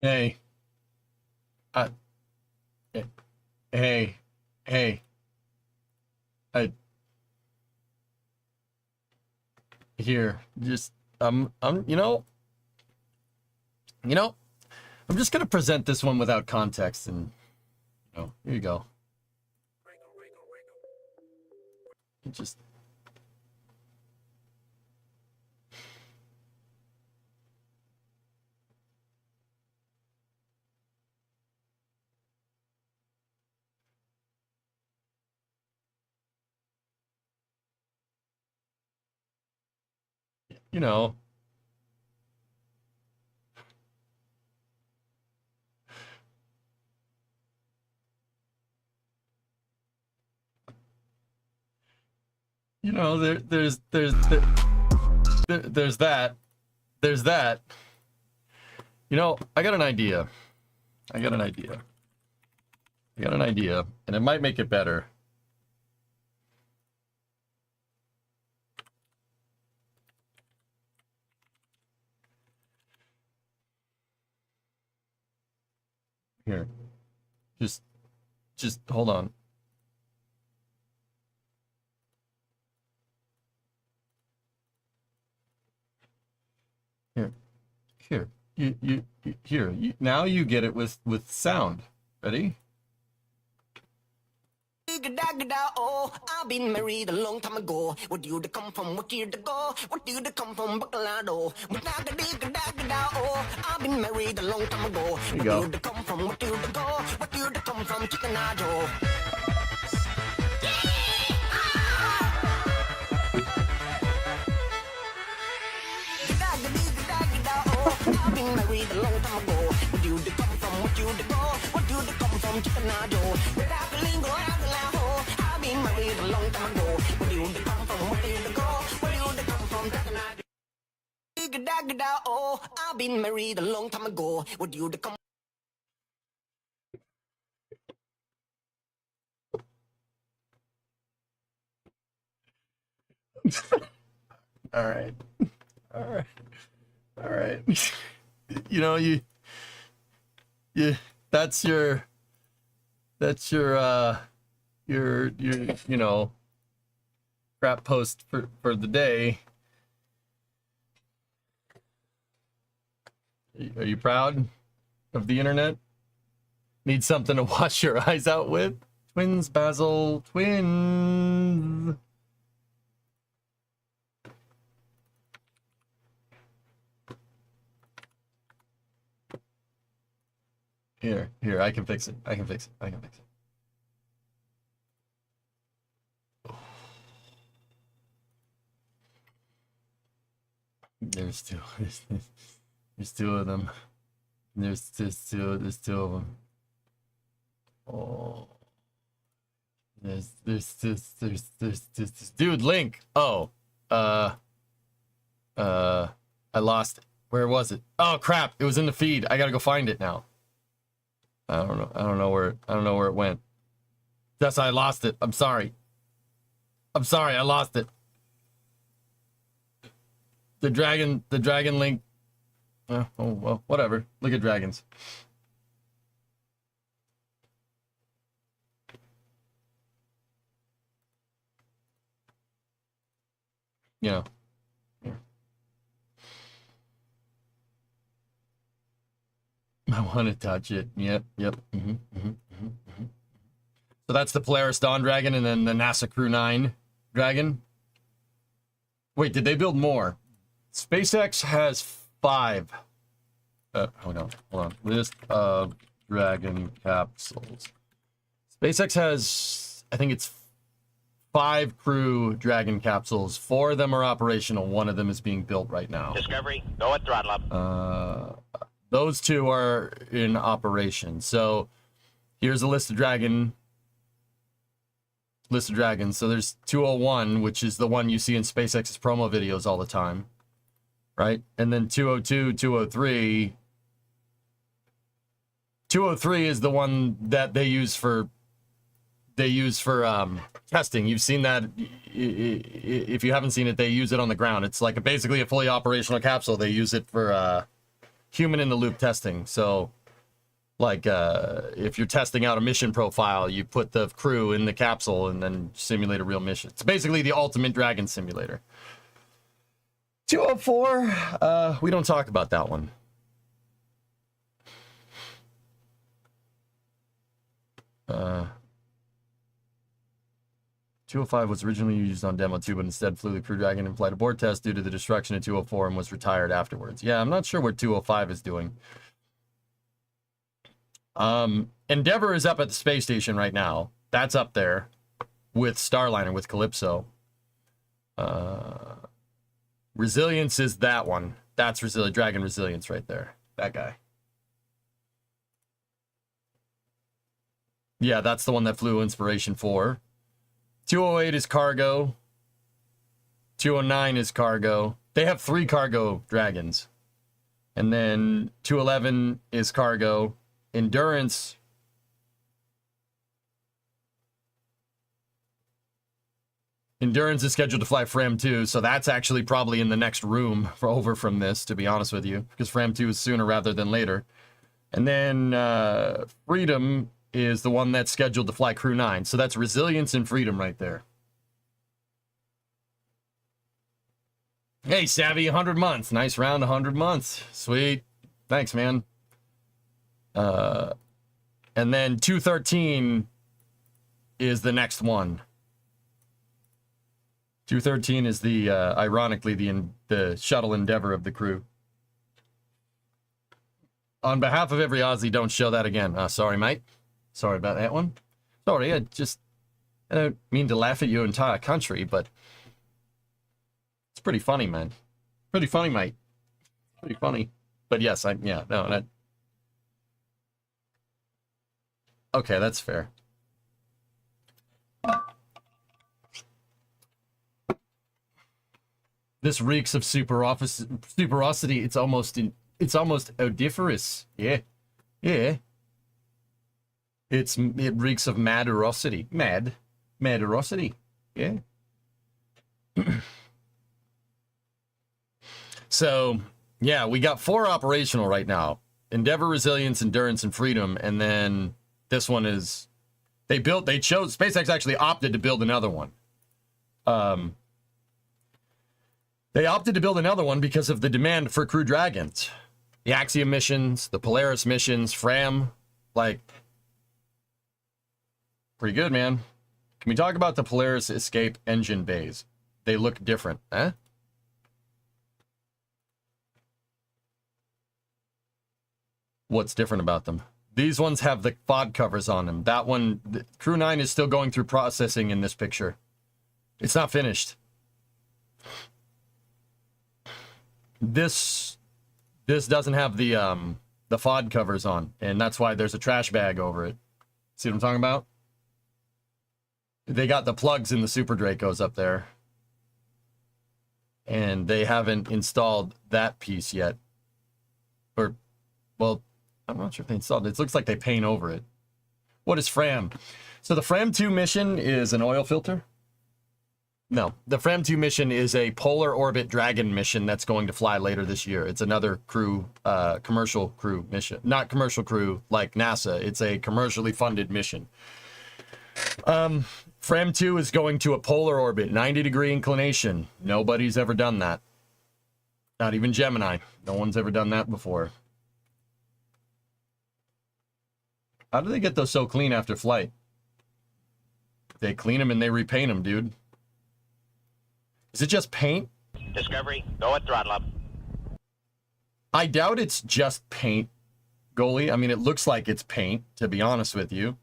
Hey, uh, hey, hey, I here. Just you know, I'm just gonna present this one without context, and here you go. You just, you know, there's that, there's that. I got an idea. I got an idea. I got an idea, and it might make it better. Here, just, just hold on. Here, here, now you get it with sound, Ready? Oh, I've been married a long time ago. What do you come from? What year to go? What do you come from? Bacalado. Oh, I've been married a long time ago. There you What go. do you come from? What do you go? What do you come from? Chickenado. Oh, I've been married a long time ago. What do you come from? What do you go? What do you come from? Chickenado. I've been married a long time ago. What do you come from? What do you go? What do you come from? Chickenado. Oh, I've been married a long time ago. What do you come? All right. All right. All right. You know, you that's your you know, crap post for the day. Are you proud of the internet? Need something to wash your eyes out with? Twins, Basil, twins. Here, I can fix it. I can fix it. I can fix it. There's two. There's two of them. There's two of them. Oh. There's dude, Link. Oh. I lost it. Where was it? Oh crap, it was in the feed. I gotta go find it now. I don't know where it went. Yes, I lost it. I'm sorry. I lost it. The dragon link. Oh well, whatever. Look at dragons. Yeah. I want to touch it. Yep. So that's the Polaris Dawn dragon, and then the NASA Crew 9 dragon. Wait, did they build more? SpaceX has 5. Hold on. List of dragon capsules. SpaceX has, I think it's 5 Crew dragon capsules. 4 of them are operational. 1 of them is being built right now. Discovery, go at throttle up. Those 2 are in operation. So here's a list of dragons. So there's 201, which is the one you see in SpaceX's promo videos all the time, right? And then 202, 203. 203 is the one that they use for testing. You've seen that. If you haven't seen it, they use it on the ground. It's like basically a fully operational capsule. They use it for human in the loop testing. So like if you're testing out a mission profile, you put the crew in the capsule and then simulate a real mission. It's basically the ultimate dragon simulator. 204, we don't talk about that one. Uh, 205 was originally used on Demo 2, but instead flew the Crew Dragon in flight abort test due to the destruction of 204 and was retired afterwards. Yeah, I'm not sure what 205 is doing. Endeavor is up at the space station right now. That's up there with Starliner, with Calypso. Resilience is that one. That's Dragon Resilience right there. That guy. Yeah, that's the one that flew Inspiration 4. 208 is cargo. 209 is cargo. They have 3 cargo dragons. And then 211 is cargo. Endurance. Endurance is scheduled to fly Fram 2, so that's actually probably in the next room over from this, to be honest with you, because Fram 2 is sooner rather than later. And then Freedom is the one that's scheduled to fly Crew 9. So that's Resilience and Freedom right there. Hey, Savvy, 100 months. Nice round, 100 months. Sweet. Thanks, man. And then 213 is the next one. 213 is the, ironically, the shuttle Endeavor of the crew. On behalf of every Aussie, don't show that again. Sorry, mate. Sorry about that one. Sorry, I don't mean to laugh at your entire country, but it's pretty funny, man. Pretty funny, mate. Pretty funny. But yes, okay, that's fair. This reeks of superosity. It's almost odoriferous. Yeah. Yeah. It reeks of madurosity. Madurosity. Yeah. So, yeah, we got 4 operational right now. Endeavor, Resilience, Endurance, and Freedom. And then this one is... SpaceX actually opted to build another one. They opted to build another one because of the demand for Crew Dragons. The Axiom missions, the Polaris missions, Fram, like... Pretty good, man. Can we talk about the Polaris Escape engine bays? They look different, eh? What's different about them? These ones have the FOD covers on them. That one, Crew 9 is still going through processing in this picture. It's not finished. This doesn't have the FOD covers on, and that's why there's a trash bag over it. See what I'm talking about? They got the plugs in the Super Dracos up there. And they haven't installed that piece yet. Or, well, I'm not sure if they installed it. It looks like they paint over it. What is Fram? So the Fram 2 mission is an oil filter. No, the Fram 2 mission is a Polar Orbit Dragon mission that's going to fly later this year. It's another crew, commercial crew mission. Not commercial crew like NASA. It's a commercially funded mission. Fram 2 is going to a polar orbit, 90-degree inclination. Nobody's ever done that. Not even Gemini. No one's ever done that before. How do they get those so clean after flight? They clean them and they repaint them, dude. Is it just paint? Discovery, go at throttle up. I doubt it's just paint, Goalie. I mean, it looks like it's paint, to be honest with you.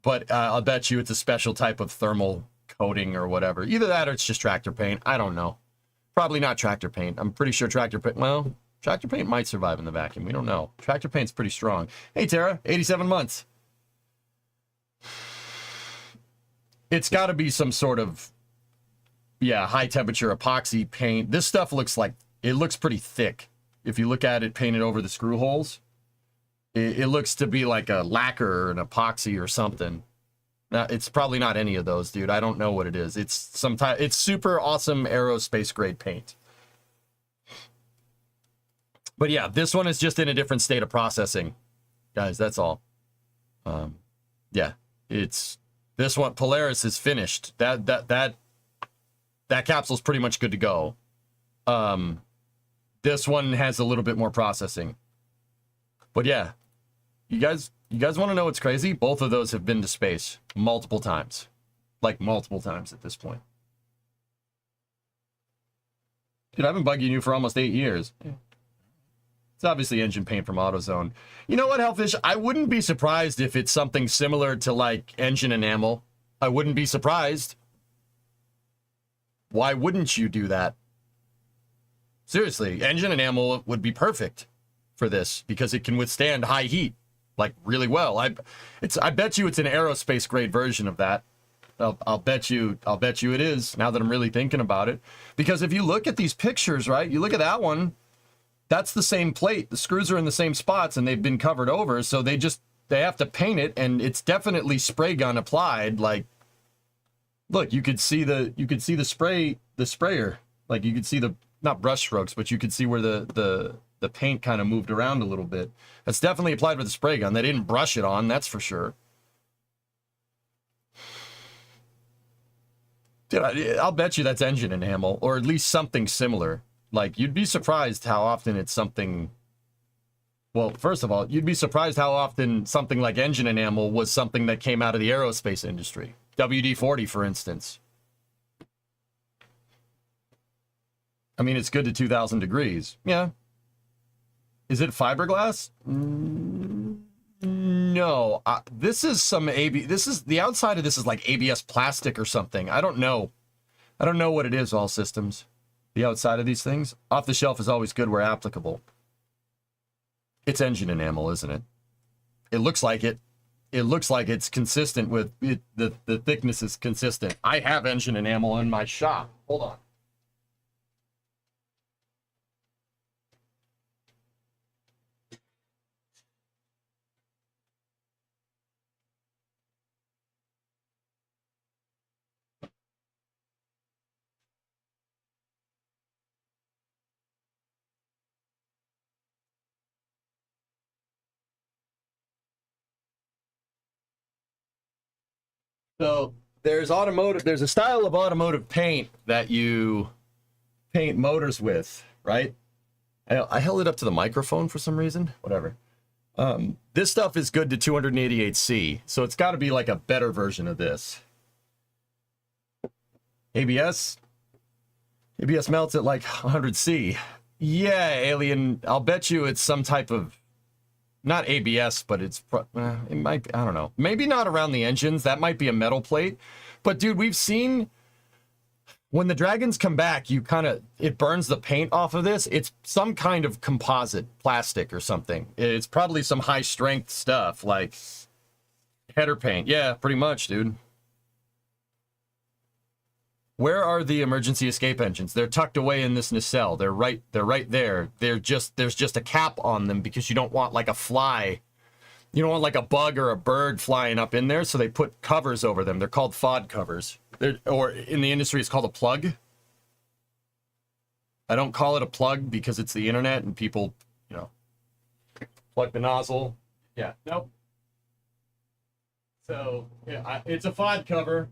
But I'll bet you it's a special type of thermal coating or whatever. Either that or it's just tractor paint. I don't know. Probably not tractor paint. I'm pretty sure tractor paint... Well, tractor paint might survive in the vacuum. We don't know. Tractor paint's pretty strong. Hey, Tara. 87 months. It's got to be some sort of... Yeah, high-temperature epoxy paint. This stuff looks like... It looks pretty thick. If you look at it painted over the screw holes... It looks to be like a lacquer or an epoxy or something. Now, it's probably not any of those, dude. I don't know what it is. It's some type. It's super awesome aerospace grade paint. But yeah, this one is just in a different state of processing, guys. That's all. Yeah, it's this one. Polaris is finished. That capsule's pretty much good to go. This one has a little bit more processing. But yeah, you guys want to know what's crazy? Both of those have been to space multiple times. Like multiple times at this point. Dude, I've been bugging you for almost 8 years. It's obviously engine paint from AutoZone. You know what, Hellfish? I wouldn't be surprised if it's something similar to like engine enamel. I wouldn't be surprised. Why wouldn't you do that? Seriously, engine enamel would be perfect for this because it can withstand high heat like really well. I bet you it's an aerospace grade version of that. I'll bet you it is, now that I'm really thinking about it. Because if you look at these pictures, right? You look at that one, that's the same plate. The screws are in the same spots and they've been covered over, so they have to paint it, and it's definitely spray gun applied. Like, look, you could see the sprayer. Like, you could see the, not brush strokes, but you could see where the paint kind of moved around a little bit. That's definitely applied with a spray gun. They didn't brush it on, that's for sure. Dude, I'll bet you that's engine enamel, or at least something similar. Like, you'd be surprised how often it's something Well, first of all, you'd be surprised how often something like engine enamel was something that came out of the aerospace industry. WD-40, for instance. I mean, it's good to 2,000 degrees. Yeah. Is it fiberglass? No. This is some this is the outside of this is like ABS plastic or something. I don't know. I don't know what it is, all systems. The outside of these things. Off the shelf is always good where applicable. It's engine enamel, isn't it? It looks like it. It looks like it's consistent with it. The thickness is consistent. I have engine enamel in my shop. Hold on. So there's a style of automotive paint that you paint motors with, right? I held it up to the microphone for some reason. Whatever. This stuff is good to 288C, so it's got to be like a better version of this. ABS melts at like 100C. Yeah, Alien. I'll bet you it's some type of, not ABS, but it might be, I don't know. Maybe not around the engines. That might be a metal plate. But dude, we've seen when the Dragons come back, it burns the paint off of this. It's some kind of composite plastic or something. It's probably some high strength stuff like header paint. Yeah, pretty much, dude. Where are the emergency escape engines? They're tucked away in this nacelle. They're right there. There's just a cap on them because you don't want like a fly. You don't want like a bug or a bird flying up in there, so they put covers over them. They're called FOD covers. Or in the industry it's called a plug. I don't call it a plug because it's the internet and people, plug the nozzle. Yeah, nope. So, yeah, it's a FOD cover.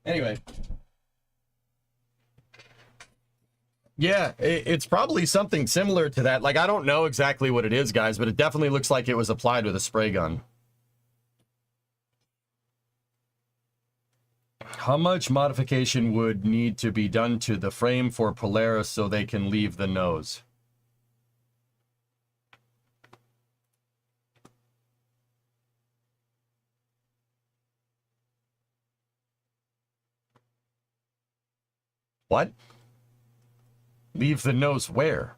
Anyway. Yeah, it's probably something similar to that. Like, I don't know exactly what it is, guys, but it definitely looks like it was applied with a spray gun. How much modification would need to be done to the frame for Polaris so they can leave the nose? What? Leave the nose where?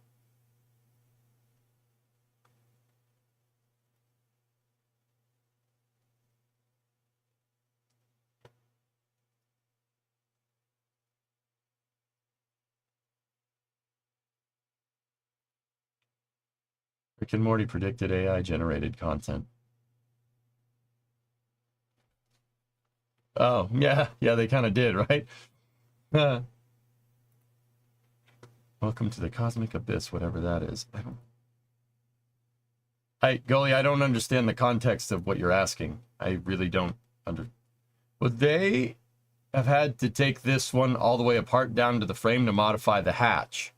Rick and Morty predicted AI generated content. Oh, yeah, they kind of did, right? Welcome to the cosmic abyss, whatever that is. Goalie, I don't understand the context of what you're asking. I really don't Would they have had to take this one all the way apart down to the frame to modify the hatch?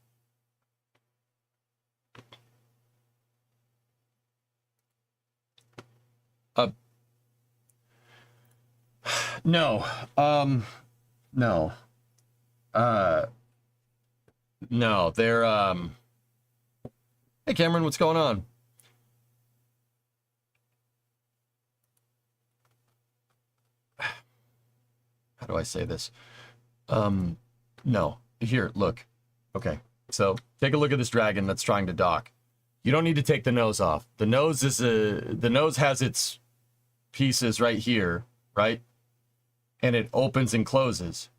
No. No. No, they're, Hey, Cameron, what's going on? How do I say this? No. Here, look. Okay, so take a look at this dragon that's trying to dock. You don't need to take the nose off. The nose has its pieces right here, right? And it opens and closes.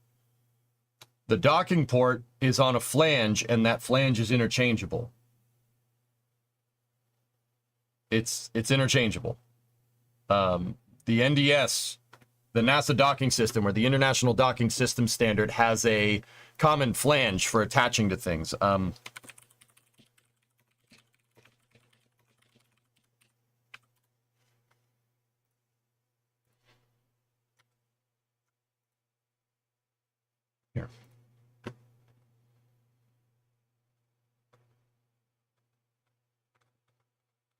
The docking port is on a flange, and that flange is interchangeable. It's interchangeable. The NDS, the NASA docking system, or the International Docking System Standard, has a common flange for attaching to things. Here.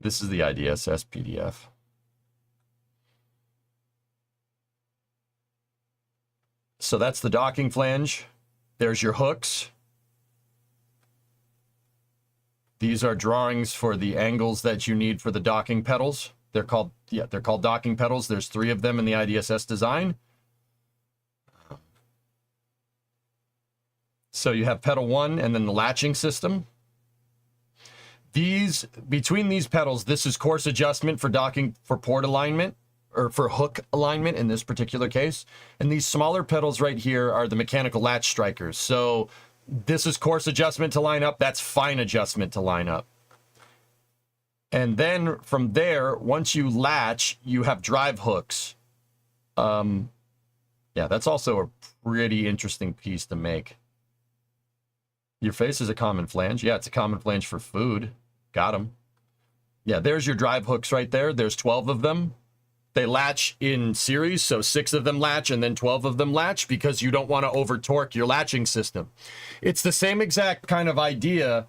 This is the IDSS PDF. So that's the docking flange. There's your hooks. These are drawings for the angles that you need for the docking pedals. They're called docking pedals. There's 3 of them in the IDSS design. So you have pedal 1 and then the latching system. Between these pedals, this is course adjustment for docking for port alignment, or for hook alignment in this particular case. And these smaller pedals right here are the mechanical latch strikers. So this is course adjustment to line up. That's fine adjustment to line up. And then from there, once you latch, you have drive hooks. Yeah, that's also a pretty interesting piece to make. Your face is a common flange. Yeah, it's a common flange for food. Got them. Yeah, there's your drive hooks right there. There's 12 of them. They latch in series, so 6 of them latch and then 12 of them latch because you don't want to over torque your latching system. It's the same exact kind of idea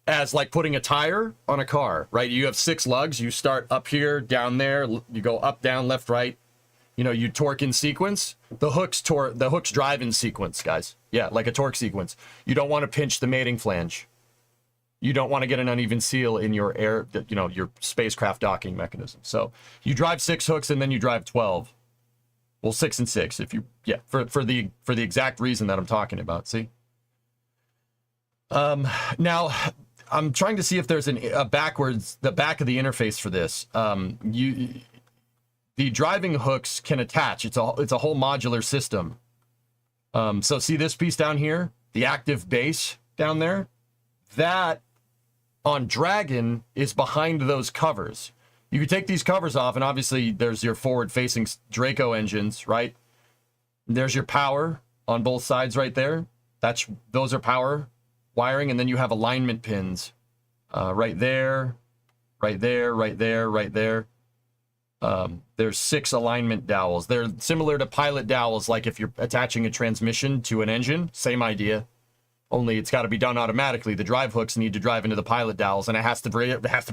as like putting a tire on a car, right? You have 6 lugs. You start up here, down there. You go up, down, left, right. You know, you torque in sequence. The hooks drive in sequence, guys. Yeah, like a torque sequence. You don't want to pinch the mating flange. You don't want to get an uneven seal in your your spacecraft docking mechanism. So you drive 6 hooks and then you drive 12. Well, 6 and 6 if you, yeah, for the exact reason that I'm talking about. See. Now I'm trying to see if there's the back of the interface for this. The driving hooks can attach. It's a whole modular system. So see this piece down here, the active base down there, that on Dragon is behind those covers. You can take these covers off, and obviously there's your forward-facing Draco engines, right? There's your power on both sides right there. Those are power wiring, and then you have alignment pins right there, right there, right there, right there. There's 6 alignment dowels. They're similar to pilot dowels, like if you're attaching a transmission to an engine, same idea. Only it's got to be done automatically. The drive hooks need to drive into the pilot dowels, and it has to be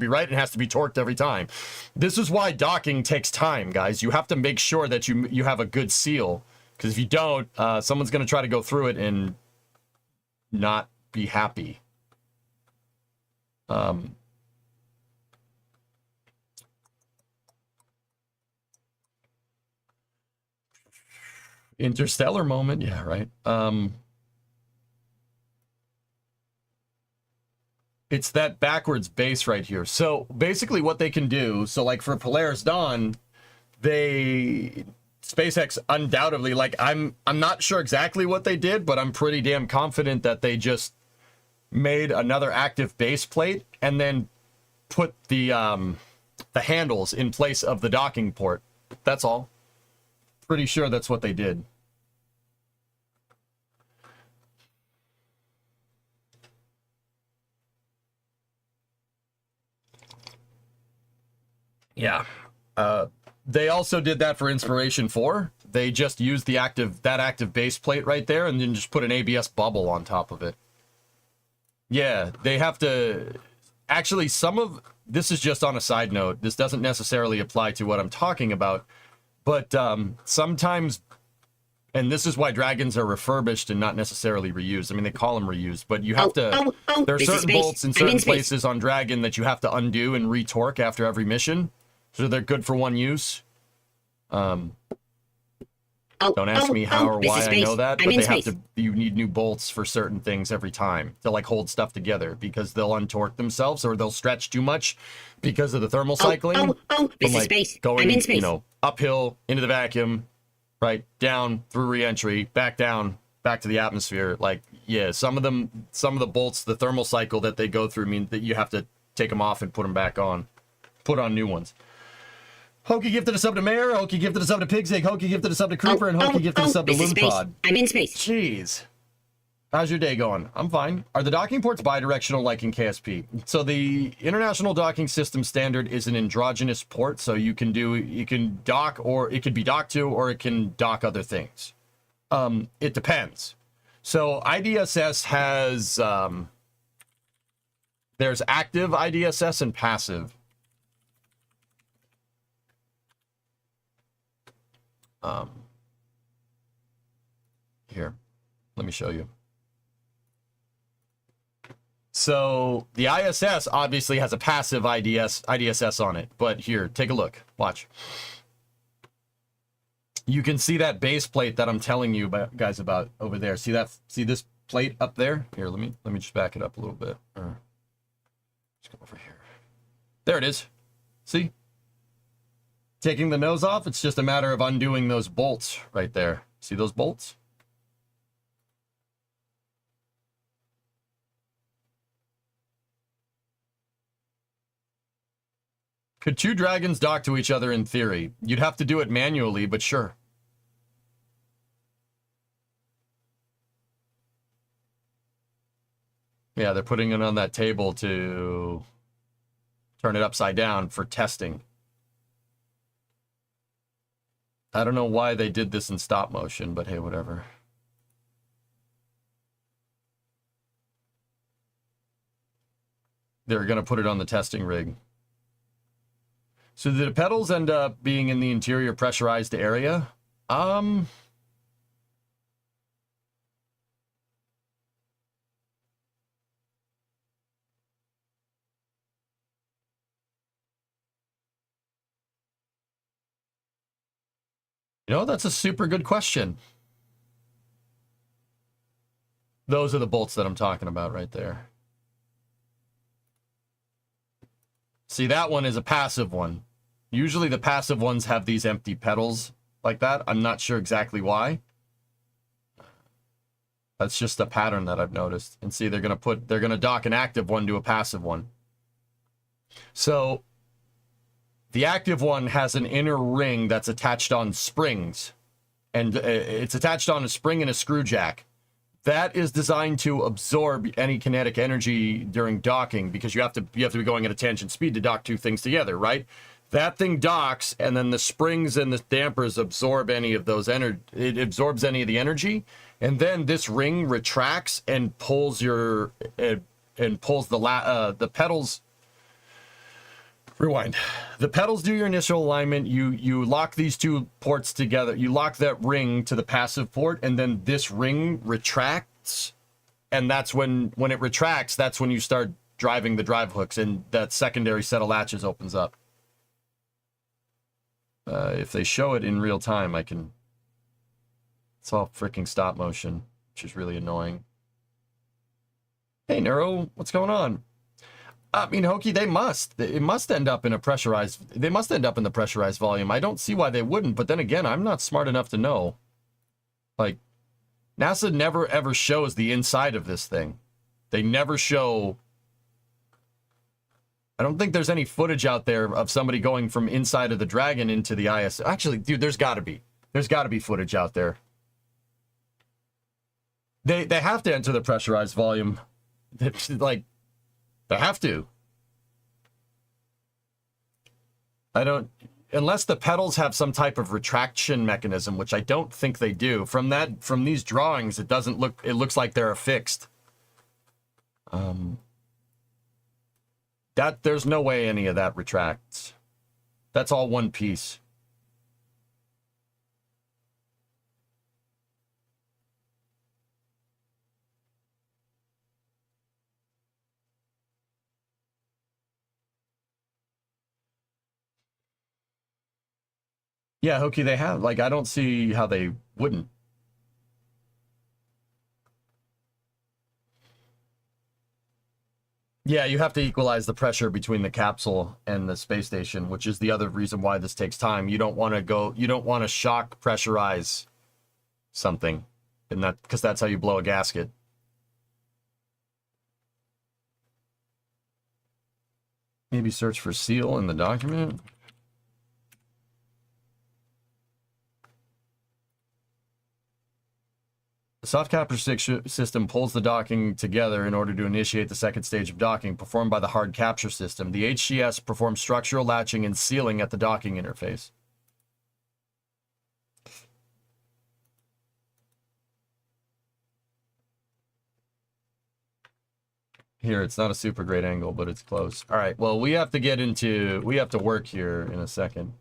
right. It has to be torqued every time. This is why docking takes time, guys. You have to make sure that you have a good seal, because if you don't, someone's going to try to go through it and not be happy. Interstellar moment, yeah, right. It's that backwards base right here. So basically what they can do, so like for Polaris Dawn, SpaceX undoubtedly, like I'm not sure exactly what they did, but I'm pretty damn confident that they just made another active base plate and then put the handles in place of the docking port. That's all. Pretty sure that's what they did. Yeah. They also did that for Inspiration 4. They just used that active base plate right there and then just put an ABS bubble on top of it. Yeah, they have to... Actually, this is just on a side note. This doesn't necessarily apply to what I'm talking about. But sometimes... And this is why Dragons are refurbished and not necessarily reused. I mean, they call them reused, but you have to... There are certain bolts in certain places on Dragon that you have to undo and retorque after every mission. So they're good for one use. Don't ask me how or why I know that, but you need new bolts for certain things every time to like hold stuff together because they'll untorque themselves or they'll stretch too much because of the thermal cycling. This is space. Going, I'm in space. You know, uphill into the vacuum, right, down through re-entry, back down, back to the atmosphere. Like, yeah, some of the bolts, the thermal cycle that they go through mean that you have to take them off and put them back on, put on new ones. Hokey gifted a sub to Mayor, Hokey gifted a sub to Pigzig, Hokey gifted a sub to Creeper, and Hokey gifted a sub to Loonpod. I'm in space. Jeez. How's your day going? I'm fine. Are the docking ports bidirectional like in KSP? So the International Docking System Standard is an androgynous port, so you can dock, or it could be docked to, or it can dock other things. It depends. So IDSS has, There's active IDSS and passive. Here, let me show you. So the ISS obviously has a passive IDSS on it, but here, take a look. Watch. You can see that base plate that I'm telling you about, guys, about over there. See that? See this plate up there? Here, let me just back it up a little bit. Let's go over here. There it is. See? Taking the nose off, it's just a matter of undoing those bolts right there. See those bolts? Could two dragons dock to each other in theory? You'd have to do it manually, but sure. Yeah, they're putting it on that table to turn it upside down for testing. I don't know why they did this in stop motion, but hey, whatever. They're going to put it on the testing rig. So did the pedals end up being in the interior pressurized area? You know, that's a super good question. Those are the bolts that I'm talking about right there. See, that one is a passive one. Usually the passive ones have these empty pedals like that. I'm not sure exactly why. That's just a pattern that I've noticed. And see, they're gonna dock an active one to a passive one. So the active one has an inner ring that's attached on springs, and it's attached on a spring and a screw jack. That is designed to absorb any kinetic energy during docking, because you have to be going at a tangent speed to dock two things together, right? That thing docks, and then the springs and the dampers absorb any of those energy. It absorbs any of the energy, and then this ring retracts and pulls the pedals. Rewind. The pedals do your initial alignment. You lock these two ports together. You lock that ring to the passive port, and then this ring retracts. And that's when it retracts, that's when you start driving the drive hooks, and that secondary set of latches opens up. If they show it in real time, I can... It's all freaking stop motion, which is really annoying. Hey, Neuro, what's going on? I mean, Hokie, it must end up in a pressurized, they must end up in the pressurized volume. I don't see why they wouldn't, but then again, I'm not smart enough to know. Like, NASA never ever shows the inside of this thing. They never show... I don't think there's any footage out there of somebody going from inside of the Dragon into the IS. Actually, dude, there's got to be. There's got to be footage out there. They have to enter the pressurized volume. Like, they have to. I don't... Unless the pedals have some type of retraction mechanism, which I don't think they do. From these drawings, it doesn't look... It looks like they're affixed. There's no way any of that retracts. That's all one piece. Yeah, Hokie, they have. Like, I don't see how they wouldn't. Yeah, you have to equalize the pressure between the capsule and the space station, which is the other reason why this takes time. You don't want to shock pressurize something, and because that's how you blow a gasket. Maybe search for seal in the document. The soft capture system pulls the docking together in order to initiate the second stage of docking, performed by the hard capture system. The HCS performs structural latching and sealing at the docking interface. Here, it's not a super great angle, but it's close. All right, well, we have to work here in a second.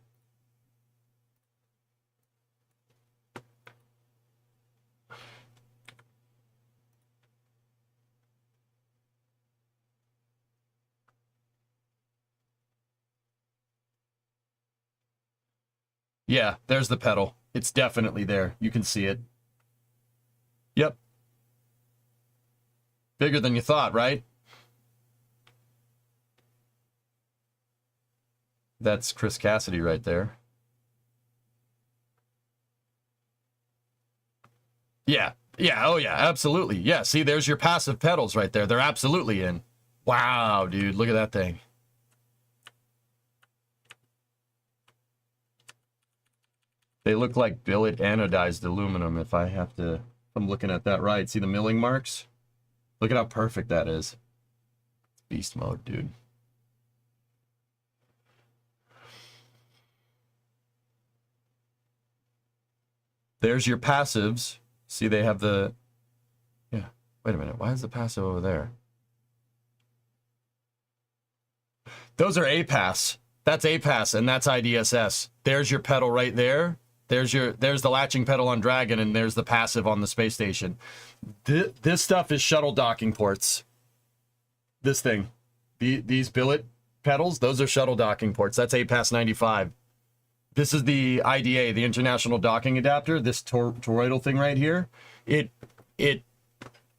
Yeah, there's the pedal. It's definitely there. You can see it. Yep. Bigger than you thought, right? That's Chris Cassidy right there. Yeah. Yeah. Oh, yeah. Absolutely. Yeah. See, there's your passive pedals right there. They're absolutely in. Wow, dude. Look at that thing. They look like billet anodized aluminum if I'm looking at that right. See the milling marks? Look at how perfect that is. It's beast mode, dude. There's your passives. See, they have the... Yeah. Wait a minute. Why is the passive over there? Those are APAS. That's APAS, and that's IDSS. There's your pedal right there. There's the latching pedal on Dragon, and there's the passive on the space station. This stuff is shuttle docking ports. This thing. These billet pedals, those are shuttle docking ports. That's APAS 95. This is the IDA, the International Docking Adapter, this toroidal thing right here. It's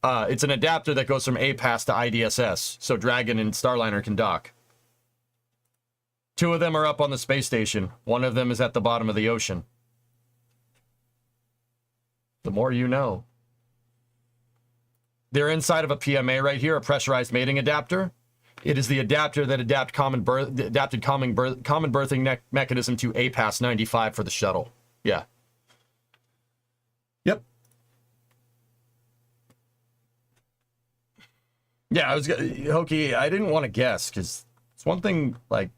an adapter that goes from APAS to IDSS, so Dragon and Starliner can dock. 2 of them are up on the space station. 1 of them is at the bottom of the ocean. The more you know. They're inside of a PMA right here, a pressurized mating adapter. It is the adapter that adapted common berthing mechanism to APAS 95 for the shuttle. Yeah. Yep. Yeah, Hokie, I didn't want to guess, because it's one thing, like,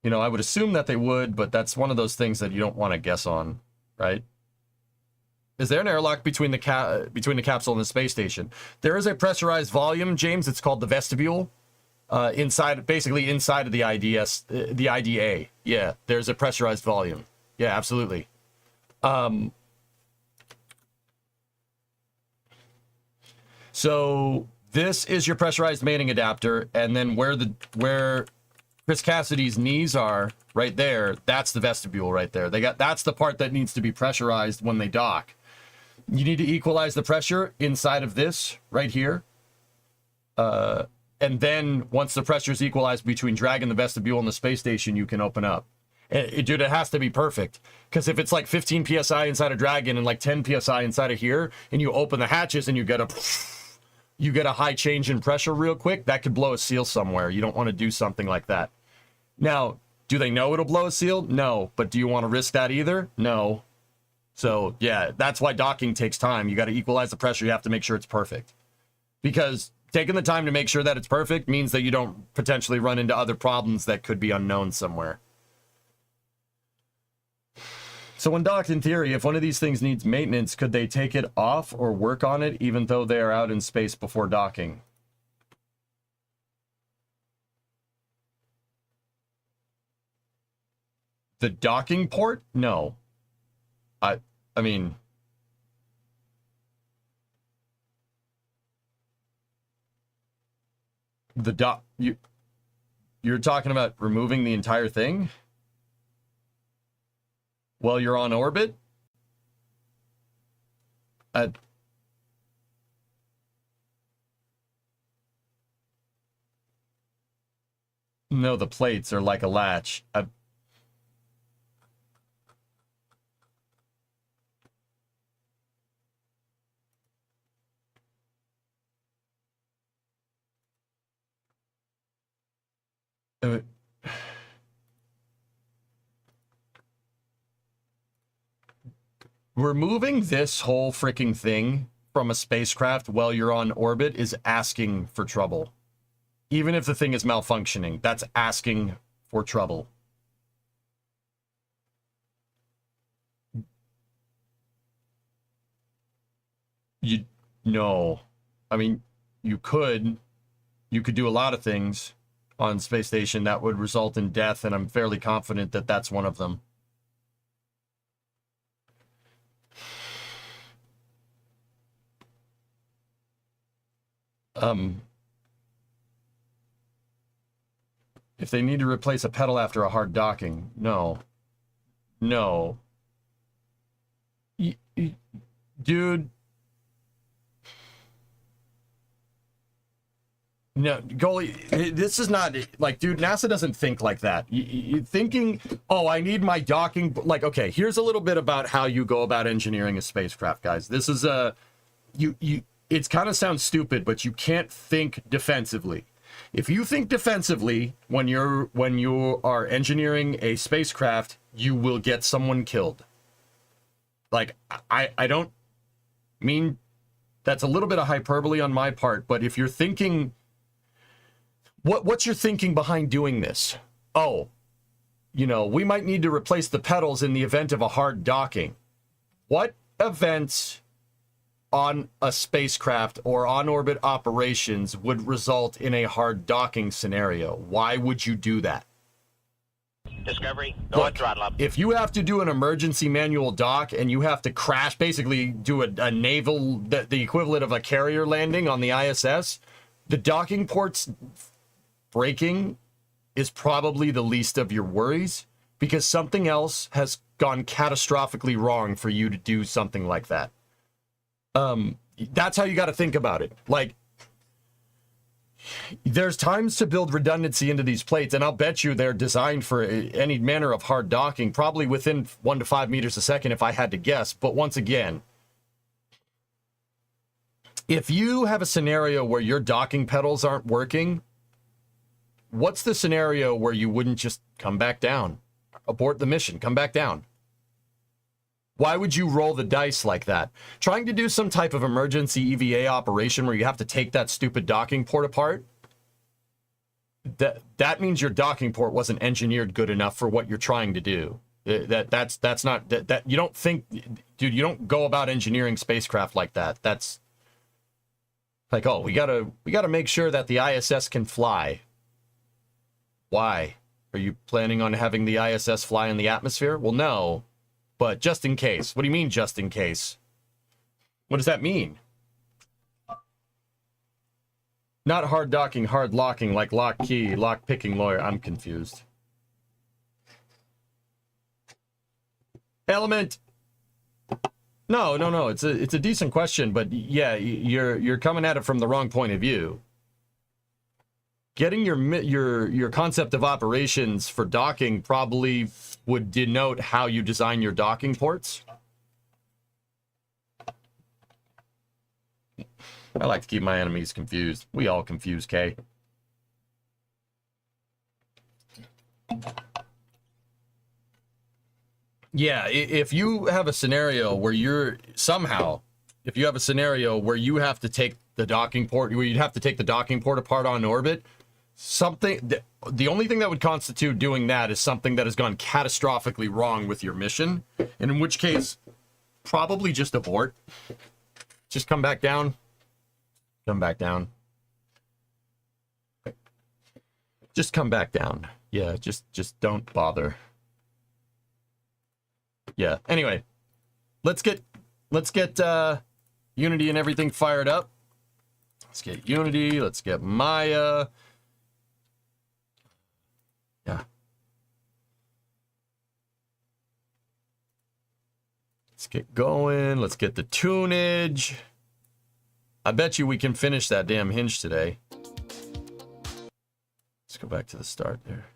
you know, I would assume that they would, but that's one of those things that you don't want to guess on, right? Is there an airlock between the capsule and the space station? There is a pressurized volume, James. It's called the vestibule. Basically inside of the the IDA. Yeah, there's a pressurized volume. Yeah, absolutely. So this is your pressurized mating adapter, and then where Chris Cassidy's knees are right there, that's the vestibule right there. That's the part that needs to be pressurized when they dock. You need to equalize the pressure inside of this right here. And then once the pressure is equalized between Dragon, the vestibule, and the space station, you can open up. Dude, it has to be perfect. Because if it's like 15 PSI inside of Dragon and like 10 PSI inside of here, and you open the hatches and you get a high change in pressure real quick, that could blow a seal somewhere. You don't want to do something like that. Now, do they know it'll blow a seal? No. But do you want to risk that either? No. So, yeah, that's why docking takes time. You got to equalize the pressure. You have to make sure it's perfect. Because taking the time to make sure that it's perfect means that you don't potentially run into other problems that could be unknown somewhere. So when docked, in theory, if one of these things needs maintenance, could they take it off or work on it even though they are out in space before docking? The docking port? No. I mean... You're talking about removing the entire thing? While you're on orbit? No, the plates are like a latch. Removing this whole freaking thing from a spacecraft while you're on orbit is asking for trouble. Even if the thing is malfunctioning, that's asking for trouble. No. I mean, you could do a lot of things on space station that would result in death, and I'm fairly confident that that's one of them. If they need to replace a pedal after a hard docking, no. Dude. No, goalie, this is not, like, dude, NASA doesn't think like that. You're thinking, oh, I need my docking, like, okay, here's a little bit about how you go about engineering a spacecraft, guys. This is it kind of sounds stupid, but you can't think defensively. If you think defensively when you are engineering a spacecraft, you will get someone killed. Like, I don't mean, that's a little bit of hyperbole on my part, but if you're thinking, what's your thinking behind doing this? Oh, we might need to replace the pedals in the event of a hard docking. What events on a spacecraft or on-orbit operations would result in a hard docking scenario? Why would you do that? Discovery, go at throttle up. If you have to do an emergency manual dock and you have to crash, basically do a naval, the equivalent of a carrier landing on the ISS, the docking ports breaking is probably the least of your worries, because something else has gone catastrophically wrong for you to do something like that. That's how you got to think about it. Like, there's times to build redundancy into these plates, and I'll bet you they're designed for any manner of hard docking, probably within 1 to 5 meters a second if I had to guess. But once again, if you have a scenario where your docking pedals aren't working, what's the scenario where you wouldn't just come back down? Abort the mission, come back down. Why would you roll the dice like that? Trying to do some type of emergency EVA operation where you have to take that stupid docking port apart, that means your docking port wasn't engineered good enough for what you're trying to do. That's not that you don't think, dude, you don't go about engineering spacecraft like that. That's like, oh, we gotta make sure that the ISS can fly. Why? Are you planning on having the ISS fly in the atmosphere? Well, no. But just in case. What do you mean, just in case? What does that mean? Not hard docking, hard locking, like lock key, lock picking lawyer. I'm confused. Element. No. It's a decent question, but yeah, you're coming at it from the wrong point of view. Getting your concept of operations for docking probably would denote how you design your docking ports. I like to keep my enemies confused. We all confuse, Kay. Yeah, if you have a scenario where if you have a scenario where you have to take the docking port, where you'd have to take the docking port apart on orbit, the only thing that would constitute doing that is something that has gone catastrophically wrong with your mission, and in which case, probably just abort. Just come back down. Come back down. Just come back down. Yeah, just don't bother. Yeah, anyway, let's get Unity and everything fired up. Let's get Unity, let's get Maya. Yeah. Let's get going. Let's get the tunage. I bet you we can finish that damn hinge today. Let's go back to the start there.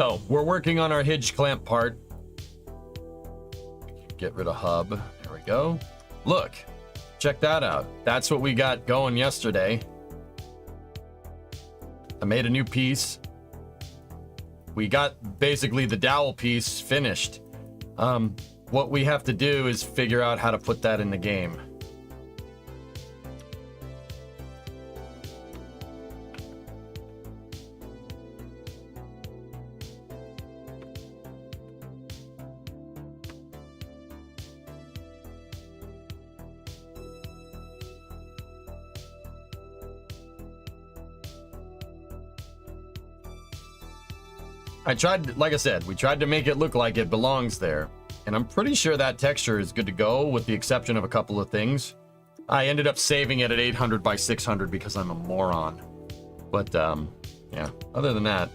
So we're working on our hinge clamp part. Get rid of hub. There we go. Look, check that out. That's what we got going yesterday. I made a new piece. We got basically the dowel piece finished. What we have to do is figure out how to put that in the game. I tried, like I said, we tried to make it look like it belongs there. And I'm pretty sure that texture is good to go, with the exception of a couple of things. I ended up saving it at 800 by 600 because I'm a moron. But, yeah, other than that,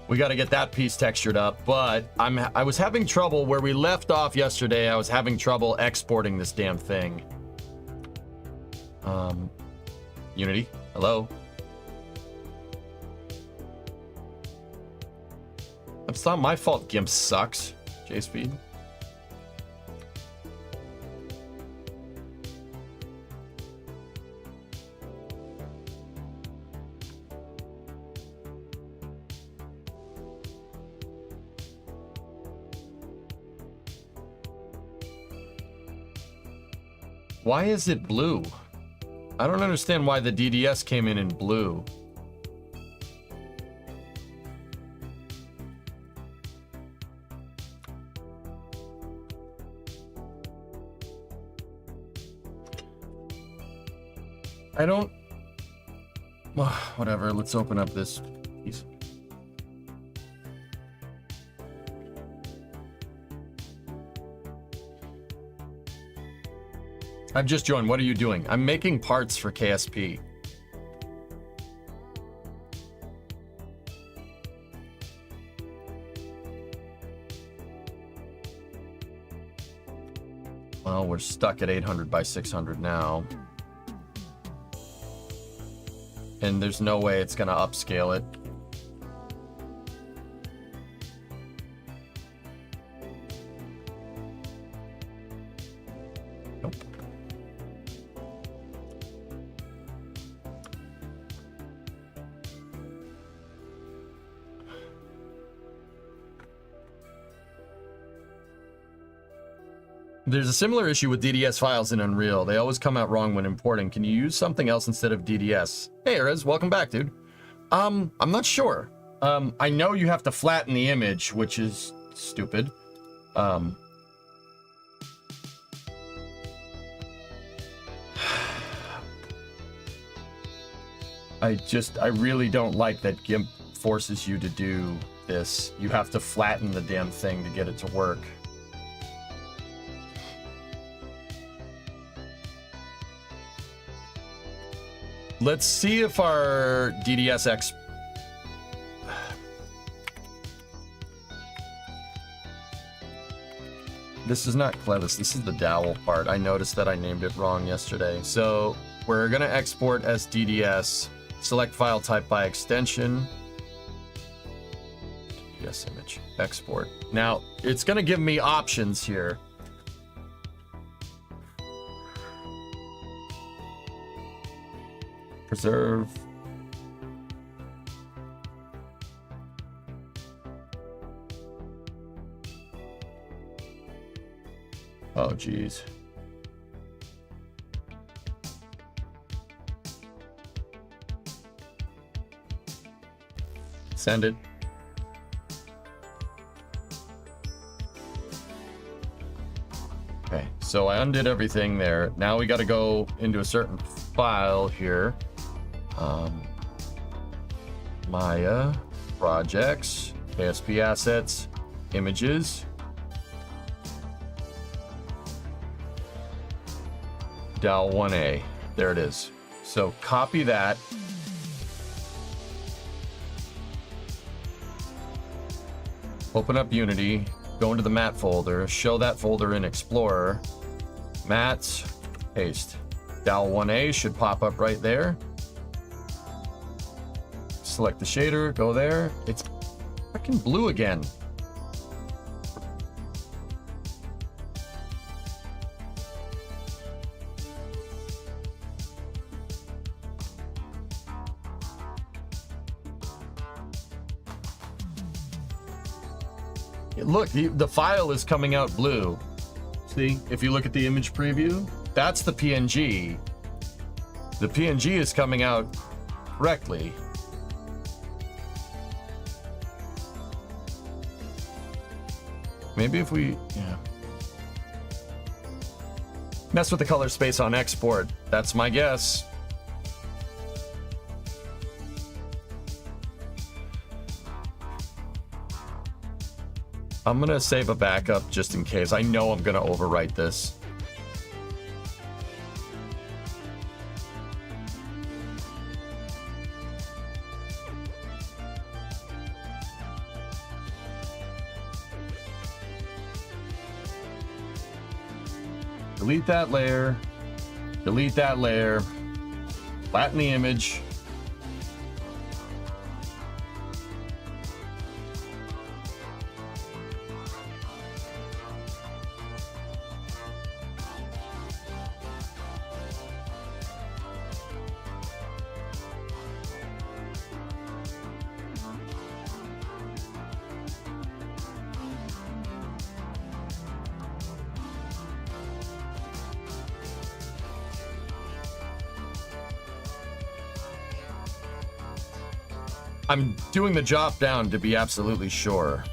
we got to get that piece textured up. But I was having trouble where we left off yesterday. I was having trouble exporting this damn thing. Unity, hello. It's not my fault GIMP sucks. JSpeed. Why is it blue? I don't understand why the DDS came in blue. I don't... Whatever, let's open up this piece. I've just joined. What are you doing? I'm making parts for KSP. Well, we're stuck at 800 by 600 now. And there's no way it's gonna upscale it. Nope. There's a similar issue with DDS files in Unreal. They always come out wrong when importing. Can you use something else instead of DDS? Hey, Erez, welcome back, dude. I'm not sure. I know you have to flatten the image, which is stupid. I really don't like that GIMP forces you to do this. You have to flatten the damn thing to get it to work. Let's see if our DDSX... This is not Clevis, this is the dowel part. I noticed that I named it wrong yesterday. So we're gonna export as DDS, select file type by extension. DDS image, export. Now, it's gonna give me options here. Preserve. Oh, geez. Send it. Okay, so I undid everything there. Now we got to go into a certain file here. Maya, projects, KSP assets, images. DAL 1A. There it is. So copy that. Open up Unity, go into the mat folder, show that folder in Explorer. Mats, paste. DAL 1A should pop up right there. Select the shader, go there. It's Fucking blue again. Look, the file is coming out blue. See, if you look at the image preview, that's the PNG. The PNG is coming out correctly. Maybe if we, yeah. Mess with the color space on export. That's my guess. I'm gonna save a backup just in case. I know I'm gonna overwrite this. Delete that layer. Delete that layer. Flatten the image. I'm doing the drop down to be absolutely sure.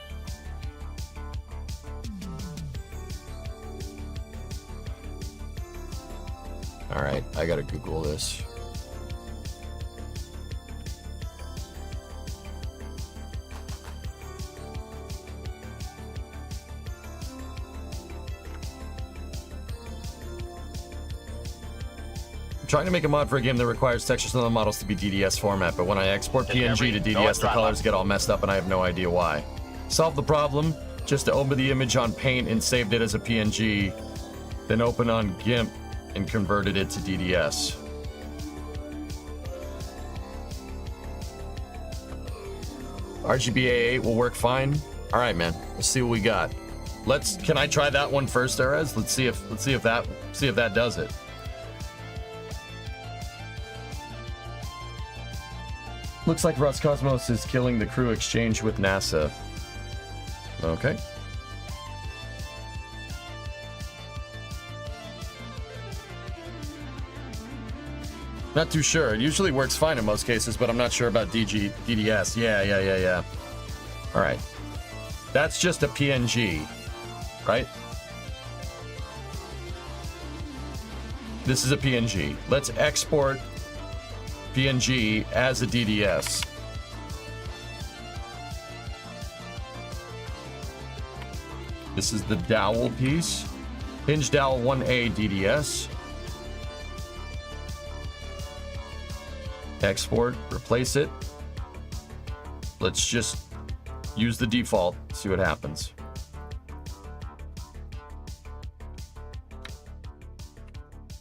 All right, I gotta Google this. Trying to make a mod for a game that requires textures on the models to be DDS format, but when I export PNG to DDS, the colors get all messed up and I have no idea why. Solve the problem, just to open the image on Paint and saved it as a PNG, then open on GIMP and converted it to DDS. RGBA 8 will work fine. All right, man. Let's see what we got. Can I try that one first, Erez? Let's see if that does it. Looks like Roscosmos is killing the crew exchange with NASA. Okay. Not too sure. It usually works fine in most cases, but I'm not sure about DDS. Yeah. All right. That's just a PNG, right? This is a PNG. Let's export PNG as a DDS. This is the dowel piece. Hinge dowel 1A DDS. Export, replace it. Let's just use the default, see what happens.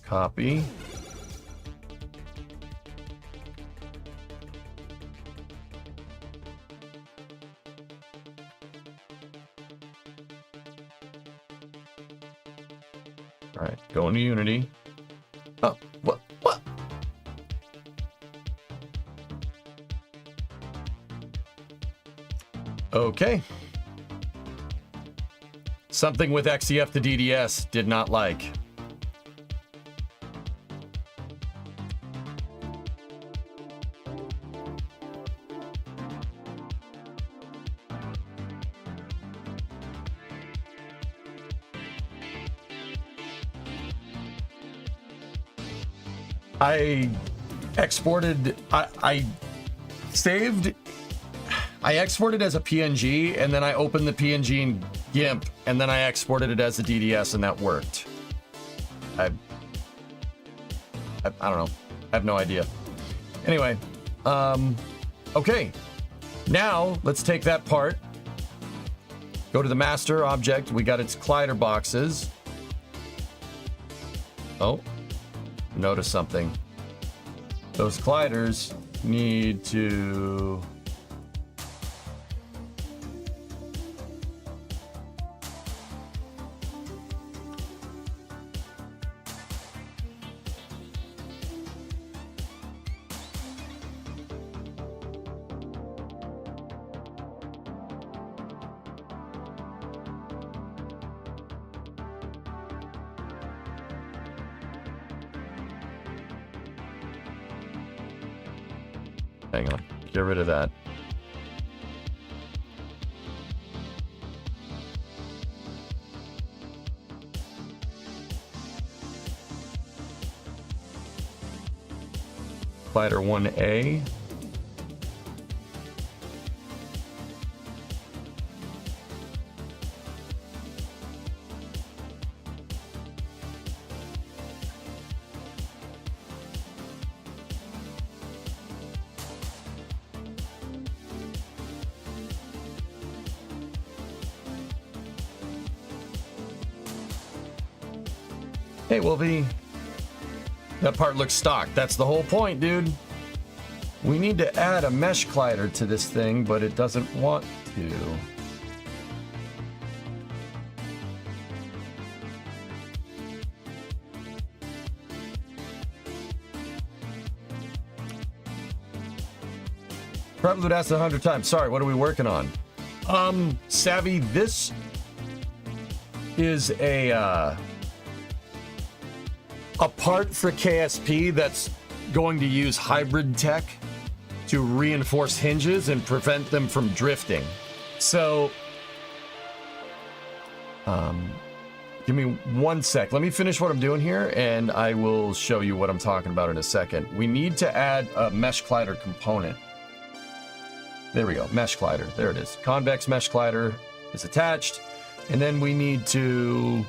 Copy. All right, go into Unity. Oh, what? Okay. Something with XEF to DDS did not like. I exported, I exported as a PNG, and then I opened the PNG in GIMP, and then I exported it as a DDS, and that worked. I don't know. I have no idea. Anyway, okay. Now, let's take that part. Go to the master object. We got its collider boxes. Oh. Notice something. Those colliders need to Hang on. Get rid of that. Slider 1A. Hey, Wolfie. That part looks stock. That's the whole point, dude. We need to add a mesh collider to this thing, but it doesn't want to. Probably would ask 100 times. Sorry, what are we working on? Savvy, this is a part for KSP that's going to use hybrid tech to reinforce hinges and prevent them from drifting. So, give me 1 sec. Let me finish what I'm doing here, and I will show you what I'm talking about in a second. We need to add a mesh collider component. There we go, mesh collider. There it is. Convex mesh collider is attached, and then we need to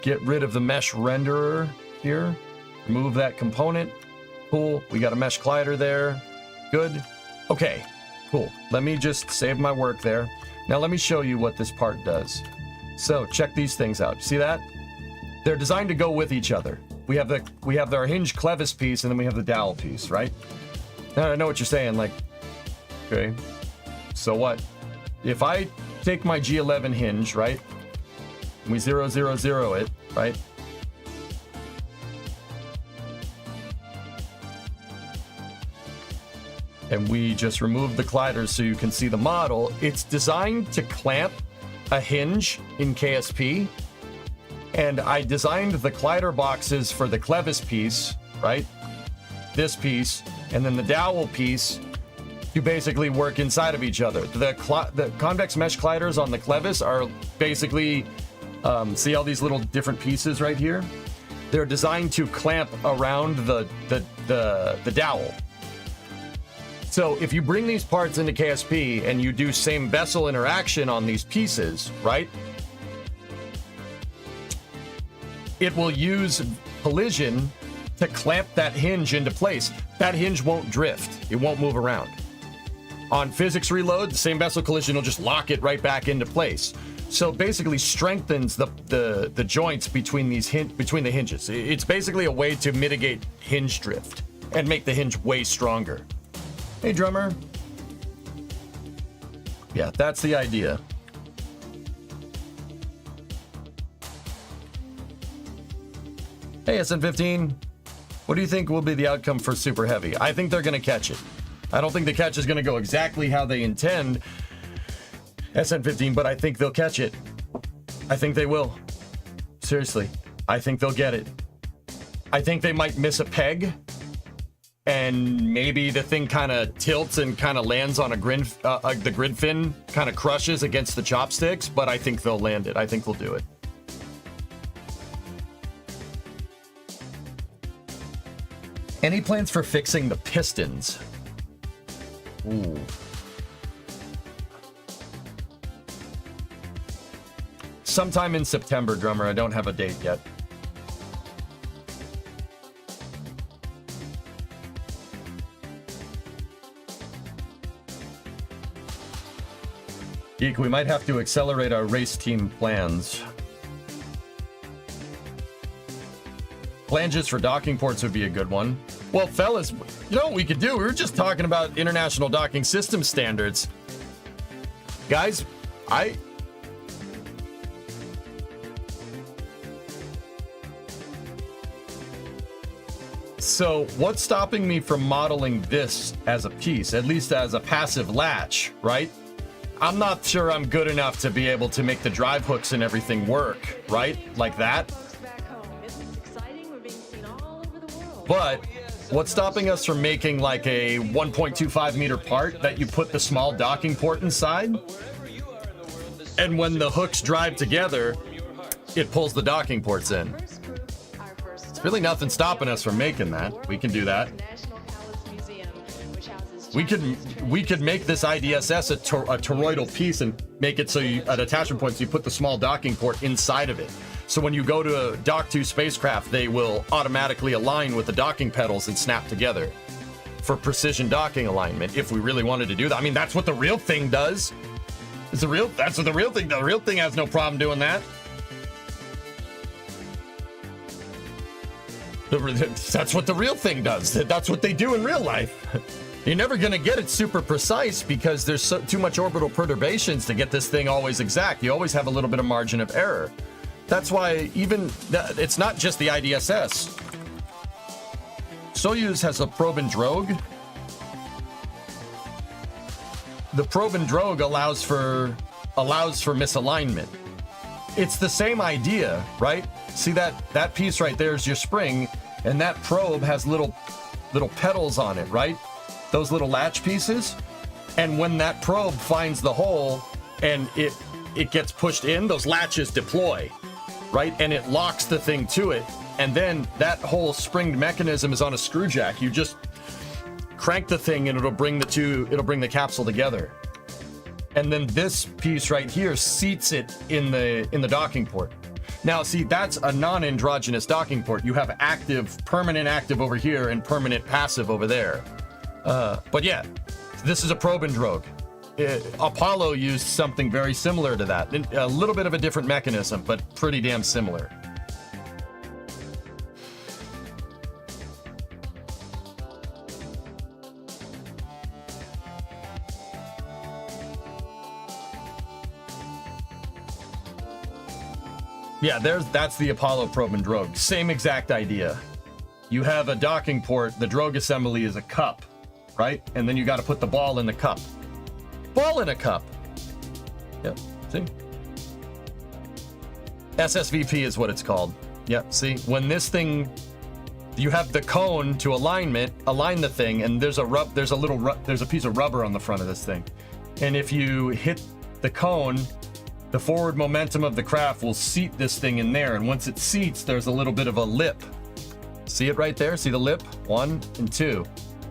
get rid of the mesh renderer here. Remove that component. Cool. We got a mesh collider there. Good. Okay, cool. Let me just save my work there. Now let me show you what this part does. So check these things out. See that? They're designed to go with each other. We have our hinge clevis piece, and then we have the dowel piece, right? Now I know what you're saying, like, okay, so what? If I take my G11 hinge, right? And we 0, 0, 0 it, right? And we just remove the colliders so you can see the model. It's designed to clamp a hinge in KSP. And I designed the collider boxes for the clevis piece, right? This piece, and then the dowel piece to basically work inside of each other. The convex mesh colliders on the clevis are basically, see all these little different pieces right here? They're designed to clamp around the dowel. So if you bring these parts into KSP and you do same vessel interaction on these pieces, right? It will use collision to clamp that hinge into place. That hinge won't drift. It won't move around. On physics reload, the same vessel collision will just lock it right back into place. So it basically strengthens the joints between the hinges. It's basically a way to mitigate hinge drift and make the hinge way stronger. Hey, drummer. Yeah, that's the idea. Hey, SN15. What do you think will be the outcome for Super Heavy? I think they're going to catch it. I don't think the catch is going to go exactly how they intend, SN15, but I think they'll catch it. I think they will. Seriously. I think they'll get it. I think they might miss a peg, and maybe the thing kind of tilts and kind of lands on the grid fin kind of crushes against the chopsticks, but I think they'll land it. I think they'll do it. Any plans for fixing the pistons? Ooh. Sometime in September, drummer. I don't have a date yet. Geek, we might have to accelerate our race team plans. Flanges for docking ports would be a good one. Well, fellas, you know what we could do? We were just talking about international docking system standards. Guys, So what's stopping me from modeling this as a piece, at least as a passive latch, right? I'm not sure I'm good enough to be able to make the drive hooks and everything work, right? Like that. But What's stopping us from making like a 1.25 meter part that you put the small docking port inside? And when the hooks drive together, it pulls the docking ports in. It's really nothing stopping us from making that. We can do that. We could make this IDSS a toroidal piece and make it so at attachment points you put the small docking port inside of it. So when you go to a Dock 2 spacecraft, they will automatically align with the docking pedals and snap together for precision docking alignment. If we really wanted to do that, I mean, that's what the real thing does. That's what the real thing does. The real thing has no problem doing that. That's what the real thing does. That's what they do in real life. You're never going to get it super precise because there's too much orbital perturbations to get this thing always exact. You always have a little bit of margin of error. That's why it's not just the IDSS. Soyuz has a probe and drogue. The probe and drogue allows for misalignment. It's the same idea, right? See that piece right there is your spring, and that probe has little pedals on it, right? Those little latch pieces. And when that probe finds the hole and it gets pushed in, those latches deploy, right? And it locks the thing to it. And then that whole springed mechanism is on a screw jack. You just crank the thing and it'll bring the capsule together. And then this piece right here seats it in the docking port. Now, see, that's a non-androgynous docking port. You have permanent active over here and permanent passive over there. But yeah, this is a probe and drogue. Apollo used something very similar to that. A little bit of a different mechanism, but pretty damn similar. Yeah, that's the Apollo probe and drogue. Same exact idea. You have a docking port. The drogue assembly is a cup, right? And then you got to put the ball in the cup. Ball in a cup. Yep, see? SSVP is what it's called. Yep, see? When this thing, you have the cone to align the thing, and there's a piece of rubber on the front of this thing. And if you hit the cone, the forward momentum of the craft will seat this thing in there. And once it seats, there's a little bit of a lip. See it right there? See the lip? 1 and 2.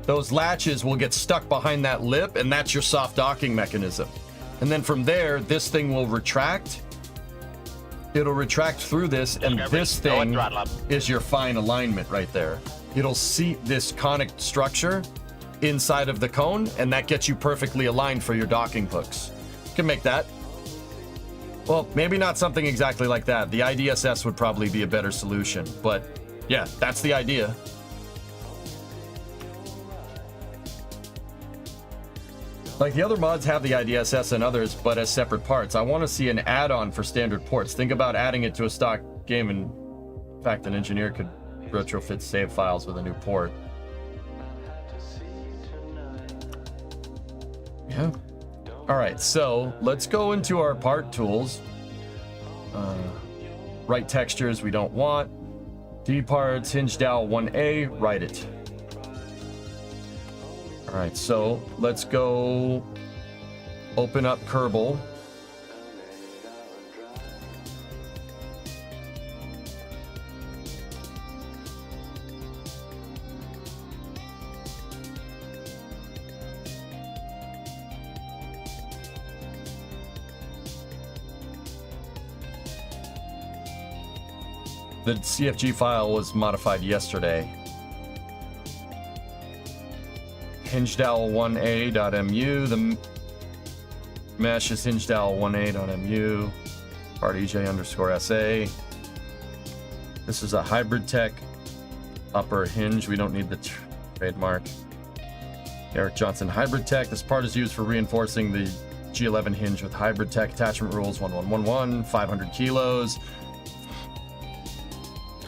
Those latches will get stuck behind that lip, and that's your soft docking mechanism. And then from there, this thing will retract. It'll retract through this, and this thing is your fine alignment right there. It'll seat this conic structure inside of the cone, and that gets you perfectly aligned for your docking hooks. You can make that. Well, maybe not something exactly like that. The IDSS would probably be a better solution, but yeah, that's the idea. Like, the other mods have the IDSS and others, but as separate parts. I want to see an add-on for standard ports. Think about adding it to a stock game, and in fact, an engineer could retrofit save files with a new port. Yeah. All right, so let's go into our part tools. Write textures we don't want. D parts, hinge dowel 1A, write it. All right, so let's go open up Kerbal. The CFG file was modified yesterday. hingedowel1a.mu. The mesh is hingedowel1a.mu. Part EJ_SA. This is a hybrid tech upper hinge. We don't need the trademark. Eric Johnson hybrid tech. This part is used for reinforcing the G11 hinge with hybrid tech attachment rules 1111, 500 kilos.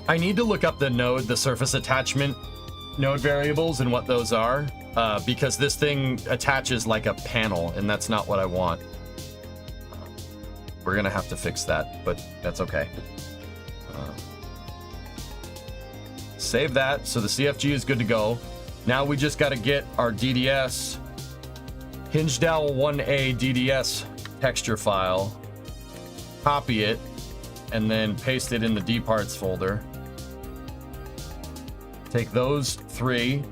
I need to look up the surface attachment node variables and what those are, because this thing attaches like a panel, and that's not what I want. We're gonna have to fix that, but that's okay. Save that. So the CFG is good to go. Now we just got to get our DDS, Hinge Dowel 1A DDS texture file, copy it, and then paste it in the D parts folder. Take those 3,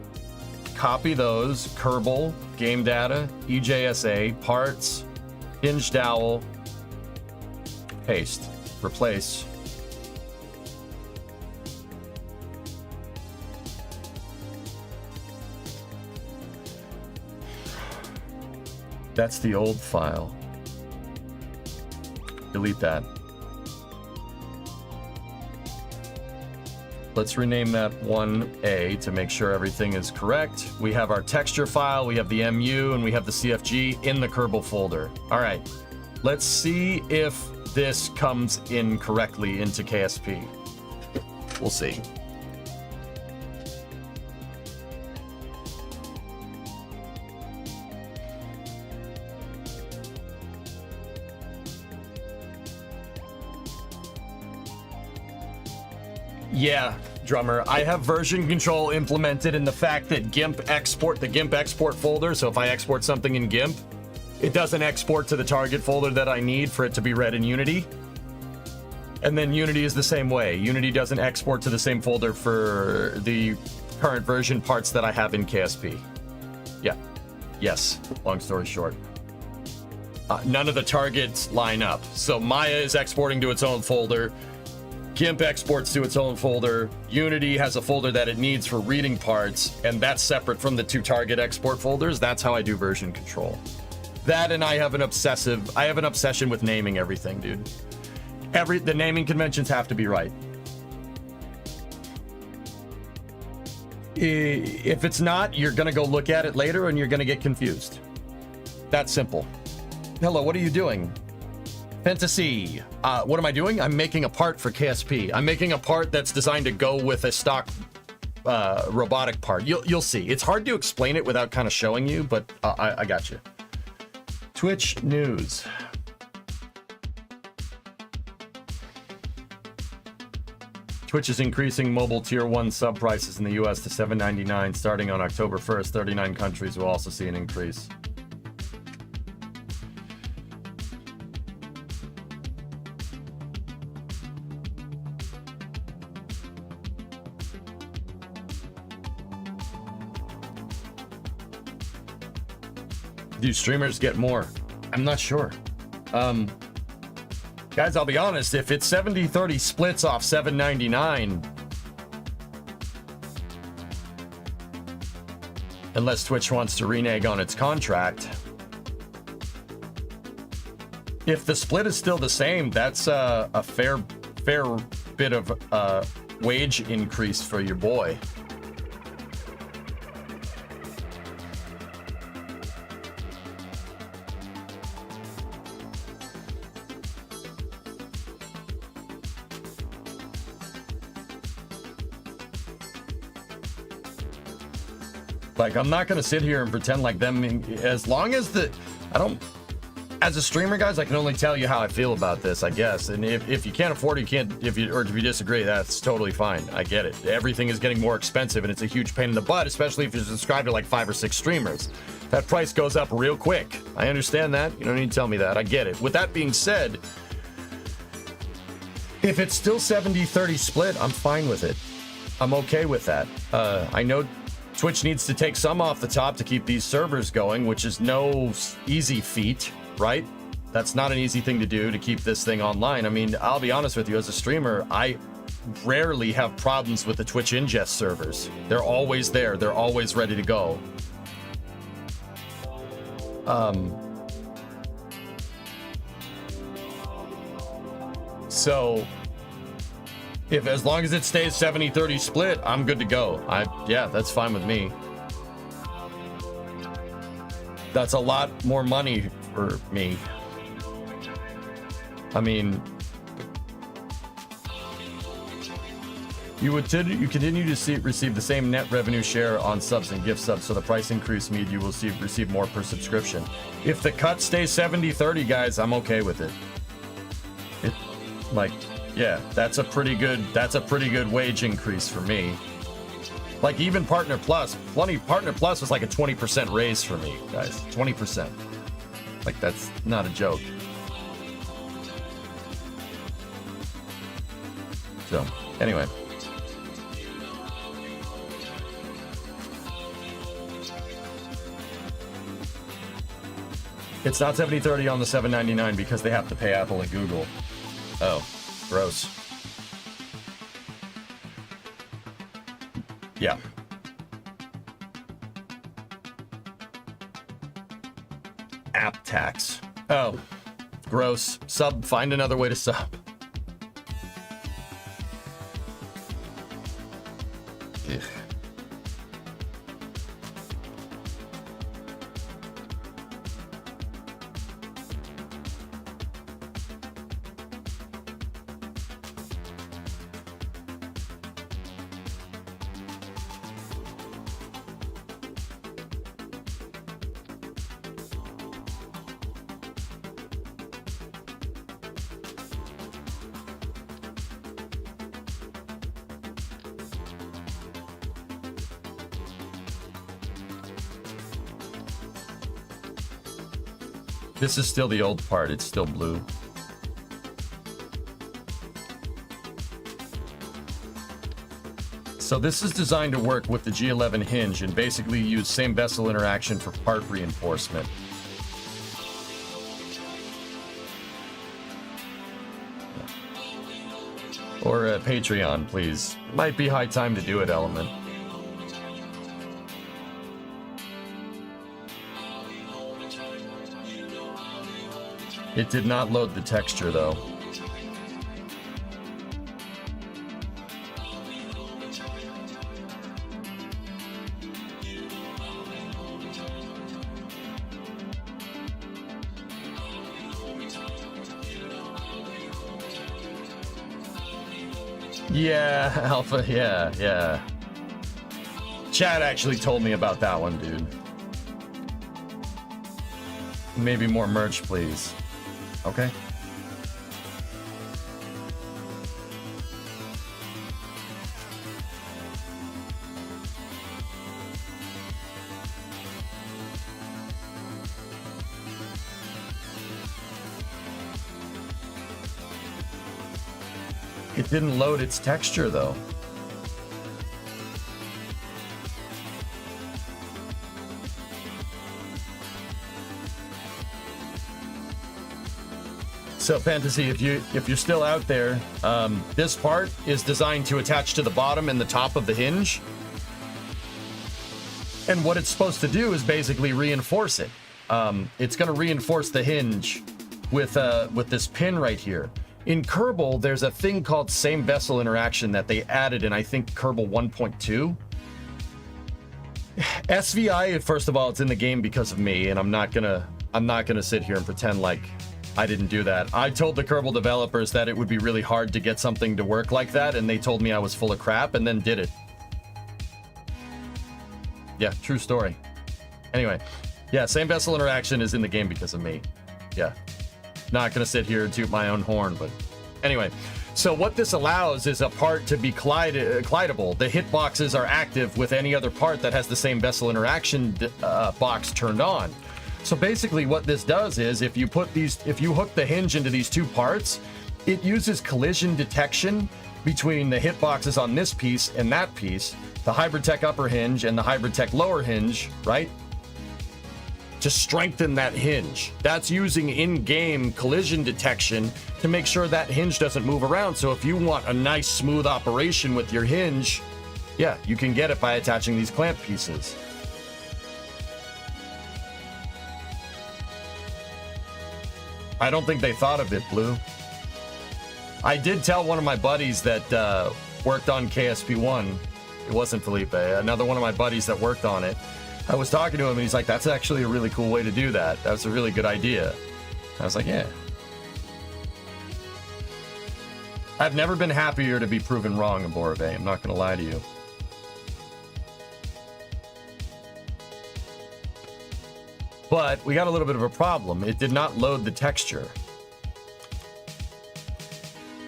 copy those, Kerbal, game data, EJSA, parts, Hinge Dowel, paste, replace. That's the old file. Delete that. Let's rename that 1A to make sure everything is correct. We have our texture file, we have the MU, and we have the CFG in the Kerbal folder. All right, let's see if this comes in correctly into KSP. We'll see. Yeah, Drummer, I have version control implemented in the fact that the GIMP export folder, so if I export something in GIMP, it doesn't export to the target folder that I need for it to be read in Unity. And then Unity is the same way. Unity doesn't export to the same folder for the current version parts that I have in KSP. Yeah. Yes, long story short. None of the targets line up. So Maya is exporting to its own folder. GIMP exports to its own folder. Unity has a folder that it needs for reading parts, and that's separate from the 2 target export folders. That's how I do version control. That, and I have an obsession with naming everything, dude. The naming conventions have to be right. If it's not, you're gonna go look at it later and you're gonna get confused. That's simple. Hello, what are you doing? Fantasy. What am I doing? I'm making a part for KSP. I'm making a part that's designed to go with a stock robotic part. You'll see. It's hard to explain it without kind of showing you, but I got you. Twitch news. Twitch is increasing mobile tier 1 sub prices in the US to $7.99 starting on October 1st. 39 countries will also see an increase. Do streamers get more? I'm not sure. Guys, I'll be honest, if it's 70-30 splits off $7.99, unless Twitch wants to renege on its contract, if the split is still the same, that's a fair bit of wage increase for your boy. Like, I'm not gonna sit here and pretend like them, as long as as a streamer, guys, I can only tell you how I feel about this, I guess. And if you can't afford it, you can't, if you disagree, that's totally fine. I get it. Everything is getting more expensive and it's a huge pain in the butt, especially if you're subscribed to like 5 or 6 streamers. That price goes up real quick. I understand that. You don't need to tell me that. I get it. With that being said, if it's still 70-30 split, I'm fine with it. I'm okay with that. I know Twitch needs to take some off the top to keep these servers going, which is no easy feat, right? That's not an easy thing to do, to keep this thing online. I mean, I'll be honest with you, as a streamer, I rarely have problems with the Twitch ingest servers. They're always there. They're always ready to go. So as long as it stays 70-30 split, I'm good to go. Yeah, that's fine with me. That's a lot more money for me. I mean, you continue to receive the same net revenue share on subs and gift subs, so the price increase means you will receive more per subscription. If the cut stays 70-30, guys, I'm okay with it. Yeah, that's a pretty good wage increase for me. Like even Partner Plus, Partner Plus was like a 20% raise for me, guys. 20%. Like that's not a joke. So, anyway. It's not 70/30 on the $7.99 because they have to pay Apple and Google. Oh, gross. Yeah. App tax. Oh, gross. Sub, find another way to sub. Ugh. This is still the old part. It's still blue. So this is designed to work with the G11 hinge and basically use same vessel interaction for part reinforcement. Or Patreon, please. Might be high time to do it, Element. It did not load the texture, though. Yeah, Alpha, yeah. Chad actually told me about that one, dude. Maybe more merch, please. Okay. It didn't load its texture, though. So Fantasy, if you're still out there, this part is designed to attach to the bottom and the top of the hinge. And what it's supposed to do is basically reinforce it. It's going to reinforce the hinge with this pin right here. In Kerbal, there's a thing called same vessel interaction that they added in, I think, Kerbal 1.2. SVI, first of all, it's in the game because of me, and I'm not gonna sit here and pretend like I didn't do that. I told the Kerbal developers that it would be really hard to get something to work like that, and they told me I was full of crap, and then did it. Yeah, true story. Anyway, yeah, same vessel interaction is in the game because of me. Yeah. Not gonna sit here and toot my own horn, but anyway. So what this allows is a part to be collidable. The hitboxes are active with any other part that has the same vessel interaction box turned on. So basically what this does is if you hook the hinge into these two parts, it uses collision detection between the hitboxes on this piece and that piece, the HybridTech upper hinge and the HybridTech lower hinge, right? To strengthen that hinge. That's using in-game collision detection to make sure that hinge doesn't move around. So if you want a nice smooth operation with your hinge, yeah, you can get it by attaching these clamp pieces. I don't think they thought of it, Blue. I did tell one of my buddies that worked on KSP1. It wasn't Felipe. Another one of my buddies that worked on it. I was talking to him and he's like, that's actually a really cool way to do that. That's a really good idea. I was like, yeah. I've never been happier to be proven wrong, Aborave. I'm not going to lie to you. But we got a little bit of a problem. It did not load the texture.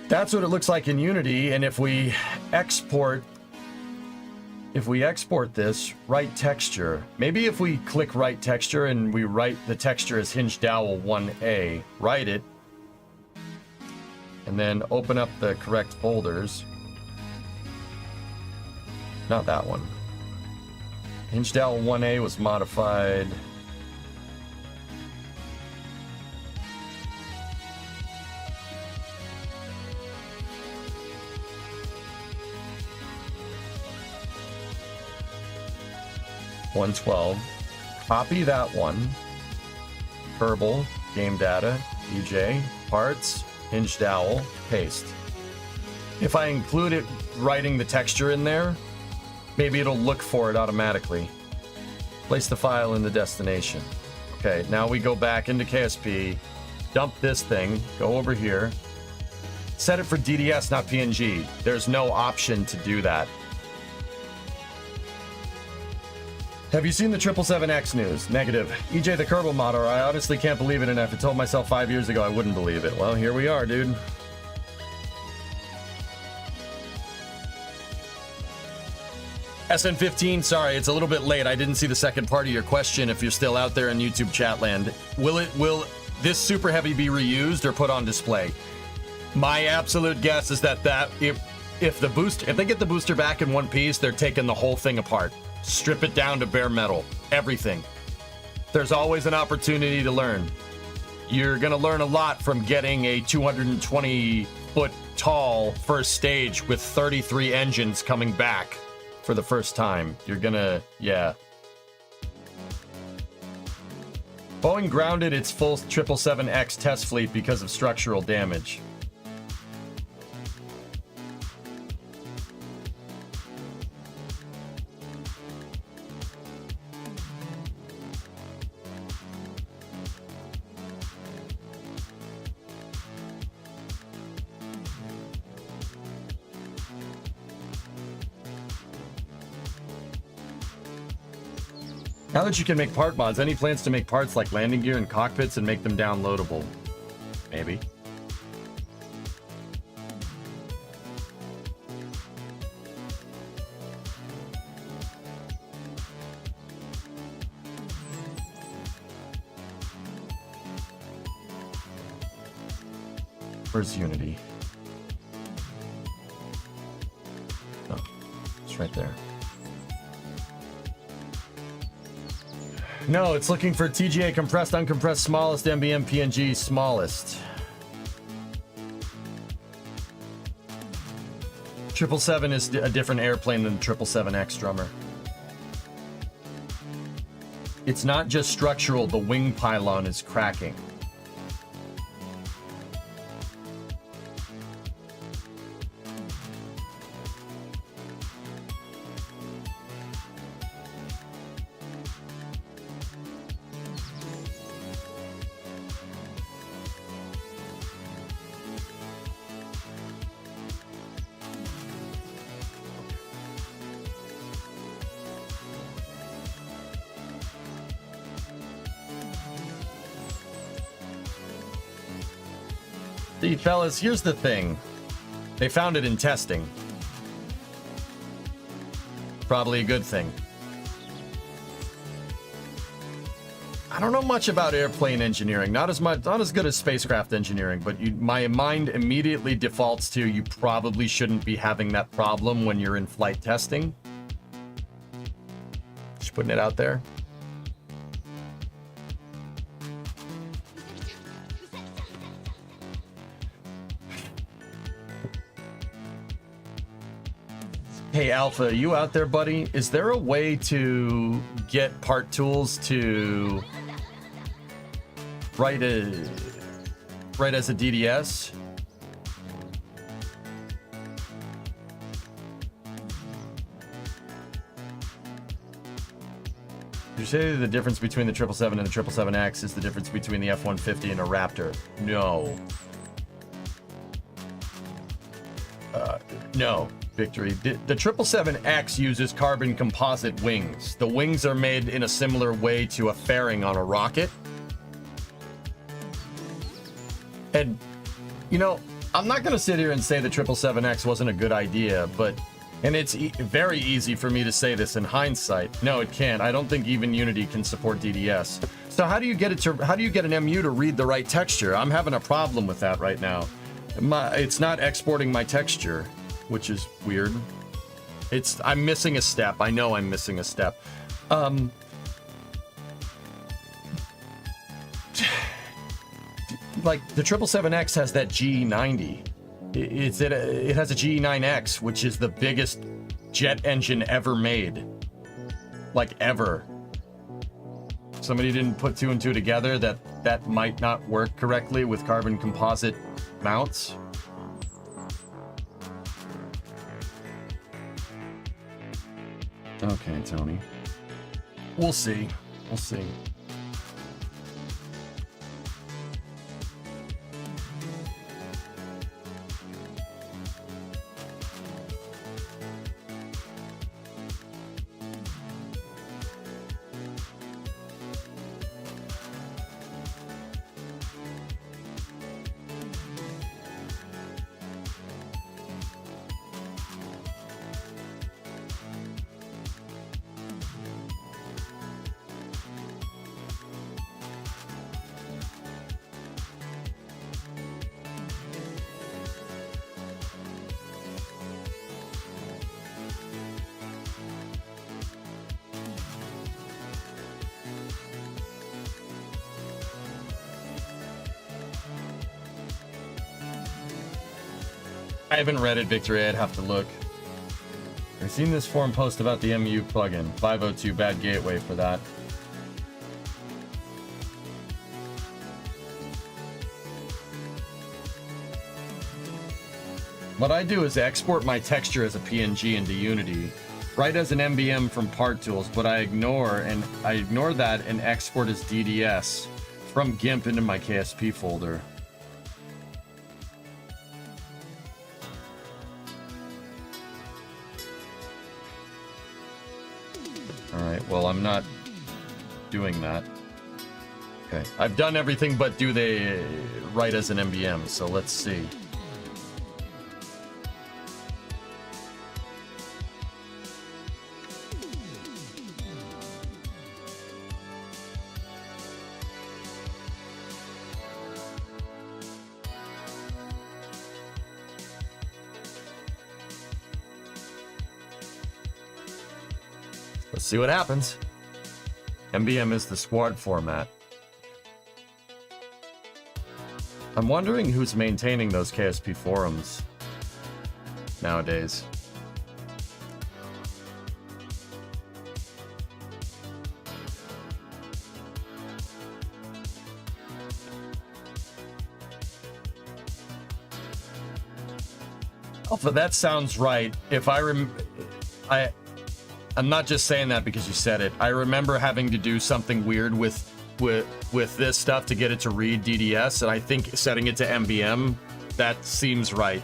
That's what it looks like in Unity. And if we export if we export this, write texture, maybe if we click write texture and we write the texture as Hinged Owl 1A, write it, and then open up the correct folders. Not that one. Hinged Owl 1A was modified. $112. Copy that one. Kerbal, game data, DJ, parts, Hinged Owl, paste. If I include it writing the texture in there, maybe it'll look for it automatically. Place the file in the destination. Okay, now we go back into KSP, dump this thing, go over here, set it for DDS, not PNG. There's no option to do that. Have you seen the 777X news? Negative. EJ the Kerbal modder, I honestly can't believe it, and if I told myself 5 years ago I wouldn't believe it. Well, here we are, dude. SN15, sorry, it's a little bit late. I didn't see the second part of your question. If you're still out there in YouTube chat land, will this Super Heavy be reused or put on display? My absolute guess is that if they get the booster back in one piece, they're taking the whole thing apart. Strip it down to bare metal. Everything. There's always an opportunity to learn. You're going to learn a lot from getting a 220-foot tall first stage with 33 engines coming back for the first time. You're going to, yeah. Boeing grounded its full 777X test fleet because of structural damage. Now that you can make part mods, any plans to make parts like landing gear and cockpits and make them downloadable? Maybe. Where's Unity? Oh, it's right there. No, it's looking for TGA compressed, uncompressed, smallest, MBM, PNG, smallest. 777 is a different airplane than the 777X, drummer. It's not just structural, the wing pylon is cracking. See, fellas, here's the thing. They found it in testing. Probably a good thing. I don't know much about airplane engineering. Not as good as spacecraft engineering, but my mind immediately defaults to you probably shouldn't be having that problem when you're in flight testing. Just putting it out there. Hey Alpha, you out there, buddy? Is there a way to get part tools to write as a DDS? You say the difference between the 777 and the 777X is the difference between the F-150 and a Raptor. No. No. Victory. The 777X uses carbon composite wings. The wings are made in a similar way to a fairing on a rocket. And, you know, I'm not going to sit here and say the 777X wasn't a good idea, but And it's very easy for me to say this in hindsight. No, it can't. I don't think even Unity can support DDS. So how do you get an MU to read the right texture? I'm having a problem with that right now. It's not exporting my texture, which is weird. I'm missing a step. I know I'm missing a step. Like the 777X has that GE90. It has a GE9X, which is the biggest jet engine ever made. Like ever. Somebody didn't put two and two together that might not work correctly with carbon composite mounts. Okay, Tony. We'll see. We'll see. I haven't read it, Victory. I'd have to look. I've seen this forum post about the MU plugin. 502 bad gateway for that. What I do is export my texture as a PNG into Unity, write as an MBM from Part Tools, but I ignore that and export as DDS from GIMP into my KSP folder. Well, I'm not doing that. Okay. I've done everything but do they write as an MBM, so let's see. Let's see what happens. MBM is the squad format. I'm wondering who's maintaining those KSP forums nowadays. Alpha, that sounds right. If I'm not just saying that because you said it. I remember having to do something weird with this stuff to get it to read DDS, and I think setting it to MBM, that seems right.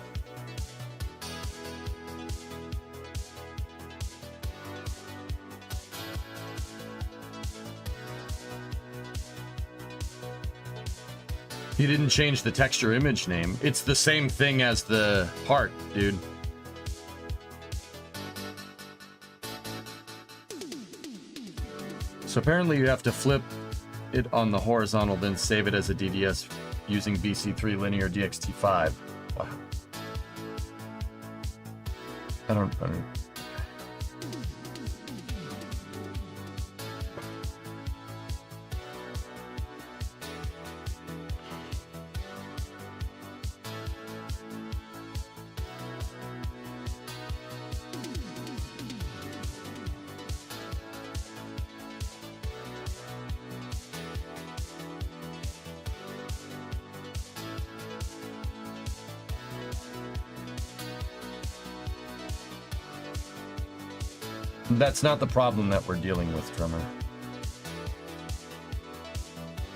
He didn't change the texture image name. It's the same thing as the part, dude. So apparently you have to flip it on the horizontal, then save it as a DDS using BC3 Linear DXT5. Wow. I don't. That's not the problem that we're dealing with, Drummer.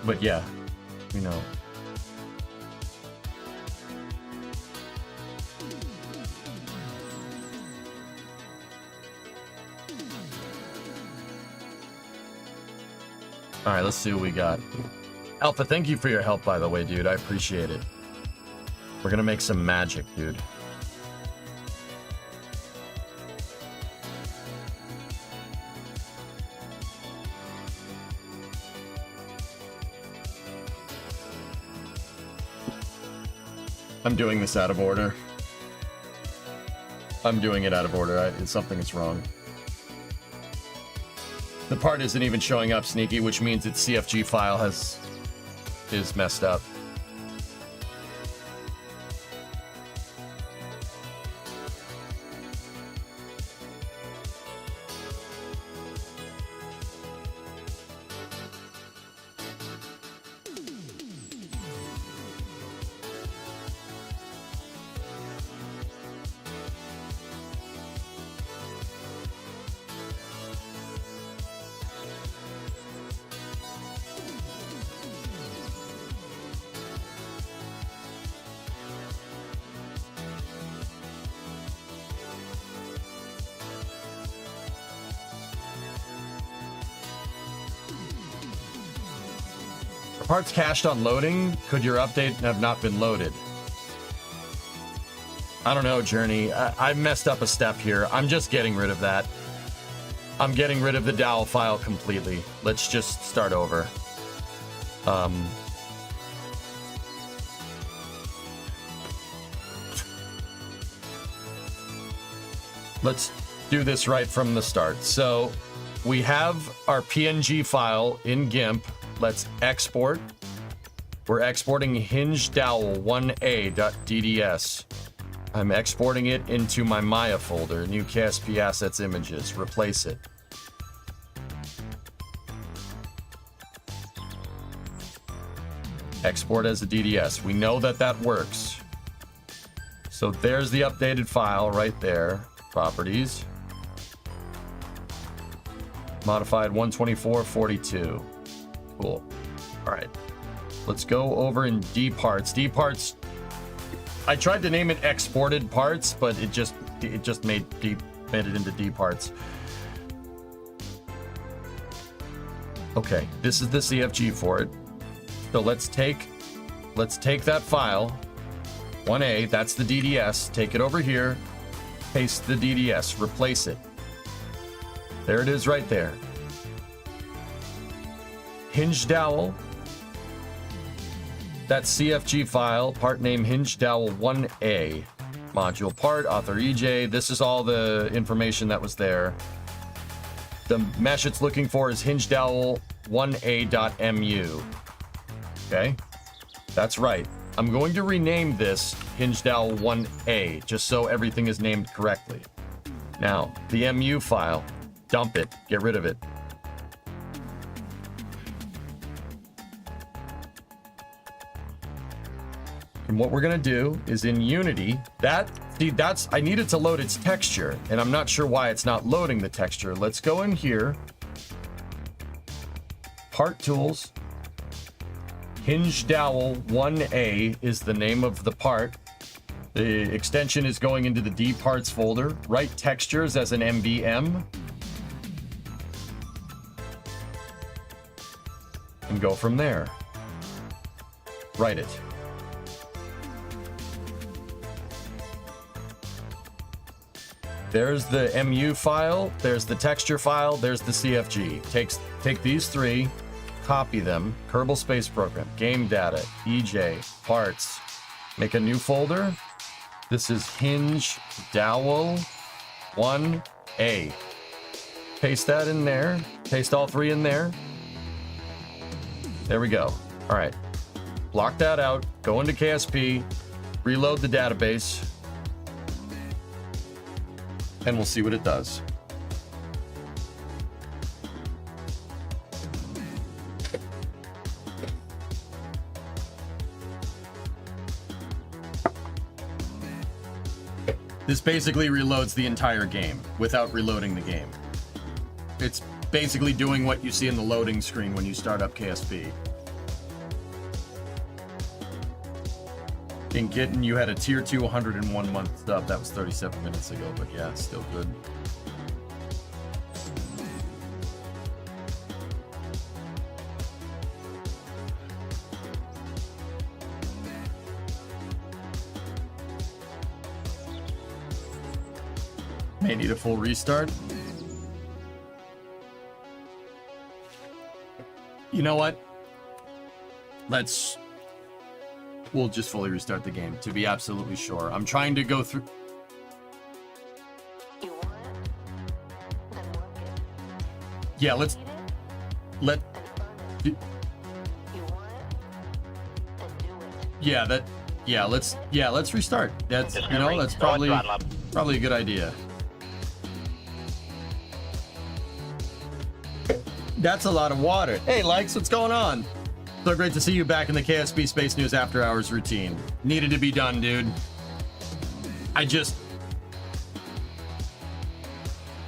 But yeah, we know. All right, let's see what we got. Alpha, thank you for your help, by the way, dude. I appreciate it. We're gonna make some magic, dude. I'm doing this out of order. I'm doing it out of order. Something is wrong. The part isn't even showing up, Sneaky, which means its CFG file is messed up. Parts cached on loading. Could your update have not been loaded? I don't know, Journey. I messed up a step here. I'm just getting rid of that. I'm getting rid of the DAO file completely. Let's just start over. Let's do this right from the start. So we have our PNG file in GIMP. Let's export. We're exporting hingedowel1a.dds. I'm exporting it into my Maya folder, new KSP assets images. Replace it. Export as a DDS. We know that that works. So there's the updated file right there. Properties. Modified 124.42. Cool. All right. Let's go over in dparts. Dparts. I tried to name it exported parts, but it just made it into dparts. Okay, this is the CFG for it. So let's take that file, 1A, that's the DDS, take it over here, paste the DDS, replace it. There it is right there. Hingedowel, that CFG file, part name hingedowel1a, module part, author EJ. This is all the information that was there. The mesh it's looking for is hingedowel1a.mu. Okay, that's right. I'm going to rename this hingedowel1a just so everything is named correctly. Now, the mu file, dump it, get rid of it. And what we're gonna do is in Unity, I needed to load its texture, and I'm not sure why it's not loading the texture. Let's go in here. Part tools. Hingedowel1a is the name of the part. The extension is going into the dparts folder. Write textures as an MVM. And go from there. Write it. There's the MU file, there's the texture file, there's the CFG. Take these three, copy them, Kerbal Space Program, game data, EJ, parts, make a new folder. This is hingedowel1a. Paste that in there, paste all three in there. There we go. All right, block that out, go into KSP, reload the database, and we'll see what it does. This basically reloads the entire game without reloading the game. It's basically doing what you see in the loading screen when you start up KSP. In Kitten, you had a tier 2 101 month sub. That was 37 minutes ago, but yeah, it's still good. May need a full restart. You know what? Let's we'll just fully restart the game to be absolutely sure. I'm trying to go through. Yeah, let's let. Yeah, let's restart. That's that's probably a good idea. That's a lot of water. Hey, Likes, what's going on? So great to see you back in the KSP Space News After Hours routine. Needed to be done, dude.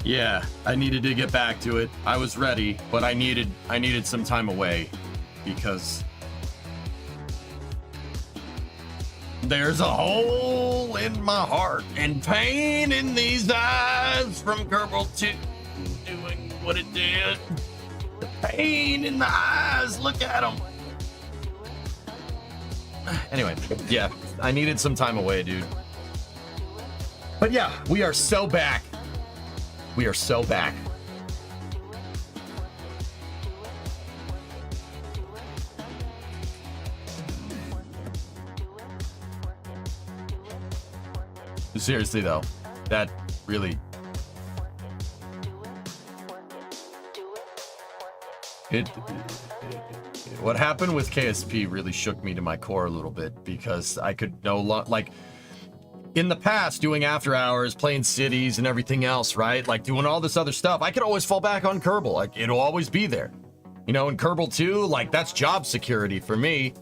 Yeah, I needed to get back to it. I was ready, but I needed some time away because there's a hole in my heart and pain in these eyes from Kerbal 2 doing what it did. The pain in the eyes, look at them. Anyway, yeah, I needed some time away, dude. But yeah, we are so back. We are so back. Seriously though, that really what happened with KSP really shook me to my core a little bit because I could no longer, like, in the past, doing After Hours, playing cities and everything else, right? Like doing all this other stuff, I could always fall back on Kerbal. Like, it'll always be there. You know, in Kerbal 2, like, that's job security for me.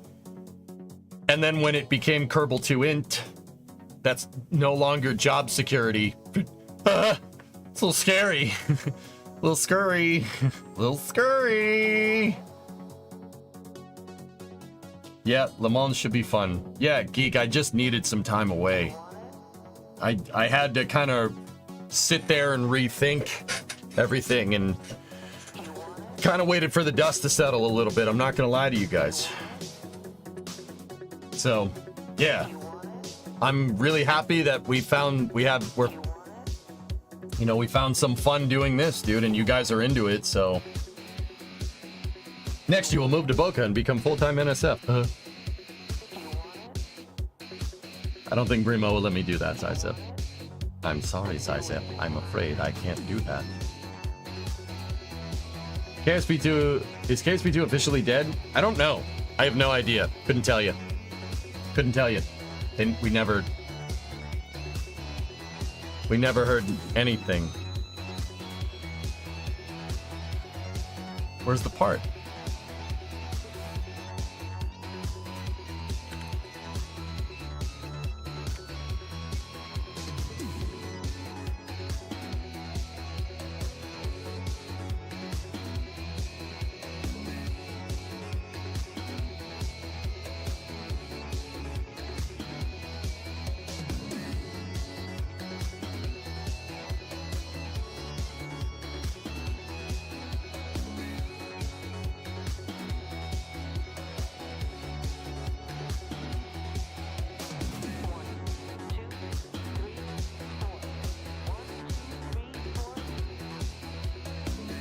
And then when it became Kerbal 2 Int, that's no longer job security. It's a little scary. A little scurry. A little scurry. Yeah, Le Mans should be fun. Yeah, Geek, I just needed some time away. I had to kind of sit there and rethink everything and kind of waited for the dust to settle a little bit. I'm not going to lie to you guys. So, yeah. I'm really happy that we found some fun doing this, dude, and you guys are into it, so. Next, you will move to Boca and become full-time NSF. I don't think Brimo will let me do that, Zizep. I'm sorry, Zizep. I'm afraid I can't do that. KSP2, is KSP2 officially dead? I don't know. I have no idea. Couldn't tell you. We never heard anything. Where's the part?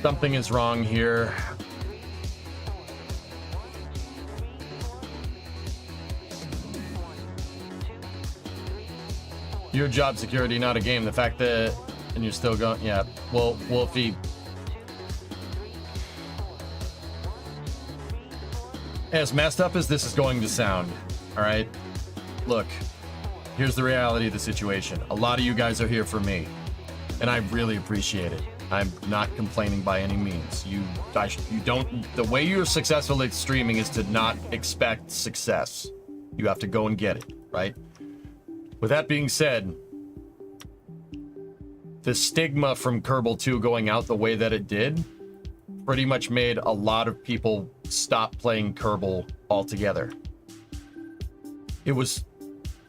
Something is wrong here. Your job security, not a game. The fact that, and you're still going, yeah. Well, Wolfie. As messed up as this is going to sound, all right? Look, here's the reality of the situation. A lot of you guys are here for me, and I really appreciate it. I'm not complaining by any means. You don't. The way you're successful at streaming is to not expect success. You have to go and get it, right? With that being said, the stigma from Kerbal 2 going out the way that it did pretty much made a lot of people stop playing Kerbal altogether. It was,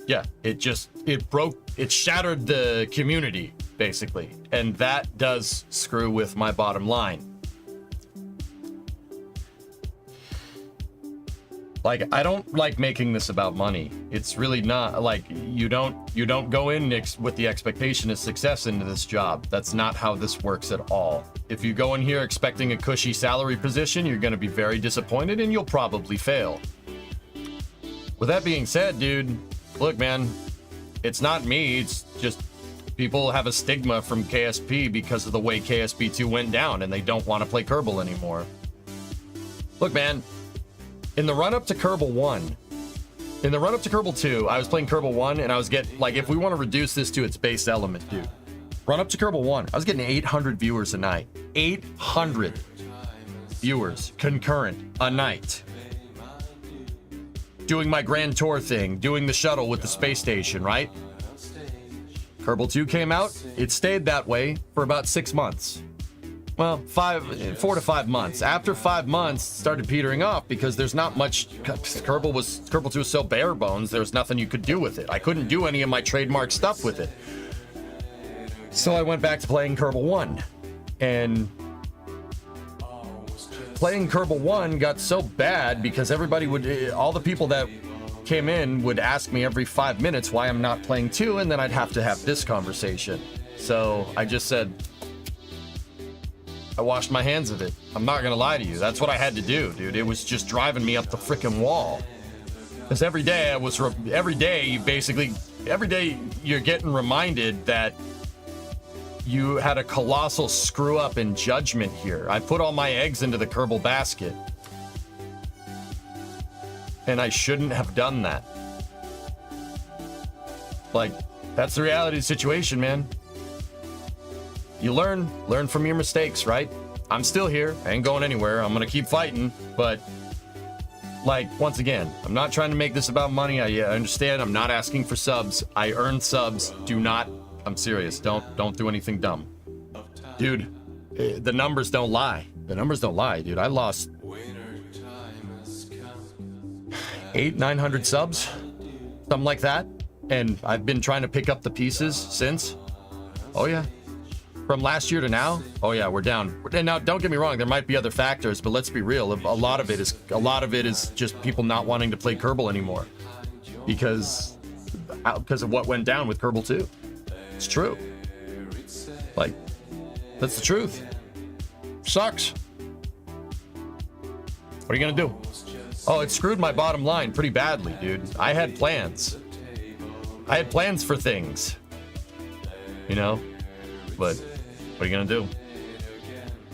yeah, it shattered the community, basically. And that does screw with my bottom line. Like, I don't like making this about money. It's really not, like, you don't go in with the expectation of success into this job. That's not how this works at all. If you go in here expecting a cushy salary position, you're going to be very disappointed and you'll probably fail. with that being said, dude, look, man, it's not me. It's just people have a stigma from KSP because of the way KSP 2 went down, and they don't want to play Kerbal anymore. Look, man, in the run up to Kerbal 1, in the run up to Kerbal 2, I was playing Kerbal 1, and I was getting, like, if we want to reduce this to its base element, dude, run up to Kerbal 1, I was getting 800 viewers a night. 800 viewers concurrent a night. Doing my Grand Tour thing, doing the shuttle with the space station, right? Kerbal 2 came out, it stayed that way for about 6 months. Well, 4 to 5 months. After 5 months, it started petering off because there's not much. Kerbal 2 was so bare bones, there was nothing you could do with it. I couldn't do any of my trademark stuff with it. So I went back to playing Kerbal 1. And playing Kerbal 1 got so bad because everybody would, all the people that came in would ask me every 5 minutes why I'm not playing 2, and then I'd have to have this conversation. So I just said, I washed my hands of it. I'm not gonna lie to you. That's what I had to do, dude. It was just driving me up the freaking wall. Because every day you're getting reminded that you had a colossal screw up in judgment here. I put all my eggs into the Kerbal basket. And I shouldn't have done that. Like, that's the reality of the situation, man. You learn from your mistakes, right? I'm still here. I ain't going anywhere. I'm gonna keep fighting, but like, once again, I'm not trying to make this about money. I understand. I'm not asking for subs. I earn subs. Do not. I'm serious. Don't do anything dumb, dude. The numbers don't lie. The numbers don't lie, dude. I lost 800-900 subs, something like that, and I've been trying to pick up the pieces since. Oh yeah. From last year to now, oh yeah, we're down. And now, don't get me wrong, there might be other factors, but let's be real. A lot of it is just people not wanting to play Kerbal anymore because of what went down with Kerbal 2. It's true. Like, that's the truth. Sucks. What are you gonna do? Oh, it screwed my bottom line pretty badly, dude. I had plans. I had plans for things, you know, but what are you gonna do?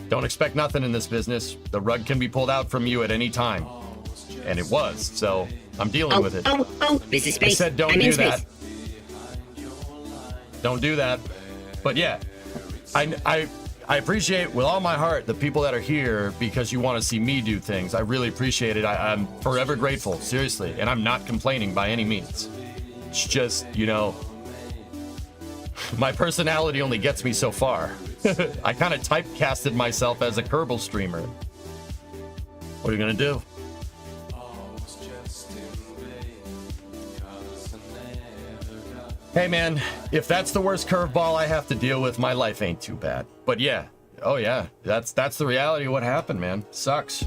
Don't expect nothing in this business. The rug can be pulled out from you at any time. And it was, so I'm dealing with it. This is space. I said don't do that. Don't do that. But yeah, I appreciate with all my heart the people that are here because you want to see me do things. I really appreciate it. I'm forever grateful, seriously. And I'm not complaining by any means. It's just, you know, my personality only gets me so far. I kind of typecasted myself as a Kerbal streamer. What are you gonna do? Hey man, if that's the worst curveball I have to deal with, my life ain't too bad. But yeah, oh yeah, that's the reality of what happened, man. Sucks.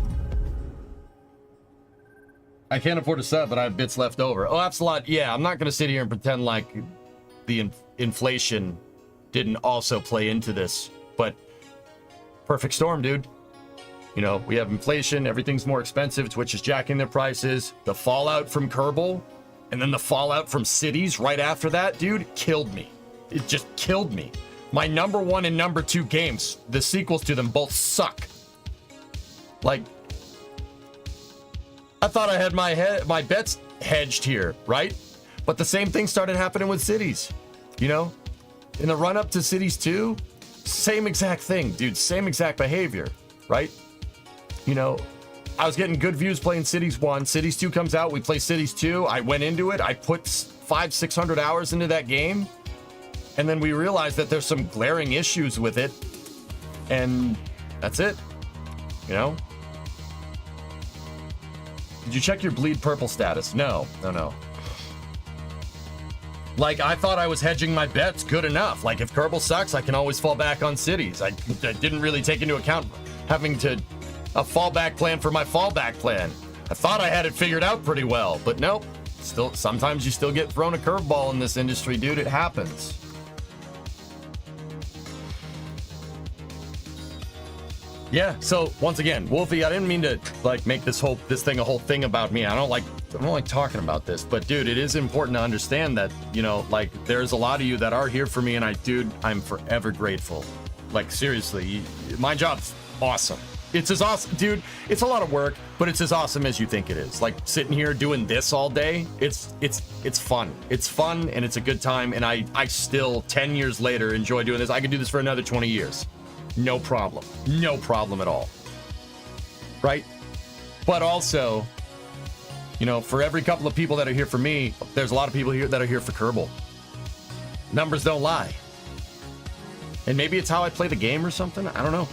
I can't afford a sub, but I have bits left over. Oh, Absolot, yeah, I'm not gonna sit here and pretend like the inflation didn't also play into this, but perfect storm, dude. You know, we have inflation, everything's more expensive, Twitch is jacking their prices, the fallout from Kerbal, and then the fallout from Cities right after that, dude, killed me. It just killed me. My number 1 and number 2 games, the sequels to them both suck. Like, I thought I had my bets hedged here, right? But the same thing started happening with Cities. You know, in the run up to Cities 2, same exact thing, dude, same exact behavior, right? You know, I was getting good views playing Cities 1. Cities 2 comes out, we play Cities 2. I went into it, I put 500-600 hours into that game. And then we realized that there's some glaring issues with it. And that's it, you know? Did you check your Bleed Purple status? No. Like, I thought I was hedging my bets good enough. Like, if Kerbal sucks, I can always fall back on Cities. I didn't really take into account having a fallback plan for my fallback plan. I thought I had it figured out pretty well, but nope. Still, sometimes you still get thrown a curveball in this industry, dude. It happens. Yeah, so once again, Wolfie, I didn't mean to like make this thing a whole thing about me. I don't like I'm only talking about this, but dude, it is important to understand that, you know, like there's a lot of you that are here for me, and I'm forever grateful. Like seriously, my job's awesome. It's as awesome, dude. It's a lot of work, but it's as awesome as you think it is. Like sitting here doing this all day, it's fun. It's fun and it's a good time. And I still 10 years later enjoy doing this. I could do this for another 20 years. No problem. No problem at all. Right? But also, you know, for every couple of people that are here for me, there's a lot of people here that are here for Kerbal. Numbers don't lie. And maybe it's how I play the game or something. I don't know.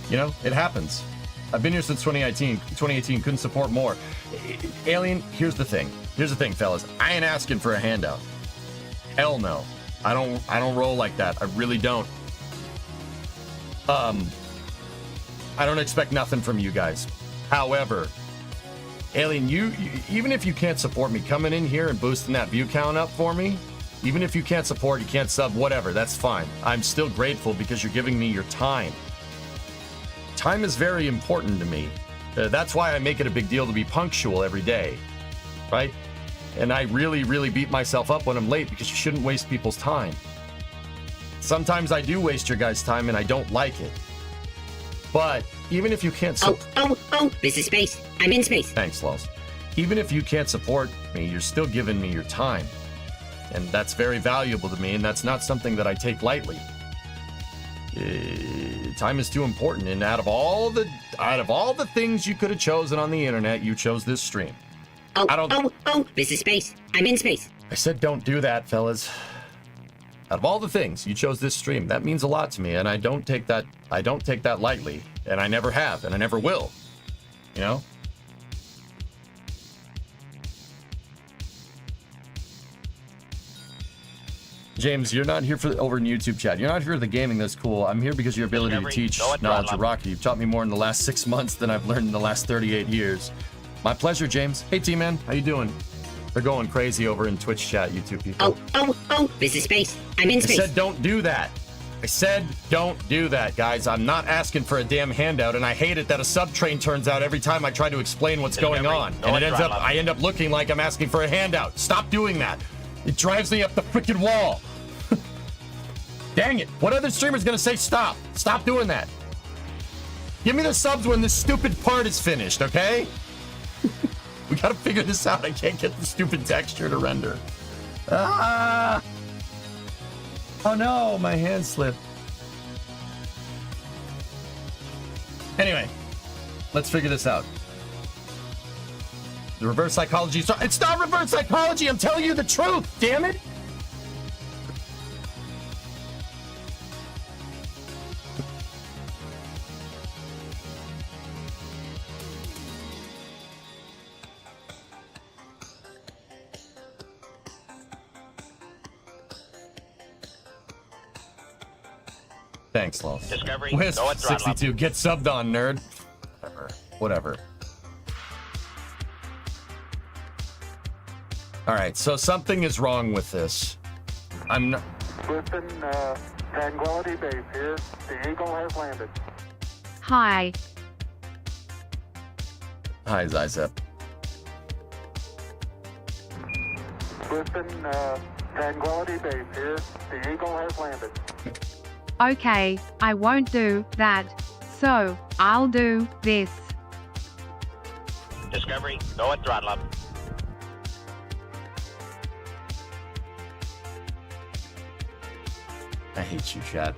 You know, it happens. I've been here since 2018. 2018, couldn't support more. Alien, here's the thing. Here's the thing, fellas. I ain't asking for a handout. Hell no. I don't roll like that. I really don't. I don't expect nothing from you guys. However, Alien, you even if you can't support me, coming in here and boosting that view count up for me, even if you can't support, you can't sub, whatever, that's fine. I'm still grateful because you're giving me your time. Time is very important to me. That's why I make it a big deal to be punctual every day, right? And I really, really beat myself up when I'm late because you shouldn't waste people's time. Sometimes I do waste your guys' time and I don't like it. But even if you can't... Oh, this is space. I'm in space. Thanks, Los. Even if you can't support me, you're still giving me your time. And that's very valuable to me, and that's not something that I take lightly. Time is too important, and out of all the things you could have chosen on the internet, you chose this stream. Oh, this is space. I'm in space. I said don't do that, fellas. Out of all the things, you chose this stream. That means a lot to me, and I don't take that lightly, and I never have, and I never will. You know? James, you're not here over in YouTube chat. You're not here for the gaming. That's cool. I'm here because your ability to teach knowledge of Rocky. You've taught me more in the last 6 months than I've learned in the last 38 years. My pleasure, James. Hey, T-Man. How you doing? They're going crazy over in Twitch chat, YouTube people. Oh, this is space. I'm in space. I said don't do that. I said don't do that, guys. I'm not asking for a damn handout, and I hate it that a sub-train turns out every time I try to explain what's going on. And I end up looking like I'm asking for a handout. Stop doing that. It drives me up the freaking wall. Dang it. What other streamer's gonna say stop? Stop doing that. Give me the subs when this stupid part is finished, okay? We gotta figure this out. I can't get the stupid texture to render. Ah! Oh no, my hand slipped. Anyway, let's figure this out. The reverse psychology. It's not reverse psychology. I'm telling you the truth. Damn it. Thanks, Los. Discovery, Wisp go at throttle 62. Get subbed on, nerd. Whatever. All right, so something is wrong with this. I'm not... Listen, Tranquility Base here. The Eagle has landed. Hi. Hi, Zyzep. Listen, Tranquility Base here. The Eagle has landed. Okay, I won't do that. So, I'll do this. Discovery, go at throttle up. I hate you, chat.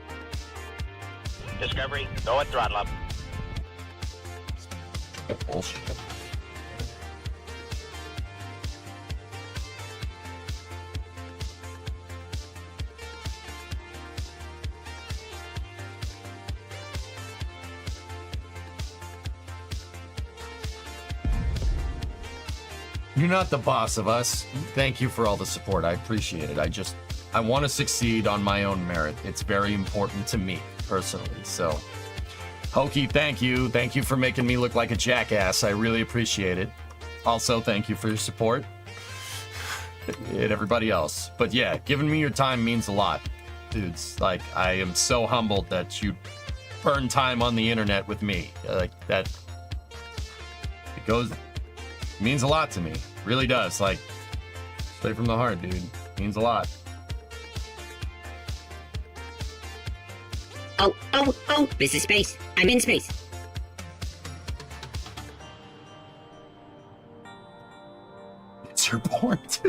Discovery, go at throttle up. Bullshit. You're not the boss of us. Thank you for all the support. I appreciate it. I want to succeed on my own merit. It's very important to me personally. So, Hokey, thank you. Thank you for making me look like a jackass. I really appreciate it. Also, thank you for your support. And everybody else. But yeah, giving me your time means a lot. Dudes, like, I am so humbled that you burn time on the internet with me. Like, that... It goes... Means a lot to me. Really does. Like, straight from the heart, dude. Means a lot. Oh, this is space. I'm in space. It's your port.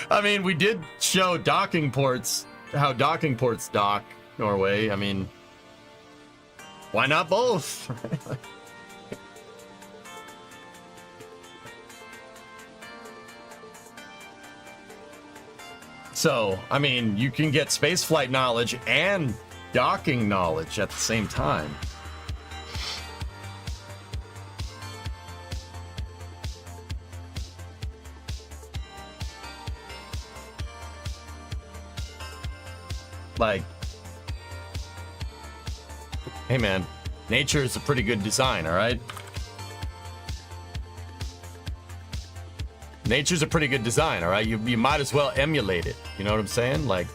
I mean, we did show docking ports, how docking ports dock Norway. I mean, why not both? So, I mean, you can get spaceflight knowledge and docking knowledge at the same time. Like, hey man, nature is a pretty good design, all right? Nature's a pretty good design, all right? You might as well emulate it. You know what I'm saying? Like,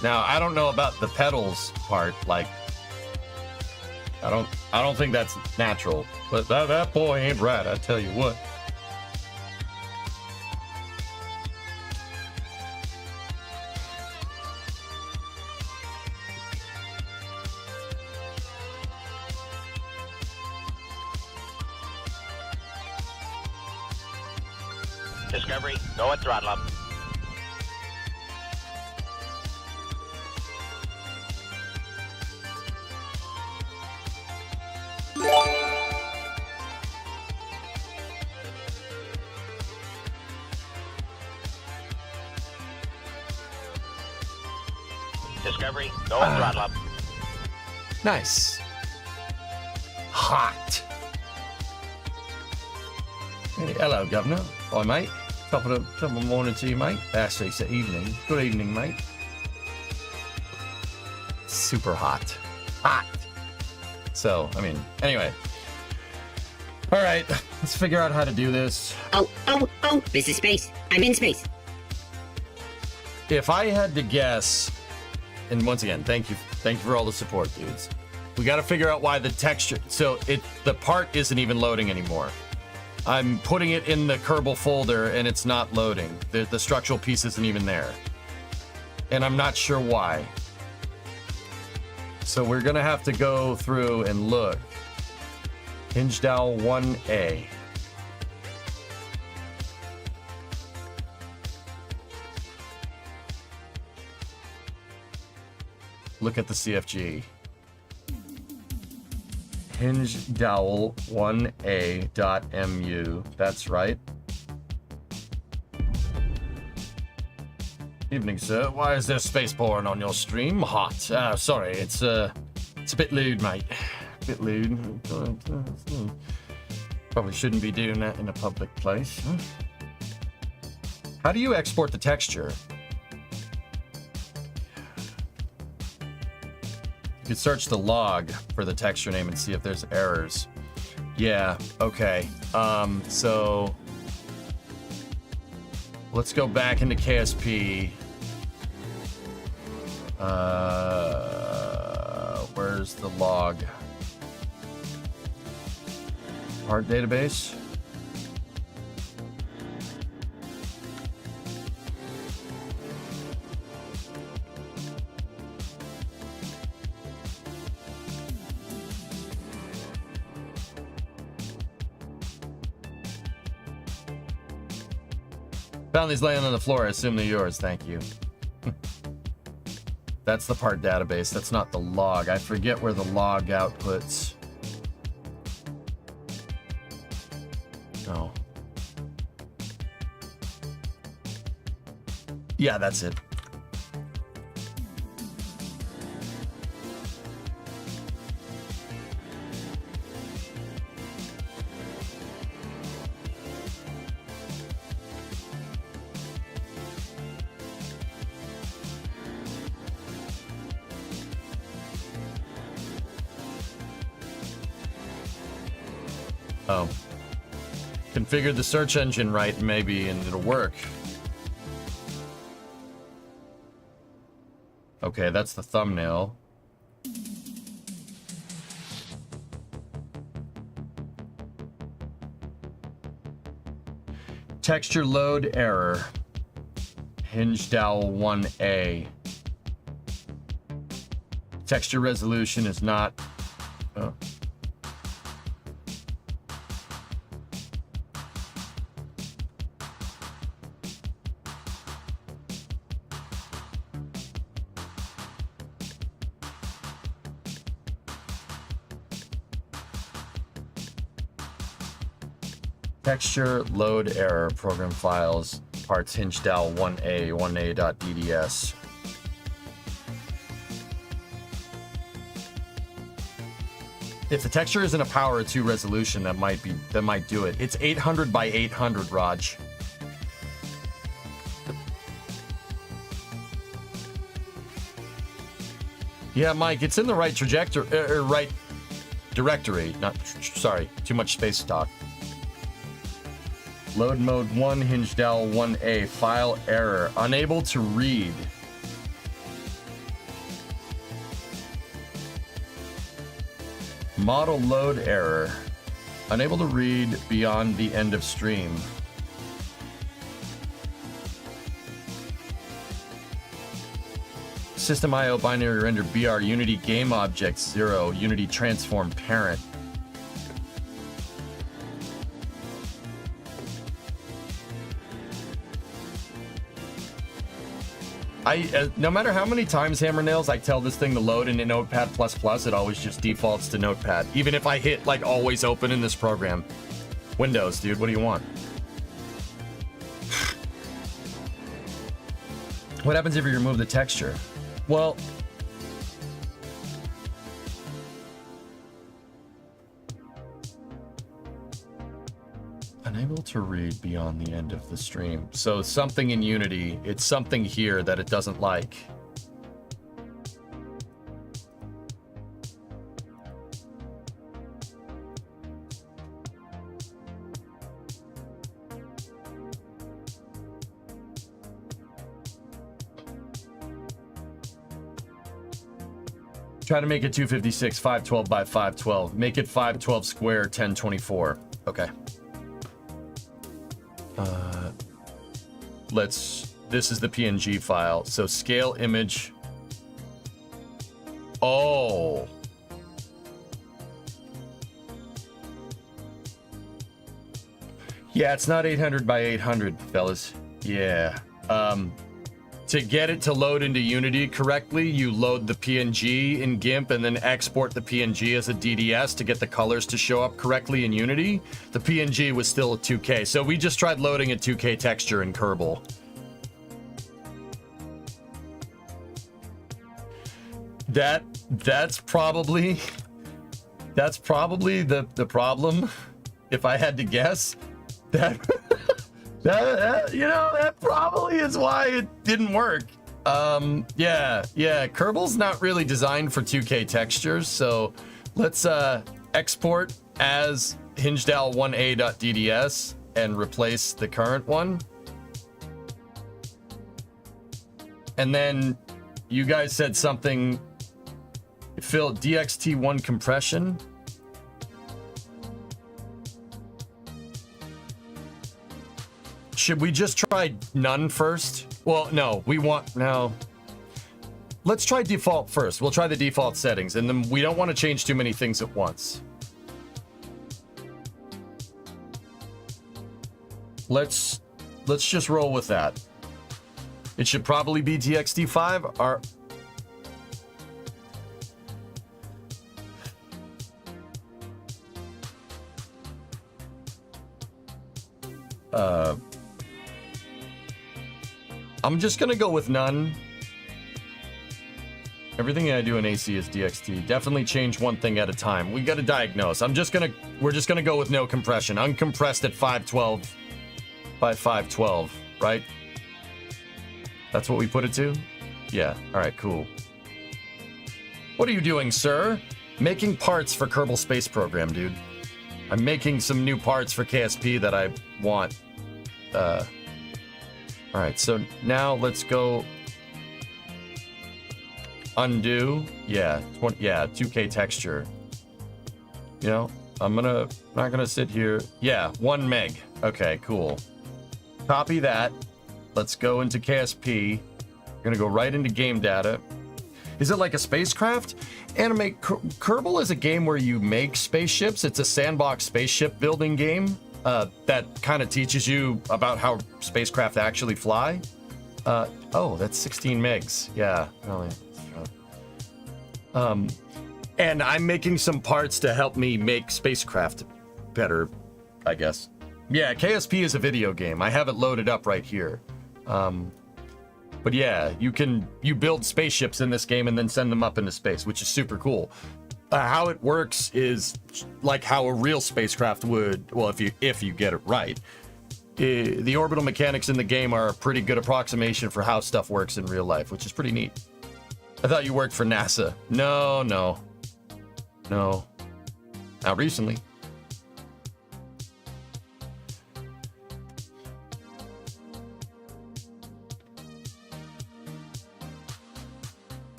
now I don't know about the pedals part. Like, I don't think that's natural. But that boy ain't right. I tell you what. Discovery, go at throttle up. Discovery, go at throttle up. Nice. Hot. Hey, hello, Governor. Hi, mate. Top of the morning to you, mate. Actually, it's the evening. Good evening, mate. Super hot. Hot. So, I mean, anyway. All right, let's figure out how to do this. Oh, this is space. I'm in space. If I had to guess, and once again, thank you for all the support, dudes. We got to figure out why the texture. So the part isn't even loading anymore. I'm putting it in the Kerbal folder and it's not loading. The structural piece isn't even there, and I'm not sure why. So we're gonna have to go through and look. Hinge dowel 1A. Look at the CFG. Hinge dowel 1A.mu. That's right. Evening, sir. Why is there space porn on your stream? Hot. Sorry, it's a bit lewd, mate. A bit lewd. Probably shouldn't be doing that in a public place. Huh? How do you export the texture? You could search the log for the texture name and see if there's errors. Yeah, okay. So let's go back into KSP. Where's the log? Part database. Found these laying on the floor. I assume they're yours. Thank you. That's the part database. That's not the log. I forget where the log outputs. Oh. Yeah, that's it. Oh. Configure the search engine right, maybe, and it'll work. Okay, that's the thumbnail. texture load error. Hinge dowel 1A. Texture resolution is not. Oh. Texture load error. Program files. Parts hinge dowel 1A. 1A.dds. If the texture isn't a power 2 resolution, that might do it. It's 800 by 800, Raj. Yeah, Mike, it's in the right trajectory, right directory. Sorry, too much space talk. Load mode 1, hinge dowel 1A, file error, unable to read. Model load error. Unable to read beyond the end of stream. System IO binary render BR Unity game object 0 Unity transform parent. No matter how many times, Hammer Nails, I tell this thing to load into Notepad++, it always just defaults to Notepad. Even if I hit, like, always open in this program. Windows, dude, what do you want? What happens if you remove the texture? Well... Unable to read beyond the end of the stream. So something in Unity, it's something here that it doesn't like. Try to make it 256, 512 by 512. Make it 512 square, 1024. Okay. This is the PNG file. So scale image. Oh. Yeah, it's not 800 by 800, fellas. Yeah. To get it to load into Unity correctly, you load the PNG in GIMP and then export the PNG as a DDS to get the colors to show up correctly in Unity. The PNG was still a 2K, so we just tried loading a 2K texture in Kerbal. That's probably the problem, if I had to guess. That that probably is why it didn't work. Yeah, Kerbal's not really designed for 2K textures, so let's export as hingedal1a.dds and replace the current one. And then you guys said something, Phil, DXT1 compression. Should we just try none first? Well, no, let's try default first. We'll try the default settings, and then we don't want to change too many things at once. Let's just roll with that. It should probably be DXT5. I'm just gonna go with none. Everything I do in AC is DXT. Definitely change one thing at a time. We gotta diagnose. We're just gonna go with no compression. Uncompressed at 512 by 512, right? That's what we put it to? Yeah, all right, cool. What are you doing, sir? Making parts for Kerbal Space Program, dude. I'm making some new parts for KSP that I want. All right, so now let's go undo. Yeah, 2K texture. You know, not gonna sit here. Yeah, 1 meg. Okay, cool. Copy that. Let's go into KSP. We're gonna go right into game data. Is it like a spacecraft? Animate Kerbal is a game where you make spaceships. It's a sandbox spaceship building game that kind of teaches you about how spacecraft actually fly. Oh, that's 16 megs. Yeah, really. And I'm making some parts to help me make spacecraft better, I guess. Yeah, KSP is a video game. I have it loaded up right here. But yeah, you build spaceships in this game and then send them up into space, which is super cool. How it works is like how a real spacecraft would. Well, if you get it right, the orbital mechanics in the game are a pretty good approximation for how stuff works in real life, which is pretty neat. I thought you worked for NASA. No. Not recently.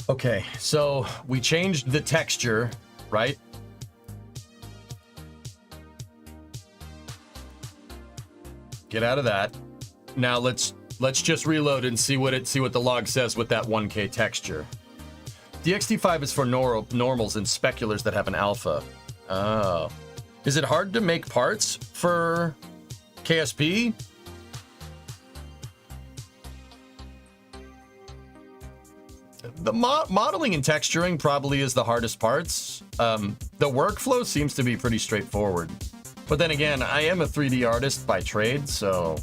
Okay, so we changed the texture, right? Get out of that. Now let's just reload and see what the log says with that 1K texture. DXT5 is for normals and speculars that have an alpha. Oh. Is it hard to make parts for KSP? The modeling and texturing probably is the hardest parts. The workflow seems to be pretty straightforward. But then again, I am a 3D artist by trade, so...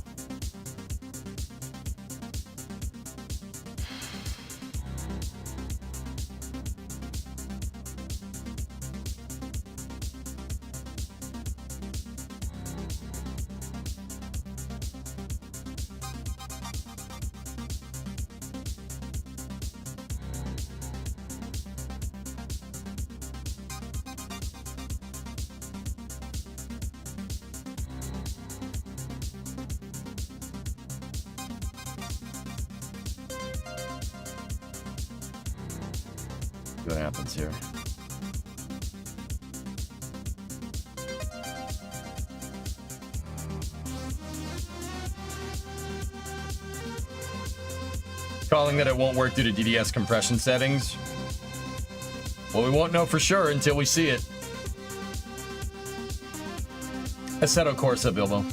what happens here. Calling that it won't work due to DDS compression settings. Well, we won't know for sure until we see it. Assetto Corsa, Bilbo.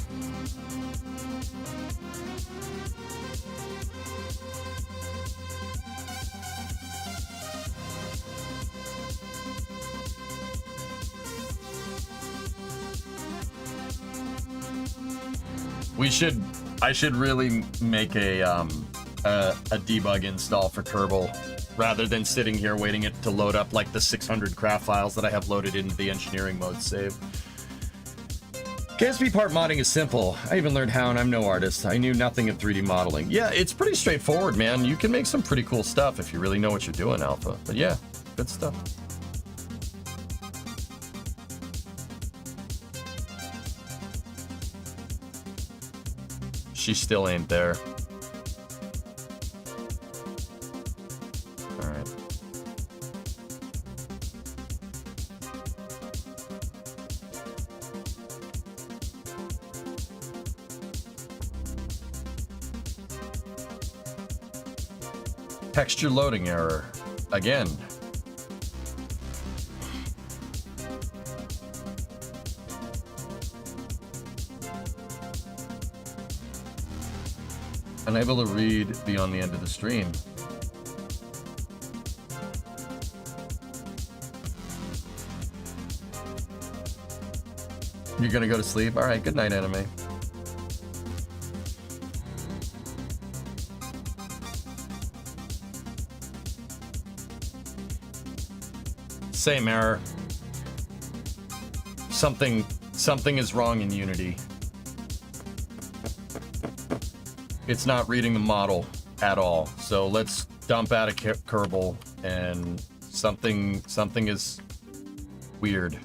I should really make a debug install for Kerbal rather than sitting here waiting it to load up like the 600 craft files that I have loaded into the engineering mode save. KSP part modding is simple. I even learned how, and I'm no artist. I knew nothing of 3D modeling. Yeah, it's pretty straightforward, man. You can make some pretty cool stuff if you really know what you're doing, Alpha. But yeah, good stuff. She still ain't there. All right. Texture loading error. Again. Unable to read beyond the end of the stream. You're gonna go to sleep? All right, good night, anime. Same error. Something is wrong in Unity. It's not reading the model at all. So let's dump out of Kerbal, and something is weird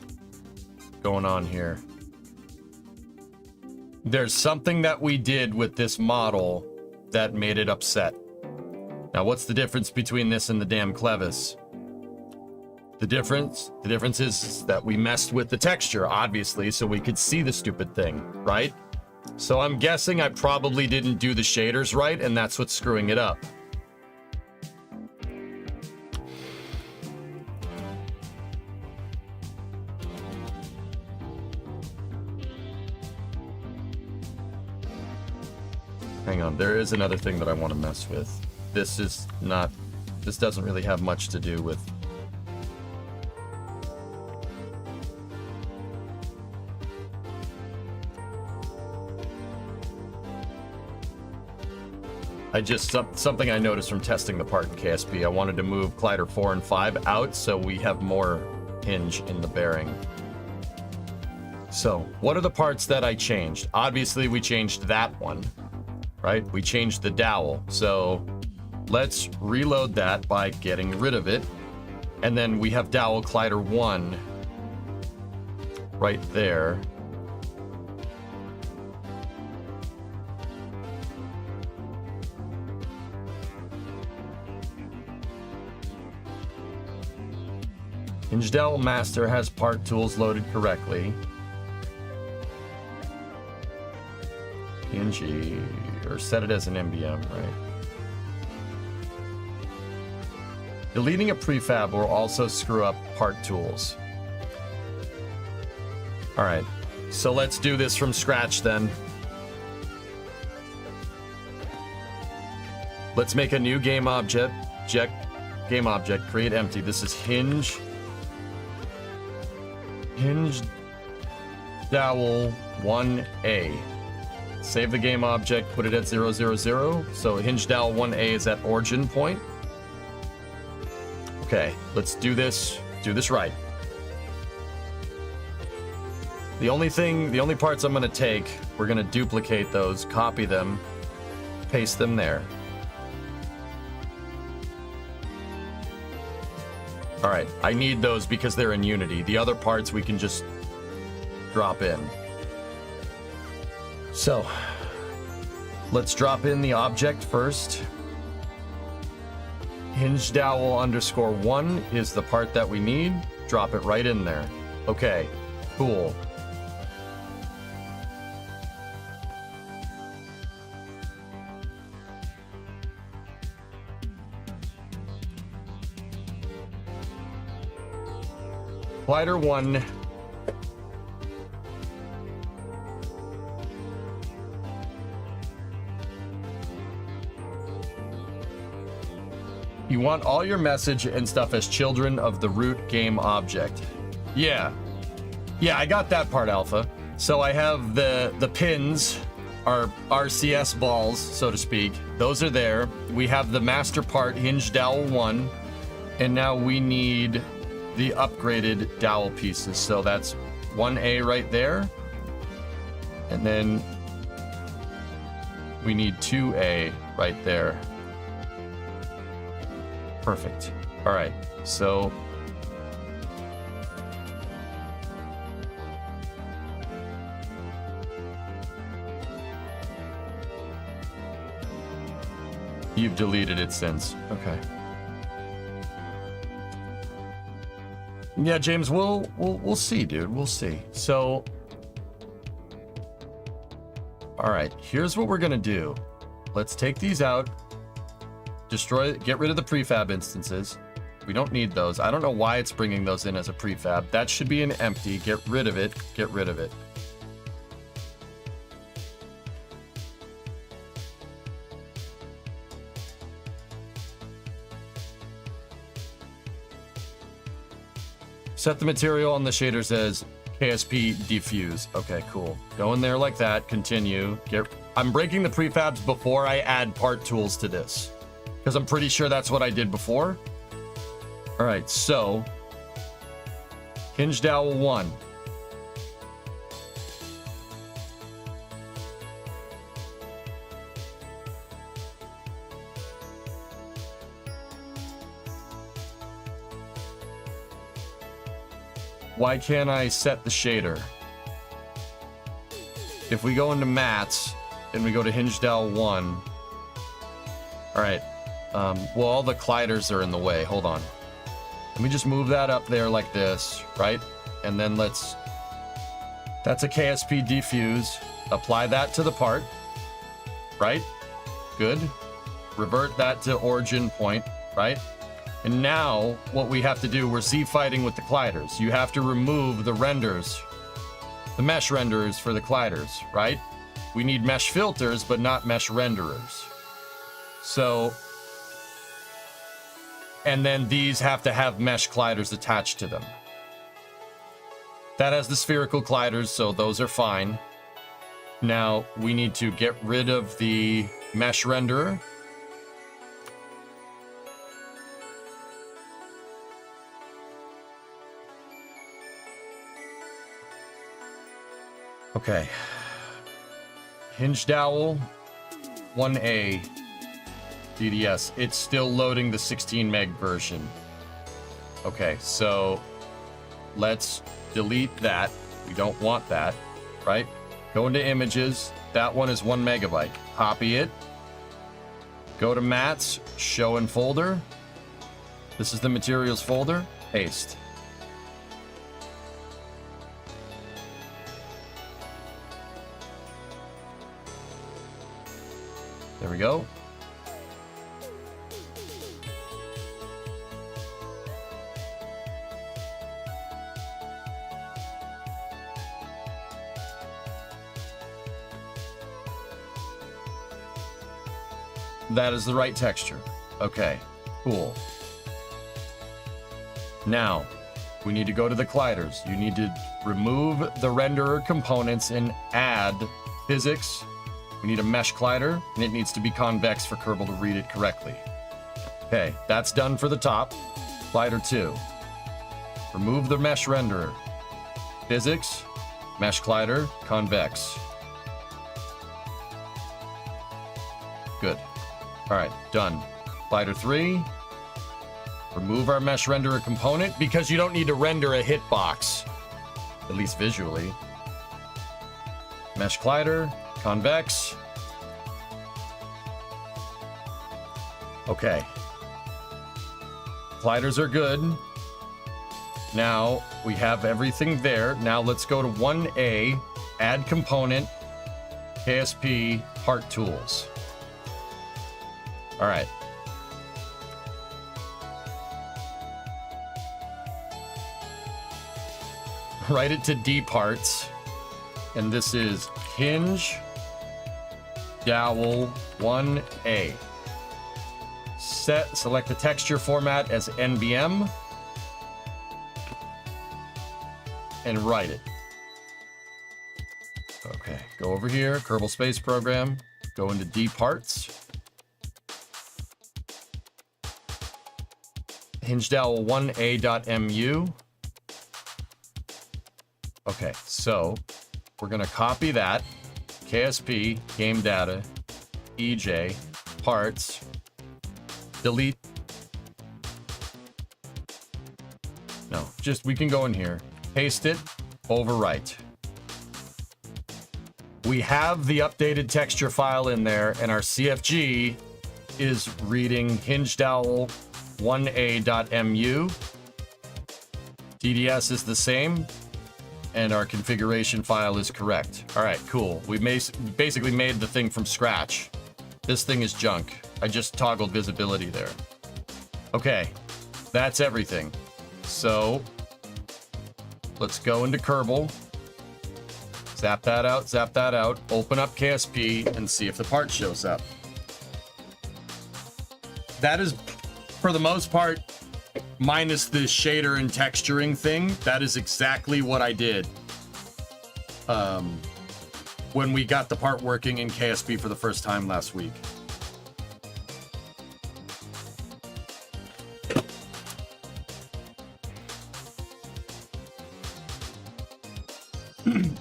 going on here. There's something that we did with this model that made it upset. Now, what's the difference between this and the damn Clevis? The difference is that we messed with the texture, obviously, so we could see the stupid thing, right? So I'm guessing I probably didn't do the shaders right, and that's what's screwing it up. Hang on, there is another thing that I want to mess with. This doesn't really have much to do with... something I noticed from testing the part in KSP, I wanted to move collider 4 and 5 out so we have more hinge in the bearing. So, what are the parts that I changed? Obviously, we changed that one, right? We changed the dowel. So, let's reload that by getting rid of it. And then we have dowel collider 1 right there. Hinge dowel master has part tools loaded correctly. PNG, or set it as an MBM, right? Deleting a prefab will also screw up part tools. All right, so let's do this from scratch then. Let's make a new game object. Game object, create empty. This is hinge dowel 1A. Save the game object, put it at 000. So hinge dowel 1A is at origin point. Okay, let's do this right. The only parts I'm gonna take, we're gonna duplicate those, copy them, paste them there. All right, I need those because they're in Unity. The other parts we can just drop in. So, let's drop in the object first. Hinge dowel underscore 1 is the part that we need. Drop it right in there. Okay, cool. Collider 1. You want all your message and stuff as children of the root game object. Yeah, I got that part, Alpha. So I have the pins, our RCS balls, so to speak. Those are there. We have the master part, hinge dowel 1. And now we need the upgraded dowel pieces. So that's 1A right there. And then we need 2A right there. Perfect. All right, so you've deleted it since. Okay. Yeah, James, we'll see, dude. We'll see. So, all right, here's what we're gonna do. Let's take these out. Get rid of the prefab instances. We don't need those. I don't know why it's bringing those in as a prefab. That should be an empty. Get rid of it. Get rid of it. Set the material on the shaders as KSP diffuse. Okay, cool. Go in there like that. Continue. I'm breaking the prefabs before I add part tools to this, because I'm pretty sure that's what I did before. All right, so hinge dowel 1. Why can't I set the shader? If we go into mats and we go to hinge dowel 1. All right. Well, all the colliders are in the way. Hold on. Let me just move that up there like this, right? And then that's a KSP diffuse. Apply that to the part, right? Good. Revert that to origin point, right? And now what we have to do, we're Z-fighting with the colliders. You have to remove the renders, the mesh renderers for the colliders, right? We need mesh filters, but not mesh renderers. So, and then these have to have mesh colliders attached to them. That has the spherical colliders, so those are fine. Now we need to get rid of the mesh renderer. Okay. Hinge dowel 1A DDS. It's still loading the 16 meg version. Okay, so let's delete that. We don't want that, right? Go into images. That one is 1 megabyte. Copy it. Go to mats, show in folder. This is the materials folder. Paste. There we go. That is the right texture. Okay, cool. Now, we need to go to the colliders. You need to remove the renderer components and add physics. We need a mesh collider, and it needs to be convex for Kerbal to read it correctly. Okay, that's done for the top. Collider 2. Remove the mesh renderer. Physics, mesh collider, convex. Good. All right, done. Collider 3. Remove our mesh renderer component because you don't need to render a hitbox, at least visually. Mesh collider, convex. Okay. Colliders are good. Now we have everything there. Now let's go to 1A, add component, KSP, part tools. All right. Write it to D parts. And this is hinge dowel 1A. Select the texture format as NBM and write it. Okay, go over here, Kerbal Space Program, go into D parts. Hinge dowel 1A.mu. Okay, so we're gonna copy that. KSP, game data, EJ, parts, delete. No, just we can go in here, paste it, overwrite. We have the updated texture file in there, and our CFG is reading hinge dowel 1A.mu. DDS is the same, and our configuration file is correct. All right, cool. We basically made the thing from scratch. This thing is junk. I just toggled visibility there. Okay, that's everything. So let's go into Kerbal. Zap that out, open up KSP and see if the part shows up. That is, for the most part, minus the shader and texturing thing, that is exactly what I did when we got the part working in KSP for the first time last week.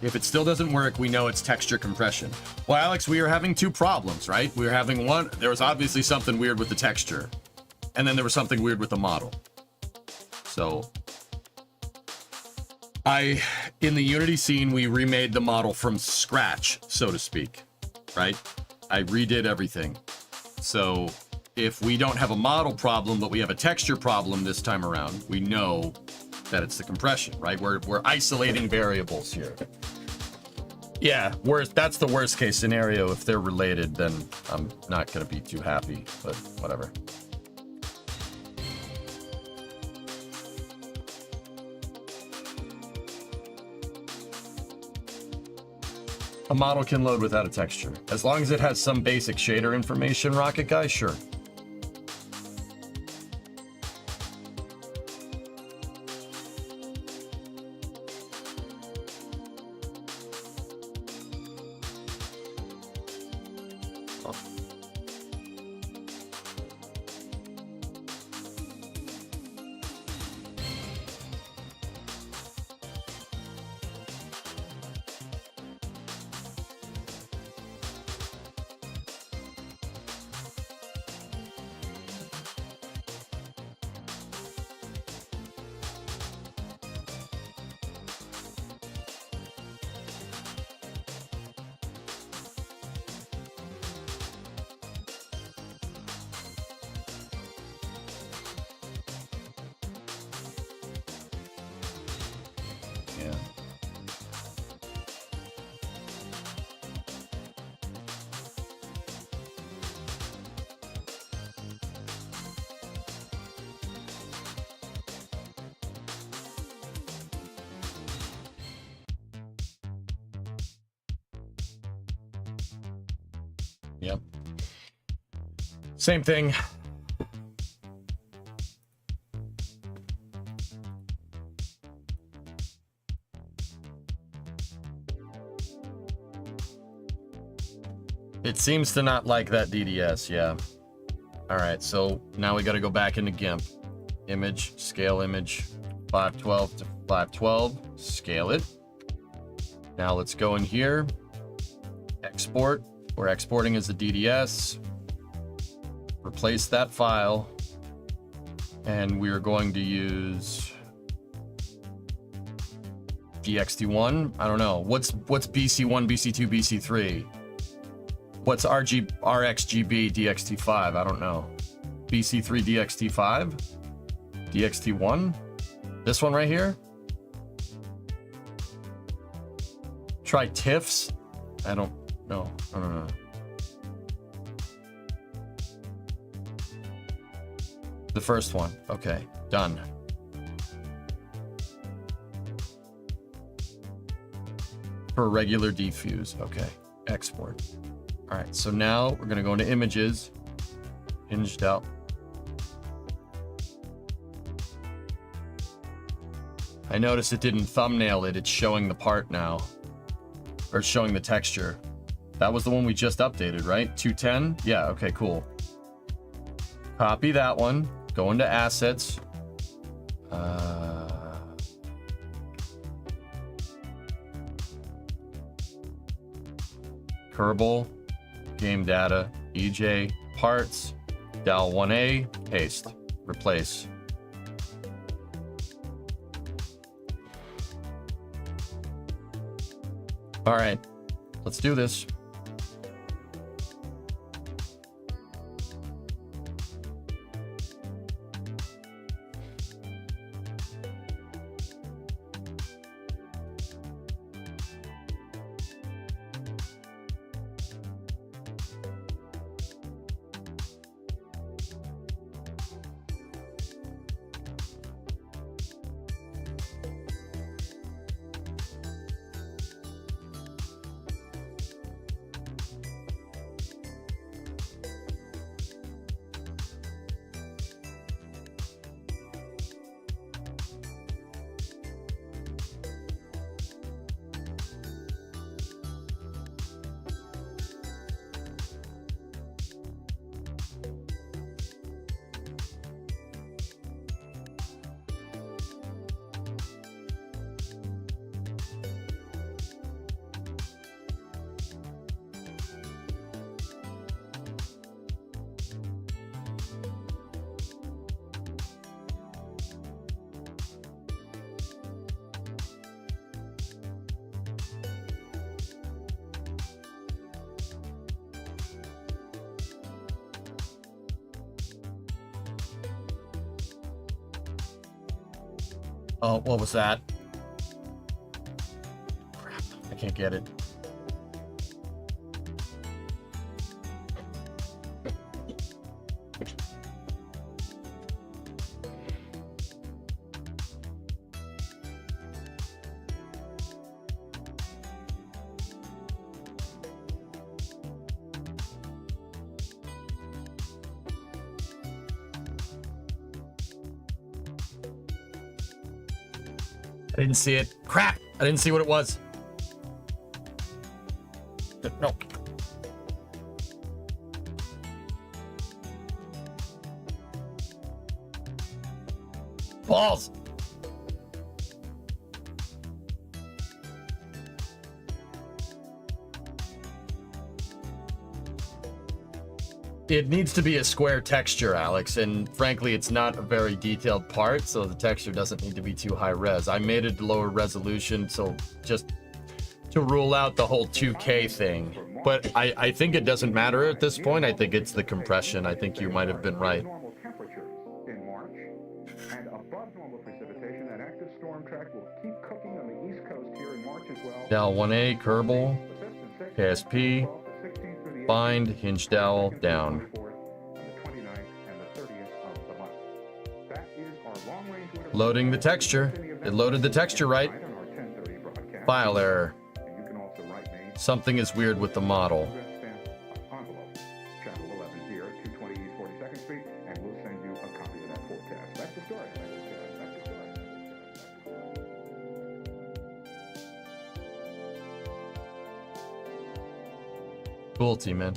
If it still doesn't work, we know it's texture compression. Well, Alex, we are having two problems, right? We were having one, there was obviously something weird with the texture, and then there was something weird with the model. So in the Unity scene, we remade the model from scratch, so to speak, right? I redid everything. So if we don't have a model problem, but we have a texture problem this time around, we know that it's the compression, right? We're isolating variables here. Yeah, worst. That's the worst case scenario. If they're related, then I'm not gonna be too happy. But whatever. A model can load without a texture. As long as it has some basic shader information, Rocket Guy, sure. Yeah. Yep. Same thing. It seems to not like that DDS, yeah. All right, so now we got to go back into GIMP. Image, scale image, 512 to 512, scale it. Now let's go in here, export. We're exporting as a DDS. Replace that file. And we're going to use DXT1. I don't know. What's BC1, BC2, BC3? What's RxGB DXT5? I don't know. BC3 DXT5? DXT1? This one right here? Try TIFFs? I don't know. I don't know. The first one. Okay, done. For regular diffuse. Okay, export. All right, so now we're gonna go into images, hinged out. I noticed it didn't thumbnail it. It's showing the part now, or it's showing the texture. That was the one we just updated, right? 210? Yeah, okay, cool. Copy that one, go into assets. Kerbal, game data, EJ, parts, DAL1A, paste, replace. All right, let's do this. Oh, what was that? Crap, I can't get it. I didn't see it. Crap! I didn't see what it was. No. Balls! It needs to be a square texture, Alex, and frankly, it's not a very detailed part, so the texture doesn't need to be too high res. I made it lower resolution, so just to rule out the whole 2K thing. But I think it doesn't matter at this point. I think it's the compression. I think you might have been right. Normal temperatures in March and above normal precipitation. That active storm track will keep cooking on the East Coast here in March as well. Dal 1A, Kerbal, KSP, bind, hinge dowel, down. Loading the texture. It loaded the texture right. File error. Something is weird with the model. Channel 11 here at 220 East 42nd Street, and we'll send you a copy of that forecast. That's the story. That's the story. Cool, T-Man.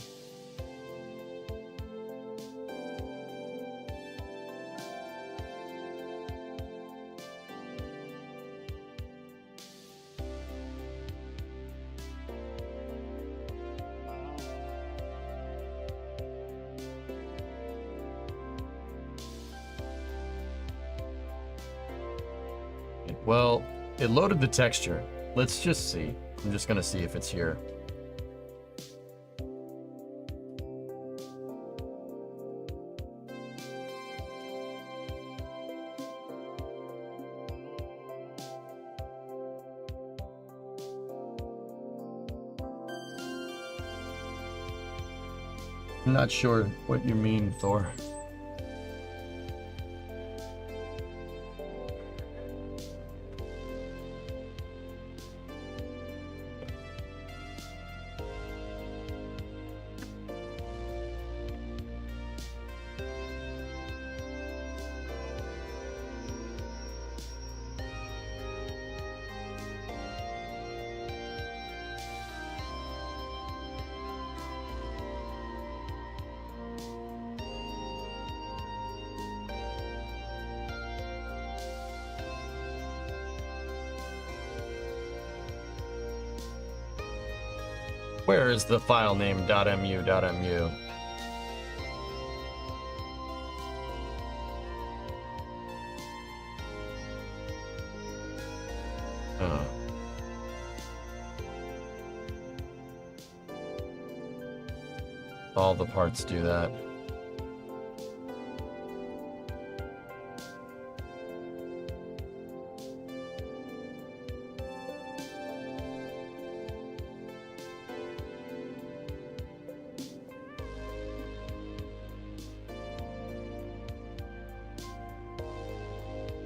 Well, it loaded the texture. Let's just see. I'm just gonna see if it's here. I'm not sure what you mean, Thor. Where is the file name .mu.mu? Oh. All the parts do that.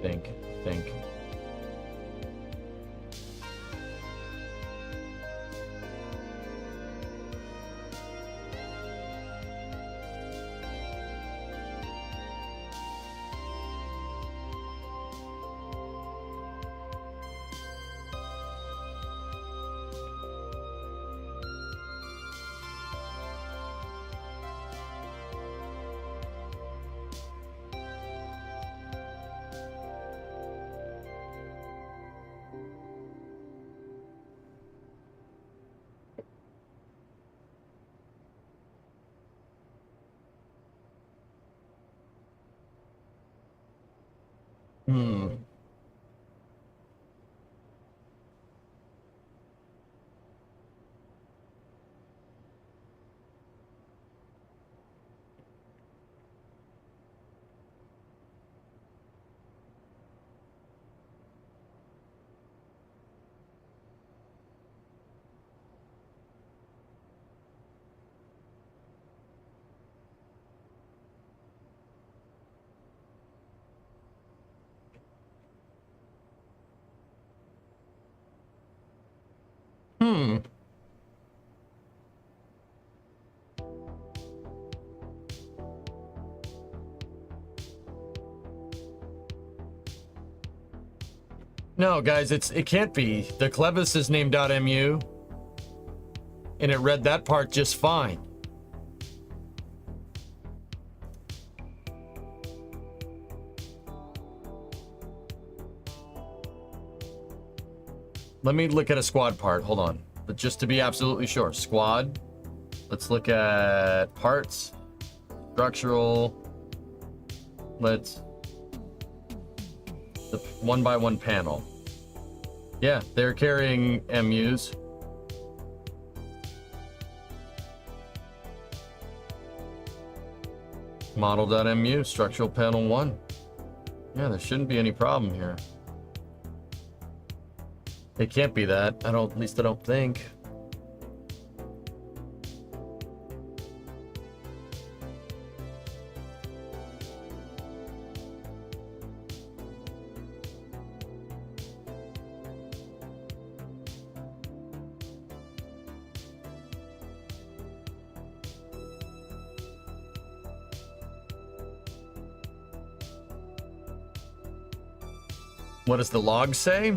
Think. No, guys, it can't be. The Clevis is named .mu, and it read that part just fine. Let me look at a squad part. Hold on. But just to be absolutely sure. Squad. Let's look at parts. Structural. Let's... The 1x1 panel. Yeah, they're carrying MUs. Model.mu, structural panel 1. Yeah, there shouldn't be any problem here. It can't be that. At least I don't think. What does the log say?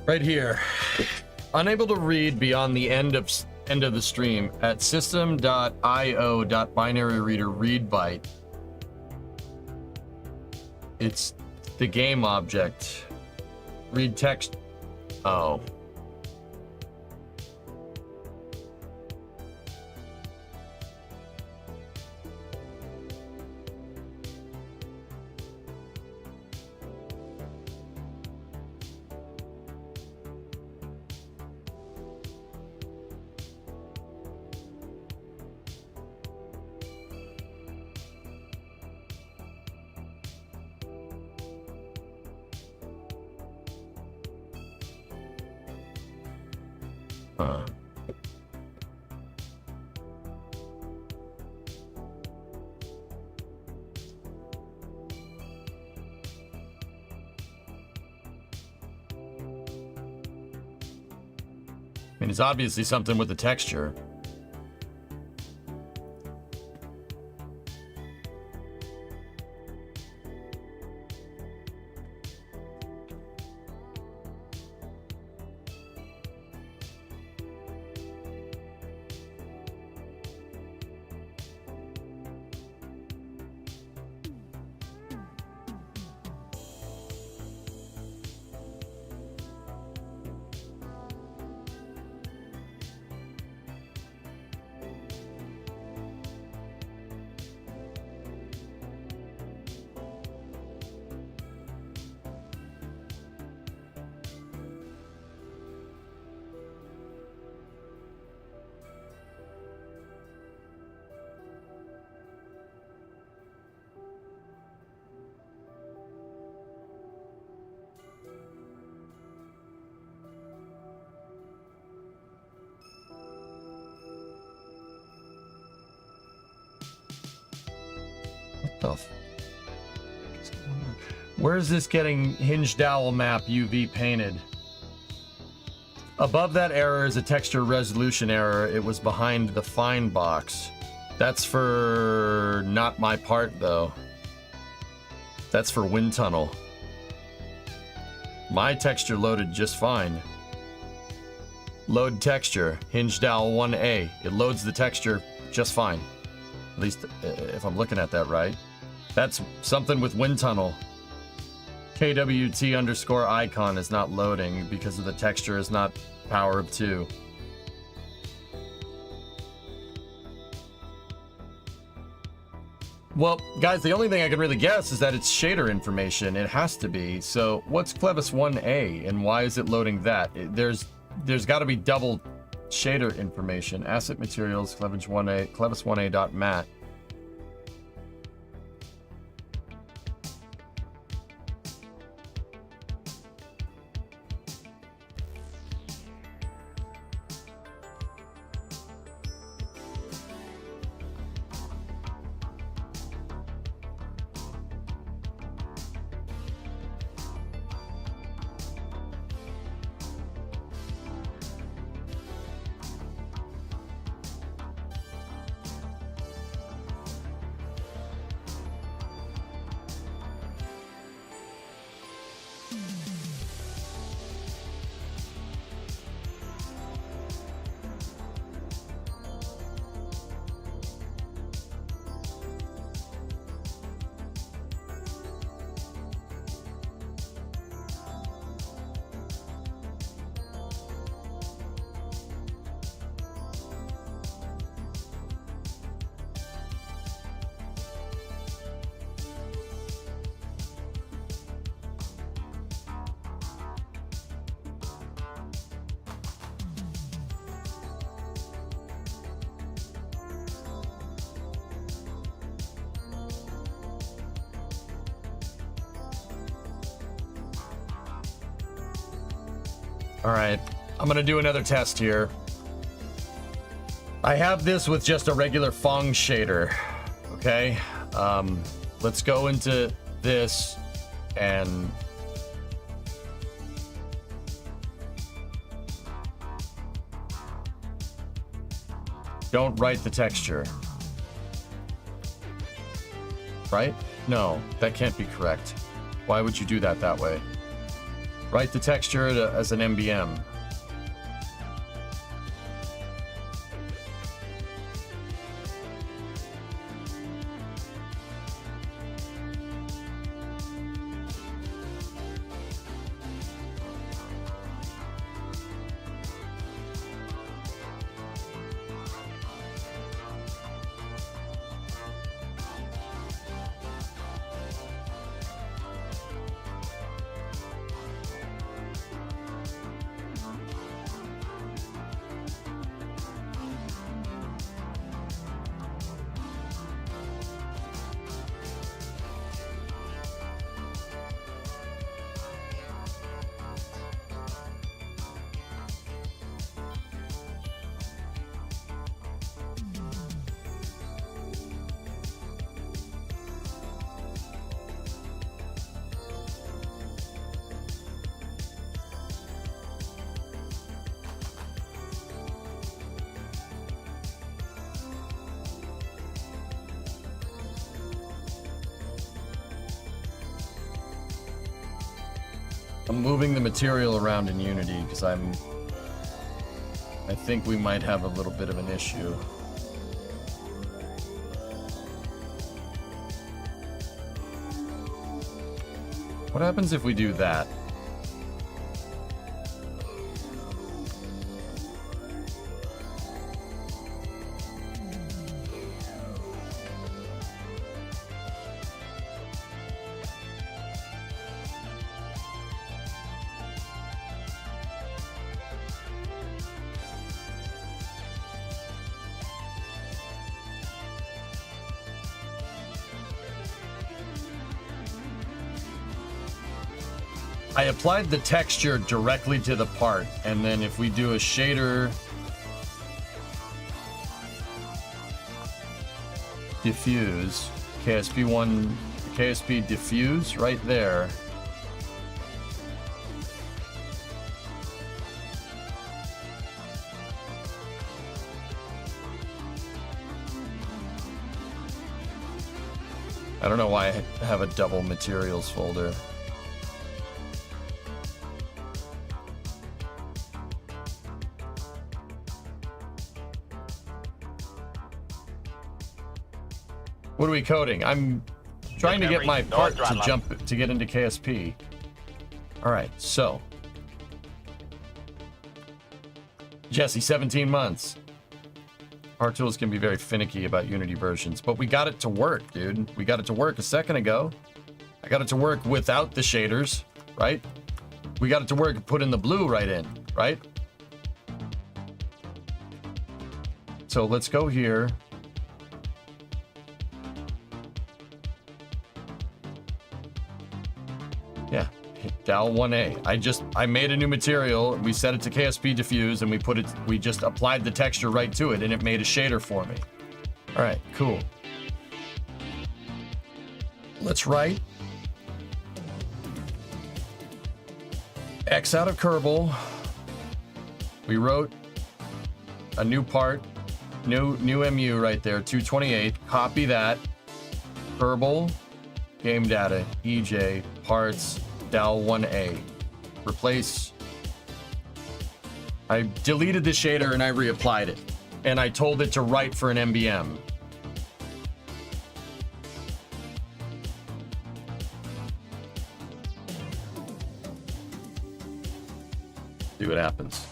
Right here. Unable to read beyond the end of the stream at system.io.binary reader read byte. It's the game object. Read text. Oh. Huh. I mean, it's obviously something with the texture. Where is this getting hinged owl map UV painted? Above that error is a texture resolution error. It was behind the fine box. That's for not my part though. That's for wind tunnel. My texture loaded just fine. Load texture, hinged owl 1A. It loads the texture just fine. At least if I'm looking at that right. That's something with wind tunnel. KWT underscore icon is not loading because of the texture is not power of 2. Well, guys, the only thing I can really guess is that it's shader information. It has to be. So what's Clevis 1A and why is it loading that? There's got to be double shader information. Asset materials, Clevis 1A, clevis1a.mat. All right, I'm gonna do another test here. I have this with just a regular Fong shader, okay? Let's go into this and don't write the texture. Right? No, that can't be correct. Why would you do that way? Write the texture as an MBM. I'm moving the material around in Unity because I think we might have a little bit of an issue. What happens if we do that? I applied the texture directly to the part, and then if we do a shader diffuse, KSP1, KSP diffuse right there. I don't know why I have a double materials folder. What are we coding? I'm trying to get my part to jump to get into KSP. All right, so Jesse, 17 months. Part tools can be very finicky about Unity versions, but we got it to work, dude. We got it to work a second ago. I got it to work without the shaders, right? We got it to work and put in the blue right in, right? So let's go here. Yeah, hit Dal 1A. I made a new material, we set it to KSP diffuse, and we just applied the texture right to it, and it made a shader for me. All right, cool. Let's write X out of Kerbal. We wrote a new part, new MU right there, 228. Copy that. Kerbal, game data, EJ, parts, Dal 1A. Replace. I deleted the shader and I reapplied it. And I told it to write for an MBM. See what happens.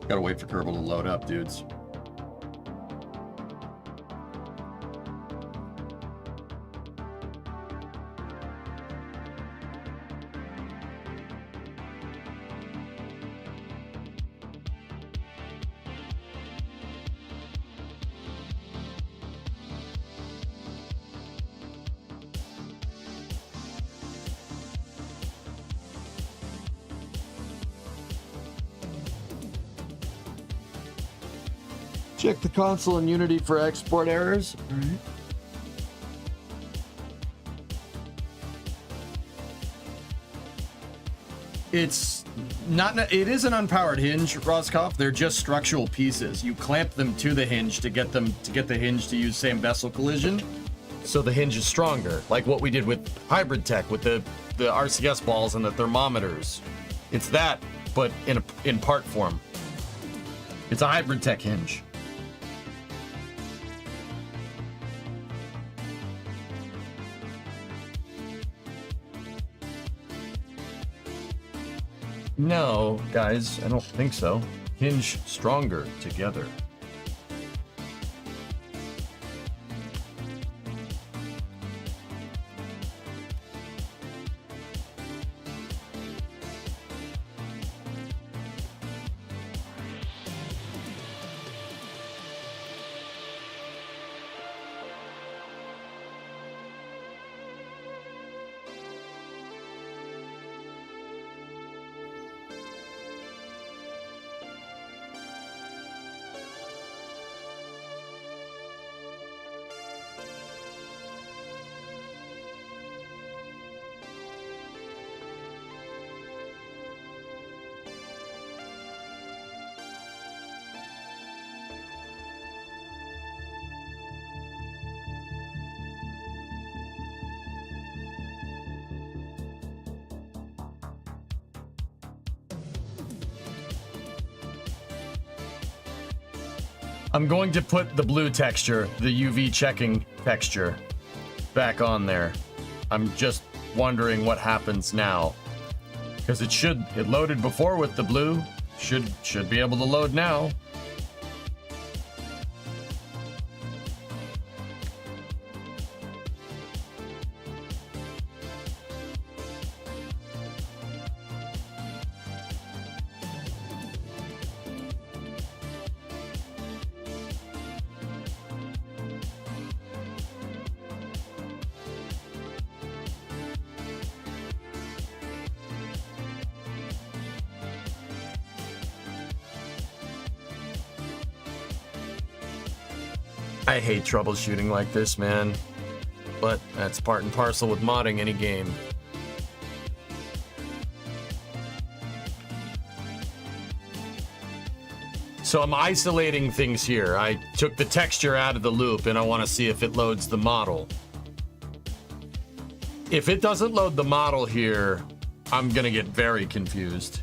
Gotta wait for Kerbal to load up, dudes. Check the console in Unity for export errors. It's not. It is an unpowered hinge, Roscoff. They're just structural pieces. You clamp them to the hinge to get the hinge to use same vessel collision, so the hinge is stronger. Like what we did with Hybrid Tech with the RCS balls and the thermometers. It's that, but in part form. It's a Hybrid Tech hinge. No, guys, I don't think so. Hinge stronger together. I'm going to put the blue texture, the UV checking texture, back on there. I'm just wondering what happens now. Because it loaded before with the blue. Should be able to load now. I hate troubleshooting like this, man. But that's part and parcel with modding any game. So I'm isolating things here. I took the texture out of the loop and I want to see if it loads the model. If it doesn't load the model here, I'm gonna get very confused.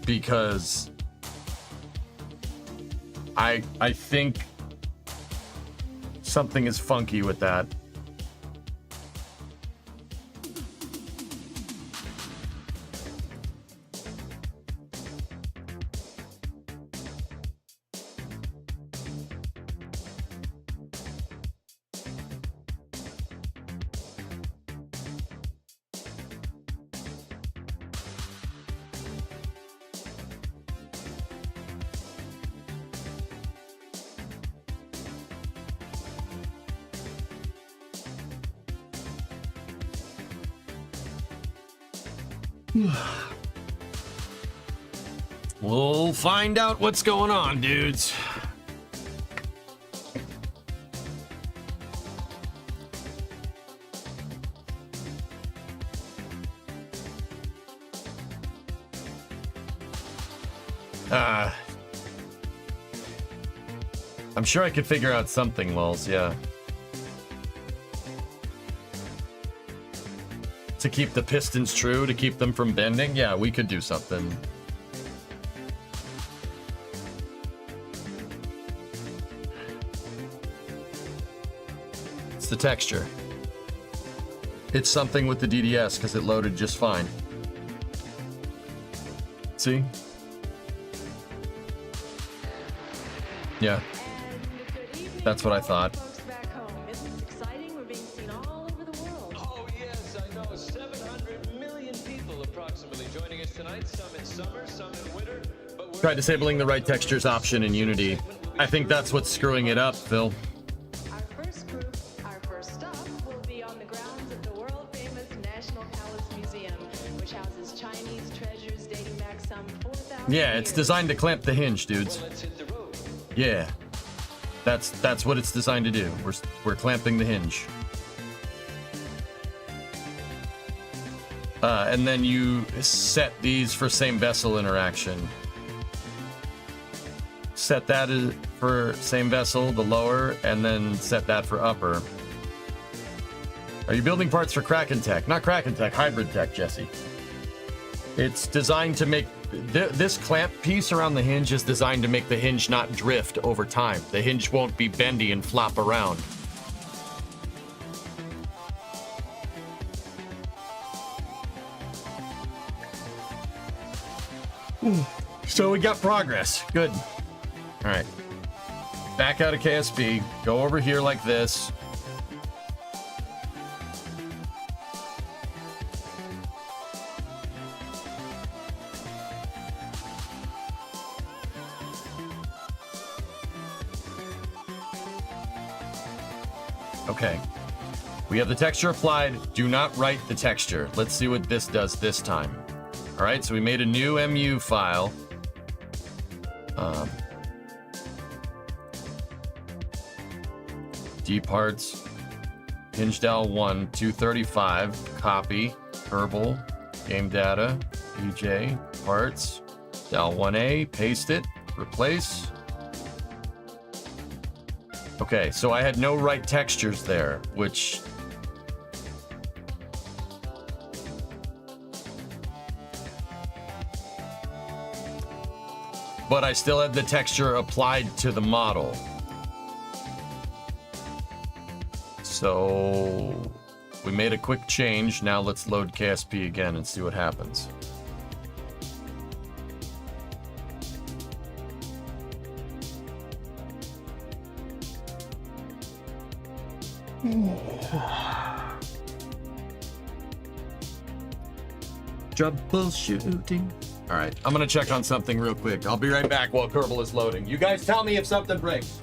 Because I think something is funky with that. We'll find out what's going on, dudes. I'm sure I could figure out something, Lulz, yeah. To keep the pistons true, to keep them from bending? Yeah, we could do something. It's the texture. It's something with the DDS because it loaded just fine. See? Yeah. That's what I thought. Oh yes, I know. 700 million people approximately joining us tonight. Some in summer, some in winter. Try disabling the right textures option in Unity. I think that's what's screwing it up, Phil. Our first group, our first stop, will be on the grounds of the world-famous National Palace Museum, where which houses Chinese treasures dating back some 4,000 Yeah, it's years. designed to clamp the hinge, dudes. Let's hit the road. Yeah. That's what it's designed to do. We're clamping the hinge. And then you set these for same vessel interaction. Set that for same vessel, the lower, and then set that for upper. Are you building parts for Kraken Tech? Not Kraken Tech, Hybrid Tech, Jesse. It's designed to make... This clamp piece around the hinge is designed to make the hinge not drift over time. The hinge won't be bendy and flop around. So we got progress. Good. All right. Back out of KSP. Go over here like this. Okay. We have the texture applied. Do not write the texture. Let's see what this does this time. All right, so we made a new MU file. D parts, hinge dowel 1, 235, copy, Kerbal, game data, EJ, parts, dowel 1A, paste it, replace. Okay, so I had no right textures there, which... But I still had the texture applied to the model. So we made a quick change. Now let's load KSP again and see what happens. Troubleshooting. All right, I'm gonna check on something real quick. I'll be right back while Kerbal is loading. You guys tell me if something breaks.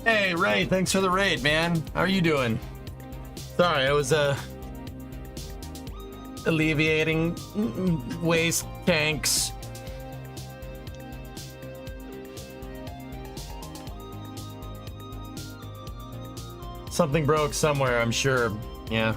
Hey, Ray, thanks for the raid, man. How are you doing? Sorry, I was, alleviating waste tanks. Something broke somewhere, I'm sure. Yeah.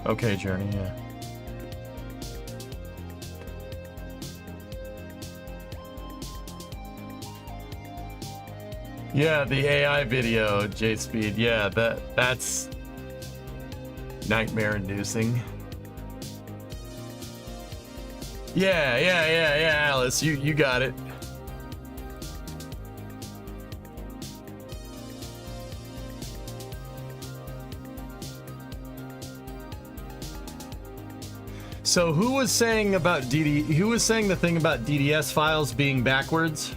Okay, Journey, yeah. Yeah, the AI video, J-Speed. Yeah, that's nightmare inducing. Yeah, Alice, you got it. So who was saying about who was saying the thing about DDS files being backwards?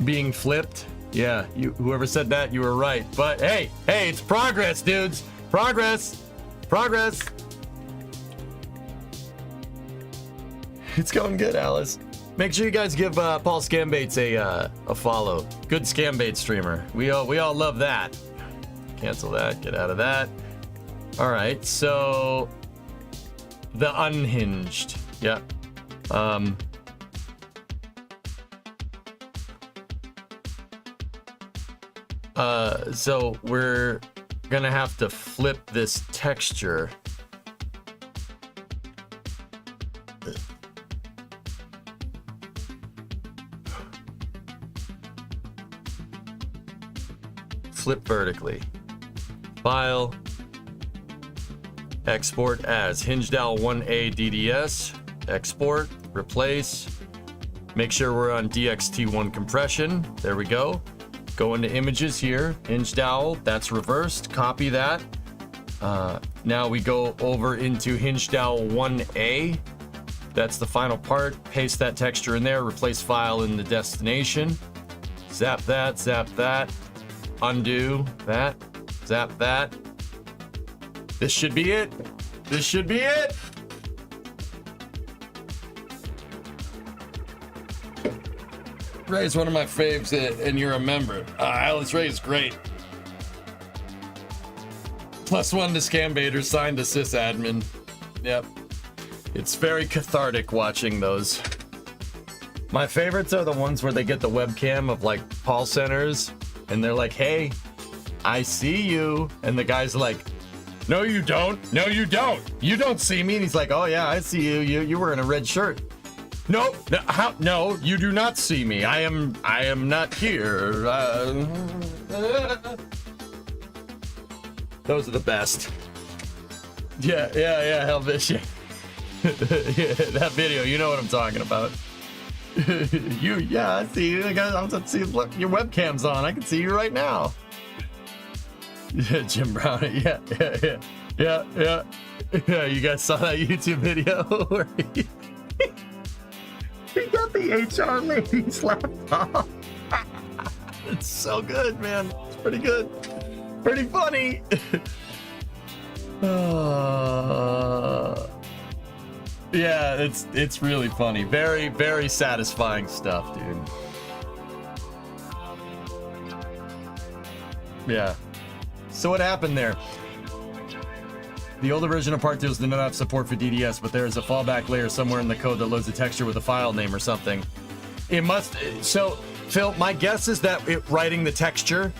Being flipped? Yeah, whoever said that, you were right. But hey, it's progress, dudes. Progress. It's going good, Alice. Make sure you guys give Paul Scambaits a follow. Good Scambait streamer. We all love that. Cancel that. Get out of that. All right. So the unhinged. Yeah. So we're gonna have to flip this texture. Flip vertically. File. Export as HingeDAO 1A DDS. Export. Replace. Make sure we're on DXT1 compression. There we go. Go into images here. HingeDAO. That's reversed. Copy that. Now we go over into HingeDAO 1A. That's the final part. Paste that texture in there. Replace file in the destination. Zap that. Zap that. Undo that. Zap that. This should be it. This should be it. Ray's one of my faves, and you're a member. Alice Ray is great. +1 to Scambaiter, signed to sysadmin. Yep. It's very cathartic watching those. My favorites are the ones where they get the webcam of like call centers, and they're like, hey, I see you. And the guy's like, no, you don't. No, you don't. You don't see me. And he's like, oh yeah, I see you. You're wearing a red shirt. Nope. No, you do not see me. I am not here. Those are the best. Yeah, Helvish. Yeah, that video, you know what I'm talking about. Yeah, I see you. I'm see, look, your webcam's on. I can see you right now. Yeah, Jim Brown. Yeah. You guys saw that YouTube video where he got the HR lady's laptop. It's so good, man. It's pretty good. Pretty funny. Yeah, it's really funny. Very, very satisfying stuff, dude. Yeah. So what happened there? The older version of Part 2 did not have support for DDS, but there is a fallback layer somewhere in the code that loads a texture with a file name or something. It must. So, Phil, my guess is that writing the texture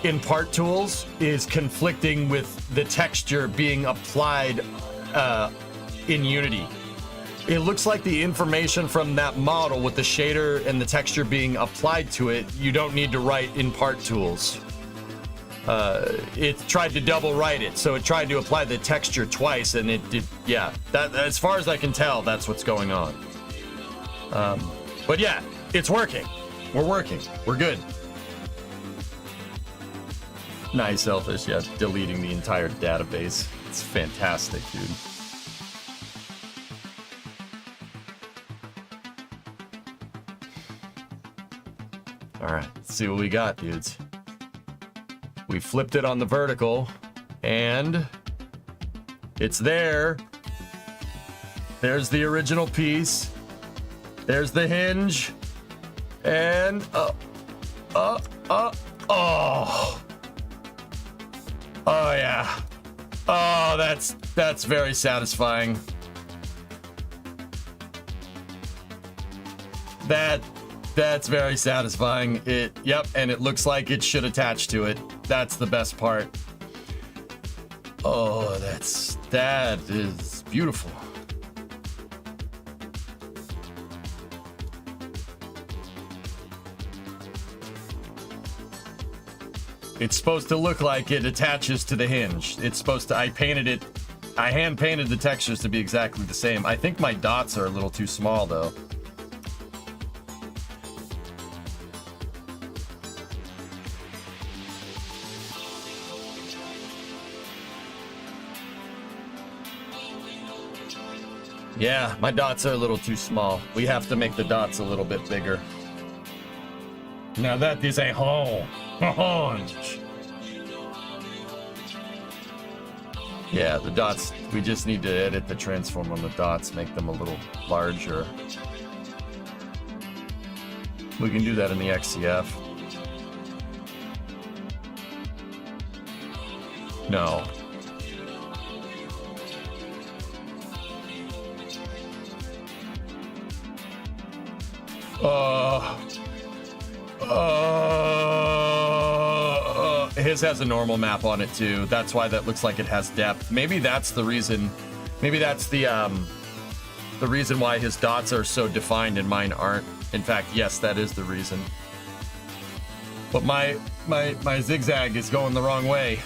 in Part Tools is conflicting with the texture being applied in Unity. It looks like the information from that model with the shader and the texture being applied to it, you don't need to write in Part Tools. It tried to double write it, so it tried to apply the texture twice, and it did. Yeah, that as far as I can tell, that's what's going on. But yeah, it's working. We're working. We're good. Nice, Selfish. Yeah, deleting the entire database. It's fantastic, dude. All right, let's see what we got, dudes. We flipped it on the vertical, and it's there. There's the original piece. There's the hinge. And, oh. Oh, yeah. Oh, that's very satisfying. That's very satisfying. Yep, and it looks like it should attach to it. That's the best part. Oh, that is beautiful. It's supposed to look like it attaches to the hinge. It's supposed to, I hand painted the textures to be exactly the same. I think my dots are a little too small though. Yeah, my dots are a little too small. We have to make the dots a little bit bigger. Now that is a hunch. Yeah, the dots, we just need to edit the transform on the dots, make them a little larger. We can do that in the XCF. No. His has a normal map on it too. That's why that looks like it has depth. Maybe that's the reason. Maybe that's the reason why his dots are so defined and mine aren't. In fact, yes, that is the reason. But my zigzag is going the wrong way.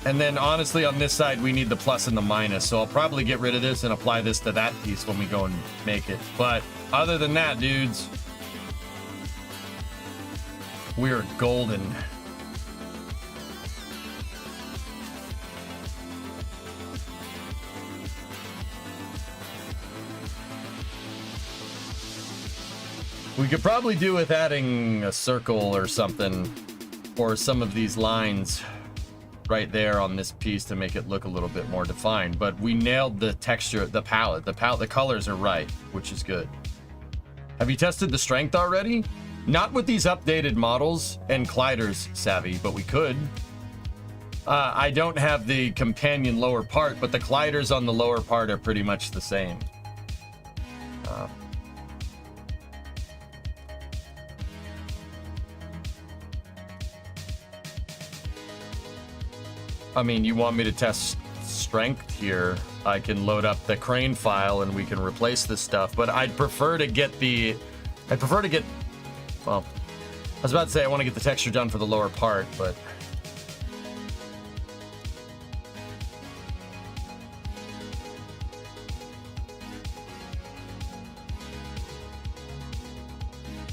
And then honestly on this side we need the plus and the minus, so I'll probably get rid of this and apply this to that piece when we go and make it. But other than that, dudes, we're golden. We could probably do with adding a circle or something, or some of these lines right there on this piece to make it look a little bit more defined, but we nailed the texture, the palette, the colors are right, which is good. Have you tested the strength already? Not with these updated models and colliders, Savvy, but we could. I don't have the companion lower part, but the colliders on the lower part are pretty much the same. I mean, you want me to test strength here? I can load up the crane file and we can replace this stuff, but I'd prefer to get well, I was about to say I want to get the texture done for the lower part, but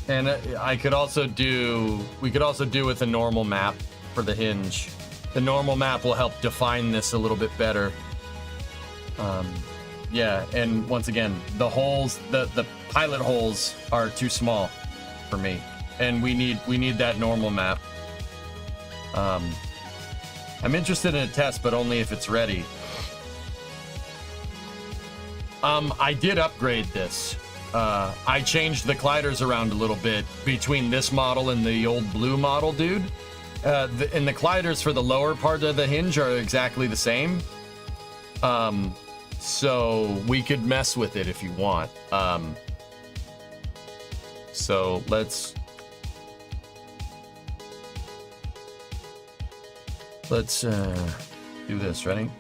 and we could also do with a normal map for the hinge. The normal map will help define this a little bit better. Yeah, and once again, the holes, the pilot holes are too small for me, and we need that normal map. I'm interested in a test, but only if it's ready. I did upgrade this. I changed the colliders around a little bit between this model and the old blue model, dude. And the colliders for the lower part of the hinge are exactly the same. So we could mess with it if you want. So let's do this. Ready?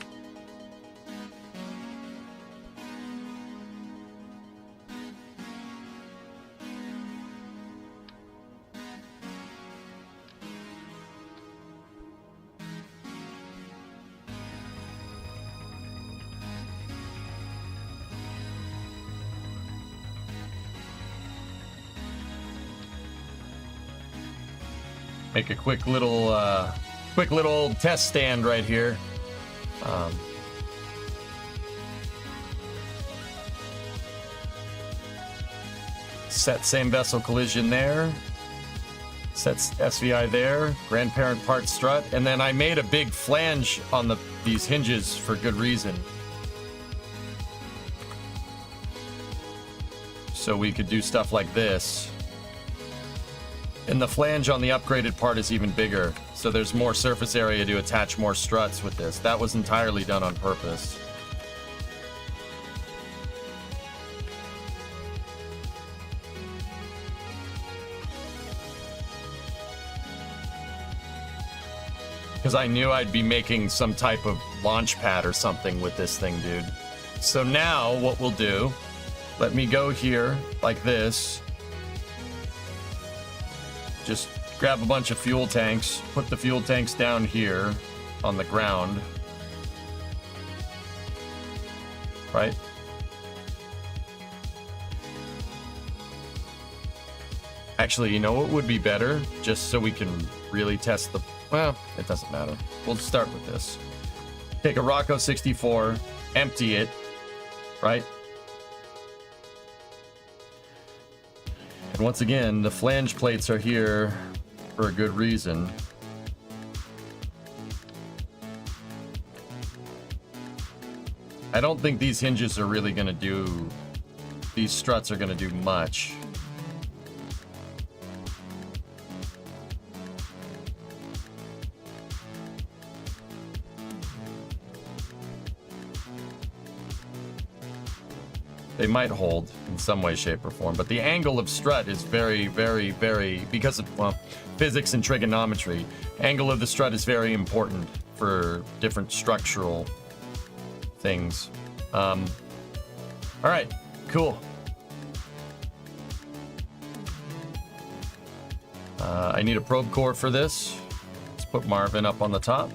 Make a quick little test stand right here. Set same vessel collision there. Sets SVI there. Grandparent part strut. And then I made a big flange on these hinges for good reason. So we could do stuff like this. And the flange on the upgraded part is even bigger. So there's more surface area to attach more struts with this. That was entirely done on purpose. Because I knew I'd be making some type of launch pad or something with this thing, dude. So now what we'll do, let me go here like this. Just grab a bunch of fuel tanks, put the fuel tanks down here on the ground. Right? Actually, you know what would be better? Just so we can really test the... Well, it doesn't matter. We'll start with this. Take a Rocco 64, empty it, right? And once again, the flange plates are here for a good reason. I don't think these hinges are really going to do... These struts are going to do much. They might hold in some way, shape, or form, but the angle of strut is very, very, very, because of, well, physics and trigonometry, angle of the strut is very important for different structural things. All right, cool. I need a probe core for this. Let's put Marvin up on the top.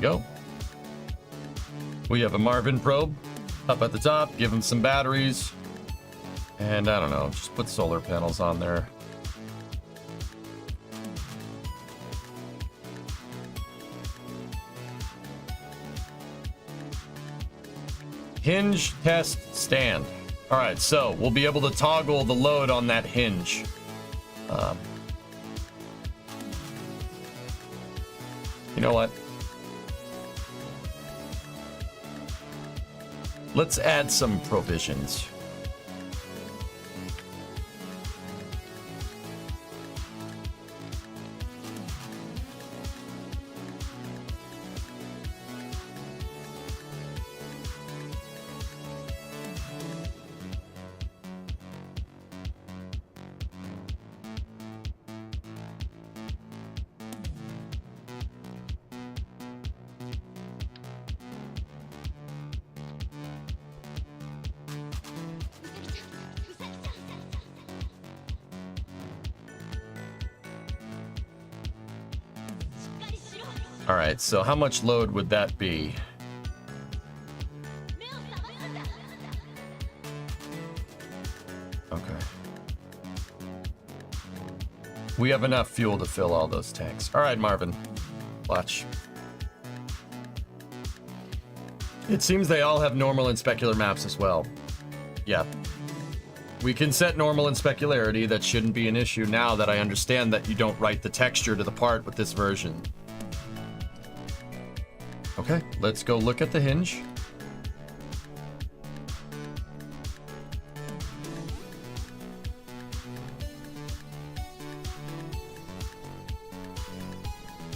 Go. We have a Marvin probe up at the top. Give him some batteries, and I don't know, just put solar panels on there. Hinge test stand. All right, so we'll be able to toggle the load on that hinge. You know what? Let's add some provisions. All right, so how much load would that be? Okay. We have enough fuel to fill all those tanks. All right, Marvin, watch. It seems they all have normal and specular maps as well. Yeah. We can set normal and specularity. That shouldn't be an issue now that I understand that you don't write the texture to the part with this version. Okay, let's go look at the hinge.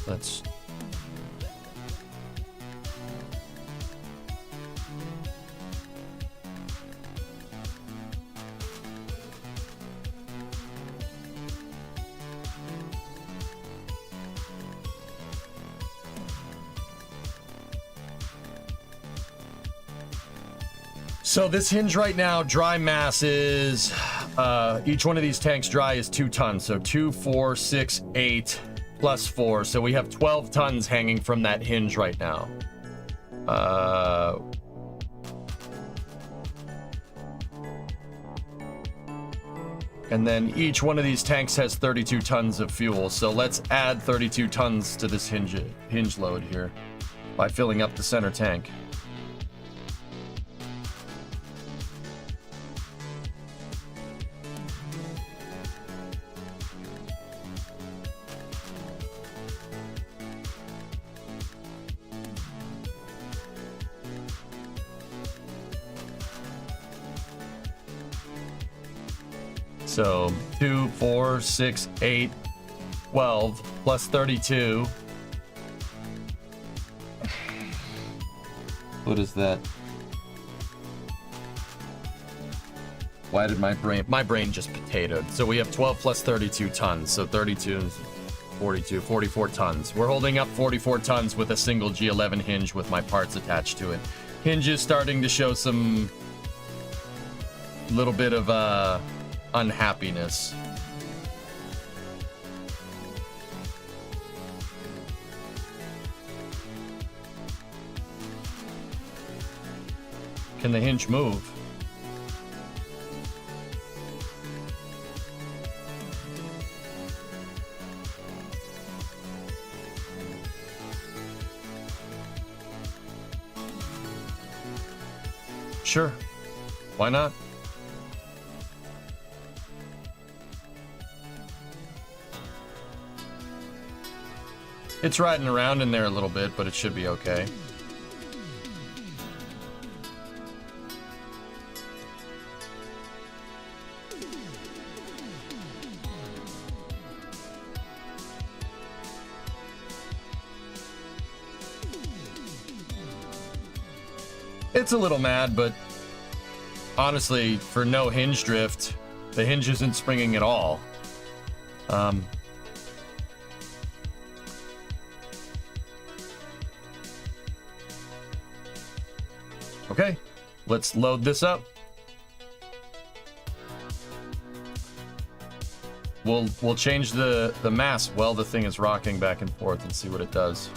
Let's... So this hinge right now, dry mass is, each one of these tanks dry is 2 tons. So 2, 4, 6, 8, plus 4. So we have 12 tons hanging from that hinge right now. And then each one of these tanks has 32 tons of fuel. So let's add 32 tons to this hinge load here by filling up the center tank. So 2, 4, 6, 8, 12 plus 32. What is that? Why did my brain just potatoed? So we have 12 plus 32 tons. So 32, 42, 44 tons. We're holding up 44 tons with a single G11 hinge with my parts attached to it. Hinge is starting to show some little bit of unhappiness. Can the hinge move? Sure. Why not? It's riding around in there a little bit, but it should be okay. It's a little mad, but honestly, for no hinge drift, the hinge isn't springing at all. Okay, let's load this up. We'll change the mass while the thing is rocking back and forth and see what it does.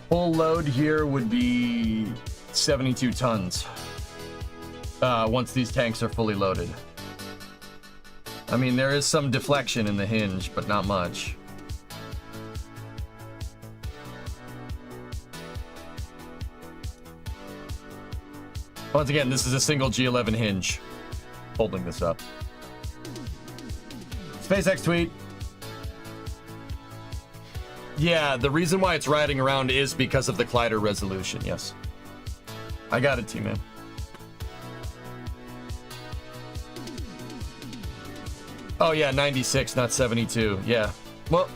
Full load here would be 72 tons once these tanks are fully loaded. I mean, there is some deflection in the hinge, but not much. Once again, this is a single G11 hinge holding this up. SpaceX tweet. Yeah, the reason why it's riding around is because of the collider resolution, yes. I got it, T-Man. Oh yeah, 96, not 72. Yeah. Well.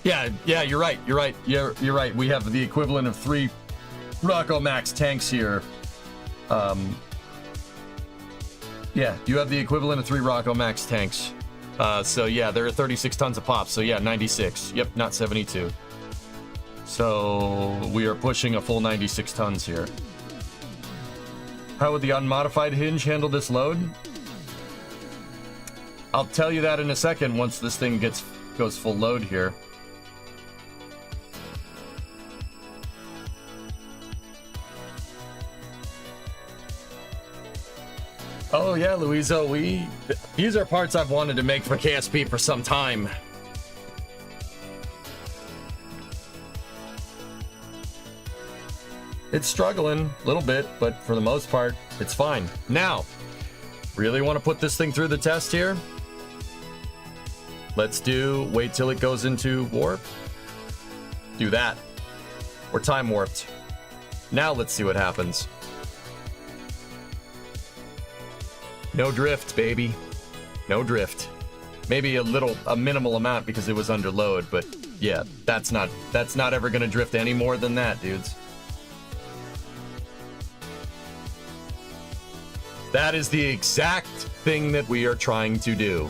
Yeah, you're right. You're right. We have the equivalent of 3 Rocco Max tanks here. Yeah, you have the equivalent of 3 Rocco Max tanks. So yeah, there are 36 tons of pop. So yeah, 96. Yep, not 72. So we are pushing a full 96 tons here. How would the unmodified hinge handle this load? I'll tell you that in a second once this thing goes full load here. Oh yeah, Louisa, these are parts I've wanted to make for KSP for some time. It's struggling a little bit, but for the most part, it's fine. Now, really want to put this thing through the test here? Let's wait till it goes into warp. Do that. We're time warped. Now let's see what happens. No drift, baby. No drift. Maybe a minimal amount because it was under load, but Yeah, that's not ever gonna drift any more than that, dudes. That is the exact thing that we are trying to do.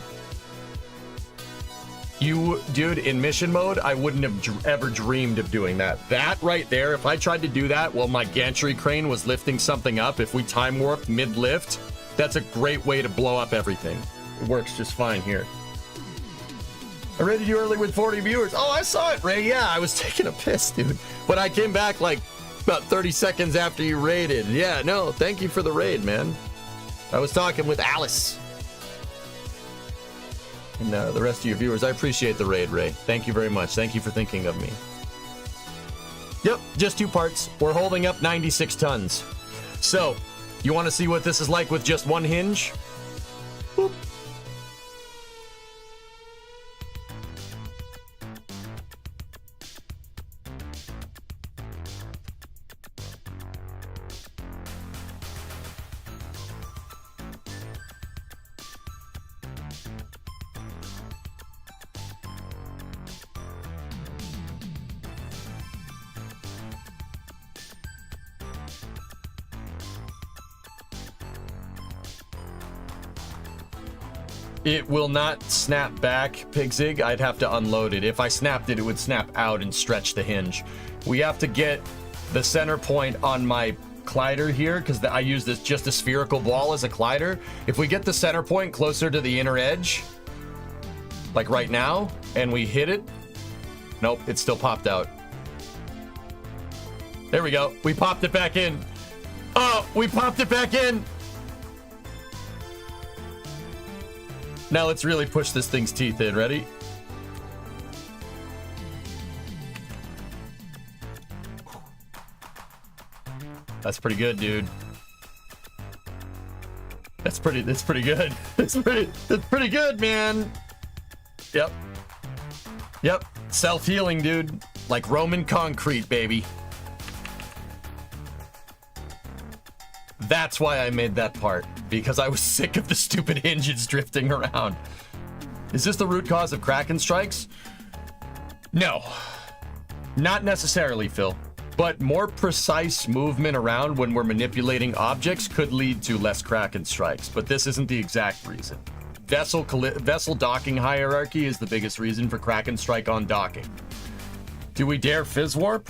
You, dude, in mission mode, I wouldn't have ever dreamed of doing that. That right there, if I tried to do that while my gantry crane was lifting something up, if we time warped mid-lift, that's a great way to blow up everything. It works just fine here. I rated you early with 40 viewers. Oh, I saw it, Ray. Yeah, I was taking a piss, dude. But I came back like about 30 seconds after you raided. Yeah, no, thank you for the raid, man. I was talking with Alice. And the rest of your viewers, I appreciate the raid, Ray. Thank you very much. Thank you for thinking of me. Yep, just 2 parts. We're holding up 96 tons. So, you want to see what this is like with just 1 hinge? Boop. It will not snap back, Pigzig. I'd have to unload it. If I snapped it, it would snap out and stretch the hinge. We have to get the center point on my collider here, because I use this just a spherical ball as a collider. If we get the center point closer to the inner edge, like right now, and we hit it, nope, it still popped out. There we go. We popped it back in. Oh, we popped it back in. Now let's really push this thing's teeth in. Ready? That's pretty good, dude. That's pretty good. That's pretty good, man. Yep. Yep. Self-healing, dude. Like Roman concrete, baby. That's why I made that part, because I was sick of the stupid hinges drifting around. Is this the root cause of Kraken strikes? No, not necessarily, Phil, but more precise movement around when we're manipulating objects could lead to less Kraken strikes, but this isn't the exact reason. Vessel docking hierarchy is the biggest reason for Kraken strike on docking. Do we dare fizz warp?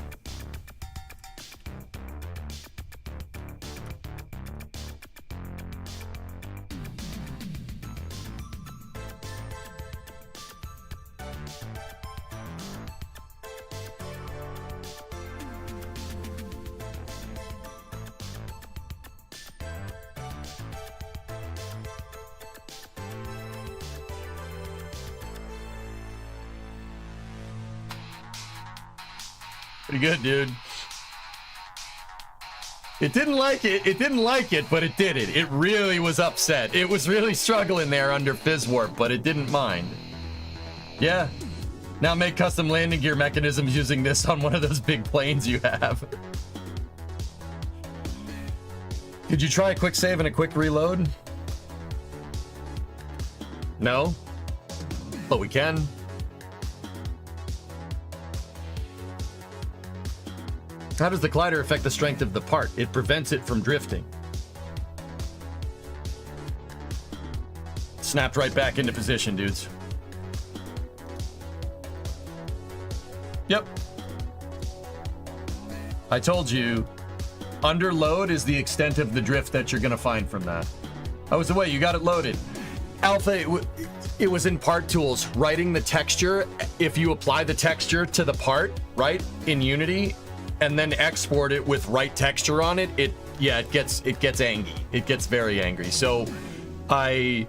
Pretty good, dude. It didn't like it, but it did it. It really was upset. It was really struggling there under fizz warp, but it didn't mind. Yeah. Now make custom landing gear mechanisms using this on one of those big planes you have. Could you try a quick save and a quick reload? No? But we can. How does the collider affect the strength of the part? It prevents it from drifting. Snapped right back into position, dudes. Yep. I told you, under load is the extent of the drift that you're gonna find from that. I was away, you got it loaded. Alpha, it was in part tools, writing the texture. If you apply the texture to the part, right, in Unity, and then export it with right texture on it, it gets angry. It gets very angry. So I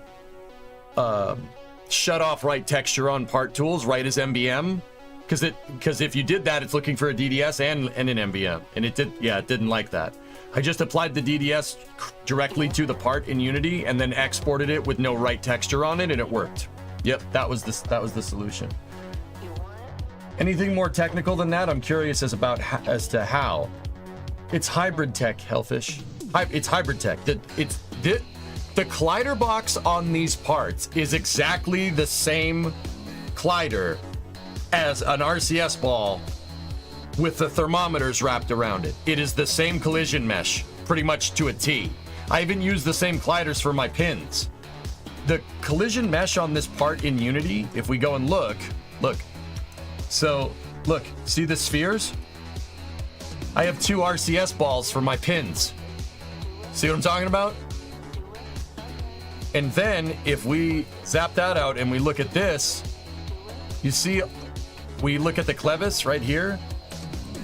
shut off right texture on part tools, right as MBM, because if you did that, it's looking for a DDS and an MBM, and it didn't like that. I just applied the DDS directly to the part in Unity and then exported it with no right texture on it, and it worked. Yep, that was the solution. Anything more technical than that? I'm curious as to how. It's hybrid tech, Hellfish. It's hybrid tech. The collider box on these parts is exactly the same collider as an RCS ball with the thermometers wrapped around it. It is the same collision mesh, pretty much to a T. I even use the same colliders for my pins. The collision mesh on this part in Unity, if we go and look. So, look, see the spheres? I have 2 RCS balls for my pins. See what I'm talking about? And then, if we zap that out and we look at this, you see, we look at the clevis right here.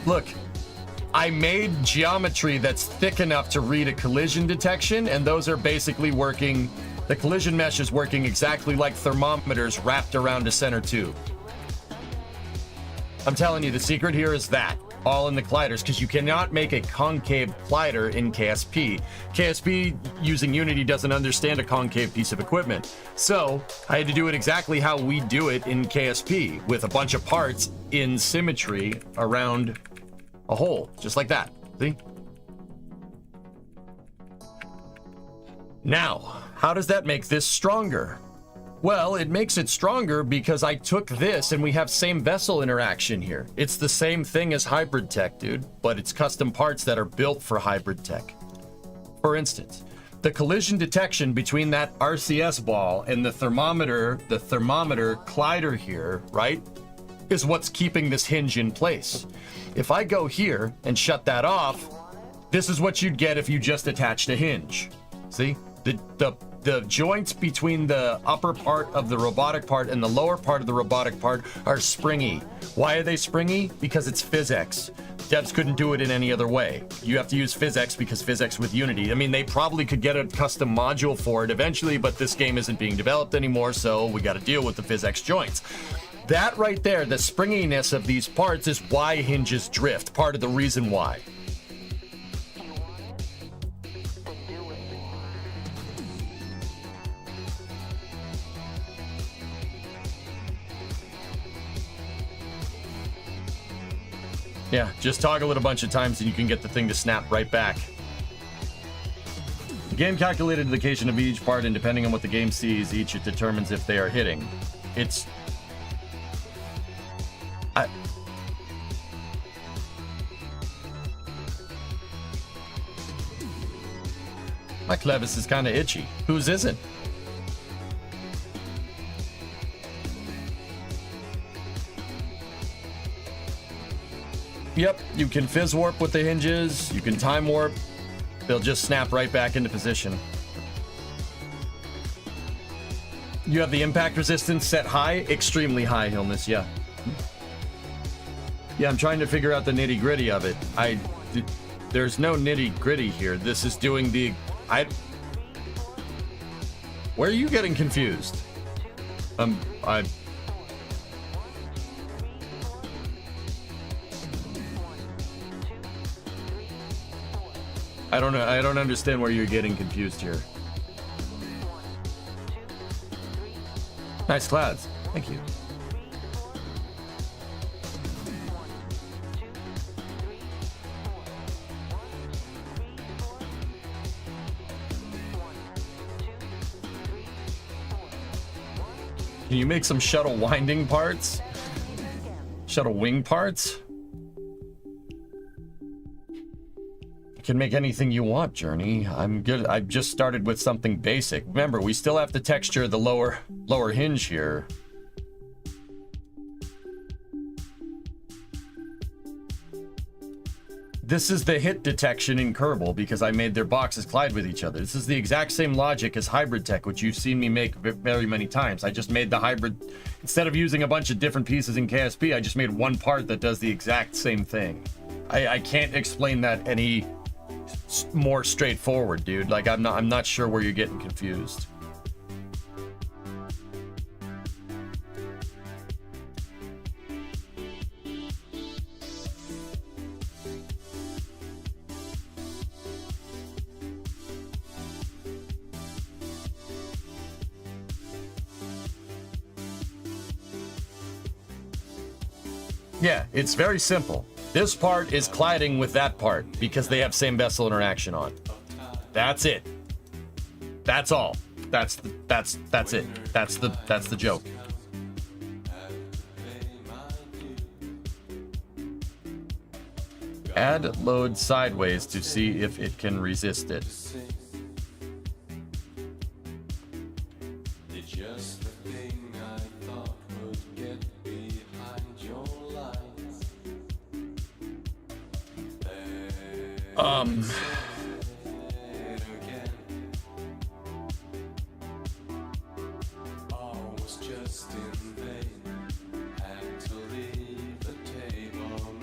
Look, I made geometry that's thick enough to read a collision detection, and those are basically working. The collision mesh is working exactly like thermometers wrapped around a center tube. I'm telling you, the secret here is that, all in the colliders, because you cannot make a concave collider in KSP. KSP using Unity doesn't understand a concave piece of equipment. So I had to do it exactly how we do it in KSP, with a bunch of parts in symmetry around a hole, just like that. See? Now, how does that make this stronger? Well, it makes it stronger because I took this and we have same vessel interaction here. It's the same thing as hybrid tech, dude, but it's custom parts that are built for hybrid tech. For instance, the collision detection between that RCS ball and the thermometer collider here, right, is what's keeping this hinge in place. If I go here and shut that off, this is what you'd get if you just attached a hinge. See? The joints between the upper part of the robotic part and the lower part of the robotic part are springy. Why are they springy? Because it's PhysX. Devs couldn't do it in any other way. You have to use PhysX because PhysX with Unity. I mean, they probably could get a custom module for it eventually, but this game isn't being developed anymore, so we got to deal with the PhysX joints. That right there, the springiness of these parts, is why hinges drift. Part of the reason why. Yeah, just toggle it a bunch of times and you can get the thing to snap right back. The game calculated the location of each part, and depending on what the game sees, it determines if they are hitting. My clevis is kind of itchy. Whose isn't? Yep, you can fizz warp with the hinges, you can time warp, they'll just snap right back into position. You have the impact resistance set high, extremely high, Illness, yeah. Yeah, I'm trying to figure out the nitty gritty of it. There's no nitty gritty here. This is doing the, where are you getting confused? I don't know. I don't understand where you're getting confused here. Nice clouds. Thank you. Can you make some shuttle winding parts? Shuttle wing parts? Can make anything you want, Journey. I'm good. I've just started with something basic. Remember, we still have to texture the lower hinge here. This is the hit detection in Kerbal because I made their boxes collide with each other. This is the exact same logic as hybrid tech, which you've seen me make very many times. I just made the hybrid, instead of using a bunch of different pieces in KSP, I just made one part that does the exact same thing. I can't explain that any more straightforward, dude. Like, I'm not sure where you're getting confused. Yeah, it's very simple. This part is colliding with that part because they have same vessel interaction on. That's it. That's all. That's it. That's the joke. Add load sideways to see if it can resist it.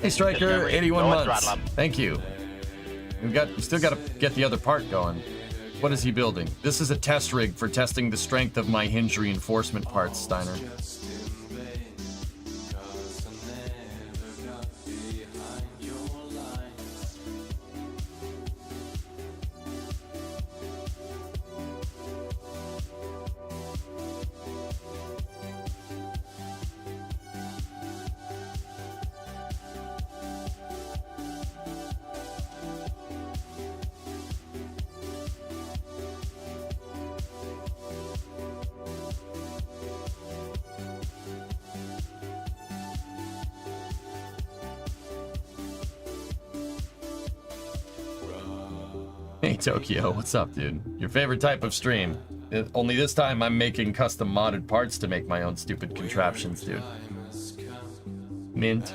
Hey Striker, 81 months. Thank you. We still got to get the other part going. What is he building? This is a test rig for testing the strength of my hinge reinforcement parts, Steiner. Hey Tokyo, what's up, dude? Your favorite type of stream. Only this time I'm making custom modded parts to make my own stupid contraptions, dude. Mint.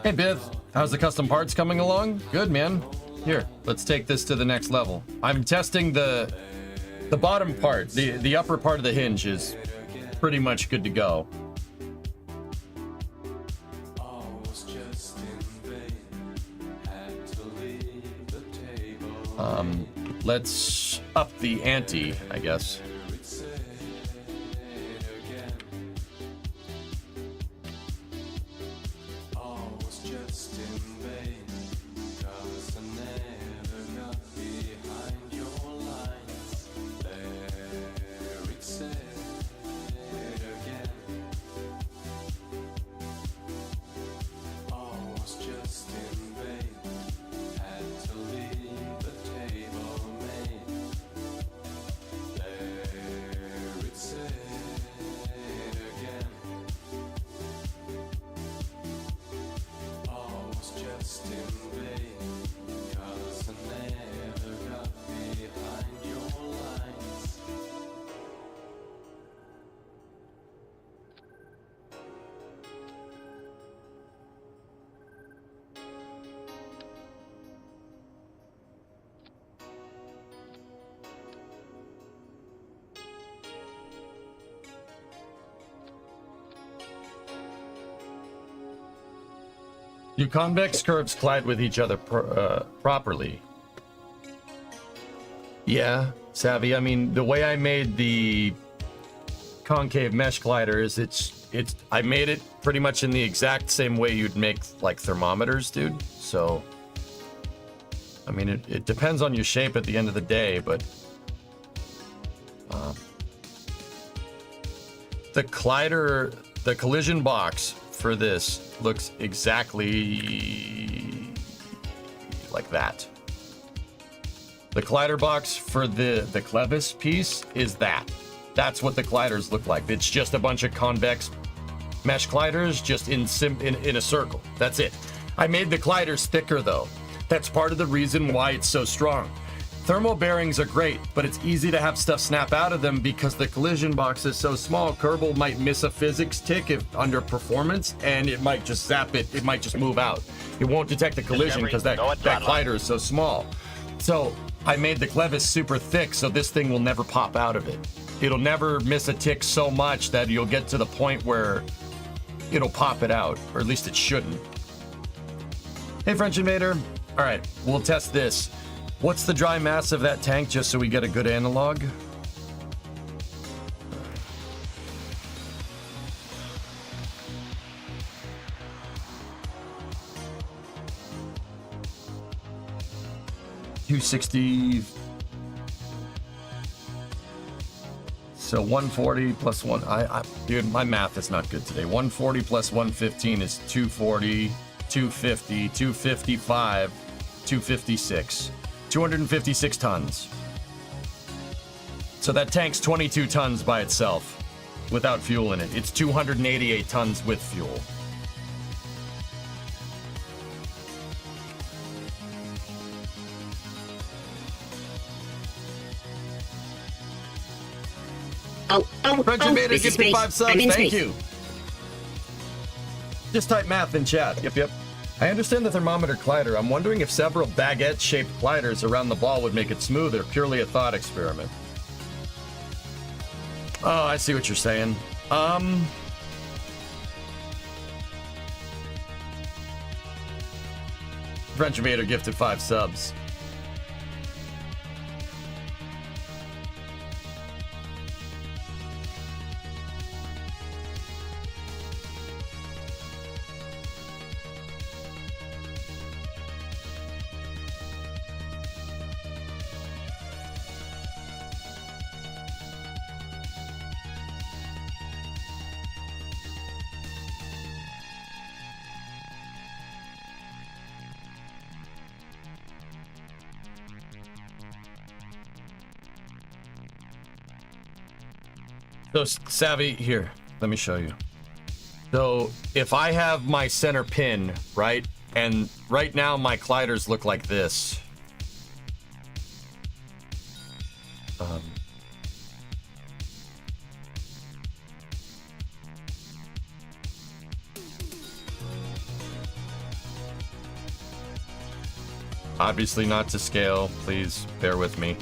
Hey Biv, how's the custom parts coming along? Good, man. Here, let's take this to the next level. I'm testing the bottom part, the upper part of the hinge is pretty much good to go. Let's up the ante, I guess. Do convex curves collide with each other properly? Yeah, Savvy. I mean, the way I made the concave mesh collider is I made it pretty much in the exact same way you'd make like thermometers, dude. So, I mean, it depends on your shape at the end of the day, but the collider, the collision box for this looks exactly like that. The collider box for the clevis piece is that. That's what the colliders look like. It's just a bunch of convex mesh colliders just in a circle. That's it. I made the colliders thicker though. That's part of the reason why it's so strong. Thermal bearings are great, but it's easy to have stuff snap out of them because the collision box is so small. Kerbal might miss a physics tick if under performance, and it might just zap it. It might just move out. It won't detect the collision because that collider is so small. So I made the clevis super thick, so this thing will never pop out of it. It'll never miss a tick so much that you'll get to the point where it'll pop it out, or at least it shouldn't. Hey, French Invader. All right, we'll test this. What's the dry mass of that tank, just so we get a good analog? $260. So 140 plus one. Dude, my math is not good today. 140 plus 115 is 240, 250, 255, 256. 256 tons. So that tank's 22 tons by itself without fuel in it. It's 288 tons with fuel. French Invader this is gifted space. 5 subs. I'm in Thank space. you. Just type math in chat. Yep. I understand the thermometer collider. I'm wondering if several baguette-shaped colliders around the ball would make it smoother. Purely a thought experiment. Oh, I see what you're saying. French Invader gifted 5 subs. So, Savvy, here, let me show you. So, if I have my center pin, right, and right now my colliders look like this. Obviously not to scale, please bear with me.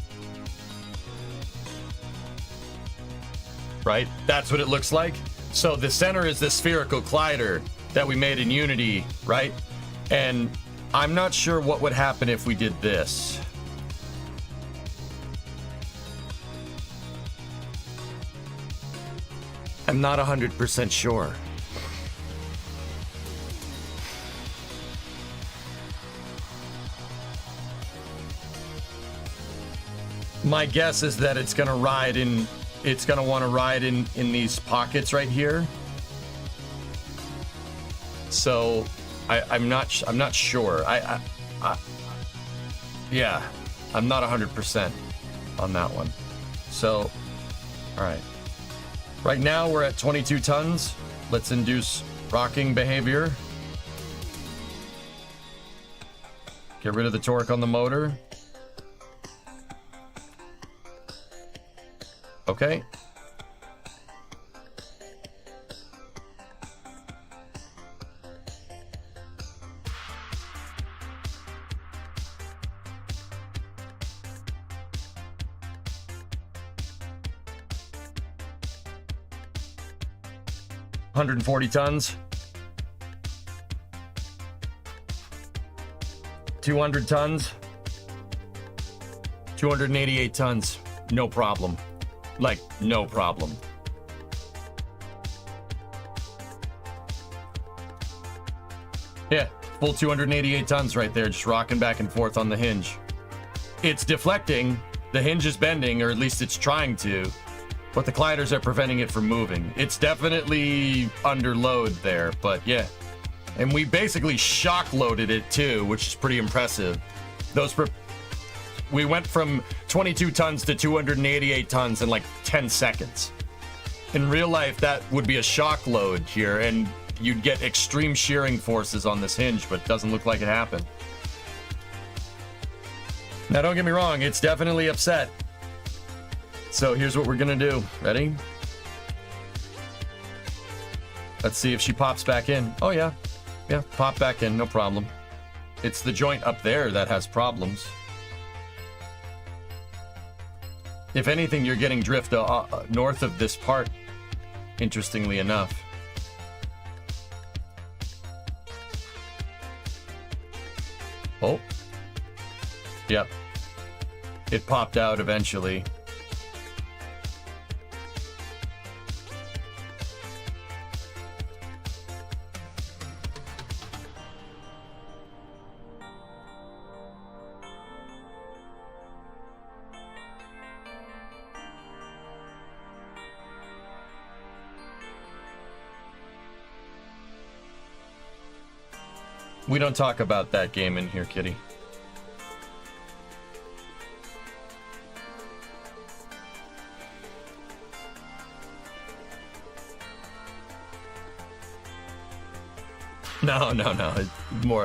Right? That's what it looks like. So the center is the spherical collider that we made in Unity, right? And I'm not sure what would happen if we did this. I'm not 100% sure. My guess is that it's gonna ride in. It's gonna want to ride in these pockets right here. So, I'm not sure. Yeah, I'm not 100% on that one. So, all right. Right now we're at 22 tons. Let's induce rocking behavior. Get rid of the torque on the motor. Okay. $140 tons. 200 tons. 288 tons. No problem. Like, no problem. Yeah, full 288 tons right there, just rocking back and forth on the hinge. It's deflecting, the hinge is bending, or at least it's trying to, but the colliders are preventing it from moving. It's definitely under load there, but yeah. And we basically shock loaded it too, which is pretty impressive. We went from 22 tons to 288 tons in like 10 seconds. In real life, that would be a shock load here, and you'd get extreme shearing forces on this hinge, but it doesn't look like it happened. Now, don't get me wrong, it's definitely upset. So here's what we're gonna do. Ready? Let's see if she pops back in. Oh yeah, yeah, pop back in, no problem. It's the joint up there that has problems. If anything, you're getting drift north of this part, interestingly enough. Oh. Yep. It popped out eventually. We don't talk about that game in here, kitty. No.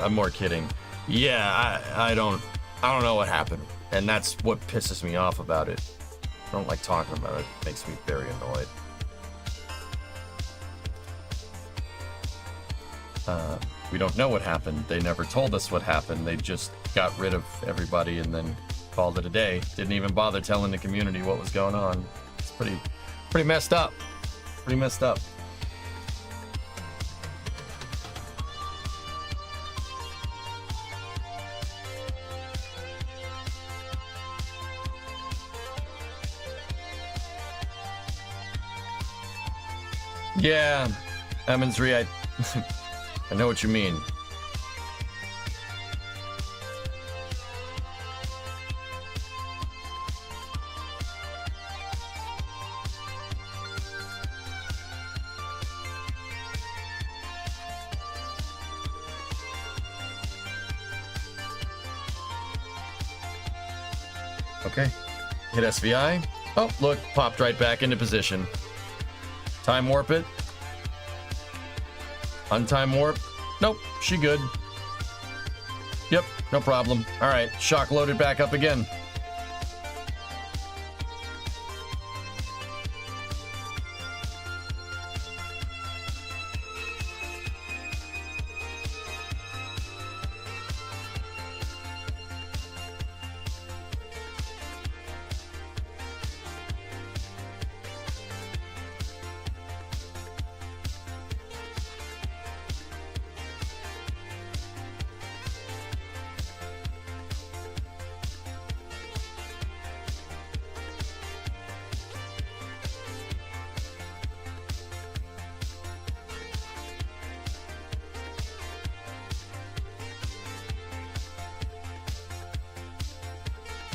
I'm more kidding. Yeah, I don't know what happened, and that's what pisses me off about it. I don't like talking about it. It makes me very annoyed. We don't know what happened. They never told us what happened. They just got rid of everybody and then called it a day. Didn't even bother telling the community what was going on. It's pretty messed up. Pretty messed up. Yeah, Emmonsry, I know what you mean. Okay, hit SVI. Oh, look, popped right back into position. Time warp it. Untime warp. Nope, she good. Yep, no problem. All right, shock loaded back up again.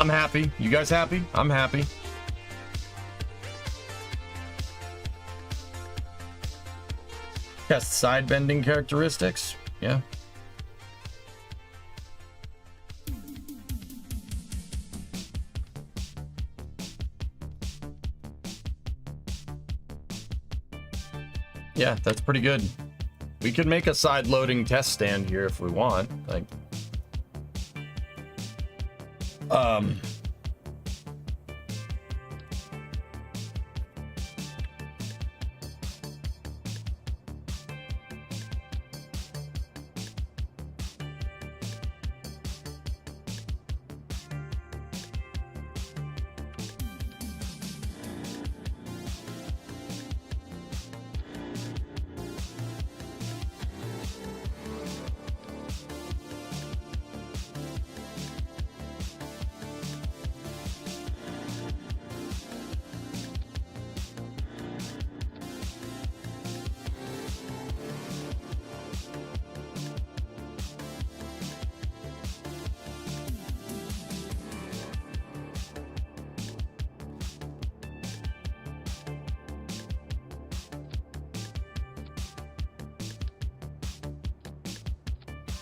I'm happy. You guys happy? I'm happy. Yes, side bending characteristics. Yeah. Yeah, that's pretty good. We could make a side loading test stand here if we want. Like,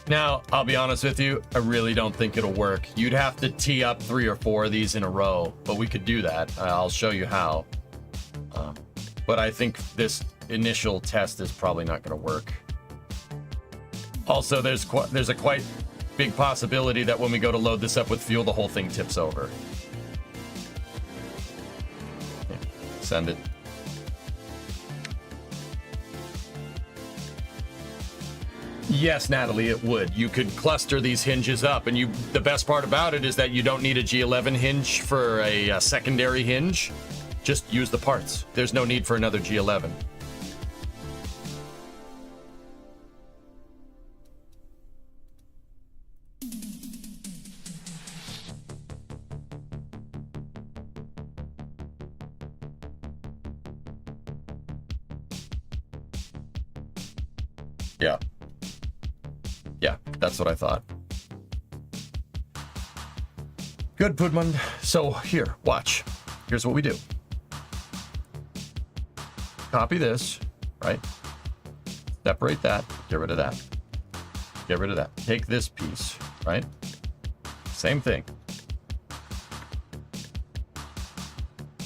now, I'll be honest with you, I really don't think it'll work. You'd have to tee up 3 or 4 of these in a row, but we could do that. I'll show you how. But I think this initial test is probably not going to work. Also, there's a quite big possibility that when we go to load this up with fuel, the whole thing tips over. Yeah, send it. Yes, Natalie, it would. You could cluster these hinges up, and the best part about it is that you don't need a G11 hinge for a secondary hinge. Just use the parts. There's no need for another G11. Yeah. Yeah, that's what I thought. Good, Pudmund. So here, watch. Here's what we do. Copy this, right? Separate that, get rid of that. Get rid of that. Take this piece, right? Same thing.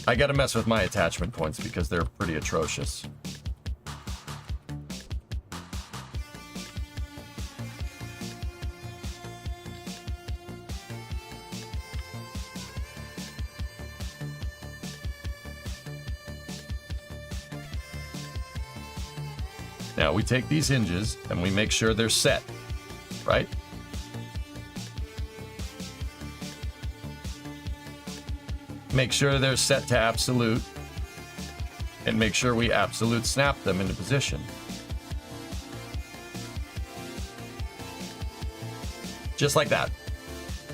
I gotta mess with my attachment points because they're pretty atrocious. Now we take these hinges and we make sure they're set, right? Make sure they're set to absolute, and make sure we absolute snap them into position. Just like that.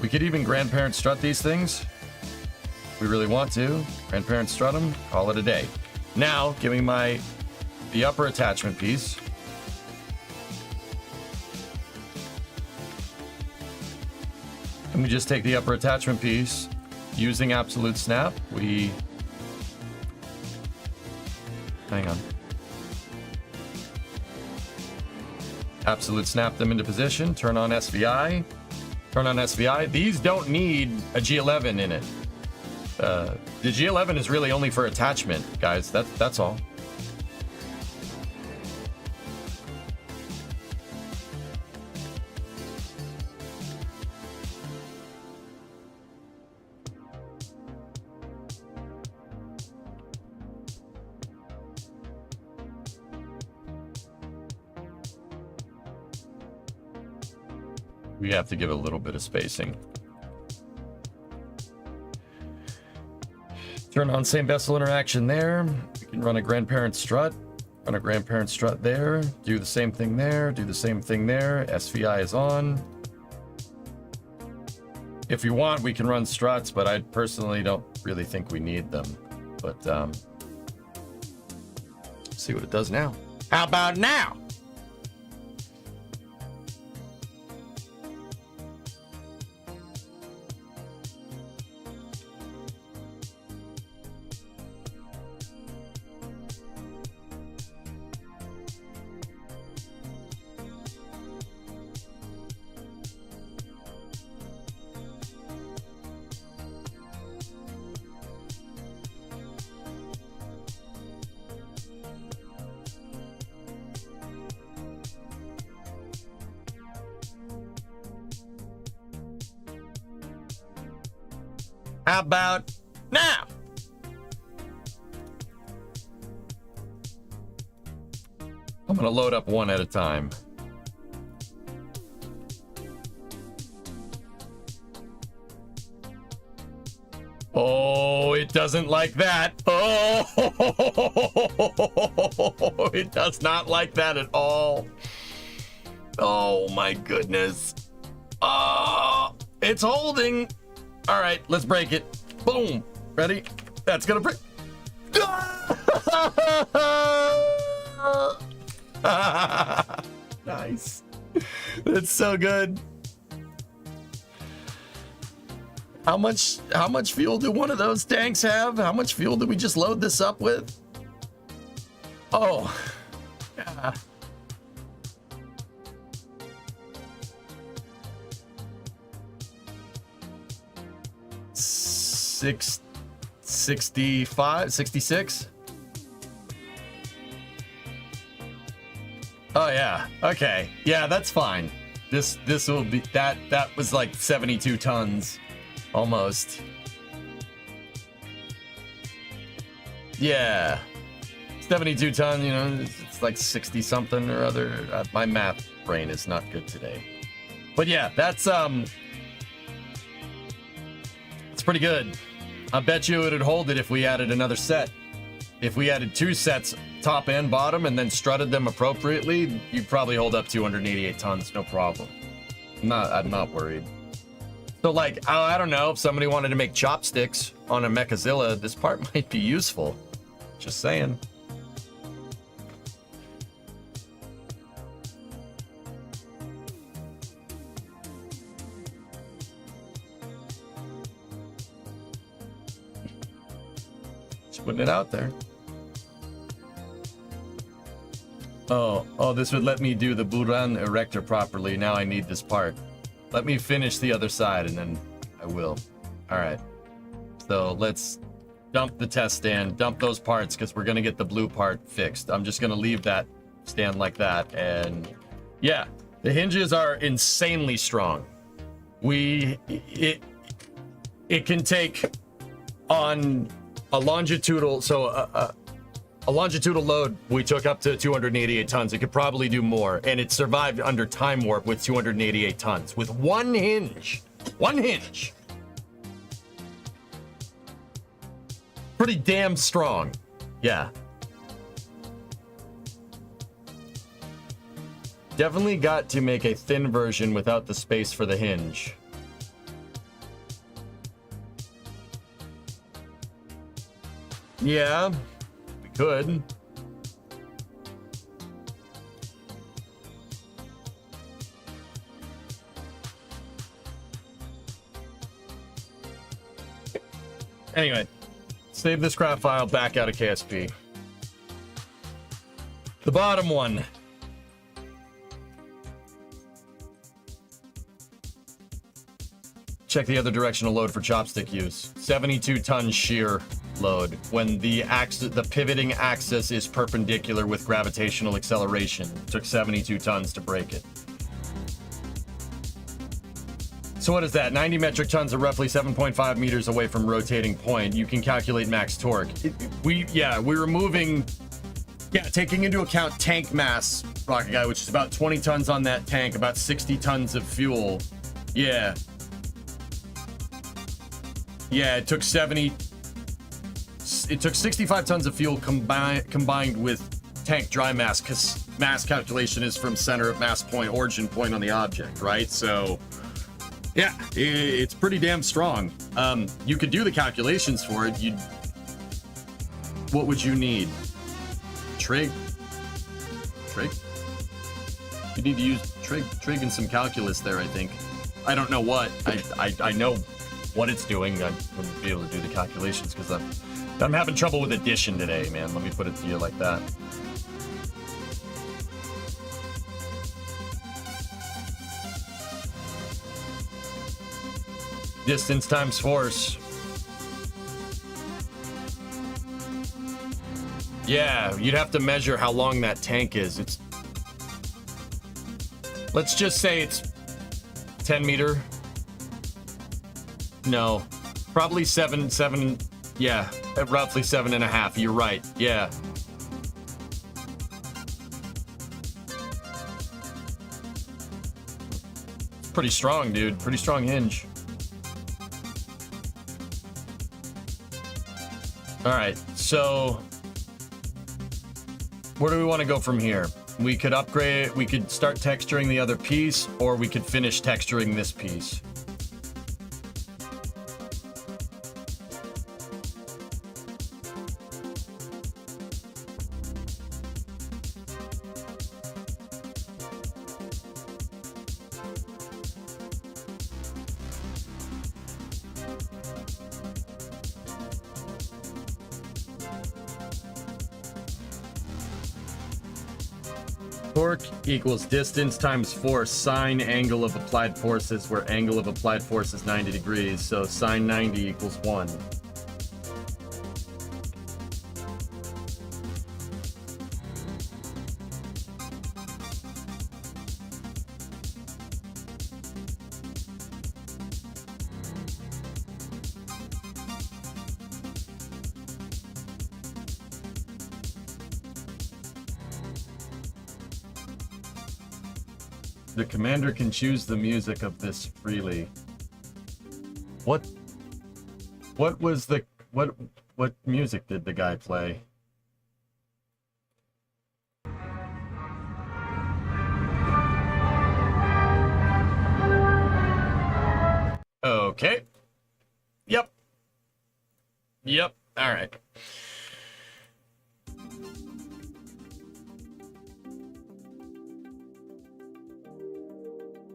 We could even grandparent strut these things. If we really want to. Grandparent strut them, call it a day. Now, give me the upper attachment piece. And we just take the upper attachment piece. Using absolute snap, hang on. Absolute snap them into position, turn on SVI. Turn on SVI. These don't need a G11 in it. The G11 is really only for attachment, guys. That's all. We have to give it a little bit of spacing. Turn on same vessel interaction there. We can run a grandparent strut. Run a grandparent strut there. Do the same thing there. Do the same thing there. SVI is on. If you want, we can run struts, but I personally don't really think we need them. But see what it does now. How about now? How about now? I'm gonna load up one at a time. Oh, it doesn't like that. Oh, it does not like that at all. Oh my goodness. Oh, it's holding. All right, let's break it. Boom. Ready? That's gonna break. Nice. That's so good. How much fuel do one of those tanks have? How much fuel do we just load this up with? Oh. Yeah. Six, 65, 66. Oh yeah. Okay. Yeah, that's fine. This will be that was like 72 tons almost. Yeah. 72 ton, you know, it's like 60 something or other. My math brain is not good today. But yeah, that's it's pretty good. I bet you it would hold it if we added another set. If we added 2 sets, top and bottom, and then strutted them appropriately, you'd probably hold up 288 tons, no problem. I'm not worried. So like, I don't know, if somebody wanted to make chopsticks on a Mechazilla, this part might be useful. Just saying. Just putting it out there. Oh, this would let me do the Buran erector properly. Now I need this part. Let me finish the other side and then I will. All right. So let's dump the test stand, dump those parts because we're going to get the blue part fixed. I'm just going to leave that stand like that. And yeah, the hinges are insanely strong. It can take on a longitudinal, so A longitudinal load we took up to 288 tons. It could probably do more, and it survived under time warp with 288 tons with one hinge. One hinge. Pretty damn strong. Yeah. Definitely got to make a thin version without the space for the hinge. Yeah, we could. Anyway, save this crap file back out of KSP. The bottom one. Check the other directional load for chopstick use. 72-ton shear load when the pivoting axis is perpendicular with gravitational acceleration. Took 72 tons to break it. So what is that? 90 metric tons are roughly 7.5 meters away from rotating point. You can calculate max torque. We're removing, taking into account tank mass, Rocket Guy, which is about 20 tons on that tank, about 60 tons of fuel. Yeah, it took 65 tons of fuel combined with tank dry mass, because mass calculation is from center of mass point, origin point on the object, right? So, yeah, it's pretty damn strong. You could do the calculations for it. What would you need? Trig? You need to use trig and some calculus there, I think. I don't know what. I know what it's doing. I wouldn't be able to do the calculations because I'm having trouble with addition today, man. Let me put it to you like that. Distance times force. Yeah, you'd have to measure how long that tank is. Let's just say it's 10 meter. No, probably seven. Yeah, roughly 7.5. You're right. Yeah. Pretty strong, dude. Pretty strong hinge. All right, so where do we want to go from here? We could upgrade, we could start texturing the other piece, or we could finish texturing this piece. Torque equals distance times force, sine angle of applied forces, where angle of applied force is 90 degrees. So sine 90 equals 1. The commander can choose the music of this freely. What was the what music did the guy play? Okay. Yep. All right.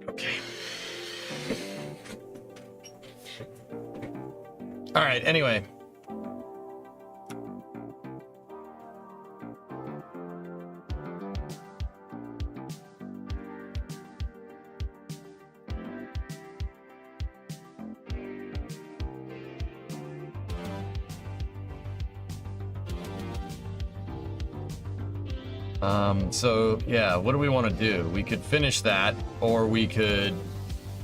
Okay. All right, anyway. So yeah, what do we want to do? We could finish that, or we could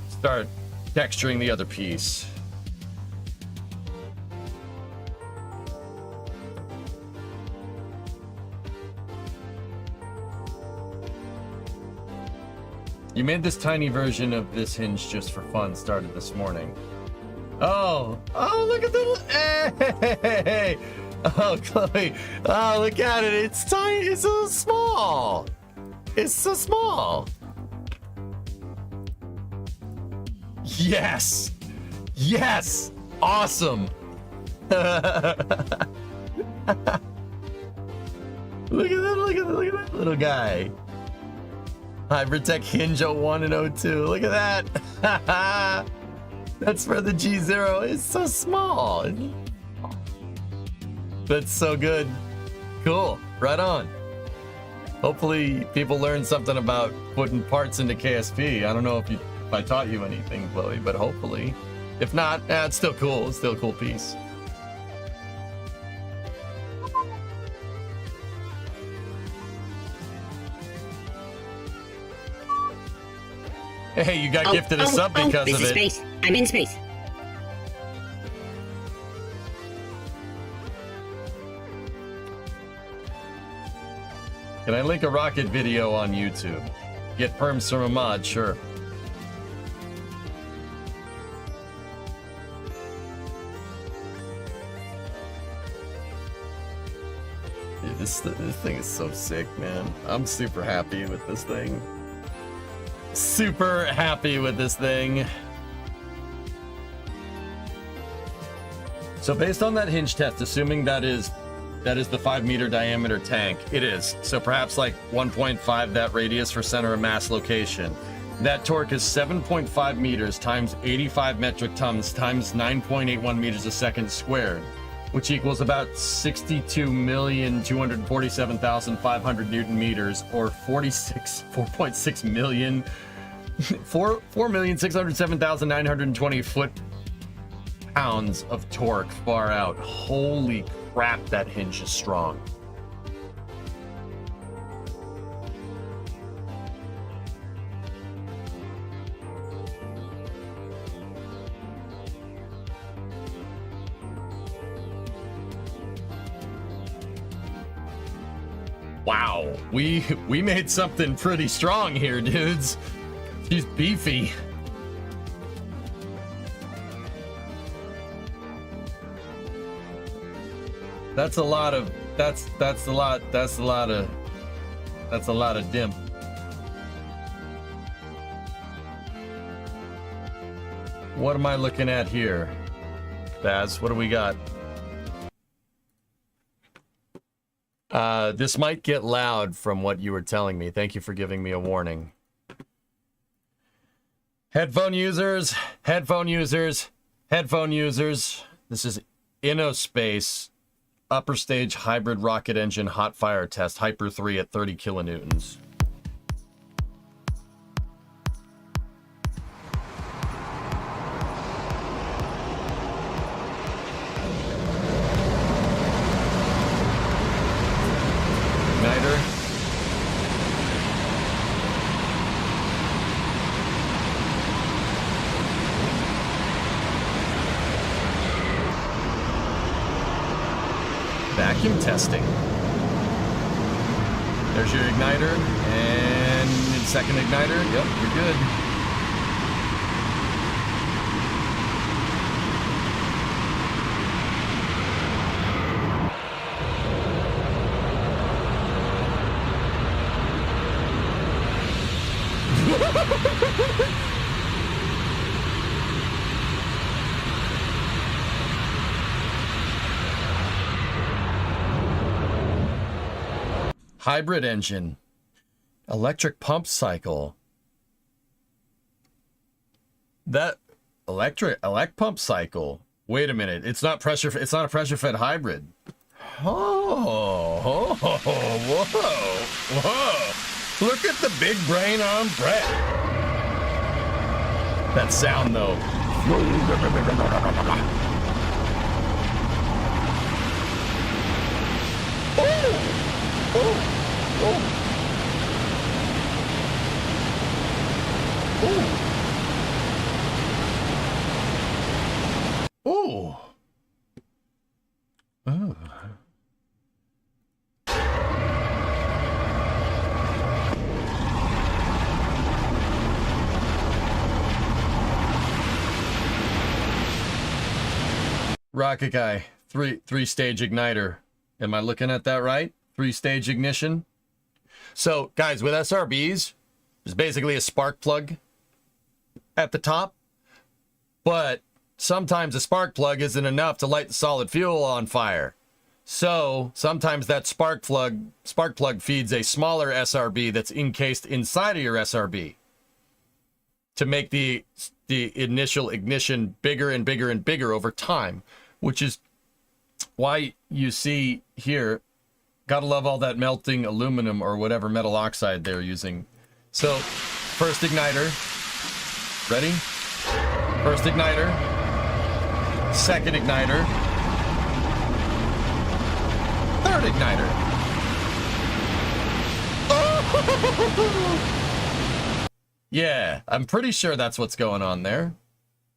start texturing the other piece. You made this tiny version of this hinge just for fun, started this morning. Oh, look at the, hey, oh, Chloe, oh, look at it, it's tiny, it's so small. It's so small. Yes, yes, awesome. Look at that little guy. HybridTech Hinge 01 and 02. Look at that. That's for the G0. It's so small. That's so good. Cool. Right on. Hopefully people learn something about putting parts into KSP. I don't know if I taught you anything, Chloe, but hopefully. If not, it's still cool. It's still a cool piece. Hey, you got gifted a sub because this of is it. space. I'm in space. Can I link a rocket video on YouTube? Get perms from a mod, sure. Dude, this thing is so sick, man. I'm super happy with this thing. Super happy with this thing. So based on that hinge test, assuming that is the 5 meter diameter tank, it is. So perhaps like 1.5 that radius for center of mass location. That torque is 7.5 meters times 85 metric tons times 9.81 meters a second squared, which equals about 62,247,500 Newton meters, or 4.6 million, 4,607,920 foot-pounds of torque far out. Holy crap, that hinge is strong. Wow, we made something pretty strong here, dudes. She's beefy. That's a lot of dimp. What am I looking at here? Baz, what do we got? This might get loud from what you were telling me. Thank you for giving me a warning. Headphone users. This is InnoSpace upper stage hybrid rocket engine hot fire test, Hyper 3 at 30 kilonewtons. Igniter. Vacuum testing. There's your igniter, and second igniter. Yep, you're good. Hybrid engine, electric pump cycle. That elect pump cycle. Wait a minute, it's not pressure. It's not a pressure fed hybrid. Oh, whoa! Look at the big brain on Brett. That sound though. Oh. Rocket guy, three-stage igniter. Am I looking at that right? 3-stage ignition. So, guys, with SRBs, there's basically a spark plug at the top, but sometimes a spark plug isn't enough to light the solid fuel on fire. So sometimes that spark plug feeds a smaller SRB that's encased inside of your SRB to make the initial ignition bigger and bigger and bigger over time, which is why you see here, gotta love all that melting aluminum or whatever metal oxide they're using. So first igniter, ready? First igniter, second igniter, third igniter. Oh! Yeah, I'm pretty sure that's what's going on there.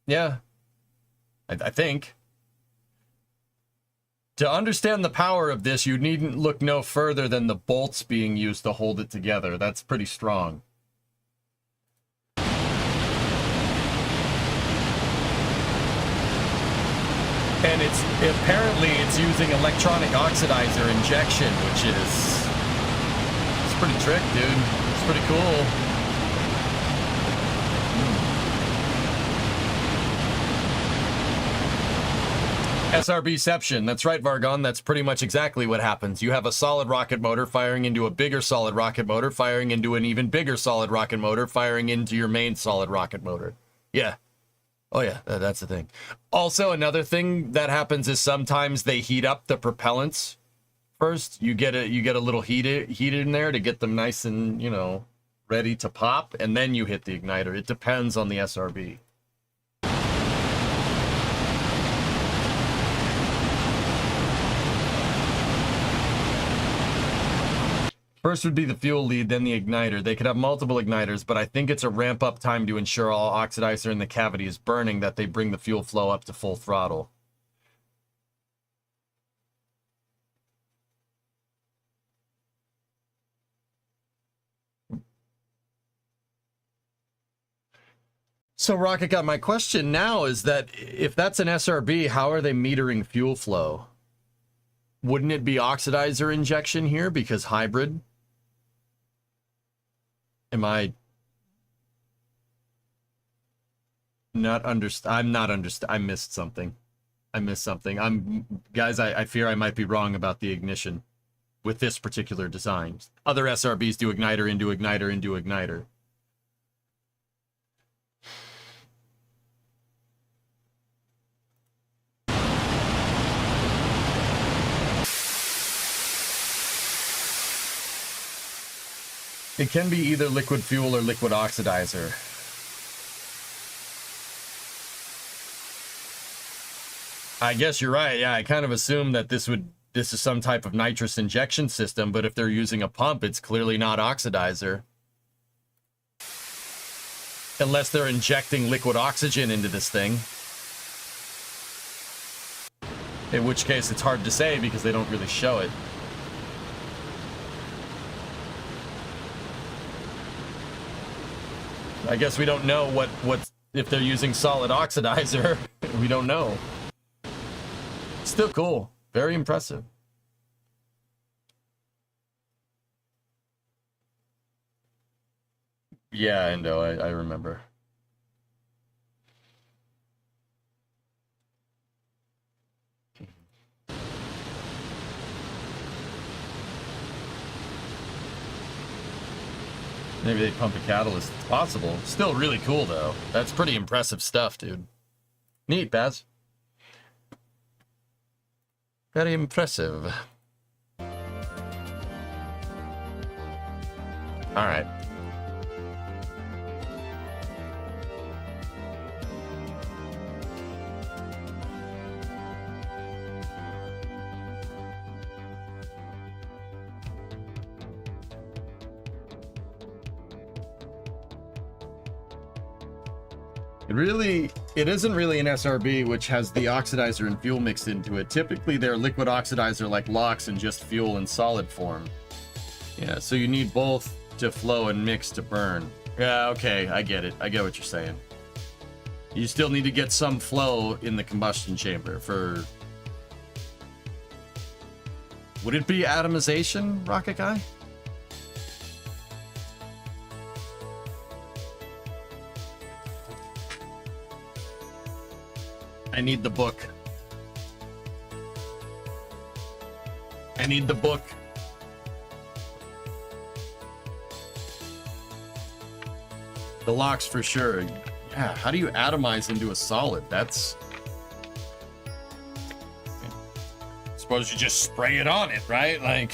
Yeah, I think. To understand the power of this, you needn't look no further than the bolts being used to hold it together. That's pretty strong. And it's using electronic oxidizer injection, which is, it's pretty trick, dude. It's pretty cool. SRBception. That's right, Vargon. That's pretty much exactly what happens. You have a solid rocket motor firing into a bigger solid rocket motor, firing into an even bigger solid rocket motor, firing into your main solid rocket motor. Yeah. Oh yeah, that's the thing. Also, another thing that happens is sometimes they heat up the propellants first. You get a little heat in there to get them nice and, you know, ready to pop, and then you hit the igniter. It depends on the SRB. First would be the fuel lead, then the igniter. They could have multiple igniters, but I think it's a ramp-up time to ensure all oxidizer in the cavity is burning that they bring the fuel flow up to full throttle. So, Rocket God, my question now is that if that's an SRB, how are they metering fuel flow? Wouldn't it be oxidizer injection here because hybrid? Am I not I'm not I missed something. Guys, I fear I might be wrong about the ignition with this particular design. Other SRBs do igniter into igniter into igniter. It can be either liquid fuel or liquid oxidizer. I guess you're right. Yeah, I kind of assumed that this is some type of nitrous injection system, but if they're using a pump, it's clearly not oxidizer. Unless they're injecting liquid oxygen into this thing. In which case it's hard to say because they don't really show it. I guess we don't know what if they're using solid oxidizer. We don't know. Still cool. Very impressive. Yeah, Endo, I remember. Maybe they pump a catalyst. It's possible. Still really cool, though. That's pretty impressive stuff, dude. Neat, Baz. Very impressive. Alright. It isn't really an SRB, which has the oxidizer and fuel mixed into it. Typically, they're liquid oxidizer like LOX and just fuel in solid form. Yeah, so you need both to flow and mix to burn. Yeah, okay, I get it. I get what you're saying. You still need to get some flow in the combustion chamber for... Would it be atomization, Rocket Guy? I need the book. I need the book. The locks for sure. Yeah, how do you atomize into a solid? That's... Suppose you just spray it on it, right? Like...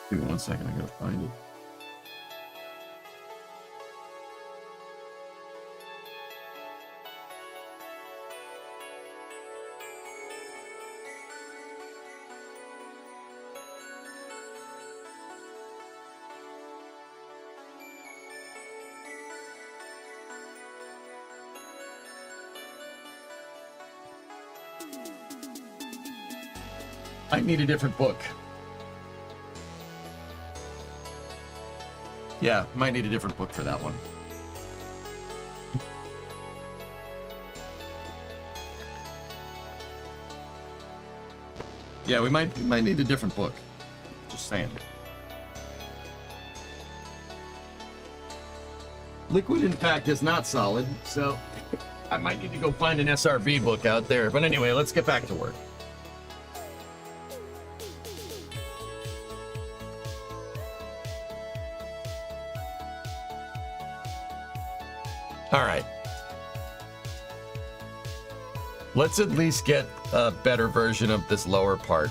Give me 1 second, I gotta find it. I need a different book. Yeah, might need a different book for that one. Yeah, we might need a different book. Just saying. Liquid impact is not solid, so I might need to go find an SRB book out there. But anyway, let's get back to work. All right. Let's at least get a better version of this lower part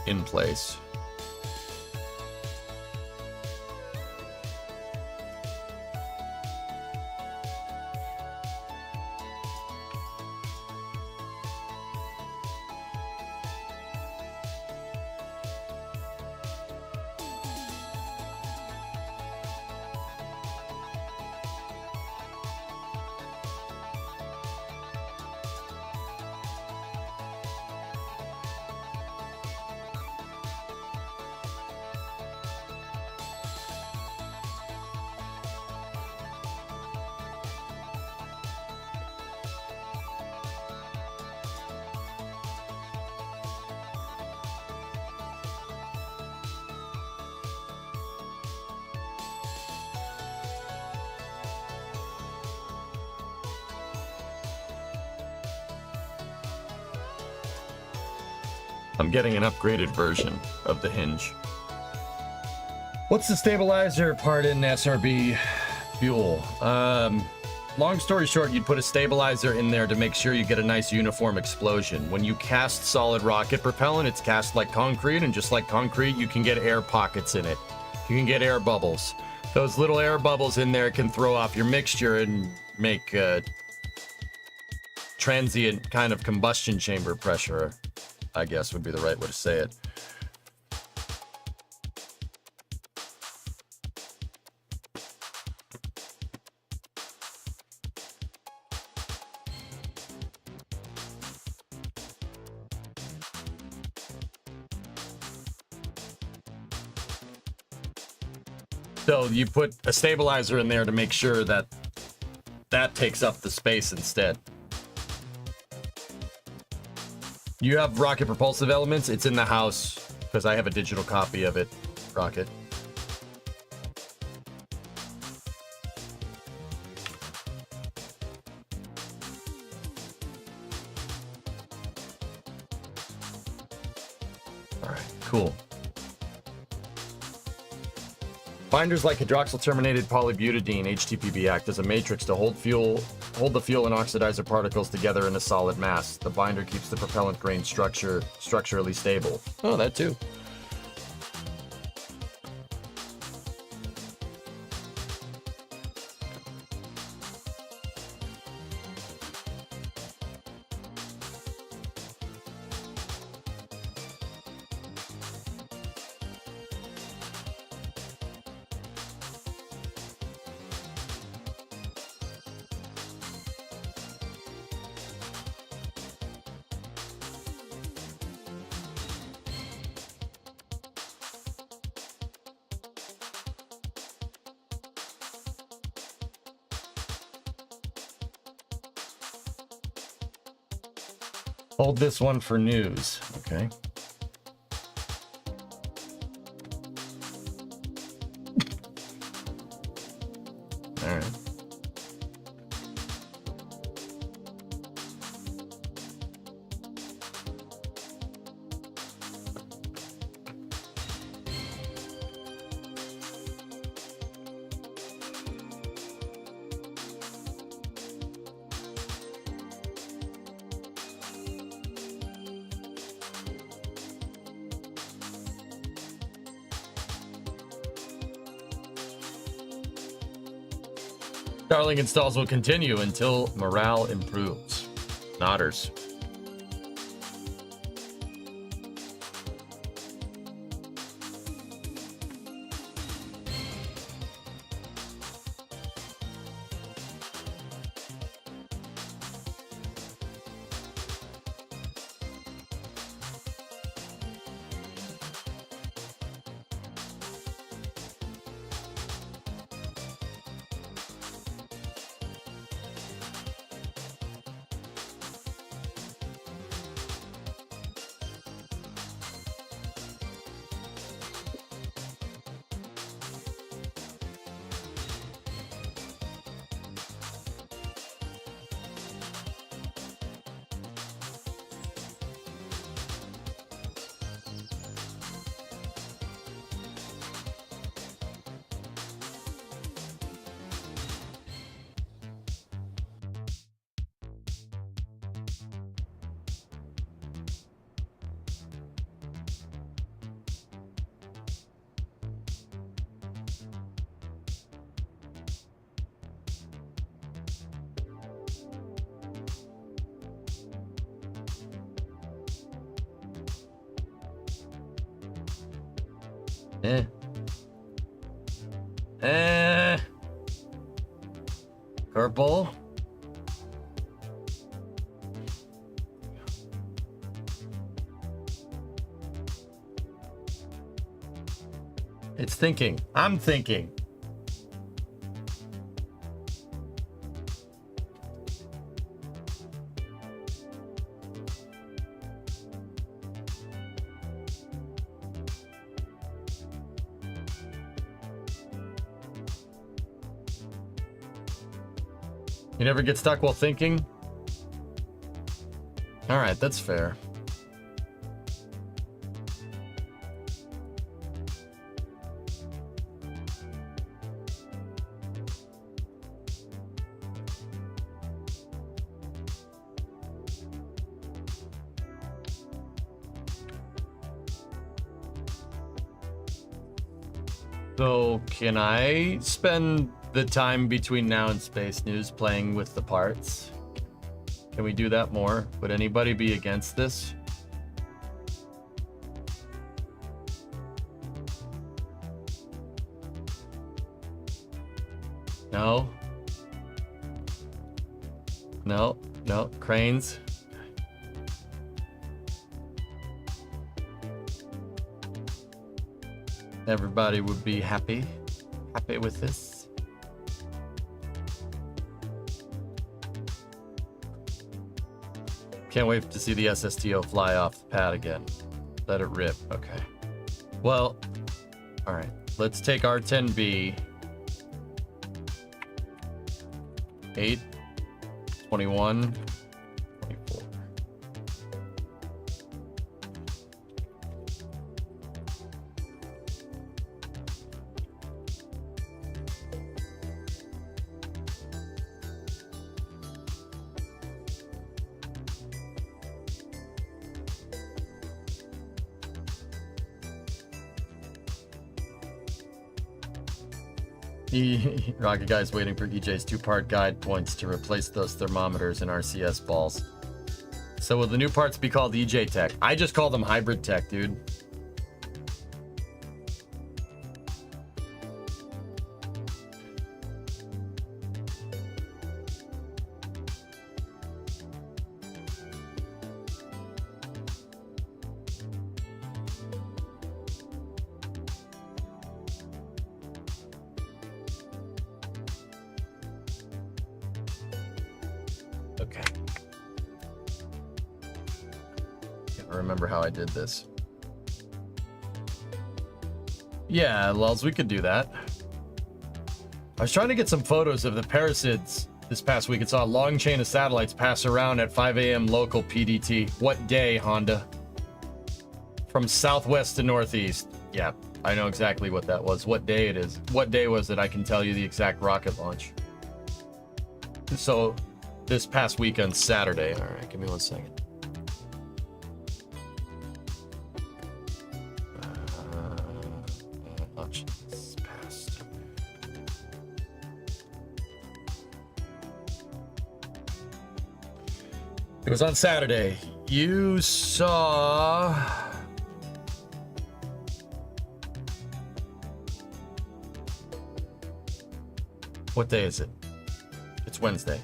in place. I'm getting an upgraded version of the hinge. What's the stabilizer part in SRB fuel? Long story short, you'd put a stabilizer in there to make sure you get a nice uniform explosion. When you cast solid rocket propellant, it's cast like concrete, and just like concrete, you can get air pockets in it. You can get air bubbles. Those little air bubbles in there can throw off your mixture and make transient kind of combustion chamber pressure, I guess would be the right way to say it. So you put a stabilizer in there to make sure that that takes up the space instead. You have rocket propulsive elements. It's in the house because I have a digital copy of it, Rocket. All right, cool. Binders like hydroxyl terminated polybutadiene, HTPB, act as a matrix to hold fuel hold the fuel and oxidizer particles together in a solid mass. The binder keeps the propellant grain structurally stable. Oh, that too. Hold this one for news, okay? All right. Starlink installs will continue until morale improves. Nodders. Purple. It's thinking. I'm thinking. You never get stuck while thinking? All right, that's fair. So, can I spend the time between now and Space News playing with the parts? Can we do that more? Would anybody be against this? No? No? No? Cranes? Everybody would be happy with this. Can't wait to see the SSTO fly off the pad again. Let it rip. Okay. Well, all right. Let's take R10B. 8, 21, 24. Rocket Guy's waiting for EJ's two-part guide points to replace those thermometers in RCS balls. So will the new parts be called EJ Tech? I just call them Hybrid Tech, dude. Okay. Can't remember how I did this. Yeah, Lulz, we could do that. I was trying to get some photos of the Parasids this past week. It's saw a long chain of satellites pass around at 5 a.m. local PDT. What day, Honda? From southwest to northeast. Yeah, I know exactly what that was. What day it is. What day was it? I can tell you the exact rocket launch. So, this past weekend, Saturday. All right, give me 1 second. Launch this past. It was on Saturday. You saw. What day is it? It's Wednesday.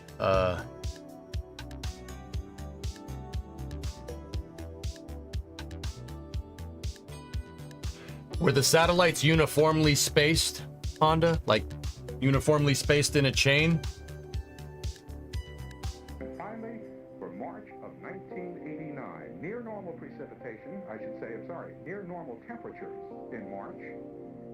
Were the satellites uniformly spaced, Honda? Like, uniformly spaced in a chain? And finally, for March of 1989, near normal precipitation, I should say, I'm sorry, near normal temperatures in March,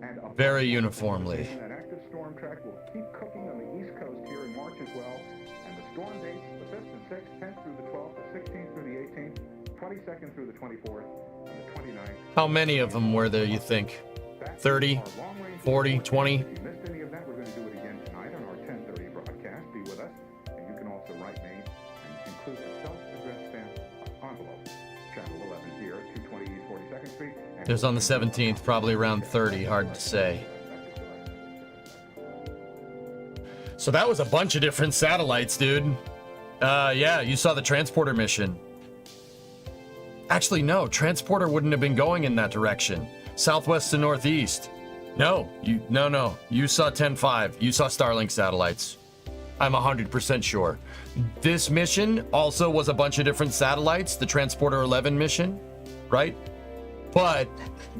and a Very uniformly. An active storm track will keep cooking on the East Coast here in March as well, and the storm dates, the 5th and 6th, 10th through the 12th, the 16th through the 18th, 22nd through the 24th, and the 29th. How many of them were there, you think? 30, 40, 20? If you missed any of that, we're going to do it again tonight on our 10:30 broadcast. Be with us, and you can also write me and include a self-addressed stamp envelope. Channel 11 here at 220 East 42nd Street. It was on the 17th, probably around 30, hard to say. So that was a bunch of different satellites, dude. Yeah, you saw the transporter mission. Actually, no, transporter wouldn't have been going in that direction. Southwest to northeast. No, you saw 10-5. You saw Starlink satellites. I'm 100% sure. This mission also was a bunch of different satellites, the Transporter 11 mission, right? But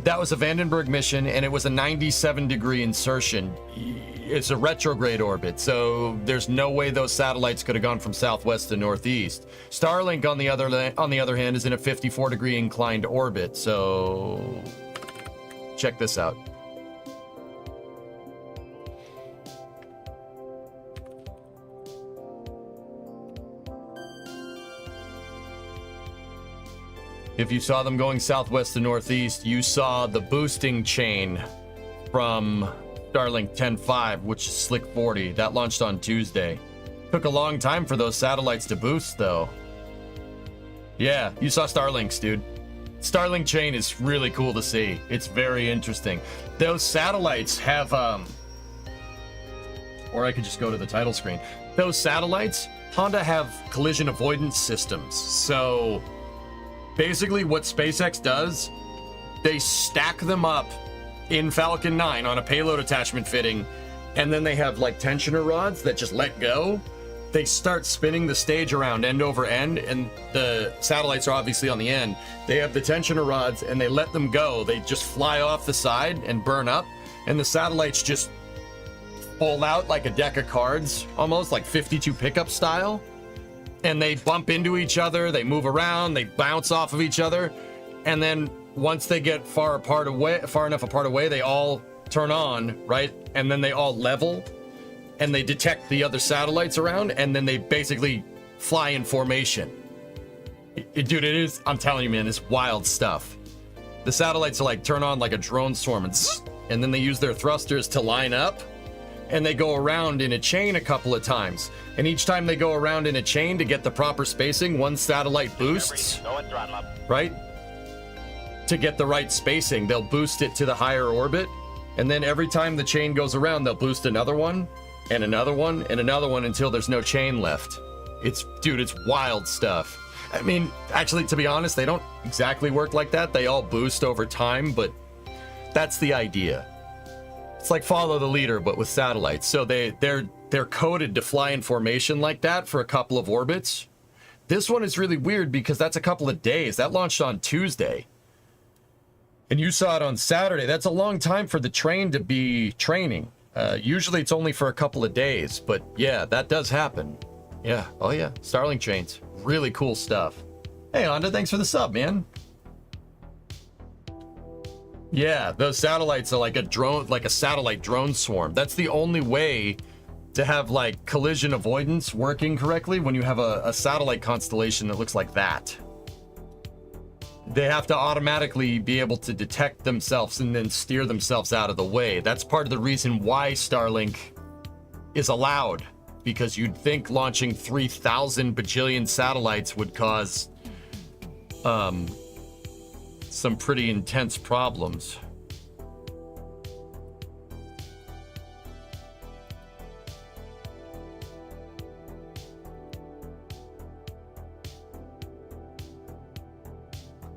that was a Vandenberg mission, and it was a 97-degree insertion. It's a retrograde orbit, so there's no way those satellites could have gone from southwest to northeast. Starlink, on the other hand, is in a 54-degree inclined orbit, so check this out. If you saw them going southwest to northeast, you saw the boosting chain from Starlink 10.5, which is Slick 40. That launched on Tuesday. Took a long time for those satellites to boost, though. Yeah, you saw Starlinks, dude. Starlink chain is really cool to see. It's very interesting. Those satellites have, or I could just go to the title screen. Those satellites, Honda have collision avoidance systems. So basically what SpaceX does, they stack them up in Falcon 9 on a payload attachment fitting, and then they have like tensioner rods that just let go. They start spinning the stage around end over end, and the satellites are obviously on the end. They have the tensioner rods and they let them go. They just fly off the side and burn up, and the satellites just pull out like a deck of cards, almost like 52 pickup style. And they bump into each other, they move around, they bounce off of each other, and then once they get far enough apart away, they all turn on, right? And then they all level, and they detect the other satellites around, and then they basically fly in formation. Dude, it is, I'm telling you, man, it's wild stuff. The satellites are like turn on like a drone swarm, and then they use their thrusters to line up, and they go around in a chain a couple of times. And each time they go around in a chain to get the proper spacing, one satellite boosts, Go and throttle up. right? To get the right spacing, they'll boost it to the higher orbit, And then every time the chain goes around, they'll boost another one, and another one, and another one until there's no chain left. It's wild stuff. I mean, actually, to be honest, they don't exactly work like that. They all boost over time, but that's the idea. It's like follow the leader, but with satellites. So they're coded to fly in formation like that for a couple of orbits. This one is really weird because that's a couple of days. That launched on Tuesday. And you saw it on Saturday. That's a long time for the train to be training. Usually it's only for a couple of days, but yeah, that does happen. Yeah, oh yeah, Starlink trains. Really cool stuff. Hey, Honda, thanks for the sub, man. Yeah, those satellites are like a drone, like a satellite drone swarm. That's the only way to have like collision avoidance working correctly when you have a satellite constellation that looks like that. They have to automatically be able to detect themselves and then steer themselves out of the way. That's part of the reason why Starlink is allowed, because you'd think launching 3,000 bajillion satellites would cause some pretty intense problems.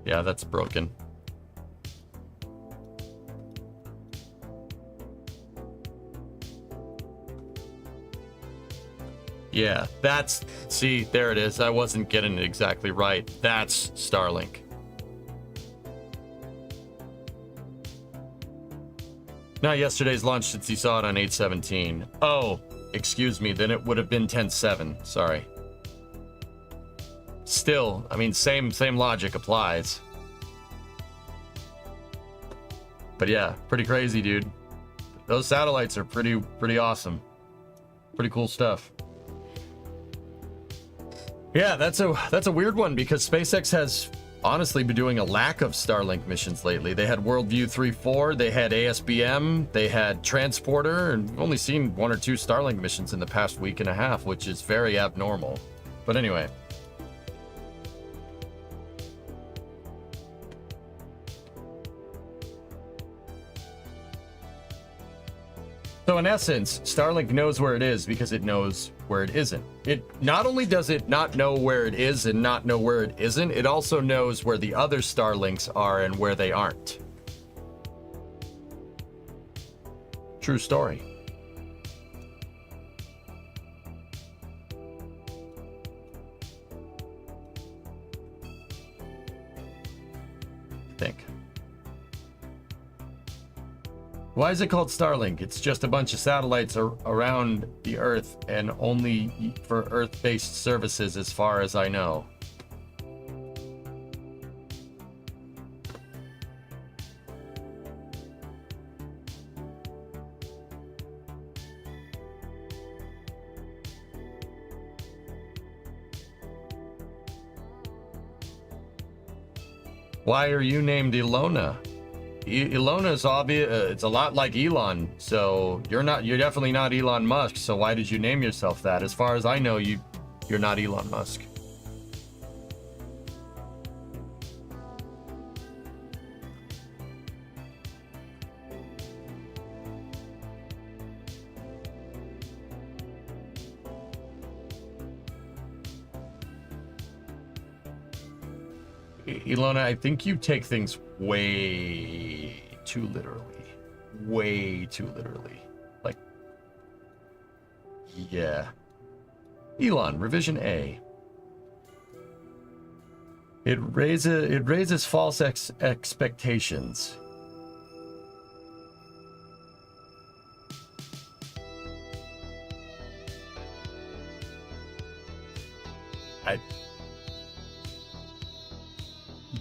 Yeah, that's broken. Yeah, see, there it is. I wasn't getting it exactly right. That's Starlink. Not yesterday's launch, since you saw it on 8/17. Oh, excuse me, then it would have been 10/7. Sorry. Still, I mean, same logic applies. But yeah, pretty crazy, dude. Those satellites are pretty awesome. Pretty cool stuff. Yeah, that's a weird one because SpaceX has honestly been doing a lack of Starlink missions lately. They had Worldview 3.4, they had ASBM, they had Transporter, and we've only seen 1 or 2 Starlink missions in the past week and a half, which is very abnormal. But anyway. So in essence, Starlink knows where it is because it knows where it isn't. It not only does it not know where it is and not know where it isn't, it also knows where the other Starlinks are and where they aren't. True story. Think. Why is it called Starlink? It's just a bunch of satellites around the Earth and only for Earth-based services as far as I know. Why are you named Ilona? Ilona is obvious. It's a lot like Elon, so you're definitely not Elon Musk. So why did you name yourself that? As far as I know, you're not Elon Musk. Ilona, I think you take things way too literally. Way too literally. Like, yeah. Elon, revision A. It raises false expectations.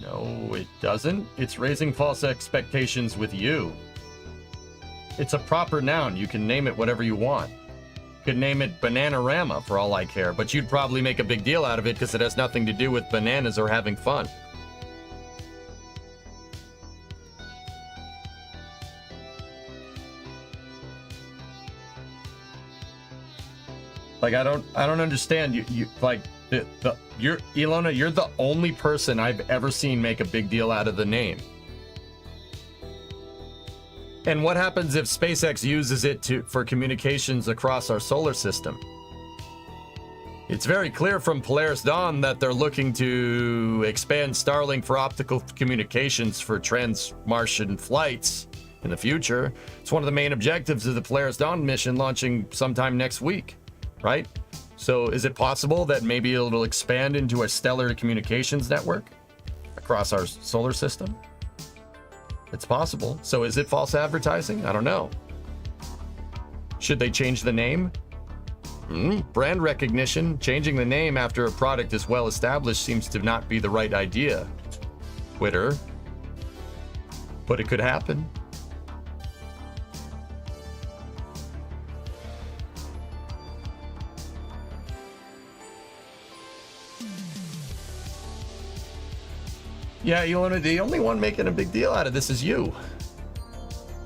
No, it doesn't. It's raising false expectations with you. It's a proper noun. You can name it whatever you want. You could name it Bananarama for all I care, but you'd probably make a big deal out of it because it has nothing to do with bananas or having fun. Like, I don't understand. You like you're Ilona, you're the only person I've ever seen make a big deal out of the name. And what happens if SpaceX uses it for communications across our solar system? It's very clear from Polaris Dawn that they're looking to expand Starlink for optical communications for trans-Martian flights in the future. It's one of the main objectives of the Polaris Dawn mission launching sometime next week, right? So is it possible that maybe it'll expand into a stellar communications network across our solar system? It's possible. So is it false advertising? I don't know. Should they change the name? Brand recognition. Changing the name after a product is well established seems to not be the right idea. Twitter. But it could happen. Yeah, Ilona, the only one making a big deal out of this is you.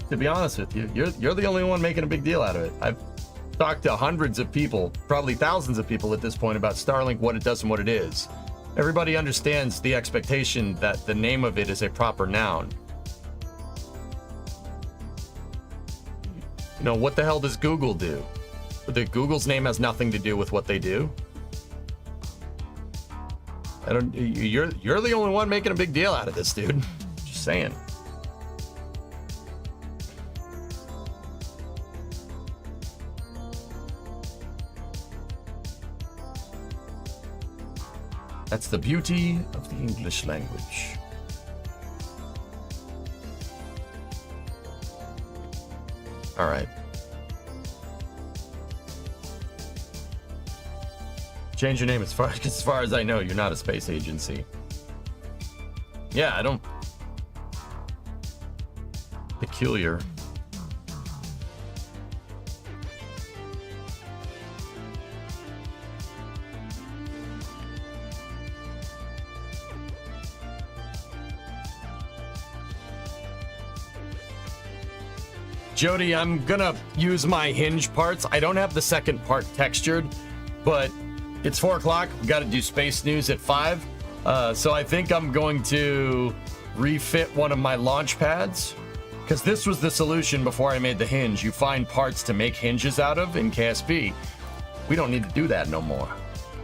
To be honest with you, you're the only one making a big deal out of it. I've talked to hundreds of people, probably thousands of people at this point about Starlink, what it does and what it is. Everybody understands the expectation that the name of it is a proper noun. You know, what the hell does Google do? Google's name has nothing to do with what they do. You're the only one making a big deal out of this, dude. Just saying. That's the beauty of the English language. All right. Change your name as far as I know, you're not a space agency. Yeah, I don't. Peculiar. Jody, I'm gonna use my hinge parts. I don't have the second part textured, but it's 4 o'clock. We got to do space news at 5. So I think I'm going to refit one of my launch pads, because this was the solution before I made the hinge. You find parts to make hinges out of in KSP. We don't need to do that no more.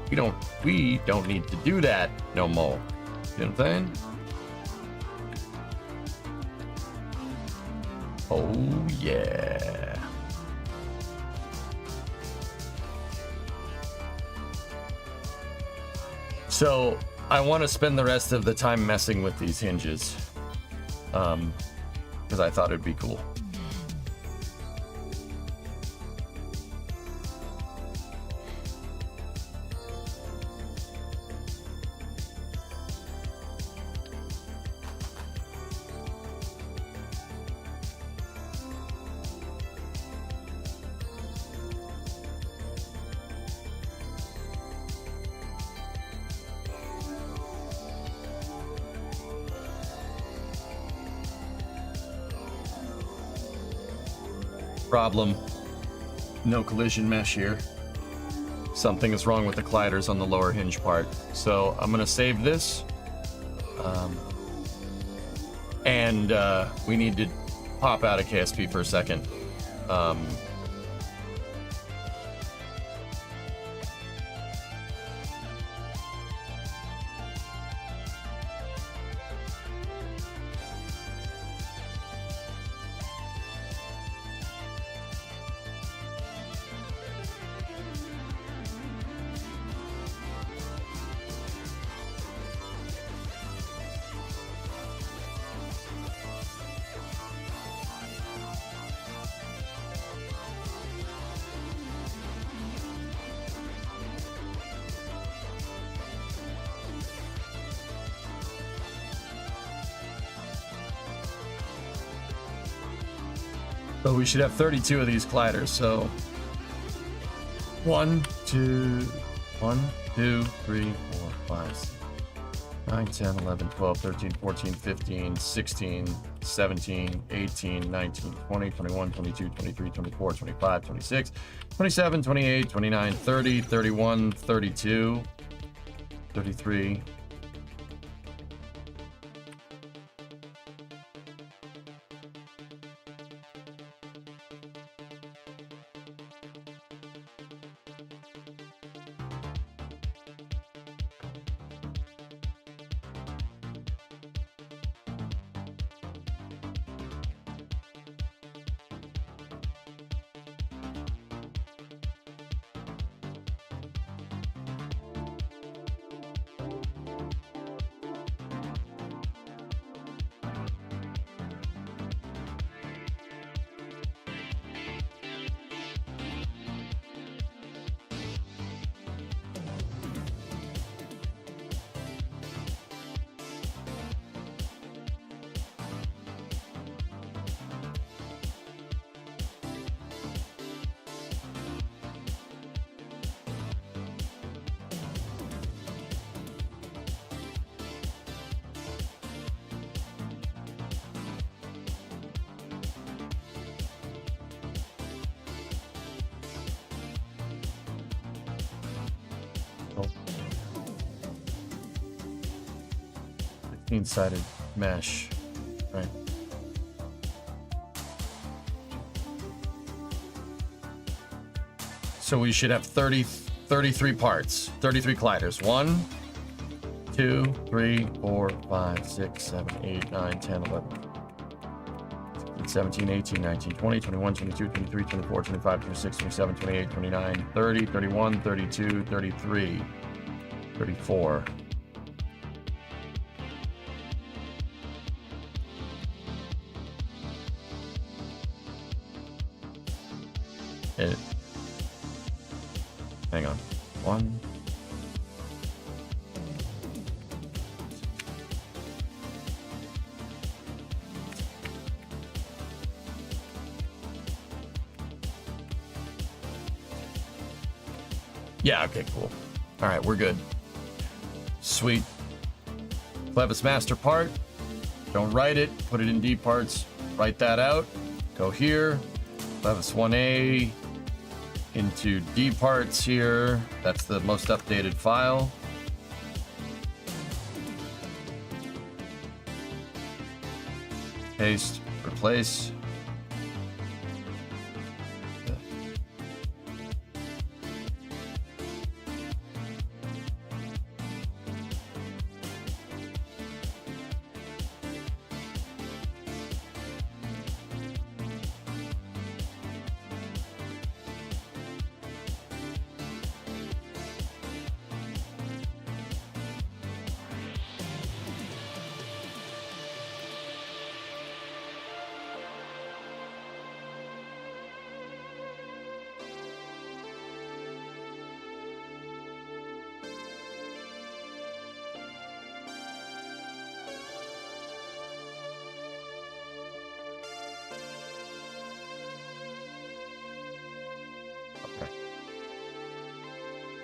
We don't need to do that no more. You know what I'm saying? Oh yeah. So I want to spend the rest of the time messing with these hinges, because I thought it'd be cool. Problem. No collision mesh here. Something is wrong with the colliders on the lower hinge part. So I'm gonna save this. And we need to pop out of KSP for a second. So we should have 32 of these colliders. So 1, 2, 3, 4, 5, 6, 9, 10, 11, 12, 13, 14, 15, 16, 17, 18, 19, 20, 21, 22, 23, 24, 25, 26, 27, 28, 29, 30, 31, 32, 33. 16-sided mesh, right? So we should have 33 parts, 33 colliders. 1, 2, 3, 4, 5, 6, 7, 8, 9, 10, 11, 17, 18, 19, 20, 21, 22, 23, 24, 25, 26, 27, 28, 29, 30, 31, 32, 33, 34. Hang on. 1. Yeah, okay, cool. All right, we're good. Sweet. Clevis master part. Don't write it. Put it in D parts. Write that out. Go here. Clevis 1A into D parts here. That's the most updated file. Paste. Replace.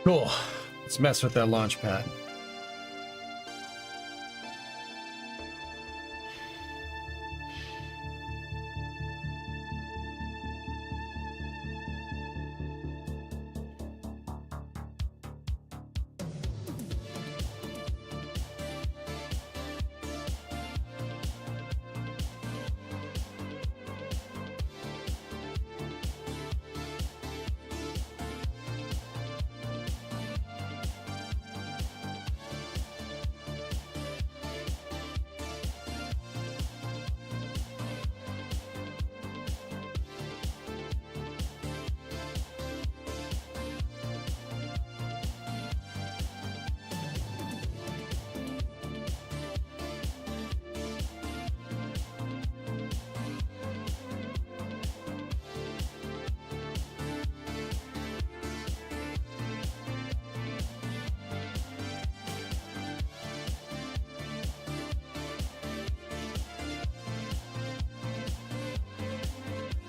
Cool. Let's mess with that launch pad.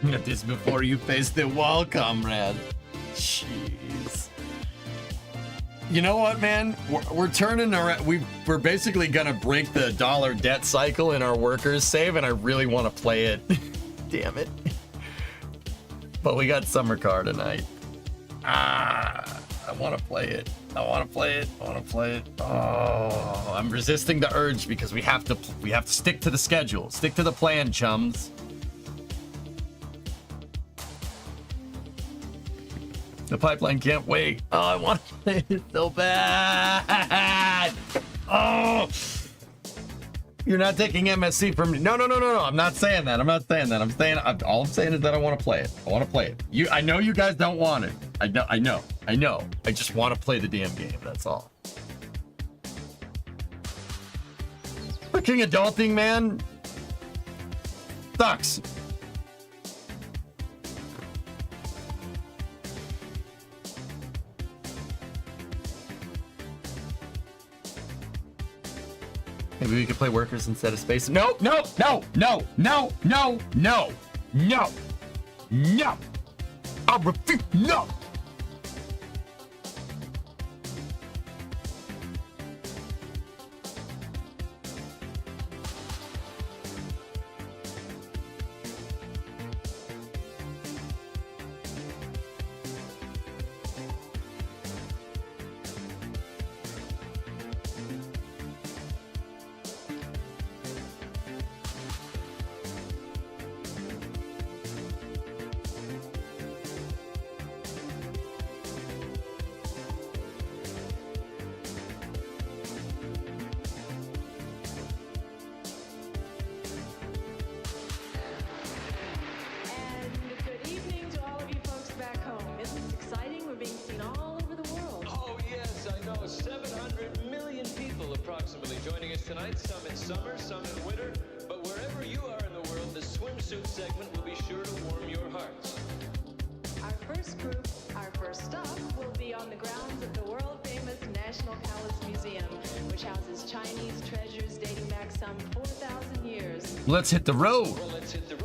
Get this before you face the wall, comrade. Jeez. You know what, man? We're turning around. We're basically gonna break the dollar debt cycle in our workers save, and I really want to play it. Damn it. But we got summer car tonight. I want to play it. I want to play it. I want to play it. Oh, I'm resisting the urge because we have to stick to the schedule. Stick to the plan, chums. The pipeline can't wait. Oh, I want to play it so bad. Oh, you're not taking MSC from me. No. I'm not saying that. I'm all I'm saying is that I want to play it. I want to play it. I know you guys don't want it. I know. I just want to play the damn game. That's all. Freaking adulting, man. Sucks. Maybe we could play workers instead of space. No. I refuse. No. us tonight, some in summer, some in winter. But wherever you are in the world, the swimsuit segment will be sure to warm your hearts. Our first group, our first stop, will be on the grounds of the world-famous National Palace Museum, which houses Chinese treasures dating back some 4,000 years. Let's hit the road. Well, let's hit the road.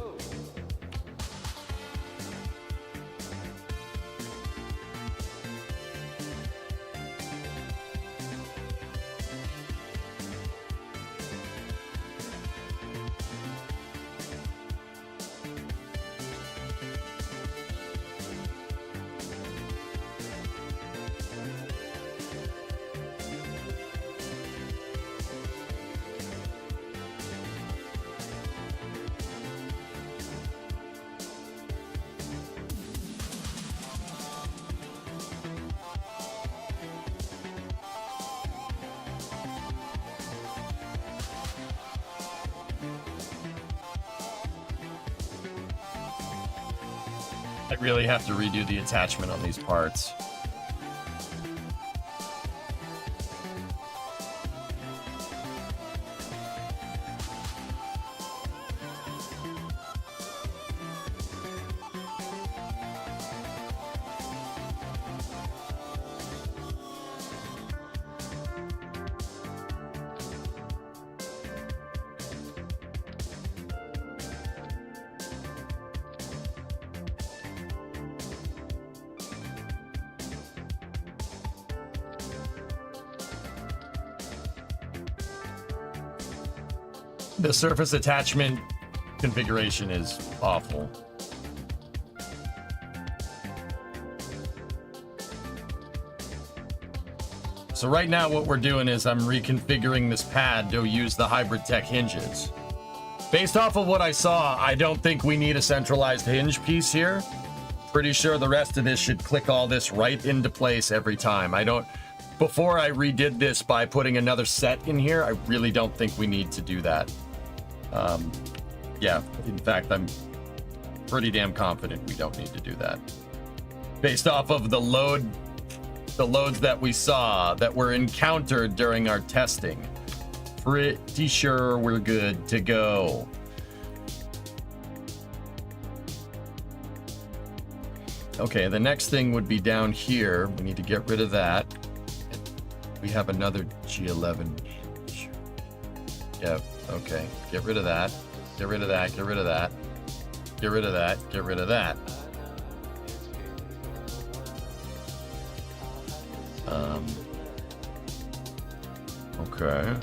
I really have to redo the attachment on these parts. The surface attachment configuration is awful. So right now what we're doing is I'm reconfiguring this pad to use the Hybrid Tech hinges. Based off of what I saw, I don't think we need a centralized hinge piece here. Pretty sure the rest of this should click all this right into place every time. Before I redid this by putting another set in here, I really don't think we need to do that. Yeah, in fact, I'm pretty damn confident we don't need to do that. Based off of the loads that we saw that were encountered during our testing, pretty sure we're good to go. Okay, the next thing would be down here. We need to get rid of that. We have another G11. Yeah, okay. Get rid of that. Get rid of that. Get rid of that. Get rid of that. Get rid of that. Okay.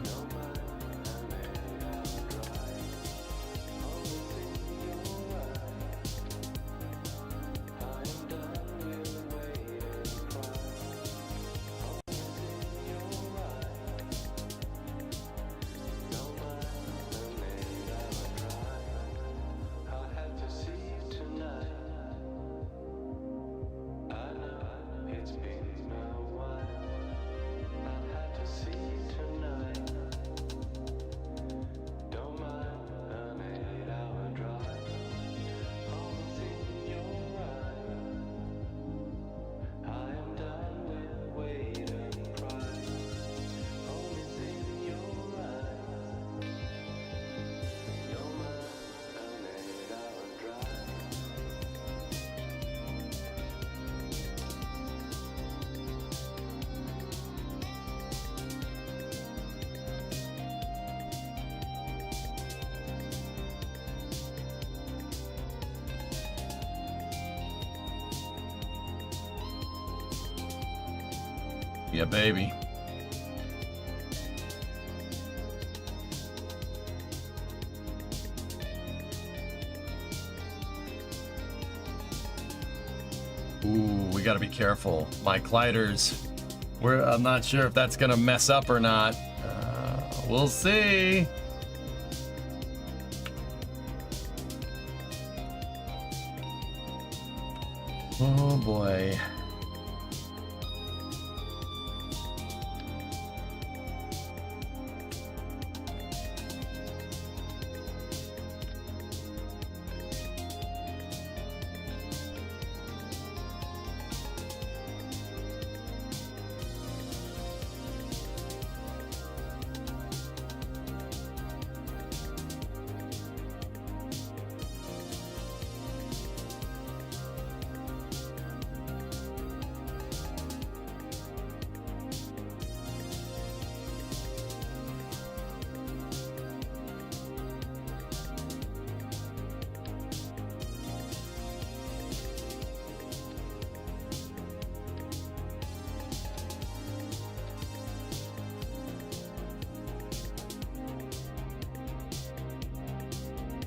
Yeah, baby. Ooh, we gotta be careful. My gliders, I'm not sure if that's gonna mess up or not. We'll see. Oh boy.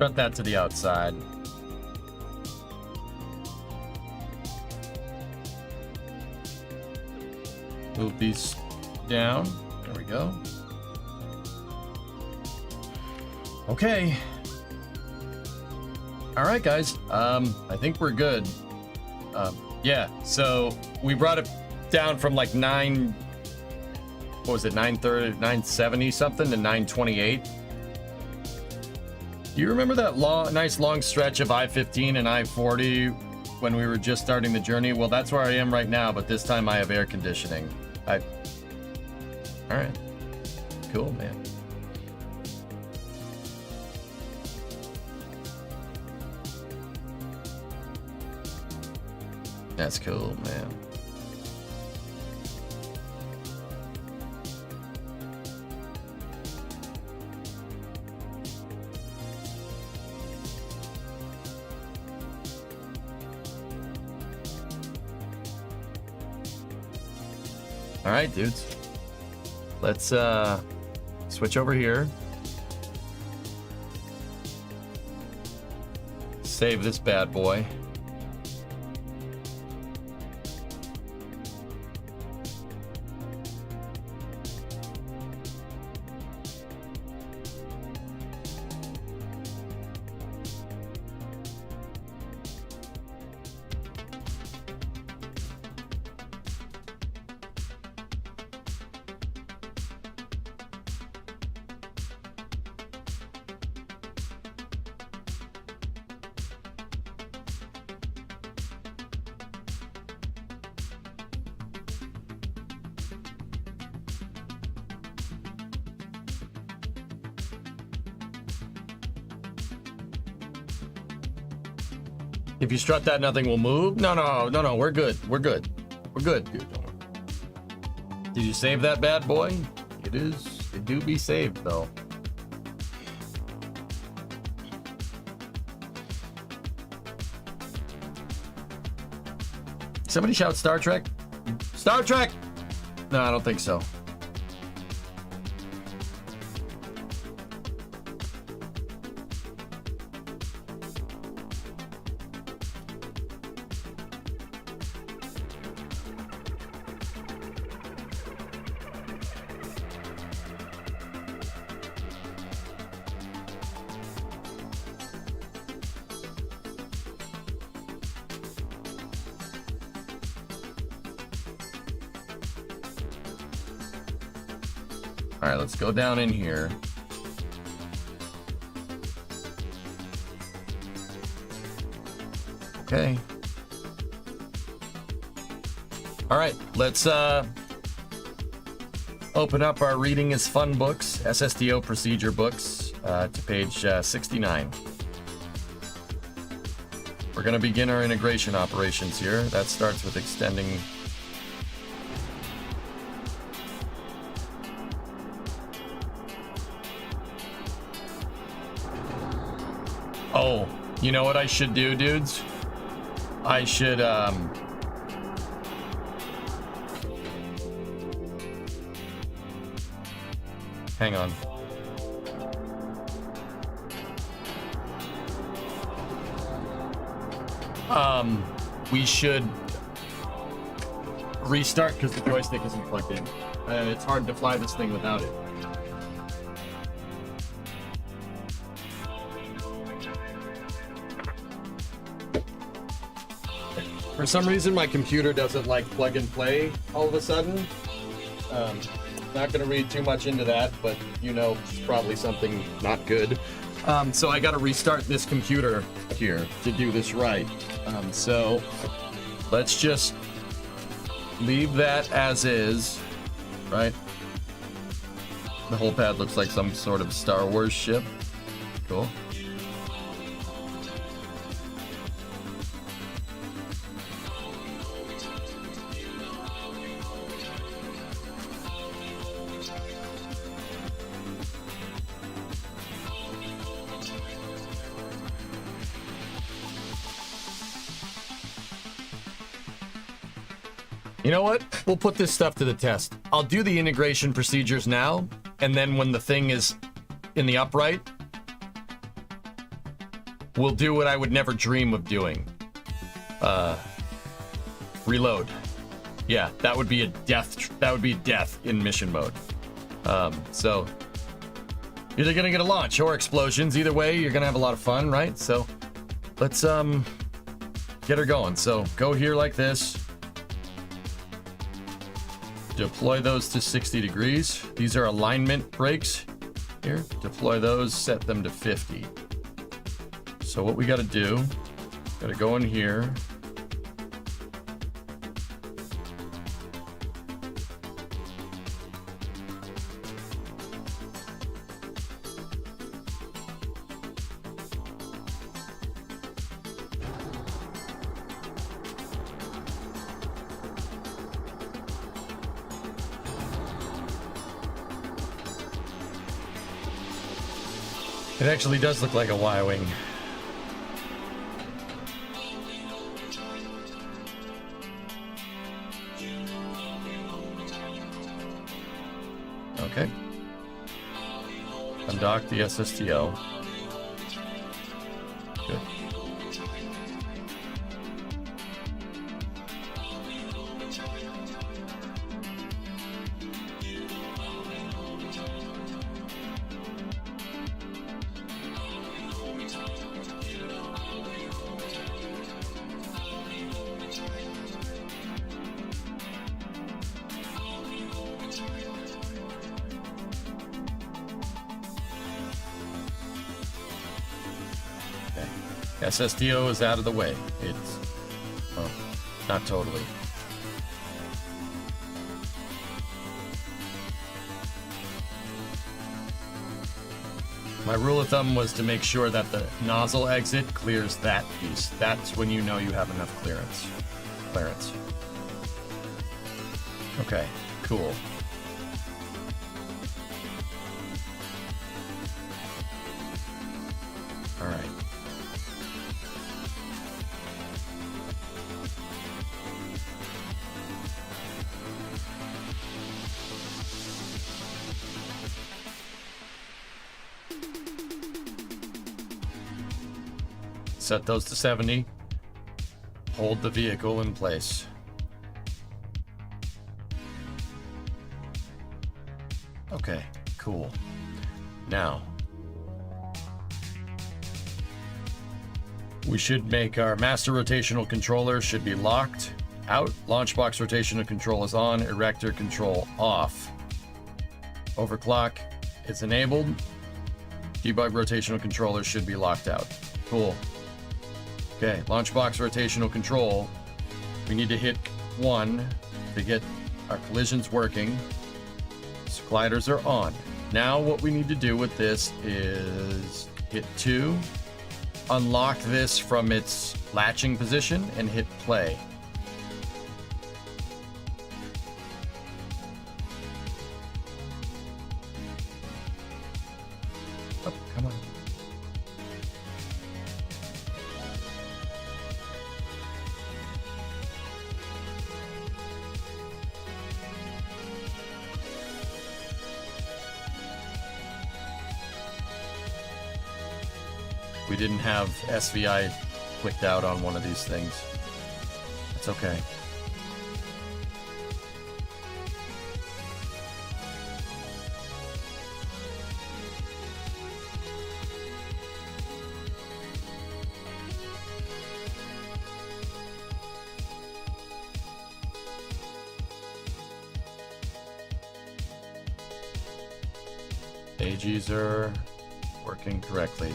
Strut that to the outside. Move these down. There we go. Okay. All right, guys. I think we're good. Yeah, so we brought it down from like 930, 970 something to 928. Do you remember that nice long stretch of I-15 and I-40 when we were just starting the journey? Well, that's where I am right now, but this time I have air conditioning. All right. Cool, man. That's cool, man. All right, dudes. Let's switch over here. Save this bad boy. If you strut that, nothing will move. No, we're good. We're good, dude. Did you save that bad boy? It do be saved though. Somebody shout Star Trek? Star Trek! No, I don't think so. All right, let's go down in here. Okay. All right, let's open up our Reading is Fun books, SSDO procedure books, to page 69. We're going to begin our integration operations here. That starts with extending. Oh, you know what I should do, dudes? I should, hang on. We should restart because the joystick isn't plugged in. It's hard to fly this thing without it. For some reason, my computer doesn't like plug and play all of a sudden. Not going to read too much into that, but you know, it's probably something not good. So I got to restart this computer here to do this right. So let's just leave that as is, right? The whole pad looks like some sort of Star Wars ship. Cool. You know what? We'll put this stuff to the test. I'll do the integration procedures now, and then when the thing is in the upright, we'll do what I would never dream of doing. Reload. Yeah, that would be a death. That would be death in mission mode. So either gonna get a launch or explosions. Either way, you're gonna have a lot of fun, right? So let's get her going. So go here like this. Deploy those to 60 degrees. These are alignment brakes. Here, deploy those, set them to 50. So what we gotta do, gotta go in here. It actually does look like a Y-wing. Okay. Undock the SSTO. Good. SSTO is out of the way. It's, well, not totally. My rule of thumb was to make sure that the nozzle exit clears that piece. That's when you know you have enough clearance. Okay, cool. All right. Set those to 70. Hold the vehicle in place. Okay, cool. Now, we should make our master rotational controller should be locked out. Launch box rotational control is on. Erector control off. Overclock is enabled. Debug rotational controller should be locked out. Cool. Okay, launch box rotational control. We need to hit 1 to get our collisions working. So gliders are on. Now what we need to do with this is hit 2, unlock this from its latching position, and hit play. Oh, come on. We didn't have SVI clicked out on one of these things. That's okay. AGs are working correctly.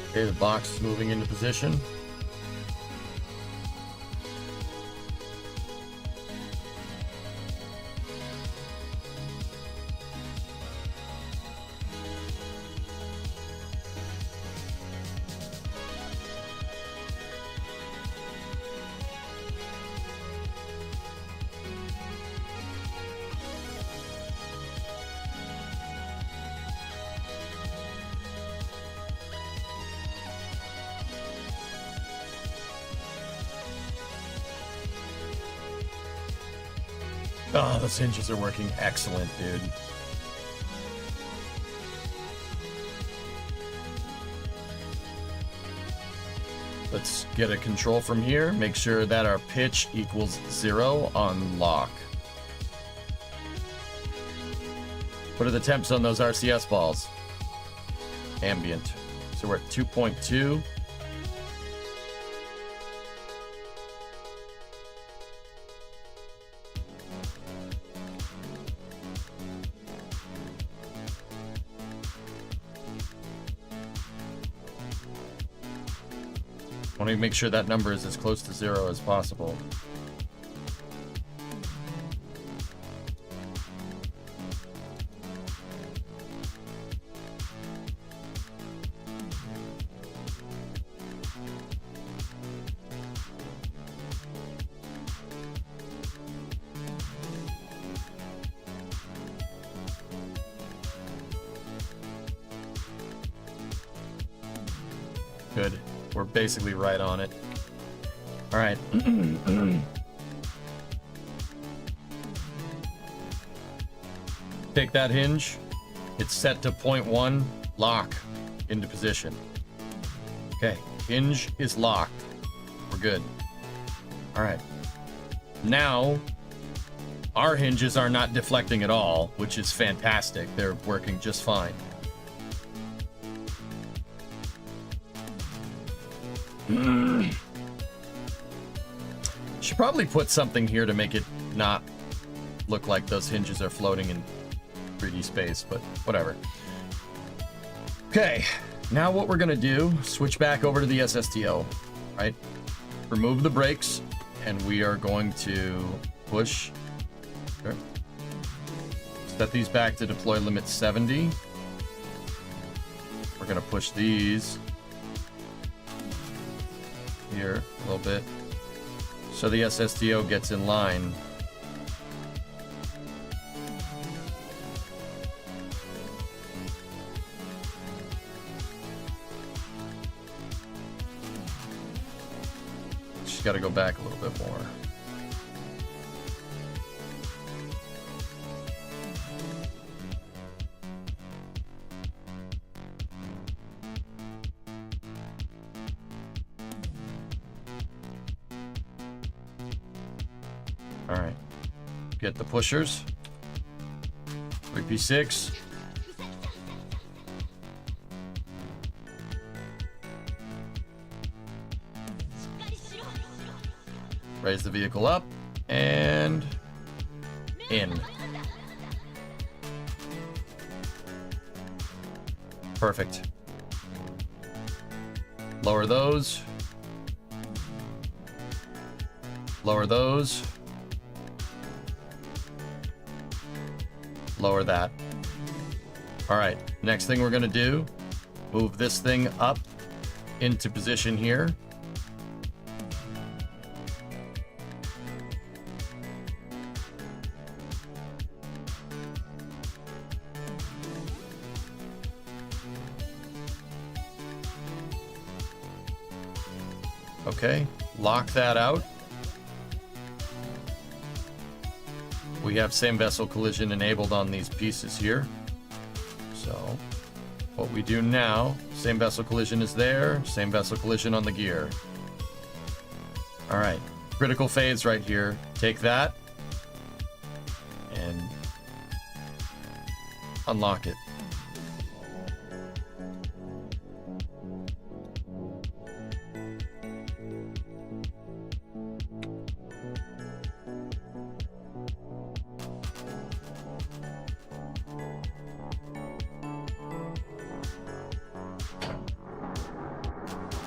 Okay, the box is moving into position. Oh, those hinges are working excellent, dude. Let's get a control from here. Make sure that our pitch equals 0 on lock. What are the temps on those RCS balls? Ambient. So we're at 2.2. Want to make sure that number is as close to 0 as possible. Good. We're basically right on it. All right. Take that hinge. It's set to 0.1. Lock into position. Okay. Hinge is locked. We're good. All right. Now, our hinges are not deflecting at all, which is fantastic. They're working just fine. Should probably put something here to make it not look like those hinges are floating in 3D space, but whatever. Okay, now what we're gonna do, switch back over to the SSTO, right? Remove the brakes, and we are going to push. Sure. Set these back to deploy limit 70. We're gonna push these here a little bit so the SSTO gets in line. Just got to go back a little bit more. All right, get the pushers. 3P6. Raise the vehicle up and in. Perfect. Lower those. Lower those. Lower that. All right, next thing we're gonna do, move this thing up into position here. Okay, lock that out. We have same vessel collision enabled on these pieces here. So what we do now, same vessel collision is there, same vessel collision on the gear. All right, critical phase right here. Take that and unlock it.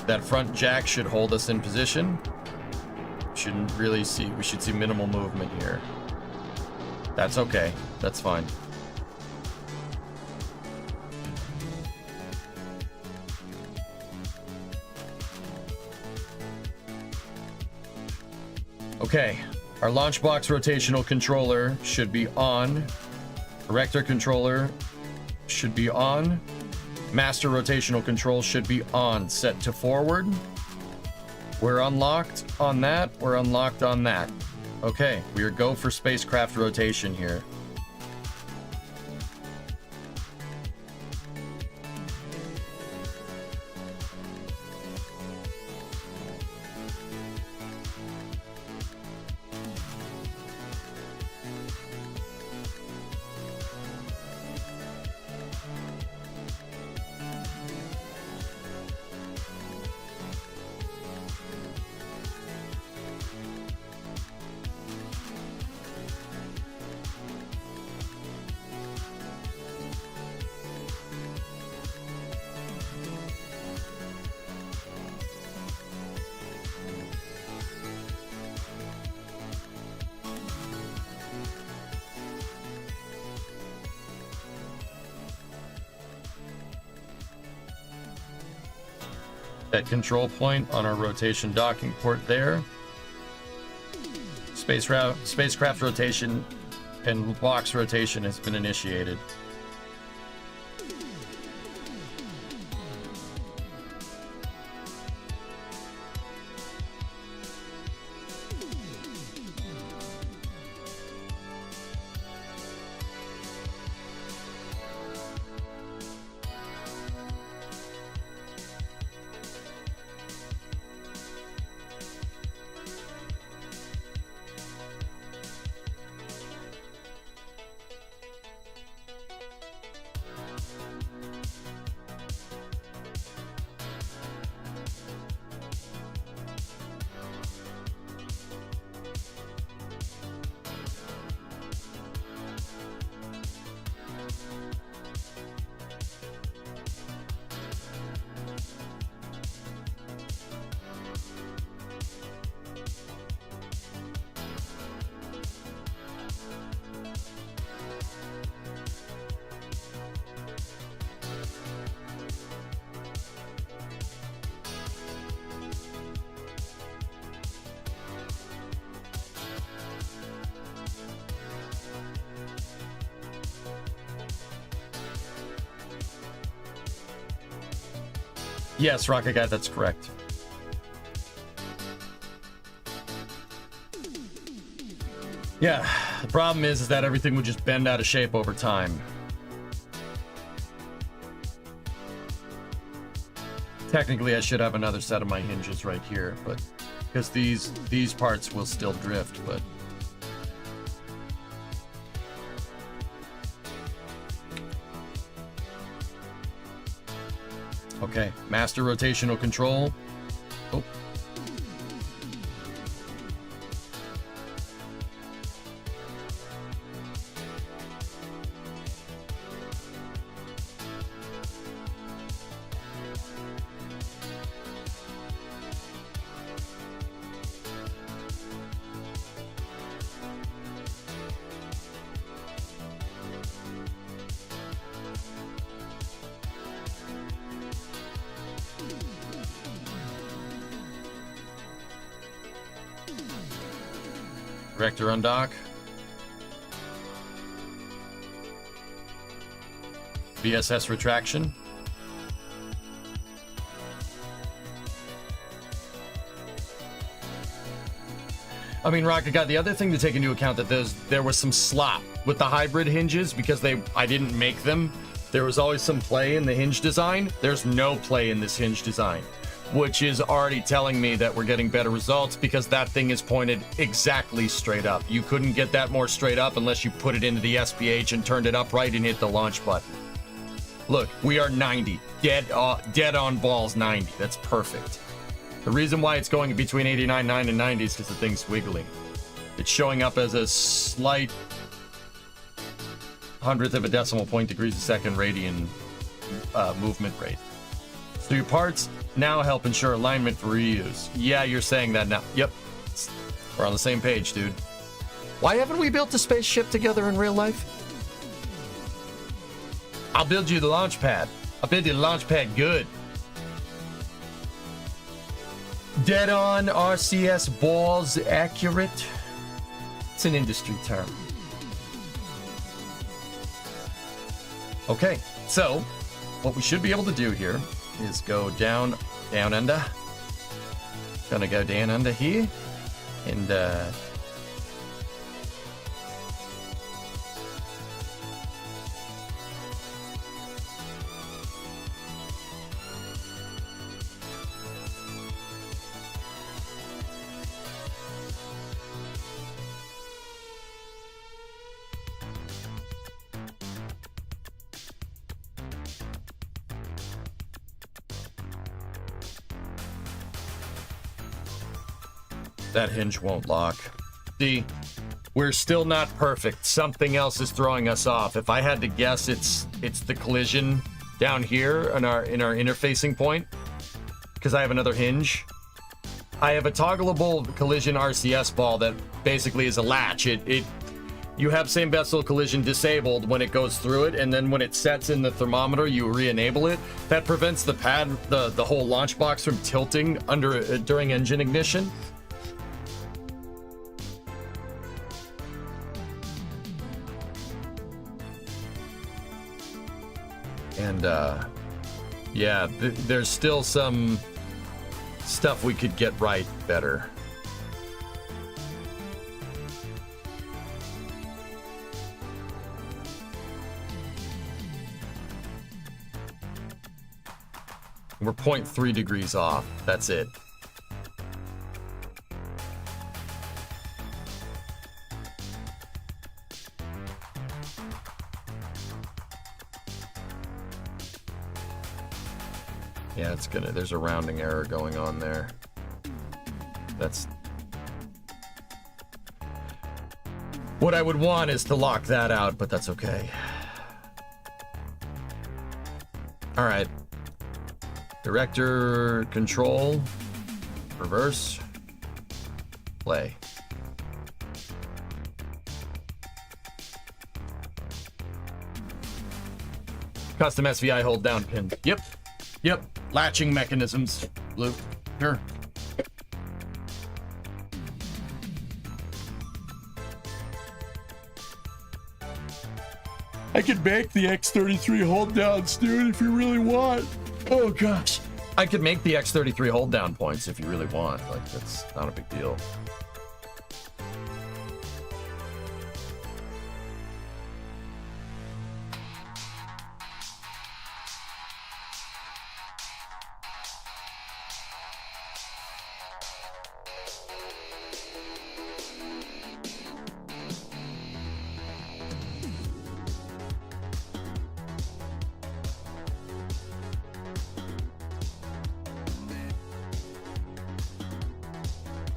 That front jack should hold us in position. Shouldn't really see, we should see minimal movement here. That's okay, that's fine. Okay, our launch box rotational controller should be on. Erector controller should be on. Master rotational control should be on. Set to forward. We're unlocked on that. We're unlocked on that. Okay, we are go for spacecraft rotation here. That control point on our rotation docking port there. Spacecraft rotation and box rotation has been initiated. Yes, Rocket Guy, that's correct. Yeah, the problem is that everything would just bend out of shape over time. Technically, I should have another set of my hinges right here, but because these parts will still drift, but okay, master rotational control. Oh. Vector undock. VSS retraction. I mean, Rocket Guy, the other thing to take into account that there was some slop with the hybrid hinges because I didn't make them. There was always some play in the hinge design. There's no play in this hinge design, which is already telling me that we're getting better results because that thing is pointed exactly straight up. You couldn't get that more straight up unless you put it into the SPH and turned it upright and hit the launch button. Look, we are 90. Dead on balls 90. That's perfect. The reason why it's going between 89.9 and 90 is because the thing's wiggling. It's showing up as a slight 100th of a decimal point degrees a second radian movement rate. So your parts now help ensure alignment for reuse. Yeah, you're saying that now. Yep. We're on the same page, dude. Why haven't we built a spaceship together in real life? I'll build you the launch pad. I'll build you the launch pad good. Dead on RCS balls accurate. It's an industry term. Okay, so what we should be able to do here is go down under. Gonna go down under here and that hinge won't lock. See, we're still not perfect. Something else is throwing us off. If I had to guess, it's the collision down here in our interfacing point, because I have another hinge. I have a toggleable collision RCS ball that basically is a latch. You have same vessel collision disabled when it goes through it, and then when it sets in the thermometer, you re-enable it. That prevents the pad, the whole launch box from tilting during engine ignition. And yeah, there's still some stuff we could get right better. We're 0.3 degrees off. That's it. Yeah, it's gonna, there's a rounding error going on there. That's what I would want, is to lock that out, but that's okay. All right. Director control, reverse, play. Custom SVI hold down pin. Yep. Latching mechanisms. Blue. Sure. I could make the X33 hold downs, dude, if you really want. Oh gosh. I could make the X33 hold down points if you really want. Like, that's not a big deal.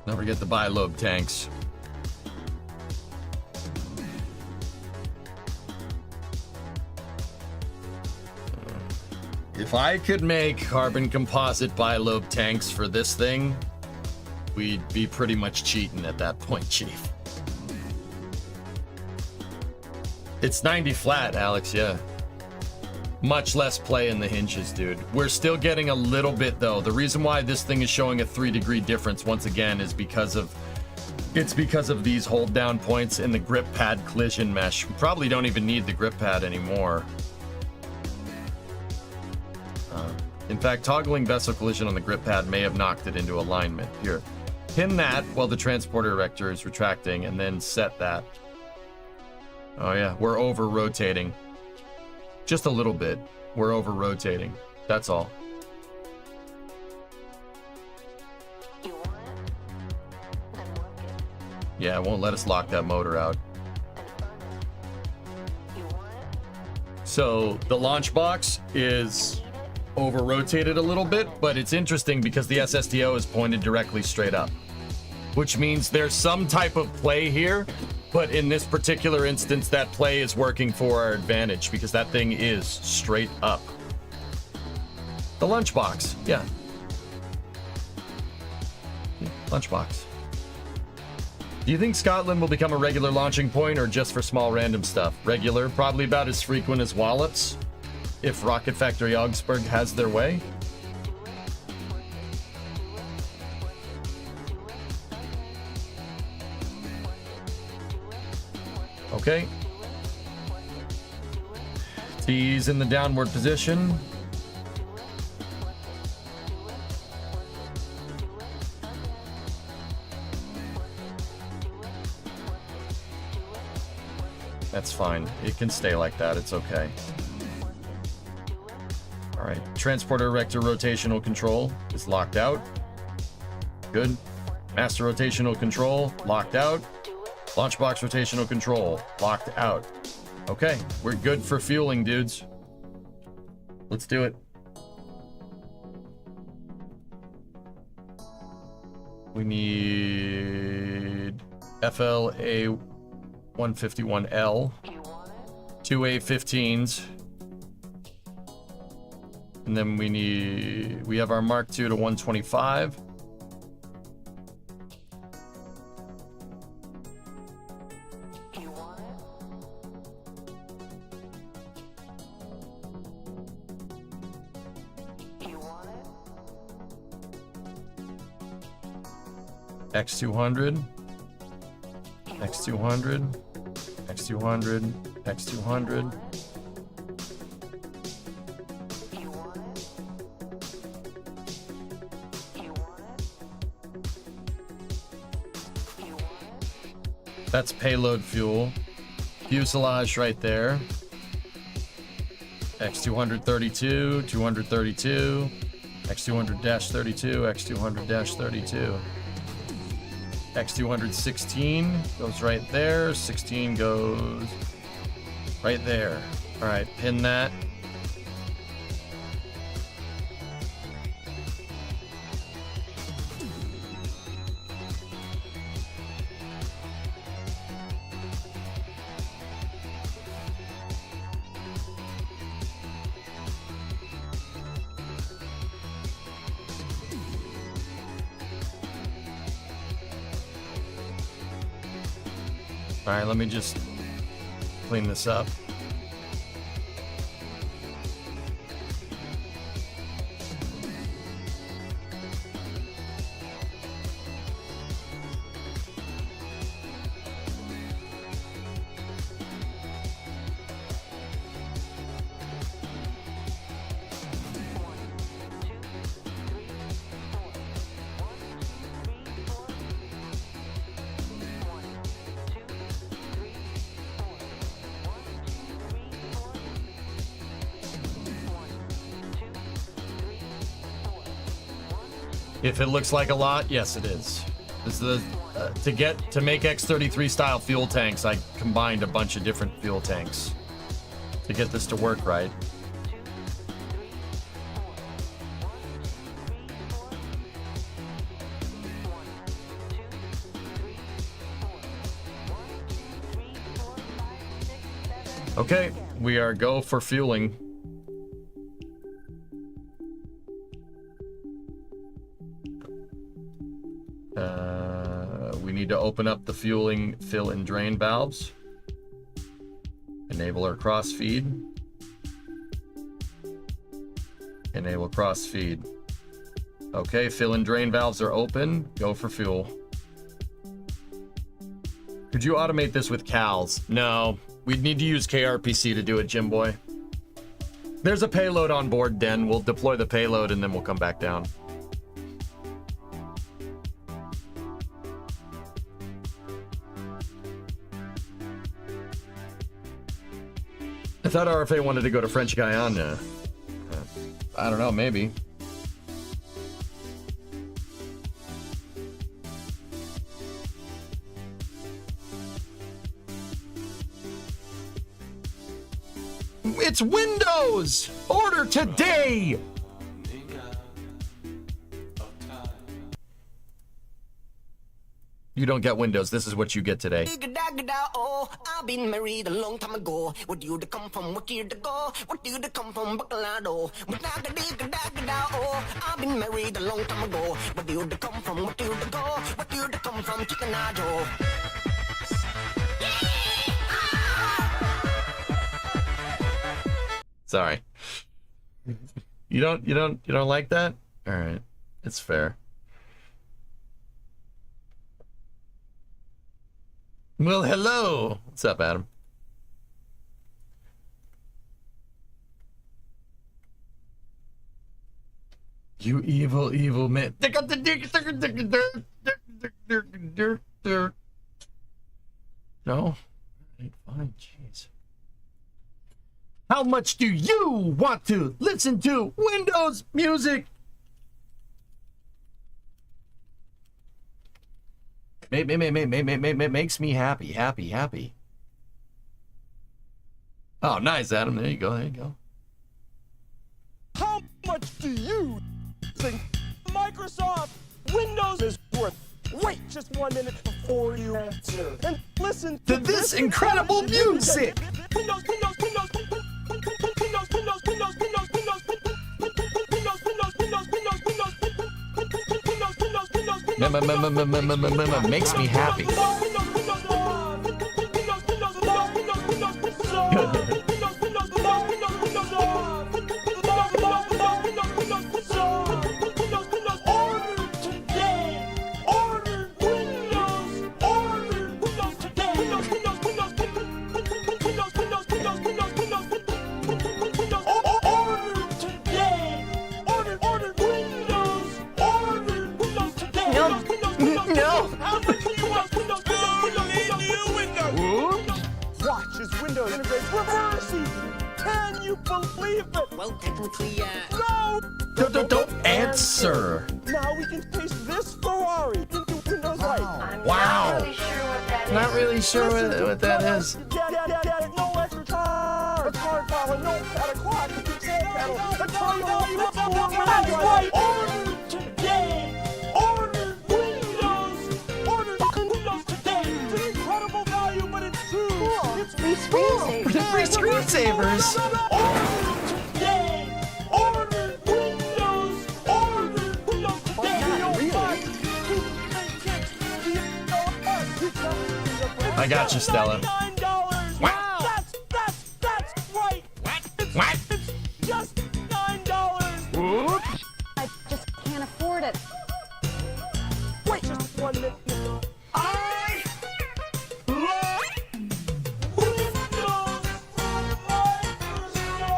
Don't forget the bilobe tanks. If I could make carbon composite bilobe tanks for this thing, we'd be pretty much cheating at that point, Chief. It's 90 flat, Alex, yeah. Much less play in the hinges, dude. We're still getting a little bit, though. The reason why this thing is showing a 3-degree difference, once again, is because of these hold down points in the grip pad collision mesh. We probably don't even need the grip pad anymore. In fact, toggling vessel collision on the grip pad may have knocked it into alignment. Here, pin that while the transporter erector is retracting, and then set that. Oh yeah, we're over rotating. Just a little bit. We're over rotating. That's all. Yeah, it won't let us lock that motor out. So the launch box is over rotated a little bit, but it's interesting because the SSTO is pointed directly straight up, which means there's some type of play here, but in this particular instance, that play is working for our advantage because that thing is straight up. The lunchbox, yeah. Lunchbox. Do you think Scotland will become a regular launching point or just for small random stuff? Regular, probably about as frequent as Wallops, if Rocket Factory Augsburg has their way. Okay. T's in the downward position. That's fine. It can stay like that. It's okay. All right. Transporter Erector rotational control is locked out. Good. Master rotational control locked out. Launchbox rotational control locked out. Okay, we're good for fueling, dudes. Let's do it. We need FLA 151L, 2 A15s, and then we have our Mark II to 125. X200, X200, X200, X200. That's payload fuel. Fuselage right there. X232, 232, X200-32, X200-32. X216 goes right there. 16 goes right there. All right, pin that. All right, let me just clean this up. If it looks like a lot, yes, it is. This is the to make X-33 style fuel tanks, I combined a bunch of different fuel tanks to get this to work right. Okay, we are go for fueling. We need to open up the fueling fill and drain valves. Enable our cross feed. Enable cross feed. Okay, fill and drain valves are open. Go for fuel. Could you automate this with CALs? No, we'd need to use KRPC to do it, Jim Boy. There's a payload on board, Den. We'll deploy the payload and then we'll come back down. I thought RFA wanted to go to French Guiana. I don't know, maybe. It's Windows! Order today! you don't get Windows, this is what you get today. Oh, I've been married a long time ago. Where do you come from? What year to go? What do you come from? Bacalado. Oh, I've been married a long time ago. Where do you come from? What year to go? What do you come from? Chickenado. Sorry. You don't like that? All right. It's fair. Well, hello. What's up, Adam? You evil, evil man. No? Fine, jeez. How much do you want to listen to Windows music? Makes me happy. Oh, nice, Adam. There you go. How much do you think Microsoft Windows is worth? Wait just 1 minute before you answer. And listen to this incredible music. Windows. Makes me happy. Watch as Windows integrates reverse season. Can you believe it? Well, technically, No! Don't answer. Now we can paste this Ferrari into Windows Light. Wow. Not really sure what that is. No extra time. A card file, no pad, a clock, a control panel, a terminal, that's right. Order today. Order Windows. Order Windows today. It's an incredible value, but it's true. It's free screensavers. Free screensavers. Order today. Order Windows. Order Windows today. I got you, Stella. Wow. That's right. What? It's just $9. Oops. I just can't afford it. Wait just 1 minute. I love Windows from Microsoft.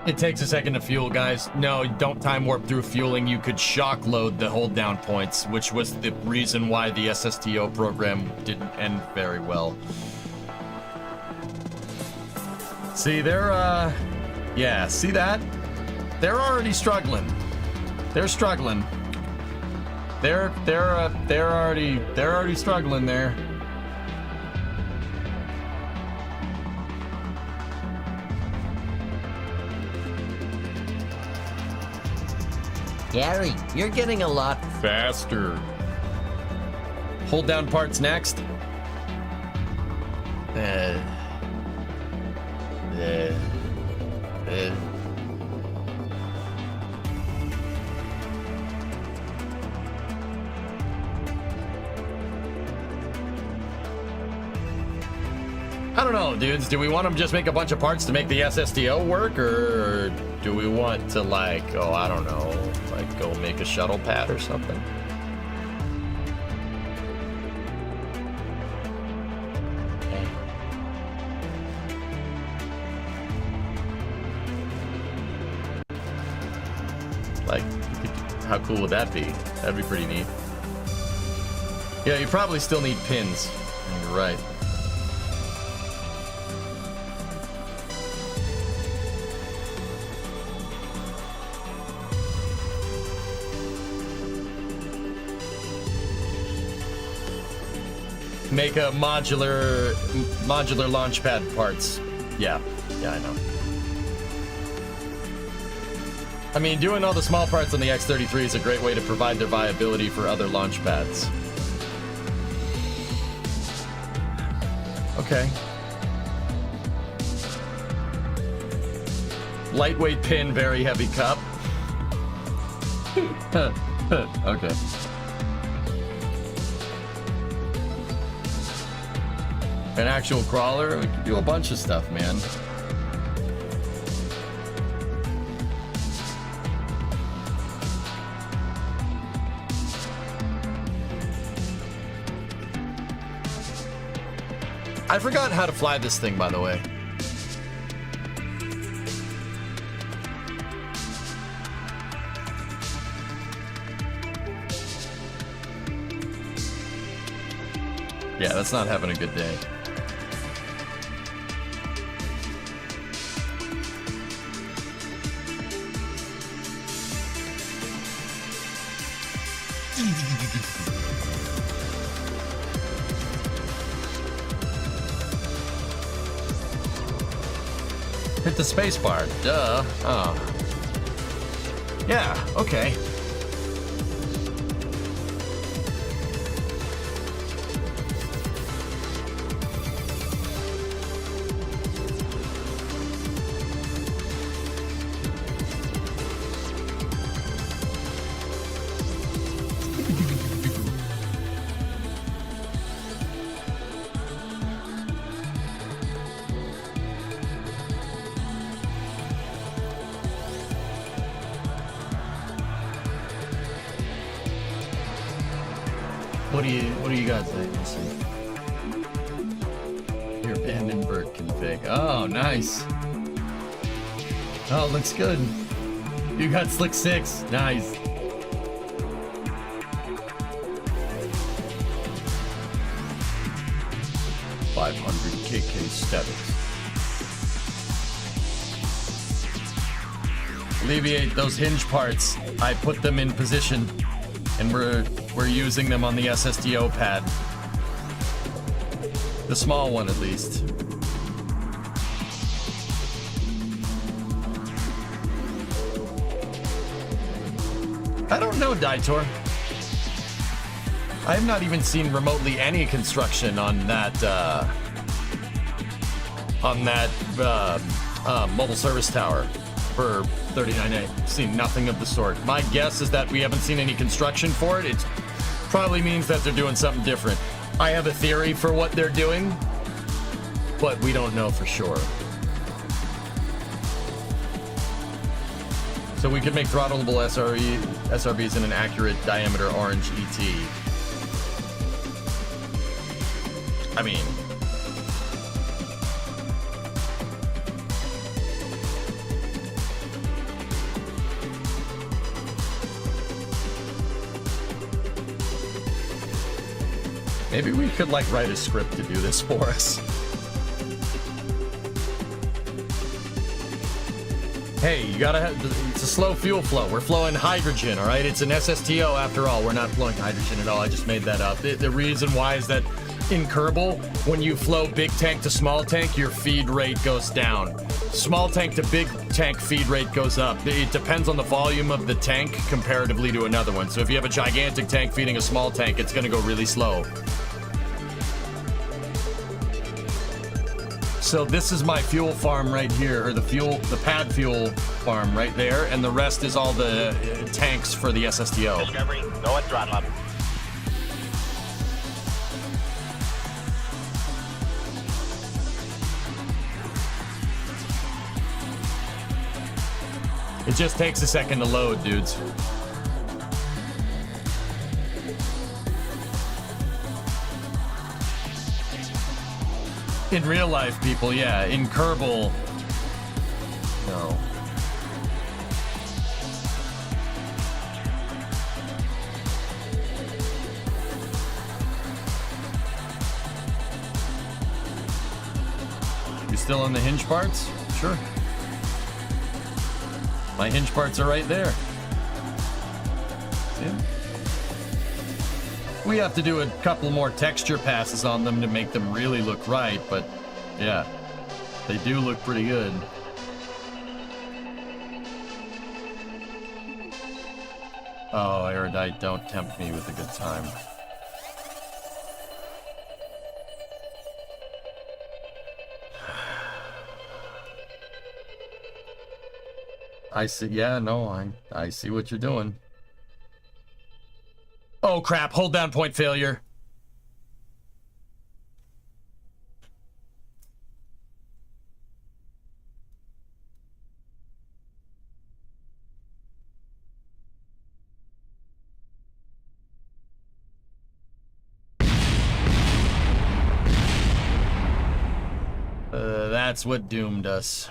It takes a second to fuel, guys. No, don't time warp through fueling. You could shock load the hold down points, which was the reason why the SSTO program didn't end very well. See, yeah, see that? They're already struggling. They're struggling. They're already struggling there. Gary, you're getting a lot faster. Hold down parts next. I don't know, dudes. Do we want to just make a bunch of parts to make the SSTO work, or do we want to, like, oh, I don't know, like go make a shuttle pad or something? Like, how cool would that be? That'd be pretty neat. Yeah, you probably still need pins. You're right. Make a modular launch pad parts. Yeah, I know. I mean, doing all the small parts on the X-33 is a great way to provide their viability for other launch pads. Okay. Lightweight pin, very heavy cup. Okay. An actual crawler? We can do a bunch of stuff, man. I forgot how to fly this thing, by the way. Yeah, that's not having a good day. Hit the space bar. Duh. Oh. Yeah, okay. What do you guys think? Let's see. Your Vandenberg config. Oh, nice. Oh, looks good. You got Slick 6. Nice. $500 status. Alleviate those hinge parts. I put them in position, and we're using them on the SSDO pad. The small one, at least. I don't know, Daitor. I have not even seen remotely any construction on that mobile service tower for 39A. Seen nothing of the sort. My guess is that we haven't seen any construction for it. It probably means that they're doing something different. I have a theory for what they're doing, but we don't know for sure. So we could make throttleable SRBs in an accurate diameter orange ET. I mean, maybe we could like write a script to do this for us. Hey, you gotta have, it's a slow fuel flow. We're flowing hydrogen, all right? It's an SSTO after all. We're not flowing hydrogen at all. I just made that up. The reason why is that in Kerbal, when you flow big tank to small tank, your feed rate goes down. Small tank to big tank feed rate goes up. It depends on the volume of the tank comparatively to another one. So if you have a gigantic tank feeding a small tank, it's gonna go really slow. So this is my fuel farm right here, or the pad fuel farm right there, and the rest is all the tanks for the SSTO. Discovery, go at throttle up. It just takes a second to load, dudes. In real life, people, yeah. In Kerbal, no. still on the hinge parts? Sure. My hinge parts are right there. See? We have to do a couple more texture passes on them to make them really look right, but yeah, they do look pretty good. Oh, Erudite, don't tempt me with a good time. I see, yeah, no, I see what you're doing. Oh crap, hold down point failure. That's what doomed us.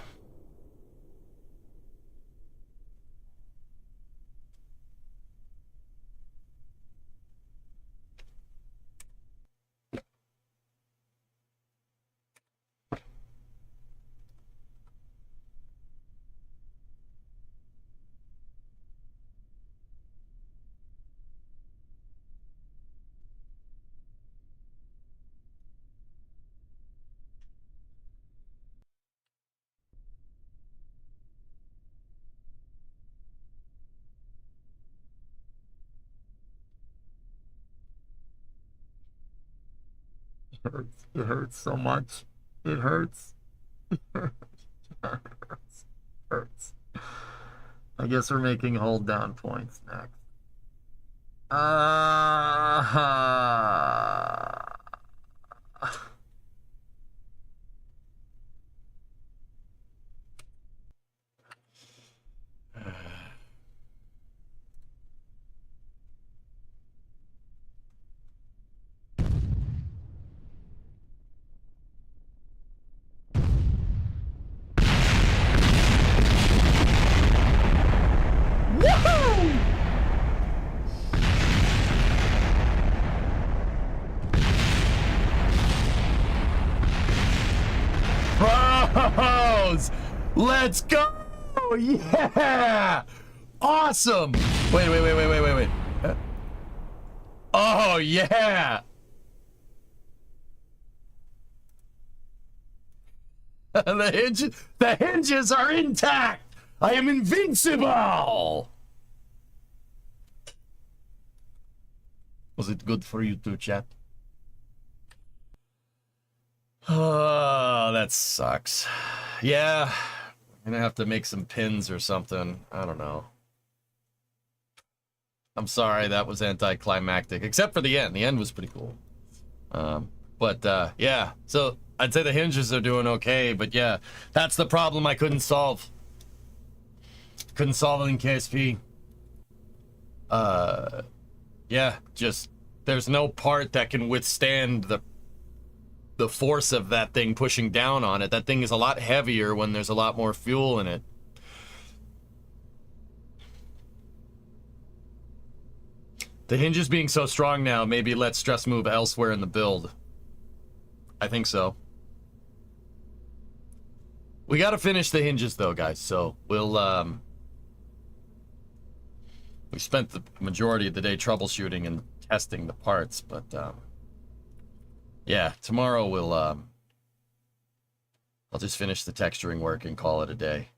Hurts. It hurts so much. It hurts. It hurts. Hurts. I guess we're making hold down points next. Pros! Let's go! Yeah! Awesome! Wait. Oh, yeah! The hinges are intact! I am invincible! Was it good for you too, chat? Oh, that sucks. Yeah, I'm gonna have to make some pins or something. I don't know. I'm sorry, that was anticlimactic, except for the end. The end was pretty cool. Yeah, so I'd say the hinges are doing okay, but yeah, that's the problem I couldn't solve. Couldn't solve it in KSP. Yeah, just there's no part that can withstand the force of that thing pushing down on it. That thing is a lot heavier when there's a lot more fuel in it. The hinges being so strong now maybe let stress move elsewhere in the build. I think so. We gotta finish the hinges though, guys, so we'll we spent the majority of the day troubleshooting and testing the parts, but yeah, tomorrow we'll I'll just finish the texturing work and call it a day.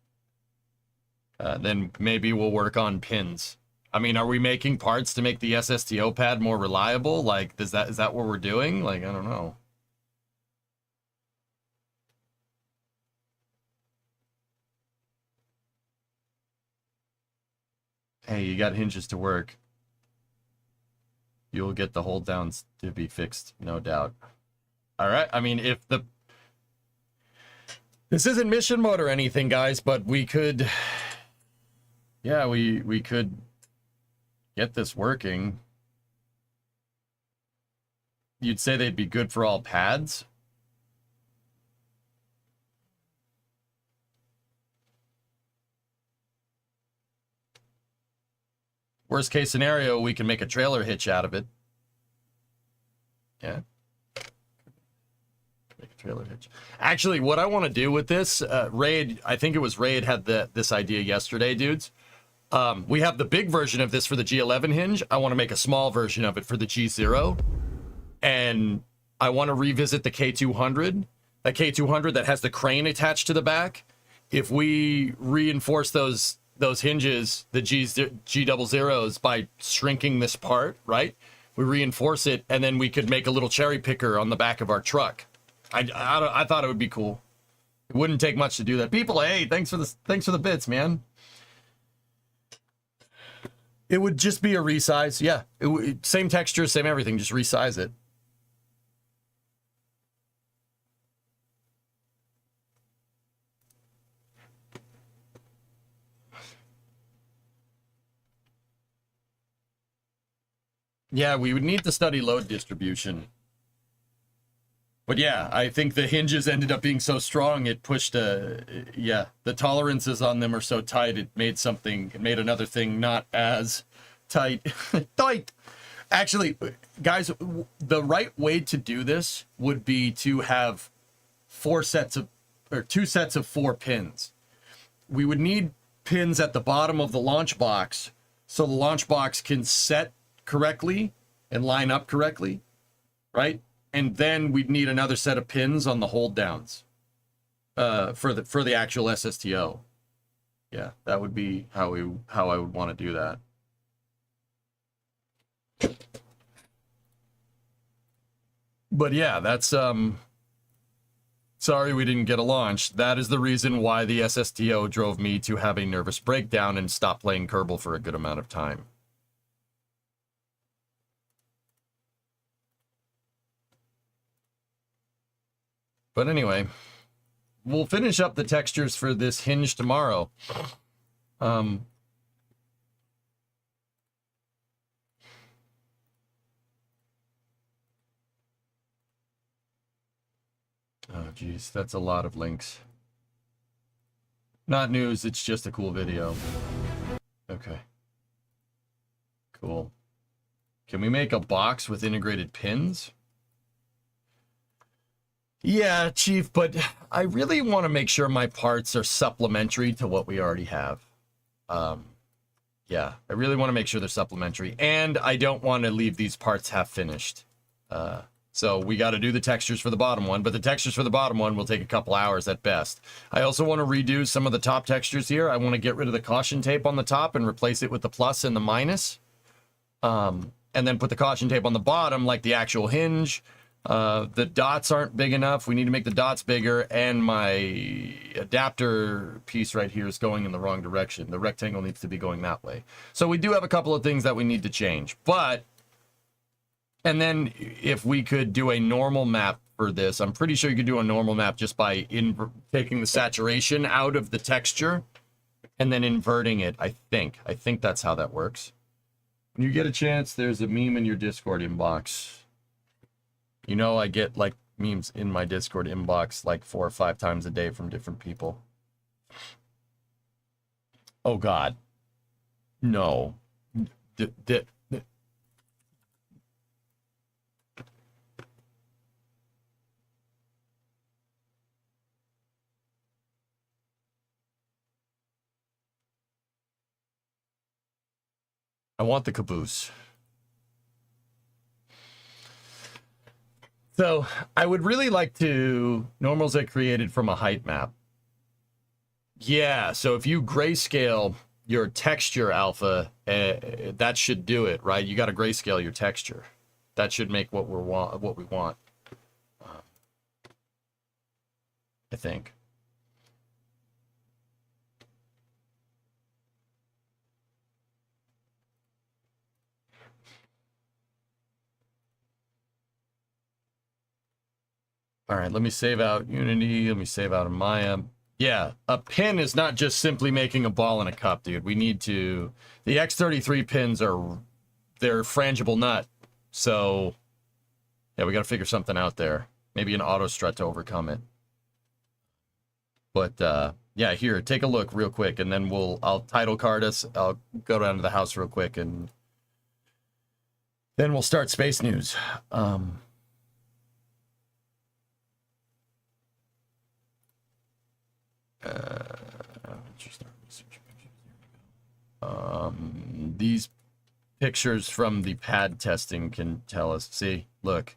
Then maybe we'll work on pins. I mean, are we making parts to make the SSTO pad more reliable? Like, is that what we're doing? Like, I don't know. Hey, you got hinges to work. You'll get the hold downs to be fixed, no doubt. All right. I mean, if this isn't mission mode or anything, guys, but we could, yeah, we could get this working. You'd say they'd be good for all pads? Worst case scenario, we can make a trailer hitch out of it. Yeah. Make a trailer hitch. Actually, what I want to do with this, Raid, I think it was Raid had this idea yesterday, dudes. We have the big version of this for the G11 hinge. I want to make a small version of it for the G0. And I want to revisit the K200. That K200 that has the crane attached to the back. If we reinforce those hinges, the G00s, by shrinking this part, right? We reinforce it, and then we could make a little cherry picker on the back of our truck. I thought it would be cool. It wouldn't take much to do that. People, hey, thanks for the bits, man. It would just be a resize. Yeah, same texture, same everything. Just resize it. Yeah, we would need to study load distribution. But yeah, I think the hinges ended up being so strong, it pushed yeah, the tolerances on them are so tight, it made another thing not as tight. Tight! Actually, guys, the right way to do this would be to have two sets of 4 pins. We would need pins at the bottom of the launch box so the launch box can set correctly and line up correctly, right? And then we'd need another set of pins on the hold downs for the actual SSTO. Yeah, that would be how I would want to do that. But yeah, that's sorry we didn't get a launch. That is the reason why the SSTO drove me to have a nervous breakdown and stop playing Kerbal for a good amount of time. But anyway, we'll finish up the textures for this hinge tomorrow. Oh, geez, that's a lot of links. Not news, it's just a cool video. Okay. Cool. Can we make a box with integrated pins? Yeah, Chief, but I really want to make sure my parts are supplementary to what we already have. Yeah, I really want to make sure they're supplementary, and I don't want to leave these parts half finished. So we got to do the textures for the bottom one, but the textures for the bottom one will take a couple hours at best. I also want to redo some of the top textures here. I want to get rid of the caution tape on the top and replace it with the plus and the minus. And then put the caution tape on the bottom like the actual hinge. The dots aren't big enough. We need to make the dots bigger, and my adapter piece right here is going in the wrong direction. The rectangle needs to be going that way. So we do have a couple of things that we need to change, but, and then if we could do a normal map for this, I'm pretty sure you could do a normal map just by taking the saturation out of the texture and then inverting it. I think that's how that works. When you get a chance, there's a meme in your Discord inbox. You know, I get like memes in my Discord inbox like 4 or 5 times a day from different people. Oh God. No. I want the caboose. So I would really like to normals I created from a height map. Yeah, so if you grayscale your texture alpha, that should do it, right? You got to grayscale your texture. That should make what we want. I think. All right, let me save out Unity. Let me save out of Maya. Yeah, a pin is not just simply making a ball in a cup, dude. We need to... The X33 pins they're frangible nut. So, yeah, we got to figure something out there. Maybe an auto strut to overcome it. But, yeah, here, take a look real quick, and then I'll title card us. I'll go down to the house real quick, and then we'll start Space News. These pictures from the pad testing can tell us. See, look.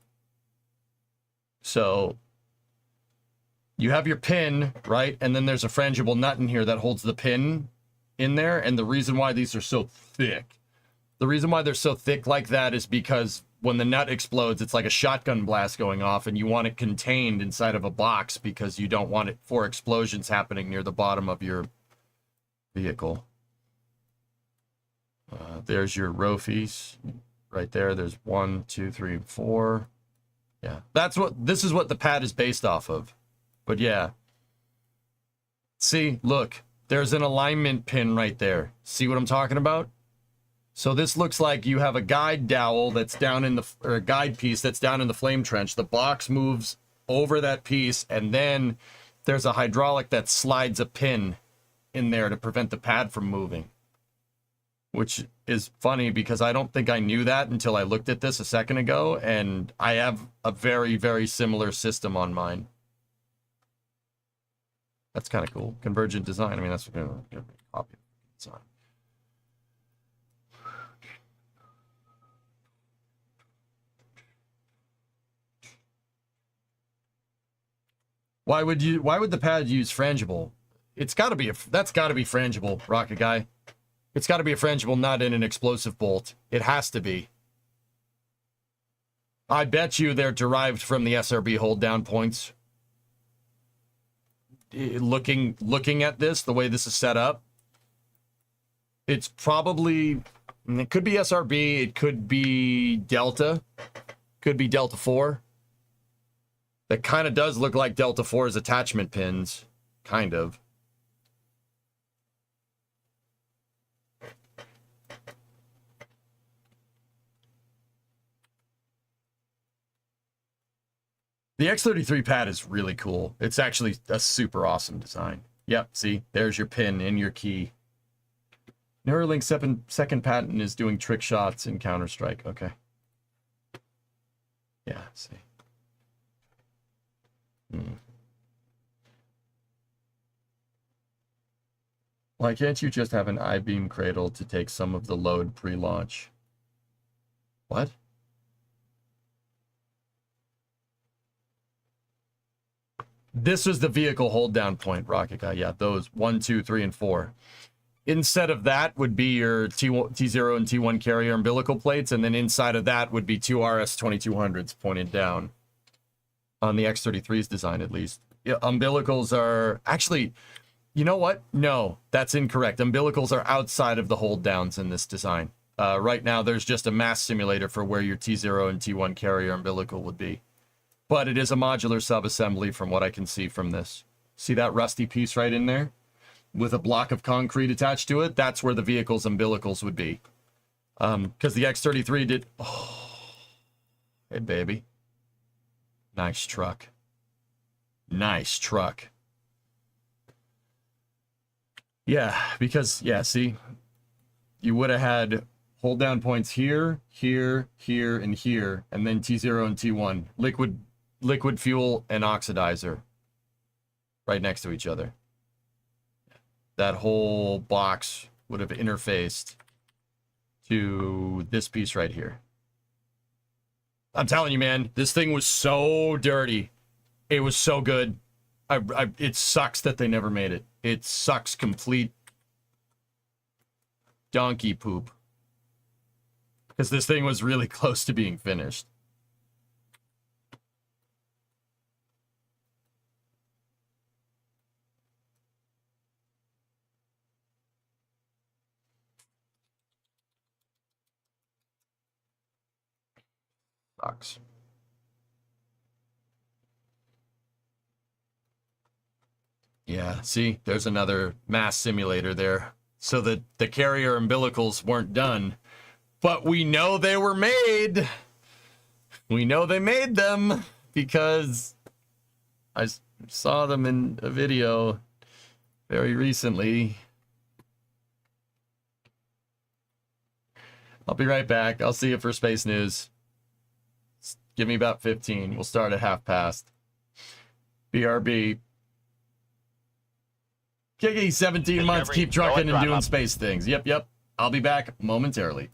So you have your pin, right? And then there's a frangible nut in here that holds the pin in there. And the reason why these are so thick, the reason why they're so thick like that is because when the nut explodes, it's like a shotgun blast going off, and you want it contained inside of a box because you don't want it for explosions happening near the bottom of your vehicle. There's your Rofies right there. There's 1, 2, 3, 4. Yeah, this is what the pad is based off of. But yeah. See, look, there's an alignment pin right there. See what I'm talking about? So this looks like you have a guide dowel that's down in the, or a guide piece that's down in the flame trench. The box moves over that piece, and then there's a hydraulic that slides a pin in there to prevent the pad from moving. Which is funny because I don't think I knew that until I looked at this a second ago, and I have a very, very similar system on mine. That's kind of cool. Convergent design. I mean, that's going to copy design. Why would the pad use frangible? It's got to be that's got to be frangible, Rocket Guy. It's got to be a frangible nut in an explosive bolt. It has to be. I bet you they're derived from the SRB hold down points. Looking at this, the way this is set up, it's probably, it could be SRB, it could be Delta, could be Delta 4. That kind of does look like Delta 4's attachment pins, kind of. The X33 pad is really cool. It's actually a super awesome design. Yep, see, there's your pin in your key. Neuralink second patent is doing trick shots in Counter-Strike. Okay. Yeah, see. Why can't you just have an I-beam cradle to take some of the load pre-launch? What? This was the vehicle hold down point, Rocket Guy. Yeah, those 1, 2, 3, and 4. Instead of that would be your T0 and T1 carrier umbilical plates, and then inside of that would be 2 RS-2200s pointed down. On the X33's design, at least. Yeah, umbilicals are... Actually, you know what? No, that's incorrect. Umbilicals are outside of the hold downs in this design. Right now, there's just a mass simulator for where your T0 and T1 carrier umbilical would be. But it is a modular sub-assembly from what I can see from this. See that rusty piece right in there? With a block of concrete attached to it? That's where the vehicle's umbilicals would be. Because the X33 did... Oh, hey, baby. Nice truck. Nice truck. Yeah, because, yeah, see? You would have had hold down points here, here, here, and here, and then T0 and T1. Liquid fuel and oxidizer right next to each other. That whole box would have interfaced to this piece right here. I'm telling you, man, this thing was so dirty. It was so good. It sucks that they never made it. It sucks complete donkey poop. Because this thing was really close to being finished. Sucks. Yeah, see, there's another mass simulator there. So that the carrier umbilicals weren't done. But we know they were made. We know they made them because I saw them in a video very recently. I'll be right back. I'll see you for Space News. Give me about 15. We'll start at 1/2 past. BRB. KK 17 months, Discovery, keep trucking go and at doing throttle. space things. Yep. I'll be back momentarily.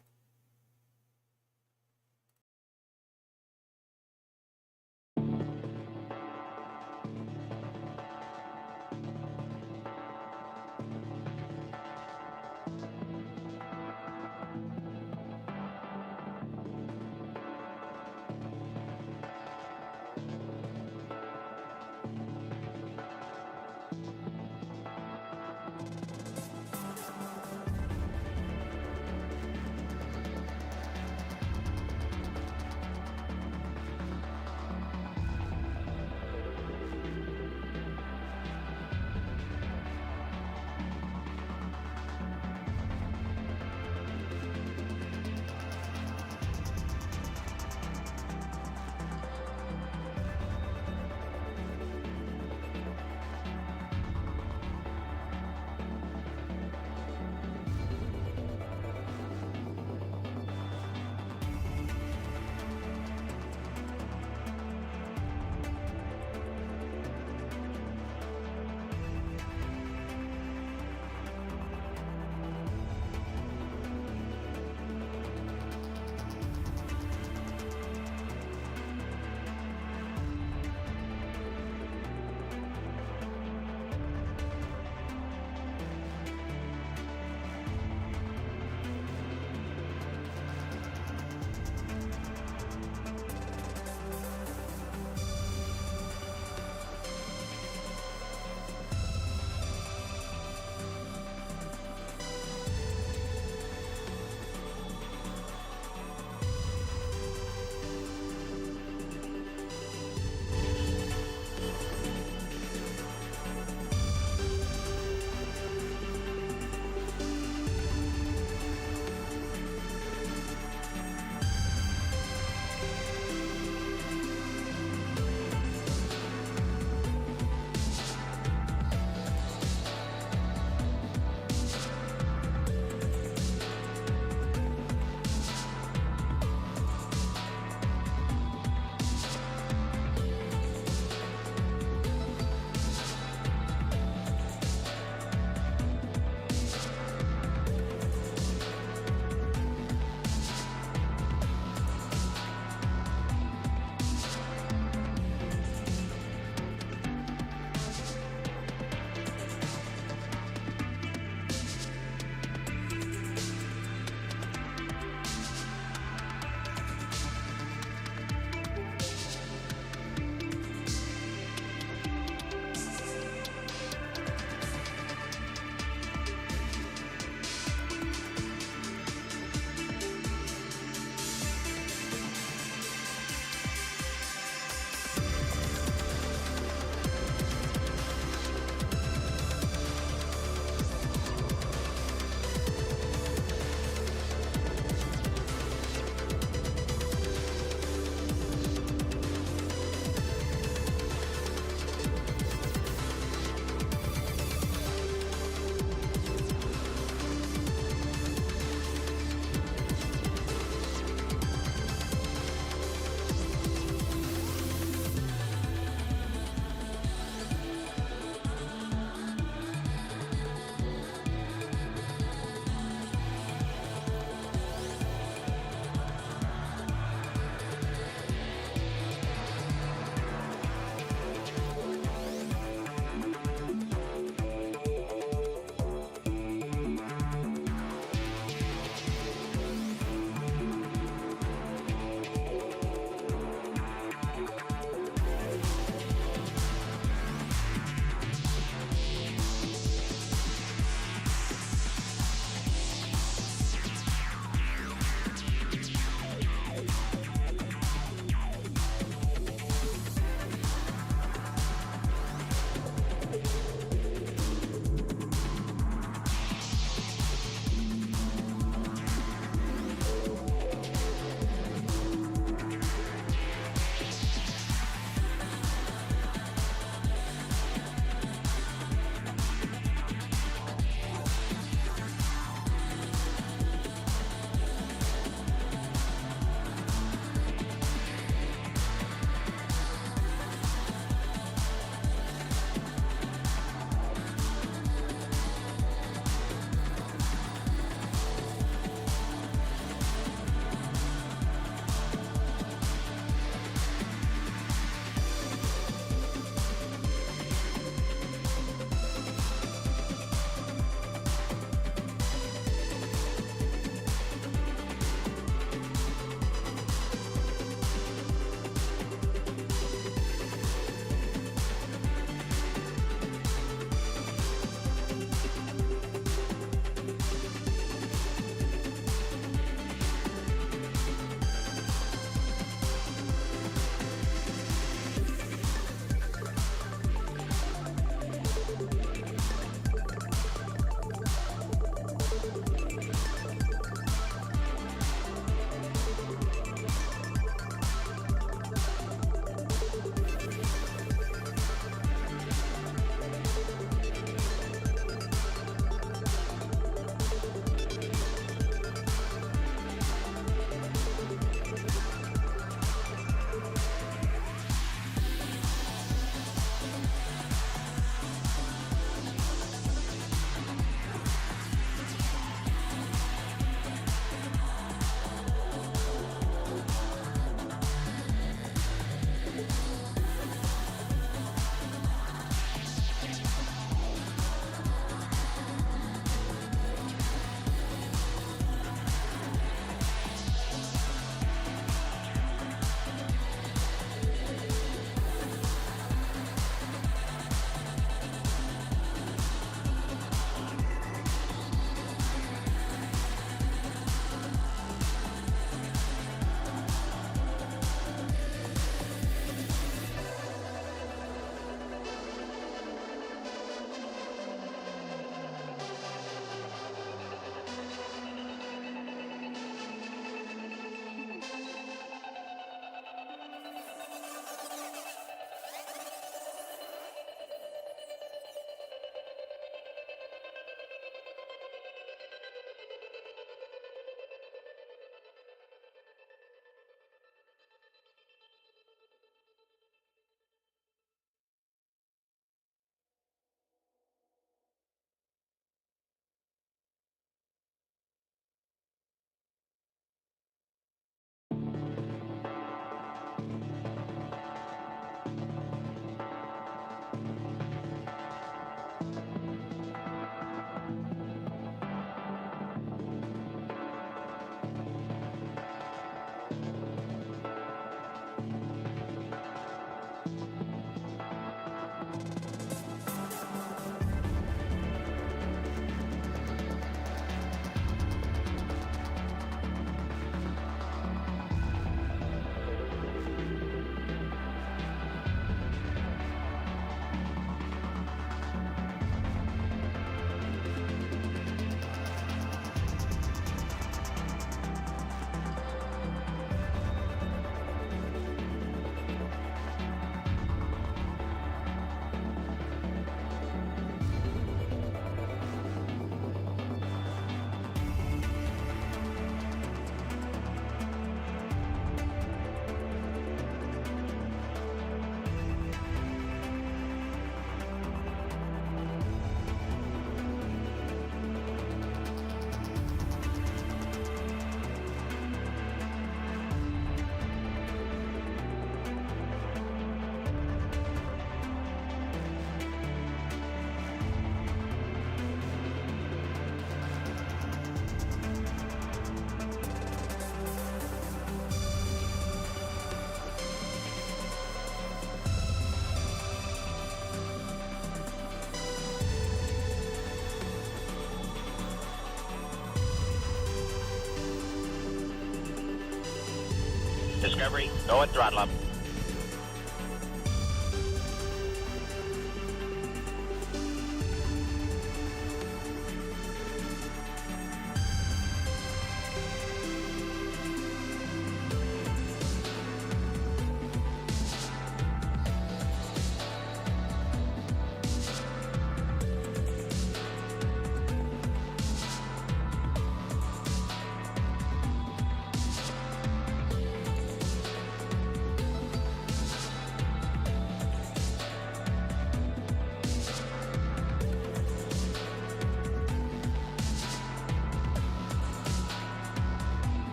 Discovery, go at throttle up.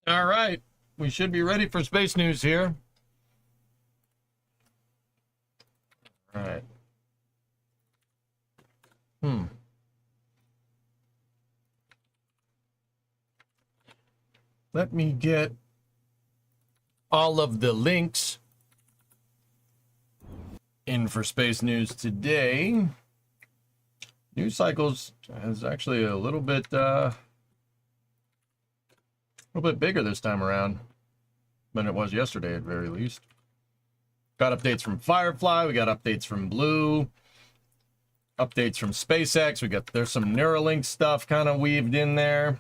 All right. We should be ready for space news here. All right. Let me get all of the links in for space news today. News cycles is actually a little bit bigger this time around than it was yesterday, at very least. Got updates from Firefly, we got updates from Blue, updates from SpaceX. There's some Neuralink stuff kind of weaved in there.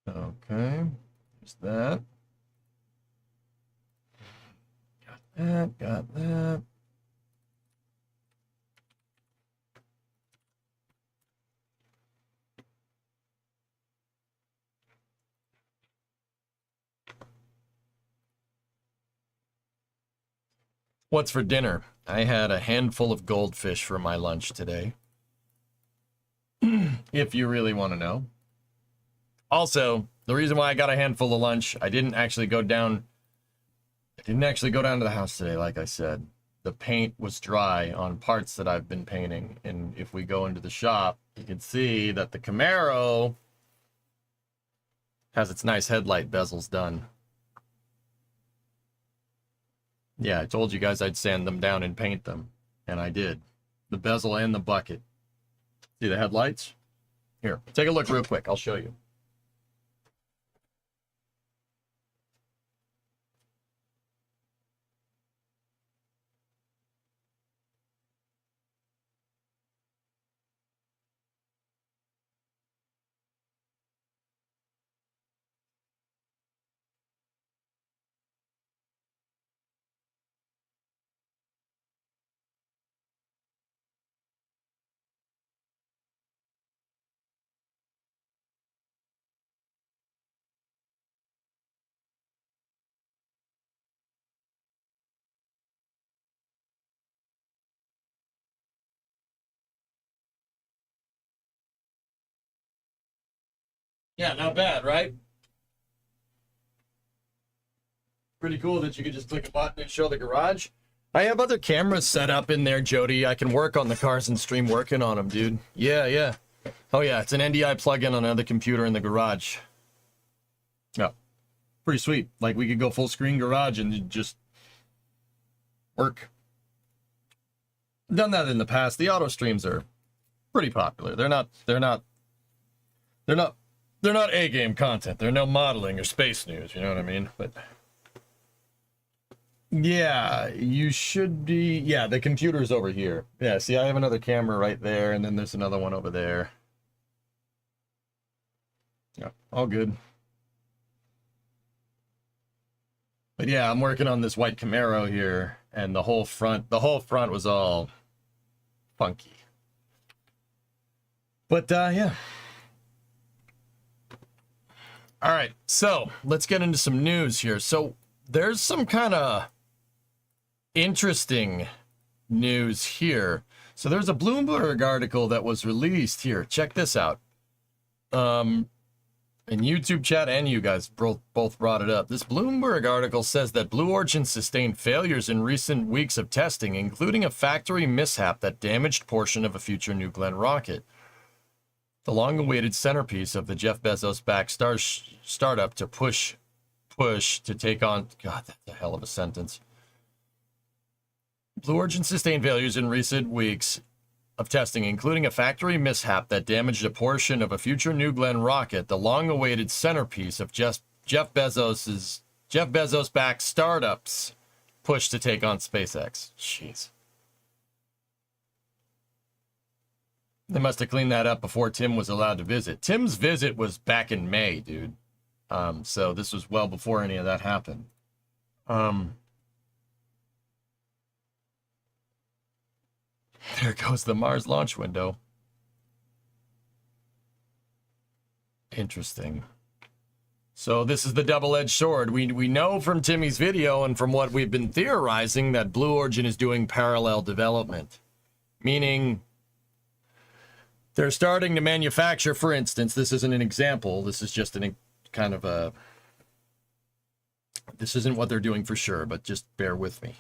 Okay, there's that. Got that. What's for dinner? I had a handful of goldfish for my lunch today. If you really want to know. Also, the reason why I got a handful of lunch, I didn't actually go down to the house today, like I said. The paint was dry on parts that I've been painting. And if we go into the shop, you can see that the Camaro has its nice headlight bezels done. Yeah, I told you guys I'd sand them down and paint them. And I did. The bezel and the bucket. See the headlights? Here, take a look real quick. I'll show you. Yeah, not bad, right? Pretty cool that you could just click a button and show the garage. I have other cameras set up in there, Jody. I can work on the cars and stream working on them, dude. Yeah. Oh, yeah, it's an NDI plugin on another computer in the garage. Yeah, pretty sweet. Like, we could go full screen garage and just work. Done that in the past. The auto streams are pretty popular. They're not A-game content. They're no modeling or space news, you know what I mean? But yeah, you should be. Yeah, the computer's over here. Yeah, see, I have another camera right there, and then there's another one over there. Yeah, all good. But yeah, I'm working on this white Camaro here, and the whole front was all funky. But yeah. All right, so let's get into some news here. So there's some kind of interesting news here. So there's a Bloomberg article that was released here. Check this out. In YouTube chat and you guys both brought it up. This Bloomberg article says that Blue Origin sustained failures in recent weeks of testing, including a factory mishap that damaged portion of a future New Glenn rocket. The long-awaited centerpiece of the Jeff Bezos-backed startup to push to take on... God, that's a hell of a sentence. Blue Origin sustained failures in recent weeks of testing, including a factory mishap that damaged a portion of a future New Glenn rocket, the long-awaited centerpiece of Jeff Bezos-backed startups push to take on SpaceX. Jeez. They must have cleaned that up before Tim was allowed to visit. Tim's visit was back in May, dude. So this was well before any of that happened. There goes the Mars launch window. Interesting. So this is the double-edged sword. We know from Timmy's video and from what we've been theorizing that Blue Origin is doing parallel development. Meaning they're starting to manufacture, for instance, this isn't an example, this is just an kind of a, this isn't what they're doing for sure, but just bear with me.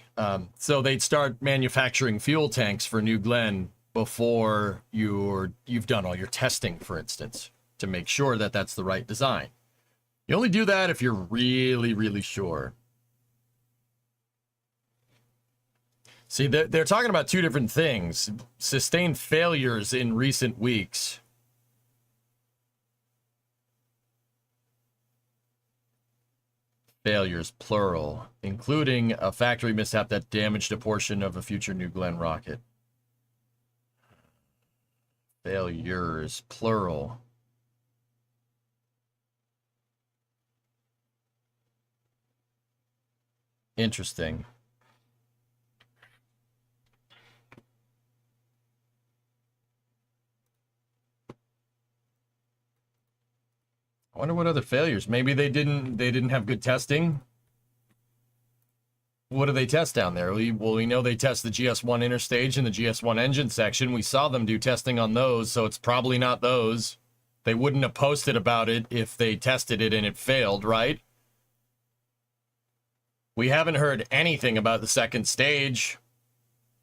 So they'd start manufacturing fuel tanks for New Glenn before you've done all your testing, for instance, to make sure that that's the right design. You only do that if you're really, really sure. See, they're talking about two different things. Sustained failures in recent weeks. Failures, plural, including a factory mishap that damaged a portion of a future New Glenn rocket. Failures, plural. Interesting. I wonder what other failures. Maybe they didn't have good testing. What do they test down there? Well, we know they test the GS1 interstage and the GS1 engine section. We saw them do testing on those, so it's probably not those. They wouldn't have posted about it if they tested it and it failed, right? We haven't heard anything about the second stage.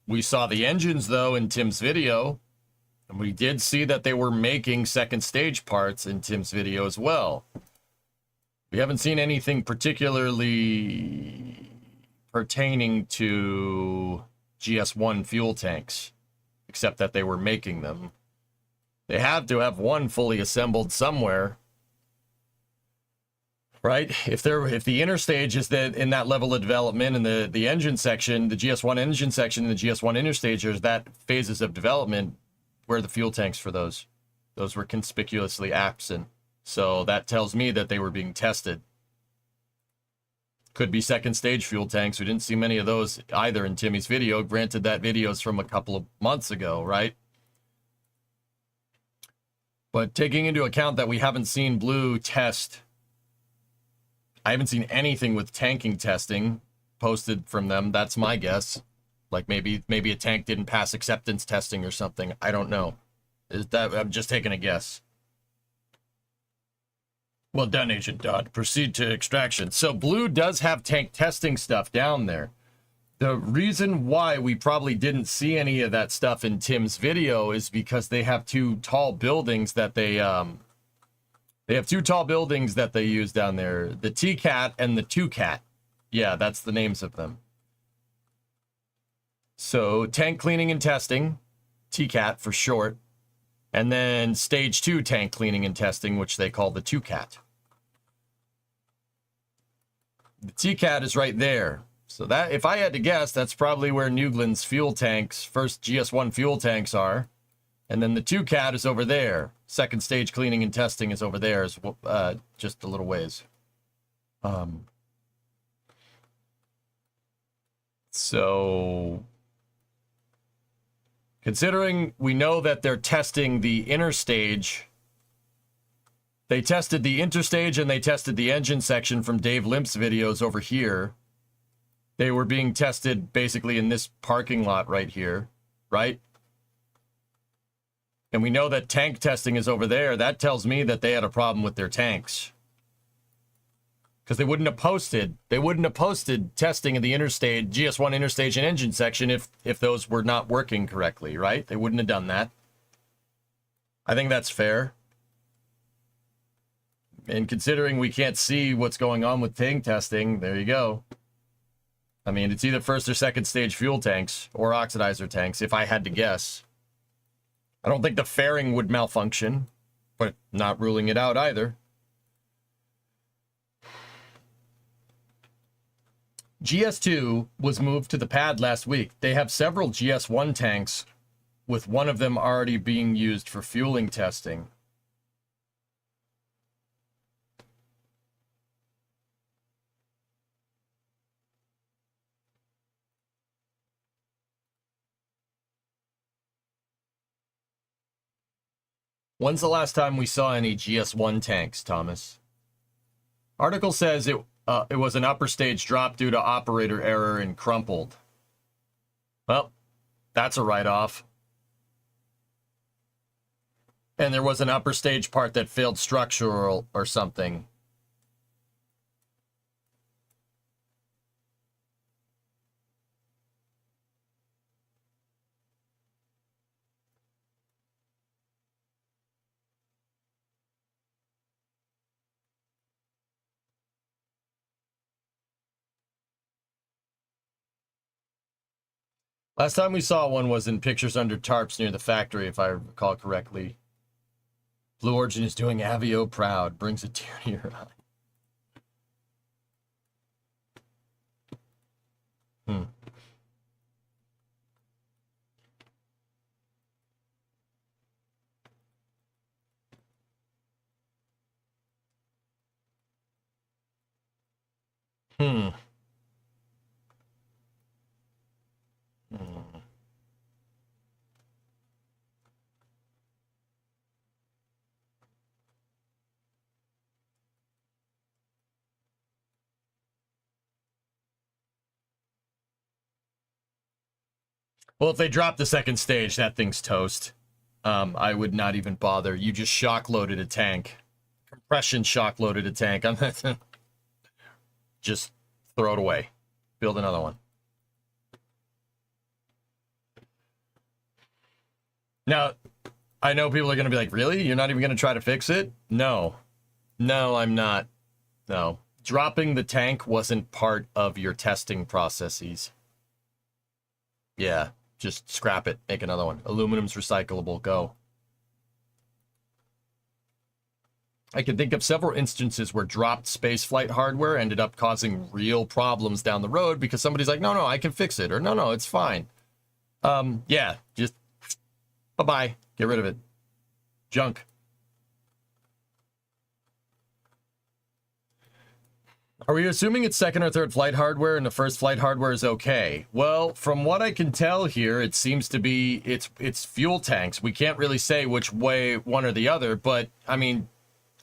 We saw the engines, though, in Tim's video. And we did see that they were making second stage parts in Tim's video as well. We haven't seen anything particularly pertaining to GS1 fuel tanks, except that they were making them. They have to have one fully assembled somewhere, right? If the interstage is in that level of development, and the engine section, the GS1 engine section and the GS1 interstage are that phases of development, where are the fuel tanks for those? Those were conspicuously absent. So that tells me that they were being tested. Could be second stage fuel tanks. We didn't see many of those either in Timmy's video. Granted, that video is from a couple of months ago, right? But taking into account that we haven't seen Blue test, I haven't seen anything with tanking testing posted from them. That's my guess. Like maybe a tank didn't pass acceptance testing or something. I don't know. I'm just taking a guess. Well done, Agent Dodd. Proceed to extraction. So Blue does have tank testing stuff down there. The reason why we probably didn't see any of that stuff in Tim's video is because they have two tall buildings that they have two tall buildings that they use down there. The T-Cat and the 2-Cat. Yeah, that's the names of them. So tank cleaning and testing, T-Cat for short, and then stage 2 tank cleaning and testing, which they call the 2-Cat. The T-Cat is right there. So that, if I had to guess, that's probably where New Glenn's fuel tanks, first GS1 fuel tanks are. And then the 2-Cat is over there. Second stage cleaning and testing is over there, is just a little ways. So considering we know that they're testing the interstage, they tested the interstage and they tested the engine section from Dave Limp's videos over here. They were being tested basically in this parking lot right here, right? And we know that tank testing is over there. That tells me that they had a problem with their tanks. Because they wouldn't have posted testing in the interstage, GS1 interstage and engine section if those were not working correctly, right? They wouldn't have done that. I think that's fair. And considering we can't see what's going on with tank testing, there you go. I mean, it's either first or second stage fuel tanks or oxidizer tanks, if I had to guess. I don't think the fairing would malfunction, but not ruling it out either. GS2 was moved to the pad last week. They have several GS1 tanks, with one of them already being used for fueling testing. When's the last time we saw any GS1 tanks, Thomas? Article says it was an upper stage drop due to operator error and crumpled. Well, that's a write-off. And there was an upper stage part that failed structural or something. Last time we saw one was in pictures under tarps near the factory, if I recall correctly. Blue Origin is doing Avio proud. Brings a tear to your eye. Hmm. Hmm. Hmm. Well, if they drop the second stage, that thing's toast. I would not even bother. You just shock loaded a tank. Compression shock loaded a tank. Just throw it away. Build another one. Now, I know people are going to be like, really? You're not even going to try to fix it? No. No, I'm not. No. Dropping the tank wasn't part of your testing processes. Yeah, just scrap it. Make another one. Aluminum's recyclable. Go. I can think of several instances where dropped spaceflight hardware ended up causing real problems down the road because somebody's like, no, I can fix it. Or no, it's fine. Yeah, just bye-bye. Get rid of it. Junk. Are we assuming it's second or third flight hardware and the first flight hardware is okay? Well, from what I can tell here, it seems to be it's fuel tanks. We can't really say which way one or the other, but I mean,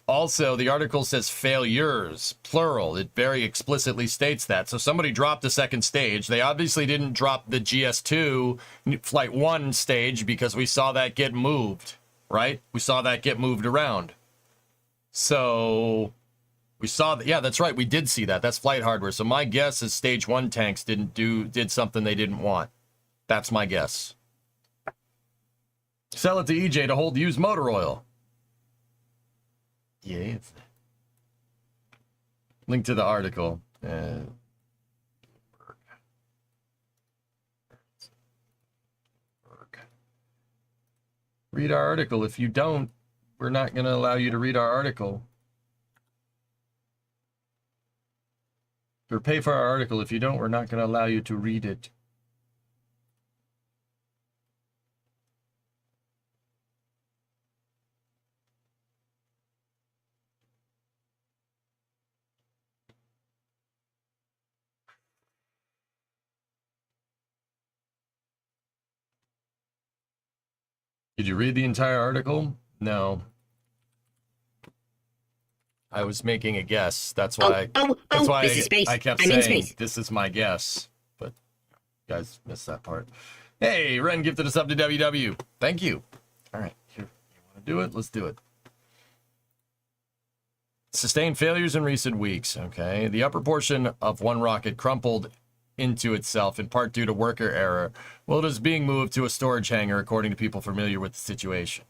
also the article says failures, plural. It very explicitly states that. So somebody dropped the second stage. They obviously didn't drop the GS2 flight 1 stage because we saw that get moved, right? We saw that get moved around. So we saw that. Yeah, that's right. We did see that. That's flight hardware. So my guess is stage 1 tanks did something they didn't want. That's my guess. Sell it to EJ to hold used motor oil. Yes. Link to the article. Read our article. If you don't, we're not going to allow you to read our article. Or pay for our article. If you don't, we're not going to allow you to read it. Did you read the entire article? No. I was making a guess. That's why this is space. I kept I'm in saying space. this is my guess. But you guys missed that part. Hey, Ren gifted us up to WW. Thank you. All right, here. You want to do it? Let's do it. Sustained failures in recent weeks. Okay. The upper portion of one rocket crumpled into itself, in part due to worker error. Well, it is being moved to a storage hangar, according to people familiar with the situation.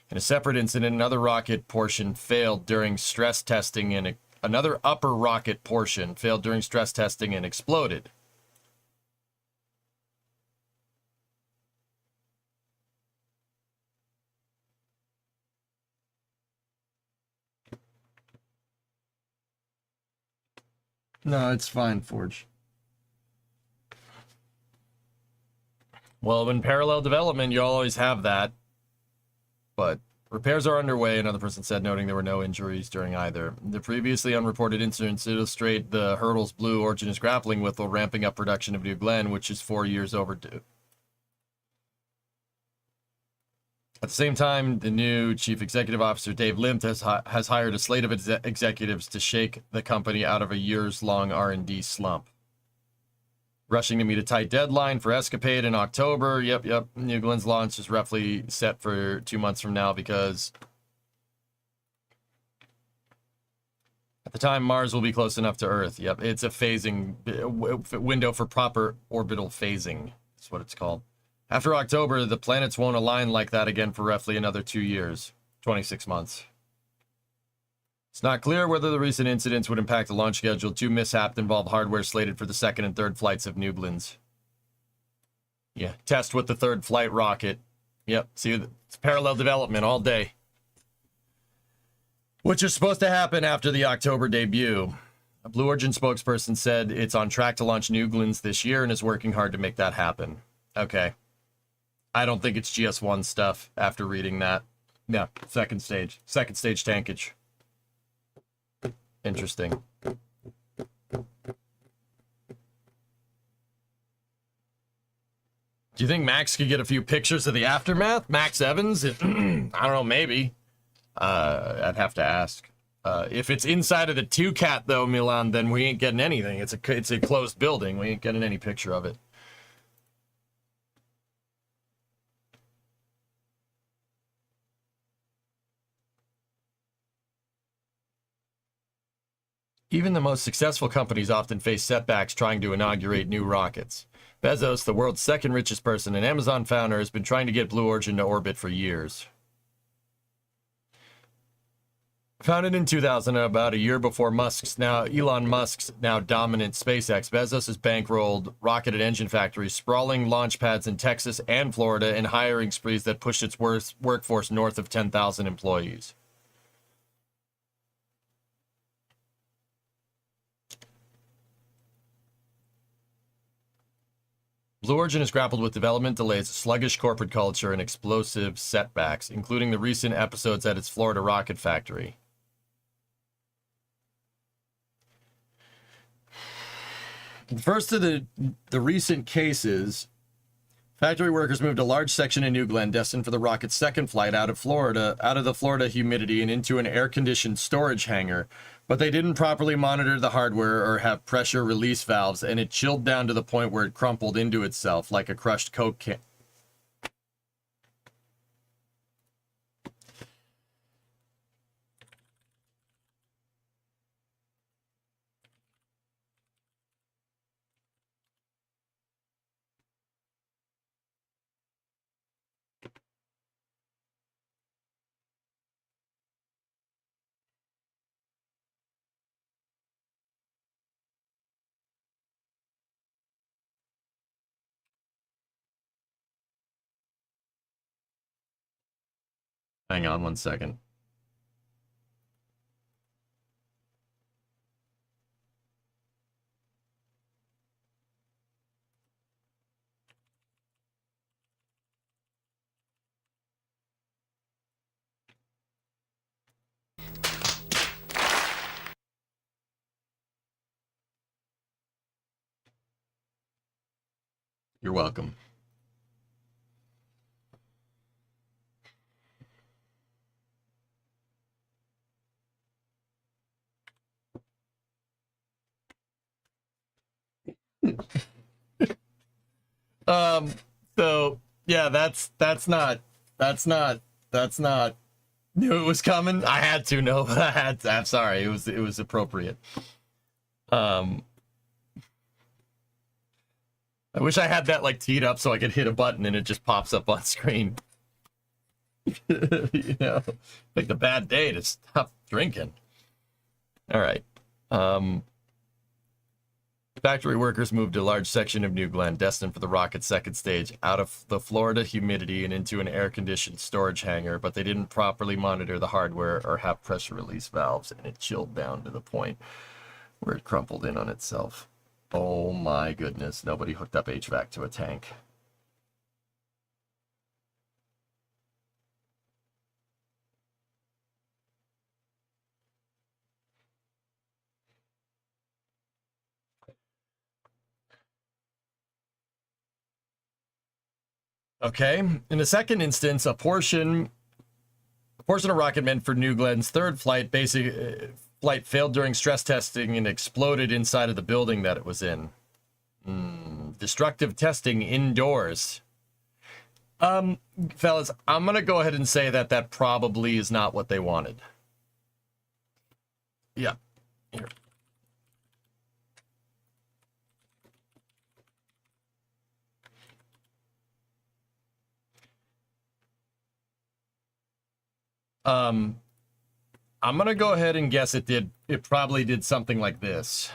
In a separate incident, another rocket portion failed during stress testing, and another upper rocket portion failed during stress testing and exploded. No, it's fine, Forge. Well, in parallel development, you'll always have that. But repairs are underway, another person said, noting there were no injuries during either. The previously unreported incidents illustrate the hurdles Blue Origin is grappling with while ramping up production of New Glenn, which is 4 years overdue. At the same time, the new chief executive officer, Dave Limt, has hired a slate of executives to shake the company out of a years-long R&D slump. Rushing to meet a tight deadline for Escapade in October. Yep. New Glen's launch is roughly set for 2 months from now because at the time, Mars will be close enough to Earth. Yep, it's a phasing window for proper orbital phasing. That's what it's called. After October, the planets won't align like that again for roughly another 2 years, 26 months. It's not clear whether the recent incidents would impact the launch schedule. 2 mishaps involve hardware slated for the second and third flights of New Glen's. Yeah, test with the third flight rocket. Yep, see, it's parallel development all day. Which is supposed to happen after the October debut. A Blue Origin spokesperson said it's on track to launch New Glen's this year and is working hard to make that happen. Okay. I don't think it's GS1 stuff after reading that. Yeah, second stage tankage. Interesting. Do you think Max could get a few pictures of the aftermath? Max Evans? I don't know, maybe. I'd have to ask. If it's inside of the 2CAT, though, Milan, then we ain't getting anything. It's a closed building. We ain't getting any picture of it. Even the most successful companies often face setbacks trying to inaugurate new rockets. Bezos, the world's second richest person and Amazon founder, has been trying to get Blue Origin to orbit for years. Founded in 2000, about a year before Elon Musk's now dominant SpaceX, Bezos has bankrolled rocket and engine factories, sprawling launch pads in Texas and Florida, and hiring sprees that pushed its workforce north of 10,000 employees. Blue Origin has grappled with development delays, sluggish corporate culture, and explosive setbacks, including the recent episodes at its Florida rocket factory. The first of the recent cases, factory workers moved a large section of New Glenn destined for the rocket's second flight out of the Florida humidity and into an air-conditioned storage hangar, but they didn't properly monitor the hardware or have pressure release valves, and it chilled down to the point where it crumpled into itself like a crushed Coke can. Hang on one second. You're welcome. So yeah, that's not knew it was coming. I had to know, but I'm sorry. It was appropriate. I wish I had that like teed up so I could hit a button and it just pops up on screen. You know, like the bad day to stop drinking. All right. Factory workers moved a large section of New Glenn, destined for the rocket's second stage, out of the Florida humidity and into an air-conditioned storage hangar, but they didn't properly monitor the hardware or have pressure release valves, and it chilled down to the point where it crumpled in on itself. Oh my goodness, nobody hooked up HVAC to a tank. Okay. In the second instance, a portion of rocket meant for New Glen's third flight flight failed during stress testing and exploded inside of the building that it was in. Destructive testing indoors. Fellas, I'm gonna go ahead and say that that probably is not what they wanted. Yeah. Here. I'm gonna go ahead and guess it probably did something like this.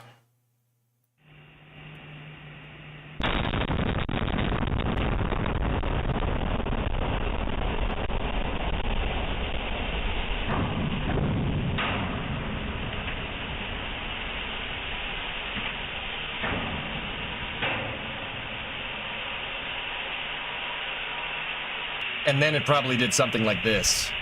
And then it probably did something like this.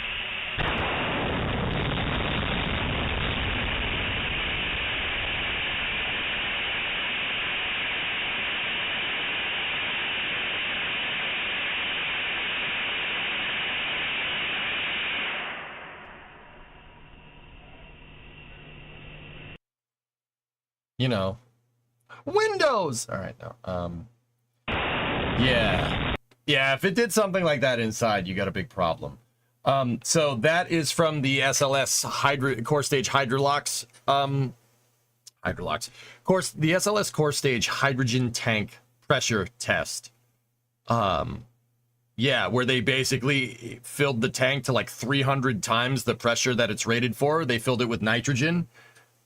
You know, Windows. All right, no. Yeah, if it did something like that inside, you got a big problem. So that is from the SLS core stage Hydrolox. The SLS core stage hydrogen tank pressure test. Yeah, where they basically filled the tank to like 300 times the pressure that it's rated for. They filled it with nitrogen.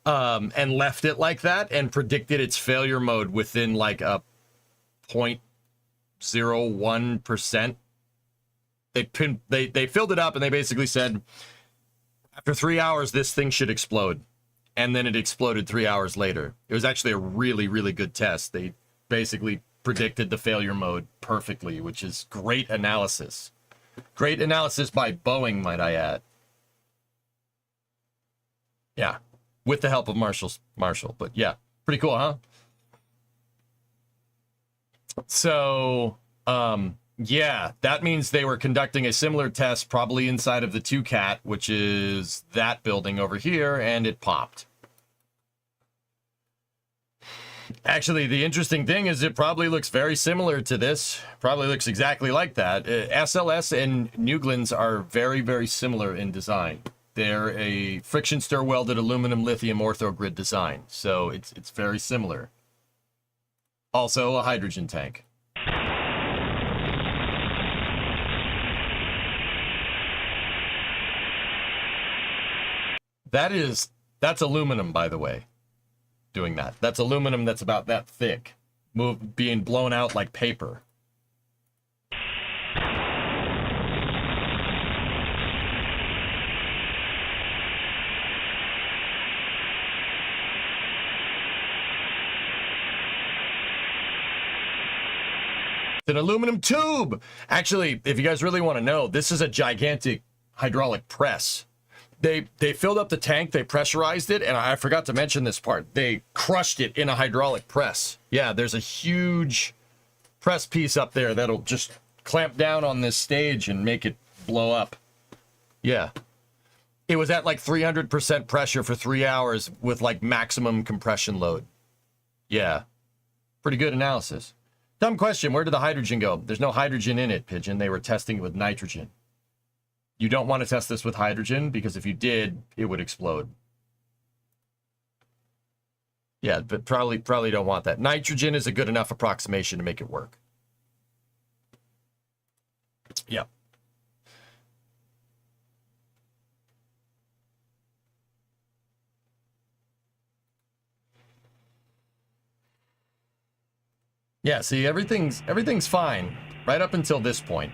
And left it like that and predicted its failure mode within like a 0.01%. They filled it up and they basically said after 3 hours this thing should explode, and then it exploded 3 hours later. It was actually a really, really good test. They basically predicted the failure mode perfectly, which is great analysis. Great analysis by Boeing, might I add. Yeah. With the help of Marshall, but yeah, pretty cool, huh? So, yeah, that means they were conducting a similar test probably inside of the 2CAT, which is that building over here, and it popped. Actually, the interesting thing is it probably looks very similar to this. Probably looks exactly like that. SLS and New Glen's are very, very similar in design. They're a friction stir welded aluminum lithium orthogrid design, so it's very similar. Also a hydrogen tank. That's aluminum, by the way. Doing that. That's aluminum that's about that thick, being blown out like paper. It's an aluminum tube. Actually, if you guys really want to know, this is a gigantic hydraulic press. They filled up the tank, they pressurized it, and I forgot to mention this part. They crushed it in a hydraulic press. Yeah, there's a huge press piece up there that'll just clamp down on this stage and make it blow up. Yeah. It was at like 300% pressure for 3 hours with like maximum compression load. Yeah. Pretty good analysis. Dumb question, where did the hydrogen go? There's no hydrogen in it, Pigeon. They were testing it with nitrogen. You don't want to test this with hydrogen, because if you did, it would explode. Yeah, but probably don't want that. Nitrogen is a good enough approximation to make it work. Yep. Yeah, see, everything's fine right up until this point.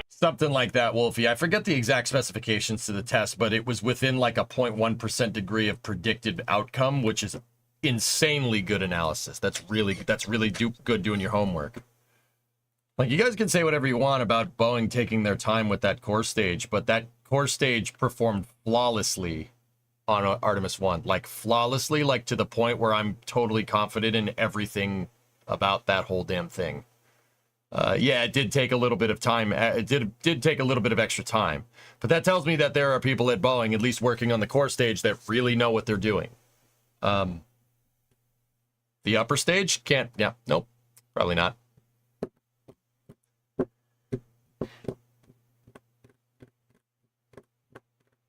Something like that, Wolfie. I forget the exact specifications to the test, but it was within like a 0.1% degree of predicted outcome, which is insanely good analysis. That's really good doing your homework. Like, you guys can say whatever you want about Boeing taking their time with that core stage, but that core stage performed flawlessly on Artemis 1. Like, flawlessly, like to the point where I'm totally confident in everything about that whole damn thing. Yeah, it did take a little bit of time. It did take a little bit of extra time. But that tells me that there are people at Boeing, at least working on the core stage, that really know what they're doing. The upper stage? Can't, yeah, nope, probably not.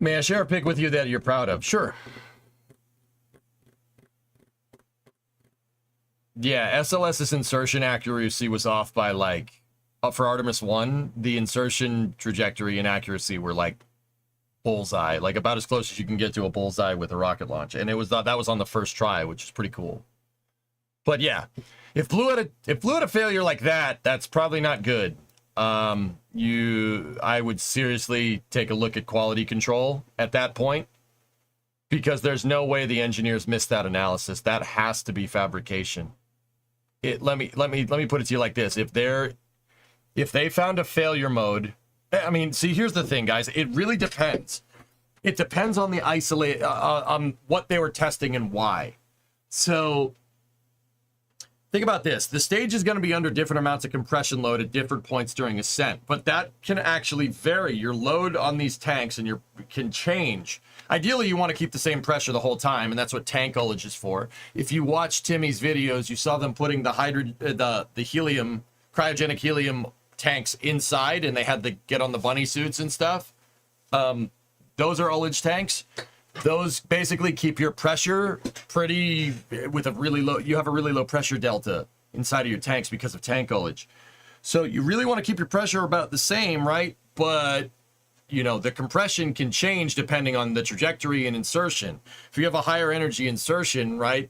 May I share a pic with you that you're proud of? Sure. Yeah, SLS's insertion accuracy was off by like, for Artemis 1, the insertion trajectory and accuracy were like bullseye, like about as close as you can get to a bullseye with a rocket launch. And it was that was on the first try, which is pretty cool. But yeah, if Blue had a failure like that, that's probably not good. I would seriously take a look at quality control at that point, because there's no way the engineers missed that analysis. That has to be fabrication. Let me put it to you like this: if they found a failure mode, I mean, see, here's the thing, guys. It really depends. It depends on the on what they were testing and why. So think about this. The stage is going to be under different amounts of compression load at different points during ascent, but that can actually vary. Your load on these tanks and can change. Ideally, you want to keep the same pressure the whole time, and that's what tank ullage is for. If you watch Timmy's videos, you saw them putting the helium, cryogenic helium tanks inside, and they had to get on the bunny suits and stuff. Those are ullage tanks. Those basically keep your pressure pretty with a really low. You have a really low pressure delta inside of your tanks because of tank ullage. So you really want to keep your pressure about the same, right? But you know, the compression can change depending on the trajectory and insertion. If you have a higher energy insertion, right,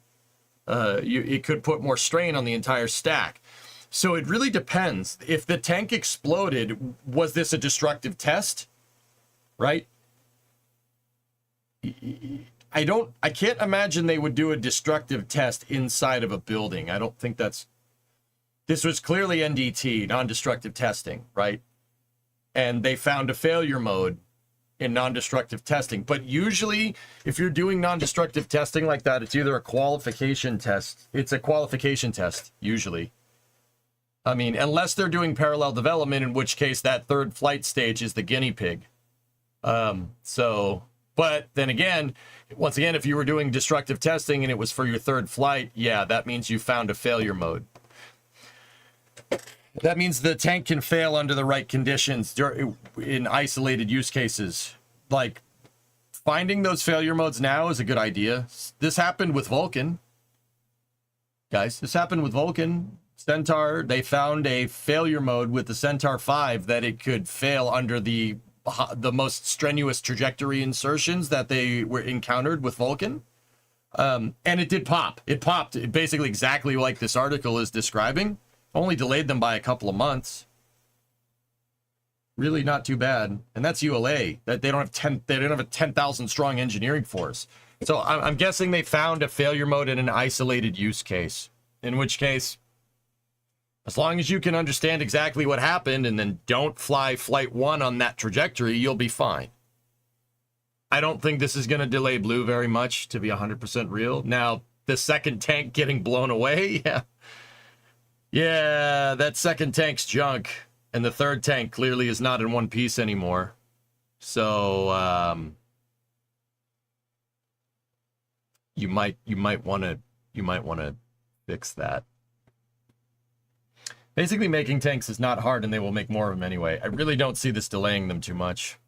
it could put more strain on the entire stack. So it really depends. If the tank exploded, was this a destructive test, right? I can't imagine they would do a destructive test inside of a building. I don't think this was clearly NDT, non-destructive testing, right? And they found a failure mode in non-destructive testing. But usually, if you're doing non-destructive testing like that, it's either a qualification test. It's a qualification test, usually. I mean, unless they're doing parallel development, in which case that third flight stage is the guinea pig. But then again, once again, if you were doing destructive testing and it was for your third flight, yeah, that means you found a failure mode. That means the tank can fail under the right conditions in isolated use cases. Like, finding those failure modes now is a good idea. This happened with Vulcan. Guys, this happened with Vulcan. Centaur, they found a failure mode with the Centaur 5 that it could fail under the most strenuous trajectory insertions that they were encountered with Vulcan. And it did pop. It popped basically exactly like this article is describing. Only delayed them by a couple of months. Really not too bad. And that's ULA. That they don't have a 10,000 strong engineering force. So I'm guessing they found a failure mode in an isolated use case. In which case, as long as you can understand exactly what happened and then don't fly flight 1 on that trajectory, you'll be fine. I don't think this is going to delay Blue very much, to be 100% real. Now, the second tank getting blown away, yeah, that second tank's junk. And the third tank clearly is not in one piece anymore. So, you might want to fix that. Basically, making tanks is not hard, and they will make more of them anyway. I really don't see this delaying them too much.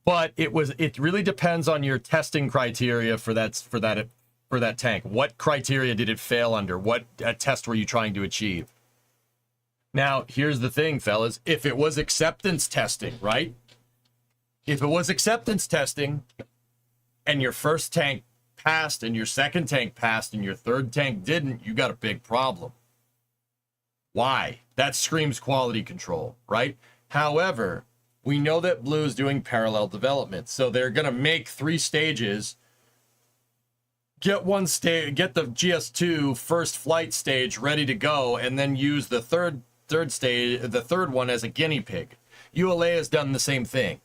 But it really depends on your testing criteria for that tank. What criteria did it fail under? What test were you trying to achieve? Now, here's the thing, fellas. If it was acceptance testing, right? If it was acceptance testing, and your first tank passed, and your second tank passed, and your third tank didn't, you got a big problem. Why? That screams quality control, right? However, we know that Blue is doing parallel development, so they're going to make 3 stages, get the GS2 first flight stage ready to go, and then use the third one as a guinea pig. ULA has done the same thing.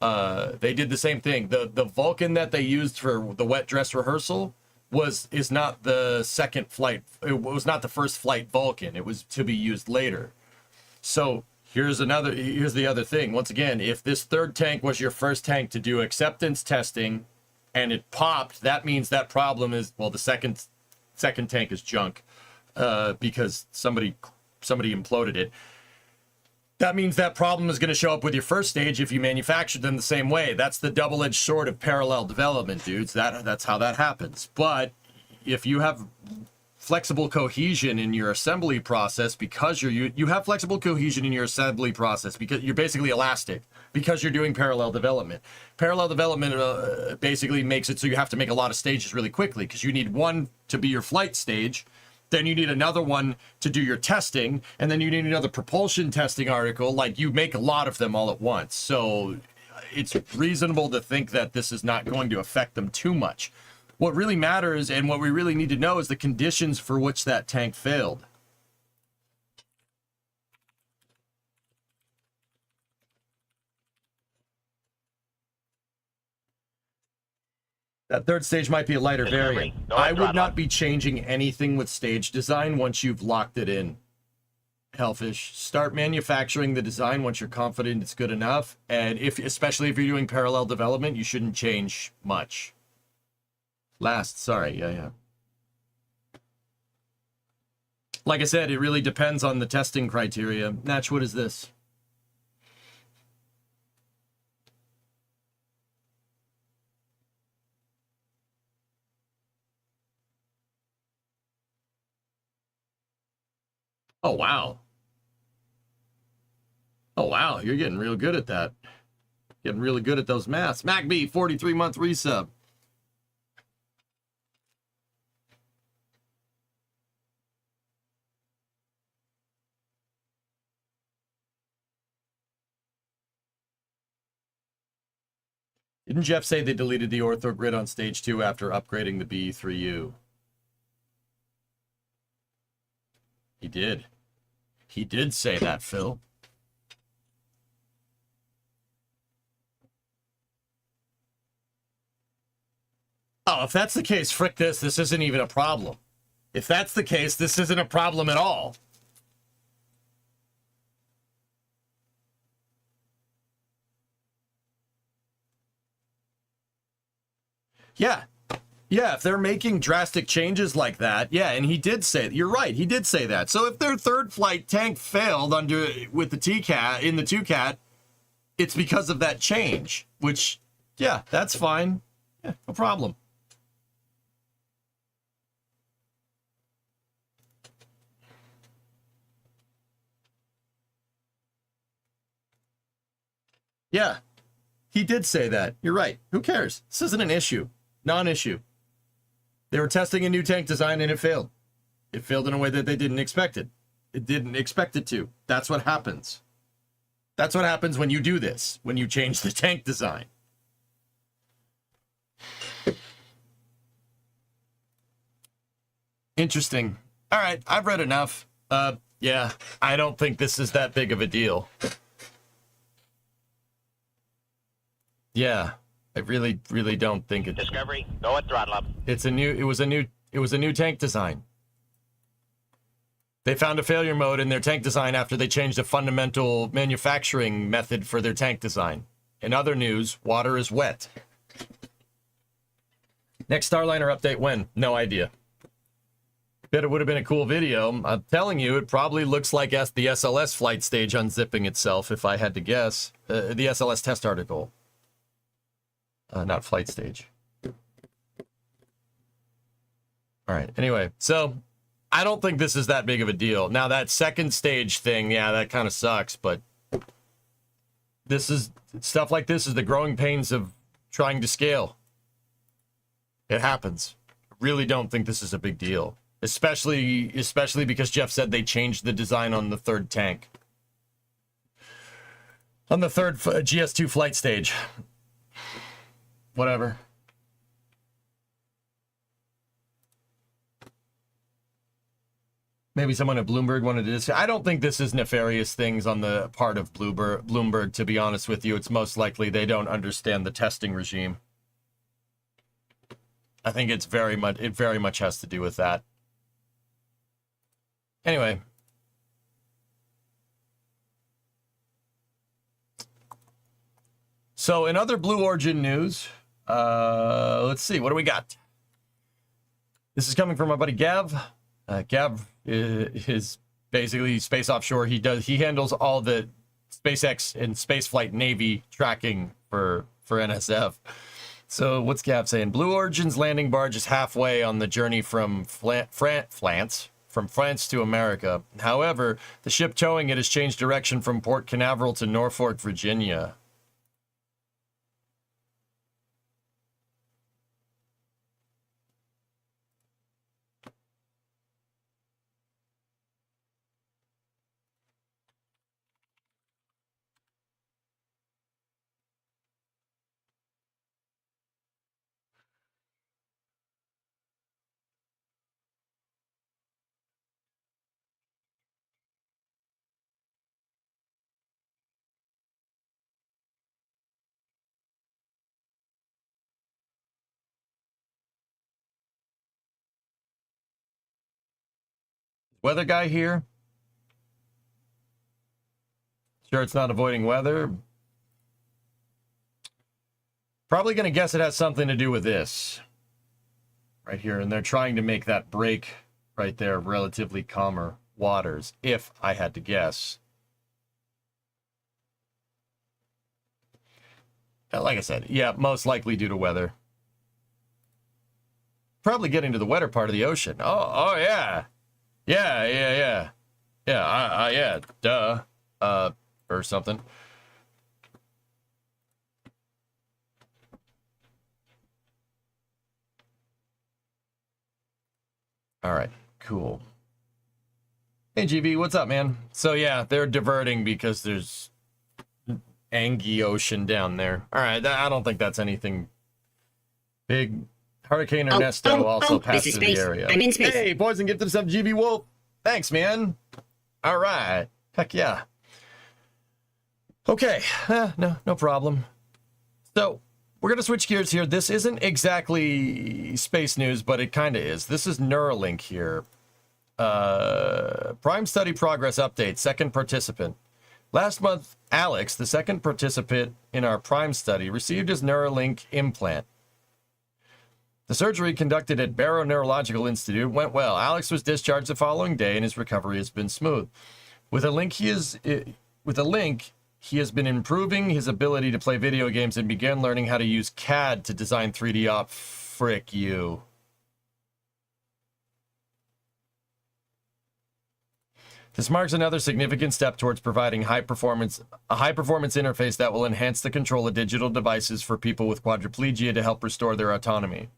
They did the same thing. The Vulcan that they used for the wet dress rehearsal is not the second flight. It was not the first flight Vulcan. It was to be used later. So here's the other thing. Once again, if this third tank was your first tank to do acceptance testing and it popped, that means that problem is, well, the second tank is junk because somebody imploded it. That means that problem is going to show up with your first stage if you manufactured them the same way. That's the double-edged sword of parallel development, dudes. That's how that happens. But if you have flexible cohesion in your assembly process, because you have flexible cohesion in your assembly process because you're basically elastic, because you're doing parallel development. Parallel development basically makes it so you have to make a lot of stages really quickly because you need one to be your flight stage. Then you need another one to do your testing, and then you need another propulsion testing article. Like, you make a lot of them all at once. So it's reasonable to think that this is not going to affect them too much. What really matters and what we really need to know is the conditions for which that tank failed. That third stage might be a lighter variant. I would not be changing anything with stage design once you've locked it in. Hellfish, start manufacturing the design once you're confident it's good enough. And especially if you're doing parallel development, you shouldn't change much. Sorry, yeah. Like I said, it really depends on the testing criteria. Natch, what is this? Oh, wow. Oh, wow. You're getting real good at that. Getting really good at those maths. MacB, 43-month resub. Didn't Jeff say they deleted the ortho grid on stage 2 after upgrading the BE3U? He did. He did say that, Phil. Oh, if that's the case, frick this. This isn't even a problem. If that's the case, this isn't a problem at all. Yeah. Yeah, if they're making drastic changes like that, yeah, and he did say, you're right, he did say that. So if their third flight tank failed with the TCAT, in the 2CAT, it's because of that change, which, yeah, that's fine. Yeah, no problem. Yeah, he did say that. You're right. Who cares? This isn't an issue. Non-issue. They were testing a new tank design and it failed. It failed in a way that they didn't expect it. It didn't expect it to. That's what happens. That's what happens when you do this, when you change the tank design. Interesting. All right, I've read enough. Yeah, I don't think this is that big of a deal. Yeah, I really don't think it. Discovery, go at throttle up. It was a new tank design. They found a failure mode in their tank design after they changed a fundamental manufacturing method for their tank design. In other news, water is wet. Next Starliner update when? No idea. Bet it would have been a cool video. I'm telling you, it probably looks like the SLS flight stage unzipping itself, if I had to guess. The SLS test article. Not flight stage. All right. Anyway, so I don't think this is that big of a deal. Now, that second stage thing, yeah, that kind of sucks, but stuff like this is the growing pains of trying to scale. It happens. I really don't think this is a big deal, especially because Jeff said they changed the design on the third tank. On the third GS2 flight stage. Whatever. Maybe someone at Bloomberg wanted to discuss. I don't think this is nefarious things on the part of Bloomberg, to be honest with you. It's most likely they don't understand the testing regime. I think it very much has to do with that. Anyway. So in other Blue Origin news, let's see, what do we got? This is coming from my buddy Gav. Gav is basically Space Offshore. He handles all the SpaceX and Spaceflight Navy tracking for NSF. So what's Gav saying? Blue Origin's landing barge is halfway on the journey from France to America. However, the ship towing it has changed direction from Port Canaveral to Norfolk, Virginia. Weather guy here? Sure it's not avoiding weather? Probably going to guess it has something to do with this. Right here. And they're trying to make that break right there relatively calmer waters, if I had to guess. Like I said, yeah, most likely due to weather. Probably getting to the wetter part of the ocean. Oh yeah. Yeah, duh. Or something. All right, cool. Hey, GB, what's up, man? So, yeah, they're diverting because there's Angie Ocean down there. All right, I don't think that's anything big. Hurricane Ernesto also passed through the area. I'm in space. Hey, Poison gifted us up, GB Wolf. Thanks, man. All right. Heck yeah. Okay. No problem. So, we're going to switch gears here. This isn't exactly space news, but it kind of is. This is Neuralink here. Prime study progress update, second participant. Last month, Alex, the second participant in our Prime study, received his Neuralink implant. The surgery conducted at Barrow Neurological Institute went well. Alex was discharged the following day, and his recovery has been smooth. With a link, he has been improving his ability to play video games and began learning how to use CAD to design 3D op. Frick you. This marks another significant step towards providing a high-performance interface that will enhance the control of digital devices for people with quadriplegia to help restore their autonomy.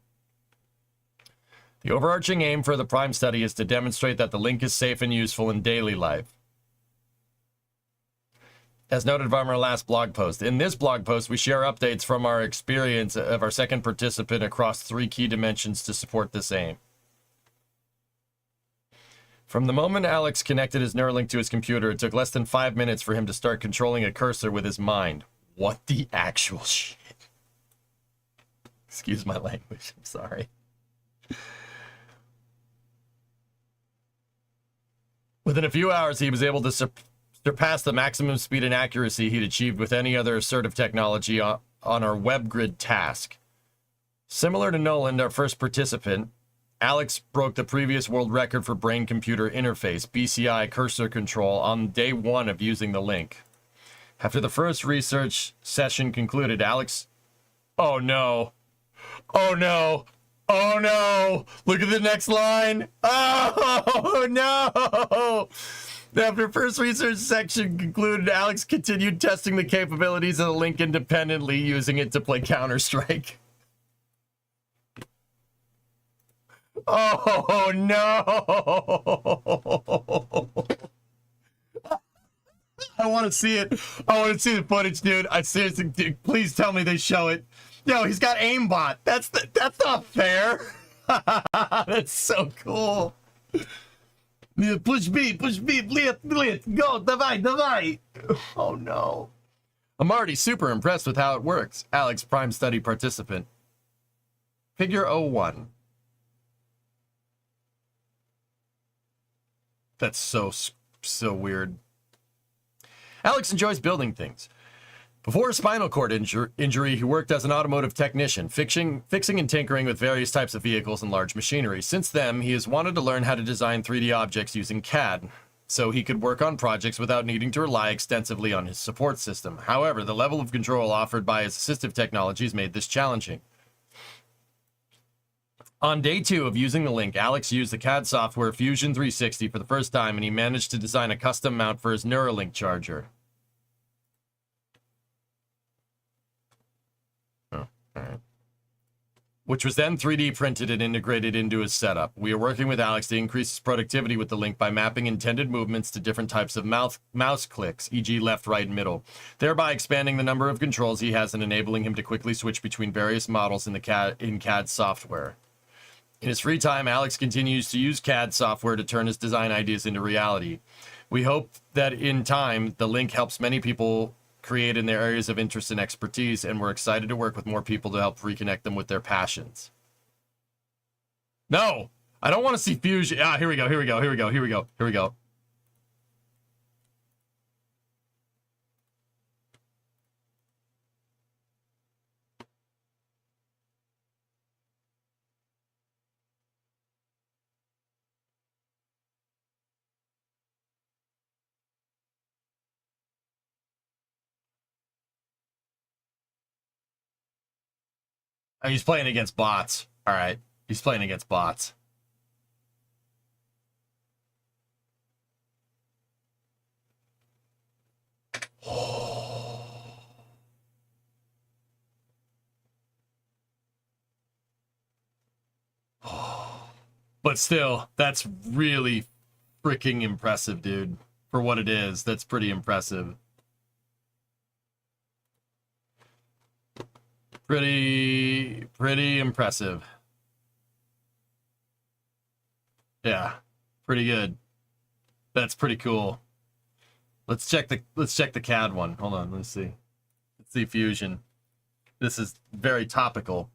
The overarching aim for the Prime study is to demonstrate that the link is safe and useful in daily life. As noted from our last blog post. In this blog post, we share updates from our experience of our second participant across 3 key dimensions to support this aim. From the moment Alex connected his Neuralink to his computer, it took less than 5 minutes for him to start controlling a cursor with his mind. What the actual shit? Excuse my language, I'm sorry. Within a few hours, he was able to surpass the maximum speed and accuracy he'd achieved with any other assertive technology on our WebGrid task. Similar to Nolan, our first participant, Alex broke the previous world record for brain-computer interface, BCI cursor control, on day 1 of using the link. After the first research session concluded, Alex... Oh no. Oh no. Oh no! Look at the next line! Oh no! After first research section concluded, Alex continued testing the capabilities of the link independently, using it to play Counter-Strike. Oh no! I want to see it. I want to see the footage, dude. I seriously, dude, please tell me they show it. Yo, he's got aimbot. That's not fair. That's so cool. Push B, blitz, go, давай. Oh no. I'm already super impressed with how it works. Alex, Prime Study participant. Figure 01. That's so weird. Alex enjoys building things. Before a spinal cord injury, he worked as an automotive technician, fixing and tinkering with various types of vehicles and large machinery. Since then, he has wanted to learn how to design 3D objects using CAD, so he could work on projects without needing to rely extensively on his support system. However, the level of control offered by his assistive technologies made this challenging. On day 2 of using the link, Alex used the CAD software Fusion 360 for the first time, and he managed to design a custom mount for his Neuralink charger. Oh, all right. Which was then 3D printed and integrated into his setup. We are working with Alex to increase his productivity with the link by mapping intended movements to different types of mouse clicks, e.g. left, right, and middle, thereby expanding the number of controls he has and enabling him to quickly switch between various models in CAD software. In his free time, Alex continues to use CAD software to turn his design ideas into reality. We hope that in time, the link helps many people create in their areas of interest and expertise, and we're excited to work with more people to help reconnect them with their passions. No, I don't want to see Fusion. Ah, here we go. Oh, he's playing against bots. All right. He's playing against bots. But still, that's really freaking impressive, dude. For what it is, that's pretty impressive. Pretty impressive. Yeah, pretty good. That's pretty cool. Let's check the CAD one. Hold on, let's see. Let's see Fusion. This is very topical.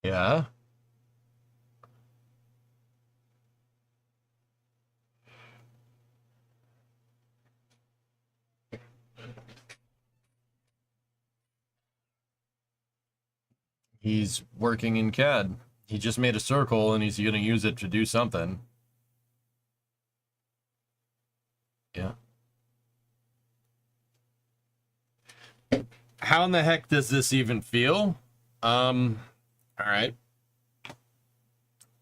Yeah. He's working in CAD. He just made a circle and he's going to use it to do something. Yeah. How in the heck does this even feel? All right.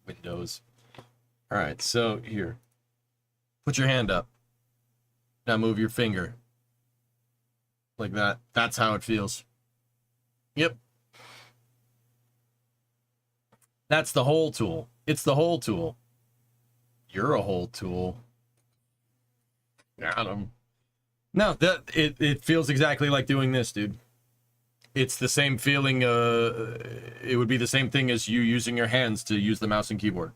Windows. All right, so here. Put your hand up. Now move your finger. Like that. That's how it feels. Yep. That's the whole tool. It's the whole tool. You're a whole tool. Got him. No, it feels exactly like doing this, dude. It's the same feeling. It would be the same thing as you using your hands to use the mouse and keyboard.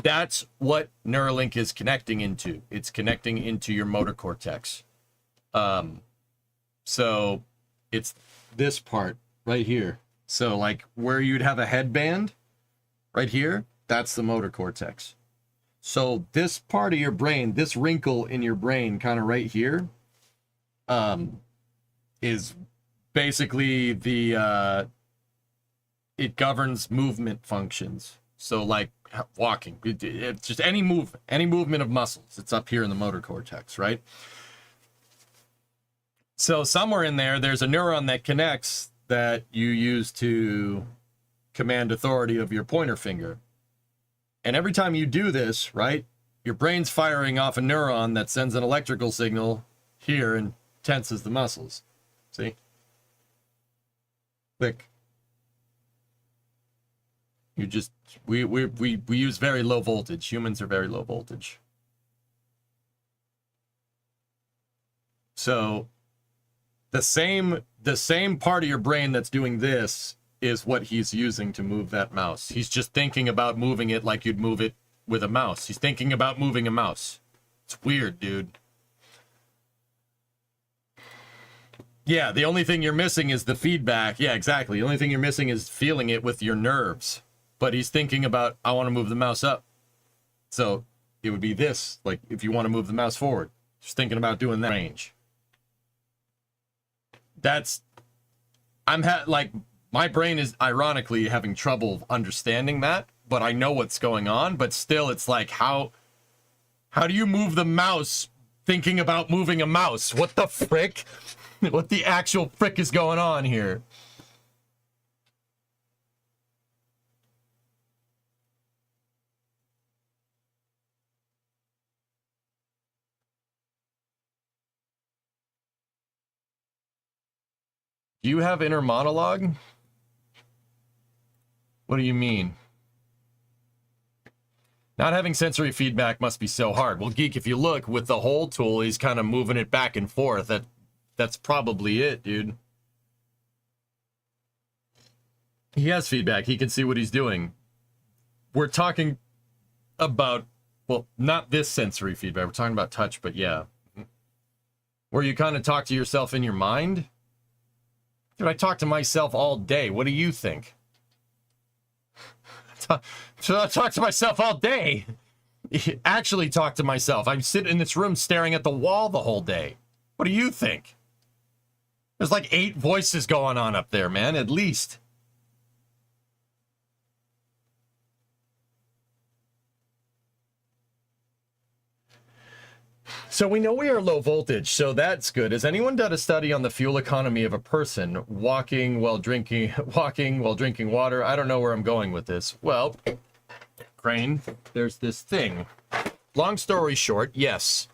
That's what Neuralink is connecting into. It's connecting into your motor cortex. So it's this part right here. So like where you'd have a headband right here, that's the motor cortex. So this part of your brain, this wrinkle in your brain kind of right here, is basically the it governs movement functions. So like walking, it's just any movement of muscles. It's up here in the motor cortex, right? So somewhere in there's a neuron that connects that you use to command authority of your pointer finger. And every time you do this, right, your brain's firing off a neuron that sends an electrical signal here and tenses the muscles. See? Click. You just we use very low voltage. Humans are very low voltage. So the same part of your brain that's doing this is what he's using to move that mouse. He's just thinking about moving it like you'd move it with a mouse. He's thinking about moving a mouse. It's weird, dude. Yeah, the only thing you're missing is the feedback. Yeah, exactly. The only thing you're missing is feeling it with your nerves. But he's thinking about, I want to move the mouse up. So it would be this, like if you want to move the mouse forward. Just thinking about doing that range. Like, my brain is ironically having trouble understanding that, but I know what's going on. But still, it's like, how do you move the mouse thinking about moving a mouse? What the frick? What the actual frick is going on here? Do you have inner monologue? What do you mean? Not having sensory feedback must be so hard. Well, Geek, if you look with the hold tool, he's kind of moving it back and forth. That's probably it, dude. He has feedback. He can see what he's doing. We're talking about, well, not this sensory feedback. We're talking about touch, but yeah. Where you kind of talk to yourself in your mind. Dude, I talk to myself all day. What do you think? I talk to myself all day. Actually talk to myself. I'm sitting in this room staring at the wall the whole day. What do you think? There's like 8 voices going on up there, man, at least. So we know we are low voltage, so that's good. Has anyone done a study on the fuel economy of a person walking while drinking water? I don't know where I'm going with this. Well, Crane, there's this thing. Long story short, yes.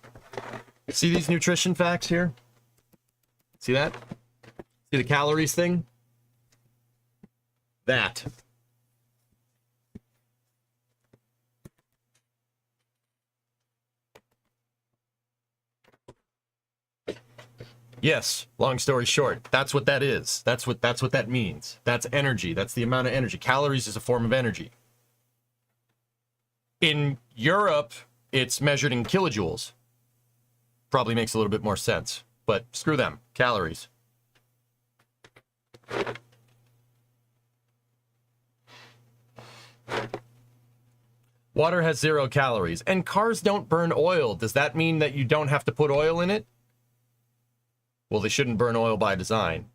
See these nutrition facts here? See that? See the calories thing? That. Yes, long story short, that's what that is. That's what that means. That's energy. That's the amount of energy. Calories is a form of energy. In Europe, it's measured in kilojoules. Probably makes a little bit more sense, but screw them. Calories. Water has 0 calories, and cars don't burn oil. Does that mean that you don't have to put oil in it? Well, they shouldn't burn oil by design.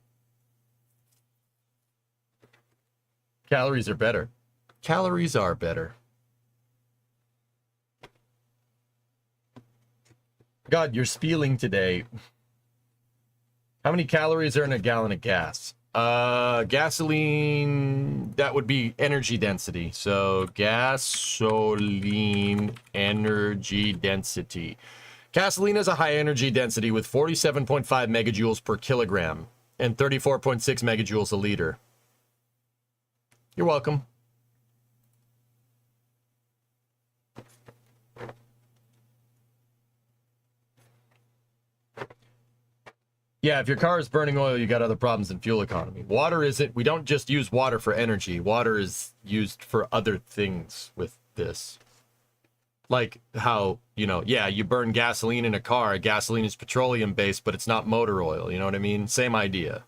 Calories are better. Calories are better. God, you're spieling today. How many calories are in a gallon of gas? Gasoline, that would be energy density. So gasoline energy density. Gasoline has a high energy density with 47.5 megajoules per kilogram and 34.6 megajoules a liter. You're welcome. Yeah, if your car is burning oil, you got other problems in fuel economy. Water isn't. We don't just use water for energy. Water is used for other things with this. Like how, you know, yeah, you burn gasoline in a car. Gasoline is petroleum based, but it's not motor oil. You know what I mean? Same idea.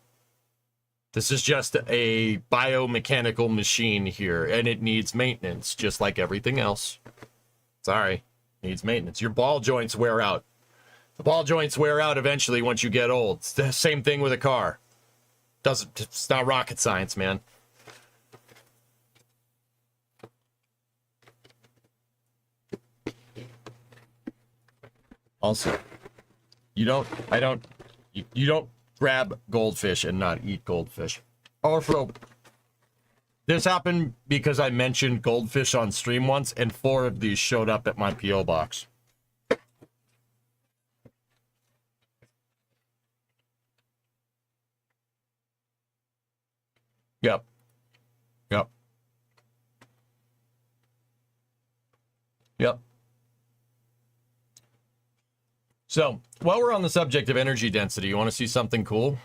This is just a biomechanical machine here, and it needs maintenance, just like everything else. Sorry, needs maintenance. Your ball joints wear out. The ball joints wear out eventually once you get old. It's the same thing with a car. It's not rocket science, man. Also, you don't grab goldfish and not eat goldfish. Also, This happened because I mentioned goldfish on stream once, and 4 of these showed up at my P.O. box. Yep. Yep. Yep. So, while we're on the subject of energy density, you want to see something cool?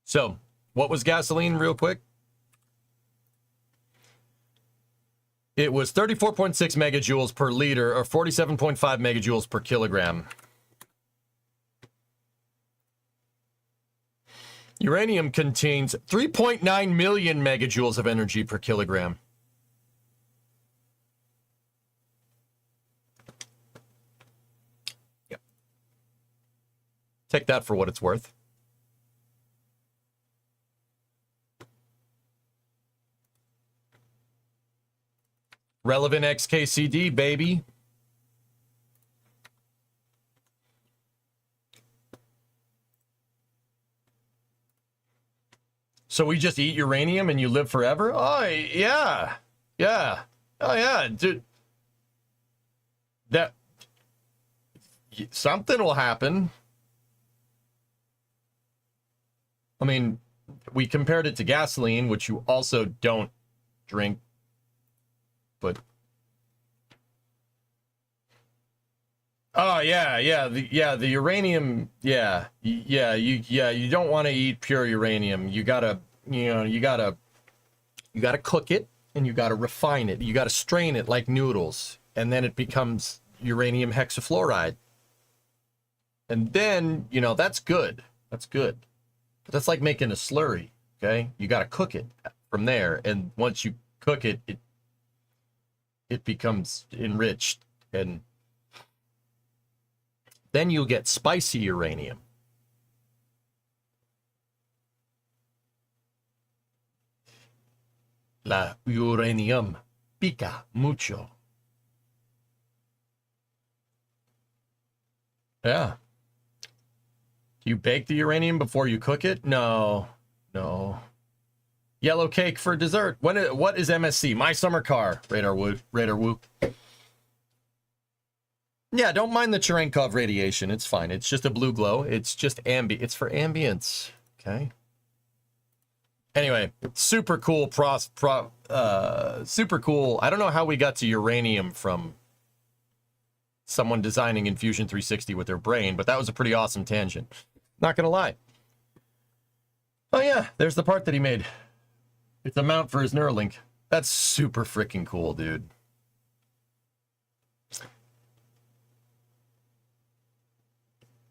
So, what was gasoline, real quick? It was 34.6 megajoules per liter, or 47.5 megajoules per kilogram. Uranium contains 3.9 million megajoules of energy per kilogram. Yep. Take that for what it's worth. Relevant XKCD, baby. So we just eat uranium and you live forever? Oh, yeah. Yeah. Oh, yeah, dude. That... Something will happen. I mean, we compared it to gasoline, which you also don't drink. But... Oh, yeah, the uranium, you don't want to eat pure uranium. You gotta cook it, and you gotta refine it. You gotta strain it like noodles, and then it becomes uranium hexafluoride. And then, that's good. That's good. But that's like making a slurry, okay? You gotta cook it from there, and once you cook it, it becomes enriched, and then you'll get spicy uranium. La uranium pica mucho. Yeah. Do you bake the uranium before you cook it? No. Yellow cake for dessert. What is MSC? My summer car. Radar Woo. Yeah, don't mind the Cherenkov radiation. It's fine. It's just a blue glow. It's just it's for ambience. Okay. Anyway, super cool super cool. I don't know how we got to uranium from someone designing Infusion 360 with their brain, but that was a pretty awesome tangent. Not gonna lie. Oh yeah, there's the part that he made. It's a mount for his Neuralink. That's super freaking cool, dude.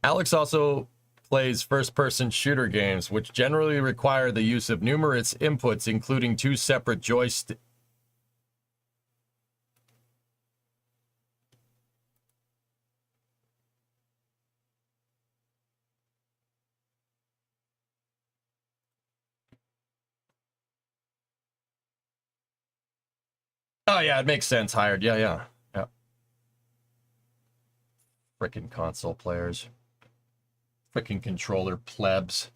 Alex also plays first-person shooter games, which generally require the use of numerous inputs, including 2 separate joysticks. Oh, yeah, it makes sense, Hired. Yeah. Frickin' console players. Frickin' controller plebs.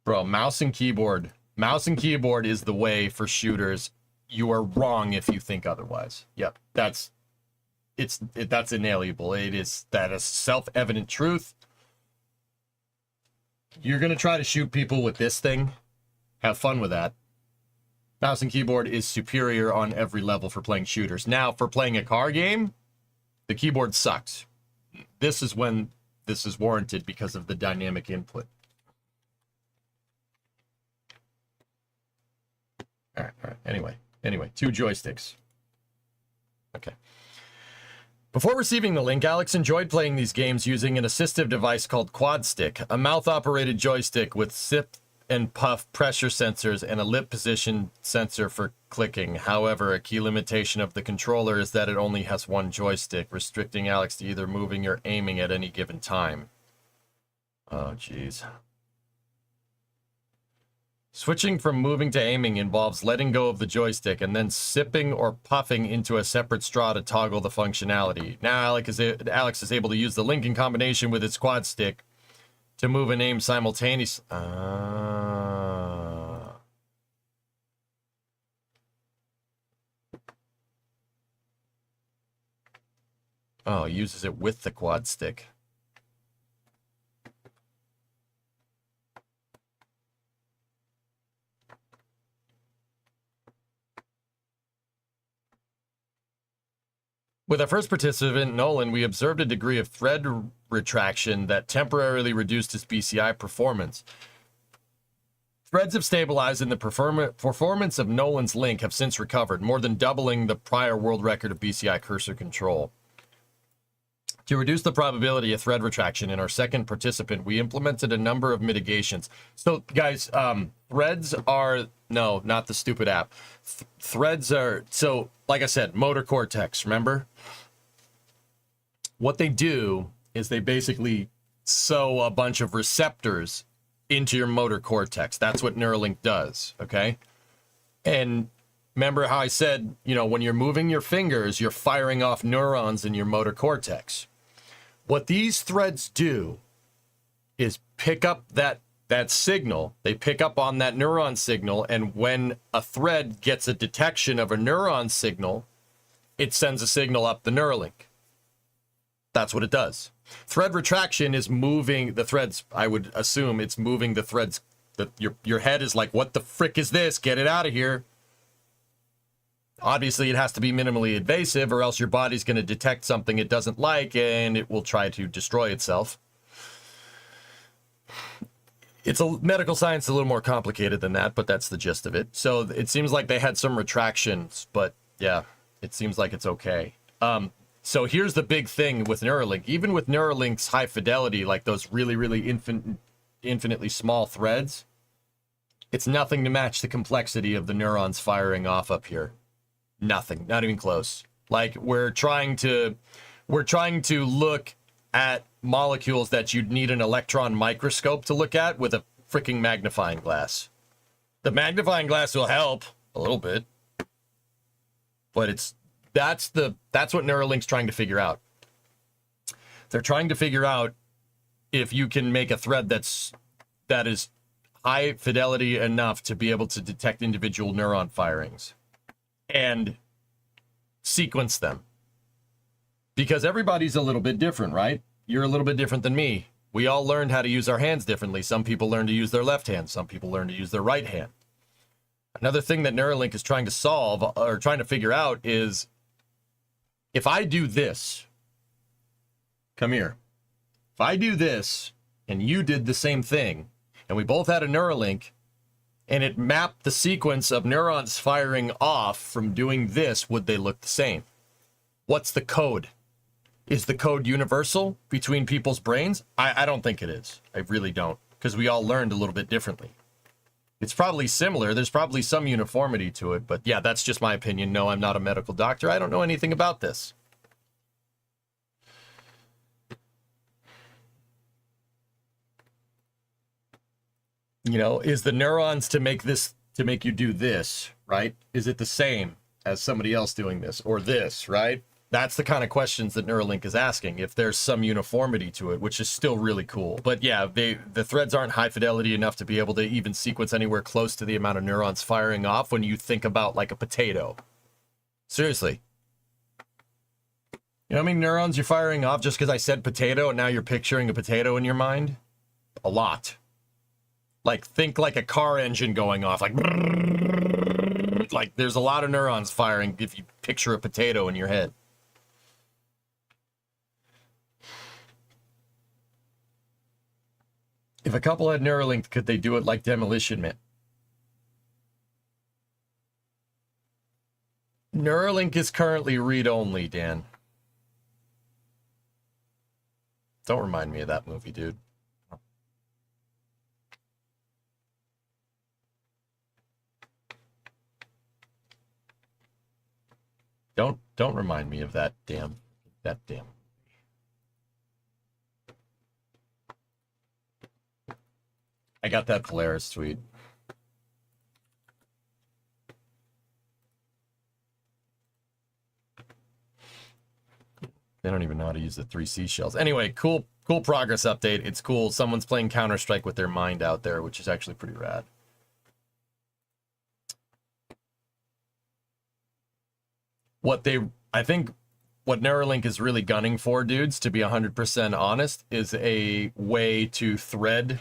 Bro, mouse and keyboard. Mouse and keyboard is the way for shooters. You are wrong if you think otherwise. Yep, that's inalienable. That is self-evident truth. You're gonna try to shoot people with this thing. Have fun with that. Mouse and keyboard is superior on every level for playing shooters. Now, for playing a car game, the keyboard sucks. This is when this is warranted because of the dynamic input. All right. Anyway, 2 joysticks. Okay. Before receiving the link, Alex enjoyed playing these games using an assistive device called Quad Stick, a mouth-operated joystick with sip and puff pressure sensors and a lip position sensor for clicking. However, a key limitation of the controller is that it only has 1 joystick, restricting Alex to either moving or aiming at any given time. Oh, jeez. Switching from moving to aiming involves letting go of the joystick and then sipping or puffing into a separate straw to toggle the functionality. Now Alex is able to use the link in combination with its Quad Stick to move a name simultaneously. Oh, uses it with the quad stick. With our first participant, Nolan, we observed a degree of thread retraction that temporarily reduced his BCI performance. Threads have stabilized and the performance of Nolan's link have since recovered, more than doubling the prior world record of BCI cursor control. To reduce the probability of thread retraction in our second participant, we implemented a number of mitigations. So, guys, threads are... No, not the stupid app. Threads are... So, like I said, motor cortex, remember? What they do is they basically sew a bunch of receptors into your motor cortex. That's what Neuralink does, okay? And remember how I said, you know, when you're moving your fingers, you're firing off neurons in your motor cortex. What these threads do is pick up that signal. They pick up on that neuron signal, and when a thread gets a detection of a neuron signal, it sends a signal up the Neuralink. That's what it does. Thread retraction is moving the threads. I would assume it's moving the threads. Your head is like, what the frick is this? Get it out of here. Obviously, it has to be minimally invasive, or else your body's going to detect something it doesn't like, and it will try to destroy itself. It's a medical science a little more complicated than that, but that's the gist of it. So it seems like they had some retractions, but yeah, it seems like it's okay. So here's the big thing with Neuralink. Even with Neuralink's high fidelity, like those really, really infinitely small threads, it's nothing to match the complexity of the neurons firing off up here. Nothing, not even close. Like we're trying to look at molecules that you'd need an electron microscope to look at with a freaking magnifying glass. The magnifying glass will help a little bit, but that's what Neuralink's trying to figure out. They're trying to figure out if you can make a thread that is high fidelity enough to be able to detect individual neuron firings and sequence them. Because everybody's a little bit different, right? You're a little bit different than me. We all learned how to use our hands differently. Some people learn to use their left hand. Some people learn to use their right hand. Another thing that Neuralink is trying to solve or trying to figure out is if I do this, come here. If I do this and you did the same thing and we both had a Neuralink and it mapped the sequence of neurons firing off from doing this, would they look the same? What's the code? Is the code universal between people's brains? I don't think it is. I really don't, because we all learned a little bit differently. It's probably similar. There's probably some uniformity to it, but yeah, that's just my opinion. No, I'm not a medical doctor. I don't know anything about this. You know, is the neurons to make you do this, right? Is it the same as somebody else doing this or this, right? That's the kind of questions that Neuralink is asking, if there's some uniformity to it, which is still really cool. But yeah, the threads aren't high fidelity enough to be able to even sequence anywhere close to the amount of neurons firing off when you think about like a potato. Seriously. You know how many neurons you're firing off just because I said potato and now you're picturing a potato in your mind? A lot. Like, think like a car engine going off, like there's a lot of neurons firing if you picture a potato in your head. If a couple had Neuralink, could they do it like Demolition Man? Neuralink is currently read-only, Dan. Don't remind me of that movie, dude. Don't remind me of that damn. I got that Polaris tweet. They don't even know how to use the 3 seashells. Anyway, cool Cool progress update. It's cool. Someone's playing Counter-Strike with their mind out there, which is actually pretty rad. I think what Neuralink is really gunning for, dudes, to be 100% honest, is a way to thread,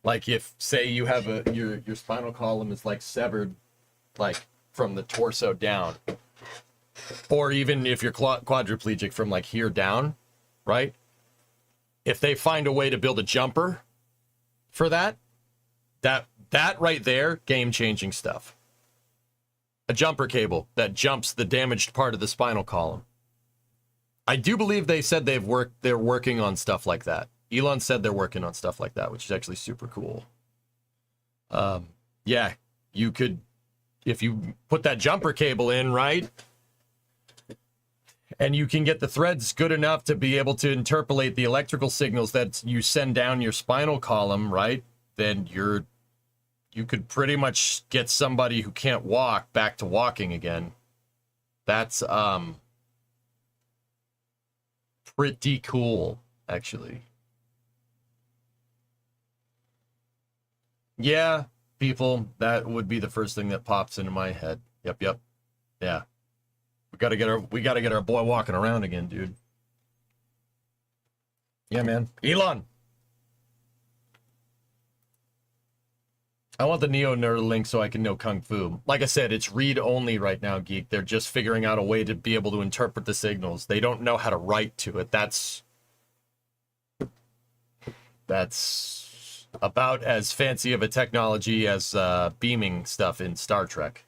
like if, say, you have your spinal column is like severed, like from the torso down, or even if you're quadriplegic from like here down, right? If they find a way to build a jumper for that right there, game-changing stuff. A jumper cable that jumps the damaged part of the spinal column. I do believe they said they're working on stuff like that. Elon said they're working on stuff like that, which is actually super cool. Yeah, you could, if you put that jumper cable in, right? And you can get the threads good enough to be able to interpolate the electrical signals that you send down your spinal column, right? Then you could pretty much get somebody who can't walk back to walking again. That's pretty cool, actually. Yeah, people, that would be the first thing that pops into my head. Yep. Yeah. We gotta get our boy walking around again, dude. Yeah, man. Elon. I want the Neo Neuralink so I can know Kung Fu. Like I said, it's read only right now, Geek. They're just figuring out a way to be able to interpret the signals. They don't know how to write to it. That's about as fancy of a technology as beaming stuff in Star Trek.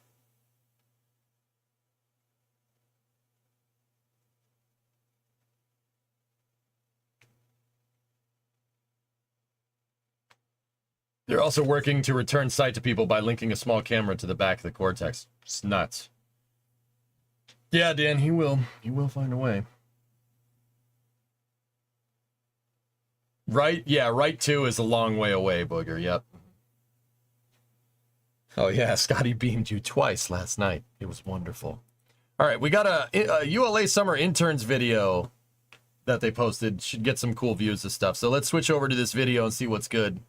They're also working to return sight to people by linking a small camera to the back of the cortex. It's nuts. Yeah, Dan, he will find a way. Right? Yeah, right 2 is a long way away, Booger. Yep. Oh, yeah, Scotty beamed you twice last night. It was wonderful. All right, we got a ULA Summer Interns video that they posted. Should get some cool views of stuff. So let's switch over to this video and see what's good.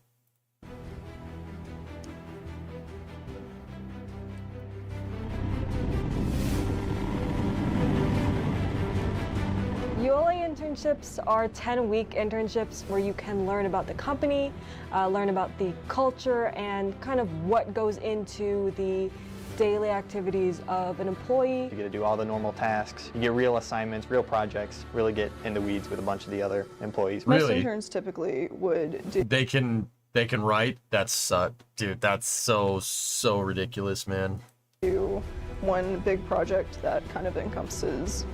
ULA internships are 10-week internships where you can learn about the company, learn about the culture, and kind of what goes into the daily activities of an employee. You get to do all the normal tasks. You get real assignments, real projects, really get in the weeds with a bunch of the other employees. Most interns typically would do... They can write? That's, dude, that's so ridiculous, man. Do one big project that kind of encompasses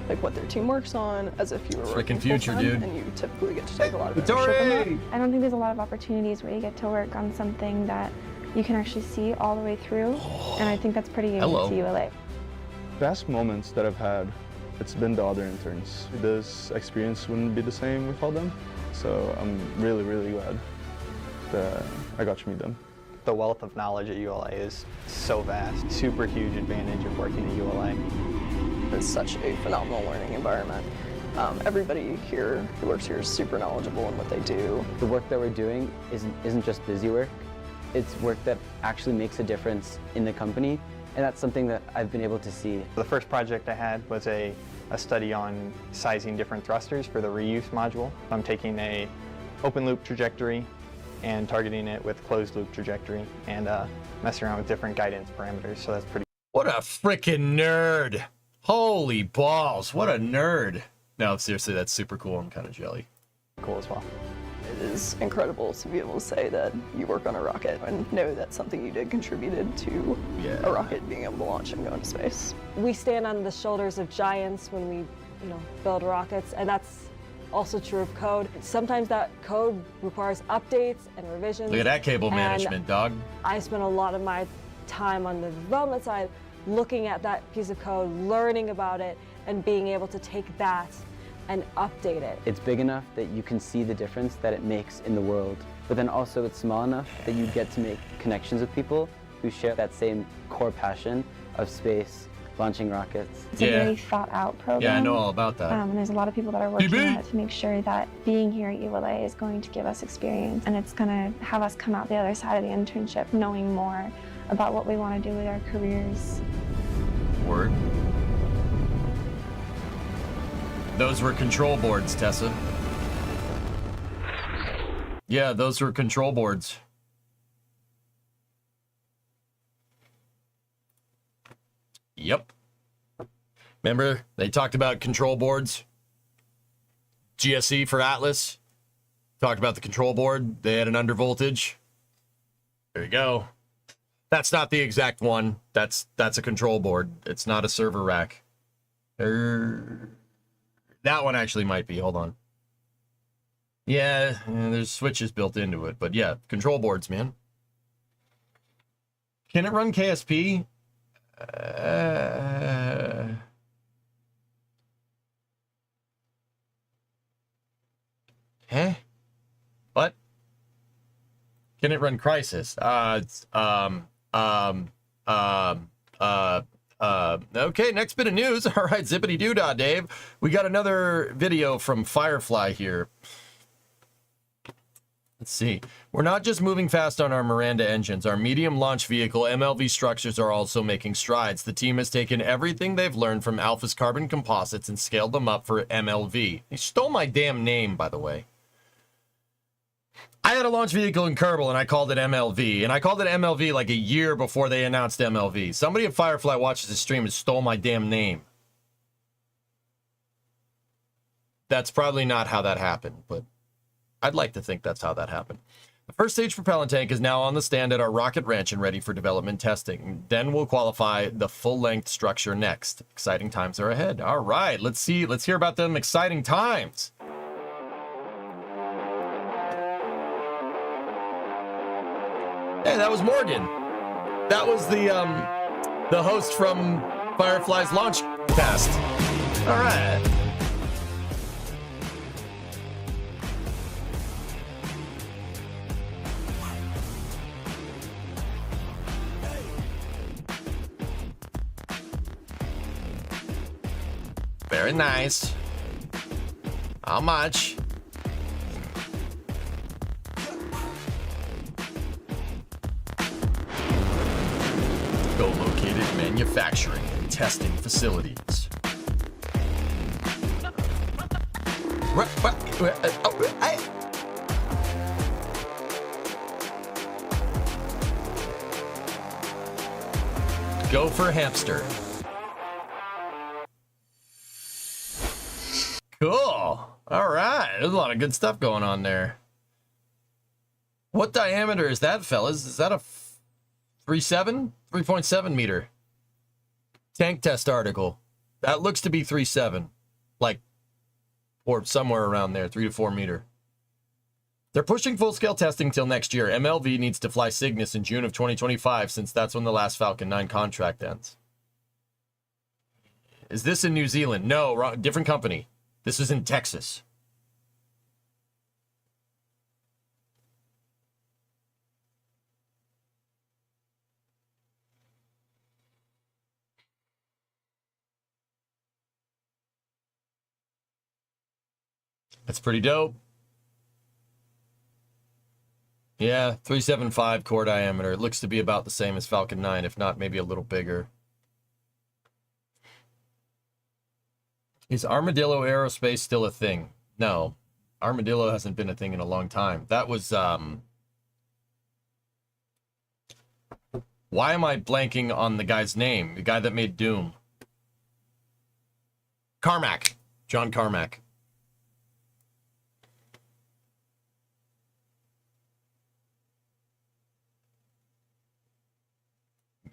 like what their team works on, as if you were working future, full-time, dude. and you typically get to take a lot of ownership on that. I don't think there's a lot of opportunities where you get to work on something that you can actually see all the way through, and I think that's pretty unique to ULA. Best moments that I've had, it's been the other interns. This experience wouldn't be the same without them, so I'm really, really glad that I got to meet them. The wealth of knowledge at ULA is so vast. Super huge advantage of working at ULA. It's such a phenomenal learning environment. Everybody here who works here is super knowledgeable in what they do. The work that we're doing isn't just busy work. It's work that actually makes a difference in the company, and that's something that I've been able to see. The first project I had was a study on sizing different thrusters for the reuse module. I'm taking a open loop trajectory and targeting it with closed loop trajectory and messing around with different guidance parameters, so that's pretty. What a freaking nerd! Holy balls, what a nerd! No, seriously, that's super cool. I'm kind of jelly. Cool as well. It is incredible to be able to say that you work on a rocket and know that something you did contributed to a rocket being able to launch and go into space. We stand on the shoulders of giants when we, build rockets, and that's also true of code. Sometimes that code requires updates and revisions. Look at that cable management, dog. I spent a lot of my time on the development side looking at that piece of code, learning about it, and being able to take that and update it. It's big enough that you can see the difference that it makes in the world, but then also it's small enough that you get to make connections with people who share that same core passion of space, launching rockets. It's a very thought out program. Yeah, I know all about that. And there's a lot of people that are working PB. on it to make sure that being here at ULA is going to give us experience, and it's going to have us come out the other side of the internship knowing more about what we want to do with our careers. Word. Those were control boards, Tessa. Yeah, those were control boards. Yep. Remember, they talked about control boards? GSE for Atlas. Talked about the control board. They had an undervoltage. There you go. That's not the exact one. That's a control board. It's not a server rack. That one actually might be. Hold on. Yeah, there's switches built into it. But yeah, control boards, man. Can it run KSP? Huh? What? Can it run Crisis? Okay, next bit of news. All right, zippity doo dah, Dave. We got another video from Firefly here. Let's see. We're not just moving fast on our Miranda engines. Our medium launch vehicle MLV structures are also making strides. The team has taken everything they've learned from Alpha's carbon composites and scaled them up for MLV. They stole my damn name, by the way. I had a launch vehicle in Kerbal and I called it MLV. And I called it MLV like a year before they announced MLV. Somebody at Firefly watches the stream and stole my damn name. That's probably not how that happened, but I'd like to think that's how that happened. The first stage propellant tank is now on the stand at our rocket ranch and ready for development testing. Then we'll qualify the full-length structure next. Exciting times are ahead. All right, let's hear about them exciting times. Hey, that was Morgan. That was the host from Firefly's launch cast. All right. Very nice. How much? Co-located manufacturing and testing facilities. Go for hamster. Cool. All right. There's a lot of good stuff going on there. What diameter is that, fellas? Is that a 3.7 meter tank test article? That looks to be 3.7, like, or somewhere around there, 3 to 4 meter. They're pushing full-scale testing till next year. MLV needs to fly Cygnus in June of 2025, since that's when the last Falcon 9 contract ends. Is this in New Zealand? No, wrong, different company. This is in Texas. That's pretty dope. Yeah, 375 core diameter. It looks to be about the same as Falcon 9, if not maybe a little bigger. Is Armadillo Aerospace still a thing? No. Armadillo hasn't been a thing in a long time. That was, why am I blanking on the guy's name? The guy that made Doom. Carmack. John Carmack.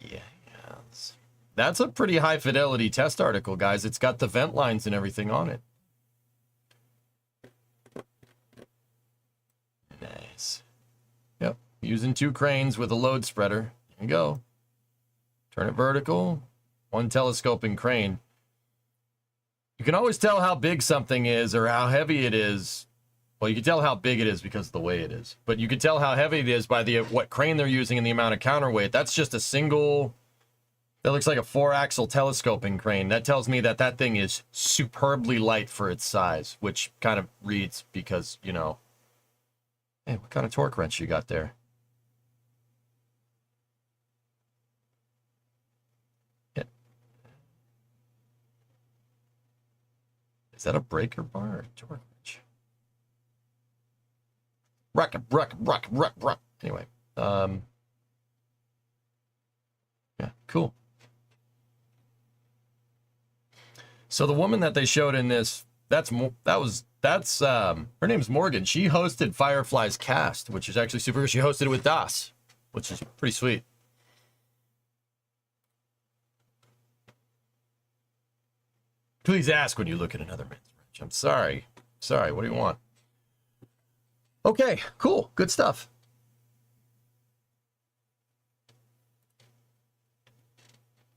Yes. That's a pretty high fidelity test article, guys. It's got the vent lines and everything on it. Nice. Yep. Using 2 cranes with a load spreader. There you go. Turn it vertical. 1 telescoping crane. You can always tell how big something is or how heavy it is. Well, you can tell how big it is because of the way it is. But you can tell how heavy it is by what crane they're using and the amount of counterweight. That's just a single That looks like a 4-axle telescoping crane. That tells me that that thing is superbly light for its size, which kind of reads because, you know... Hey, what kind of torque wrench you got there? Yeah. Is that a breaker bar or a torque wrench? Rock. Anyway, yeah, cool. So the woman that they showed in this, that's her name's Morgan. She hosted Firefly's cast, which is actually super. She hosted it with Das, which is pretty sweet. Please ask when you look at another man's wrench. I'm sorry. Sorry, what do you want? Okay, cool. Good stuff.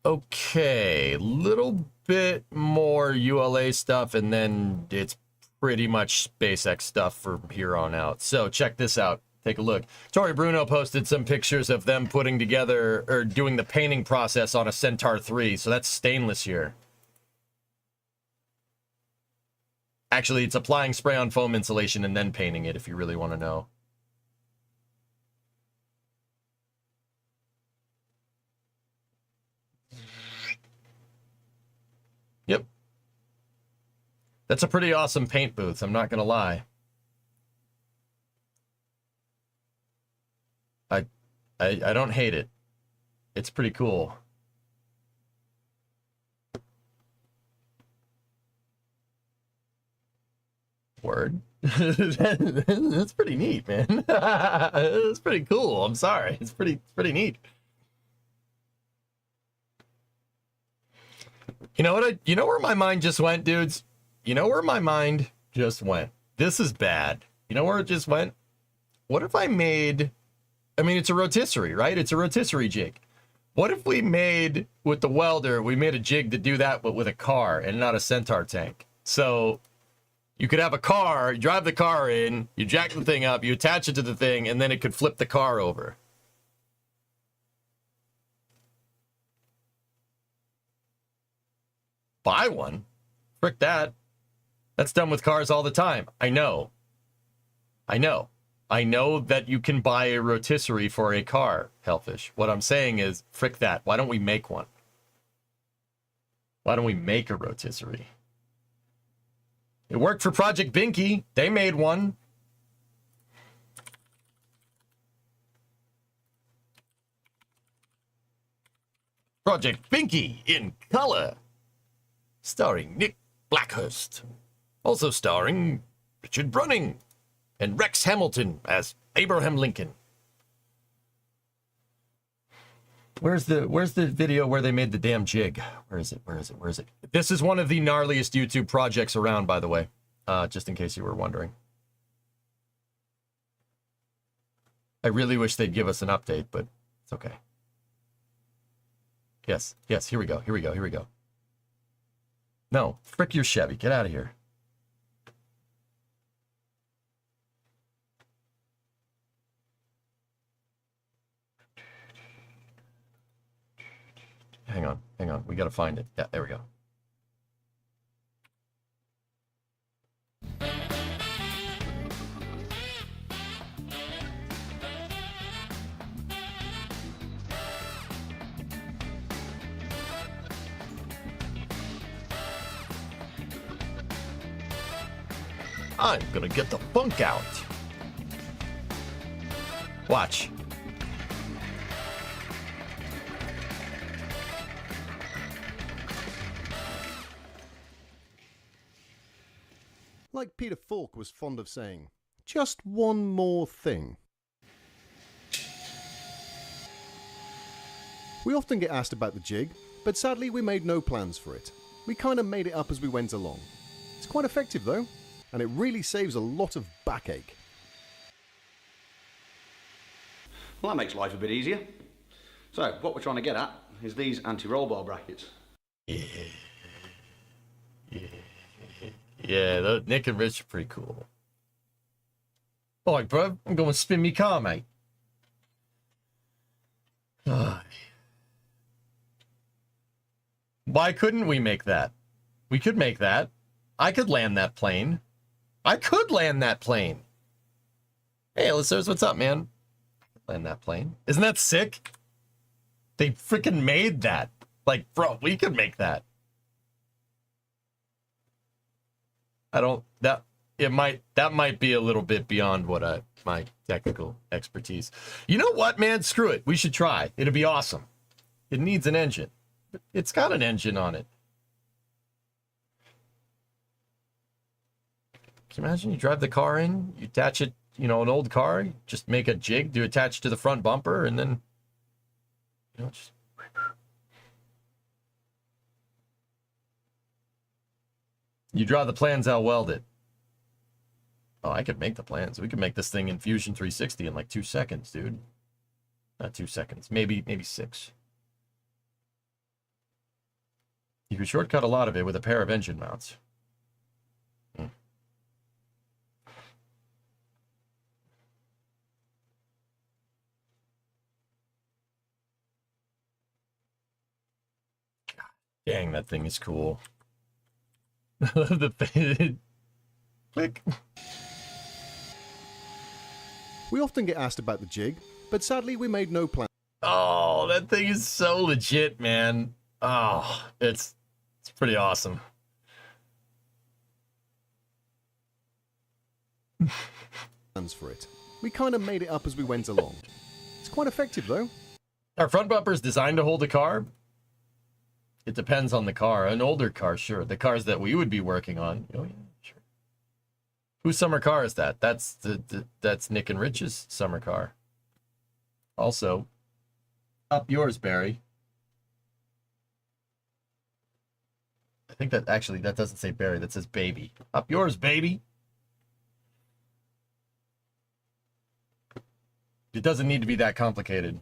Okay, little bit more ULA stuff, and then it's pretty much SpaceX stuff from here on out. So check this out. Take a look. Tori Bruno posted some pictures of them putting together or doing the painting process on a Centaur 3. So that's stainless here. Actually, it's applying spray on foam insulation and then painting it if you really want to know. Yep. That's a pretty awesome paint booth, I'm not going to lie. I don't hate it. It's pretty cool. Word. That's pretty neat, man. That's pretty cool. I'm sorry. It's pretty neat. You know what? You know where my mind just went, dudes? You know where my mind just went? This is bad. You know where it just went? What if I made... I mean, it's a rotisserie, right? It's a rotisserie jig. What if we made, with the welder, we made a jig to do that, but with a car and not a Centaur tank? So... you could have a car, you drive the car in, you jack the thing up, you attach it to the thing, and then it could flip the car over. Buy one? Frick that. That's done with cars all the time. I know. I know that you can buy a rotisserie for a car, Hellfish. What I'm saying is, frick that. Why don't we make one? Why don't we make a rotisserie? It worked for Project Binky. They made one. Project Binky in color. Starring Nick Blackhurst. Also starring Richard Brunning and Rex Hamilton as Abraham Lincoln. Where's the video where they made the damn jig? Where is it? This is one of the gnarliest YouTube projects around, by the way. Just in case you were wondering. I really wish they'd give us an update, but it's okay. Yes, here we go. No, frick your Chevy. Get out of here. Hang on. We got to find it. Yeah, there we go. I'm gonna get the funk out. Watch. Like Peter Falk was fond of saying, just one more thing. We often get asked about the jig, but sadly we made no plans for it. We kind of made it up as we went along. It's quite effective though, and it really saves a lot of backache. Well, that makes life a bit easier. So, what we're trying to get at is these anti-roll bar brackets. Yeah, Nick and Rich are pretty cool. Alright, bro, I'm going to spin me car, mate. Why couldn't we make that? We could make that. I could land that plane. I could land that plane. Hey, listeners, what's up, man? Land that plane. Isn't that sick? They freaking made that. Like, bro, we could make that. That might be a little bit beyond what my technical expertise. You know what, man? Screw it. We should try. It'll be awesome. It needs an engine. It's got an engine on it. Can you imagine you drive the car in, you attach it, you know, an old car, you just make a jig to attach to the front bumper, and then, you know, just... You draw the plans, I'll weld it. Oh, I could make the plans. We could make this thing in Fusion 360 in like 2 seconds, dude. Not 2 seconds, maybe 6. You could shortcut a lot of it with a pair of engine mounts. Dang, that thing is cool. The click. We often get asked about the jig, but sadly we made no plan. Oh, that thing is so legit, man. Oh, it's pretty awesome. Plans for it. We kind of made it up as we went along. It's quite effective though. Our front bumper is designed to hold a car. It depends on the car. An older car, sure. The cars that we would be working on. Oh yeah, sure. Whose summer car is that? That's Nick and Rich's summer car. Also, up yours, Barry. I think that actually that doesn't say Barry. That says baby. Up yours, baby. It doesn't need to be that complicated.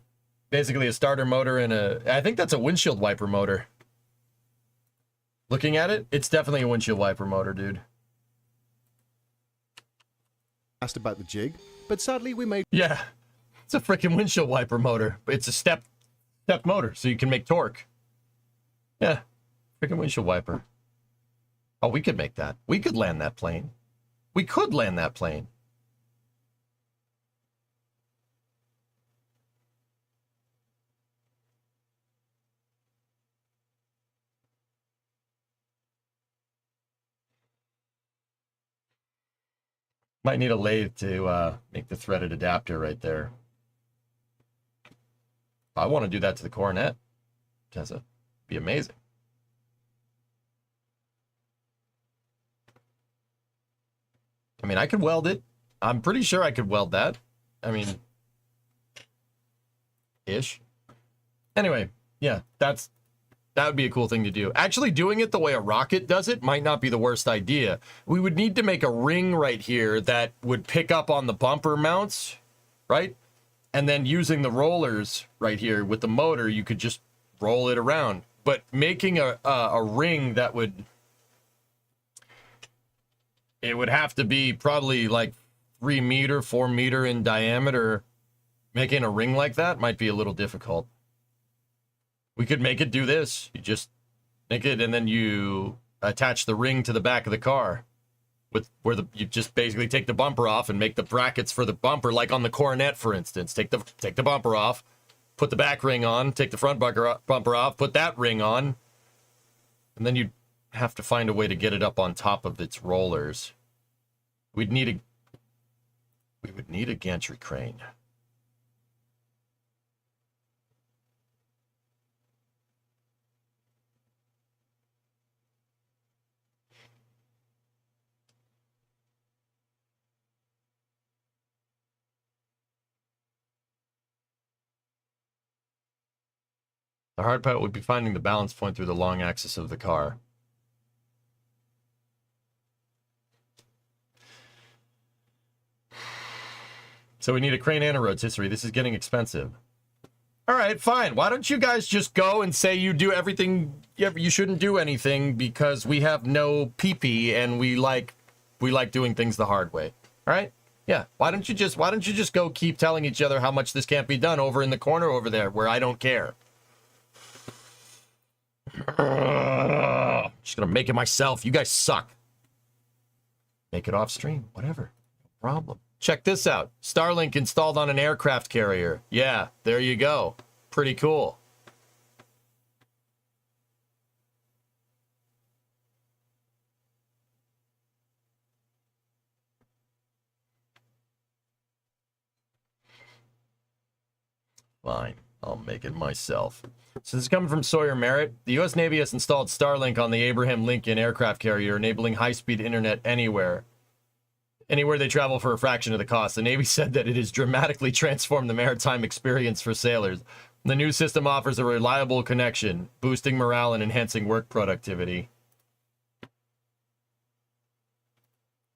Basically, a starter motor and I think that's a windshield wiper motor. Looking at it, it's definitely a windshield wiper motor, dude. Asked about the jig, but sadly we made... Yeah, it's a freaking windshield wiper motor. It's a step motor, so you can make torque. Yeah, freaking windshield wiper. Oh, we could make that. We could land that plane. We could land that plane. Might need a lathe to make the threaded adapter right there. I want to do that to the Coronet. Tessa, be amazing. I mean, I could weld it. I'm pretty sure I could weld that. I mean, ish. Anyway, yeah, that would be a cool thing to do. Actually, doing it the way a rocket does it might not be the worst idea. We would need to make a ring right here that would pick up on the bumper mounts, right? And then using the rollers right here with the motor, you could just roll it around. But making a ring that would... It would have to be probably like 3 meter, 4 meter in diameter. Making a ring like that might be a little difficult. We could make it do this. You just make it, and then you attach the ring to the back of the car, with where you just basically take the bumper off and make the brackets for the bumper, like on the Coronet, for instance. Take the bumper off, put the back ring on, take the front bumper off, put that ring on, and then you have to find a way to get it up on top of its rollers. We would need a gantry crane. The hard part would be finding the balance point through the long axis of the car. So we need a crane and a rotisserie. This is getting expensive. All right, fine. Why don't you guys just go and say you do everything, you shouldn't do anything because we have no PP and we like doing things the hard way. All right? Yeah. Why don't you just go keep telling each other how much this can't be done over in the corner over there where I don't care. Just gonna make it myself. You guys suck. Make it off stream. Whatever. No problem. Check this out. Starlink installed on an aircraft carrier. Yeah, there you go. Pretty cool. Fine. I'll make it myself. So this is coming from Sawyer Merritt. The U.S. Navy has installed Starlink on the Abraham Lincoln aircraft carrier, enabling high-speed internet anywhere they travel for a fraction of the cost. The Navy said that it has dramatically transformed the maritime experience for sailors. The new system offers a reliable connection, boosting morale and enhancing work productivity.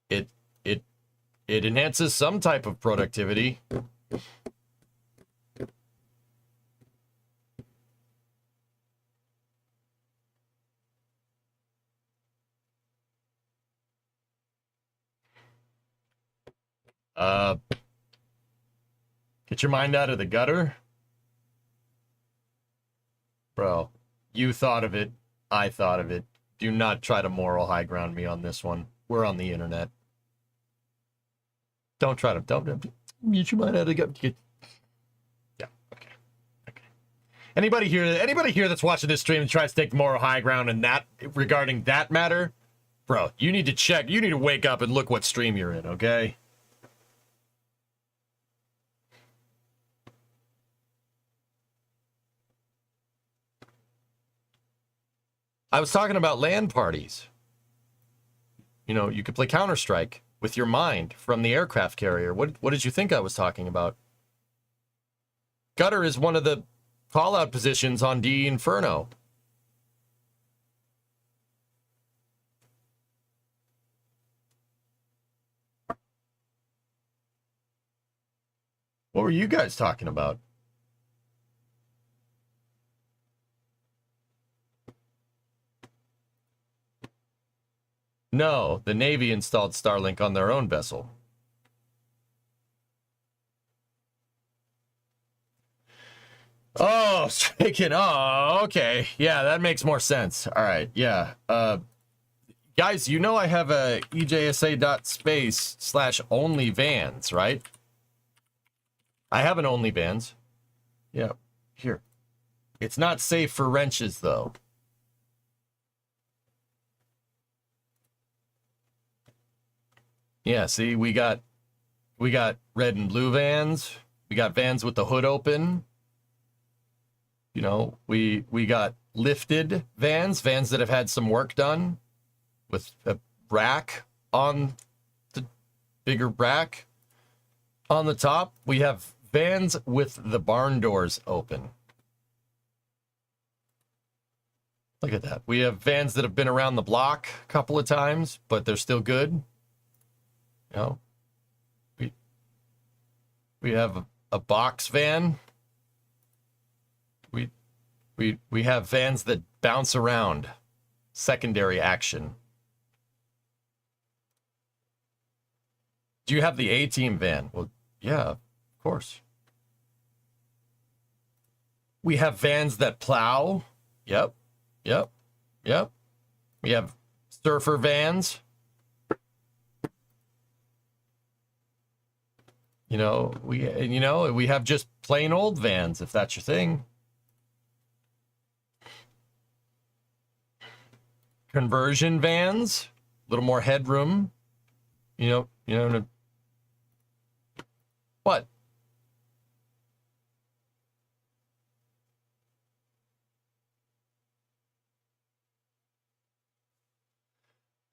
It enhances some type of productivity. Get your mind out of the gutter. Bro, you thought of it. I thought of it. Do not try to moral high ground me on this one. We're on the internet. Don't try to, don't get your mind out of the gutter. Yeah, okay. Anybody here that's watching this stream and tries to take the moral high ground in that, regarding that matter, bro, you need to check, you need to wake up and look what stream you're in, okay? I was talking about LAN parties. You know, you could play Counter-Strike with your mind from the aircraft carrier. What did you think I was talking about? Gutter is one of the call-out positions on DE Inferno. What were you guys talking about? No, the Navy installed Starlink on their own vessel. Oh, okay. Yeah, that makes more sense. All right, yeah. Guys, you know I have a ejsa.space/onlyvans, right? I have an OnlyVans. Yeah, here. It's not safe for wrenches, though. Yeah, see, we got red and blue vans. We got vans with the hood open. You know, we got lifted vans that have had some work done with a rack on the bigger rack on the top. We have vans with the barn doors open. Look at that. We have vans that have been around the block a couple of times, but they're still good. You know, we have a box van. We have vans that bounce around. Secondary action. Do you have the A-Team van? Well, yeah, of course. We have vans that plow. Yep. We have surfer vans. You know, we have just plain old vans, if that's your thing. Conversion vans, a little more headroom. You know, what?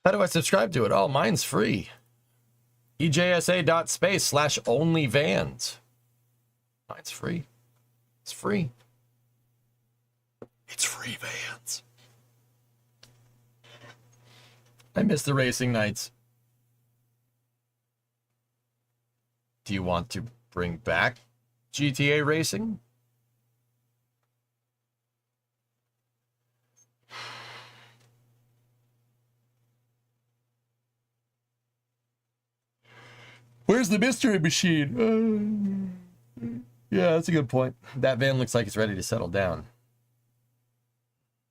How do I subscribe to it? Oh, mine's free. ejsa.space/onlyvans. Mine's free. It's free. It's free vans. I miss the racing nights. Do you want to bring back GTA racing? Where's the mystery machine? Yeah, that's a good point. That van looks like it's ready to settle down.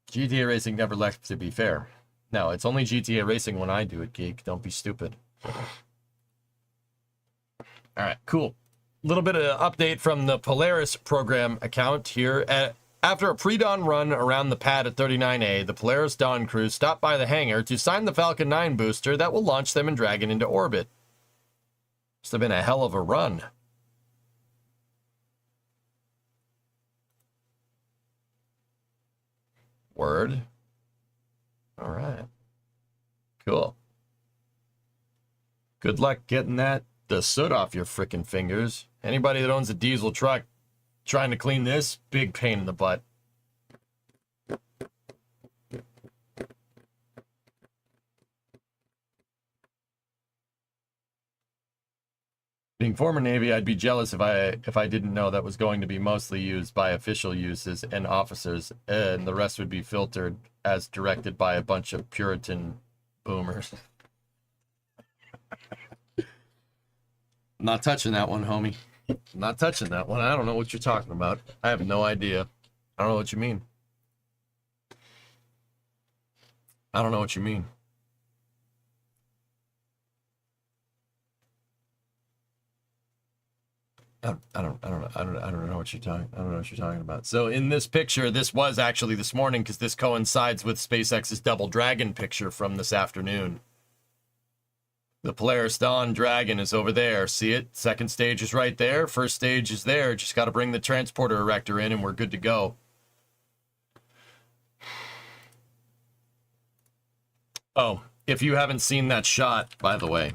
GTA Racing never left, to be fair. No, it's only GTA Racing when I do it, Geek. Don't be stupid. All right, cool. Little bit of update from the Polaris program account here. After a pre-dawn run around the pad at 39A, the Polaris Dawn crew stopped by the hangar to sign the Falcon 9 booster that will launch them and Dragon into orbit. Must have been a hell of a run. Word. All right. Cool. Good luck getting the soot off your frickin' fingers. Anybody that owns a diesel truck trying to clean this, big pain in the butt. Being former Navy, I'd be jealous if I didn't know that was going to be mostly used by official uses and officers, and the rest would be filtered as directed by a bunch of Puritan boomers. Not touching that one, homie. Not touching that one. I don't know what you're talking about. I have no idea. I don't know what you mean. I don't know what you mean. I don't know what you're talking about. So in this picture, this was actually this morning because this coincides with SpaceX's Double Dragon picture from this afternoon. The Polaris Dawn Dragon is over there. See it? Second stage is right there. First stage is there. Just got to bring the transporter erector in and we're good to go. Oh, if you haven't seen that shot, by the way.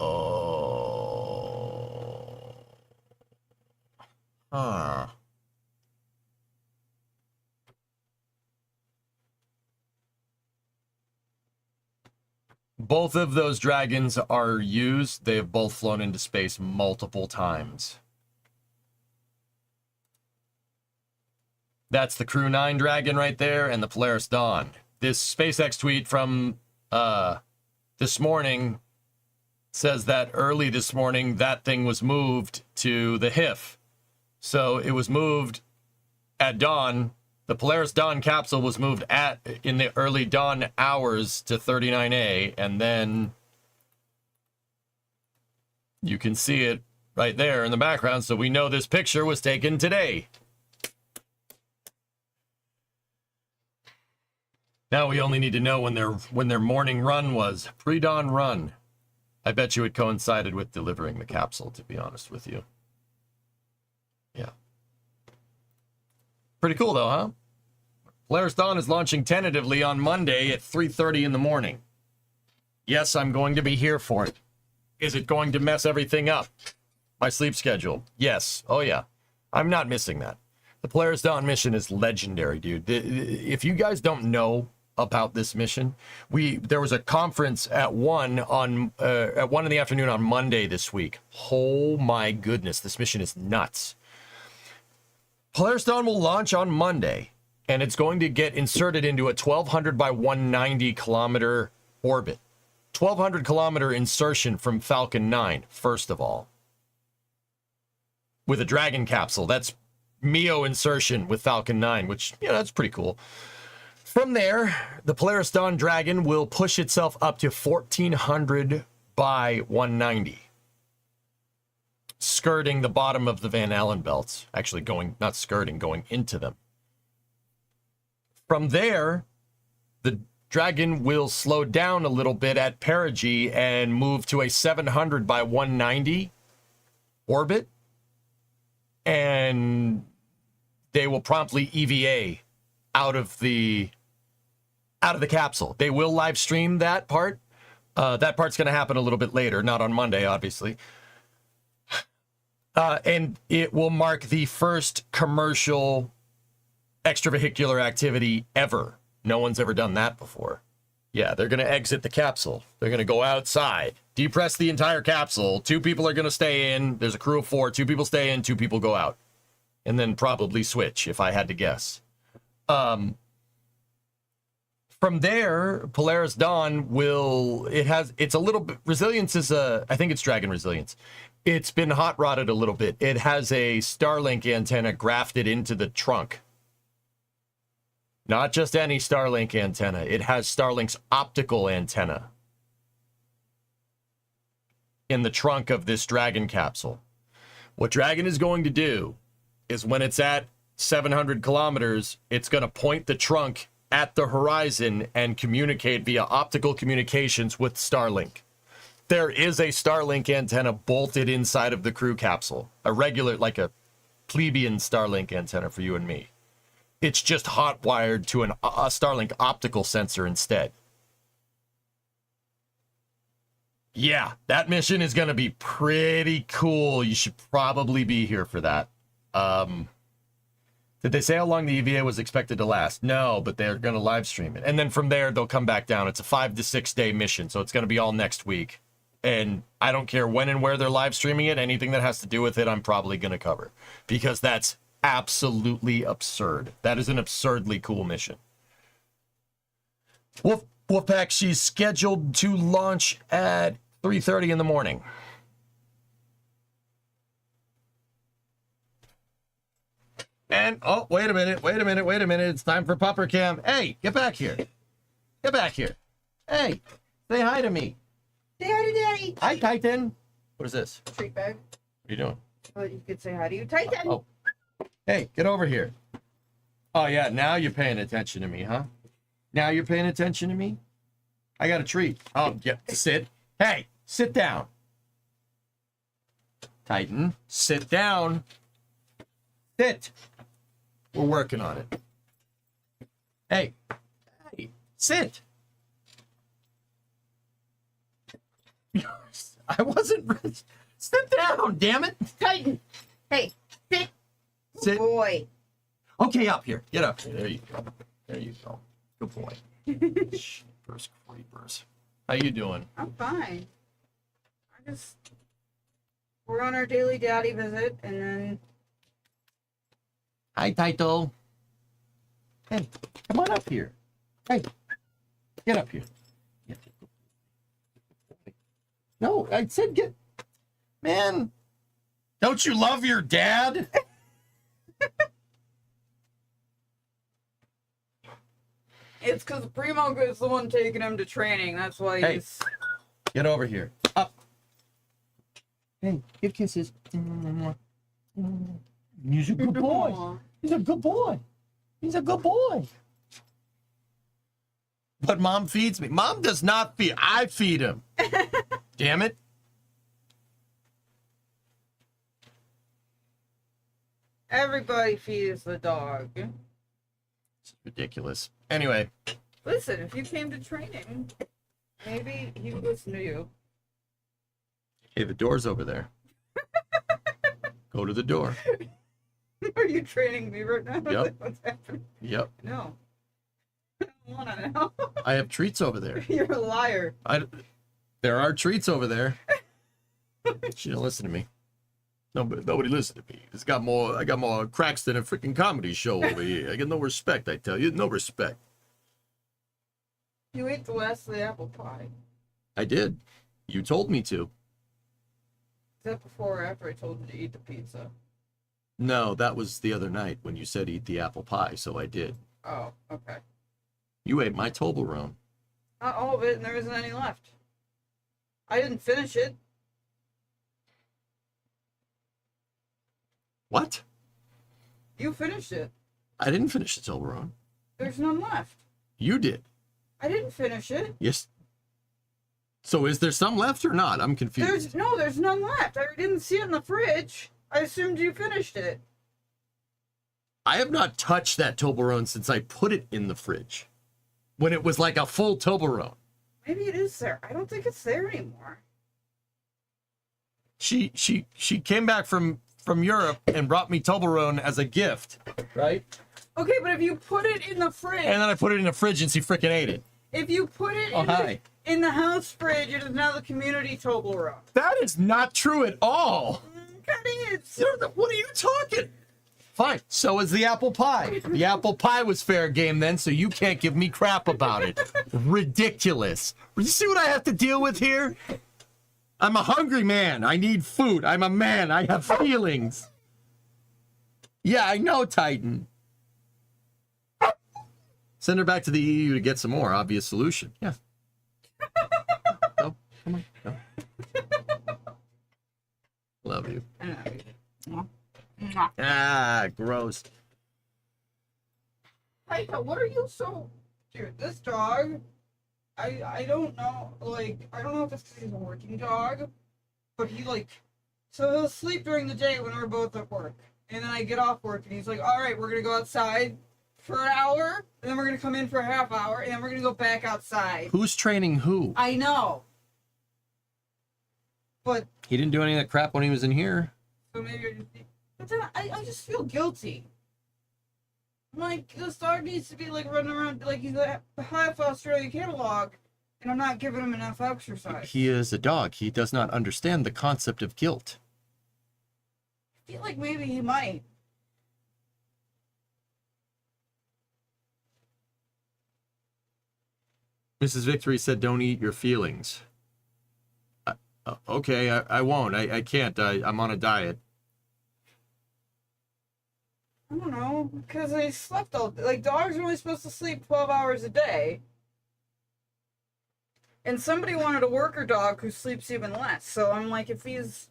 Oh. Huh. Both of those dragons are used. They have both flown into space multiple times. That's the Crew 9 Dragon right there and the Polaris Dawn. This SpaceX tweet from this morning says that early this morning that thing was moved to the HIF. So it was moved at dawn. The Polaris Dawn capsule was moved in the early dawn hours to 39A, and then you can see it right there in the background, so we know this picture was taken today. Now we only need to know when their morning run was. Pre-dawn run. I bet you it coincided with delivering the capsule, to be honest with you. Yeah. Pretty cool, though, huh? Polaris Dawn is launching tentatively on Monday at 3:30 in the morning. Yes, I'm going to be here for it. Is it going to mess everything up? My sleep schedule? Yes. Oh, yeah. I'm not missing that. The Polaris Dawn mission is legendary, dude. If you guys don't know about this mission, there was a conference at 1 in the afternoon on Monday this week. Oh my goodness, this mission is nuts. Polaris Dawn will launch on Monday, and it's going to get inserted into a 1,200 by 190 kilometer orbit. 1,200 kilometer insertion from Falcon 9, first of all. With a Dragon capsule. That's MEO insertion with Falcon 9, which, that's pretty cool. From there, the Polaris Dawn Dragon will push itself up to 1,400 by 190. Skirting the bottom of the Van Allen belts. Actually going into them. From there, the Dragon will slow down a little bit at perigee and move to a 700 by 190 orbit. And they will promptly EVA out of the capsule. They will live stream that part. That part's going to happen a little bit later, not on Monday, obviously. And it will mark the first commercial extravehicular activity ever. No one's ever done that before. Yeah, they're going to exit the capsule. They're going to go outside, depress the entire capsule. 2 people are going to stay in. There's a crew of 4. 2 people stay in, 2 people go out. And then probably switch, if I had to guess. From there, Polaris Dawn it's a little bit, resilience is I think it's Dragon resilience. It's been hot rodded a little bit. It has a Starlink antenna grafted into the trunk. Not just any Starlink antenna. It has Starlink's optical antenna in the trunk of this Dragon capsule. What Dragon is going to do is when it's at 700 kilometers, it's going to point the trunk at the horizon and communicate via optical communications with Starlink. There is a Starlink antenna bolted inside of the crew capsule. A regular, like a plebeian Starlink antenna for you and me. It's just hot wired to a Starlink optical sensor instead. Yeah, that mission is going to be pretty cool. You should probably be here for that. Did they say how long the EVA was expected to last? No, but they're going to live stream it. And then from there, they'll come back down. It's a 5 to 6 day mission, so it's going to be all next week. And I don't care when and where they're live streaming it. Anything that has to do with it, I'm probably going to cover. Because that's absolutely absurd. That is an absurdly cool mission. Wolfpack, she's scheduled to launch at 3:30 in the morning. And, oh, wait a minute. It's time for Pupper Cam. Hey, get back here. Get back here. Hey, say hi to me. Say hi to Daddy. Hi, Titan. What is this? Treat bag. What are you doing? Well, you could say hi to you, Titan. Oh. Hey, get over here. Oh, yeah, now you're paying attention to me, huh? Now you're paying attention to me? I got a treat. Oh, yeah, sit. Hey, sit down. Titan, sit down. Sit. We're working on it. Hey, sit. I wasn't ready. Sit down, damn it. Titan. Hey, sit. Sit. Boy. Okay, up here. Get up here. There you go. There you go. Good boy. Jeepers creepers. How you doing? I'm fine. We're on our daily daddy visit, and then... Hi, Taito. Hey, come on up here. Hey, get up here. No, I said get... Man, don't you love your dad? It's because Primo is the one taking him to training. That's why he's... Get over here. Up. Hey, give kisses. He's a good boy. He's a good boy. He's a good boy. But Mom feeds me. Mom does not feed. I feed him. Damn it. Everybody feeds the dog. It's ridiculous. Anyway. Listen, if you came to training, maybe he would listen to you. Hey, the door's over there. Go to the door. Are you training me right now? Yep. What's happening? Yep. No. I don't want to know. I have treats over there. You're a liar. There are treats over there. She don't listen to me. Nobody listen to me. I got more cracks than a freaking comedy show over here. I get no respect, I tell you. No respect. You ate the last of the apple pie. I did. You told me to. Is that before or after I told you to eat the pizza? No, that was the other night when you said eat the apple pie, so I did. Oh, okay. You ate my Toblerone. Not all of it, and there isn't any left. I didn't finish it. What? You finished it. I didn't finish the Toblerone. There's none left. You did. I didn't finish it. Yes. So is there some left or not? I'm confused. There's none left. I didn't see it in the fridge. I assumed you finished it. I have not touched that Toblerone since I put it in the fridge. When it was like a full Toblerone. Maybe it is there. I don't think it's there anymore. She came back from Europe and brought me Toblerone as a gift, right? Okay, but if you put it in the fridge... And then I put it in the fridge and she freaking ate it. If you put it in the house fridge, it is now the community Toblerone. That is not true at all. That is. What are you talking? Fine. So is the apple pie. The apple pie was fair game then, so you can't give me crap about it. Ridiculous. You see what I have to deal with here? I'm a hungry man. I need food. I'm a man. I have feelings. Yeah, I know, Titan. Send her back to the EU to get some more. Obvious solution. Yeah. Go. Come on. Go. Love you. Ah, gross. Taika, what are you so... Dude, this dog, I don't know, like, I don't know if it's because he's a working dog, but he, like, so he'll sleep during the day when we're both at work. And then I get off work, and he's like, all right, we're going to go outside for an hour, and then we're going to come in for a half hour, and then we're going to go back outside. Who's training who? I know. But... He didn't do any of that crap when he was in here. So maybe I just... But then I just feel guilty. I'm like, this dog needs to be, like, running around like he's a half Australian catalog, and I'm not giving him enough exercise. He is a dog. He does not understand the concept of guilt. I feel like maybe he might. Mrs. Victory said, don't eat your feelings. Okay, I won't. I can't. I'm on a diet. I don't know, because I slept all day. Like, dogs are only supposed to sleep 12 hours a day. And somebody wanted a worker dog who sleeps even less. So I'm like, if he's...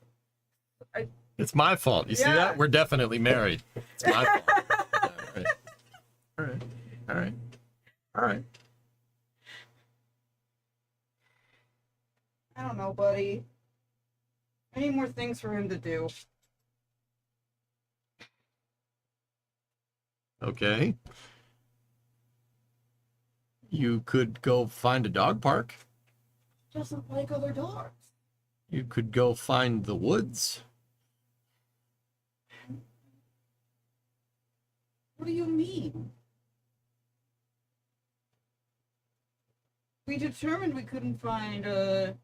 It's my fault. You see that? We're definitely married. It's my fault. All right. All right. All right. I don't know, buddy. I need more things for him to do. Okay. You could go find a dog park. He doesn't like other dogs. You could go find the woods. What do you mean? We determined we couldn't find a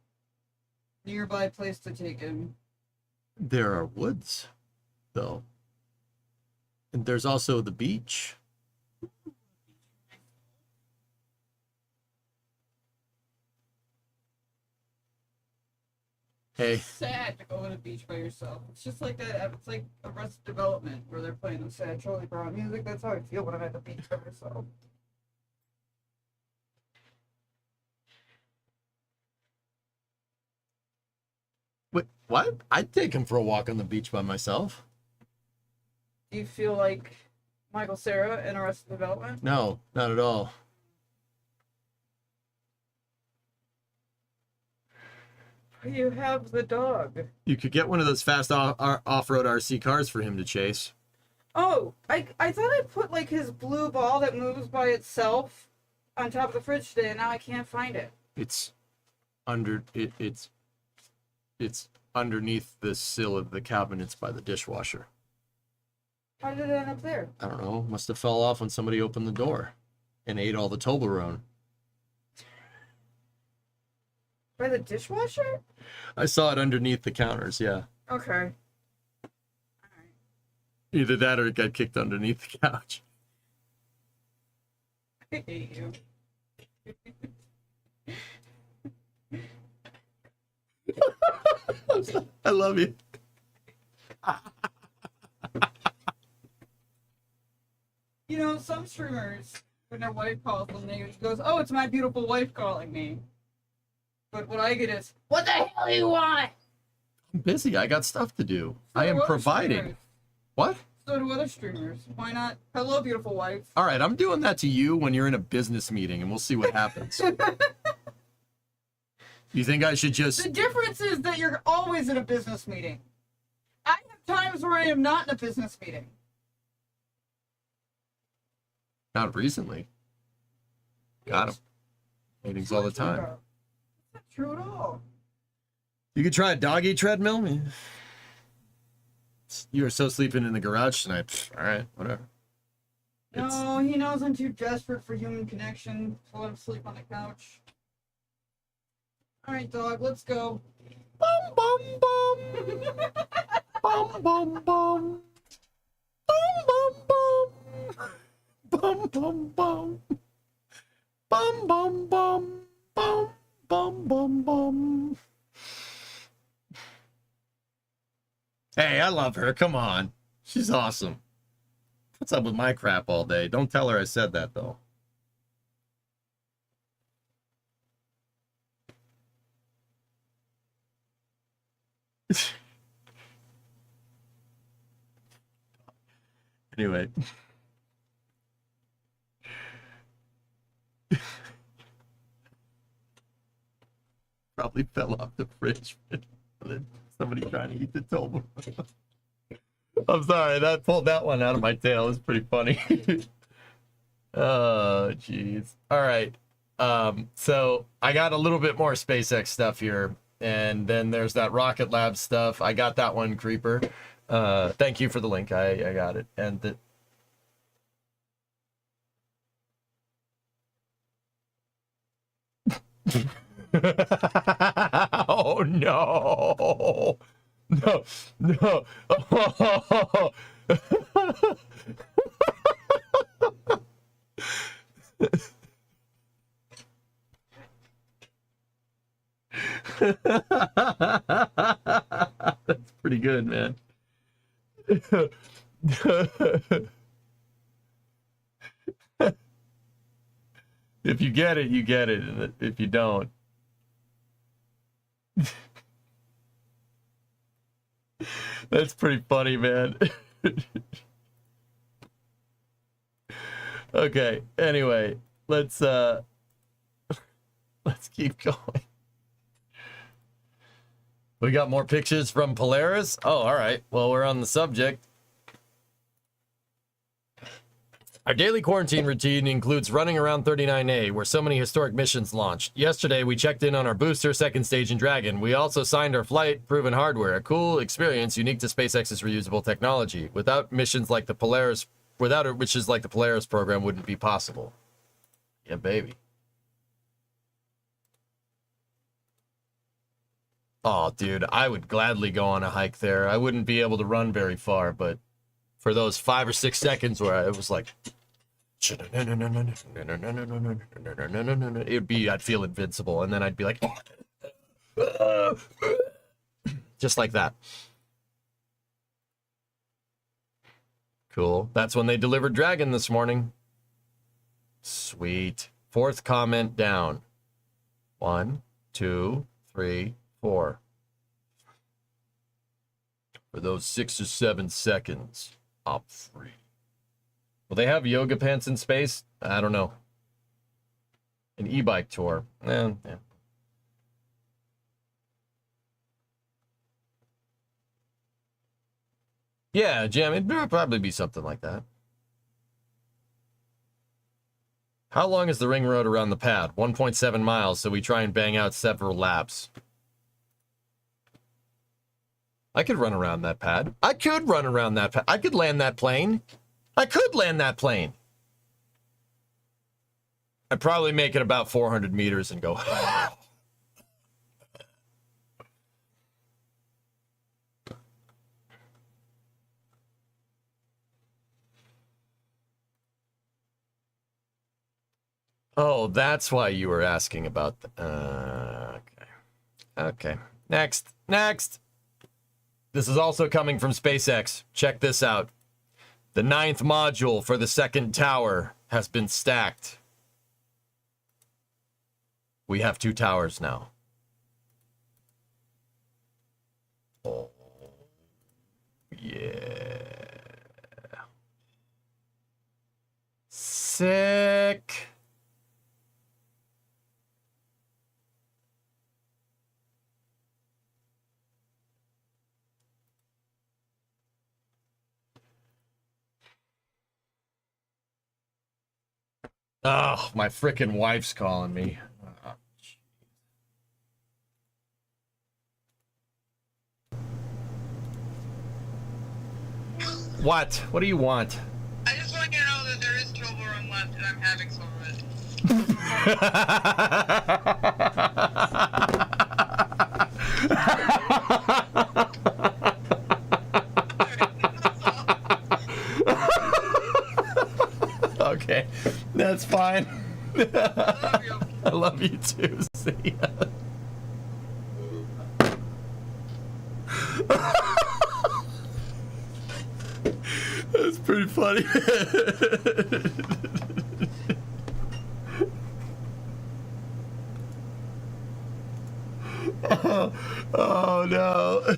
nearby place to take him. There are woods, though. And there's also the beach. Hey. It's sad to go to the beach by yourself. It's just like that. It's like Arrested Development where they're playing the sad Charlie Brown music. That's how I feel when I'm at the beach by myself. Wait, what? I'd take him for a walk on the beach by myself. Do you feel like Michael Cera in Arrested Development? No, not at all. You have the dog. You could get one of those fast off-road RC cars for him to chase. Oh, I thought I put like his blue ball that moves by itself on top of the fridge today, and now I can't find it. It's under it's underneath the sill of the cabinets by the dishwasher. How did it end up there? I don't know. Must have fell off when somebody opened the door and ate all the Toblerone. By the dishwasher? I saw it underneath the counters, yeah. Okay. Either that or it got kicked underneath the couch. I hate you. I love you. You know, some streamers, when their wife calls them, they goes, "Oh, it's my beautiful wife calling me." But what I get is, "What the hell do you want?" I'm busy. I got stuff to do. So I am do other providing. streamers. What? So do other streamers. Why not? Hello, beautiful wife. All right, I'm doing that to you when you're in a business meeting, and we'll see what happens. You think I should just... The difference is that you're always in a business meeting. I have times where I am not in a business meeting. Not recently. Got him. Meetings all the time. That's not true at all. You could try a doggy treadmill. You were so sleeping in the garage tonight. Pfft, all right, whatever. No, he knows I'm too desperate for human connection to let him sleep on the couch. All right, dog, let's go. Bum, bum, bum. Bum, bum, bum. Bum, bum, bum. Bum, bum, bum. Bum, bum, bum. Bum, bum, bum, bum. Hey, I love her. Come on. She's awesome. What's up with my crap all day? Don't tell her I said that, though. Anyway. Probably fell off the fridge. Somebody trying to eat the Toblerone. I'm sorry, that pulled that one out of my tail. It's pretty funny. Oh, jeez. All right. So I got a little bit more SpaceX stuff here, and then there's that Rocket Lab stuff. I got that one, Creeper. Thank you for the link. I got it. And the oh no. No. No. Oh. That's pretty good, man. If you get it, you get it. And if you don't, that's pretty funny, man. Okay, anyway, let's keep going. We got more pictures from Polaris? Oh, all right. Well, we're on the subject. Our daily quarantine routine includes running around 39A, where so many historic missions launched. Yesterday, we checked in on our booster, second stage, and Dragon. We also signed our flight-proven hardware, a cool experience unique to SpaceX's reusable technology. Without missions like the Polaris program wouldn't be possible. Yeah, baby. Oh, dude, I would gladly go on a hike there. I wouldn't be able to run very far, but for those 5 or 6 seconds where it was like, it'd be, I'd feel invincible, and then I'd be like, just like that. Cool. That's when they delivered Dragon this morning. Sweet. 4th comment down. 1, 2, 3, 4. For those 6 or 7 seconds, I'm free. Will they have yoga pants in space? I don't know. An e-bike tour. Yeah. Yeah, Jim, it'd probably be something like that. How long is the ring road around the pad? 1.7 miles, so we try and bang out several laps. I could run around that pad. I could run around that pad. I could land that plane. I could land that plane. I'd probably make it about 400 meters and go. Oh, that's why you were asking about the... Okay. Next. This is also coming from SpaceX. Check this out. The 9th module for the 2nd tower has been stacked. We have 2 towers now. Oh, yeah. Sick. Oh, my frickin' wife's calling me. Oh, what? What do you want? I just want you to know that there is Toblerone left and I'm having some of it. Okay, that's fine. I love you too. See ya. Pretty funny. Oh no.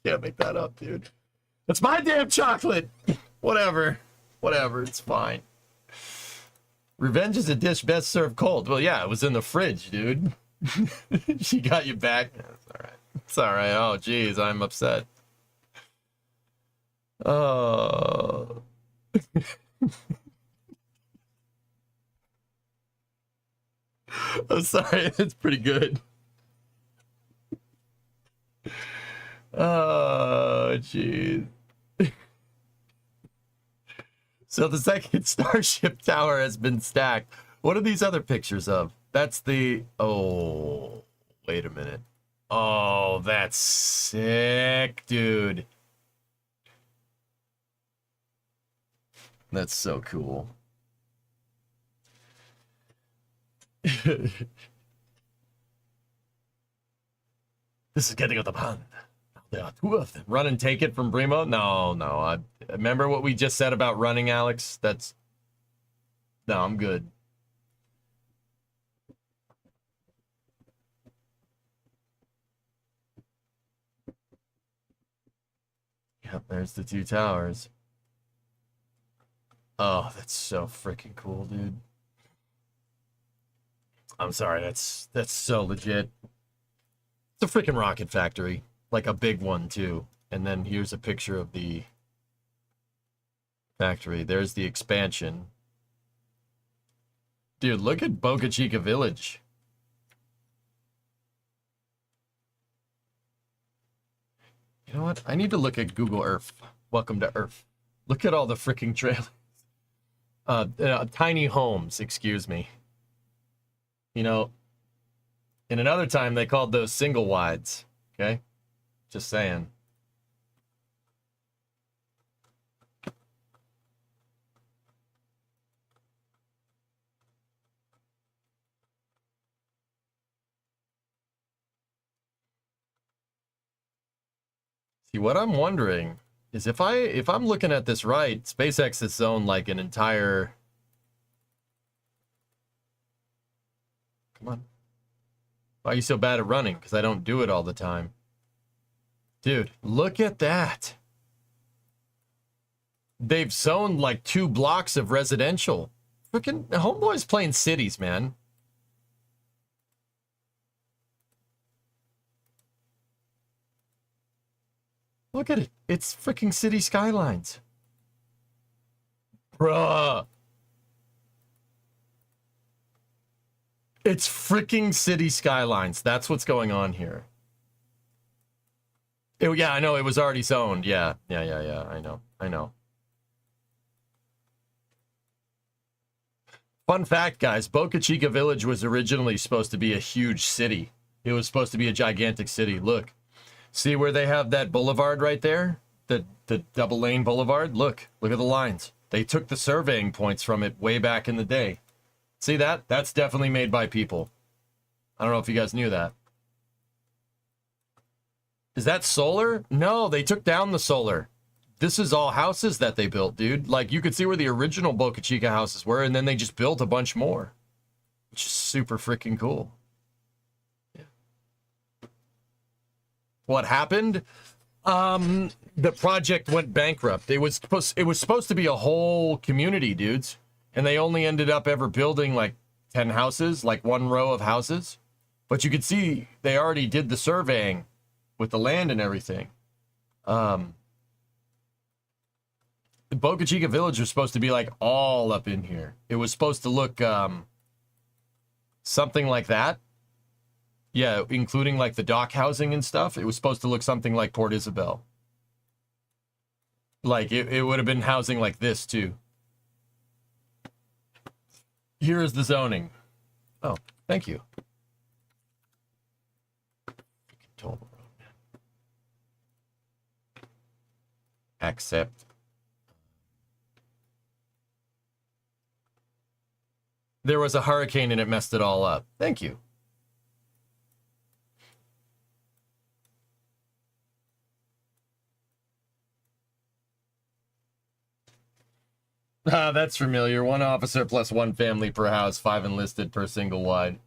Can't make that up, dude. That's my damn chocolate. Whatever. Whatever. It's fine. Revenge is a dish best served cold. Well, yeah, it was in the fridge, dude. She got you back. It's all right. It's all right. Oh, geez, I'm upset. Oh. I'm sorry. It's pretty good. Oh, jeez. So the second Starship Tower has been stacked. What are these other pictures of? That's the... Oh, wait a minute. Oh, that's sick, dude. That's so cool. This is getting out the pond. There are two of them. Run and take it from Brimo? No. I remember what we just said about running, Alex. That's... No, I'm good. Yep, there's the two towers. Oh, that's so freaking cool, dude. I'm sorry, that's so legit. It's a freaking rocket factory. Like a big one, too. And then here's a picture of the factory. There's the expansion. Dude, look at Boca Chica Village. You know what? I need to look at Google Earth. Welcome to Earth. Look at all the freaking trailers. Tiny homes, excuse me. You know, in another time, they called those single wides. Okay? Just saying. See, what I'm wondering is if I'm looking at this right, SpaceX has owned like an entire... Come on. Why are you so bad at running? Because I don't do it all the time. Dude, look at that. They've zoned like 2 blocks of residential. Freaking Homeboy's playing cities, man. Look at it. It's freaking city skylines. Bruh. It's freaking city skylines. That's what's going on here. Yeah, I know. It was already zoned. Yeah. I know. Fun fact, guys. Boca Chica Village was originally supposed to be a huge city. It was supposed to be a gigantic city. Look. See where they have that boulevard right there? The double lane boulevard? Look at the lines. They took the surveying points from it way back in the day. See that? That's definitely made by people. I don't know if you guys knew that. Is that solar? No, they took down the solar. This is all houses that they built, dude. Like, you could see where the original Boca Chica houses were, and then they just built a bunch more. Which is super freaking cool. Yeah. What happened? The project went bankrupt. It was supposed to be a whole community, dudes. And they only ended up ever building like 10 houses, like 1 row of houses. But you could see they already did the surveying with the land and everything. The Boca Chica Village was supposed to be like all up in here. It was supposed to look something like that. Yeah, including like the dock housing and stuff. It was supposed to look something like Port Isabel. Like it would have been housing like this too. Here is the zoning. Oh, thank you. Accept. There was a hurricane and it messed it all up. Thank you. Ah, that's familiar. 1 officer plus 1 family per house, 5 enlisted per single wide.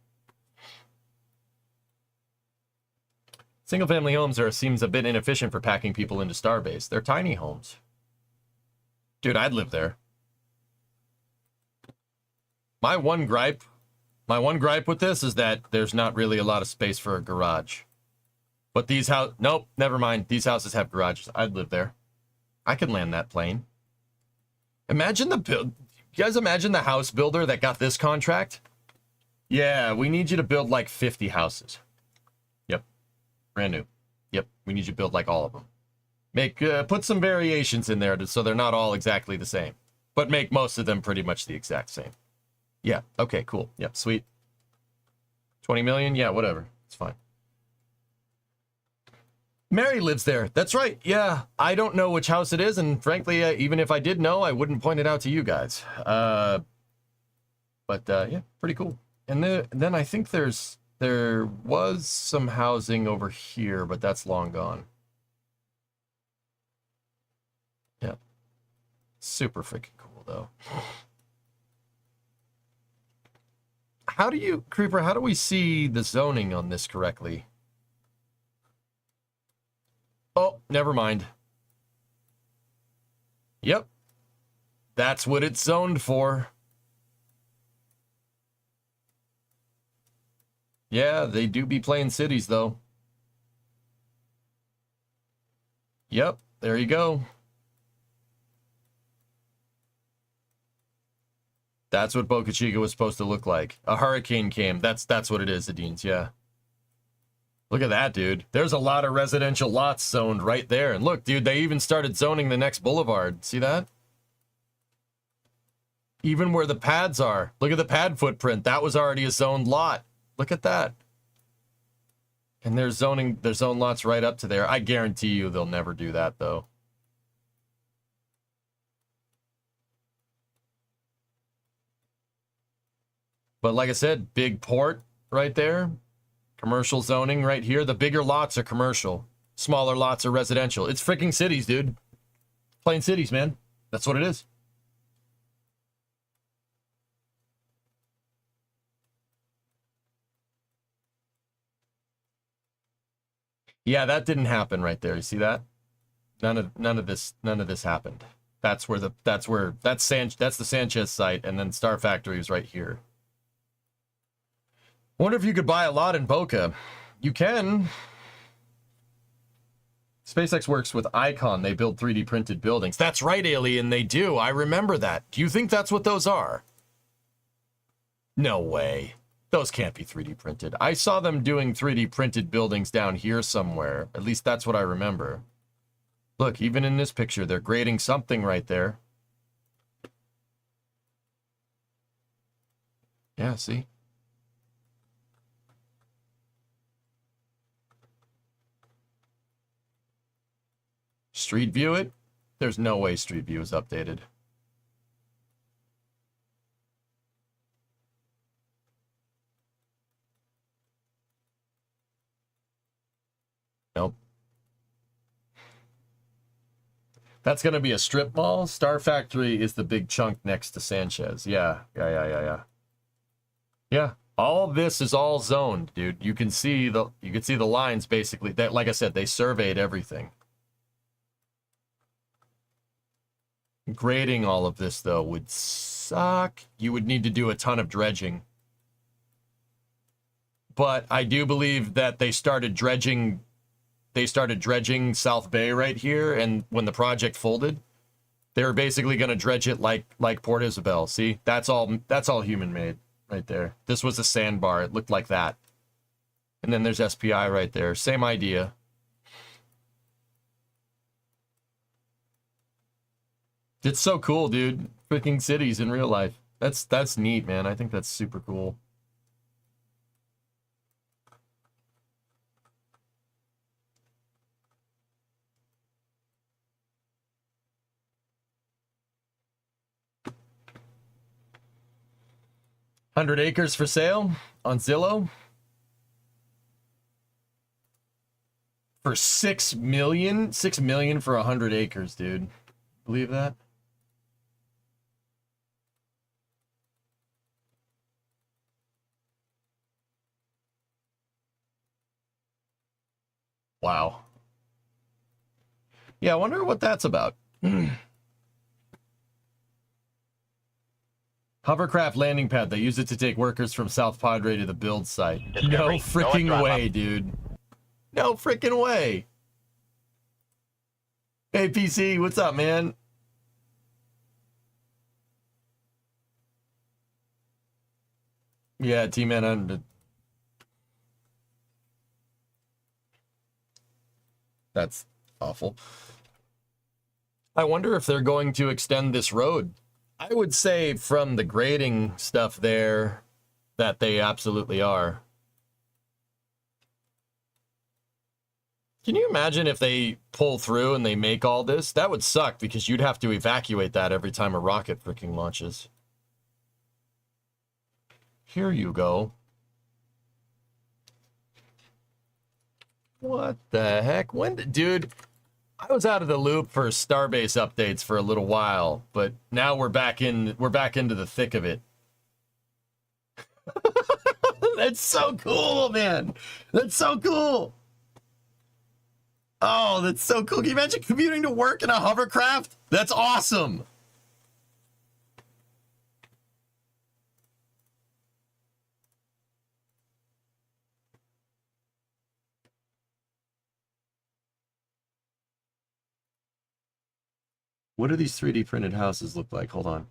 Single-family homes seems a bit inefficient for packing people into Starbase. They're tiny homes. Dude, I'd live there. My one gripe with this is that there's not really a lot of space for a garage. But these nope, never mind. These houses have garages. I'd live there. I could land that plane. Imagine you guys imagine the house builder that got this contract? Yeah, we need you to build like 50 houses. Yep. Brand new. Yep, we need you to build like all of them. Put some variations in there so they're not all exactly the same. But make most of them pretty much the exact same. Yeah, okay, cool. Yep, sweet. 20 million? Yeah, whatever. It's fine. Mary lives there. That's right. Yeah, I don't know which house it is, and frankly, even if I did know, I wouldn't point it out to you guys. Yeah, pretty cool. And then I think there was some housing over here, but that's long gone. Yeah. Super freaking cool, though. Creeper, how do we see the zoning on this correctly? Oh, never mind. Yep. That's what it's zoned for. Yeah, they do be playing cities, though. Yep, there you go. That's what Boca Chica was supposed to look like. A hurricane came. That's what it is, Adines, yeah. Look at that, dude. There's a lot of residential lots zoned right there. And look, dude, they even started zoning the next boulevard. See that? Even where the pads are. Look at the pad footprint. That was already a zoned lot. Look at that. And they're zoning their zone lots right up to there. I guarantee you they'll never do that, though. But like I said, big port right there. Commercial zoning right here. The bigger lots are commercial. Smaller lots are residential. It's freaking cities, dude. Plain cities, man. That's what it is. Yeah, that didn't happen right there. You see that? None of this happened. That's the Sanchez site, and then Star Factory is right here. I wonder if you could buy a lot in Boca. You can. SpaceX works with Icon. They build 3D printed buildings. That's right, Alien. They do. I remember that. Do you think that's what those are? No way. Those can't be 3D printed. I saw them doing 3D printed buildings down here somewhere. At least that's what I remember. Look, even in this picture, they're grading something right there. Yeah, see? Street View it? There's no way Street View is updated. Nope. That's going to be a strip mall. Star Factory is the big chunk next to Sanchez. Yeah. Yeah, all of this is all zoned, dude. You can see the lines basically. That, like I said, they surveyed everything. Grading all of this, though, would suck. You would need to do a ton of dredging. But I do believe that they started dredging South Bay right here, and when the project folded, they were basically going to dredge it like Port Isabel. See? That's all human made right there. This was a sandbar. It looked like that. And then there's SPI right there. Same idea. It's so cool, dude. Freaking cities in real life. That's neat, man. I think that's super cool. $100 acres for sale on Zillow for $6 million. $6 million for 100 acres, dude. Believe that? Wow. Yeah, I wonder what that's about. Hovercraft landing pad. They use it to take workers from South Padre to the build site. Discovery. No Go freaking and drop way, up. dude. No freaking way. Hey, PC, what's up, man? Yeah, T-Man. That's awful. I wonder if they're going to extend this road. I would say from the grading stuff there that they absolutely are. Can you imagine if they pull through and they make all this? That would suck because you'd have to evacuate that every time a rocket freaking launches. Here you go. What the heck? Dude, I was out of the loop for Starbase updates for a little while, but now we're back into the thick of it. That's so cool, man. That's so cool. Oh, that's so cool. Can you imagine commuting to work in a hovercraft? That's awesome. What do these 3D printed houses look like? Hold on.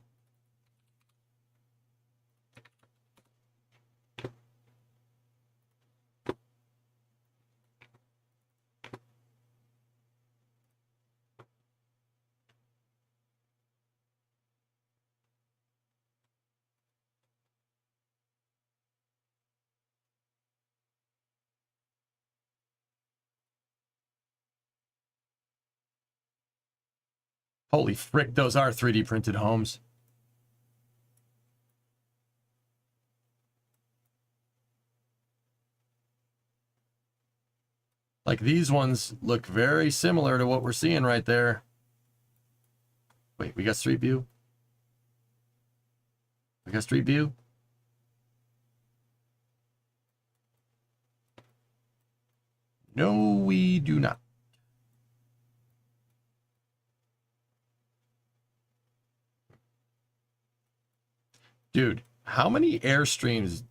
Holy frick, those are 3D printed homes. Like these ones look very similar to what we're seeing right there. Wait, we got street view? We got street view? No, we do not. Dude, how many airstreams?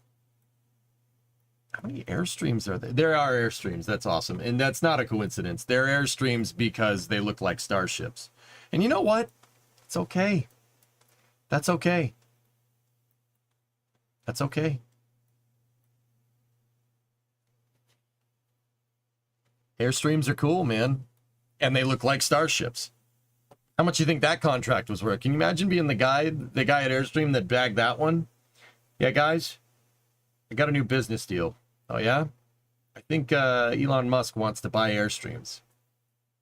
How many airstreams are there? There are airstreams. That's awesome. And that's not a coincidence. They're airstreams because they look like starships. And you know what? It's okay. That's okay. That's okay. Airstreams are cool, man. And they look like starships. How much do you think that contract was worth? Can you imagine being the guy at Airstream that bagged that one? Yeah, guys, I got a new business deal. Oh, yeah? I think Elon Musk wants to buy Airstreams.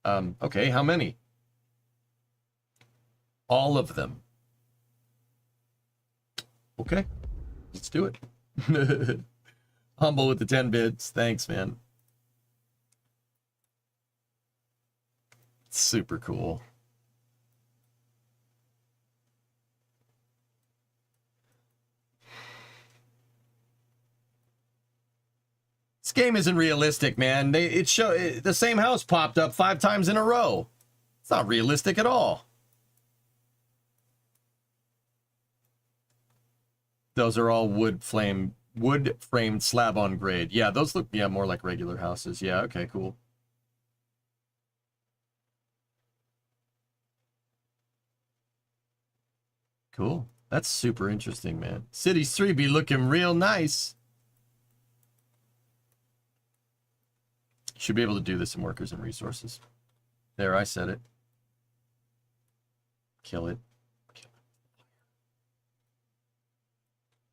Okay, how many? All of them. Okay, let's do it. Humble with the 10 bits. Thanks, man. Super cool. This game isn't realistic, man. The same house popped up 5 times in a row. It's not realistic at all. Those are all wood framed slab on grade. Yeah, those look more like regular houses. Yeah, okay, cool. Cool. That's super interesting, man. Cities 3 be looking real nice. Should be able to do this in workers and resources. There, I said it. Kill it.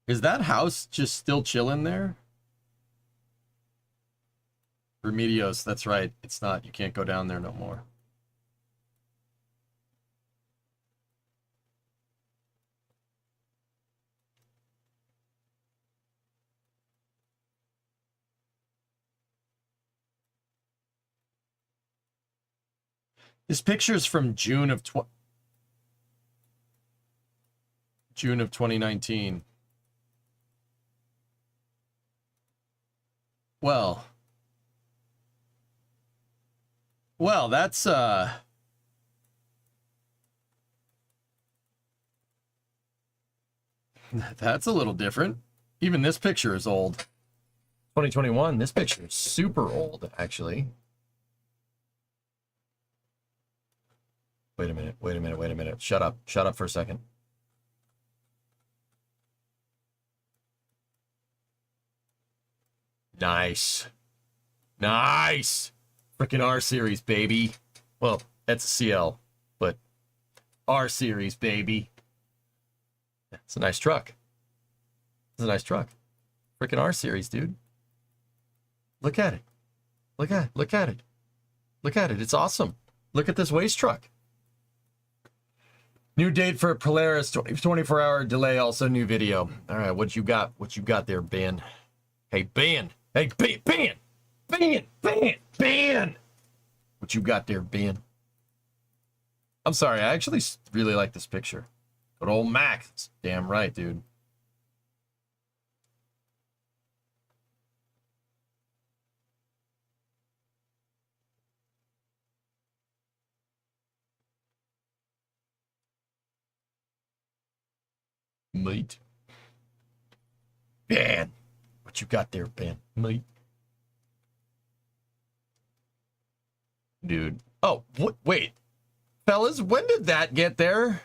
Is that house just still chilling there? Remedios, that's right. It's not. You can't go down there no more. This picture is from June of 2019. Well, Well, that's that's a little different. Even this picture is old. 2021, this picture is super old, actually. Wait a minute. Shut up for a second. Nice. Freaking R series, baby. Well, that's a CL, but R series, baby. It's a nice truck. Freaking R series, dude. Look at it. Look at it. It's awesome. Look at this waste truck. New date for Polaris, 24-hour delay, also new video. All right, what you got there, Ben? Hey, Ben. What you got there, Ben? I'm sorry, I actually really like this picture. But old Mac, that's damn right, dude. Mate. Ben. What you got there, Ben? Mate. Dude. Oh, wait. Fellas, when did that get there?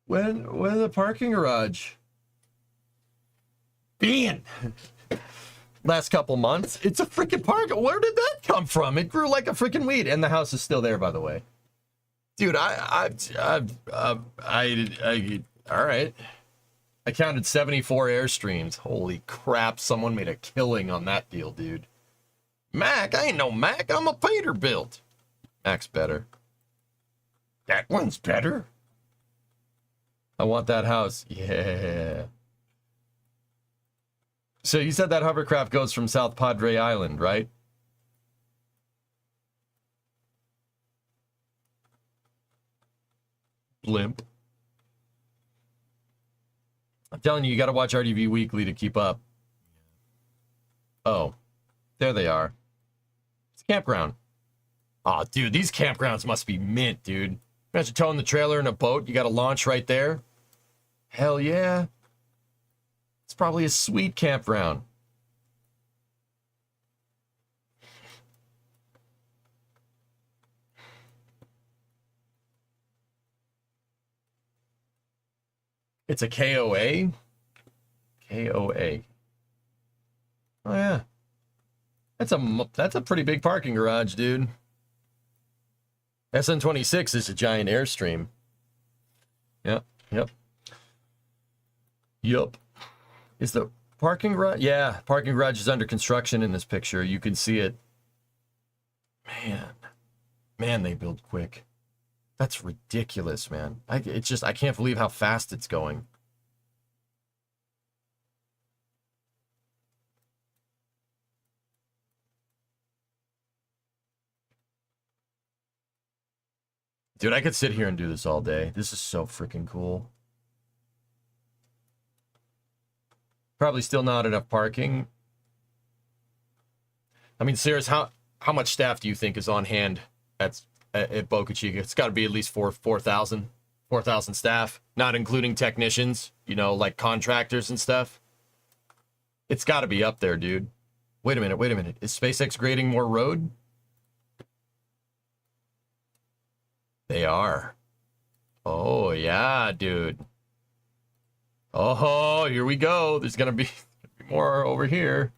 When the parking garage? Ben. Last couple months. It's a freaking park. Where did that come from? It grew like a freaking weed, and the house is still there, by the way. Dude, all right. I counted 74 Airstreams. Holy crap! Someone made a killing on that deal, dude. Mac, I ain't no Mac. I'm a Peterbilt. Mac's better. That one's better. I want that house. Yeah. So you said that hovercraft goes from South Padre Island, right? Blimp. I'm telling you, you got to watch RDV Weekly to keep up. Oh, there they are. It's a campground. Oh, dude, these campgrounds must be mint, dude. Imagine towing the trailer in a boat. You got a launch right there. Hell yeah. It's probably a sweet campground. It's a KOA? KOA. Oh, yeah. That's a pretty big parking garage, dude. SN26 is a giant Airstream. Yep. Is the parking garage? Yeah, parking garage is under construction in this picture. You can see it. Man, they build quick. That's ridiculous, man. I can't believe how fast it's going. Dude, I could sit here and do this all day. This is so freaking cool. Probably still not enough parking. I mean, serious, how much staff do you think is on hand at Boca Chica? It's got to be at least 4,000 staff, not including technicians, like contractors and stuff. It's got to be up there, dude. Wait a minute. Is SpaceX grading more road? They are. Oh, yeah, dude. Oh, here we go. There's going to be more over here.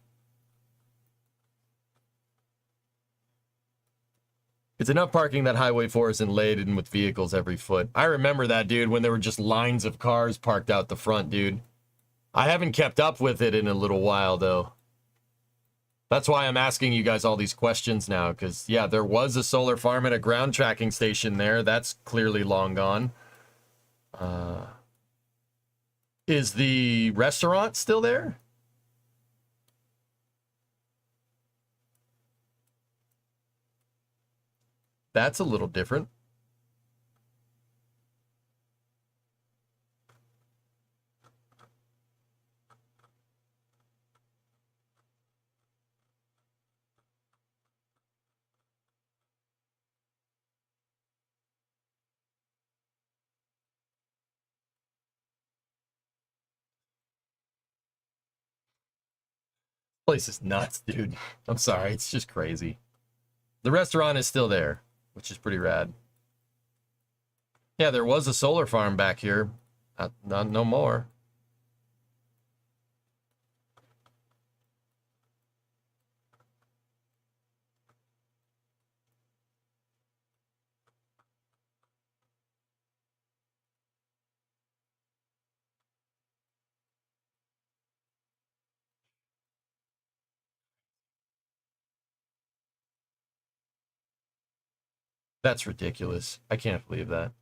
It's enough parking that Highway 4 isn't laden with vehicles every foot. I remember that, dude, when there were just lines of cars parked out the front, dude. I haven't kept up with it in a little while, though. That's why I'm asking you guys all these questions now, because, yeah, there was a solar farm and a ground tracking station there. That's clearly long gone. Is the restaurant still there? That's a little different. Place is nuts, dude. I'm sorry, it's just crazy. The restaurant is still there, which is pretty rad. Yeah, there was a solar farm back here. No more. That's ridiculous. I can't believe that.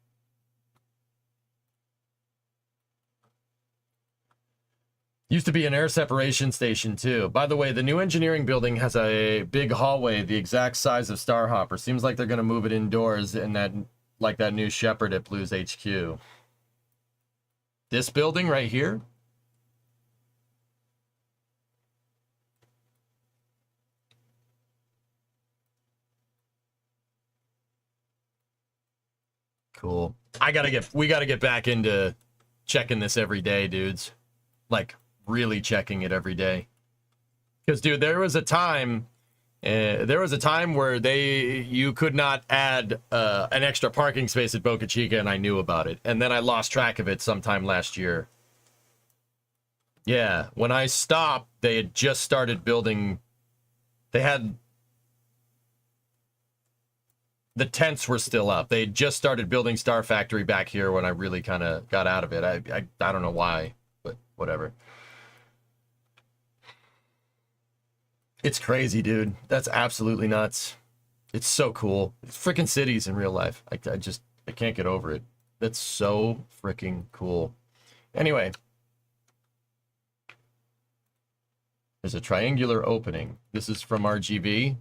Used to be an air separation station too. By the way, the new engineering building has a big hallway the exact size of Starhopper. Seems like they're going to move it indoors in that, like that new Shepherd at Blues HQ. This building right here? Cool. We gotta get back into checking this every day, dudes. Like, really checking it every day. Because, dude, there was a time where you could not add an extra parking space at Boca Chica, and I knew about it. And then I lost track of it sometime last year. Yeah, when I stopped, they had just started building. The tents were still up. They had just started building Star Factory back here when I really kind of got out of it. I don't know why, but whatever. It's crazy, dude. That's absolutely nuts. It's so cool. It's freaking cities in real life. I can't get over it. That's so freaking cool. Anyway. There's a triangular opening. This is from RGB.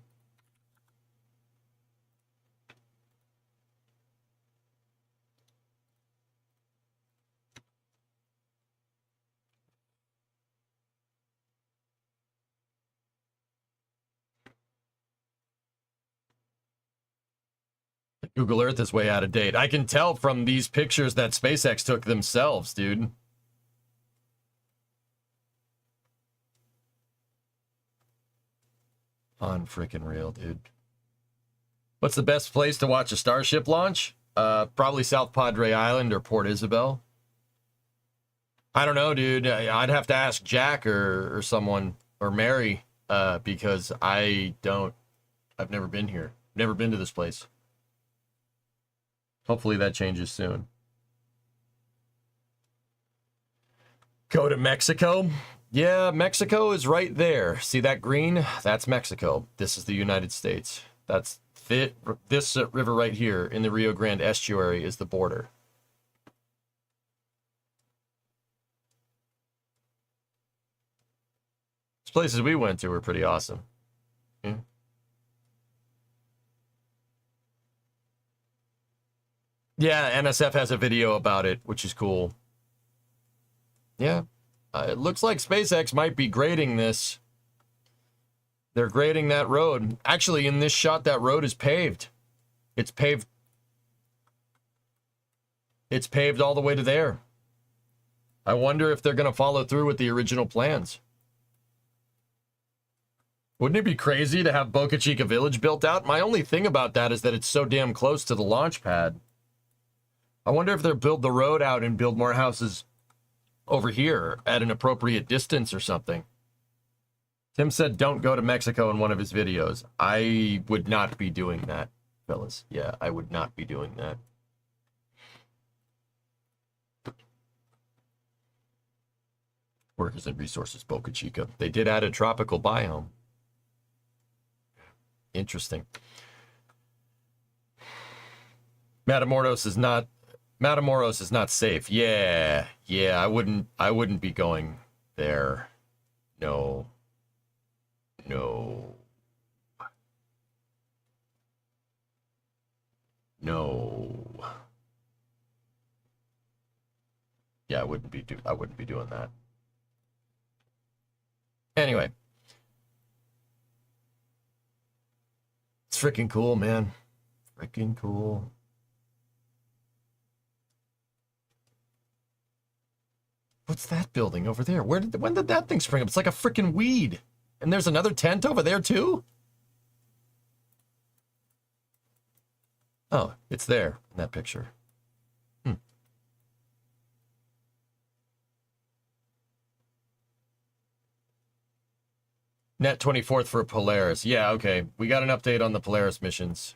Google Earth is way out of date. I can tell from these pictures that SpaceX took themselves, dude. Unfreaking real, dude. What's the best place to watch a Starship launch? Probably South Padre Island or Port Isabel. I don't know, dude. I'd have to ask Jack or someone, or Mary, because I've never been here. Never been to this place. Hopefully that changes soon. Go to Mexico? Yeah, Mexico is right there. See that green? That's Mexico. This is the United States. That's this river right here in the Rio Grande estuary is the border. These places we went to were pretty awesome. Yeah. Yeah, NSF has a video about it, which is cool. Yeah. It looks like SpaceX might be grading this. They're grading that road. Actually, in this shot, that road is paved. It's paved. It's paved all the way to there. I wonder if they're going to follow through with the original plans. Wouldn't it be crazy to have Boca Chica Village built out? My only thing about that is that it's so damn close to the launch pad. I wonder if they'll build the road out and build more houses over here at an appropriate distance or something. Tim said don't go to Mexico in one of his videos. I would not be doing that, fellas. Yeah, I would not be doing that. Workers and Resources, Boca Chica. They did add a tropical biome. Interesting. Matamoros is not safe. Yeah, I wouldn't be going there. No. Yeah, I wouldn't be doing that. Anyway. It's freaking cool, man. Freaking cool. What's that building over there? When did that thing spring up? It's like a freaking weed. And there's another tent over there too? Oh, it's there in that picture. Net 24th for Polaris. Yeah, okay. We got an update on the Polaris missions.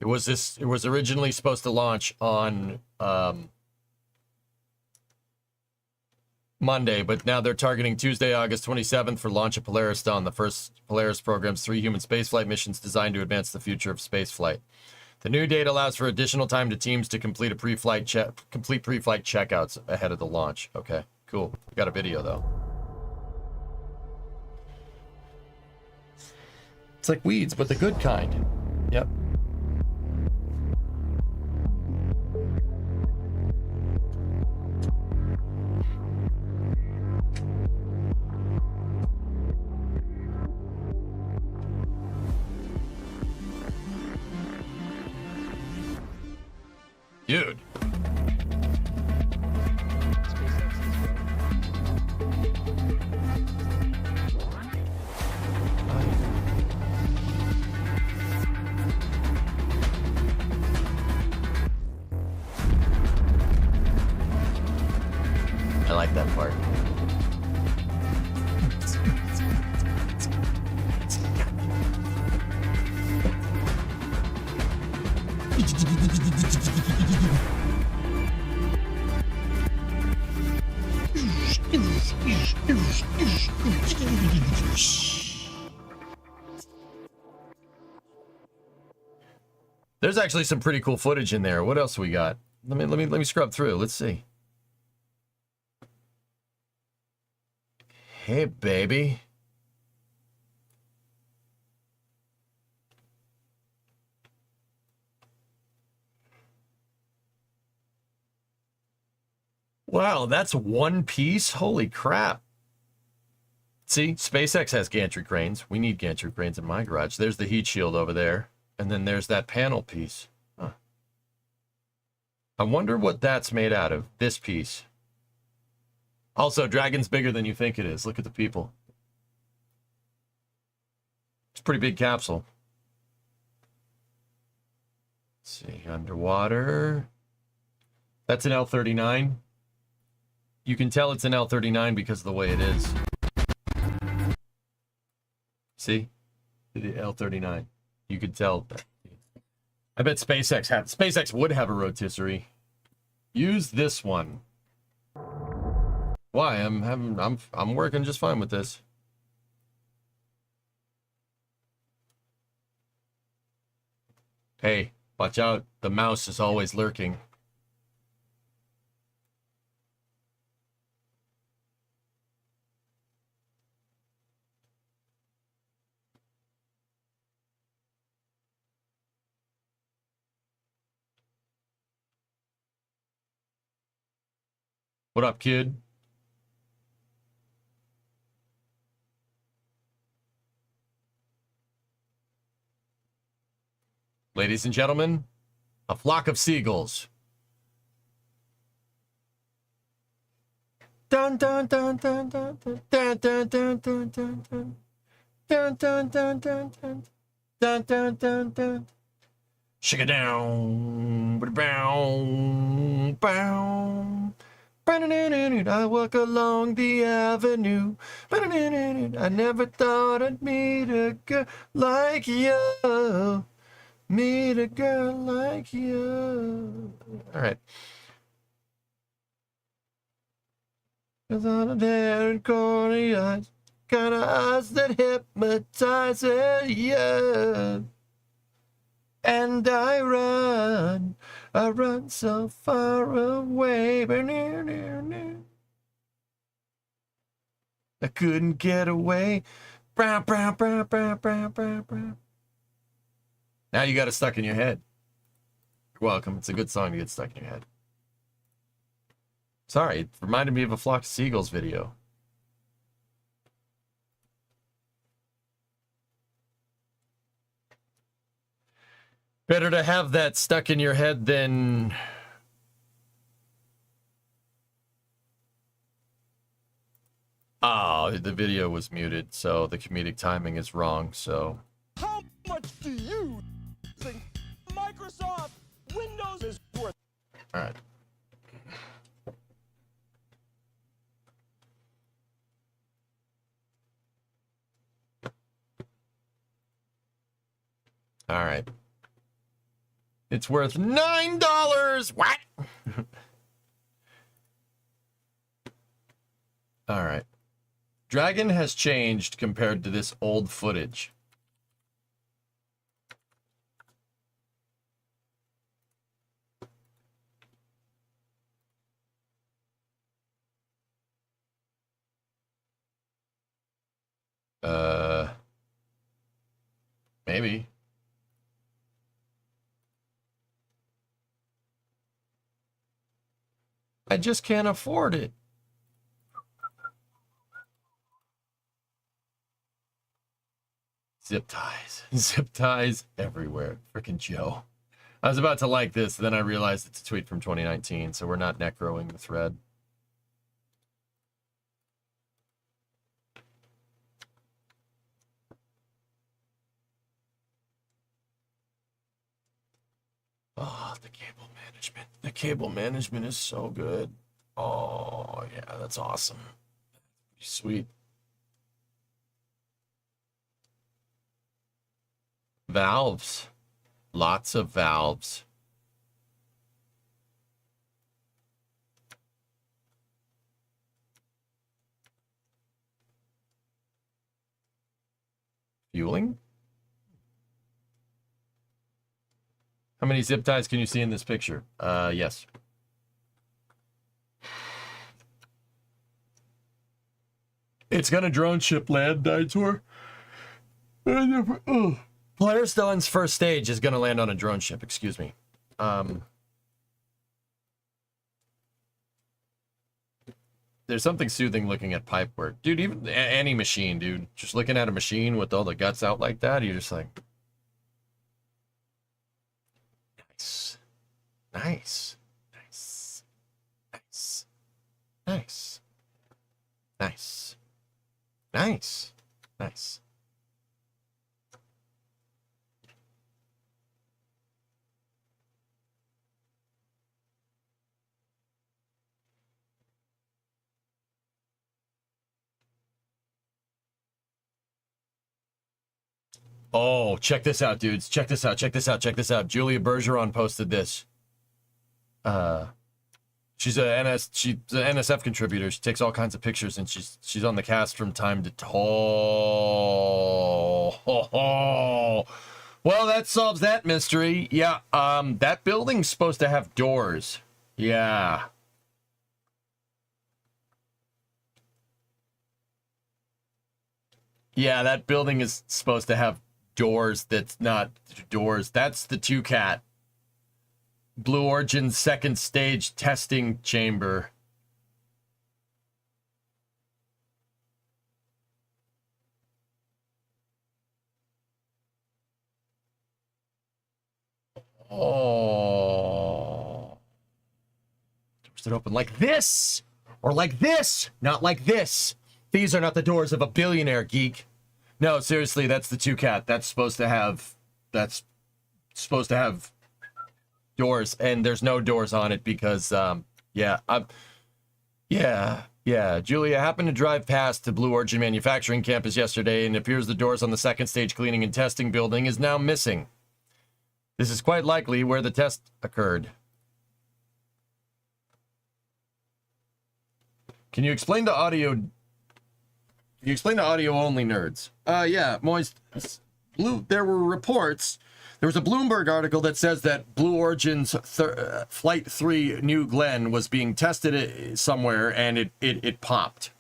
It was originally supposed to launch on Monday, but now they're targeting Tuesday, August 27th for launch of Polaris Dawn, the first Polaris program's 3 human spaceflight missions designed to advance the future of spaceflight. The new date allows for additional time to teams to complete pre-flight checkouts ahead of the launch. Okay, cool. We got a video though. It's like weeds, but the good kind. Yep. Dude. I like that part. There's actually some pretty cool footage in there. What else we got? Let me scrub through. Let's see. Hey, baby. Wow, that's one piece? Holy crap. See, SpaceX has gantry cranes. We need gantry cranes in my garage. There's the heat shield over there. And then there's that panel piece. Huh. I wonder what that's made out of, this piece. Also, Dragon's bigger than you think it is. Look at the people. It's a pretty big capsule. Let's see, underwater. That's an L-39. You can tell it's an L-39 because of the way it is. See? The L-39. You could tell that. I bet SpaceX would have a rotisserie. Use this one. Why? I'm working just fine with this. Hey, watch out. The mouse is always lurking. What up, kid? Ladies and gentlemen, a flock of seagulls. Dun dun dun dun dun dun dun dun dun dun dun dun dun dun dun dun dun dun dun dun. Shake it down, bow, bow. I walk along the avenue. I never thought I'd meet a girl like you. Meet a girl like you. All right. Cause on a hair and corny eyes, kind of eyes that hypnotize you. And I run so far away. I couldn't get away. Now you got it stuck in your head. You're welcome. It's a good song to get stuck in your head. Sorry, it reminded me of a Flock of Seagulls video. Better to have that stuck in your head than... Oh, the video was muted, so the comedic timing is wrong, so... How much do you think Microsoft Windows is worth? Alright. Alright. It's worth $9! What? Alright. Dragon has changed compared to this old footage. Maybe. I just can't afford it. Zip ties. Zip ties everywhere. Frickin' Joe. I was about to like this, then I realized it's a tweet from 2019, so we're not necroing the thread. Oh, the cable management. The cable management is so good. Oh, yeah, that's awesome. Sweet. Valves. Lots of valves. Fueling? How many zip ties can you see in this picture? Yes. It's gonna drone ship land, Dinosaur. Playerstone's first stage is gonna land on a drone ship, excuse me. There's something soothing looking at pipework. Dude, even any machine, dude. Just looking at a machine with all the guts out like that, you're just like... Nice. Nice. Nice. Nice. Nice. Nice. Nice. Oh, check this out, dudes. Check this out. Check this out. Check this out. Julia Bergeron posted this. She's an NSF contributor. She takes all kinds of pictures, and she's on the cast from time to time. Well, that solves that mystery. Yeah, that building's supposed to have doors. Yeah. Yeah, that building is supposed to have doors. That's not doors. That's the two-cat. Blue Origin's second stage testing chamber. Oh. Doors that open like this, or like this, not like this. These are not the doors of a billionaire, geek. No, seriously, that's the two-cat. That's supposed to have doors, and there's no doors on it because, Julia happened to drive past the Blue Origin manufacturing campus yesterday, and it appears the doors on the second stage cleaning and testing building is now missing. This is quite likely where the test occurred. Can you explain to audio only nerds? Yeah, Moist. There were reports. There was a Bloomberg article that says that Blue Origin's Flight 3 New Glenn was being tested somewhere and it popped.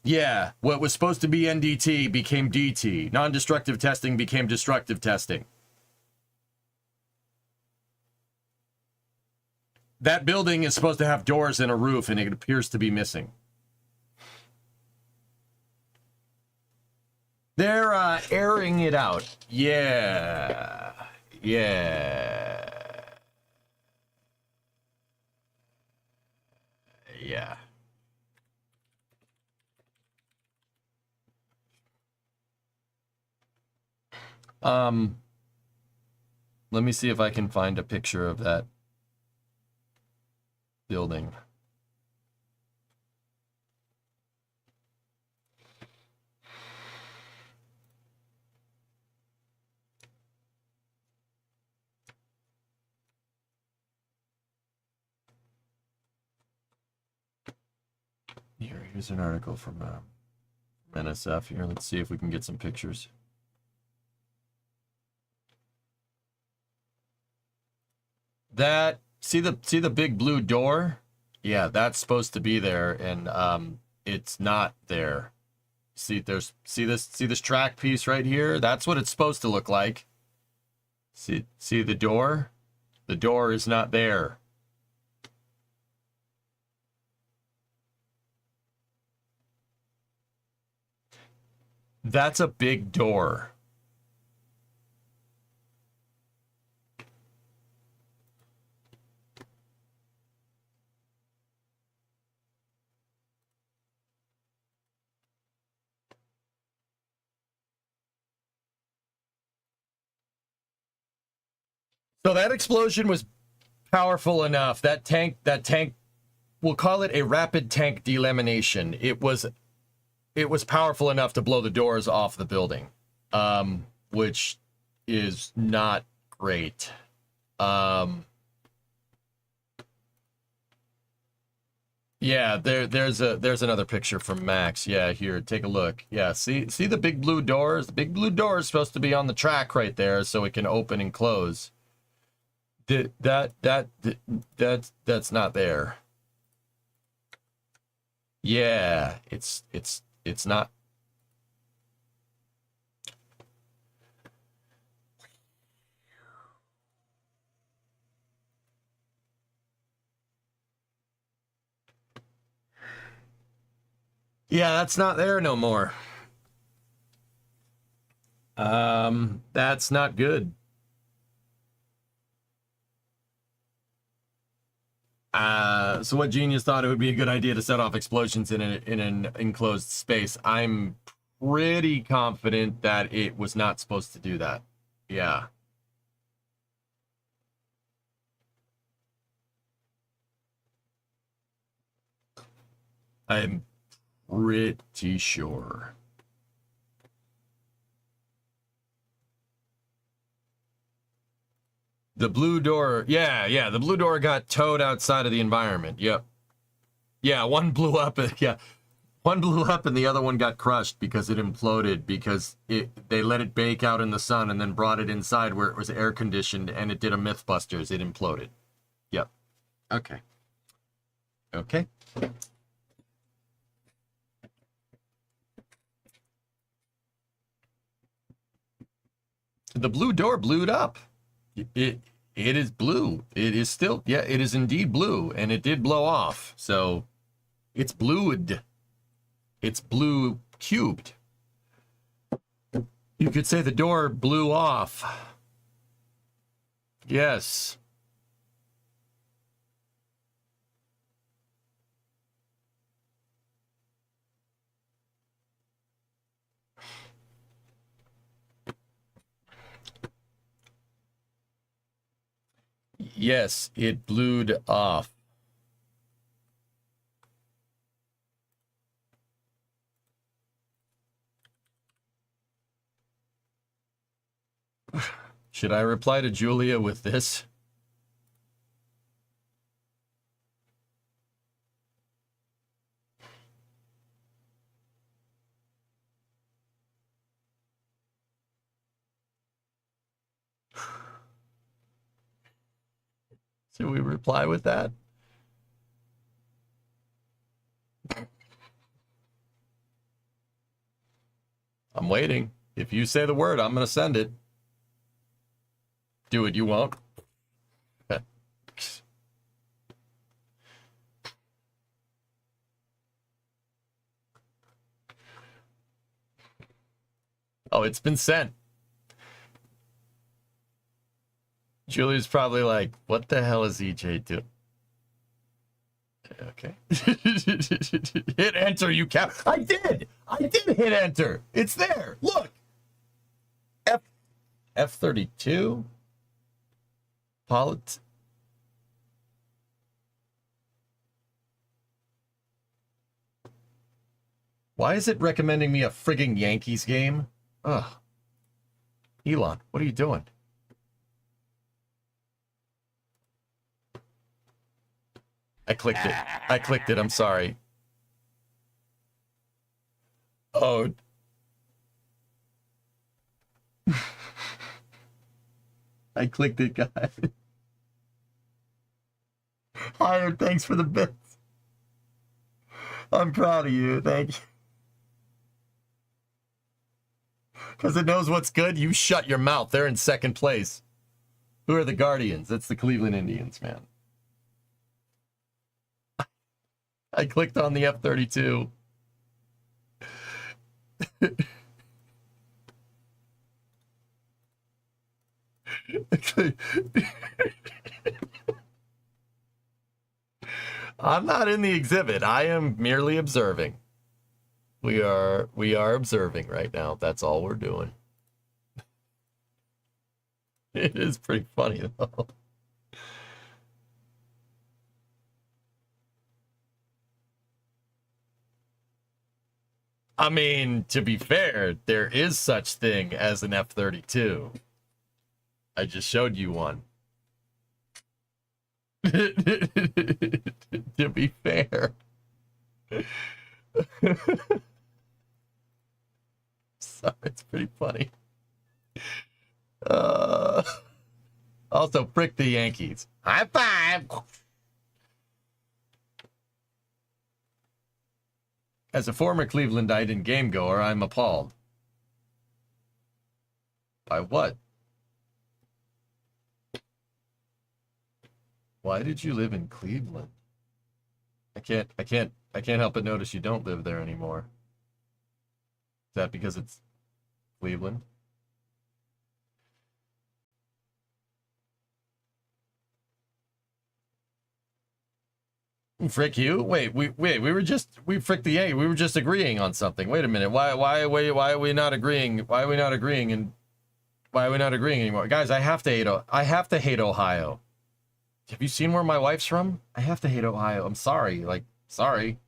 Yeah, what was supposed to be NDT became DT. Non-destructive testing became destructive testing. That building is supposed to have doors and a roof, and it appears to be missing. They're airing it out. Yeah. Yeah. Yeah. Let me see if I can find a picture of that building. Here's an article from NSF here. Let's see if we can get some pictures. That see the big blue door? Yeah, that's supposed to be there, and it's not there. See this track piece right here? That's what it's supposed to look like. See the door? The door is not there. That's a big door. So that explosion was powerful enough. That tank, we'll call it a rapid tank delamination. It was powerful enough to blow the doors off the building, which is not great. Yeah, there's another picture from Max. Yeah, here, take a look. Yeah, see the big blue doors? The big blue door is supposed to be on the track right there, so it can open and close. That's not there. Yeah, it's not. Yeah, that's not there no more. That's not good. So what genius thought it would be a good idea to set off explosions in an enclosed space? I'm pretty confident that it was not supposed to do that. Yeah. I'm pretty sure. The blue door, yeah, the blue door got towed outside of the environment. Yep. Yeah, one blew up. Yeah, one blew up and the other one got crushed because it imploded because they let it bake out in the sun and then brought it inside where it was air conditioned and it did a Mythbusters. It imploded. Yep. Okay. Okay. The blue door blew up. It is blue. It is still, yeah, it is indeed blue, and it did blow off. So it's blued. It's blue cubed. You could say the door blew off. Yes. Yes, it blew off. Should I reply to Julia with this? Should we reply with that? I'm waiting. If you say the word, I'm going to send it. Do it, you won't. Oh, it's been sent. Julia's probably like, what the hell is EJ doing? Okay. Hit enter, you cap. I did hit enter. It's there. Look. F-32? Why is it recommending me a frigging Yankees game? Ugh. Elon, what are you doing? I clicked it. I clicked it. I'm sorry. Oh. I clicked it, guys. Hired, thanks for the bits. I'm proud of you. Thank you. Because it knows what's good. You shut your mouth. They're in second place. Who are the Guardians? It's the Cleveland Indians, man. I clicked on the F-32. I'm not in the exhibit. I am merely observing. We are observing right now. That's all we're doing. It is pretty funny though. I mean, to be fair, there is such thing as an F-32. I just showed you one. To be fair. Sorry, it's pretty funny. Also, frick the Yankees. High five! As a former Clevelandite and game goer, I'm appalled. By what? Why did you live in Cleveland? I can't help but notice you don't live there anymore. Is that because it's Cleveland? Frick you? Wait, we fricked the Yankees. We were just agreeing on something. Wait a minute. Why are we not agreeing? Why are we not agreeing anymore? Guys, I have to hate Ohio. Have you seen where my wife's from? I have to hate Ohio. I'm sorry. Sorry.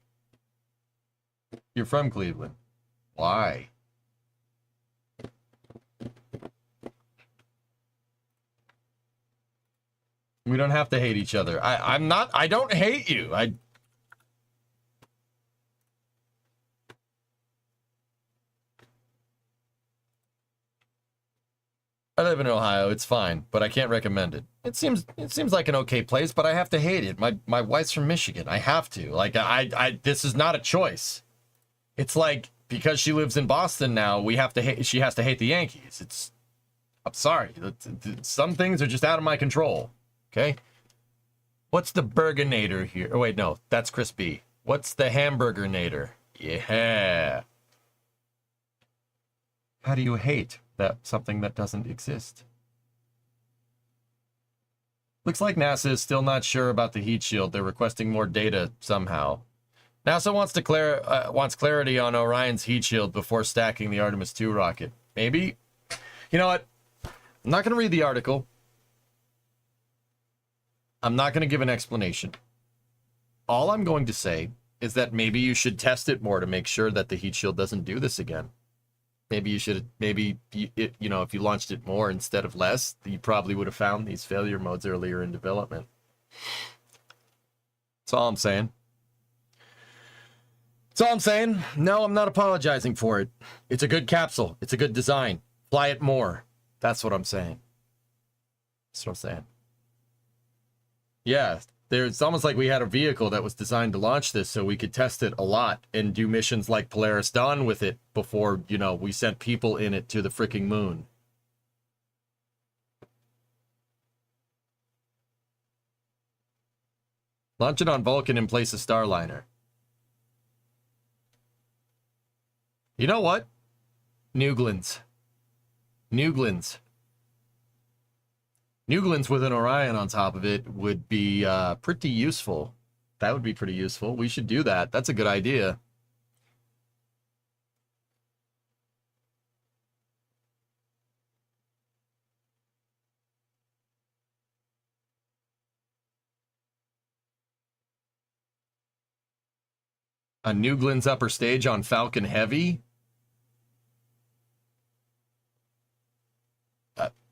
You're from Cleveland. Why? We don't have to hate each other. I don't hate you. I live in Ohio. It's fine, but I can't recommend it. It seems like an okay place, but I have to hate it. My wife's from Michigan. I have to. This is not a choice. It's like because she lives in Boston now, she has to hate the Yankees. I'm sorry. Some things are just out of my control. Okay? What's the Burgernator here? Oh, wait, no. That's Chris B. What's the Hamburgernator? Yeah. How do you hate something that doesn't exist? Looks like NASA is still not sure about the heat shield. They're requesting more data somehow. NASA wants clarity on Orion's heat shield before stacking the Artemis 2 rocket. Maybe? You know what? I'm not going to read the article. I'm not going to give an explanation. All I'm going to say is that maybe you should test it more to make sure that the heat shield doesn't do this again. Maybe you should, if you launched it more instead of less, you probably would have found these failure modes earlier in development. That's all I'm saying. No, I'm not apologizing for it. It's a good capsule. It's a good design. Fly it more. That's what I'm saying. Yeah, it's almost like we had a vehicle that was designed to launch this so we could test it a lot and do missions like Polaris Dawn with it before, we sent people in it to the freaking moon. Launch it on Vulcan in place of Starliner. You know what? Newglands with an Orion on top of it would be pretty useful. That would be pretty useful. We should do that. That's a good idea. A New Glen's upper stage on Falcon Heavy?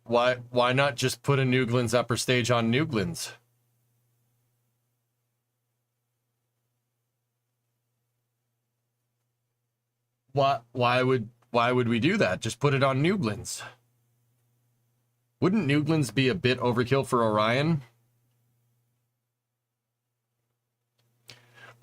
Why not just put a New Glen's upper stage on New Glen's? Why would we do that? Just put it on New Glen's. Wouldn't New Glen's be a bit overkill for Orion?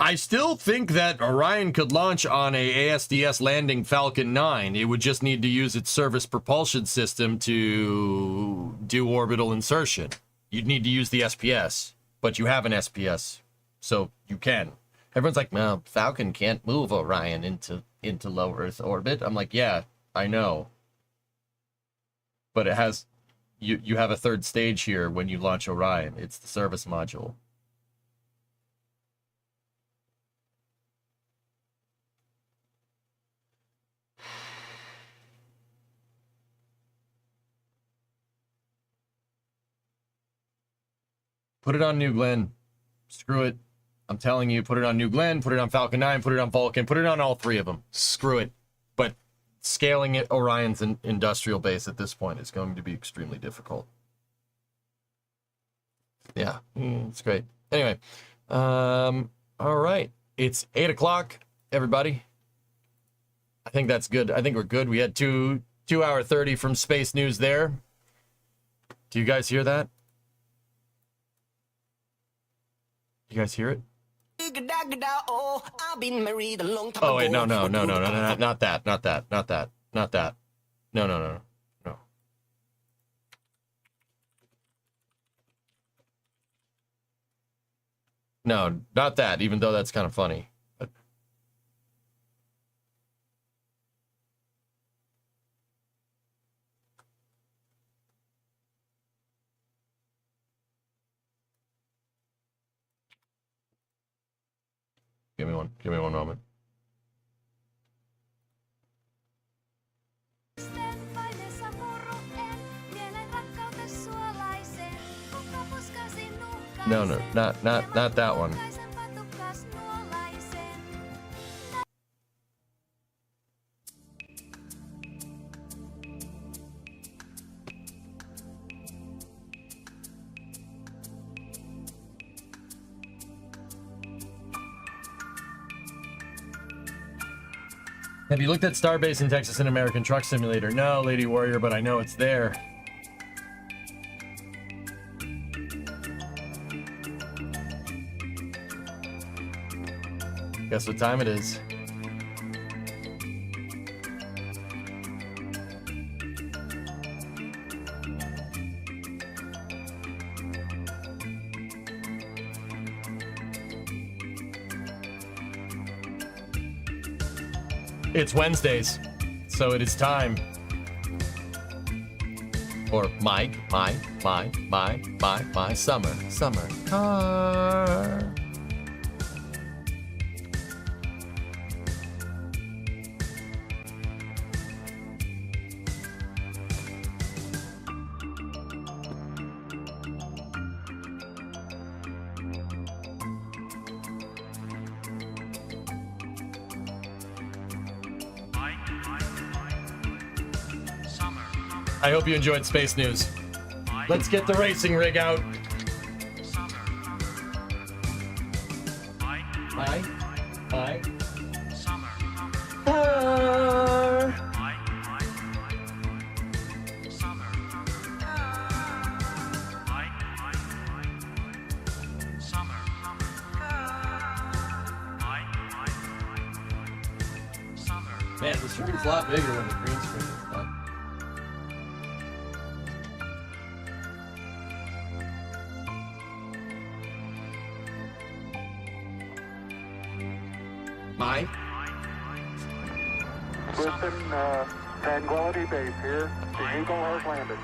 I still think that Orion could launch on a ASDS landing Falcon 9. It would just need to use its service propulsion system to do orbital insertion. You'd need to use the SPS, but you have an SPS, so you can. Everyone's like, no, Falcon can't move Orion into low Earth orbit. I'm like, yeah, I know. But it has, you have a third stage here when you launch Orion. It's the service module. Put it on New Glenn. Screw it. I'm telling you, put it on New Glenn, put it on Falcon 9, put it on Vulcan, put it on all three of them. Screw it. But scaling it Orion's industrial base at this point is going to be extremely difficult. Yeah, it's great. Anyway, all right. It's 8 o'clock, everybody. I think that's good. I think we're good. We had 2 hour 30 from Space News there. Do you guys hear that? You guys hear it? Oh wait, no, not that. No. No, not that, even though that's kind of funny. But... Give me one moment. No, not that one. Have you looked at Starbase in Texas and American Truck Simulator? No, Lady Warrior, but I know it's there. Guess what time it is? It's Wednesdays, so it is time. Or my summer car. I hope you enjoyed Space News. Let's get the racing rig out. Hi. Man, the screen's a lot bigger when the green screen is not. Listen, Tranquility Base here. The Eagle has landed.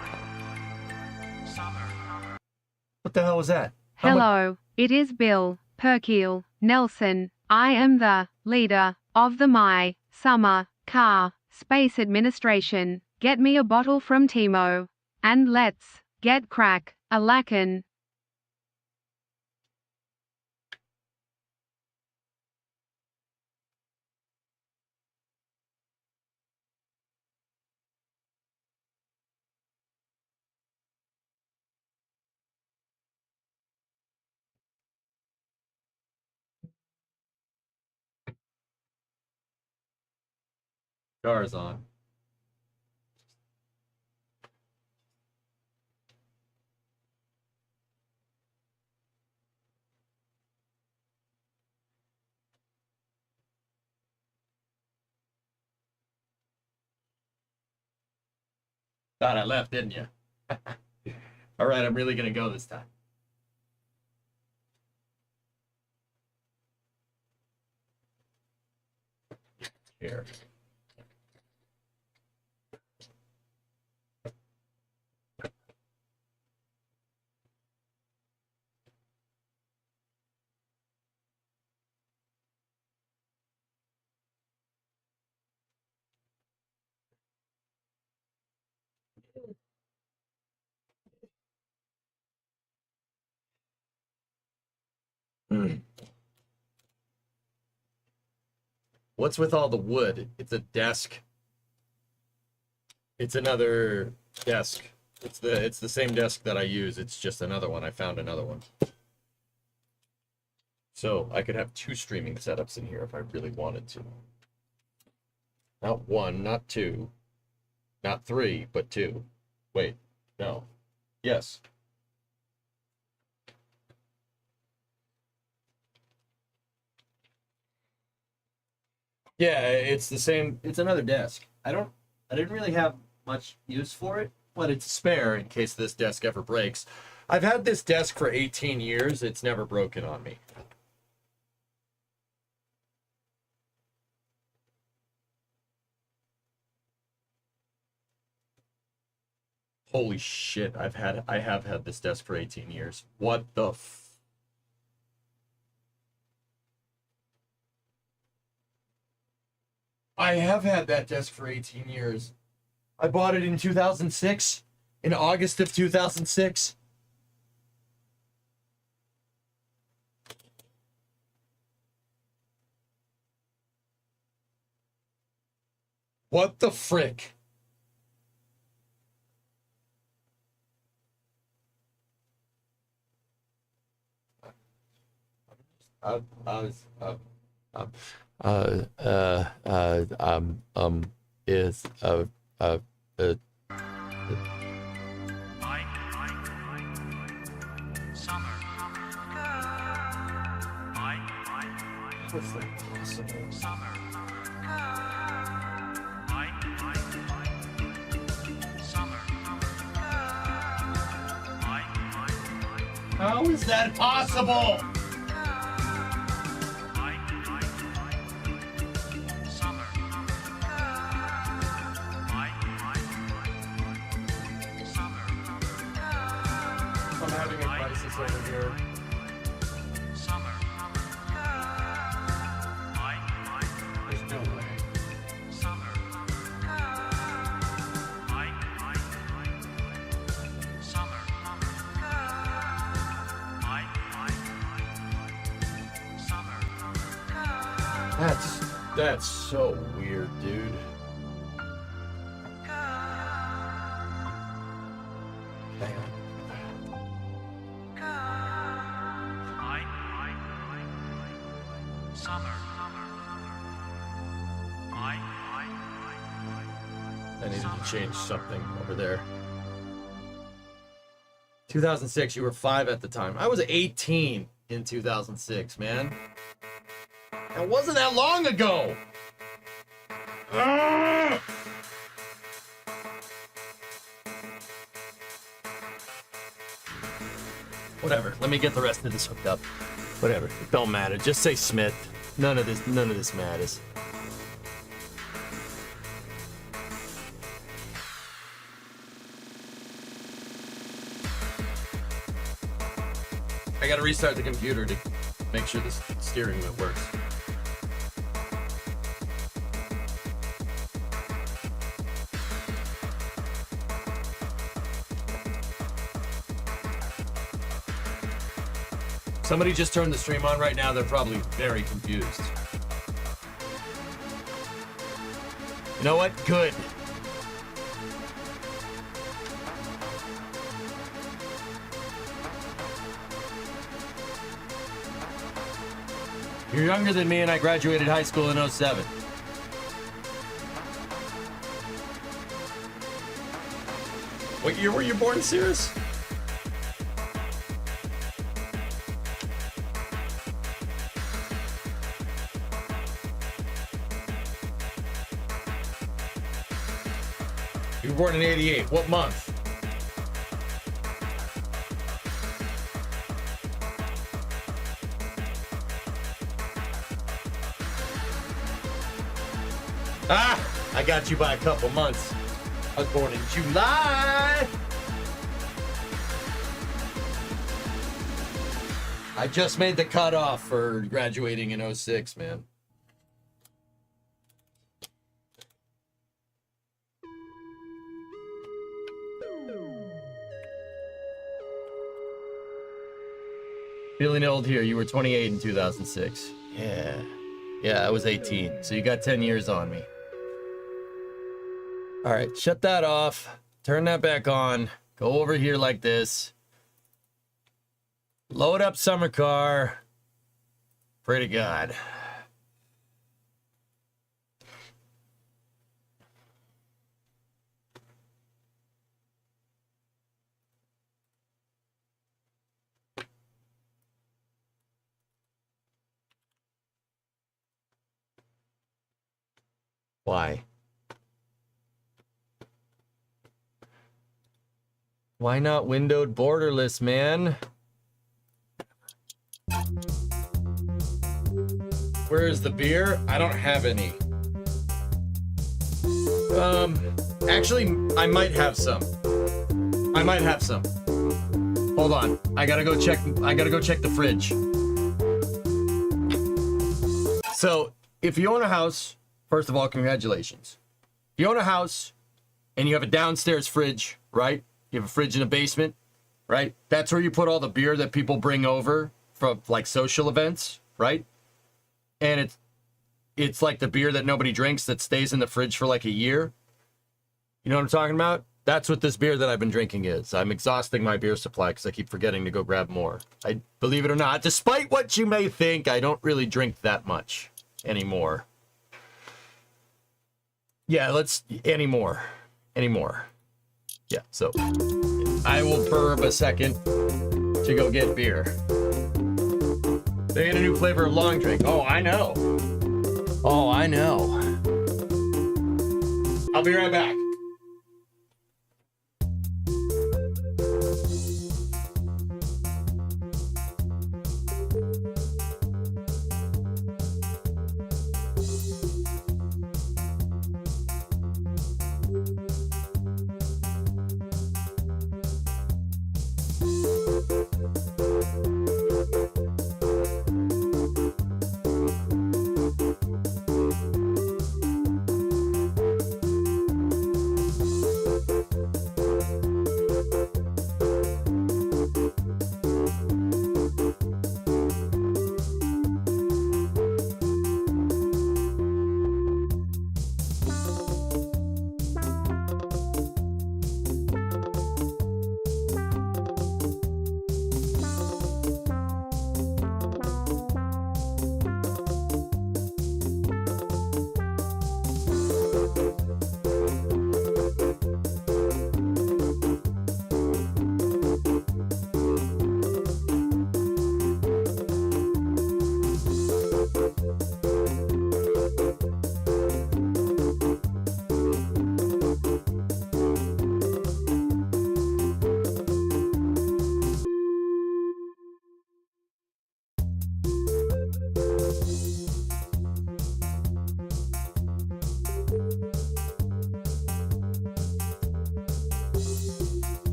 What the hell was that? Hello, it is Bill Perkeel Nelson. I am the leader of the My Summer Car Space Administration. Get me a bottle from Timo. And let's get crack-a-lackin'. Car's on. Thought I left, didn't you? All right, I'm really gonna go this time. Here. What's with all the wood? It's a desk. It's another desk. It's the same desk that I use. It's just another one. I found another one. So I could have 2 streaming setups in here if I really wanted to. Not 1, not 2, not 3, but 2. Wait, no. Yes. Yeah, it's the same. It's another desk. I didn't really have much use for it, but it's a spare in case this desk ever breaks. I've had this desk for 18 years. It's never broken on me. Holy shit, I have had this desk for 18 years. What the I have had that desk for 18 years. I bought it in 2006, in August of 2006. What the frick? How is that possible? I'm having a crisis over here. There's no way. That's so weird, dude. Hang on. I needed to change something over there. 2006, you were 5 at the time. I was 18 in 2006, man. It wasn't that long ago. Ah! Whatever. Let me get the rest of this hooked up. Whatever. It don't matter. Just say Smith. None of this matters. I gotta restart the computer to make sure the steering wheel works. Somebody just turned the stream on right now. They're probably very confused. You know what? Good. You're younger than me and I graduated high school in 07. What year were you born, Cirrus? You were born in 88. What month? Ah! I got you by a couple months. I was born in July. I just made the cutoff for graduating in 06, man. Feeling old here. You were 28 in 2006. Yeah. Yeah, I was 18. So you got 10 years on me. All right, shut that off. Turn that back on. Go over here like this. Load up summer car. Pray to God. Why? Why not windowed borderless, man? Where's the beer? I don't have any. Actually, I might have some. I might have some. Hold on. I gotta go check the fridge. So, if you own a house, first of all, congratulations. If you own a house and you have a downstairs fridge, right? You have a fridge in a basement, right? That's where you put all the beer that people bring over from like social events, right? And it's like the beer that nobody drinks that stays in the fridge for like a year. You know what I'm talking about? That's what this beer that I've been drinking is. I'm exhausting my beer supply because I keep forgetting to go grab more. I believe it or not, despite what you may think, I don't really drink that much anymore. Yeah, anymore. Yeah, so I will burb a second to go get beer. They had a new flavor of long drink. Oh, I know. Oh, I know. I'll be right back.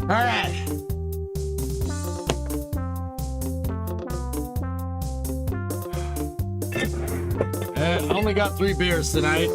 All right. I only got 3 beers tonight.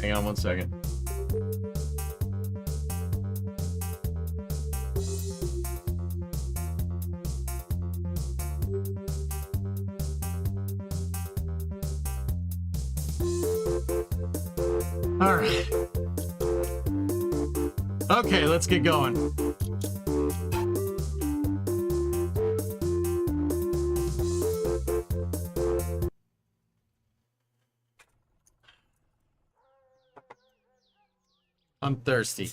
Hang on 1 second. All right. Okay, let's get going. I'm thirsty.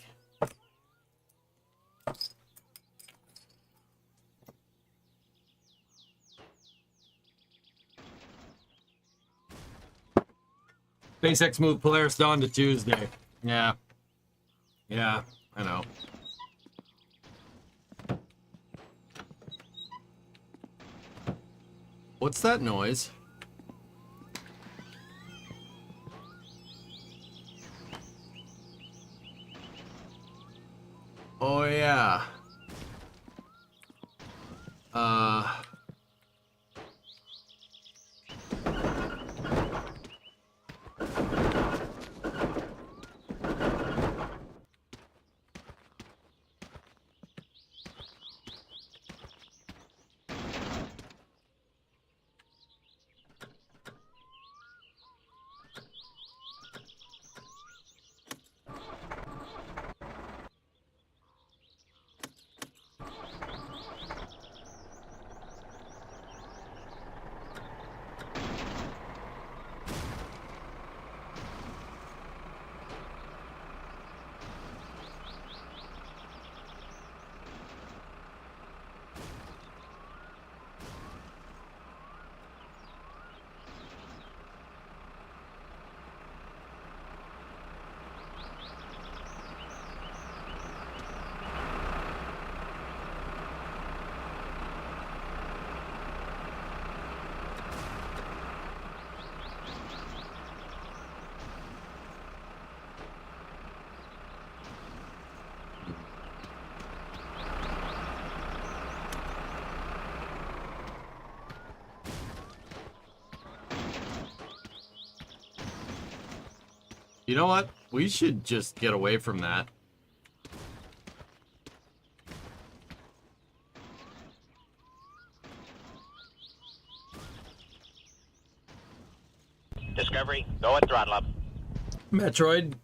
SpaceX moved Polaris Dawn to Tuesday. Yeah. Yeah, I know. What's that noise? Oh yeah. You know what? We should just get away from that. Discovery, go at throttle up. Metroid.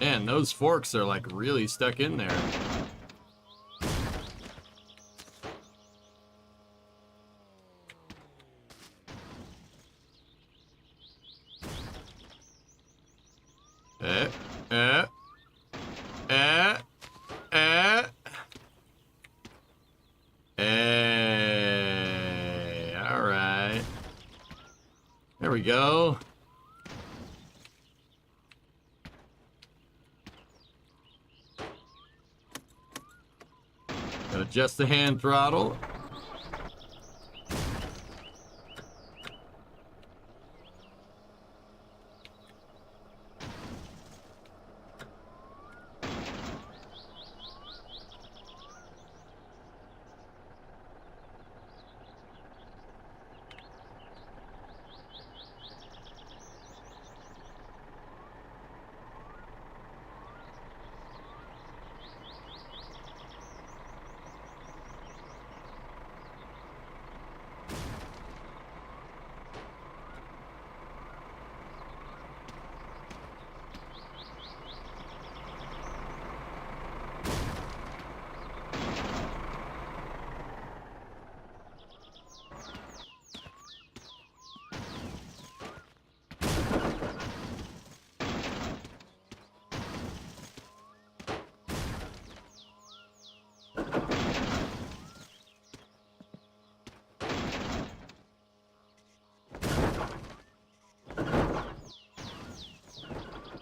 Man, those forks are like really stuck in there. All right. There we go. Gotta adjust the hand throttle.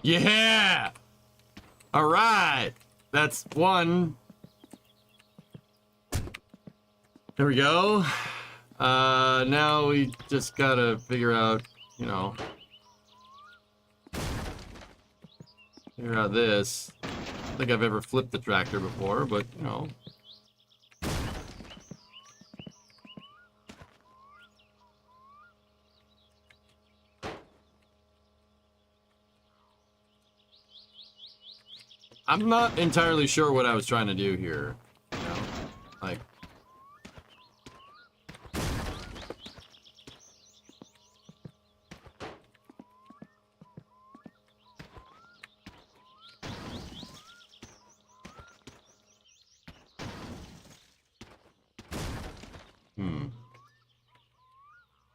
Yeah! All right. That's one. There we go. Now we just gotta figure out, you know, figure out this. I don't think I've ever flipped the tractor before, but, you know. I'm not entirely sure what I was trying to do here. You know, like,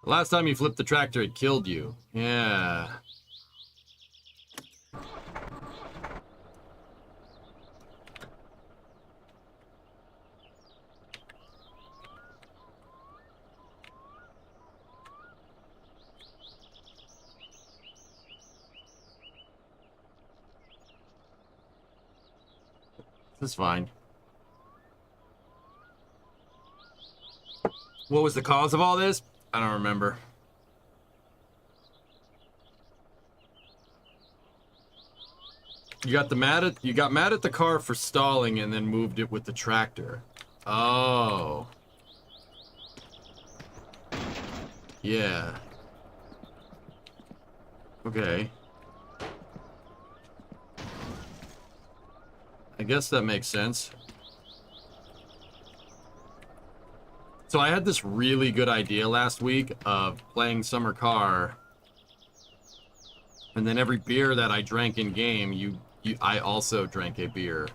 Last time you flipped the tractor, it killed you. Yeah. This is fine. What was the cause of all this? I don't remember. You got mad at the car for stalling and then moved it with the tractor. Oh. Yeah. Okay. I guess that makes sense. So I had this really good idea last week of playing Summer Car, and then every beer that I drank in game, I also drank a beer.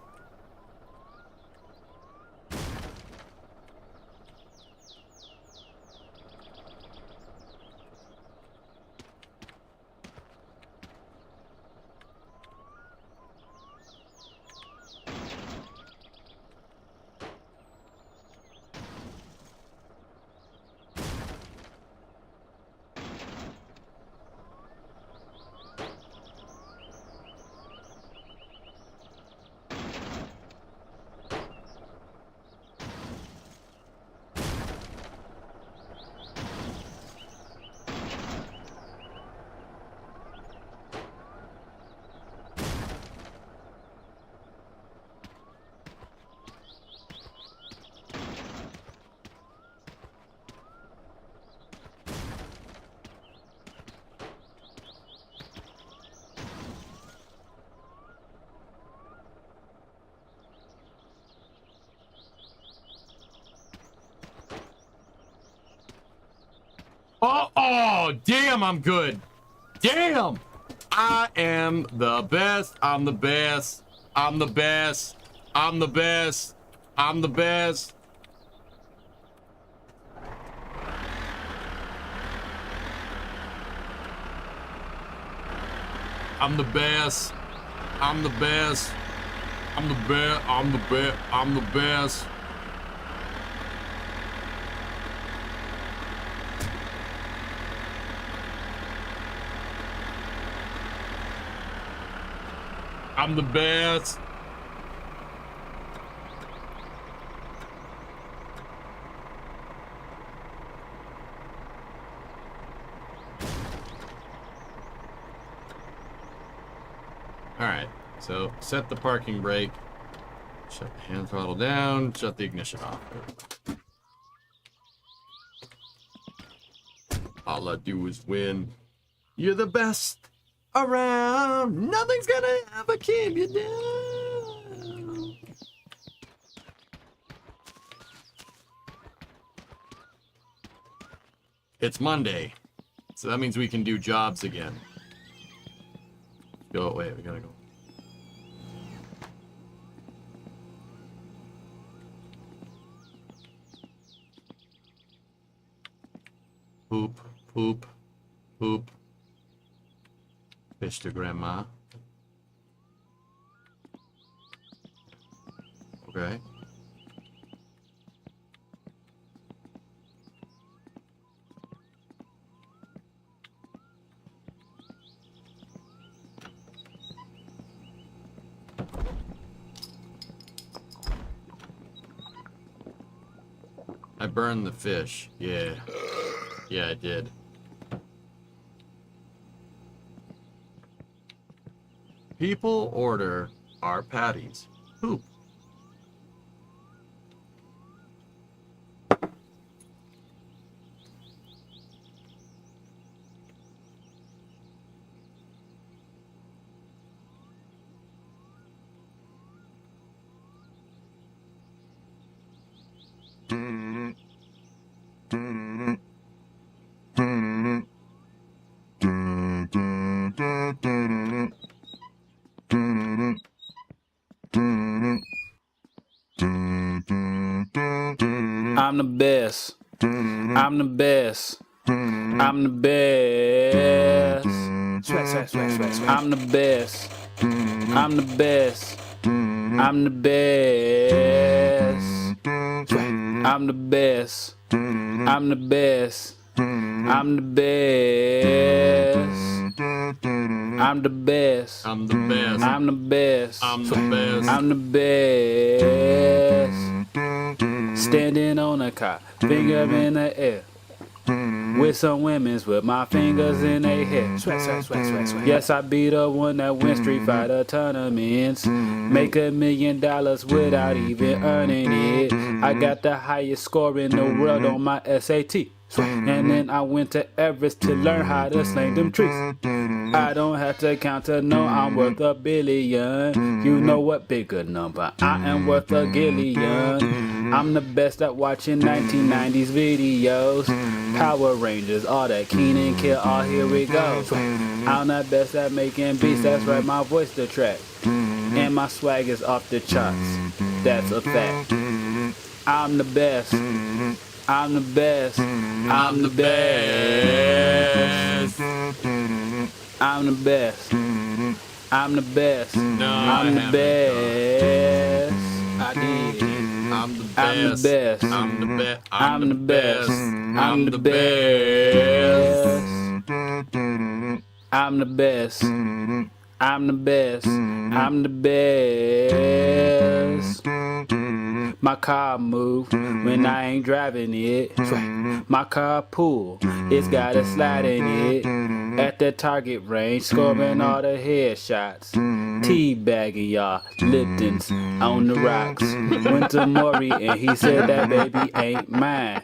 Oh, damn, I'm good. Damn! I am the best. I'm the best. I'm the best. I'm the best. I'm the best. I'm the best. I'm the best. I'm the best. I'm the best. I'm the best. I'm the best. All right, so set the parking brake, shut the hand throttle down, shut the ignition off. All I do is win. You're the best around. Nothing's gonna ever keep you down. It's Monday, so that means we can do jobs again. Go, wait, we gotta go. Poop, poop, poop. Fish to grandma. Okay. I burned the fish. Yeah. Yeah, I did. People order our patties. Poop. I'm the best. I'm the best. I'm the best. I'm the best. I'm the best. I'm the best. I'm the best. I'm the best. I'm the best. I'm the best. I'm the best. I'm the best. I'm the best. I'm the best. Standing on a cot, finger in the air. With some women's with my fingers in their hair. Yes, I be the one that win Street Fighter tournaments. Make $1 million without even earning it. I got the highest score in the world on my SAT. And then I went to Everest to learn how to sling them trees. I don't have to count to know I'm worth $1 billion. You know what bigger number? I am worth $1 gillion. I'm the best at watching 1990s videos. Power Rangers, all that Keenan Kill, all here we go. I'm the best at making beats, that's right, my voice the track. And my swag is off the charts, that's a fact. I'm the best. I'm the best. I'm the best. I'm the best. I'm the best. I'm the best. I did. I'm the best. I'm the best. I'm the best. I'm the best. I'm the best. I'm the best. I'm the best. I'm the best. My car move when I ain't driving it. My car pull, it's got a slide in it. At the target range, scoring all the headshots. Teabagging y'all, Lipton's on the rocks. Went to Maury and he said that baby ain't mine.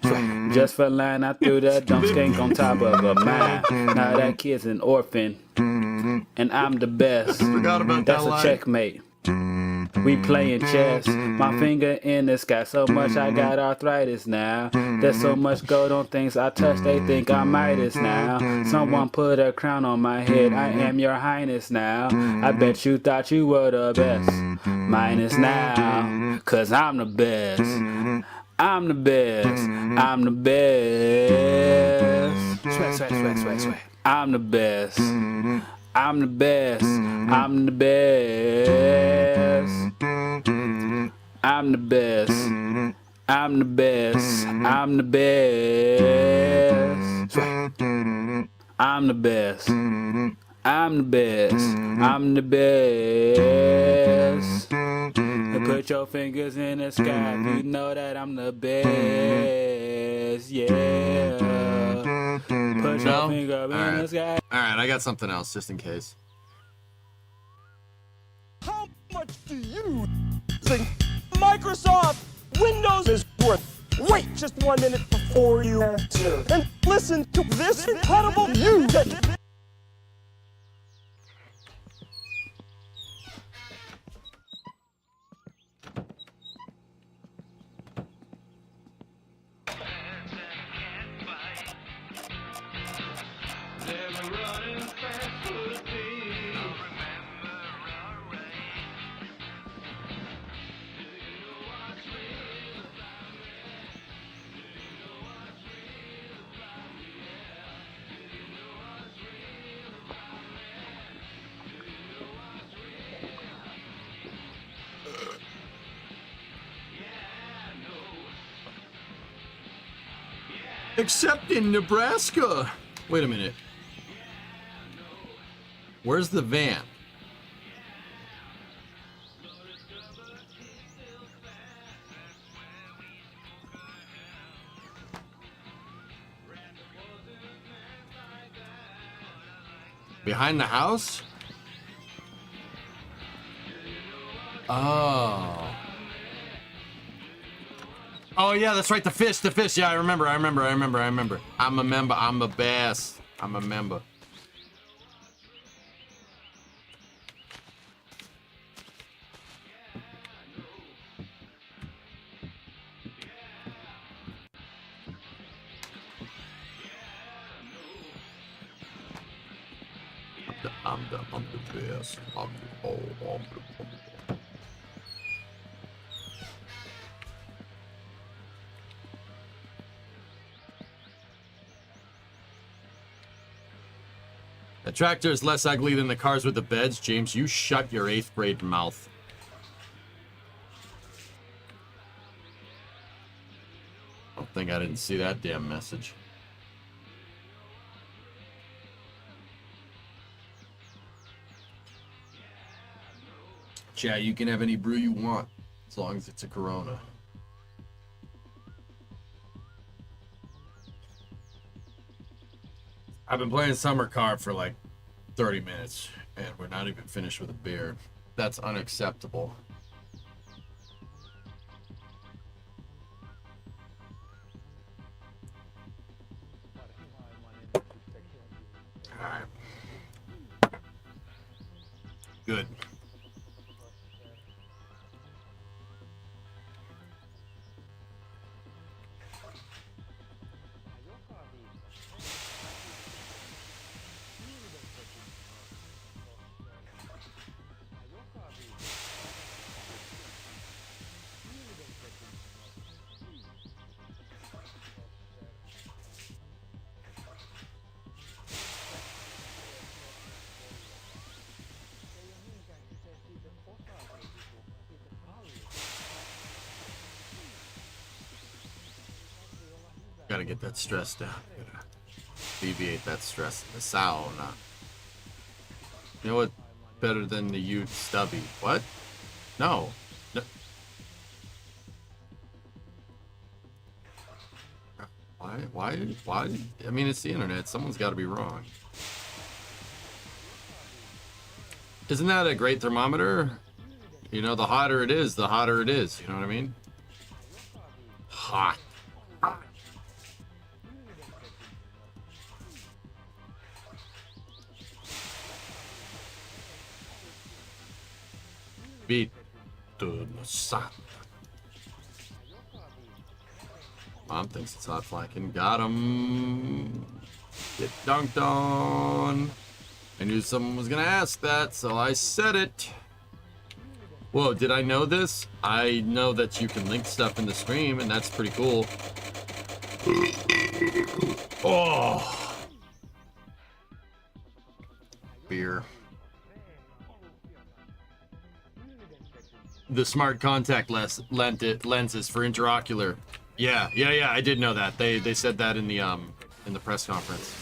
Just for line, I threw that dumb skank on top of a mine. Now that kid's an orphan, and I'm the best. Forgot about That's that a line. checkmate. We playing chess, my finger in the sky. So much I got arthritis now. There's so much gold on things I touch, they think I'm Midas now. Someone put a crown on my head, I am your highness now. I bet you thought you were the best. Minus now, cause I'm the best. I'm the best. I'm the best. I'm the best. I'm the best. I'm the best. I'm the best. I'm the best. I'm the best. I'm the best. I'm the best. I'm the best. And put your fingers in the sky if you know that I'm the best. Yeah. Put your finger in the sky. Alright, I got something else just in case. How much do you think Microsoft Windows is worth? Wait just 1 minute before you answer and listen to this incredible news. Except in Nebraska. Wait a minute. Where's the van? Behind the house? Oh. Oh yeah, that's right. The fish. Yeah, I remember. I'm a member. I'm a best. I'm a member. I'm the best. I'm the The tractor is less ugly than the cars with the beds. James, you shut your 8th grade mouth. I don't think I didn't see that damn message. Chat, you can have any brew you want, as long as it's a Corona. I've been playing Summer Car for like 30 minutes, and we're not even finished with a beer. That's unacceptable. Alright. Good. Gotta get that stress down. Gotta alleviate that stress in the sauna. You know what? Better than the Ute Stubby. What? No. No. Why? I mean, it's the internet. Someone's got to be wrong. Isn't that a great thermometer? You know, the hotter it is, the hotter it is. You know what I mean? Hot. Beat to the sun. Mom thinks it's hot flanking. Got him. Get dunked on. I knew someone was gonna ask that, so I said it. Whoa, did I know this? I know that you can link stuff in the stream, and that's pretty cool. Oh. Beer. The smart contact lenses for interocular. Yeah, I did know that. They said that in the press conference.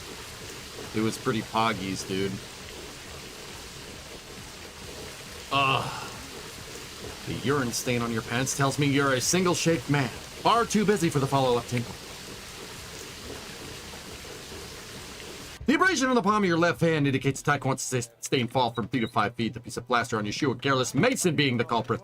It was pretty poggies, dude. Ugh. The urine stain on your pants tells me you're a single-shaped man. Far too busy for the follow-up tinkle. The abrasion on the palm of your left hand indicates the type wants to stain fall from 3 to 5 feet. The piece of plaster on your shoe, a careless mason being the culprit.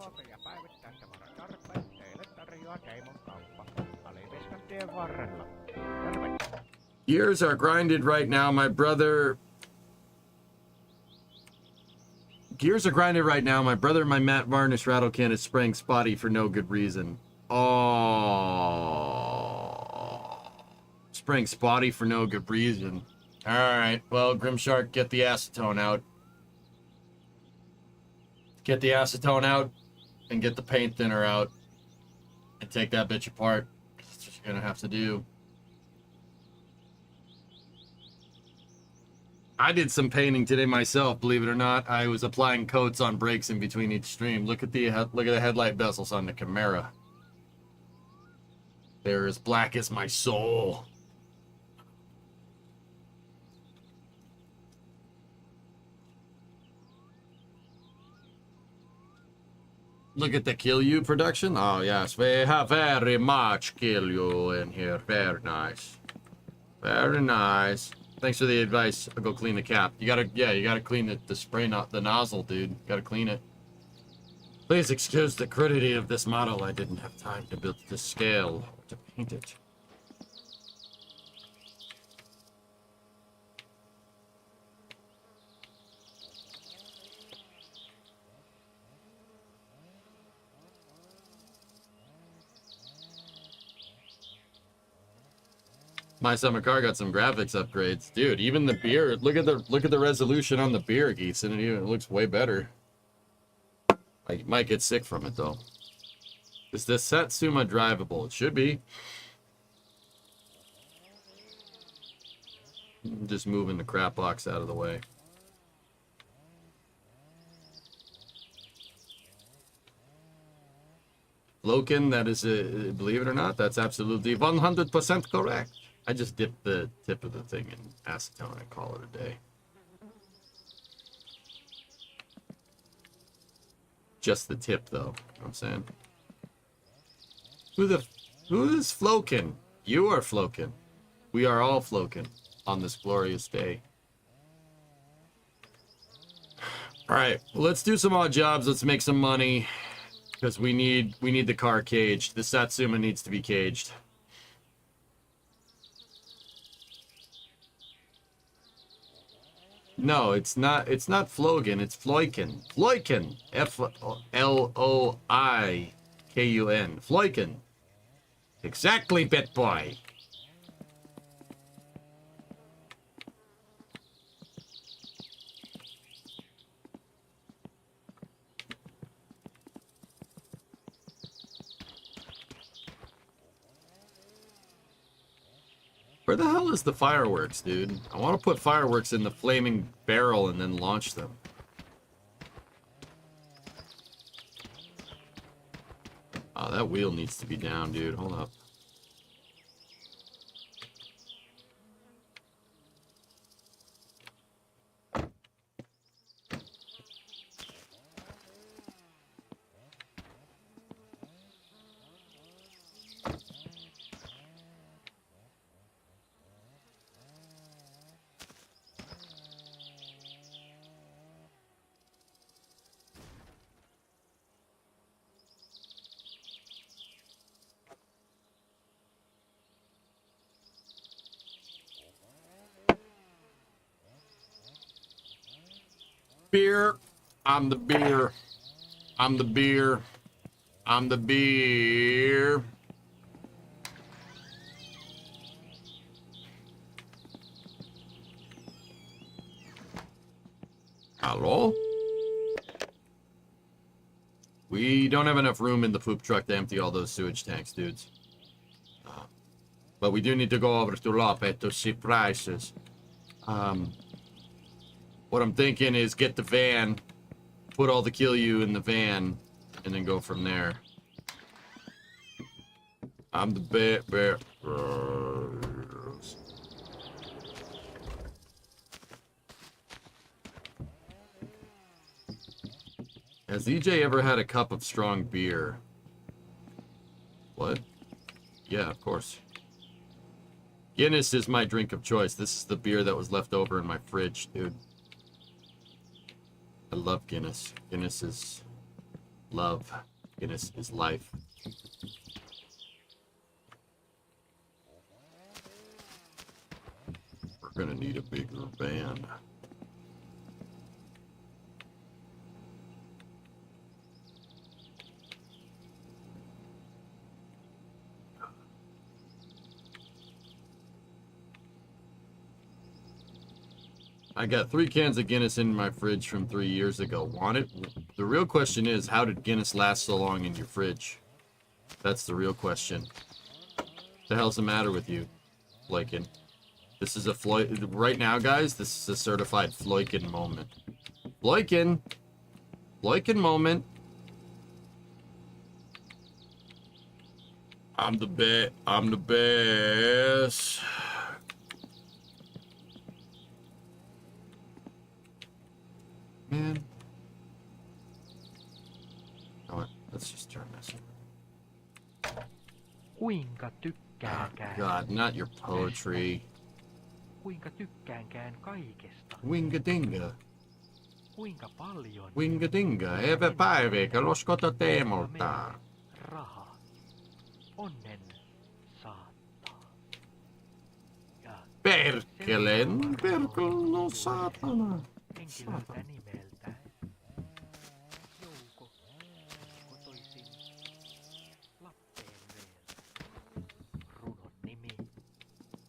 Gears are grinded right now, my brother. Gears are grinded right now. My brother, my Matt Varnish rattle can is spraying spotty for no good reason. Oh. Spraying spotty for no good reason. Alright, well, Grimshark, get the acetone out. Get the acetone out and get the paint thinner out. And take that bitch apart. That's what you're gonna have to do. I did some painting today myself, believe it or not. I was applying coats on brakes in between each stream. Look at the headlight bezels on the Camaro. They're as black as my soul. Look at the Kill You production. Oh yes, we have very much Kill You in here. Very nice. Very nice. Thanks for the advice. I'll go clean the cap. You gotta clean the spray, not the nozzle, dude. Gotta clean it. Please excuse the crudity of this model. I didn't have time to build the scale or to paint it. My summer car got some graphics upgrades, dude. Even the beer. Look at the resolution on the beer, Geese, and it looks way better. I might get sick from it though. Is this Satsuma drivable? It should be. Just moving the crap box out of the way. Loken, that is, believe it or not, that's absolutely 100% correct. I just dip the tip of the thing in acetone and call it a day. Just the tip, though. You know what I'm saying? Who is Floken? You are Floken. We are all Floken on this glorious day. All right, well, let's do some odd jobs. Let's make some money because we need the car caged. The Satsuma needs to be caged. No, it's not Flogen, it's Floiken. Floiken. F-L-O-I-K-U-N. Floiken. Exactly, BitBoy. Where the hell is the fireworks, dude? I want to put fireworks in the flaming barrel and then launch them. Oh, that wheel needs to be down, dude. Hold up. Beer. I'm the beer. I'm the beer. I'm the beer. Hello? We don't have enough room in the poop truck to empty all those sewage tanks, dudes. But we do need to go over to Lope to see prices. What I'm thinking is get the van, put all the kill you in the van, and then go from there. I'm the bear. Has EJ ever had a cup of strong beer? What? Yeah, of course. Guinness is my drink of choice. This is the beer that was left over in my fridge, dude. I love Guinness. Guinness is love. Guinness is life. We're gonna need a bigger van. I got 3 cans of Guinness in my fridge from 3 years ago. Want it? The real question is, how did Guinness last so long in your fridge? That's the real question. What the hell's the matter with you, Floykin? This is a right now, guys, this is a certified Floykin moment. Floykin! Floykin moment. I'm the best. Man. Alright, let's just turn this. Kuinka tykkäänkään? God, not your poetry. Kuinka tykkäänkään kaikesta? Winga-dinga. Kuinka paljon? Winga-dinga. Hyvä päivä, loskota teemolta. Raha. Onnen saattaa. Ja Perkeleen, no saatana. henkilöltä nimeltä Jouko kotoisin Lappeenveeltä. Runon nimi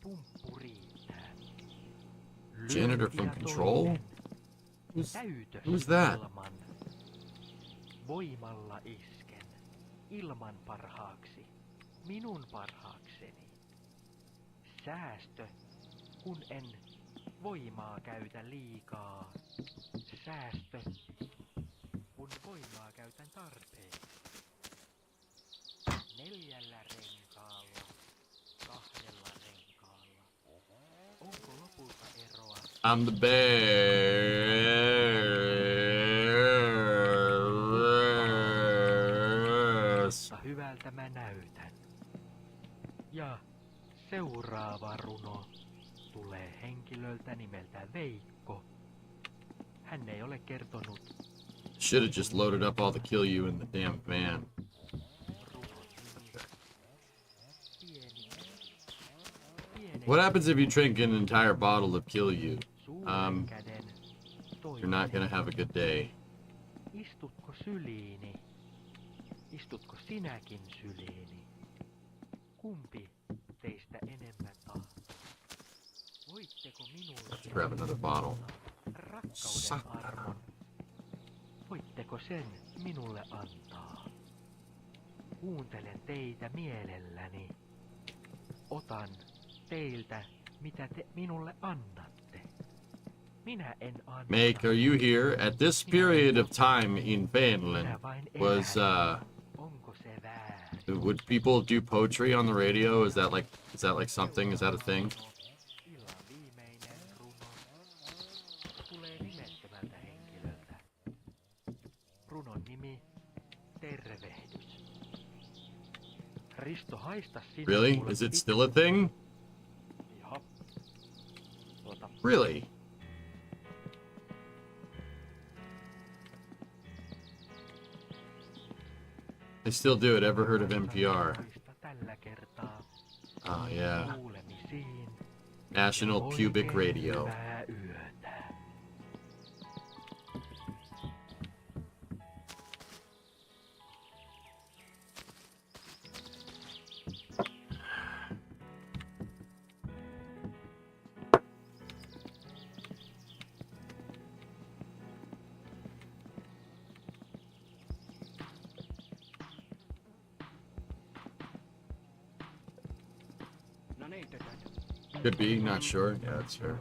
Pumppu riittää. Janitor from Control? Who's that? Ilman. Voimalla isken. Ilman parhaaksi. Minun parhaakseni. Säästö, kun en voimaa käytä liikaa. Säästö. Kun voimaa käytän tarpeeksi. 4 renkaalla. 2 renkaalla. Onko lopulta eroa? I'm the best. Hyvältä mä näytän. Ja seuraava runo tulee henkilöltä nimeltä Veikko. Hän ei ole kertonut. Should have just loaded up all the kill you in the damn van. What happens if you drink an entire bottle of kill you? You're not gonna have a good day. Istutko syliini? Istutko sinäkin syliini? Kumpi teistä enemmän tahtoo? Voitteko minulle Let's grab another bottle. rakkauden armon? Voitteko sen minulle antaa? Kuuntelen teitä mielelläni. Otan teiltä, mitä te minulle annatte. Minä en anna. Make, are you here? At this period of time in Finland, was Onko se väärin? would people do poetry on the radio? Is that like something? Is that a thing? Illan viimeinen runo tulee nimettömältä henkilöltä. Runon nimi Tervehdys. Risto, haista sinä Really? mulle Is it still a thing? Jaha. Really? They still do it. Ever heard of NPR? Tällä kertaa Oh, yeah. kuulemisiin. National Pubic Radio. Hyvää yötä. Could be, not sure. Yeah, that's fair.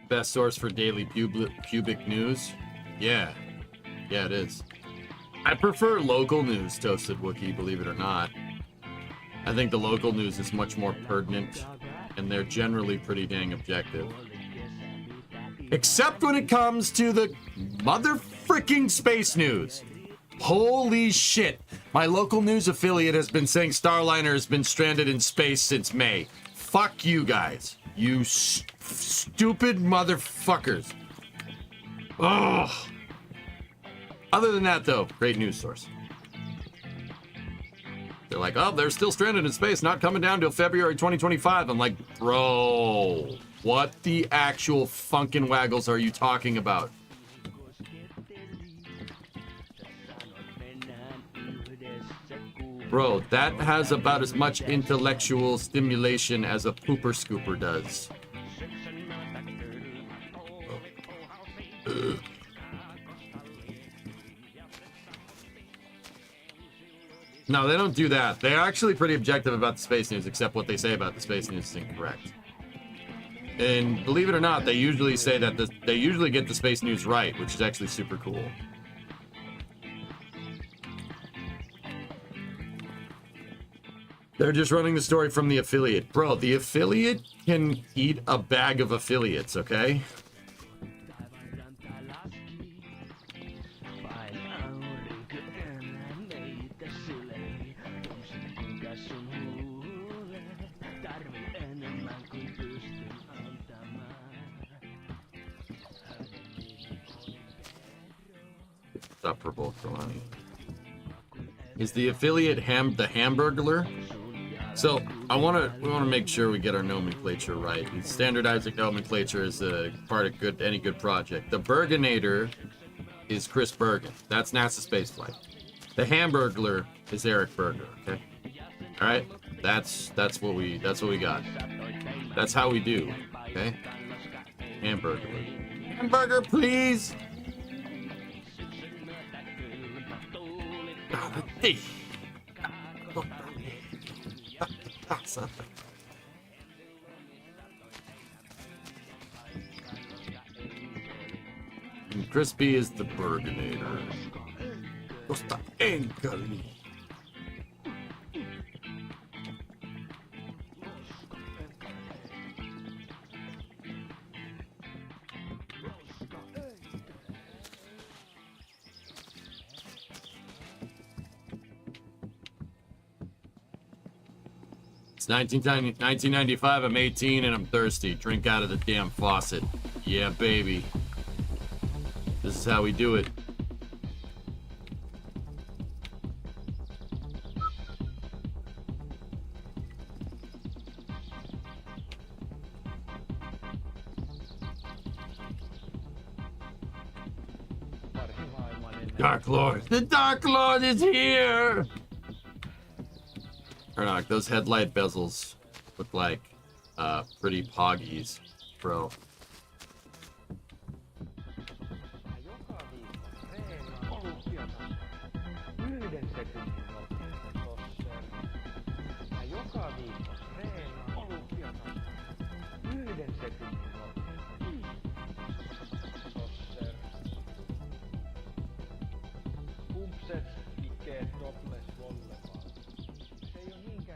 Best source for daily pubic news? Yeah. Yeah, it is. I prefer local news, Toasted Wookie, believe it or not. I think the local news is much more pertinent, and they're generally pretty dang objective. Except when it comes to the mother-freaking space news. Holy shit. My local news affiliate has been saying Starliner has been stranded in space since May. Fuck you guys. You stupid motherfuckers. Ugh. Other than that, though, great news source. They're like, oh, they're still stranded in space, not coming down till February 2025. I'm like, bro, what the actual funkin' waggles are you talking about? Bro, that has about as much intellectual stimulation as a pooper scooper does. No, they don't do that. They're actually pretty objective about the space news, except what they say about the space news is incorrect. And believe it or not, they usually say that they usually get the space news right, which is actually super cool. They're just running the story from the affiliate. Bro, the affiliate can eat a bag of affiliates, okay? Stop for both, Kalani. Is the affiliate the Hamburglar? So we want to make sure we get our nomenclature right. And standardizing nomenclature is a part of any good project. The Bergenator is Chris Bergen. That's NASA spaceflight. The Hamburglar is Eric Berger. Okay. All right. That's what we got. That's how we do. Okay. Hamburglar. Hamburger, please. And Crispy is the Burgonator. Costa Encali. It's 1995, I'm 18 and I'm thirsty. Drink out of the damn faucet. Yeah, baby. This is how we do it. Dark Lord. The Dark Lord is here! Ernock, those headlight bezels look like pretty poggies, bro.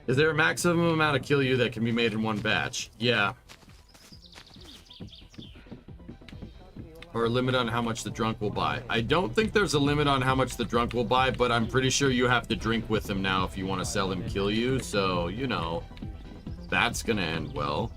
Is there a maximum amount of kill you that can be made in one batch? Yeah. Or a limit on how much the drunk will buy. I don't think there's a limit on how much the drunk will buy, but I'm pretty sure you have to drink with him now if you want to sell him kill you. So, you know, that's gonna end well.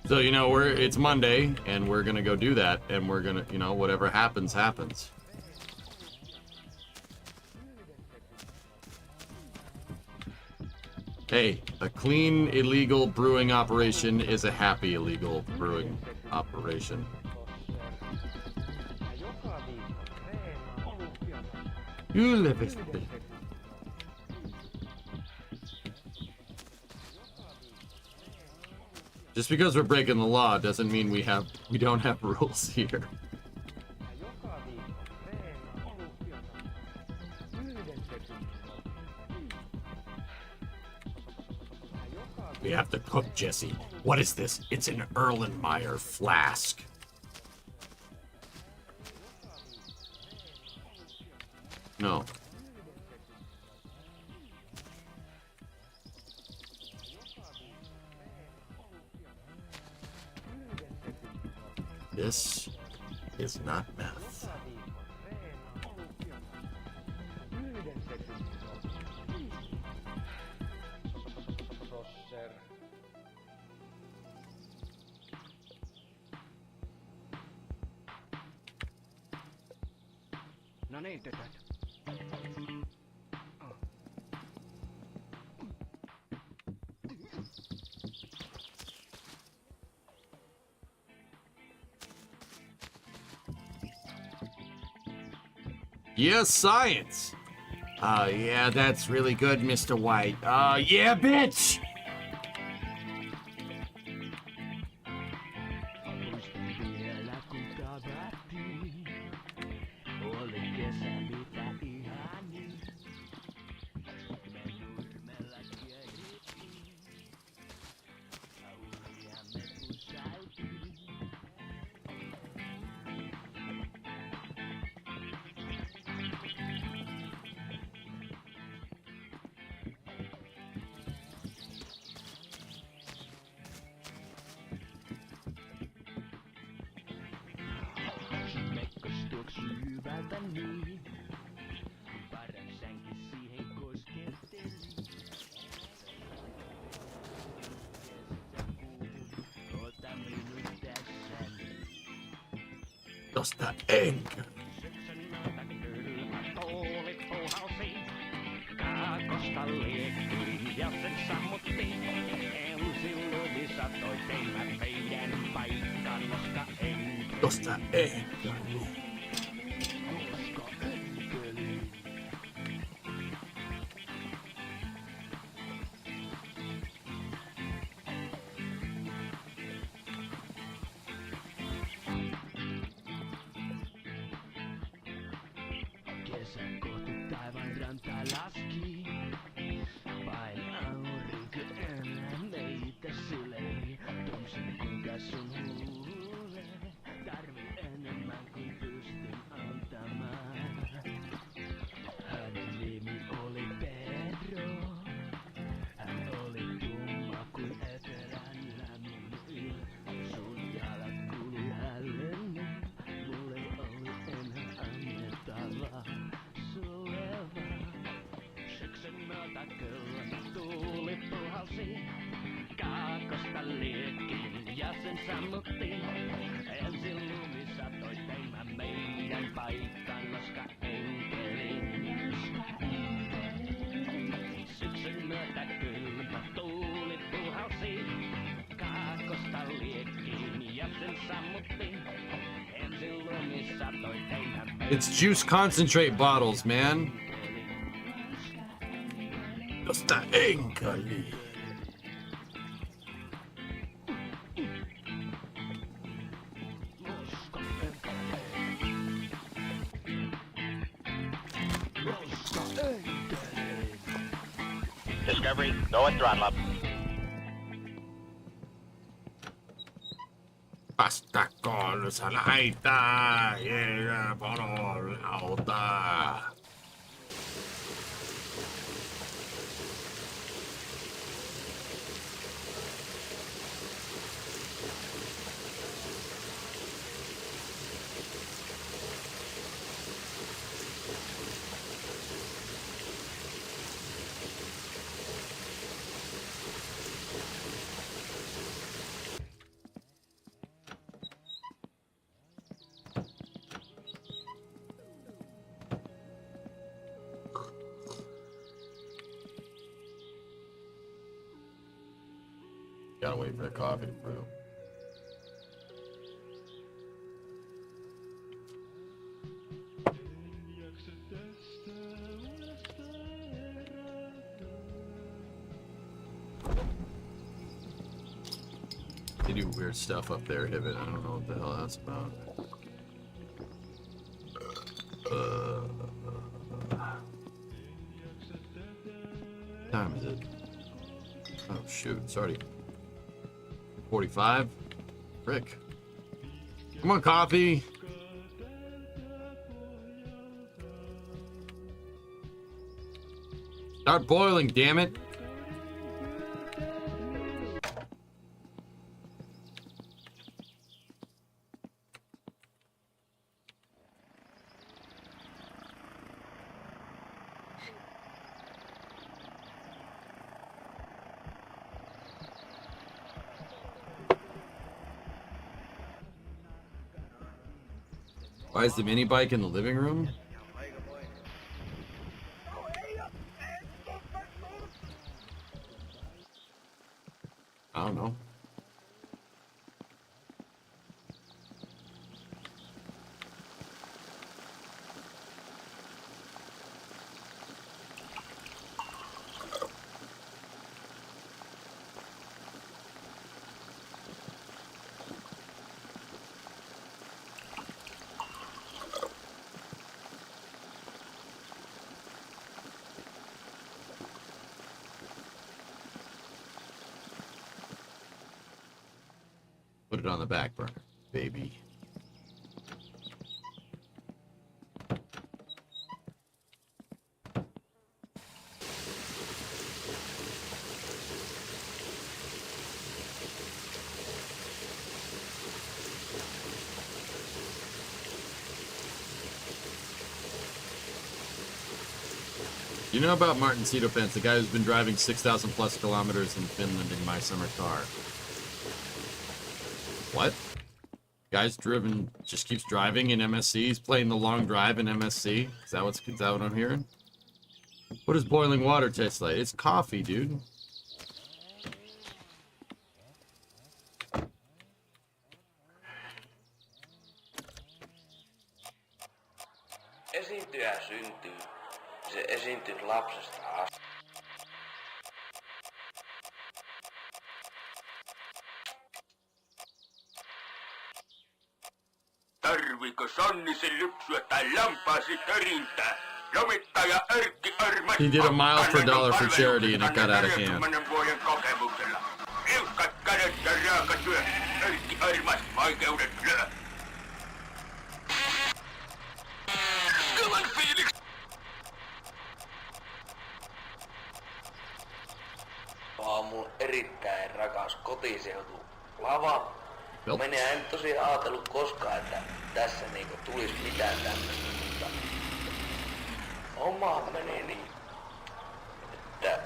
So, you know, it's Monday, and we're gonna go do that, and we're gonna, you know, whatever happens, happens. Hey, a clean, illegal brewing operation is a happy, illegal brewing operation. You live it. Just because we're breaking the law doesn't mean we don't have rules here. We have to cook, Jesse. What is this? It's an Erlenmeyer flask. No. This is not meth. No niin, tytöt. Yes, science. Yeah, that's really good, Mr. White. Yeah, bitch! Tosta enkä. Tosta enkä. Tuuli puhalsi, kaakosta liekkiin ja sen sammutti. Ensin lumi satoi teimä meidän paikkaan, koska enkelin. Syksyn myötä kylmä tuuli puhalsi, kaakosta liekkiin ja sen sammutti. Ensin lumi satoi teimä meidän. It's juice concentrate bottles, man. Josta enkeli. Discovery, go and throttle up. Vastakoon salaita, ja pololauta. Gotta wait for the coffee to brew. They do weird stuff up there, Hibbit. I don't know what the hell that's about. What time is it? Oh shoot, it's already 45? Frick. Come on, coffee. Start boiling, damn it. Why is the mini bike in the living room? I don't know. Put it on the back burner, baby. You know about Martin Cedofence, the guy who's been driving 6,000 plus kilometers in Finland in my summer car? What? Guy's driven, just keeps driving in MSC. He's playing the long drive in MSC. Is that what I'm hearing? What does boiling water taste like? It's coffee, dude. Esiintyjä syntyy. Se esiintyy lapsesta asti. Tarviiko Sonnisen lypsyä tai lampaasi törintää? Lomittaja Erkki Armas. He did a mile for $1 for charity and it got out of hand. Vuoden kokemuksella. Liukat kädet ja raaka työ. Erkki Armas vaikeudet lyö. Kovan fiiliksi. On mun erittäin rakas kotiseutu. Lava. Minä en tosiaan ajatellut koskaan, että tässä niinku tulisi mitään tämmöistä, mutta homma meni niin, että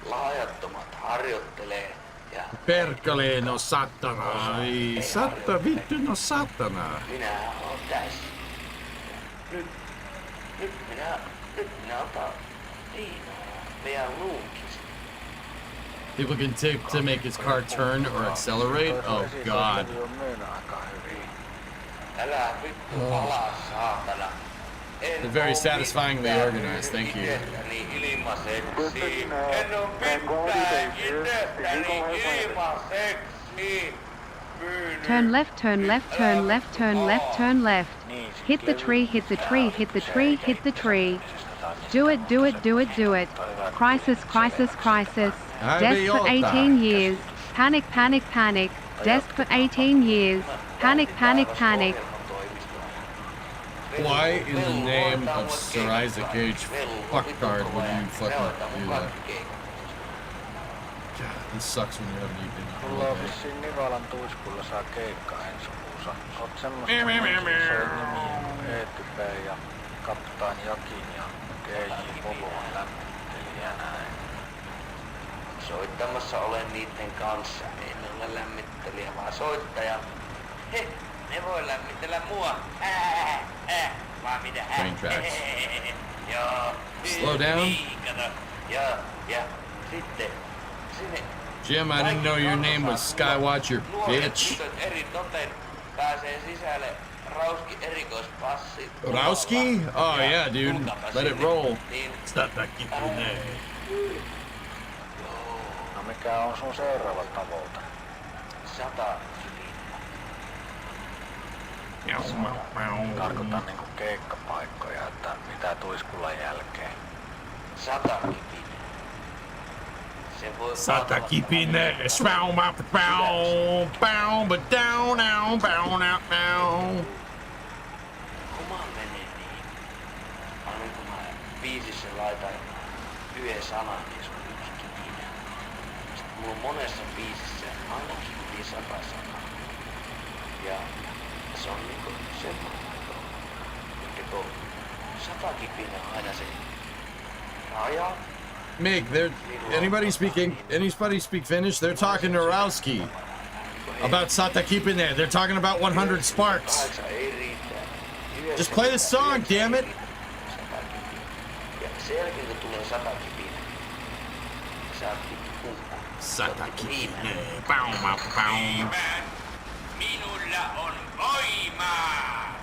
lahjattomat harjoittelee ja Perkele, no satana. Ei, satta, vittu, no satana. minä oon tässä. Nyt minä otan Tiinoa meidän luukista. People can take to make his car turn or accelerate. Oh god. Älä vittu alas, saatana. They're very satisfyingly organized, thank you. Ilmaiseksi. En oo mitään itsestäni ilmaiseksi. Turn left, turn left, turn left, turn left, turn left. Hit the tree, hit the tree, hit the tree, hit the tree. Do it, do it, do it, do it. Crisis, crisis, crisis. Desk for 18 years. Panic, panic, panic. Desk for 18 years. Panic, panic, panic. Why in the name of Sir Isaac H. Fuckguard would you fucking do that? God, this sucks when you haven't eaten Mulla all on day. vissiin Nivalan tuiskulla saa keikka ensi kuussa. Oot semmoista nimi Eetu P ja Kaptaani Jakin ja GJ Bobo on lämmitteli ja näin. Soittamassa olen niitten kanssa. En ole lämmittelijä, vaan soittaja. He, ne voi lämmitellä mua. Vaan mitä? Train tracks. Joo. Slow down. Niin, kato. Ja sitten sinne. Jim, I didn't know your name was Skywatcher, bitch. Tytöt eri toten pääsee sisälle. Rauski erikoispassi. Rowski? Oh yeah, dude. Let it roll. Stop that No mikä on sun seuraava tavoite? 100 Tarkoitan niinku keikkapaikkoja, että mitä tuiskulla jälkeen. 100 kipinä. Se voi Sata kipinä, spow, bow, but down, now, bow, now. Oma menee niin. Aina kun mä biisissä laitan yhden sanan, niin se on yksi kipinä. Sitten mulla on monessa biisissä ainakin yli 100 sanaa. Ja se on niinku semmoinen. Että kun 100 kipinä on aina se raja. Meg, anybody speak Finnish? They're talking to Rowski about Sata Kipinä. They're talking about 100 sparks. Just play the song, damn it. Ja sen jälkeen kun tulee 100 kipinä, sä oot kumppu. Sata kipinä. Minulla on voimaa!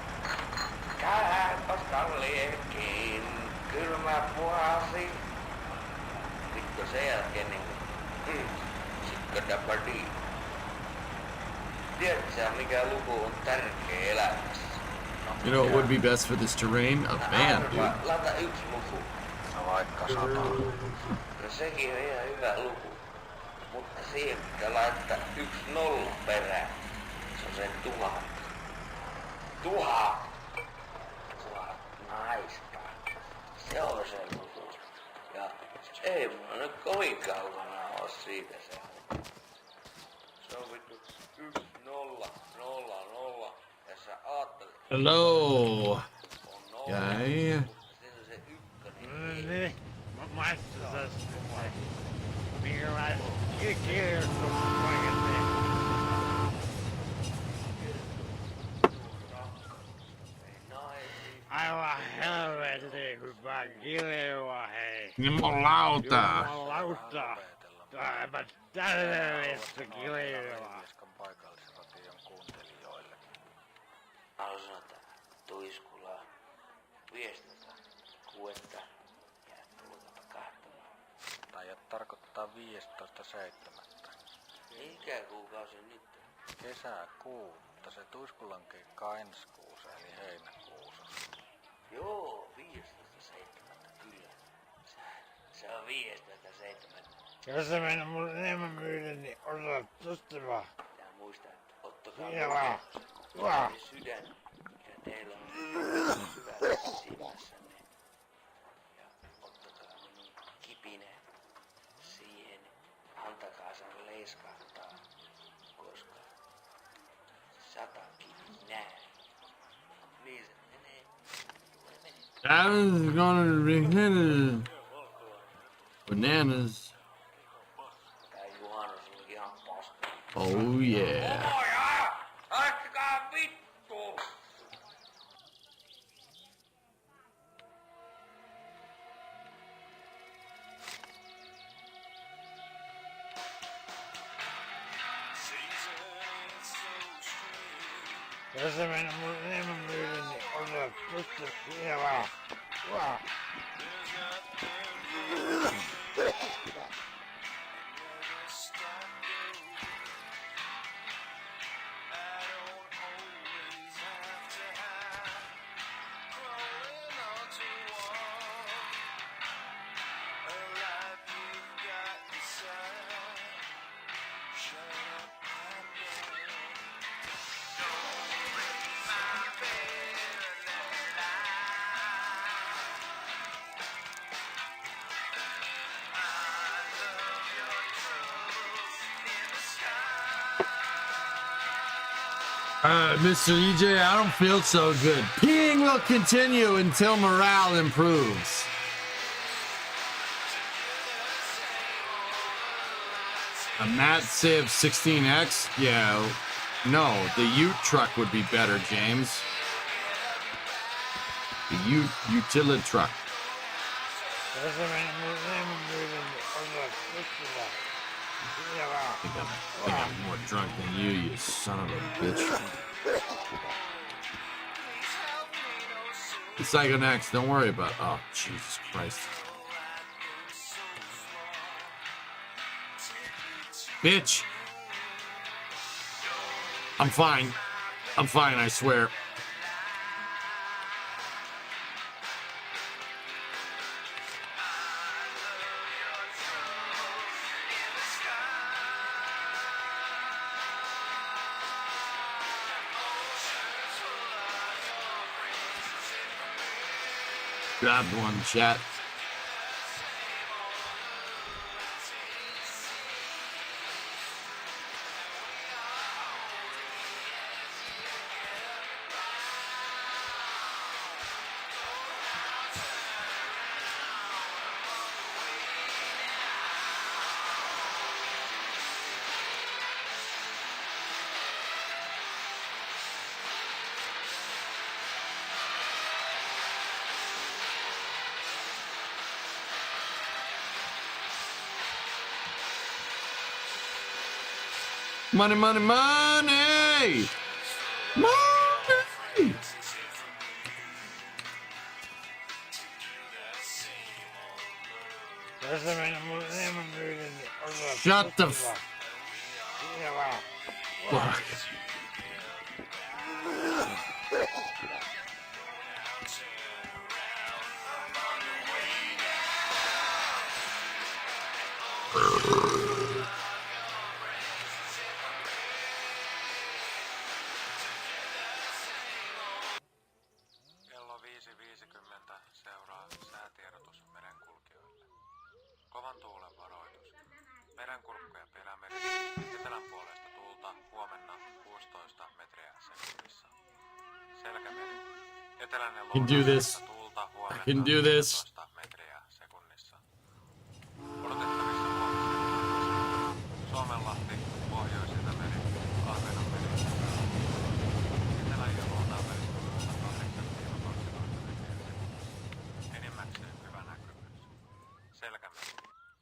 Käypäs kallienkin, kylmä puhasi. Vittu sen jälkeen niin sikkadabadi. Tiedätkö sä mikä luku on tärkeä elämässä? You know what would be best for this terrain? A van, dude. Laita yksi luku. No vaikka 100. No sekin on ihan hyvä luku. Mutta siihen pitää laittaa yksi nolla perään. Se on se 1000. 1000 naista. Se on se luku. Ja ei mulla nyt kovin kaukana oo siitä se. Se on vittu 1 0 0 0. Ja sä aattelet. Hello. Guy. Niin, maistaa se. Minkälainen kirjoitus oikeesti. Aivan helvetti, kun mä kiljoa, hei. Jumalauta. Jumalauta. Aivan täydellistä kiljoa. Haluan sanoa, että Tuiskula viestetä kuetta ja tulkata kahtomaan. Taidat tarkoittaa 15.7. Mikä kuukausi nyt? Kesäkuu, mutta se Tuiskulan keikka ensi kuussa eli heinäkuussa. Joo, 15.7. Kyllä. Se on 15.7. Jos sä mennä mun enemmän myydä, niin ota tosta vaan. Ja muista, että ottakaa Siinä vaan. Vaan. sydän, mikä teillä on syvällä sisimmässänne. Ja ottakaa minun kipinä siihen. Antakaa sen leiskahtaa, koska 100 kipinää. Niin se menee. Tulee menee. That is gonna be hidden. Bananas. Oh yeah. Mr. EJ, I don't feel so good. Peeing will continue until morale improves. A Matt Civ 16X? Yeah. No, the Ute truck would be better, James. The Ute utility truck. I think I'm more drunk than you son of a bitch. The Psycho Next, don't worry about it. Oh, Jesus Christ. Bitch. I'm fine. I'm fine, I swear. Grabbed one, chat. Money, money, money! Money! Shut the fuck. Kello 5.50 seuraa säätiedotus merenkulkijoille. Kovan tuulen varoitus. Merenkurkku ja Perämeri. Etelän puolesta tuulta huomenna 16 metriä sekunnissa. Selkämeri. Eteläinen lounaisesta tuulta huomenna 16 metriä sekunnissa. Odotettavissa huomisena Suomenlahti, Pohjois-Itämeri, Ahvenanmeri. Etelän ja lounaan välistä tuulta 8-12 metriä sekunnissa. Enimmäkseen hyvä näkyvyys. Selkämeri.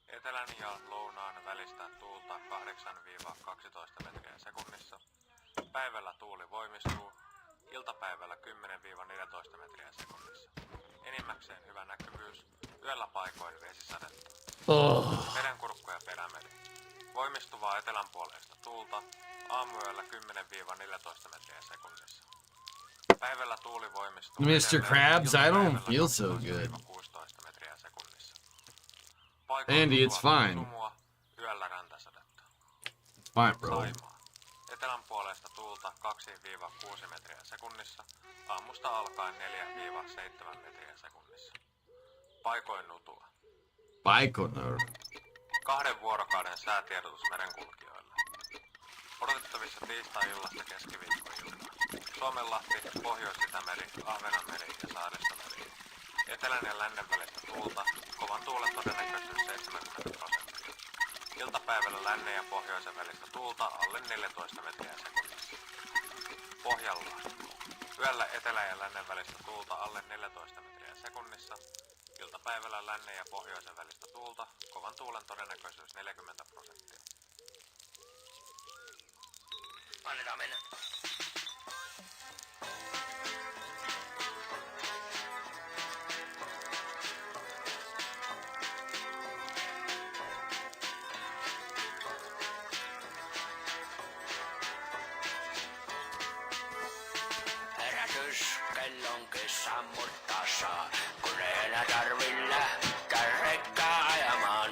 Etelän ja lounaan välistä tuulta 8-12 metriä sekunnissa. Päivällä tuuli voimistuu. Iltapäivällä 10-14 metriä sekunnissa. Enimmäkseen hyvä näkyvyys. Yöllä paikoin vesisadetta. Merenkurkku ja Perämeri. Voimistuvaa etelänpuoleista tuulta. Aamuyöllä 10-14 metriä sekunnissa. Päivällä tuuli voimistuu. Mr. Krabs, I don't feel so good. 16 metriä sekunnissa. Andy, it's fine. Yöllä räntäsadetta. It's fine, bro. Saimaa. Etelän puolesta tuulta 2-6 metriä sekunnissa. Aamusta alkaen 4-7 metriä sekunnissa. Paikoin nutua. Baikonur. 2 vuorokauden säätiedotus merenkulkijoille. Odotettavissa tiistai-illasta keskiviikkoiltaan. Suomenlahti, Pohjois-Itämeri, Ahvenanmeri ja Saaristomeri. Etelän ja lännen välistä tuulta. Kovan tuulen todennäköisyys 70%. Iltapäivällä iltapäivällä lännen ja pohjoisen välistä tuulta alle 14 metriä sekunnissa. Pohjalla. Yöllä etelän ja lännen välistä tuulta alle 14 metriä sekunnissa. Iltapäivällä lännen ja pohjoisen välistä tuulta. Kovan tuulen todennäköisyys 40%. Annetaan mennä. Herätys kellonkin sammuttaa saa, kun ei enää tarvi lähteä rekkää ajamaan.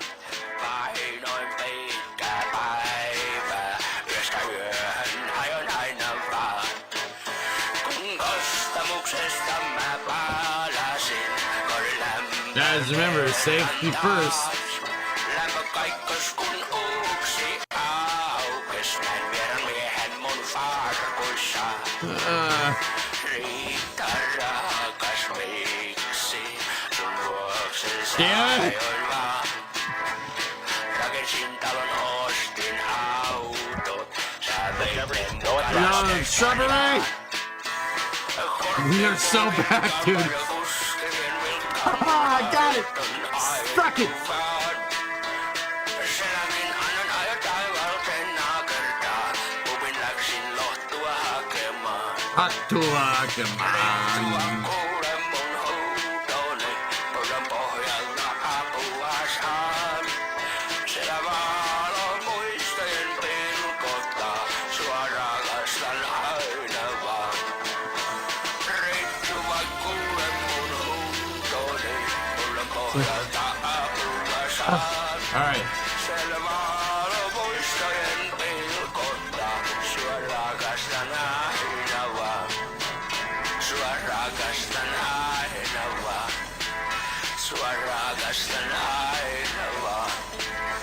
Painoin pitkä päivä, yöstä yöhön ajon aina vaan. Kun kostamuksesta mä palasin, kun Guys, remember, safety first. lämpö kaikkos kun uuksi aukes. Näin vieran miehen mun farkuissa. Riitta rakas, miksi sun vuoksi sain vaan. Rakensin talon, ostin autot. Sä veit ne No, Strawberry! We are so back, dude. Ah, I got it! Suck it! Selämin annan ajo taivalteen nakertaa. Pupin läksin lohtua hakemaan. Hattua hakemaan. Kuule mun huutoni, pojan pohjalta apua saan. Siellä valo muistojen pilkottaa, sua rakastan aina vaan. Ritsu vai kuule mun huutoni, pojan pohjalta apua saan. Alright. Siellä valo muistojen pilkottaa, sua rakastan aina vaan. Sua rakastan aina vaan. Sua rakastan aina vaan.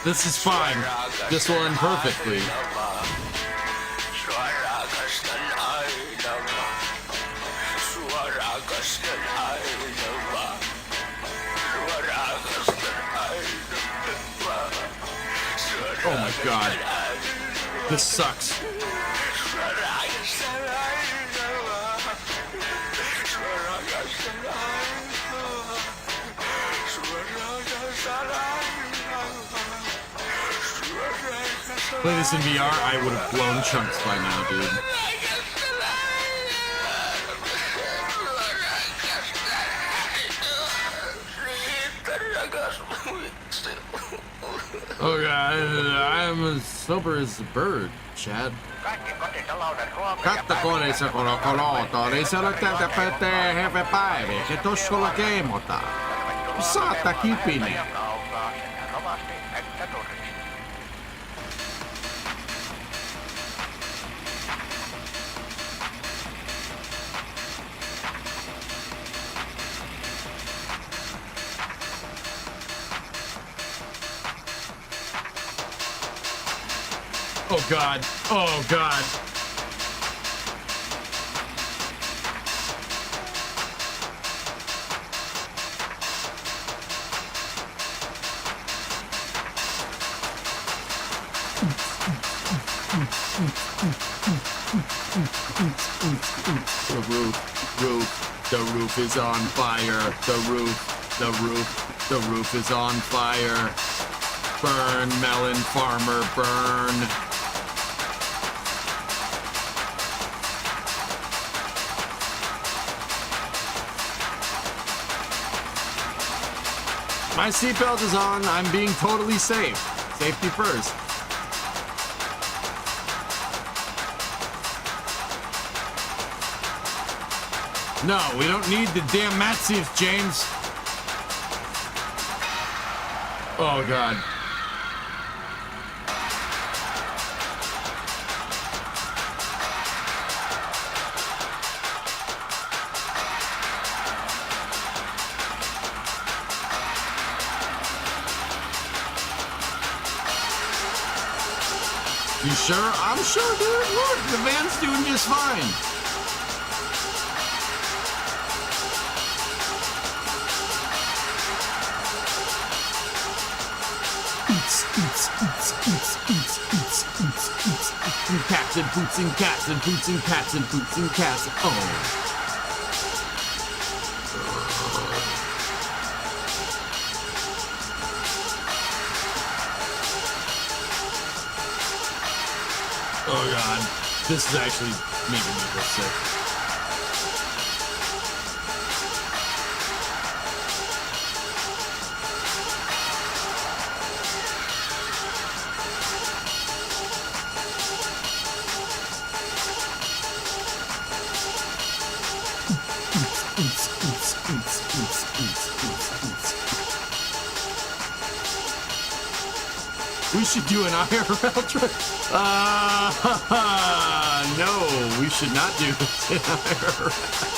This is fine. This will end perfectly. Sua rakastan aina vaan. Sua rakastan aina vaan. Sua rakastan aina vaan. Oh my god. This sucks. Sua rakastan aina vaan. Sua rakastan aina vaan. Sua rakastan aina vaan. Play this in VR, I would have blown chunks by now, dude. Oh god, I'm as sober as a bird, Chad. Kattakoneissa kolokoloto, niin se on täältä pötee hepe päivä, se tossulla keimota. Saata kipinen. Oh god. Oh god. The roof is on fire. The roof is on fire. Burn, melon farmer, burn. My seatbelt is on. I'm being totally safe. Safety first. No, we don't need the damn mat seats, James. Oh, God. You sure? I'm sure, dude. Look, the van's doing just fine. Cats and boots and cats and boots and cats and boots and cats. Oh. Oh god, this is actually making me feel sick. We should do an IRL trip. No, we should not do this in IRL.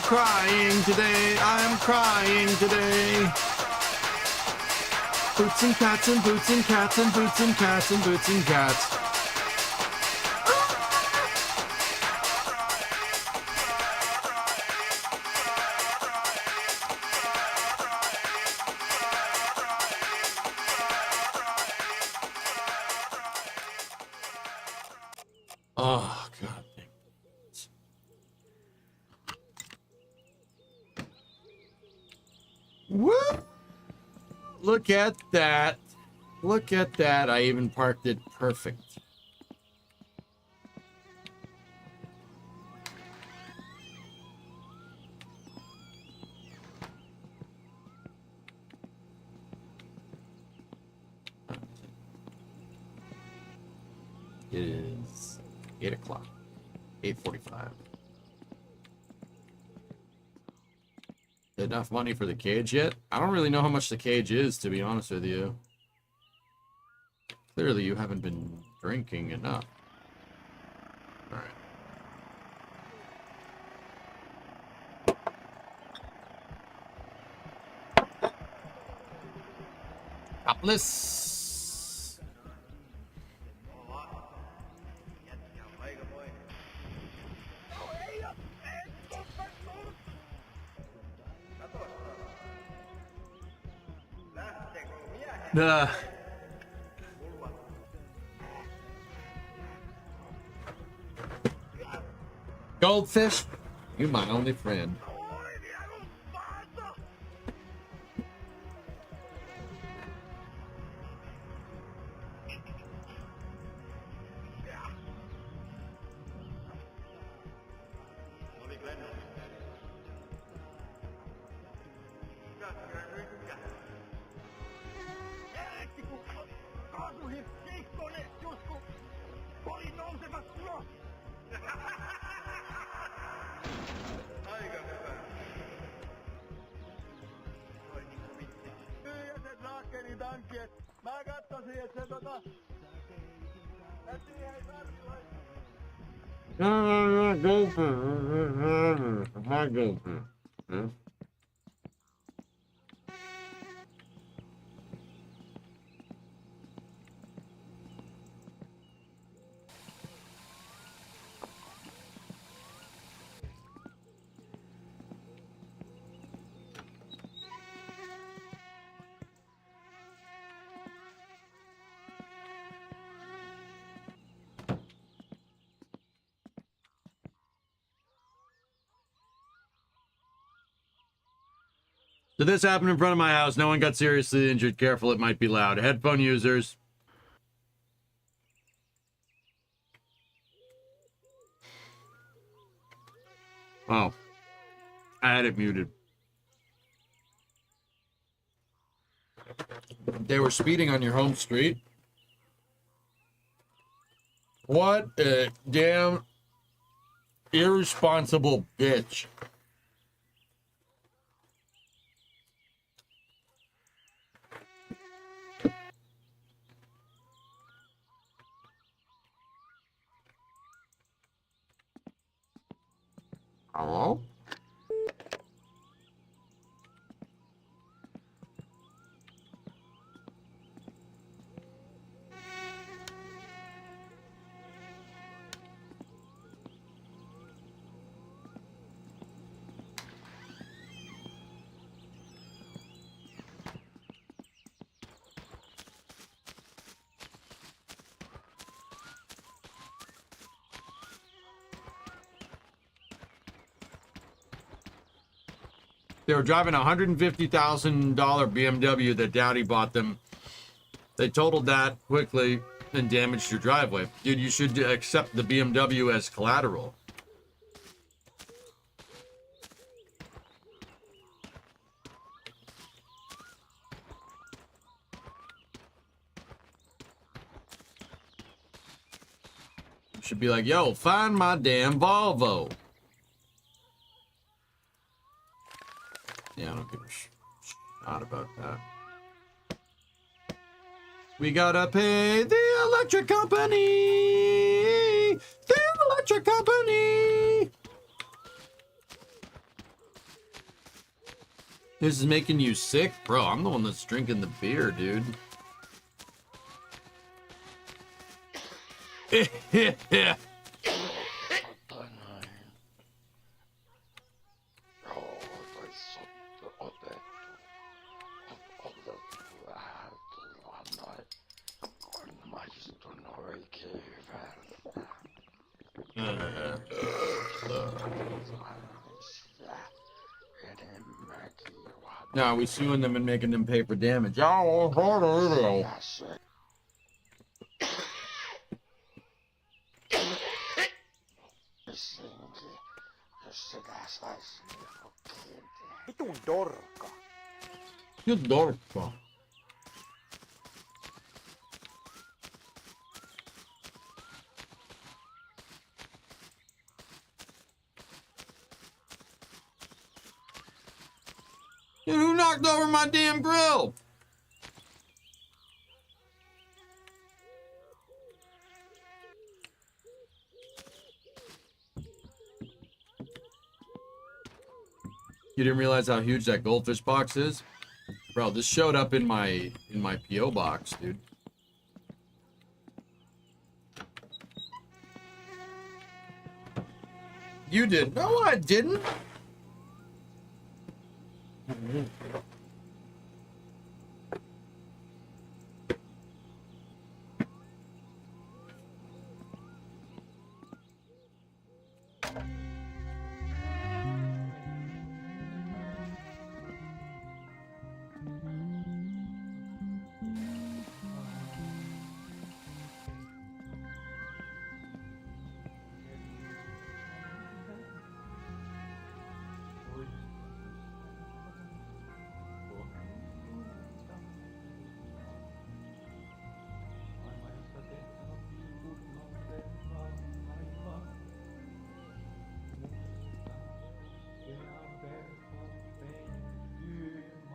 Crying today, I'm crying today. Boots and cats and boots and cats and boots and cats and boots and cats. Oh, God. Woo! Look at that. Look at that. I even parked it perfect. It is 8 o'clock. 8:45. Enough money for the cage yet? I don't really know how much the cage is, to be honest with you. Clearly you haven't been drinking enough. Alright. Topless. Goldfish, you're my only friend. So this happened in front of my house. No one got seriously injured. Careful, it might be loud. Headphone users. Oh. I had it muted. They were speeding on your home street. What a damn irresponsible bitch. Hello? They were driving a $150,000 BMW that Dowdy bought them. They totaled that quickly and damaged your driveway. Dude, you should accept the BMW as collateral. You should be like, yo, find my damn Volvo. Yeah, I don't give a shot about that. We gotta pay the electric company! The electric company! This is making you sick? Bro, I'm the one that's drinking the beer, dude. No, we suing them and making them pay for damage. Oh, Vitun dorka. You dorka. Dude, who knocked over my damn grill? You didn't realize how huge that goldfish box is? Bro, this showed up in my PO box, dude. You did. No, I didn't.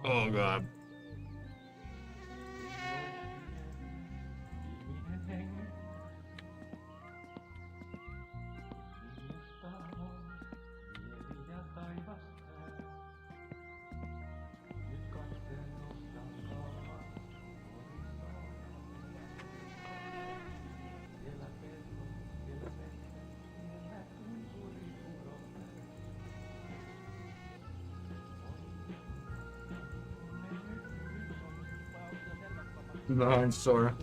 Oh god. No, I'm sorry.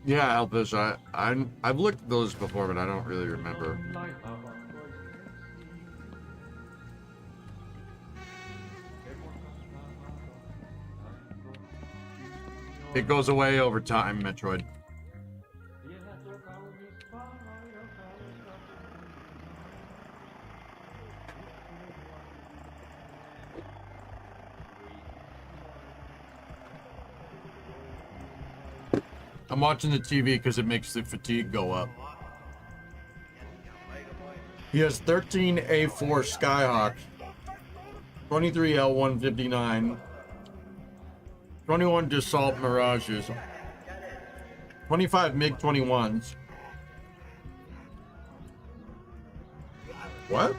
Yeah, Elfish, I've looked at those before, but I don't really remember. It goes away over time, Metroid. I'm watching the TV because it makes the fatigue go up. He has 13 A4 Skyhawk, 23 L159, 21 Dassault Mirages, 25 MiG-21s. What?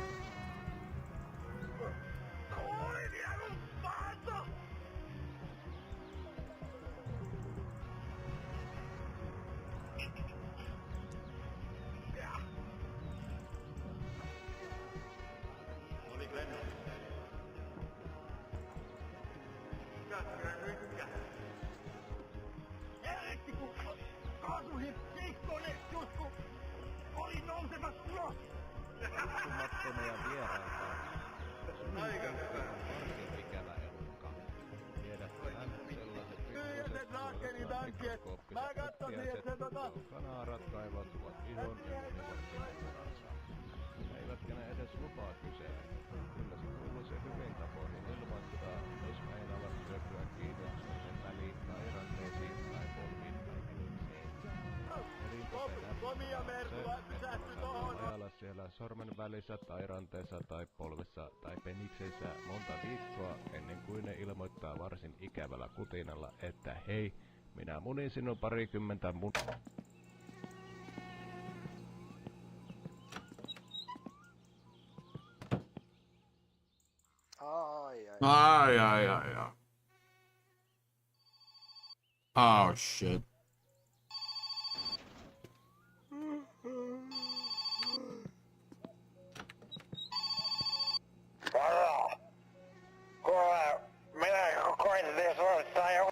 Kanarat kaivautuvat ihon ja muivat kiinnostaransa. Eivätkä ne edes lupaa kyseä. Kyllä se kuuluisi hyvin tapoihin ilmoittaa, jos meinaavat syöpyä kiinnostuksen väliin tai ranteisiin tai polviin tai kynsiin. Se, että ajalla siellä sormen välissä tai ranteessa tai polvessa tai penikseissä monta viikkoa ennen kuin ne ilmoittaa varsin ikävällä kutinalla, että hei, minä munin sinun parikymmentä Ai. Oh, shit. Kuule, minä koitin suorittaa joku...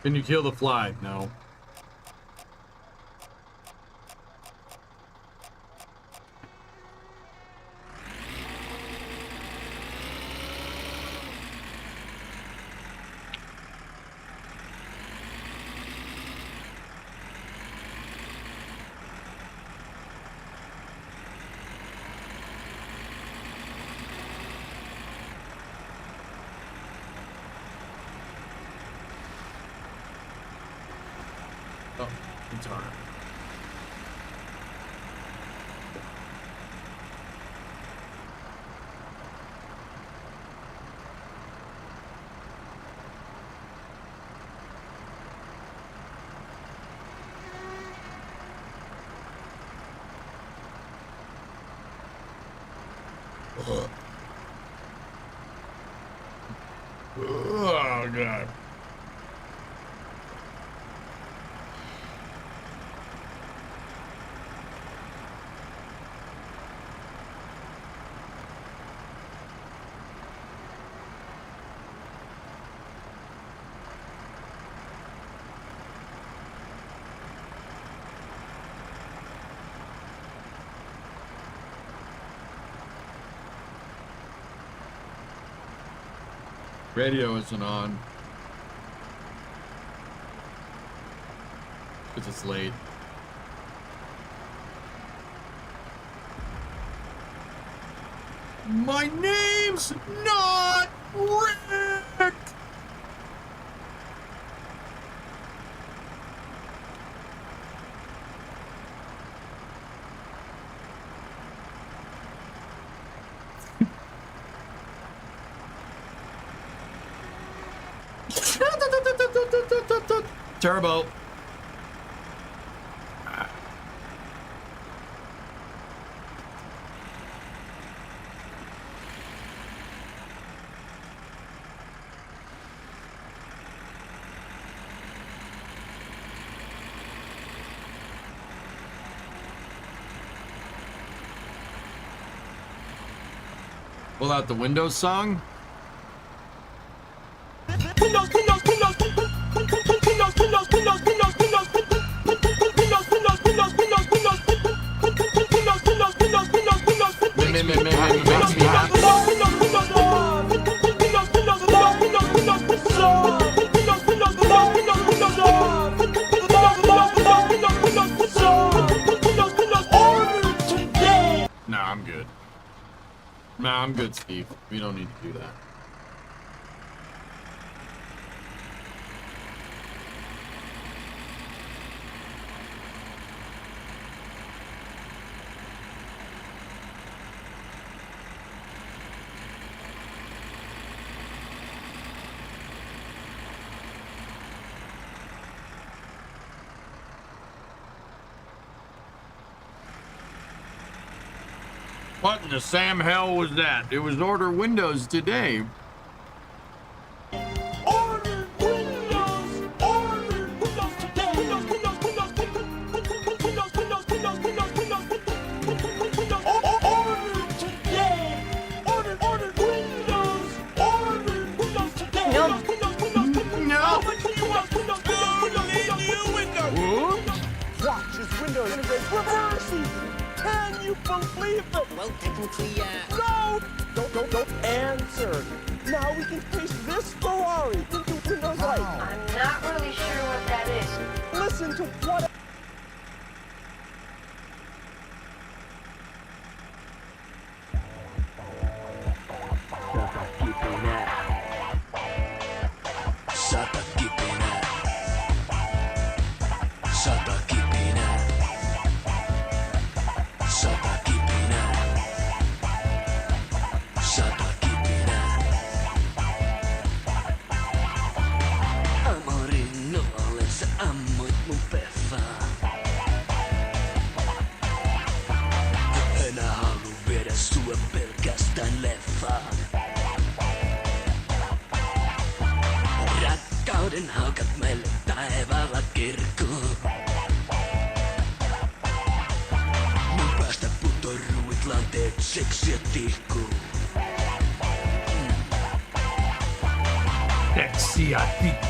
Can you kill the fly? No. Oh, it's alright. Oh, God. Radio isn't on. Because it's late. My name's not Rick! Turbo. Pull out the Windows song. No, I'm good. No, I'm good, Steve. We don't need to do that. What in the Sam hell was that? It was order Windows today. Order Windows! Order Windows today! Order today! Order Windows! Order Windows today! No. Watch as Windows integrates reversing! Can you believe it? Well, technically, No! Don't answer! Now we can paste this Ferrari into Windows Light. I'm not really sure what that is. Listen to what... Pelkästään leffaan. Rakkauden haukat meille taivaalla kirkuu. Mun päästä putoruit lanteet, seksiä tihkuu. Seksiä tihkuu.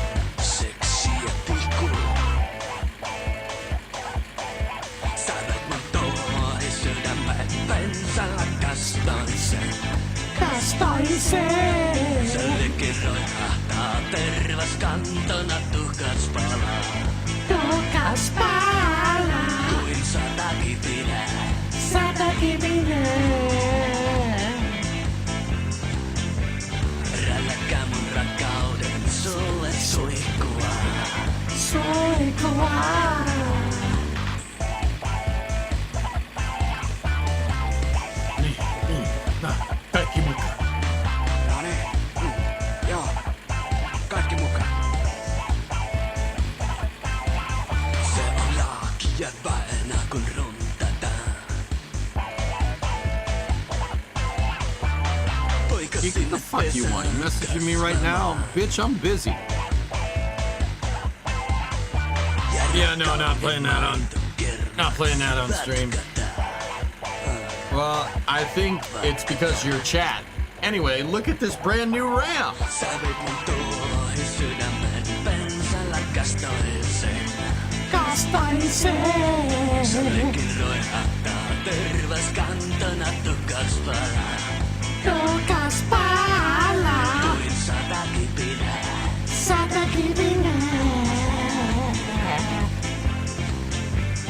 Saatat mun touhoihin sydämeen pensalla kastoin sen. Söllekin roihahtaa tervas kantona tuhkas palaa. Kuin sata kipinää. Rälläkää mun rakkauden sulle suihkua. Kaikki mukaan. No niin. Joo. Kaikki mukaan. Se on laaki ja vaena kun runtataan. Poika What the fuck you want? You messaging me right now? Bitch, I'm busy. Yeah, no, not playing that on stream. Well, I think it's because your chat. Anyway, look at this brand new RAM.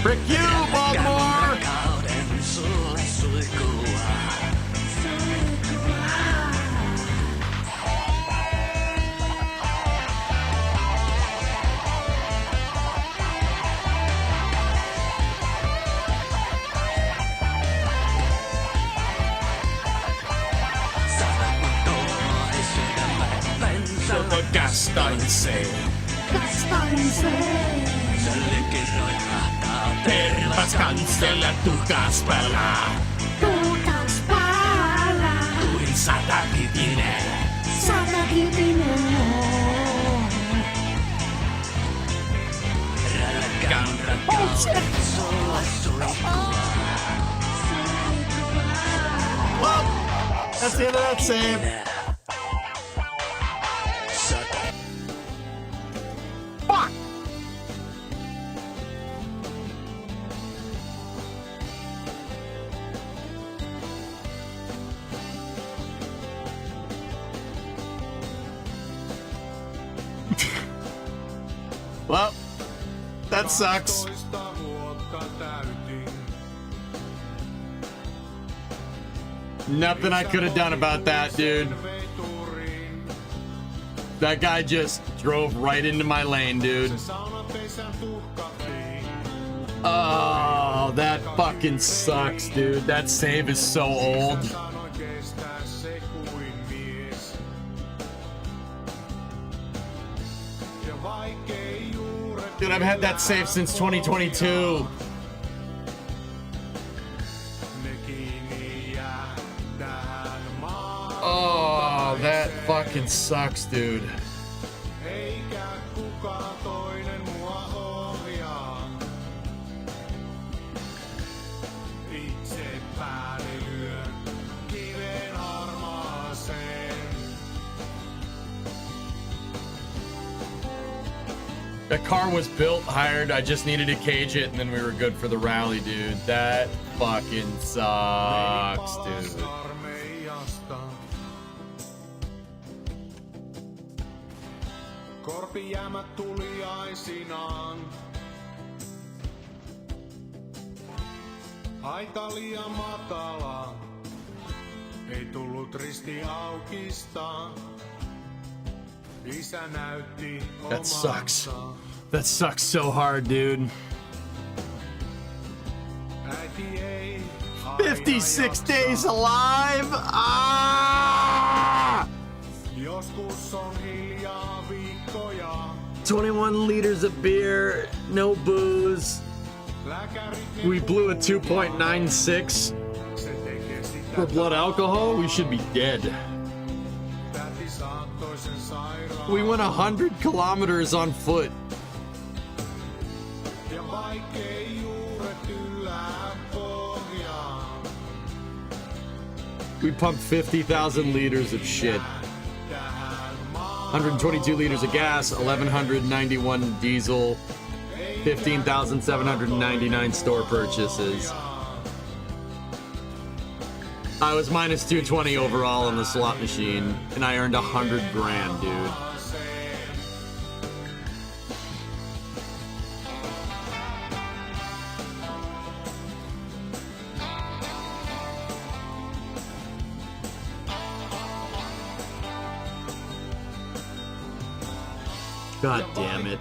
Frick you, Baltimore! Rakkauden suihkua. Tervas kansella tuhkas palaa. Tuhkas palaa. Kuin 100-kitinen. 100-kitinen. Oh shit! Well, that's the end of that save. Fuck! Well, that sucks. Nothing I could have done about that, dude. That guy just drove right into my lane, dude. Oh, that fucking sucks, dude. That save is so old. Dude, I've had that save since 2022. Oh, that fucking sucks, dude. The car was built, hired, I just needed to cage it, and then we were good for the rally, dude. That fucking sucks, dude. Korpijäämät tuliaisinaan. Aita liian matala. Ei tullut risti aukista. Isä näytti That sucks. That sucks so hard, dude. Äiti ei 56 days alive? Ah! Joskus on hiljaa viikkoja. 21 liters of beer, no booze. We blew a 2.96 for blood alcohol. We should be dead. We went 100 kilometers on foot. We pumped 50,000 liters of shit. 122 liters of gas, 1,191 diesel, 15,799 store purchases. I was minus 220 overall on the slot machine, and I earned 100 grand, dude. God damn it.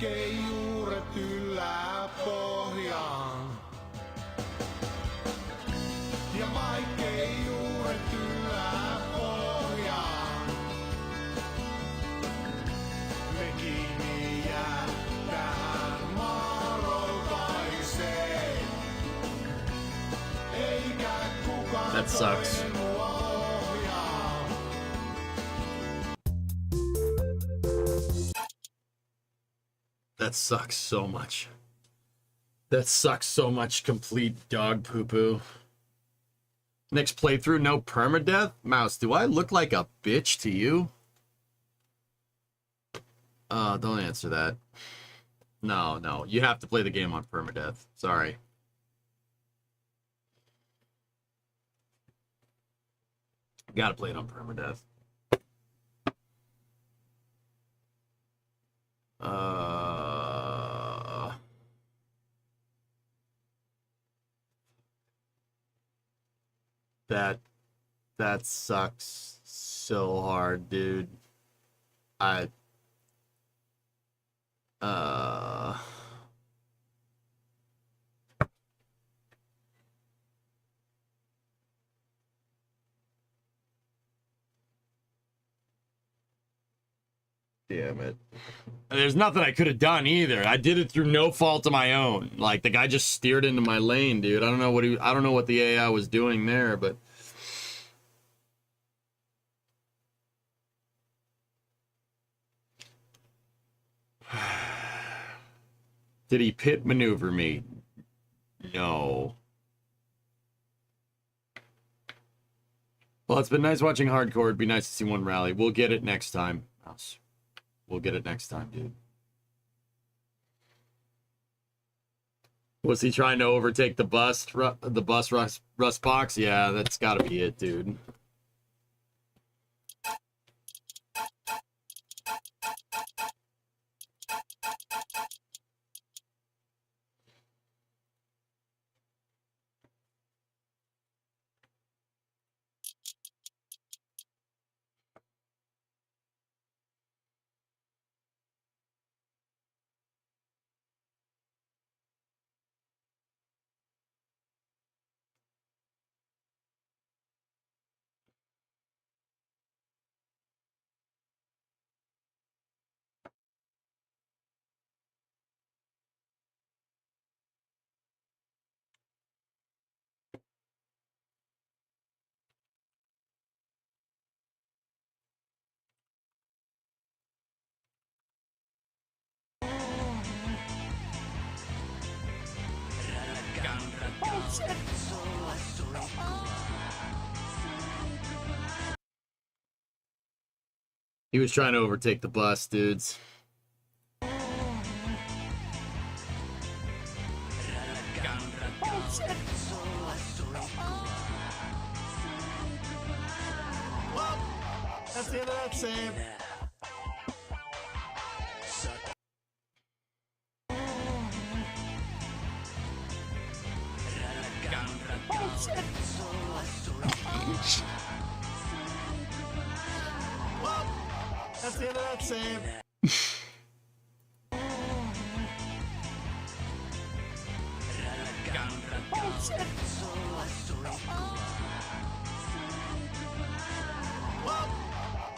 That sucks. That sucks so much. That sucks so much, complete dog poo-poo. Next playthrough, no permadeath? Mouse, do I look like a bitch to you? Don't answer that. No, you have to play the game on permadeath. Sorry. Gotta play it on permadeath. That sucks so hard, dude. Damn it. There's nothing I could have done either. I did it through no fault of my own. Like, the guy just steered into my lane, dude. I don't know what the AI was doing there, but did he pit maneuver me? No. Well, it's been nice watching hardcore. It'd be nice to see one rally. We'll get it next time. We'll get it next time, dude. Was he trying to overtake the bus rust box? Yeah, that's got to be it, dude. He was trying to overtake the bus, dudes. That's the end of that save. That's the end of that save.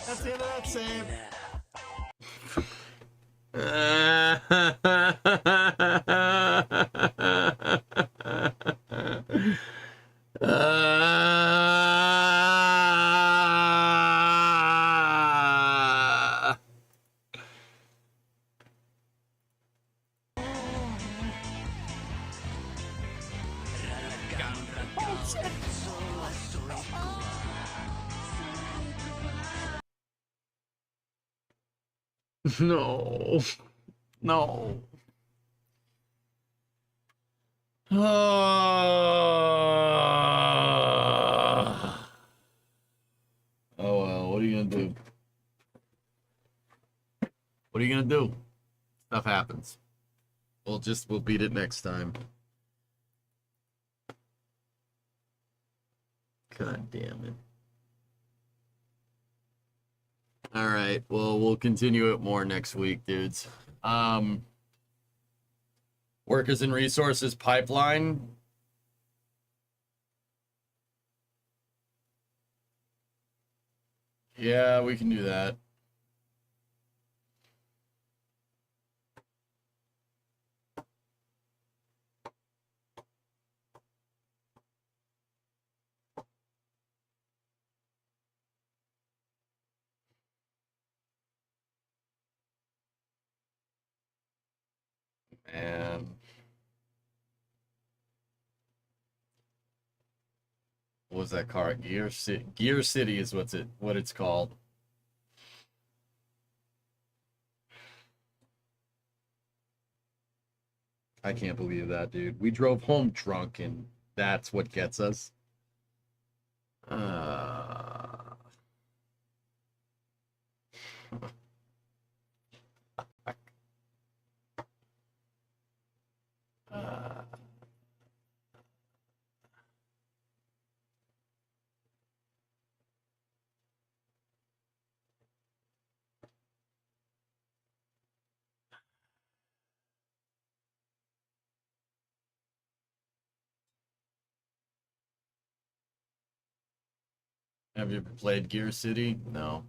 That's the end of that save. No. No. Oh well, what are you gonna do? What are you gonna do? Stuff happens. We'll beat it next time. God damn it. All right. Well, we'll continue it more next week, dudes. Workers and resources pipeline. Yeah, we can do that. And what was that car? Gear City. Gear City is what it's called. I can't believe that, dude. We drove home drunk, and that's what gets us. Have you ever played Gear City? No.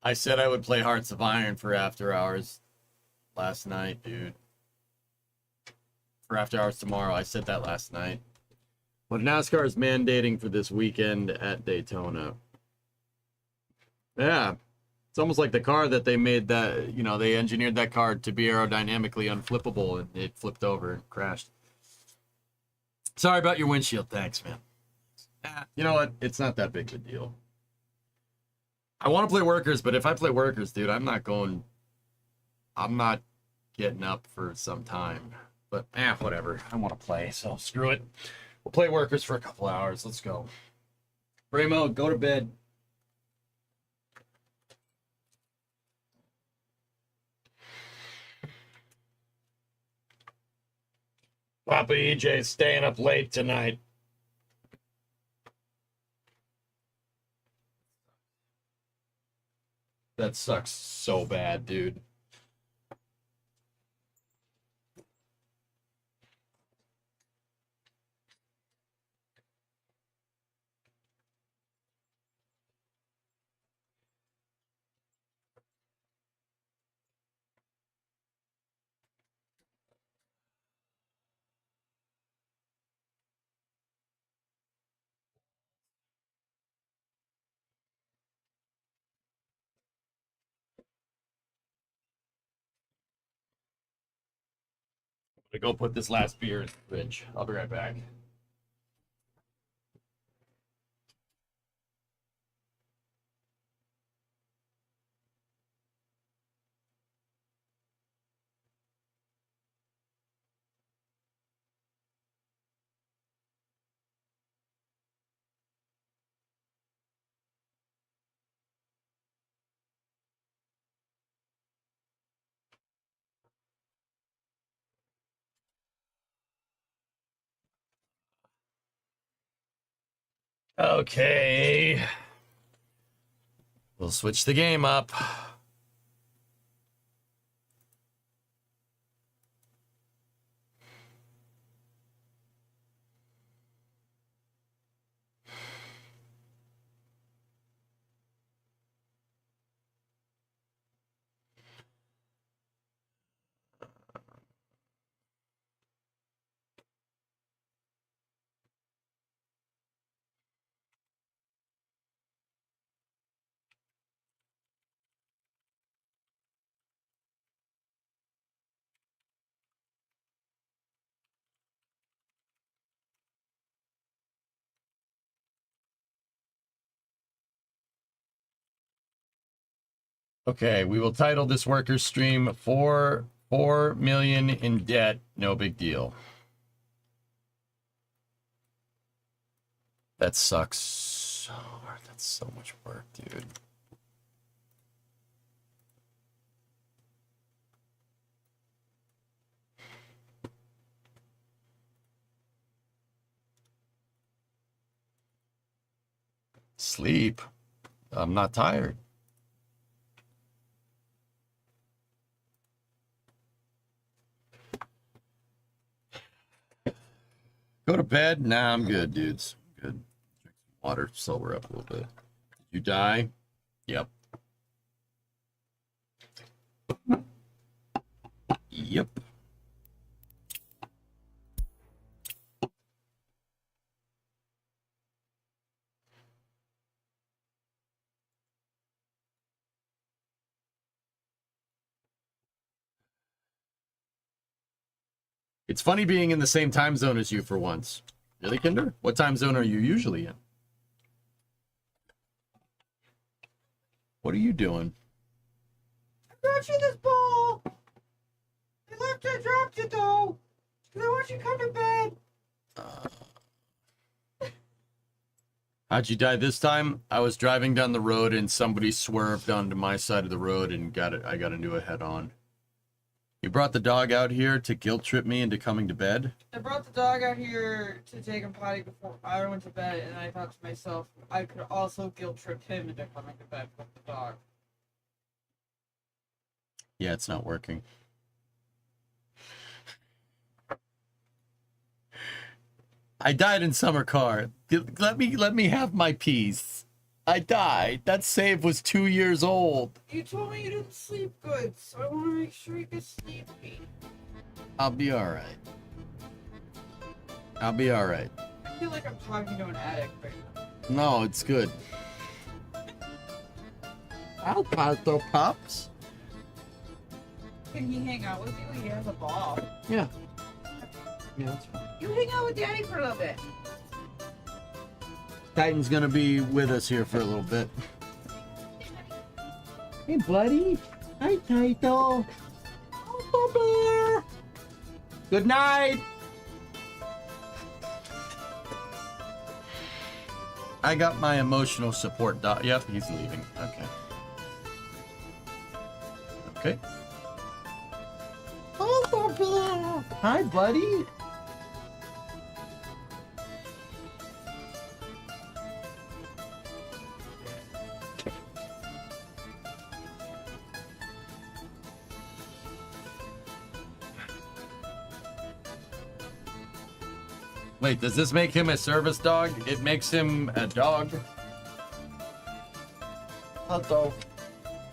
I said I would play Hearts of Iron for After Hours last night, dude. For After Hours tomorrow. I said that last night. What NASCAR is mandating for this weekend at Daytona. Yeah. It's almost like the car that they made that, you know, they engineered that car to be aerodynamically unflippable and it flipped over and crashed. Sorry about your windshield. Thanks, man. You know what? It's not that big of a deal. I want to play Workers, but if I play Workers, dude, I'm not getting up for some time. But, whatever. I want to play, so screw it. We'll play Workers for a couple hours. Let's go. Braymo, go to bed. Papa EJ staying up late tonight. That sucks so bad, dude. I'm gonna go put this last beer in the fridge. I'll be right back. Okay. We'll switch the game up. Okay, we will title this workers stream 4 million in debt, no big deal. That sucks so hard. That's so much work, dude. Sleep. I'm not tired. Go to bed? Nah, I'm good, dudes. Good. Drink some water, sober up a little bit. Did you die? Yep. Yep. It's funny being in the same time zone as you for once. Really, Kinder? What time zone are you usually in? What are you doing? I brought you this ball. I dropped it though. I want you to come to bed. How'd you die this time? I was driving down the road and somebody swerved onto my side of the road and I got into a head on. You brought the dog out here to guilt trip me into coming to bed? I brought the dog out here to take him potty before I went to bed, and I thought to myself, I could also guilt trip him into coming to bed with the dog. Yeah, it's not working. I died in summer car. Let me have my piece. I died. That save was 2 years old. You told me you didn't sleep good, so I want to make sure you get sleepy. I'll be all right. I'll be all right. I feel like I'm talking to an addict right now. No, it's good. I'll pop the pups. Can he hang out with you? He has a ball. Yeah. Yeah, that's fine. You hang out with Daddy for a little bit. Titan's gonna be with us here for a little bit. Hey, buddy. Hi, Taito. Oh, bear. Good night. I got my emotional support dog. Yep, he's leaving. Okay. Okay. Oh, bear. Hi, buddy. Wait, does this make him a service dog? It makes him a dog. Hello.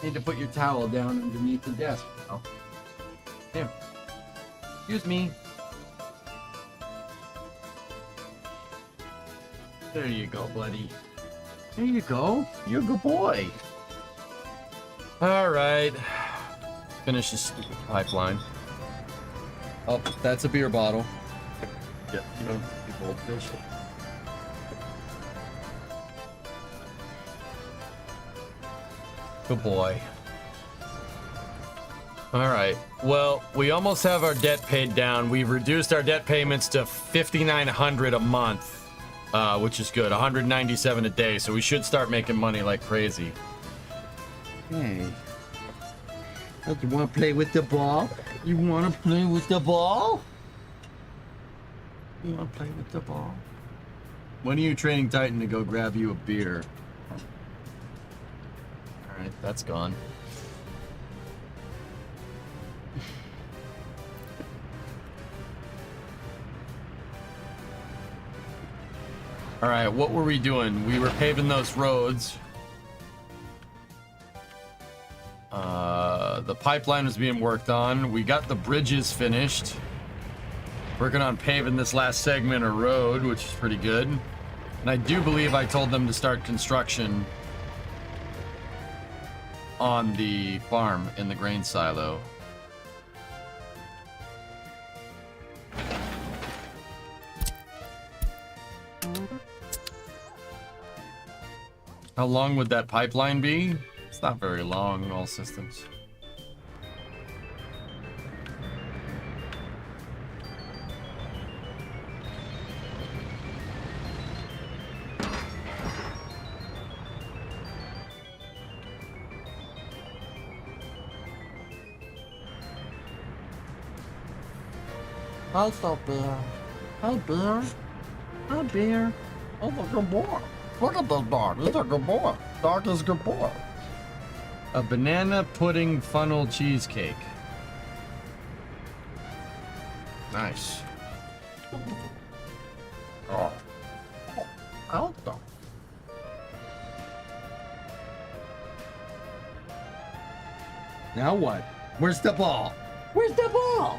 Need to put your towel down underneath the desk. Oh. Here. Excuse me. There you go, buddy. There you go. You're a good boy. All right. Finish this stupid pipeline. Oh, that's a beer bottle. Yeah, you know, goldfish. Good boy. All right. Well, we almost have our debt paid down. We've reduced our debt payments to $5,900 a month, which is good. $197 a day. So we should start making money like crazy. Hey, you want to play with the ball? You want to play with the ball? You want to play with the ball? When are you training Titan to go grab you a beer? All right, that's gone. All right, what were we doing? We were paving those roads. The pipeline was being worked on. We got the bridges finished. Working on paving this last segment of road, which is pretty good. And I do believe I told them to start construction on the farm in the grain silo. How long would that pipeline be? It's not very long in all systems. Hi, Bear. Hi, Bear. Hi, Bear. Oh, the good boy. Look at this dog. He's a good boy. Dog is a good boy. A banana pudding funnel cheesecake. Nice. Oh. Out though. Now what? Where's the ball? Where's the ball?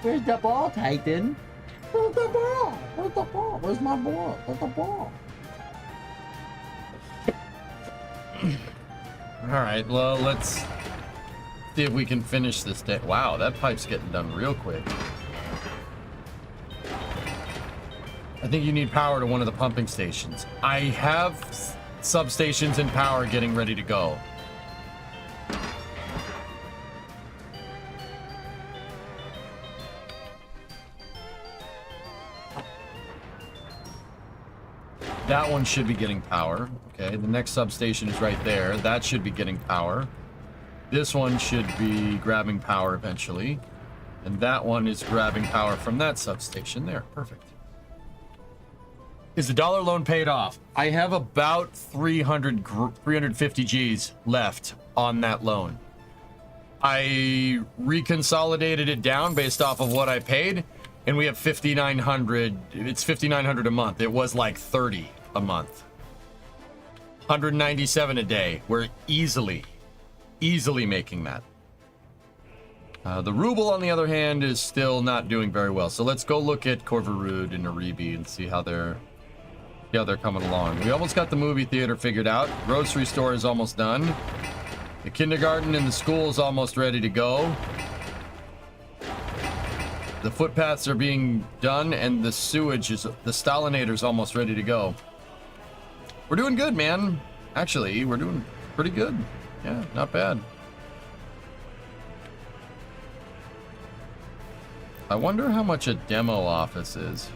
Where's the ball, Titan? Where's the ball? Where's the ball? Where's my ball? Where's the ball? All right, well, let's see if we can finish this day. Wow, that pipe's getting done real quick. I think you need power to one of the pumping stations. I have substations and power getting ready to go. That one should be getting power. Okay, the next substation is right there. That should be getting power. This one should be grabbing power eventually. And that one is grabbing power from that substation there. Perfect. Is the dollar loan paid off? I have about 350 G's left on that loan. I reconsolidated it down based off of what I paid, And we have 5,900. It's 5,900 a month. It was like 30 a month. 197 a day. We're easily making that. The ruble, on the other hand, is still not doing very well. So let's go look at Korverud and Aribi and see how they're coming along. We almost got the movie theater figured out. Grocery store is almost done. The kindergarten and the school is almost ready to go. The footpaths are being done, and the sewage is, the Stalinator's almost ready to go. We're doing good, man. Actually, we're doing pretty good. Yeah, not bad. I wonder how much a demo office is.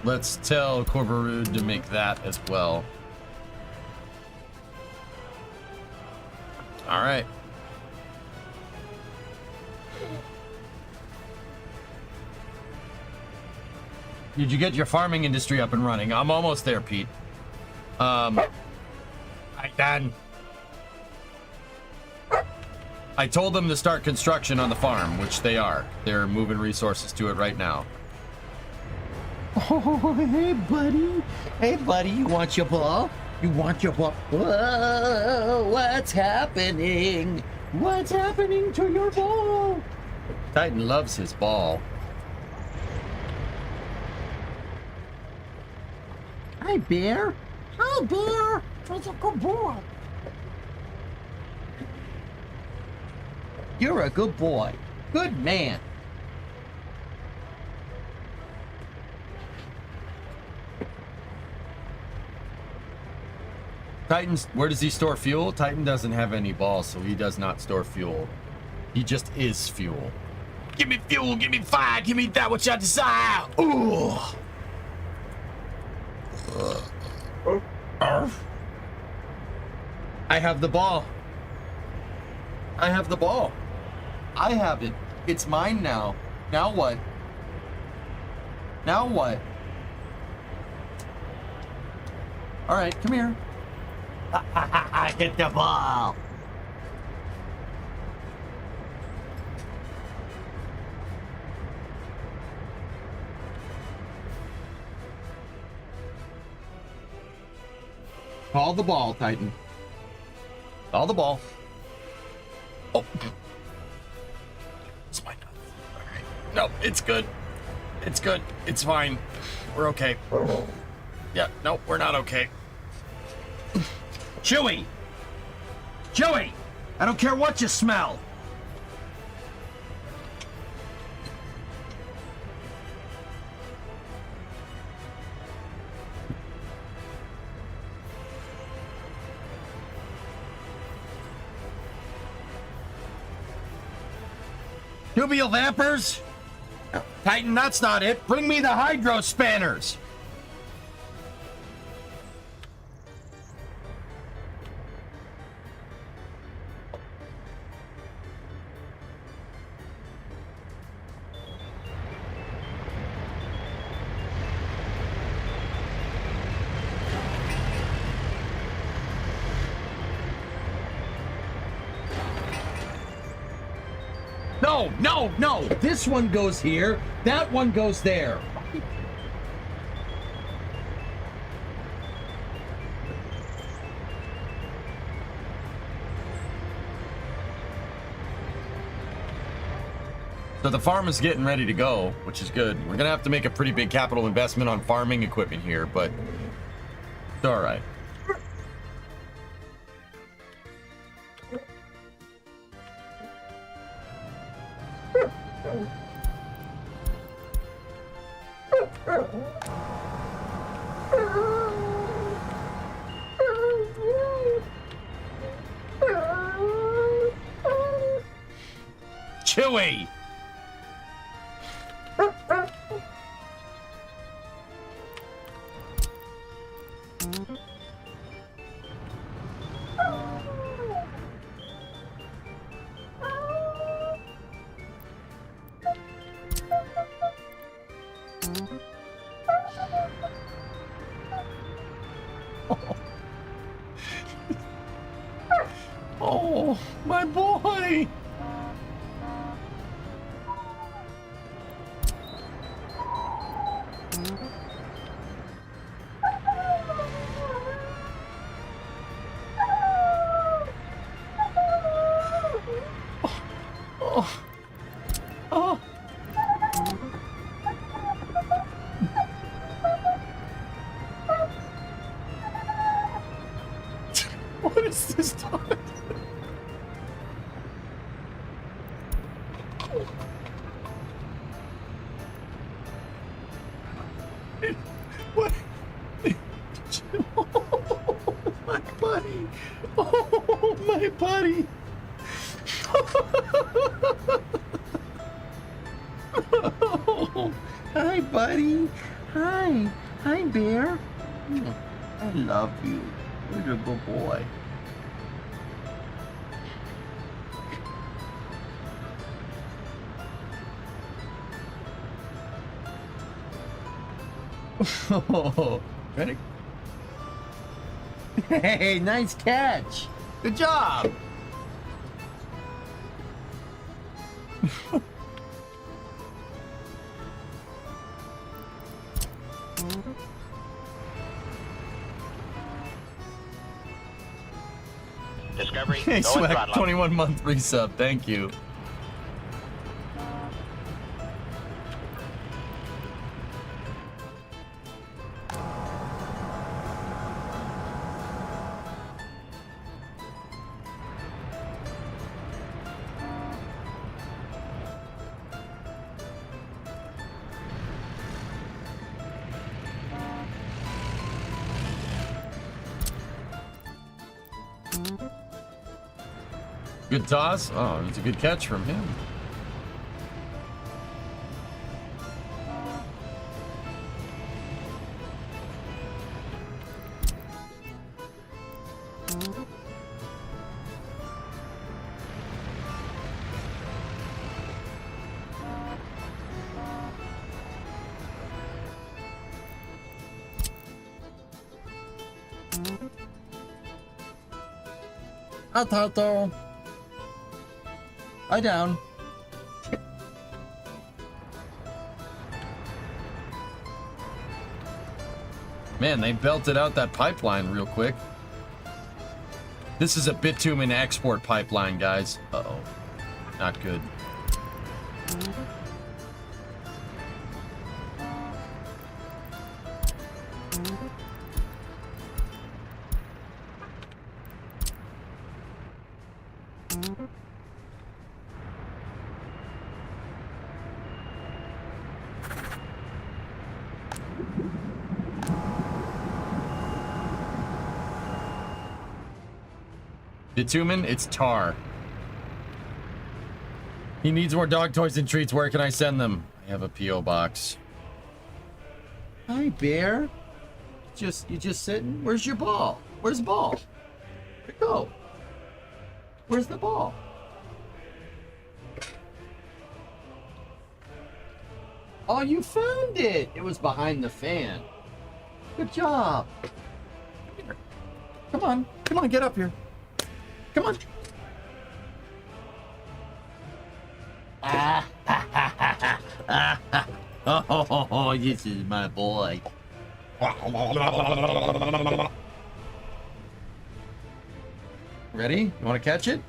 Let's tell Korverud to make that as well. All right. Did you get your farming industry up and running? I'm almost there, Pete. I done. I told them to start construction on the farm, which they are. They're moving resources to it right now. Oh, hey, buddy. Hey, buddy, you want your ball? You want your ball? Whoa, what's happening? What's happening to your ball? Titan loves his ball. Hi, Bear. Hi, Bear. That's a good boy. You're a good boy. Good man. Titan's, where does he store fuel? Titan doesn't have any balls, so he does not store fuel. He just is fuel. Give me fuel, give me fire, give me that which I desire. Ooh. I have the ball. I have the ball. I have it. It's mine now. Now what? Now what? All right, come here. Get the ball. Call the ball, Titan. Call the ball. Oh. It's mine. All right. No, it's good. It's good. It's fine. We're okay. Yeah, no, we're not okay. Chewy! Chewy! I don't care what you smell! Tubular vampers? Titan, that's not it. Bring me the hydro spanners. No, no, no. This one goes here. That one goes there. So the farm is getting ready to go, which is good. We're going to have to make a pretty big capital investment on farming equipment here, but it's all right. Chewy! Oh, my boy! Oh. Oh. What is this dog? What? Oh, my buddy. Oh, my buddy. Oh, hi, buddy. Hi. Hi, Bear. I love you. You're a good boy. Oh, ready? Hey, nice catch. Good job. Discovery, Hey, go and Swag, throttle up. 21-month resub. Thank you. Good toss. Oh, it's a good catch from him. Hi, Toto. Lie down. Man, they belted out that pipeline real quick. This is a bitumen export pipeline, guys. Uh-oh. Not good. Bitumen, it's tar. He needs more dog toys and treats. Where can I send them? I have a P.O. box. Hi, Bear. You just sitting? Where's your ball? Where's the ball? Where'd it go? Where's the ball? Oh, you found it! It was behind the fan. Good job. Here. Come on. Come on, get up here. Come on. Oh, this is my boy. Ready? You want to catch it?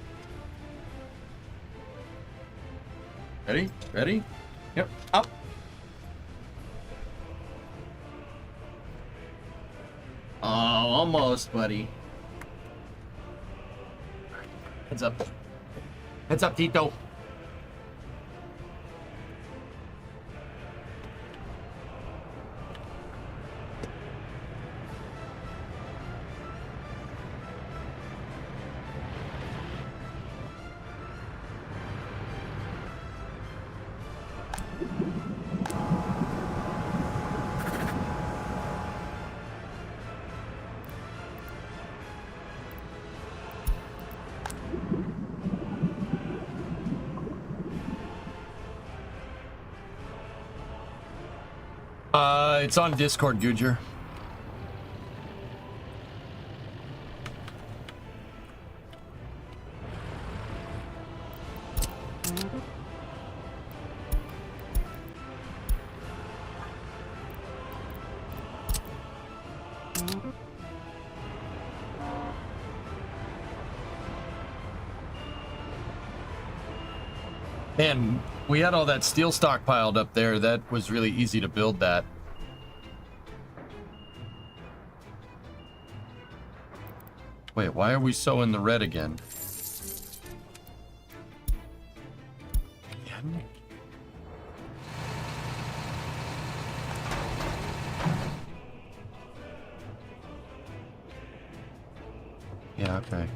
Ready? Ready? Yep. Up. Oh, almost, buddy. Heads up. Heads up, Tito. It's on Discord, Gujar. And we had all that steel stockpiled up there. That was really easy to build that. Wait, why are we so in the red again? Yeah, okay.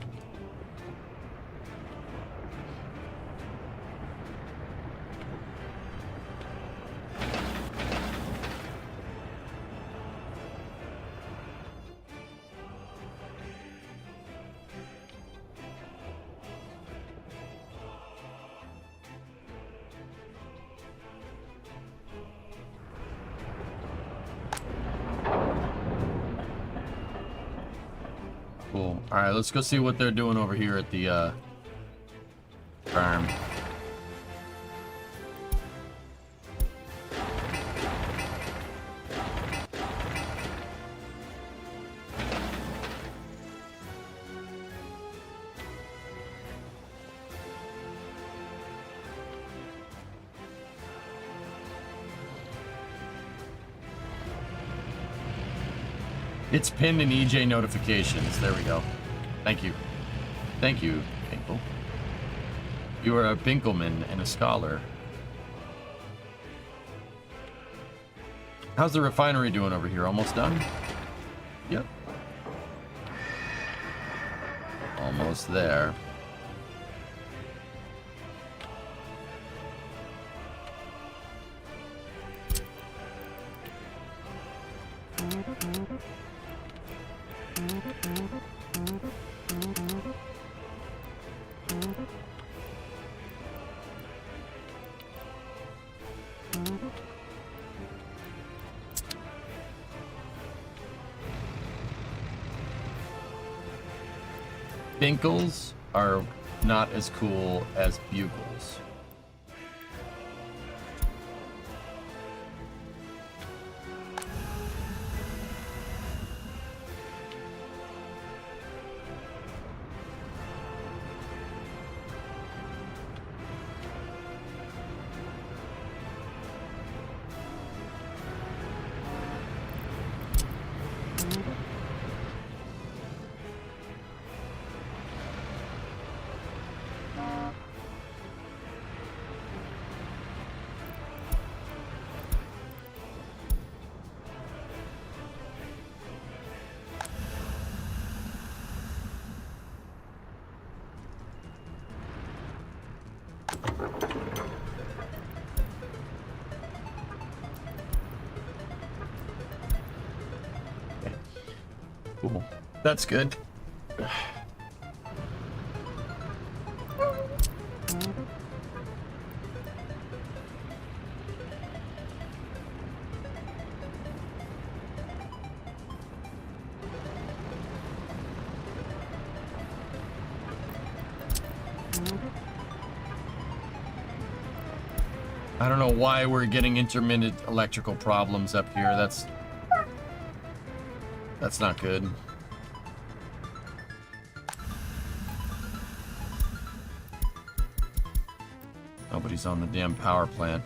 Cool. All right, let's go see what they're doing over here at the farm. It's pinned in EJ notifications. There we go. Thank you. Thank you, Binkle. You are a Binkleman and a scholar. How's the refinery doing over here? Almost done? Yep. Almost there. Binkles are not as cool as bugles. Cool. That's good. I don't know why we're getting intermittent electrical problems up here. That's not good. Nobody's on the damn power plant.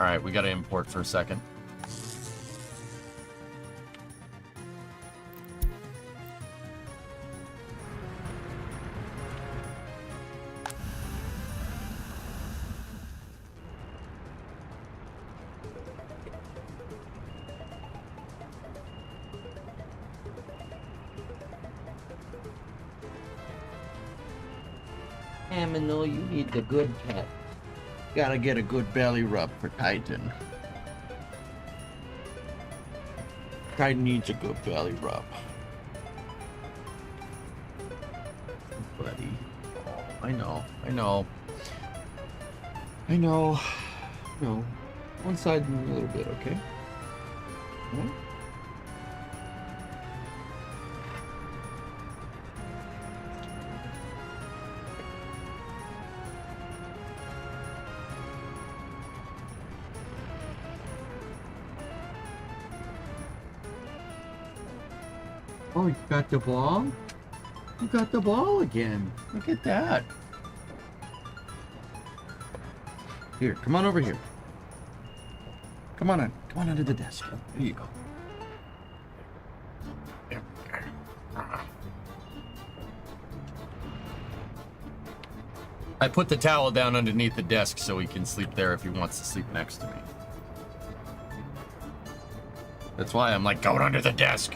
All right, we got to import for a second. Aminal, you need the good pet. Gotta get a good belly rub for Titan. Titan needs a good belly rub. Buddy. I know. No. One side and a little bit, okay? Oh, you got the ball? You got the ball again. Look at that. Here, come on over here. Come on in. Come on under the desk. There you go. I put the towel down underneath the desk so he can sleep there if he wants to sleep next to me. That's why I'm like, go under the desk.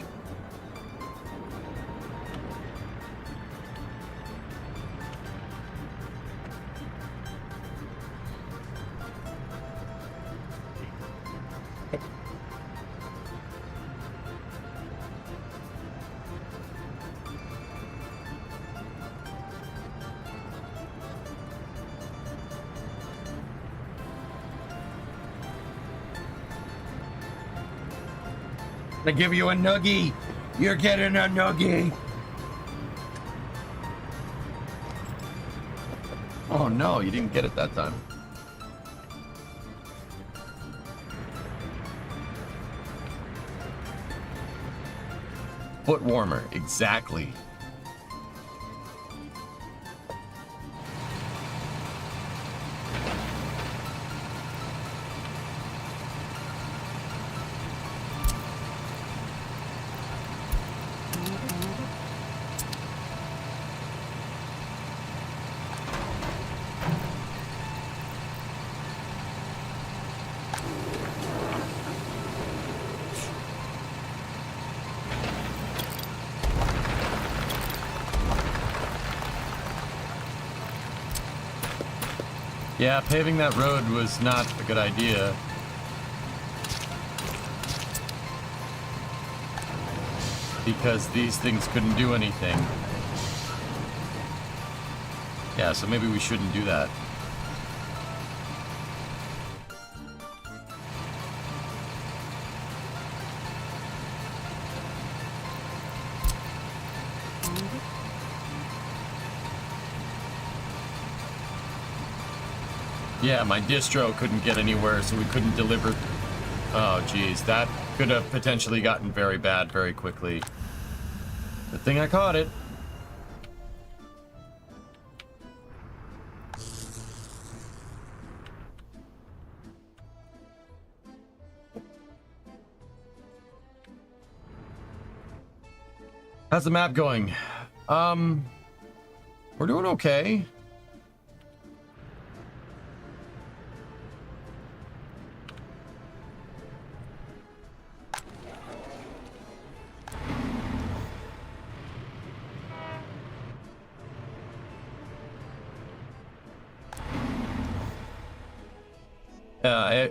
I give you a noogie. You're getting a noogie. Oh no, you didn't get it that time. Foot warmer, exactly. Yeah, paving that road was not a good idea. Because these things couldn't do anything. Yeah, so maybe we shouldn't do that. Yeah, my distro couldn't get anywhere, so we couldn't deliver. Oh, geez, that could have potentially gotten very bad very quickly. Good thing I caught it. How's the map going? We're doing okay.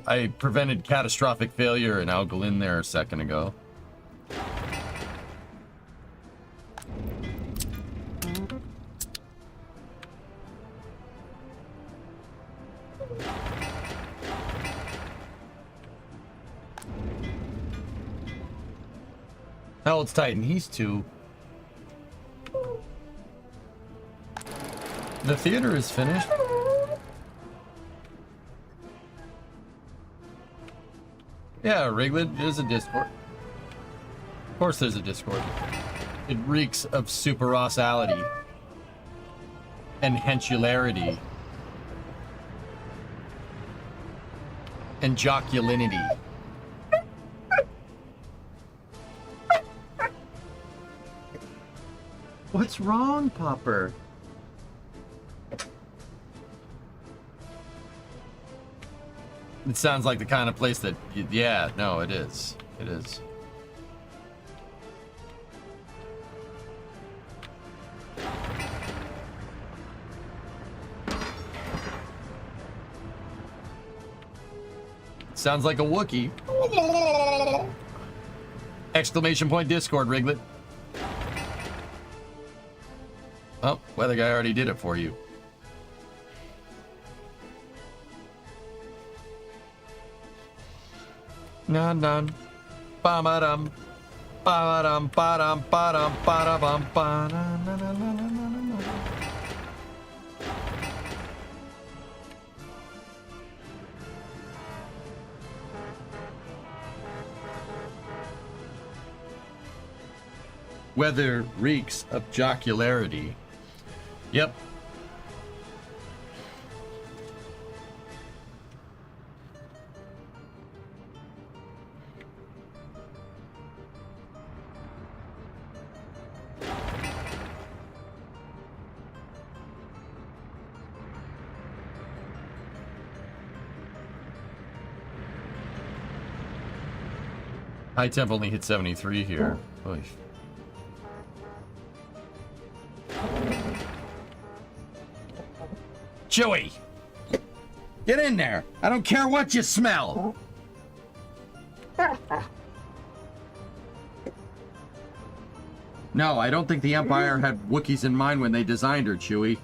I prevented catastrophic failure and I'll go in there a second ago. How old's Titan? He's 2. The theater is finished. Yeah, Riglet, there's a Discord. Of course there's a Discord. It reeks of superossality and hensularity and joculinity. What's wrong, Popper? It sounds like the kind of place that, yeah, no, it is. It is. Sounds like a Wookiee. Exclamation point Discord, Riglet. Oh, weather guy already did it for you. None. Ba-ba-dum. Ba-ba-dum, ba-dum, ba-dum, ba-da-bum, ba-na-na-na-na-na-na-na. Weather reeks of jocularity. Yep. High temp only hit 73 here. Oy. Chewie! Get in there! I don't care what you smell! No, I don't think the Empire had Wookiees in mind when they designed her, Chewie.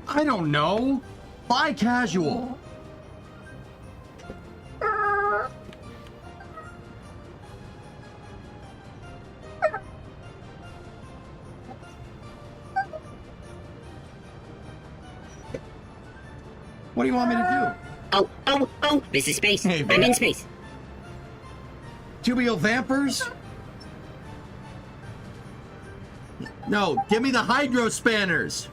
I don't know! Fly casual! What do you want me to do? Oh, this is space. Hey, I'm in space. Tubular vampers? No, give me the hydro spanners.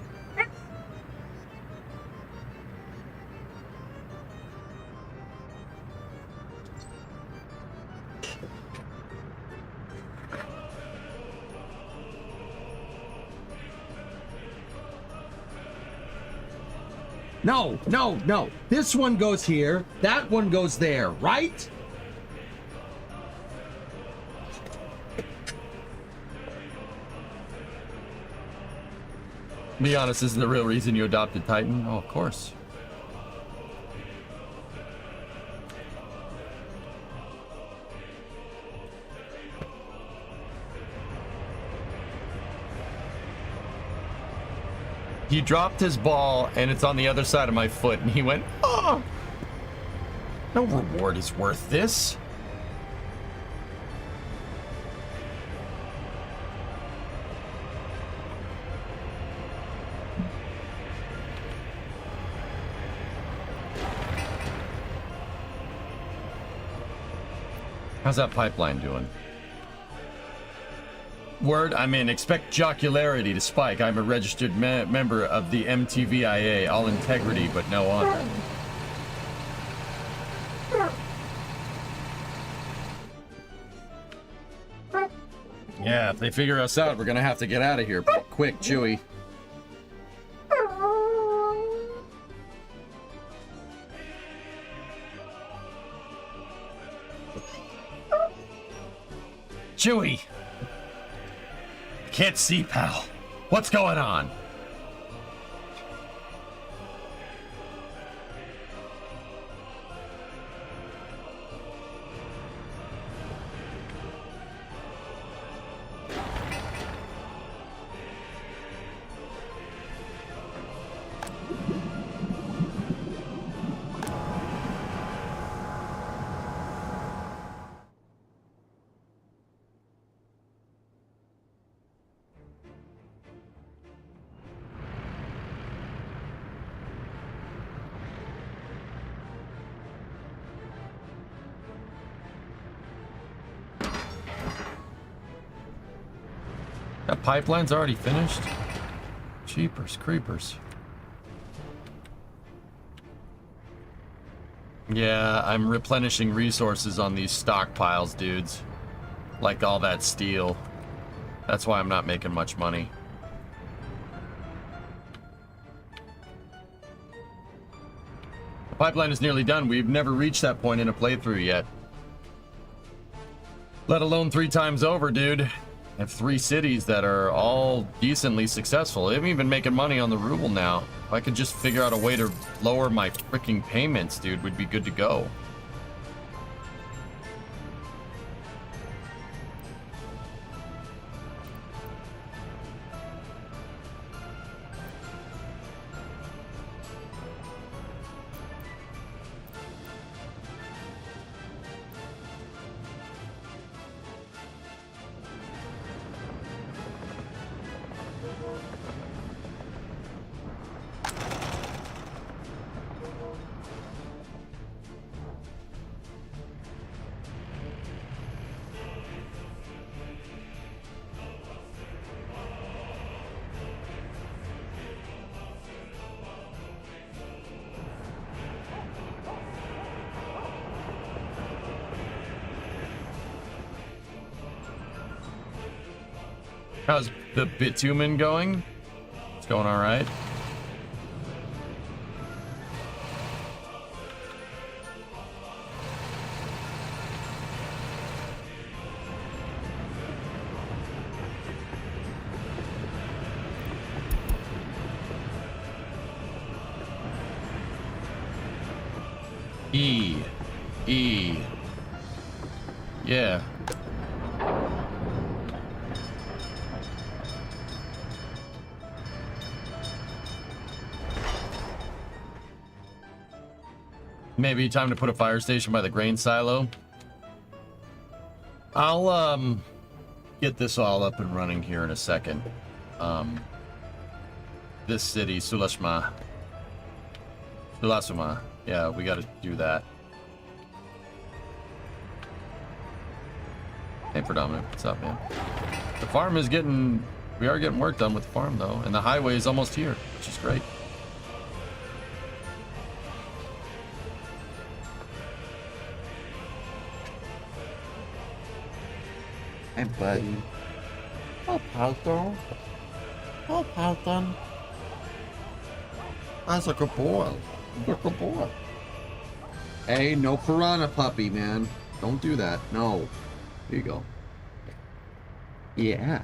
No, no, no. This one goes here. That one goes there, right? Be honest, this is the real reason you adopted Titan? Oh, of course. He dropped his ball and it's on the other side of my foot and he went, oh! No reward is worth this. How's that pipeline doing? Word, I'm in. Expect jocularity to spike. I'm a registered member of the MTVIA. All integrity, but no honor. Yeah, if they figure us out, we're gonna have to get out of here. Quick, Chewie. Chewie! Can't see, pal. What's going on? That pipeline's already finished? Jeepers creepers. Yeah, I'm replenishing resources on these stockpiles, dudes. Like all that steel. That's why I'm not making much money. The pipeline is nearly done. We've never reached that point in a playthrough yet. Let alone 3 times over, dude. I have 3 cities that are all decently successful. I'm even making money on the ruble now. If I could just figure out a way to lower my freaking payments, dude, we'd be good to go. How's the bitumen going? It's going all right. E. Yeah. Maybe time to put a fire station by the grain silo. I'll get this all up and running here in a second. This city, Sulasuma. Yeah, we gotta do that. Hey, Predominant, what's up, man? The farm is we are getting work done with the farm, though, and the highway is almost here, which is great. Hey, buddy. Oh, Palton. Oh, Palton. That's a good boy. Good boy. Hey, no piranha puppy, man. Don't do that. No. Here you go. Yeah.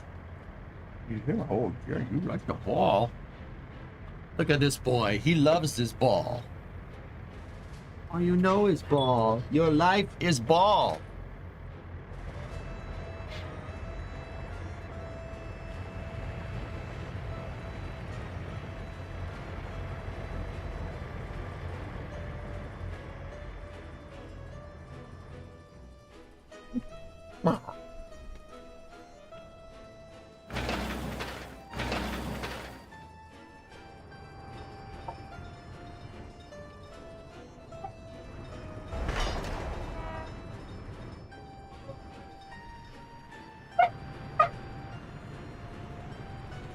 Oh, yeah, you like the ball. Look at this boy. He loves this ball. Oh, you know it's ball. Your life is ball.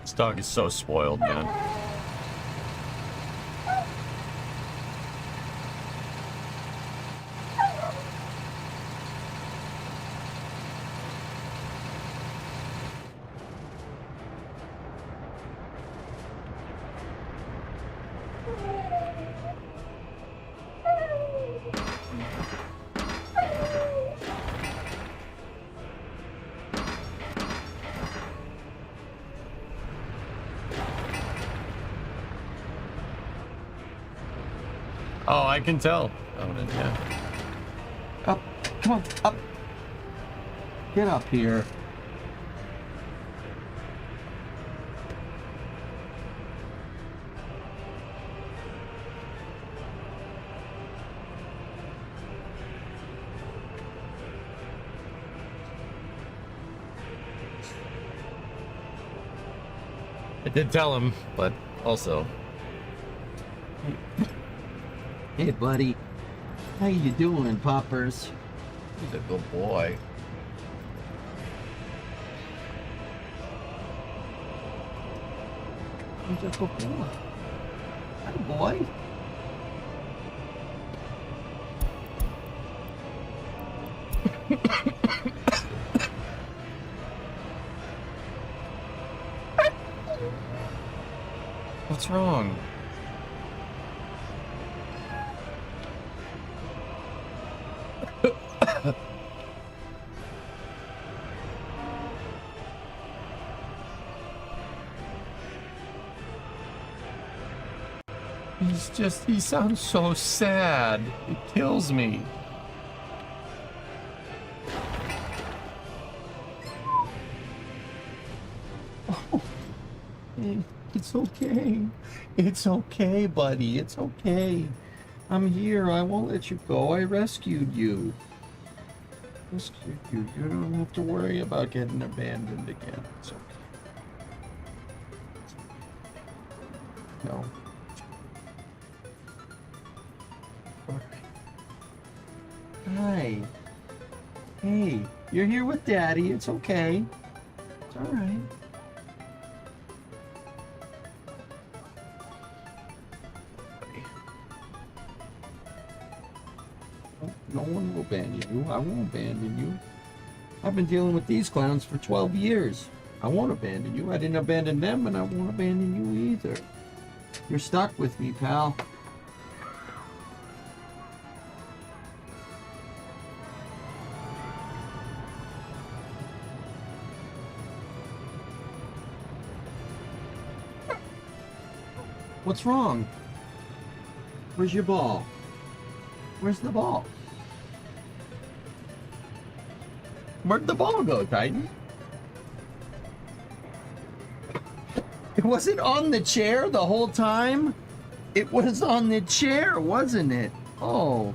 This dog is so spoiled, man. Oh, I can tell. Oh, yeah. Up. Come on. Up. Get up here. I did tell him, but also. Hey, buddy. How you doing, Poppers? He's a good boy. He's a good boy. Hi, boy. What's wrong? He sounds so sad. It kills me. Oh, it's okay. It's okay, buddy. It's okay. I'm here. I won't let you go. I rescued you. Rescued you. You don't have to worry about getting abandoned again. It's okay. No. Hi. Hey, you're here with Daddy. It's okay. It's all right. No one will abandon you. I won't abandon you. I've been dealing with these clowns for 12 years. I won't abandon you. I didn't abandon them, and I won't abandon you either. You're stuck with me, pal. What's wrong? Where's your ball? Where's the ball? Where'd the ball go, Titan? It wasn't on the chair the whole time? It was on the chair, wasn't it? Oh.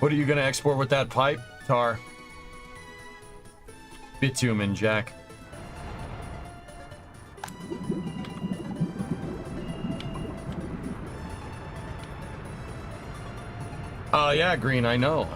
What are you gonna export with that pipe, Tar? Bitumen, Jack. Oh yeah, Green, I know.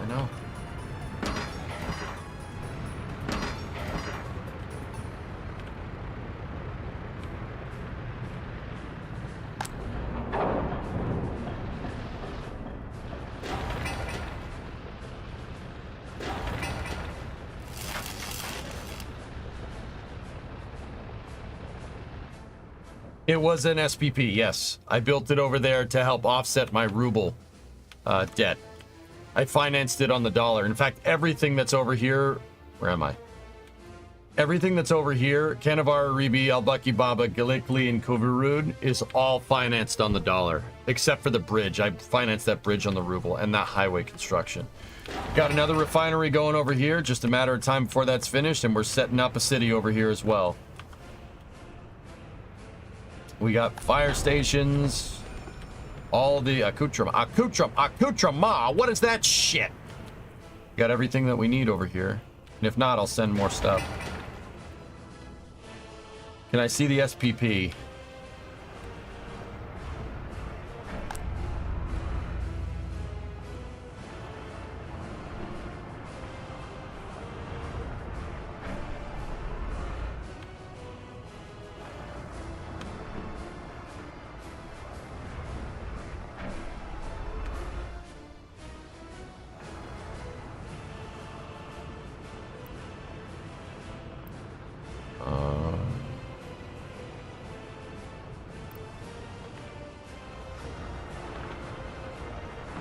It was an SPP, yes. I built it over there to help offset my ruble debt. I financed it on the dollar. In fact, everything that's over here... Where am I? Everything that's over here, Canavar, Aribi, Albaki Baba, Galikli, and Kovirud, is all financed on the dollar. Except for the bridge. I financed that bridge on the ruble and that highway construction. Got another refinery going over here. Just a matter of time before that's finished, and we're setting up a city over here as well. We got fire stations, all the accoutrement. What is that shit? Got everything that we need over here. And if not, I'll send more stuff. Can I see the SPP?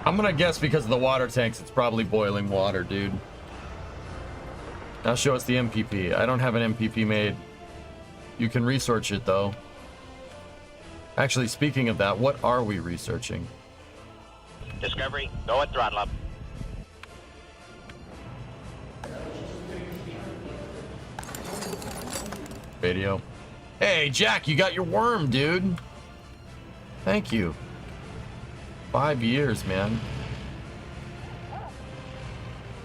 I'm gonna guess because of the water tanks, it's probably boiling water, dude. Now show us the MPP. I don't have an MPP made. You can research it, though. Actually, speaking of that, what are we researching? Discovery, go at throttle up. Video. Hey, Jack, you got your worm, dude. Thank you. 5 years, man.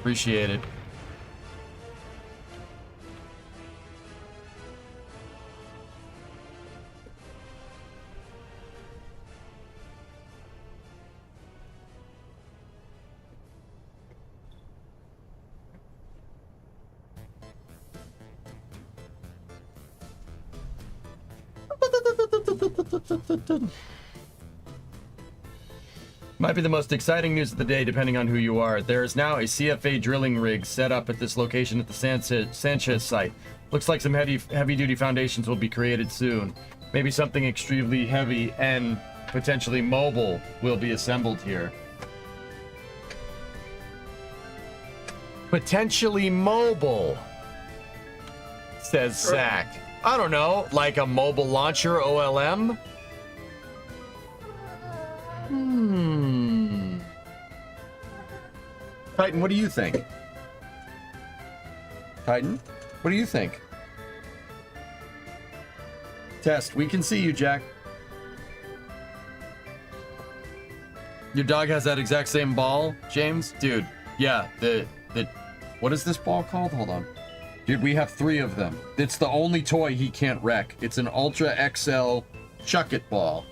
Appreciate it. Might be the most exciting news of the day, depending on who you are. There is now a CFA drilling rig set up at this location at the Sanchez site. Looks like some heavy-duty foundations will be created soon. Maybe something extremely heavy and potentially mobile will be assembled here. Potentially mobile, says Zach. I don't know, like a mobile launcher OLM? Titan, what do you think? Titan, what do you think? Test, we can see you, Jack. Your dog has that exact same ball, James? Dude, yeah, the what is this ball called? Hold on. Dude, we have 3 of them. It's the only toy he can't wreck. It's an Ultra XL Chuck It ball.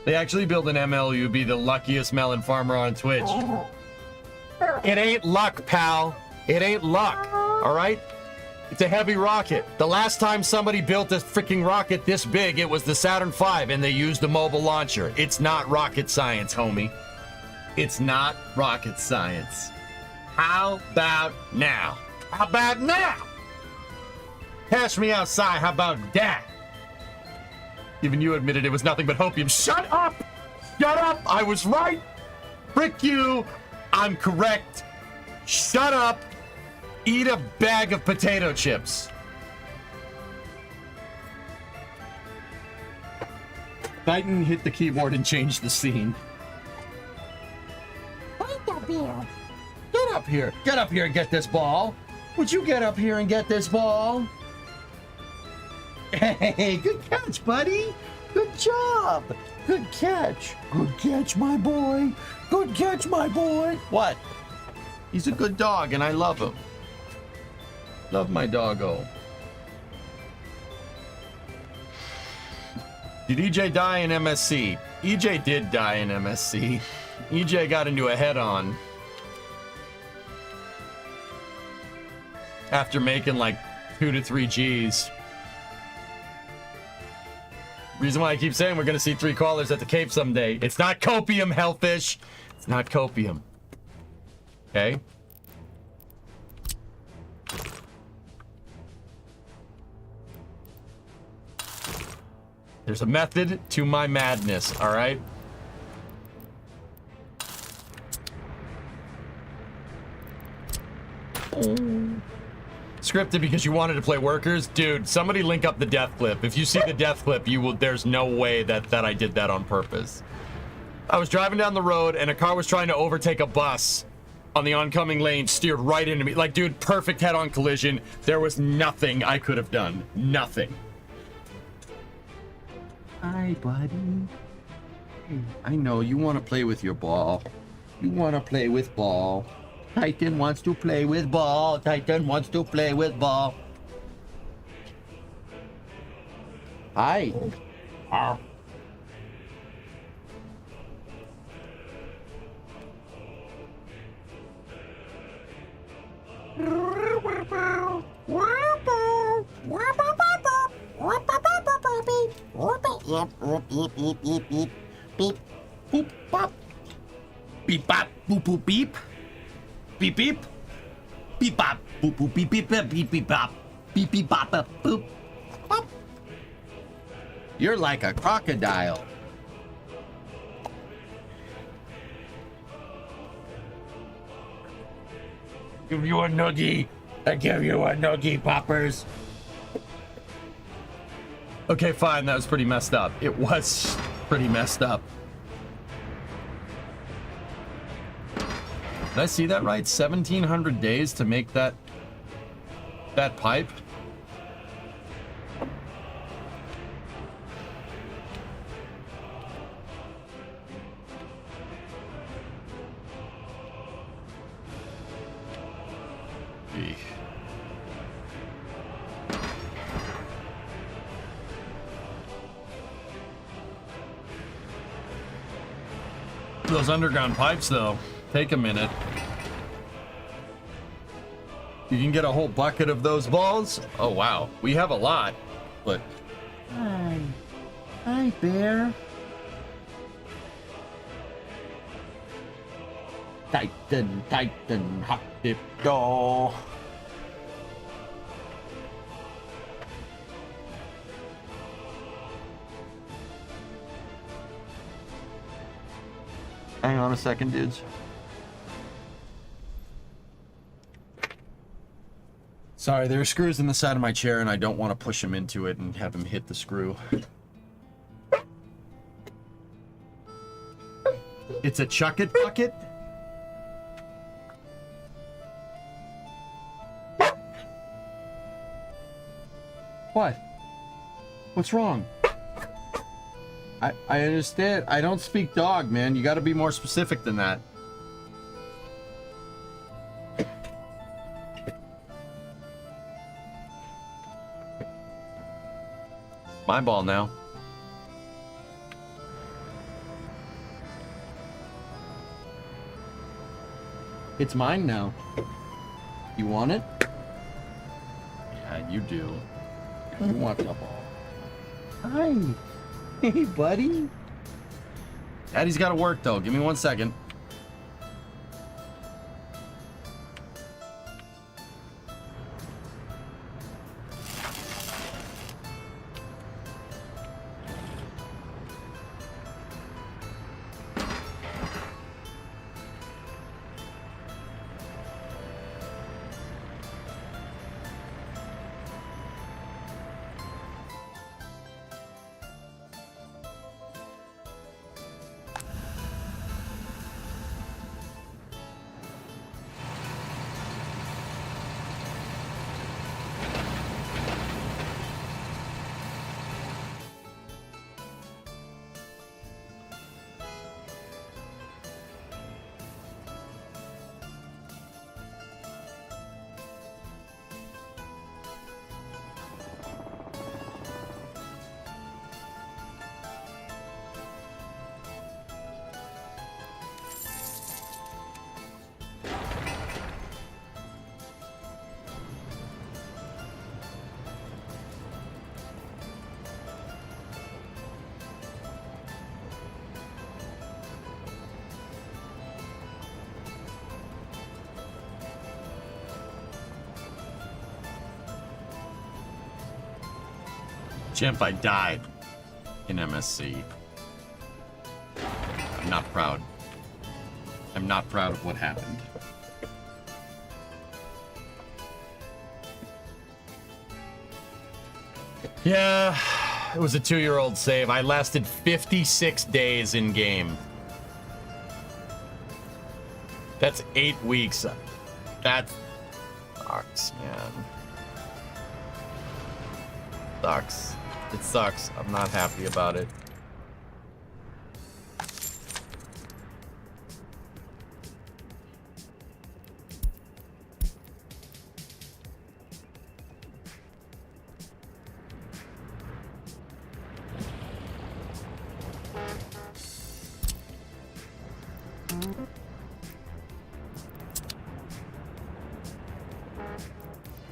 They actually build an ML, you'd be the luckiest melon farmer on Twitch. It ain't luck, pal. It ain't luck, all right? It's a heavy rocket. The last time somebody built a freaking rocket this big, it was the Saturn V, and they used the mobile launcher. It's not rocket science, homie. It's not rocket science. How about now? How about now? Cash me outside, how about that? Even you admitted it was nothing but hopium. Shut up! Shut up! I was right! Frick you! I'm correct. Shut up! Eat a bag of potato chips. Titan hit the keyboard and changed the scene. Get up here. Get up here and get this ball. Would you get up here and get this ball? Hey, good catch, buddy. Good job. Good catch. Good catch, my boy. Good catch, my boy. What? He's a good dog, and I love him. Love my doggo. Did EJ die in MSC? EJ did die in MSC. EJ got into a head-on. After making like 2 to 3 G's. Reason why I keep saying we're gonna see 3 callers at the Cape someday. It's not copium, hellfish. It's not copium. Okay? There's a method to my madness, all right? Scripted because you wanted to play workers? Dude, somebody link up the death clip. If you see the death clip, you will. There's no way that I did that on purpose. I was driving down the road and a car was trying to overtake a bus on the oncoming lane, steered right into me. Like, dude, perfect head-on collision. There was nothing I could have done. Nothing. Hi, buddy. Hey, I know you want to play with your ball. You want to play with ball. Titan wants to play with ball. Titan wants to play with ball. Hi. Beep, boop, bop. Beep, bop, boop, boop, beep. Beep, beep. Beep, bop, boop, boop, beep, beep, beep, beep, beep, bop. Beep, beep, bop, bop, boop. Bop. You're like a crocodile. Give you a noogie. I give you a noogie, poppers. Okay, fine. That was pretty messed up. It was pretty messed up. Did I see that right? 1,700 days to make that pipe? Eek. Those underground pipes, though, take a minute. You can get a whole bucket of those balls? Oh, wow. We have a lot, but... Hi. Hi, bear. Titan, hot dip, door. Hang on a second, dudes. Sorry, there are screws in the side of my chair and I don't want to push him into it and have him hit the screw. It's a Chuck It bucket? What? What's wrong? I understand. I don't speak dog, man. You gotta be more specific than that. My ball now. It's mine now. You want it? Yeah, you do. You want the ball. Hi. Hey, buddy. Daddy's gotta work though. Give me 1 second. Champ, I died in MSC. I'm not proud. I'm not proud of what happened. Yeah, it was a 2-year-old save. I lasted 56 days in game. That's 8 weeks. That sucks, man. Sucks. It sucks. I'm not happy about it.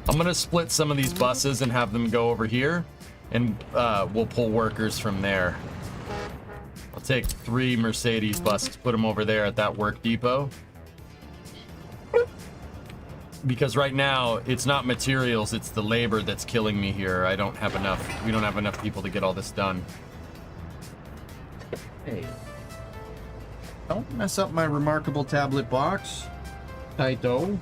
I'm gonna split some of these buses and have them go over here, and we'll pull workers from there. I'll take 3 Mercedes buses, put them over there at that work depot. Because right now, it's not materials, it's the labor that's killing me here. I don't have enough, we don't have enough people to get all this done. Hey. Don't mess up my remarkable tablet box, Taito.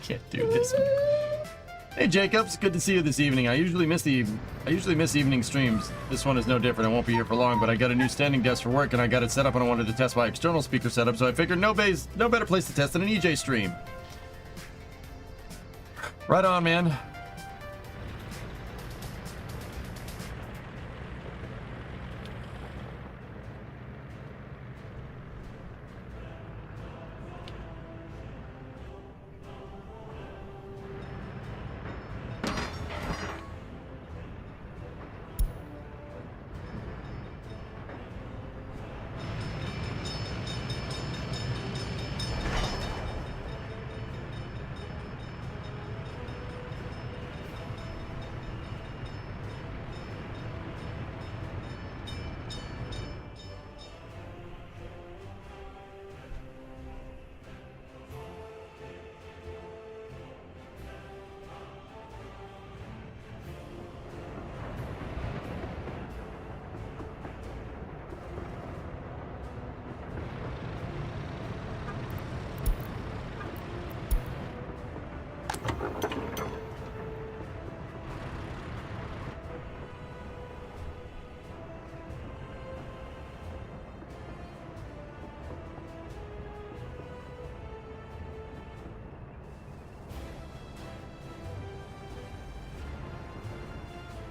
Can't do this. Hey Jacobs, good to see you this evening. I usually miss evening streams. This one is no different. I won't be here for long, but I got a new standing desk for work and I got it set up and I wanted to test my external speaker setup, so I figured no better place to test than an EJ stream. Right on, man.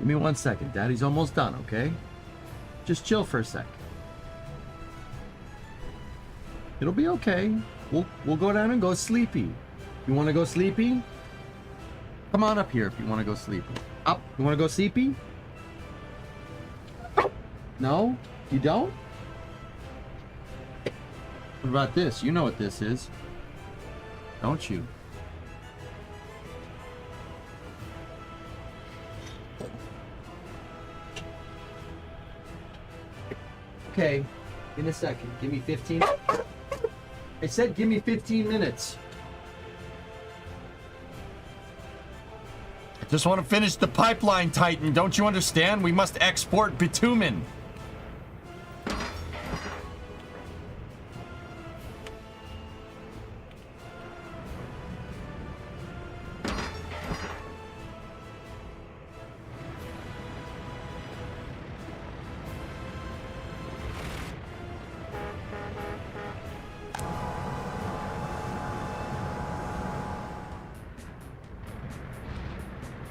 Give me 1 second. Daddy's almost done, okay? Just chill for a sec. It'll be okay. We'll go down and go sleepy. You want to go sleepy? Come on up here if you want to go sleepy. Up. You want to go sleepy? No? You don't? What about this? You know what this is, don't you? Okay, in a second. Give me 15. I said give me 15 minutes. I just want to finish the pipeline, Titan. Don't you understand? We must export bitumen.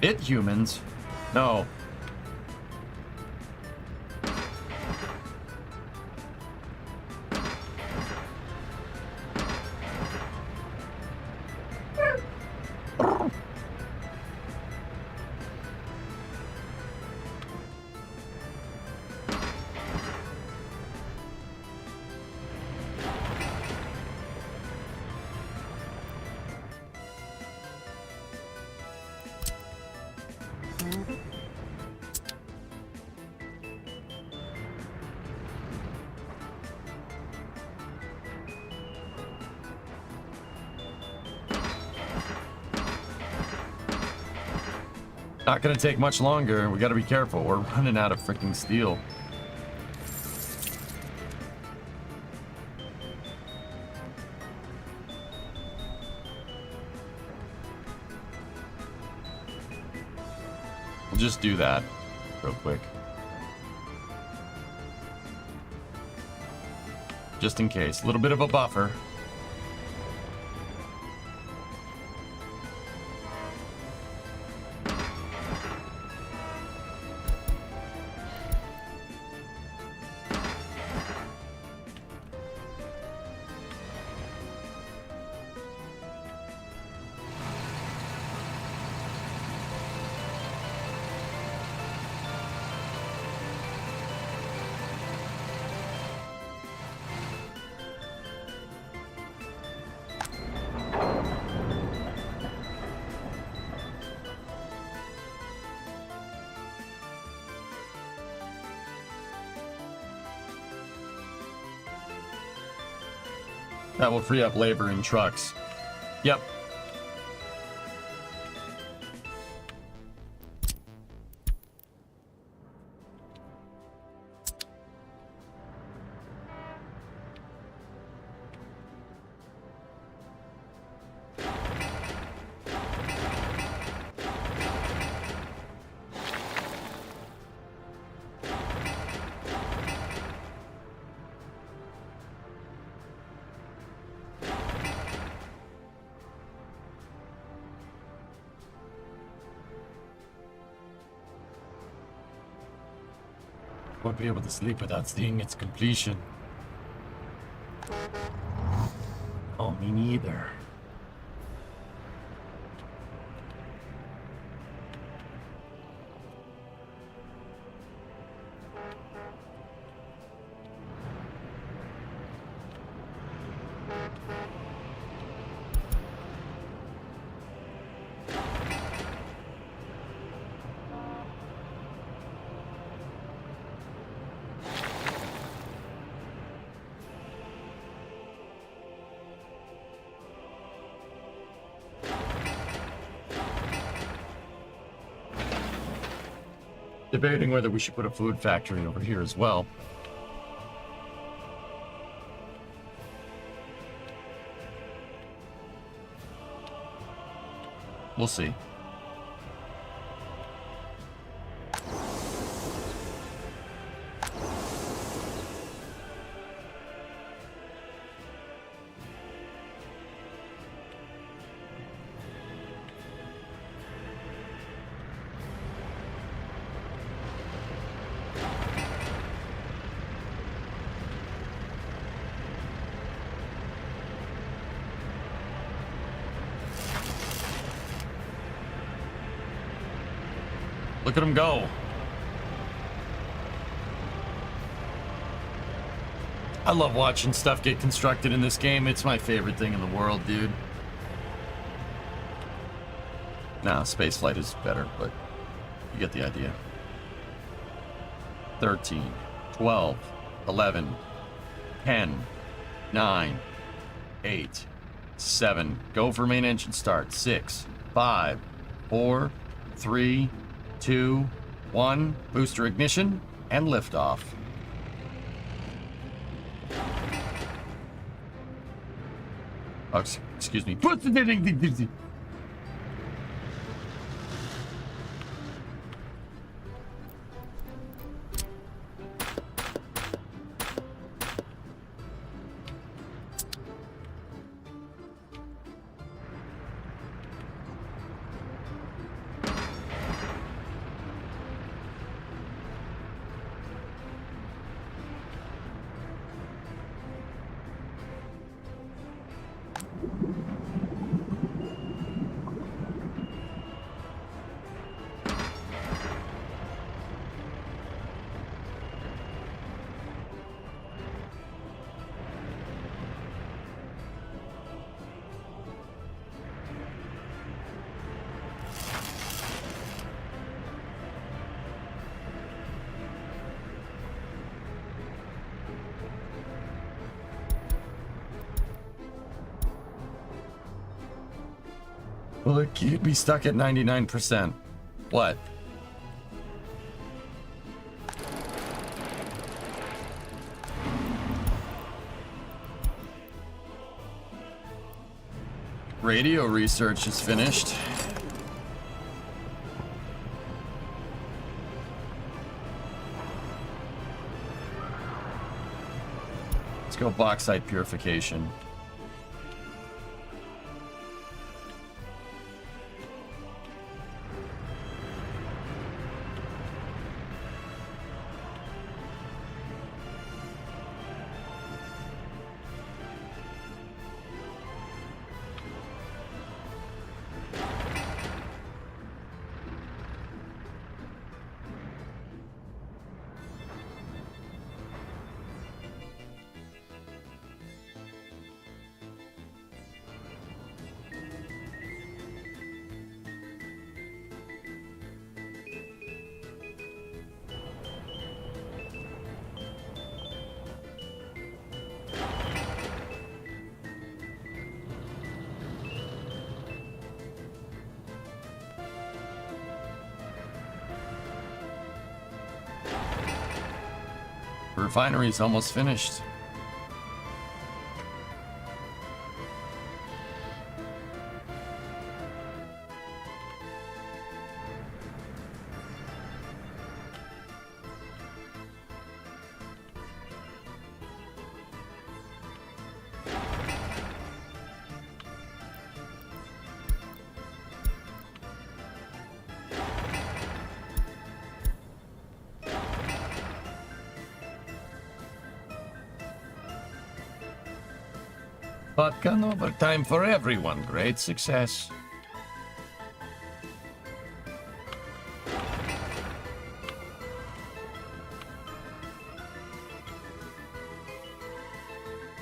It humans? No. Not gonna take much longer. We gotta be careful. We're running out of freaking steel. We'll just do that real quick. Just in case. A little bit of a buffer. That will free up labor in trucks. Yep. Won't be able to sleep without seeing its completion. Oh, me neither. Debating whether we should put a food factory over here as well. We'll see. Look at him go. I love watching stuff get constructed in this game. It's my favorite thing in the world, dude. Nah, spaceflight is better, but you get the idea. 13, 12, 11, 10, 9, 8, 7. Go for main engine start. 6, 5, 4, 3, 2, 1. Booster ignition and liftoff. Oh, excuse me. Well, it can't be stuck at 99%. What? Radio research is finished. Let's go bauxite purification. Refinery's almost finished. Shotgun overtime for everyone. Great success.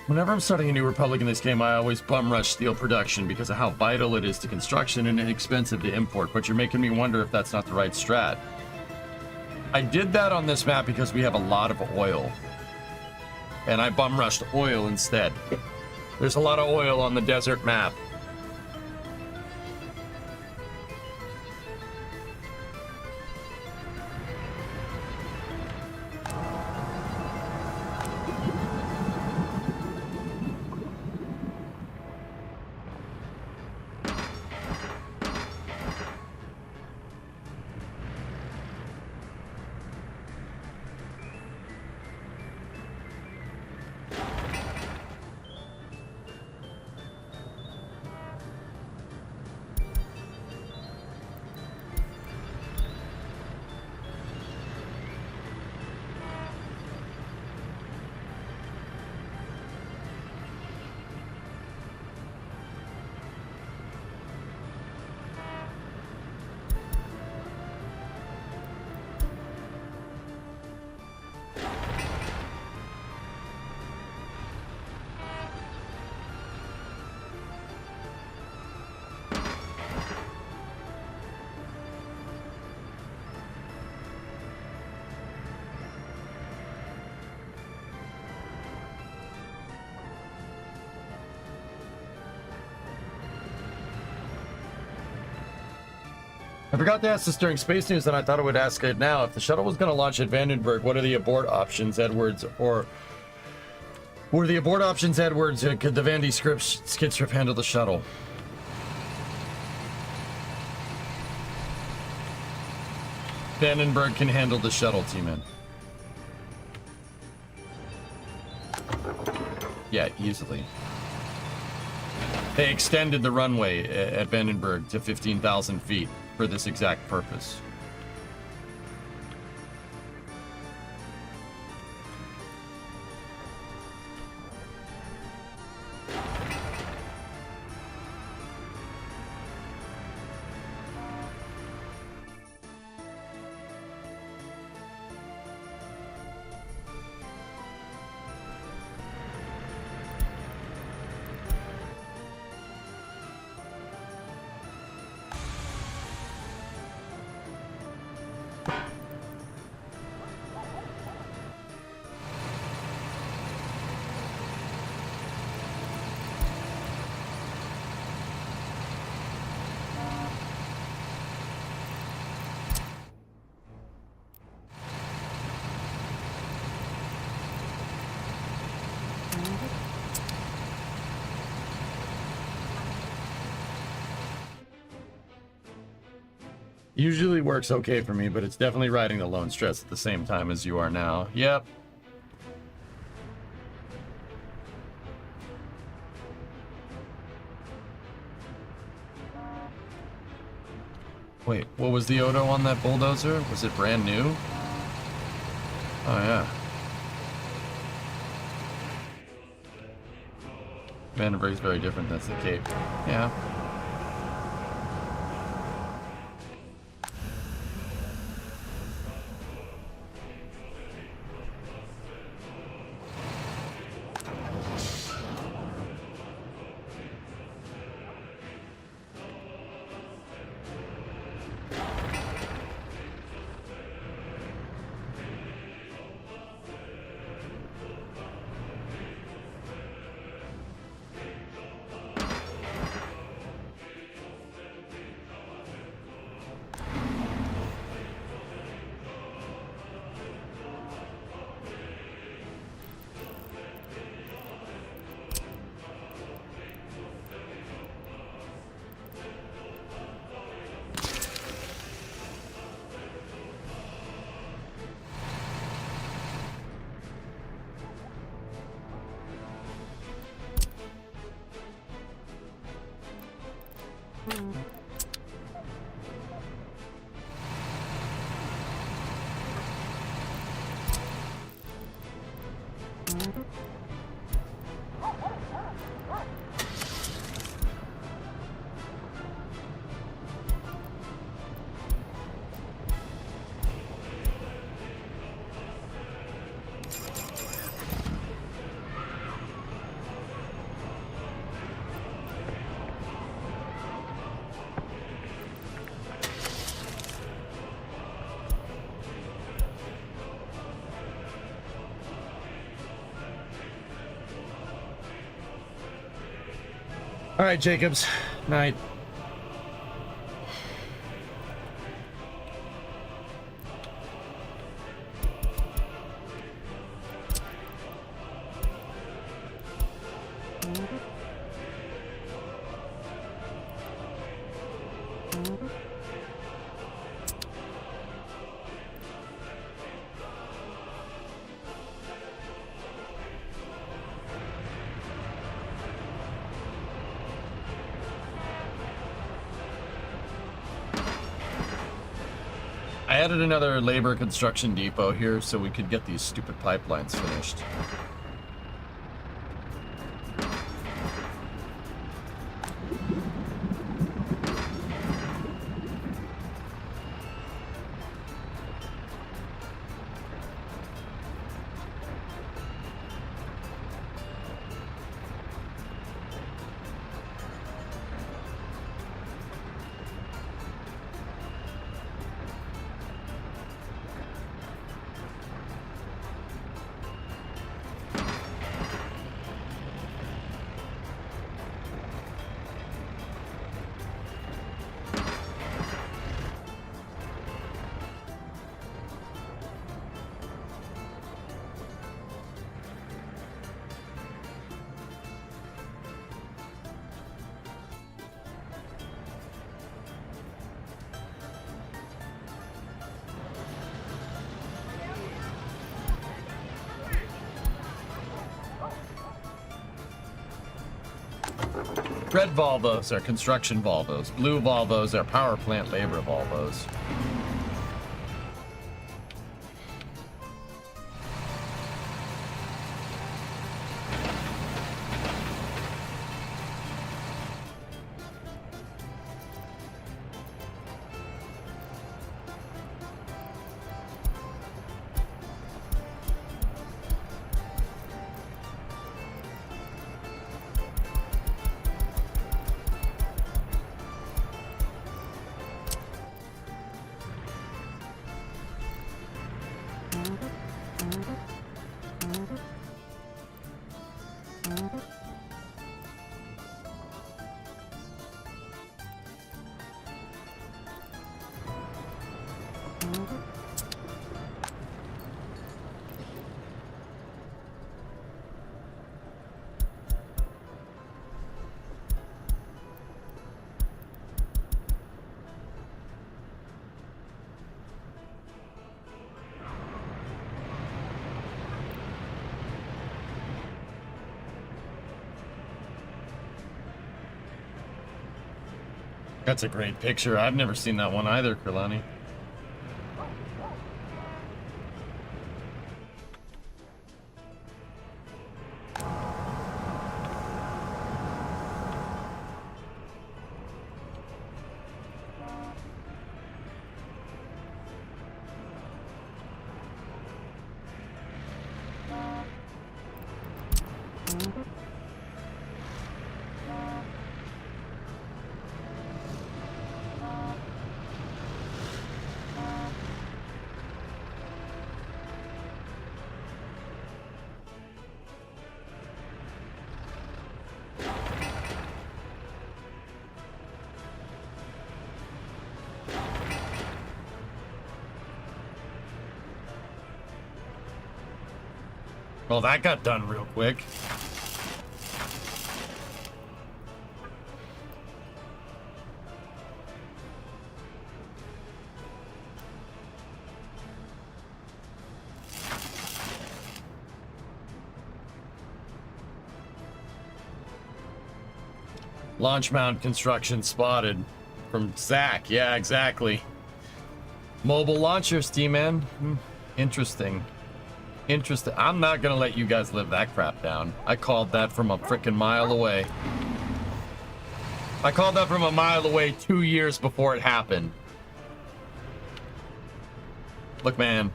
Whenever I'm starting a new Republic in this game, I always bum rush steel production because of how vital it is to construction and inexpensive to import, but you're making me wonder if that's not the right strat. I did that on this map because we have a lot of oil, and I bum rushed oil instead. There's a lot of oil on the desert map. I forgot to ask this during Space News, and I thought I would ask it now. If the shuttle was going to launch at Vandenberg, what are the abort options, Edwards? Or were the abort options, Edwards? Could the Vandy skid strip handle the shuttle? Vandenberg can handle the shuttle, T-Man. Yeah, easily. They extended the runway at Vandenberg to 15,000 feet for this exact purpose. Usually works okay for me, but it's definitely riding the lone stress at the same time as you are now. Yep. Wait, what was the Odo on that bulldozer? Was it brand new? Oh, yeah. Vandenberg's very different. That's the Cape. Yeah. All right, Jacobs. Night. I added another labor construction depot here so we could get these stupid pipelines finished. Red Volvos are construction Volvos. Blue Volvos are power plant labor Volvos. That's a great picture. I've never seen that one either, Kurlani. Well, that got done real quick. Launch mount construction spotted from Zach. Yeah, exactly. Mobile launchers, T-Man. Interesting. Interesting. I'm not gonna let you guys live that crap down. I called that from a freaking mile away. I called that from a mile away 2 years before it happened. Look, man.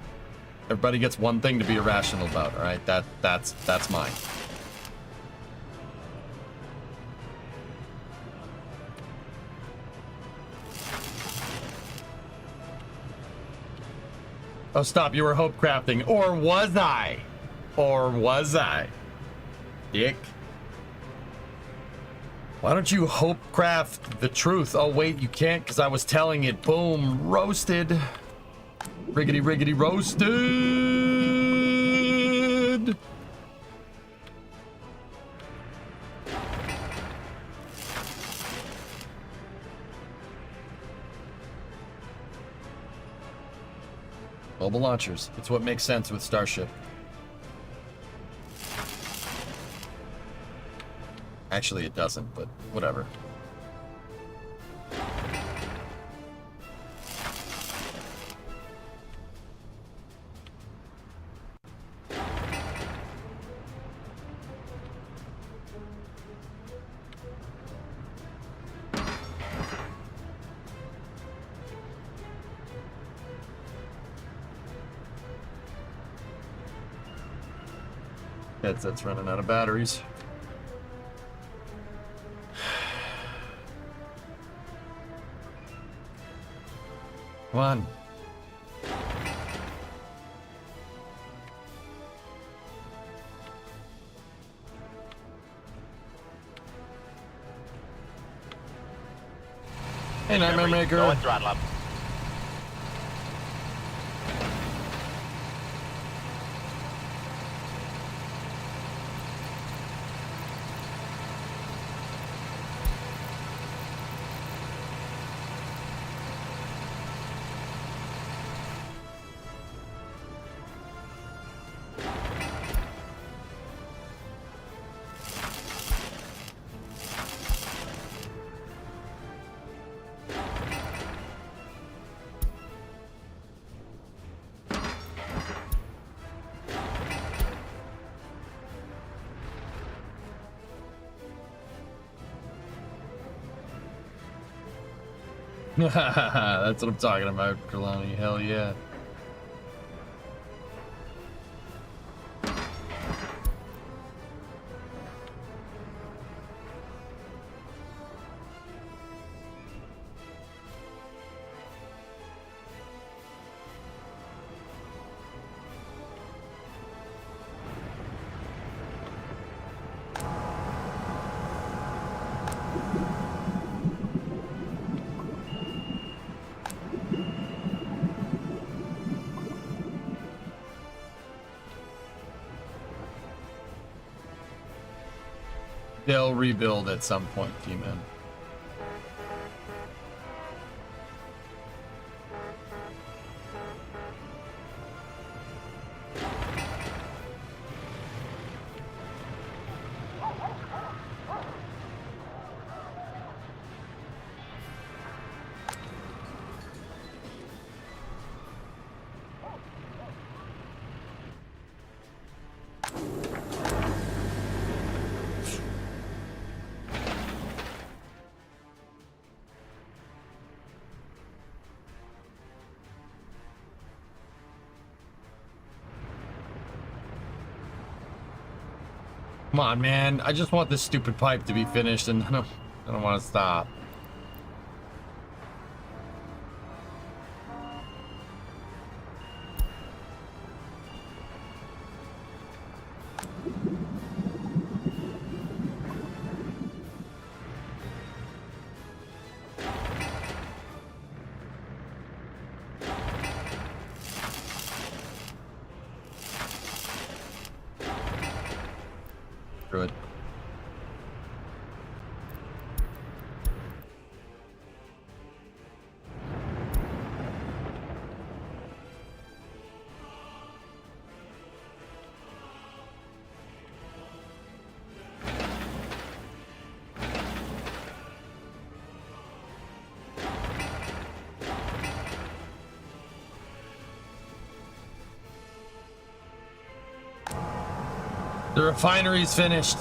Everybody gets one thing to be irrational about, all right? That's mine. Oh, stop. You were hope crafting. Or was I? Or was I? Dick. Why don't you hope craft the truth? Oh, wait, you can't because I was telling it. Boom. Roasted. Riggedy, riggedy, roasted. Mobile launchers. It's what makes sense with Starship. Actually, it doesn't, but whatever. Headset's running out of batteries. Come on. Hey, Nightmare Maker. Go and throttle up. That's what I'm talking about, Trelawney. Hell yeah. They'll rebuild at some point, T-Man. Come on, man. I just want this stupid pipe to be finished, and I don't want to stop. Good. The refinery's finished.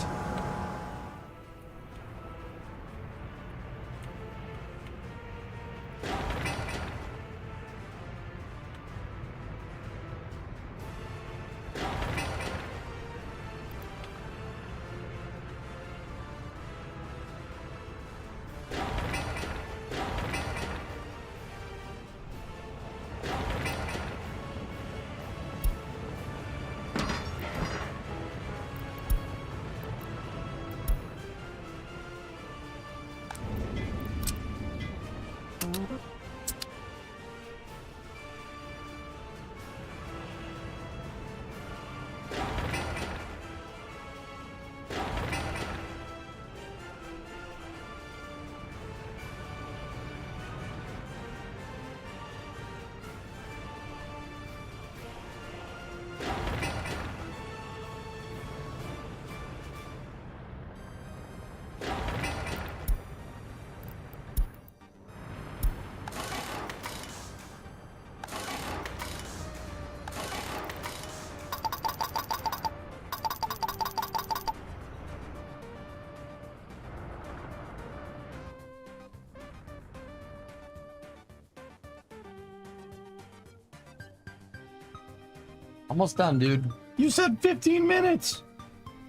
Almost done, dude. You said 15 minutes.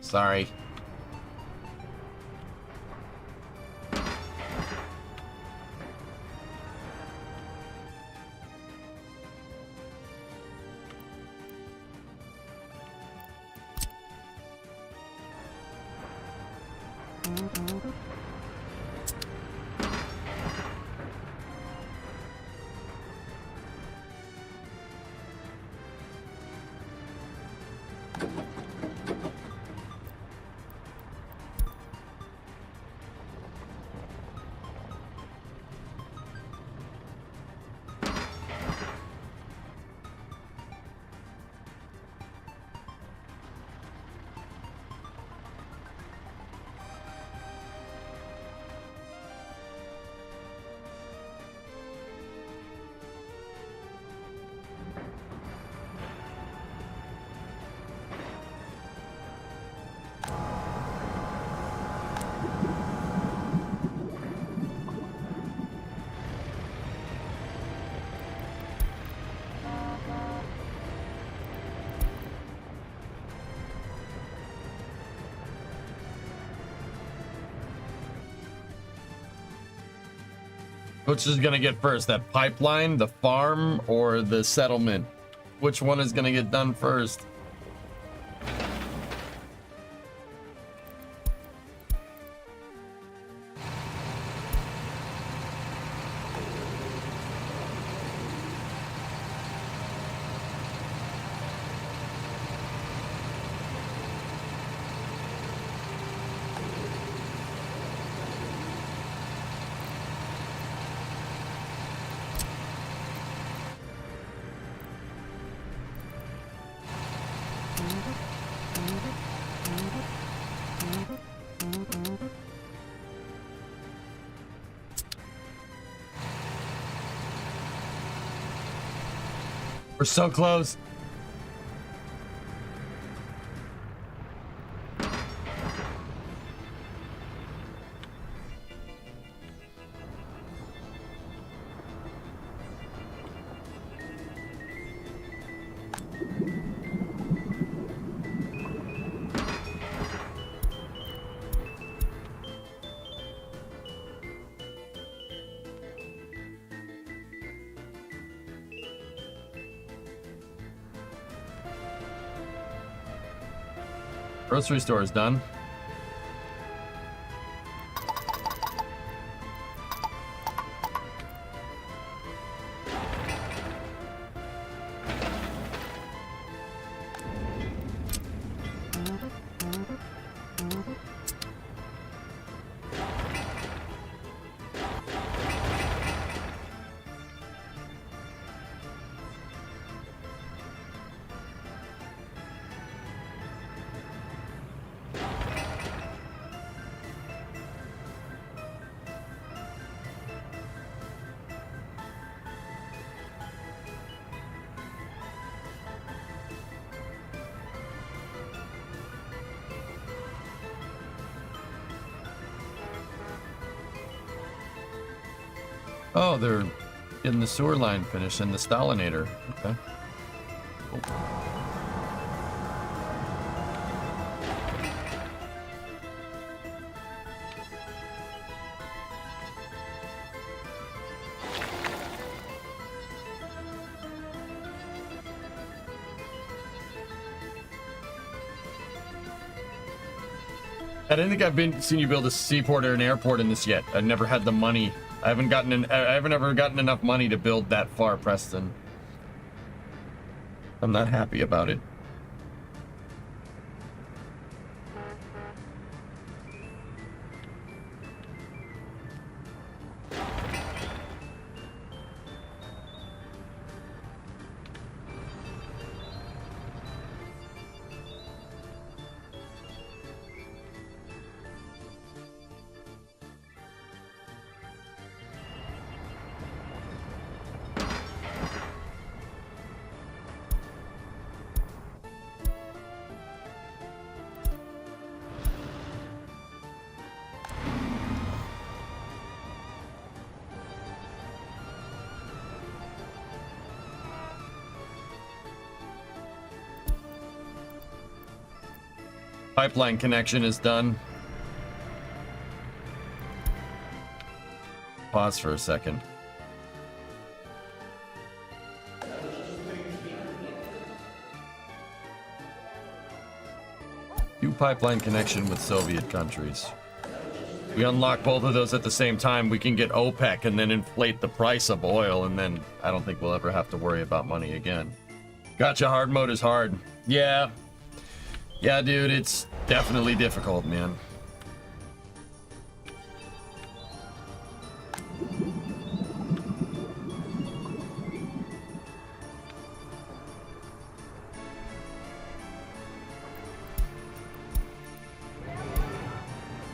Sorry. Which is gonna get first? That pipeline, the farm, or the settlement? Which one is gonna get done first? We're so close. Grocery store is done. Oh, they're getting the sewer line finished and the Stalinator. Okay. Cool. I don't think I've seen you build a seaport or an airport in this yet. I've never had the money. I haven't ever gotten enough money to build that far, Preston. I'm not happy about it. Pipeline connection is done. Pause for a second. Do pipeline connection with Soviet countries. We unlock both of those at the same time, we can get OPEC and then inflate the price of oil, and then I don't think we'll ever have to worry about money again. Gotcha, hard mode is hard. Yeah. Yeah, dude, it's definitely difficult, man.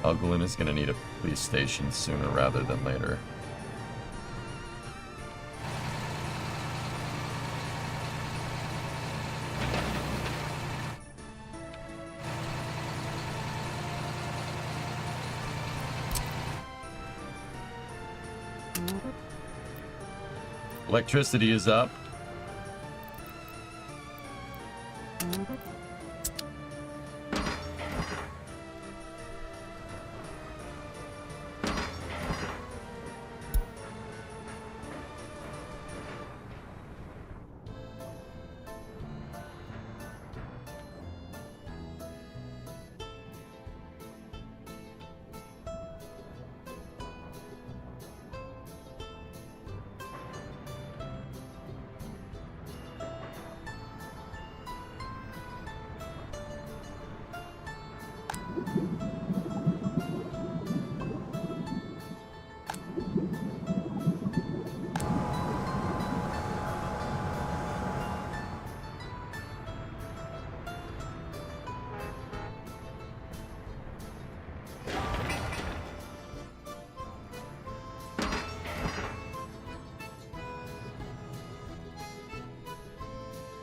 Uglin is gonna need a police station sooner rather than later. Electricity is up.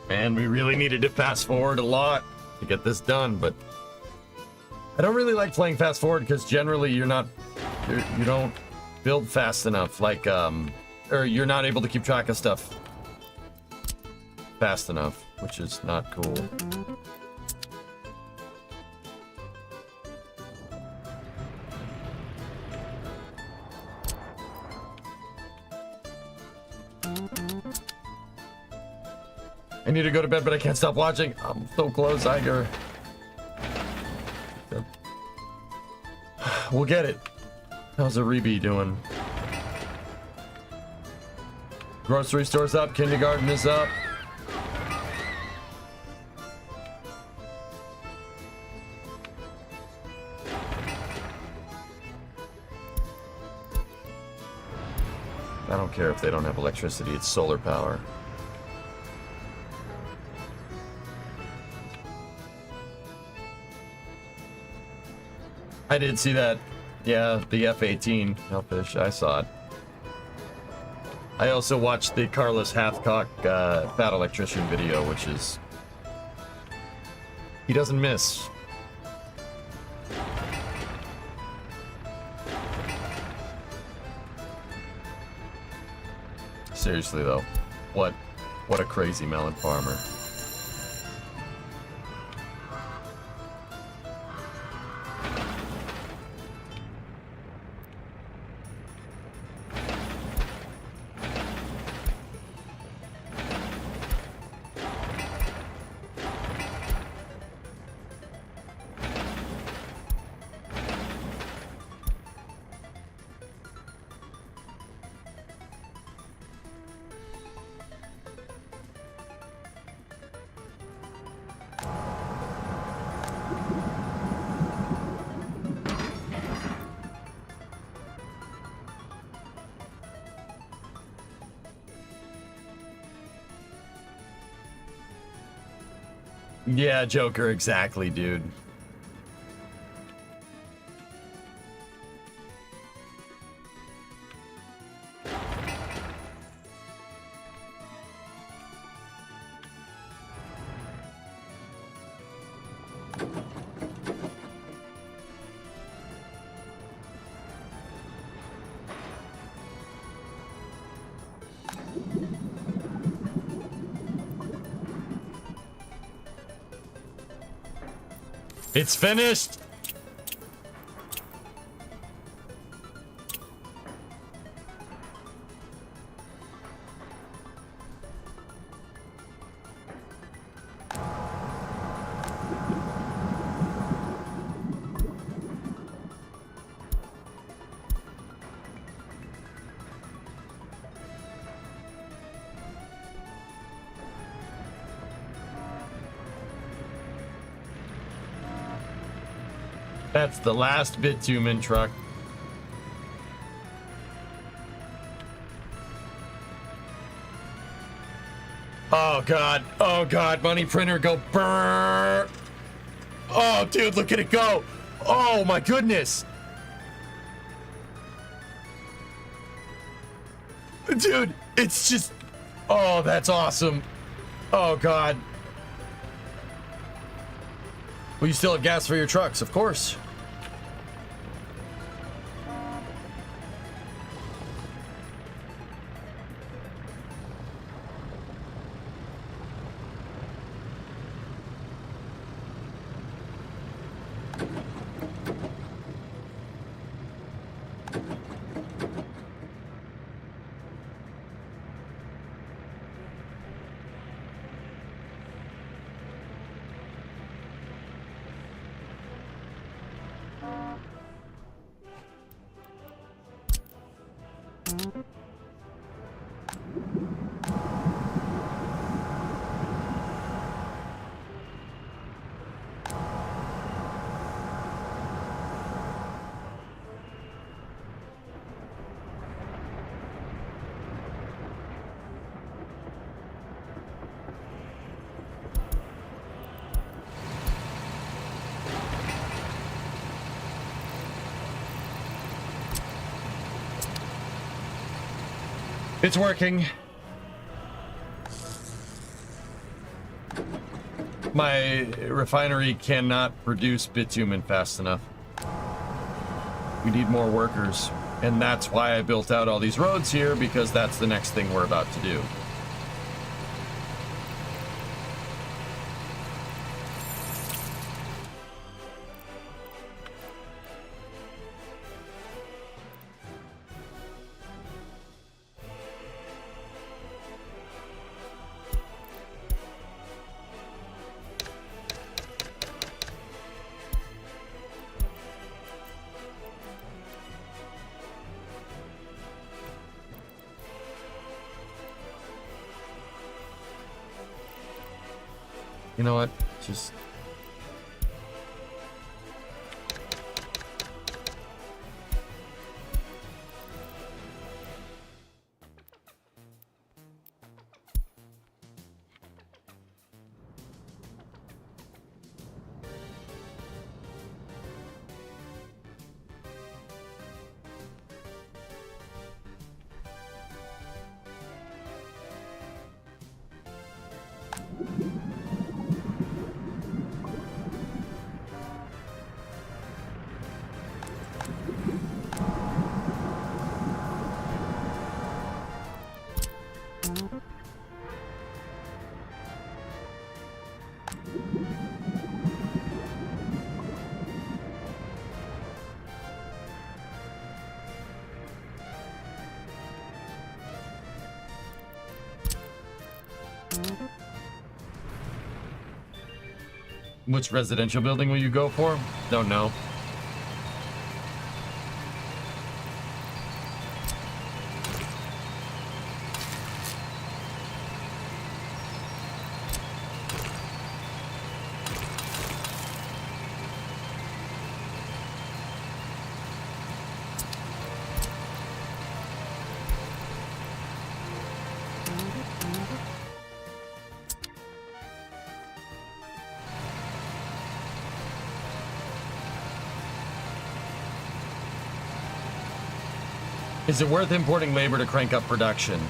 Man, we really needed to fast forward a lot to get this done, but I don't really like playing fast forward because generally you don't build fast enough, like, or you're not able to keep track of stuff fast enough, which is not cool. I need to go to bed, but I can't stop watching. I'm so close, Iger. We'll get it. How's Aribi doing? Grocery store's up, kindergarten is up. I don't care if they don't have electricity, it's solar power. I did see that. Yeah, the F-18 Hellfish, I saw it. I also watched the Carlos Hathcock Fat Electrician video, which is... he doesn't miss. Seriously though, what a crazy melon farmer. Yeah, Joker, exactly, dude. It's finished! That's the last bitumen truck. Oh god, money printer, go brrr. Oh dude, look at it go. Oh my goodness. Dude, it's just, oh, that's awesome. Oh god. Well, you still have gas for your trucks, of course. It's working. My refinery cannot produce bitumen fast enough. We need more workers. And that's why I built out all these roads here, because that's the next thing we're about to do. You know what? Just... Which residential building will you go for? Don't know. Is it worth importing labor to crank up production?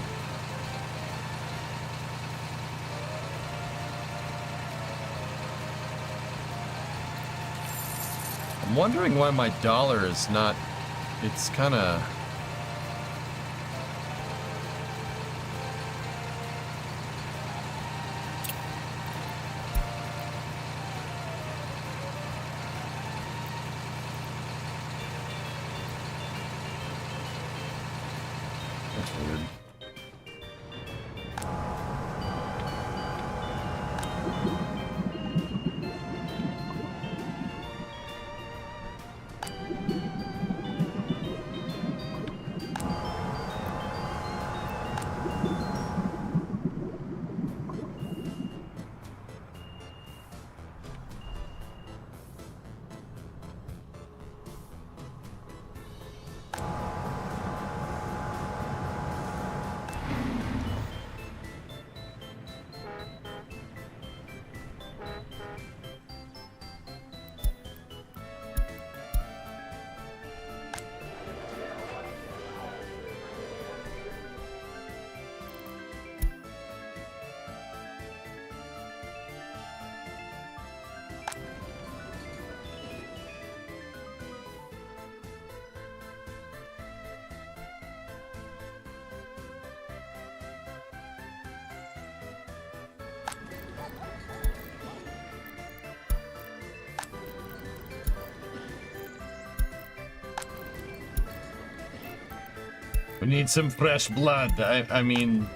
I'm wondering why my dollar is not... It's kind of... That's weird. We need some fresh blood. I mean,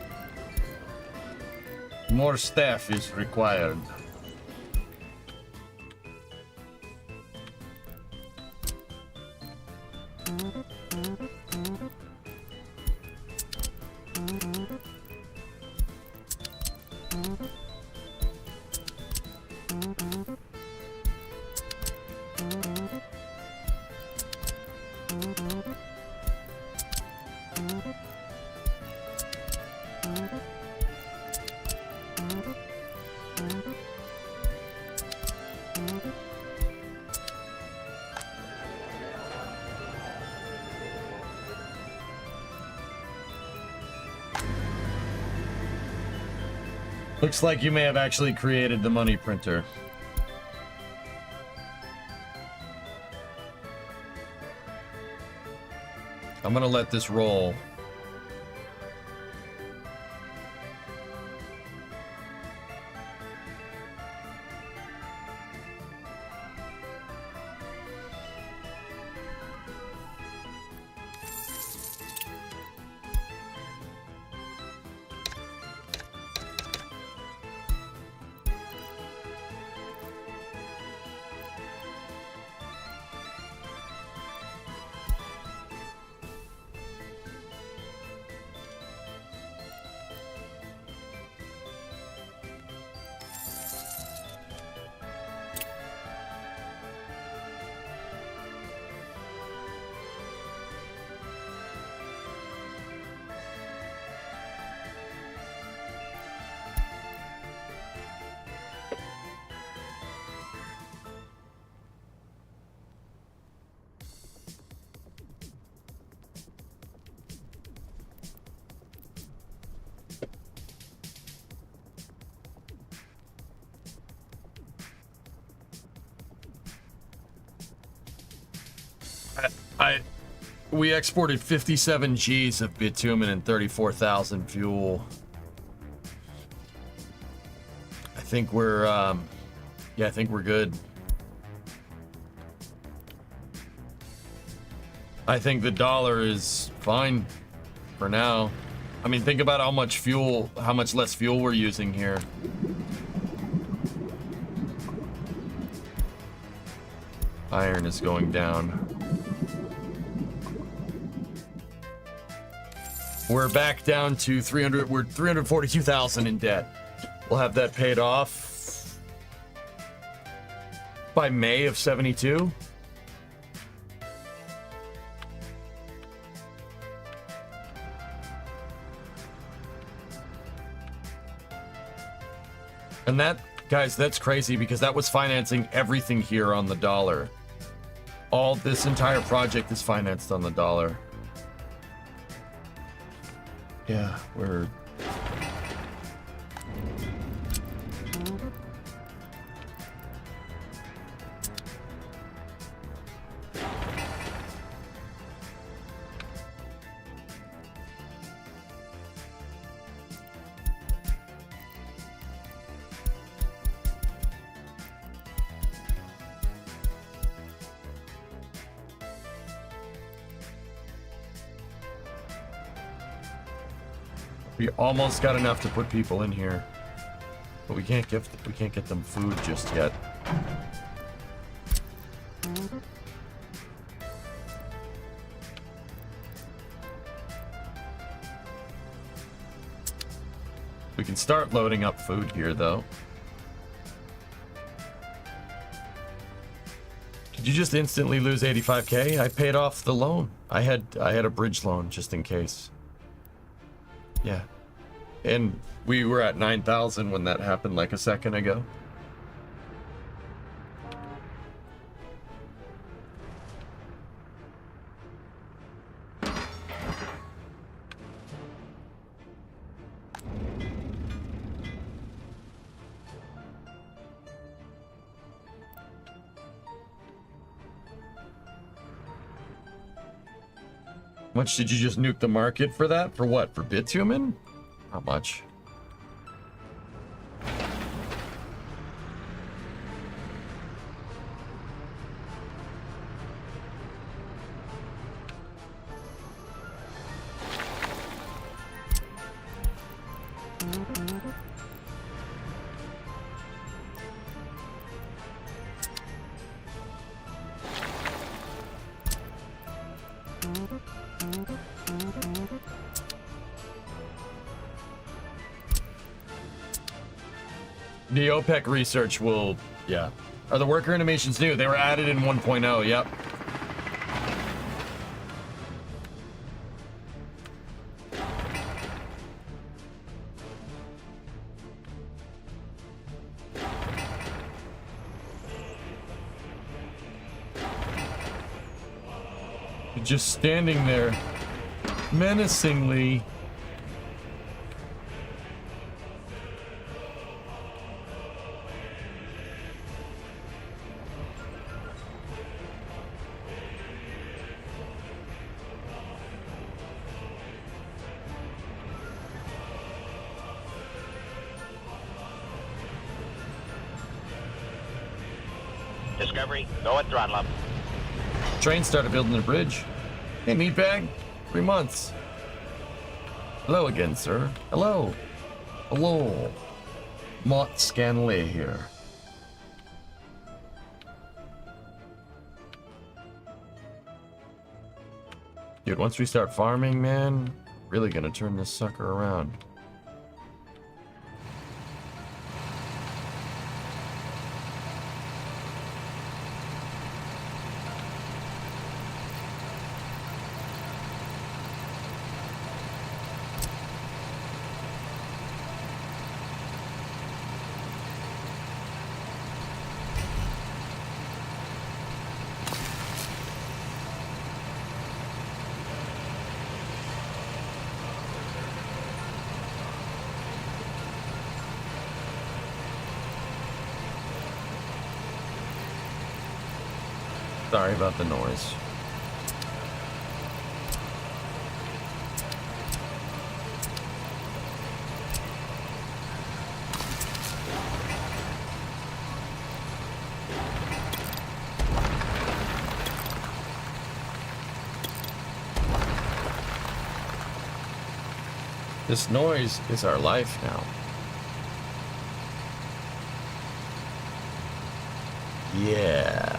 more staff is required. Looks like you may have actually created the money printer. I'm gonna let this roll. We exported 57 G's of bitumen and 34,000 fuel. I think we're, yeah, I think we're good. I think the dollar is fine for now. I mean, think about how much fuel, how much less fuel we're using here. Iron is going down. We're back down to 300. We're 342,000 in debt. We'll have that paid off by May of 72. And that, guys, that's crazy because that was financing everything here on the dollar. All this entire project is financed on the dollar. Yeah, we're... We almost got enough to put people in here, but we can't get them food just yet. We can start loading up food here, though. Did you just instantly lose 85K? I paid off the loan. I had a bridge loan just in case. Yeah. And we were at 9,000 when that happened like a second ago. How much did you just nuke the market for that? For what? For bitumen? Not much. The OPEC research will, yeah. Are the worker animations new? They were added in 1.0, yep. Just standing there menacingly. Discovery, go and throttle up. Train started building the bridge. Hey, meatbag. 3 months. Hello again, sir. Hello. Hello. Mott Scanley here. Dude, once we start farming, man, really gonna turn this sucker around. Sorry about the noise. This noise is our life now. Yeah.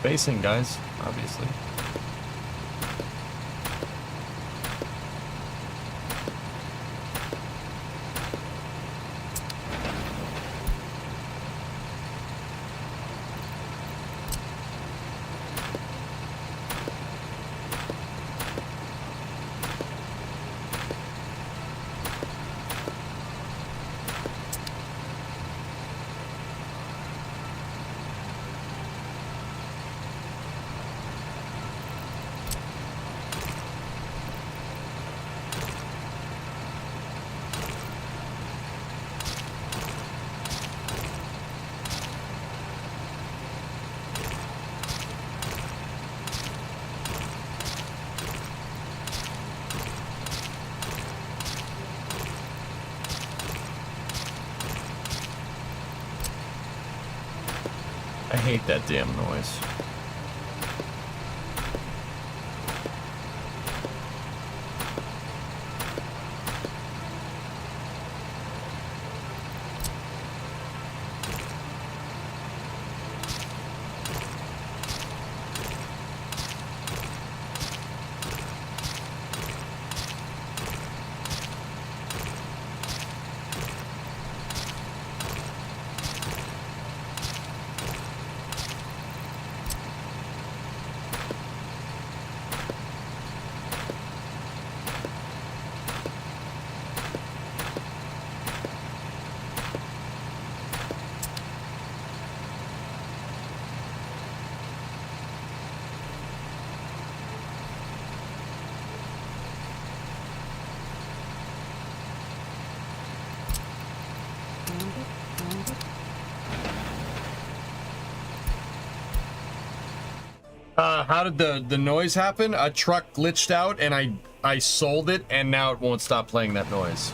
Spacing, guys, obviously. I hate that damn noise. How did the noise happen? A truck glitched out and I sold it and now it won't stop playing that noise.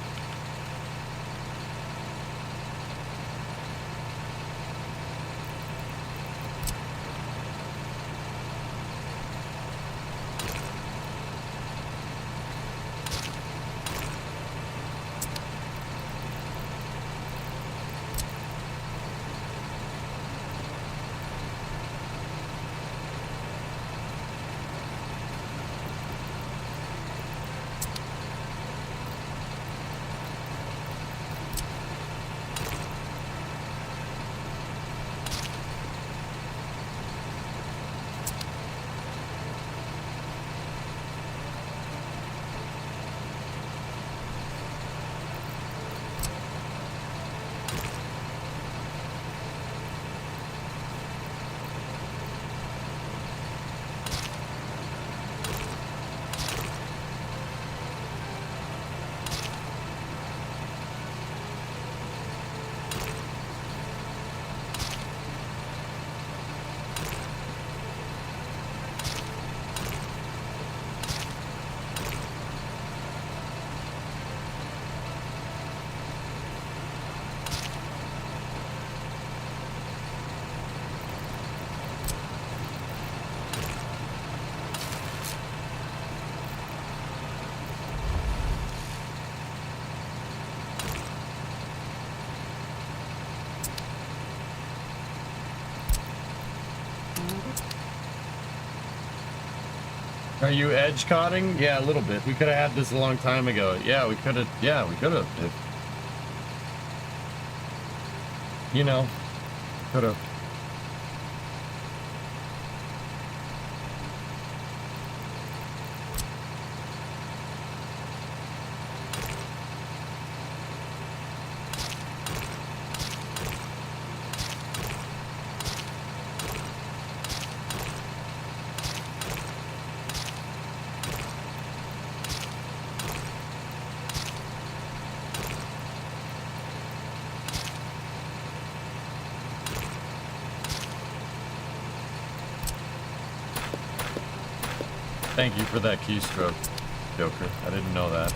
Are you edge cotting? Yeah, a little bit. We could have had this a long time ago. Yeah, we could have. Yeah, we could have. You know, could have. Thank you for that keystroke, Joker. I didn't know that.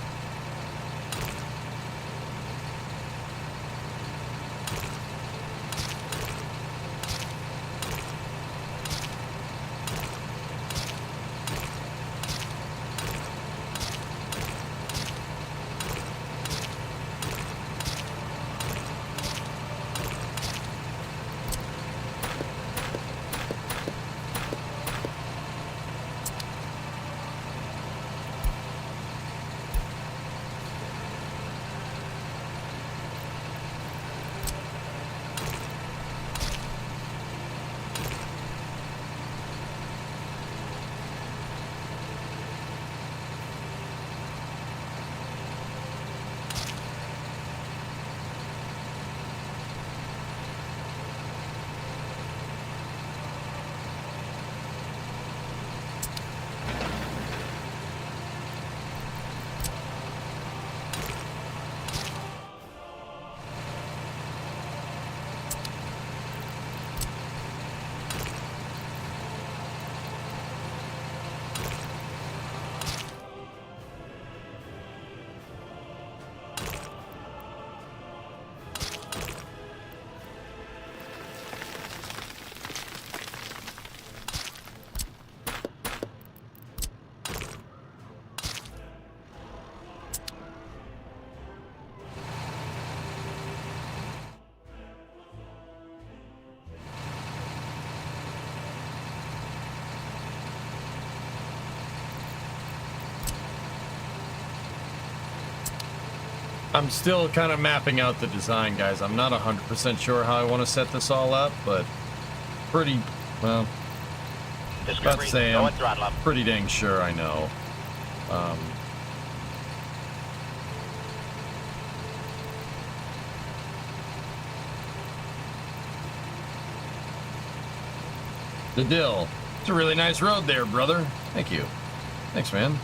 I'm still kind of mapping out the design, guys. I'm not 100% sure how I want to set this all up, but pretty, well, about to say I'm pretty dang sure I know. The Dill. It's a really nice road there, brother. Thank you. Thanks, man.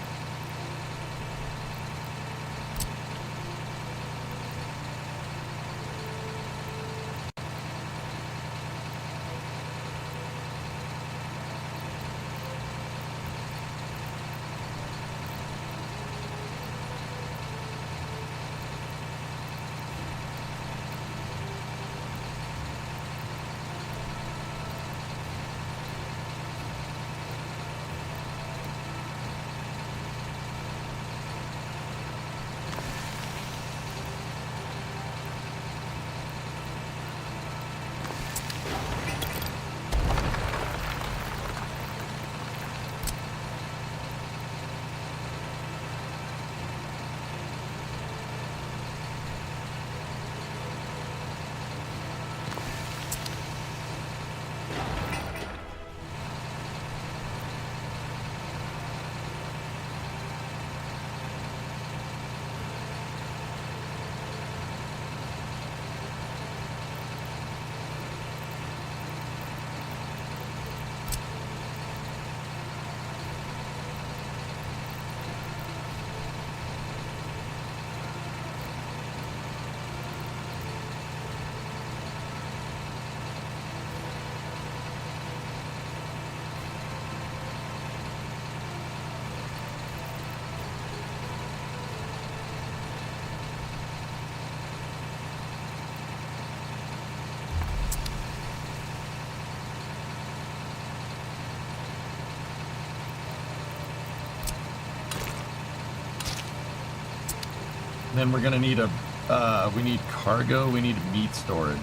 Then we're gonna need we need cargo, we need meat storage.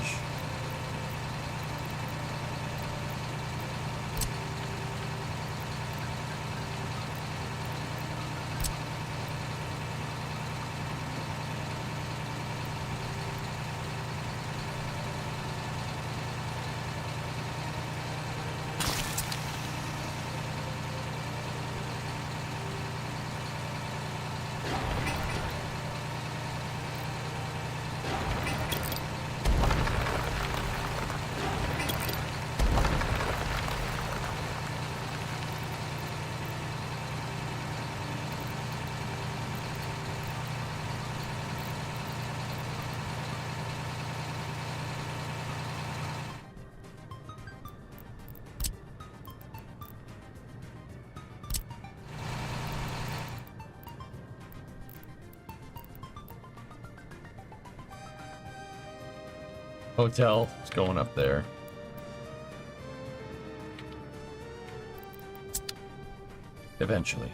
Hotel is going up there. Eventually.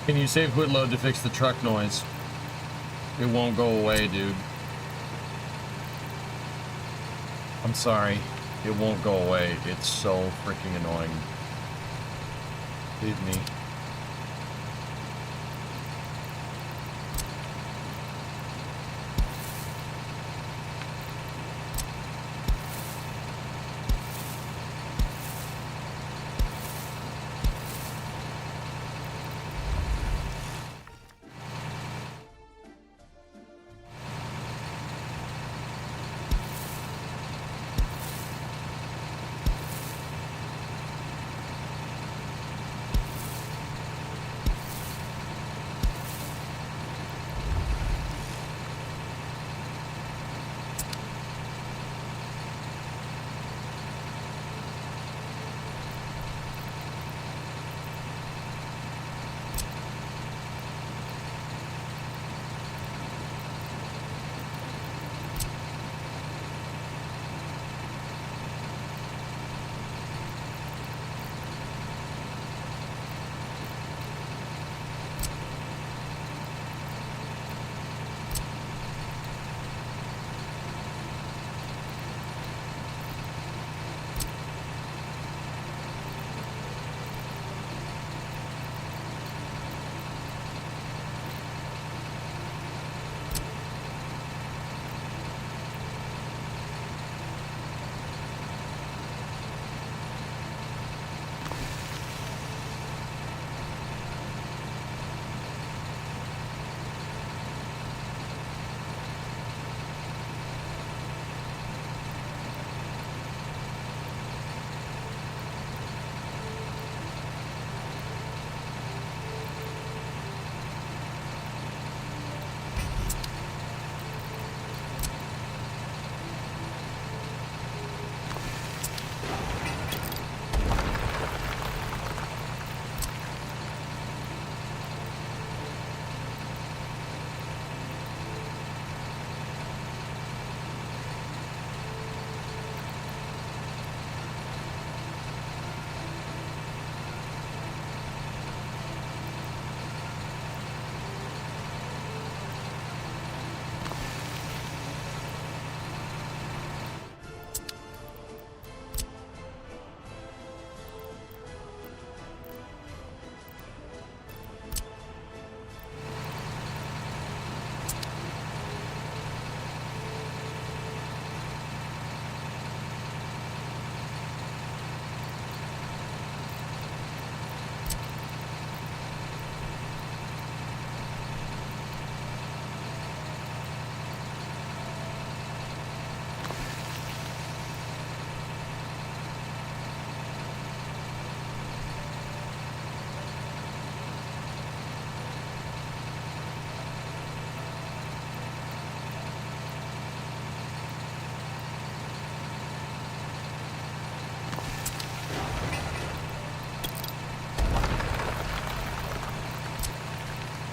Can you save Whitload to fix the truck noise? It won't go away, dude. I'm sorry. It won't go away. It's so freaking annoying. Believe me.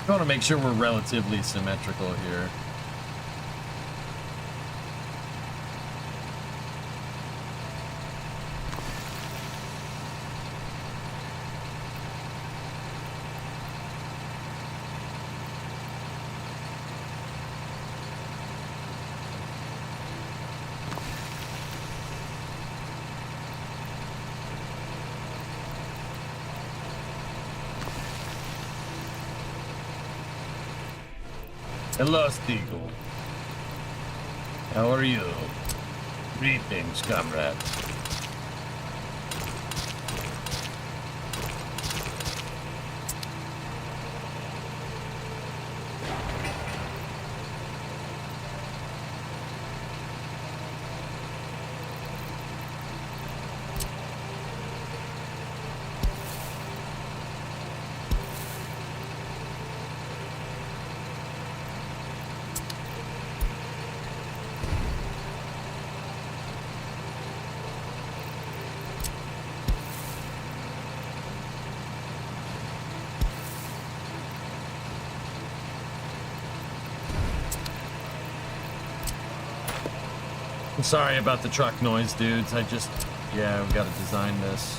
I want to make sure we're relatively symmetrical here. Hello, Stiegel. How are you? Greetings, comrades. I'm sorry about the truck noise, dudes. Yeah, we gotta design this.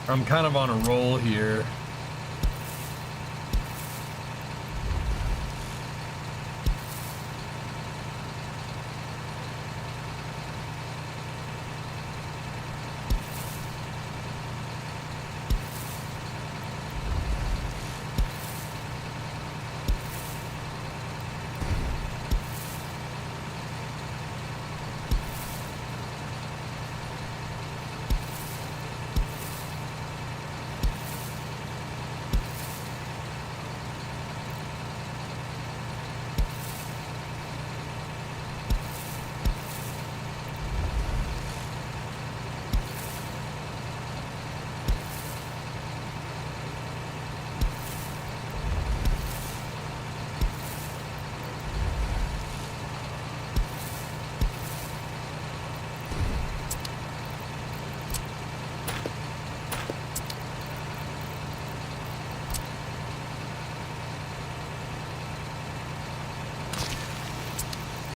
I'm kind of on a roll here.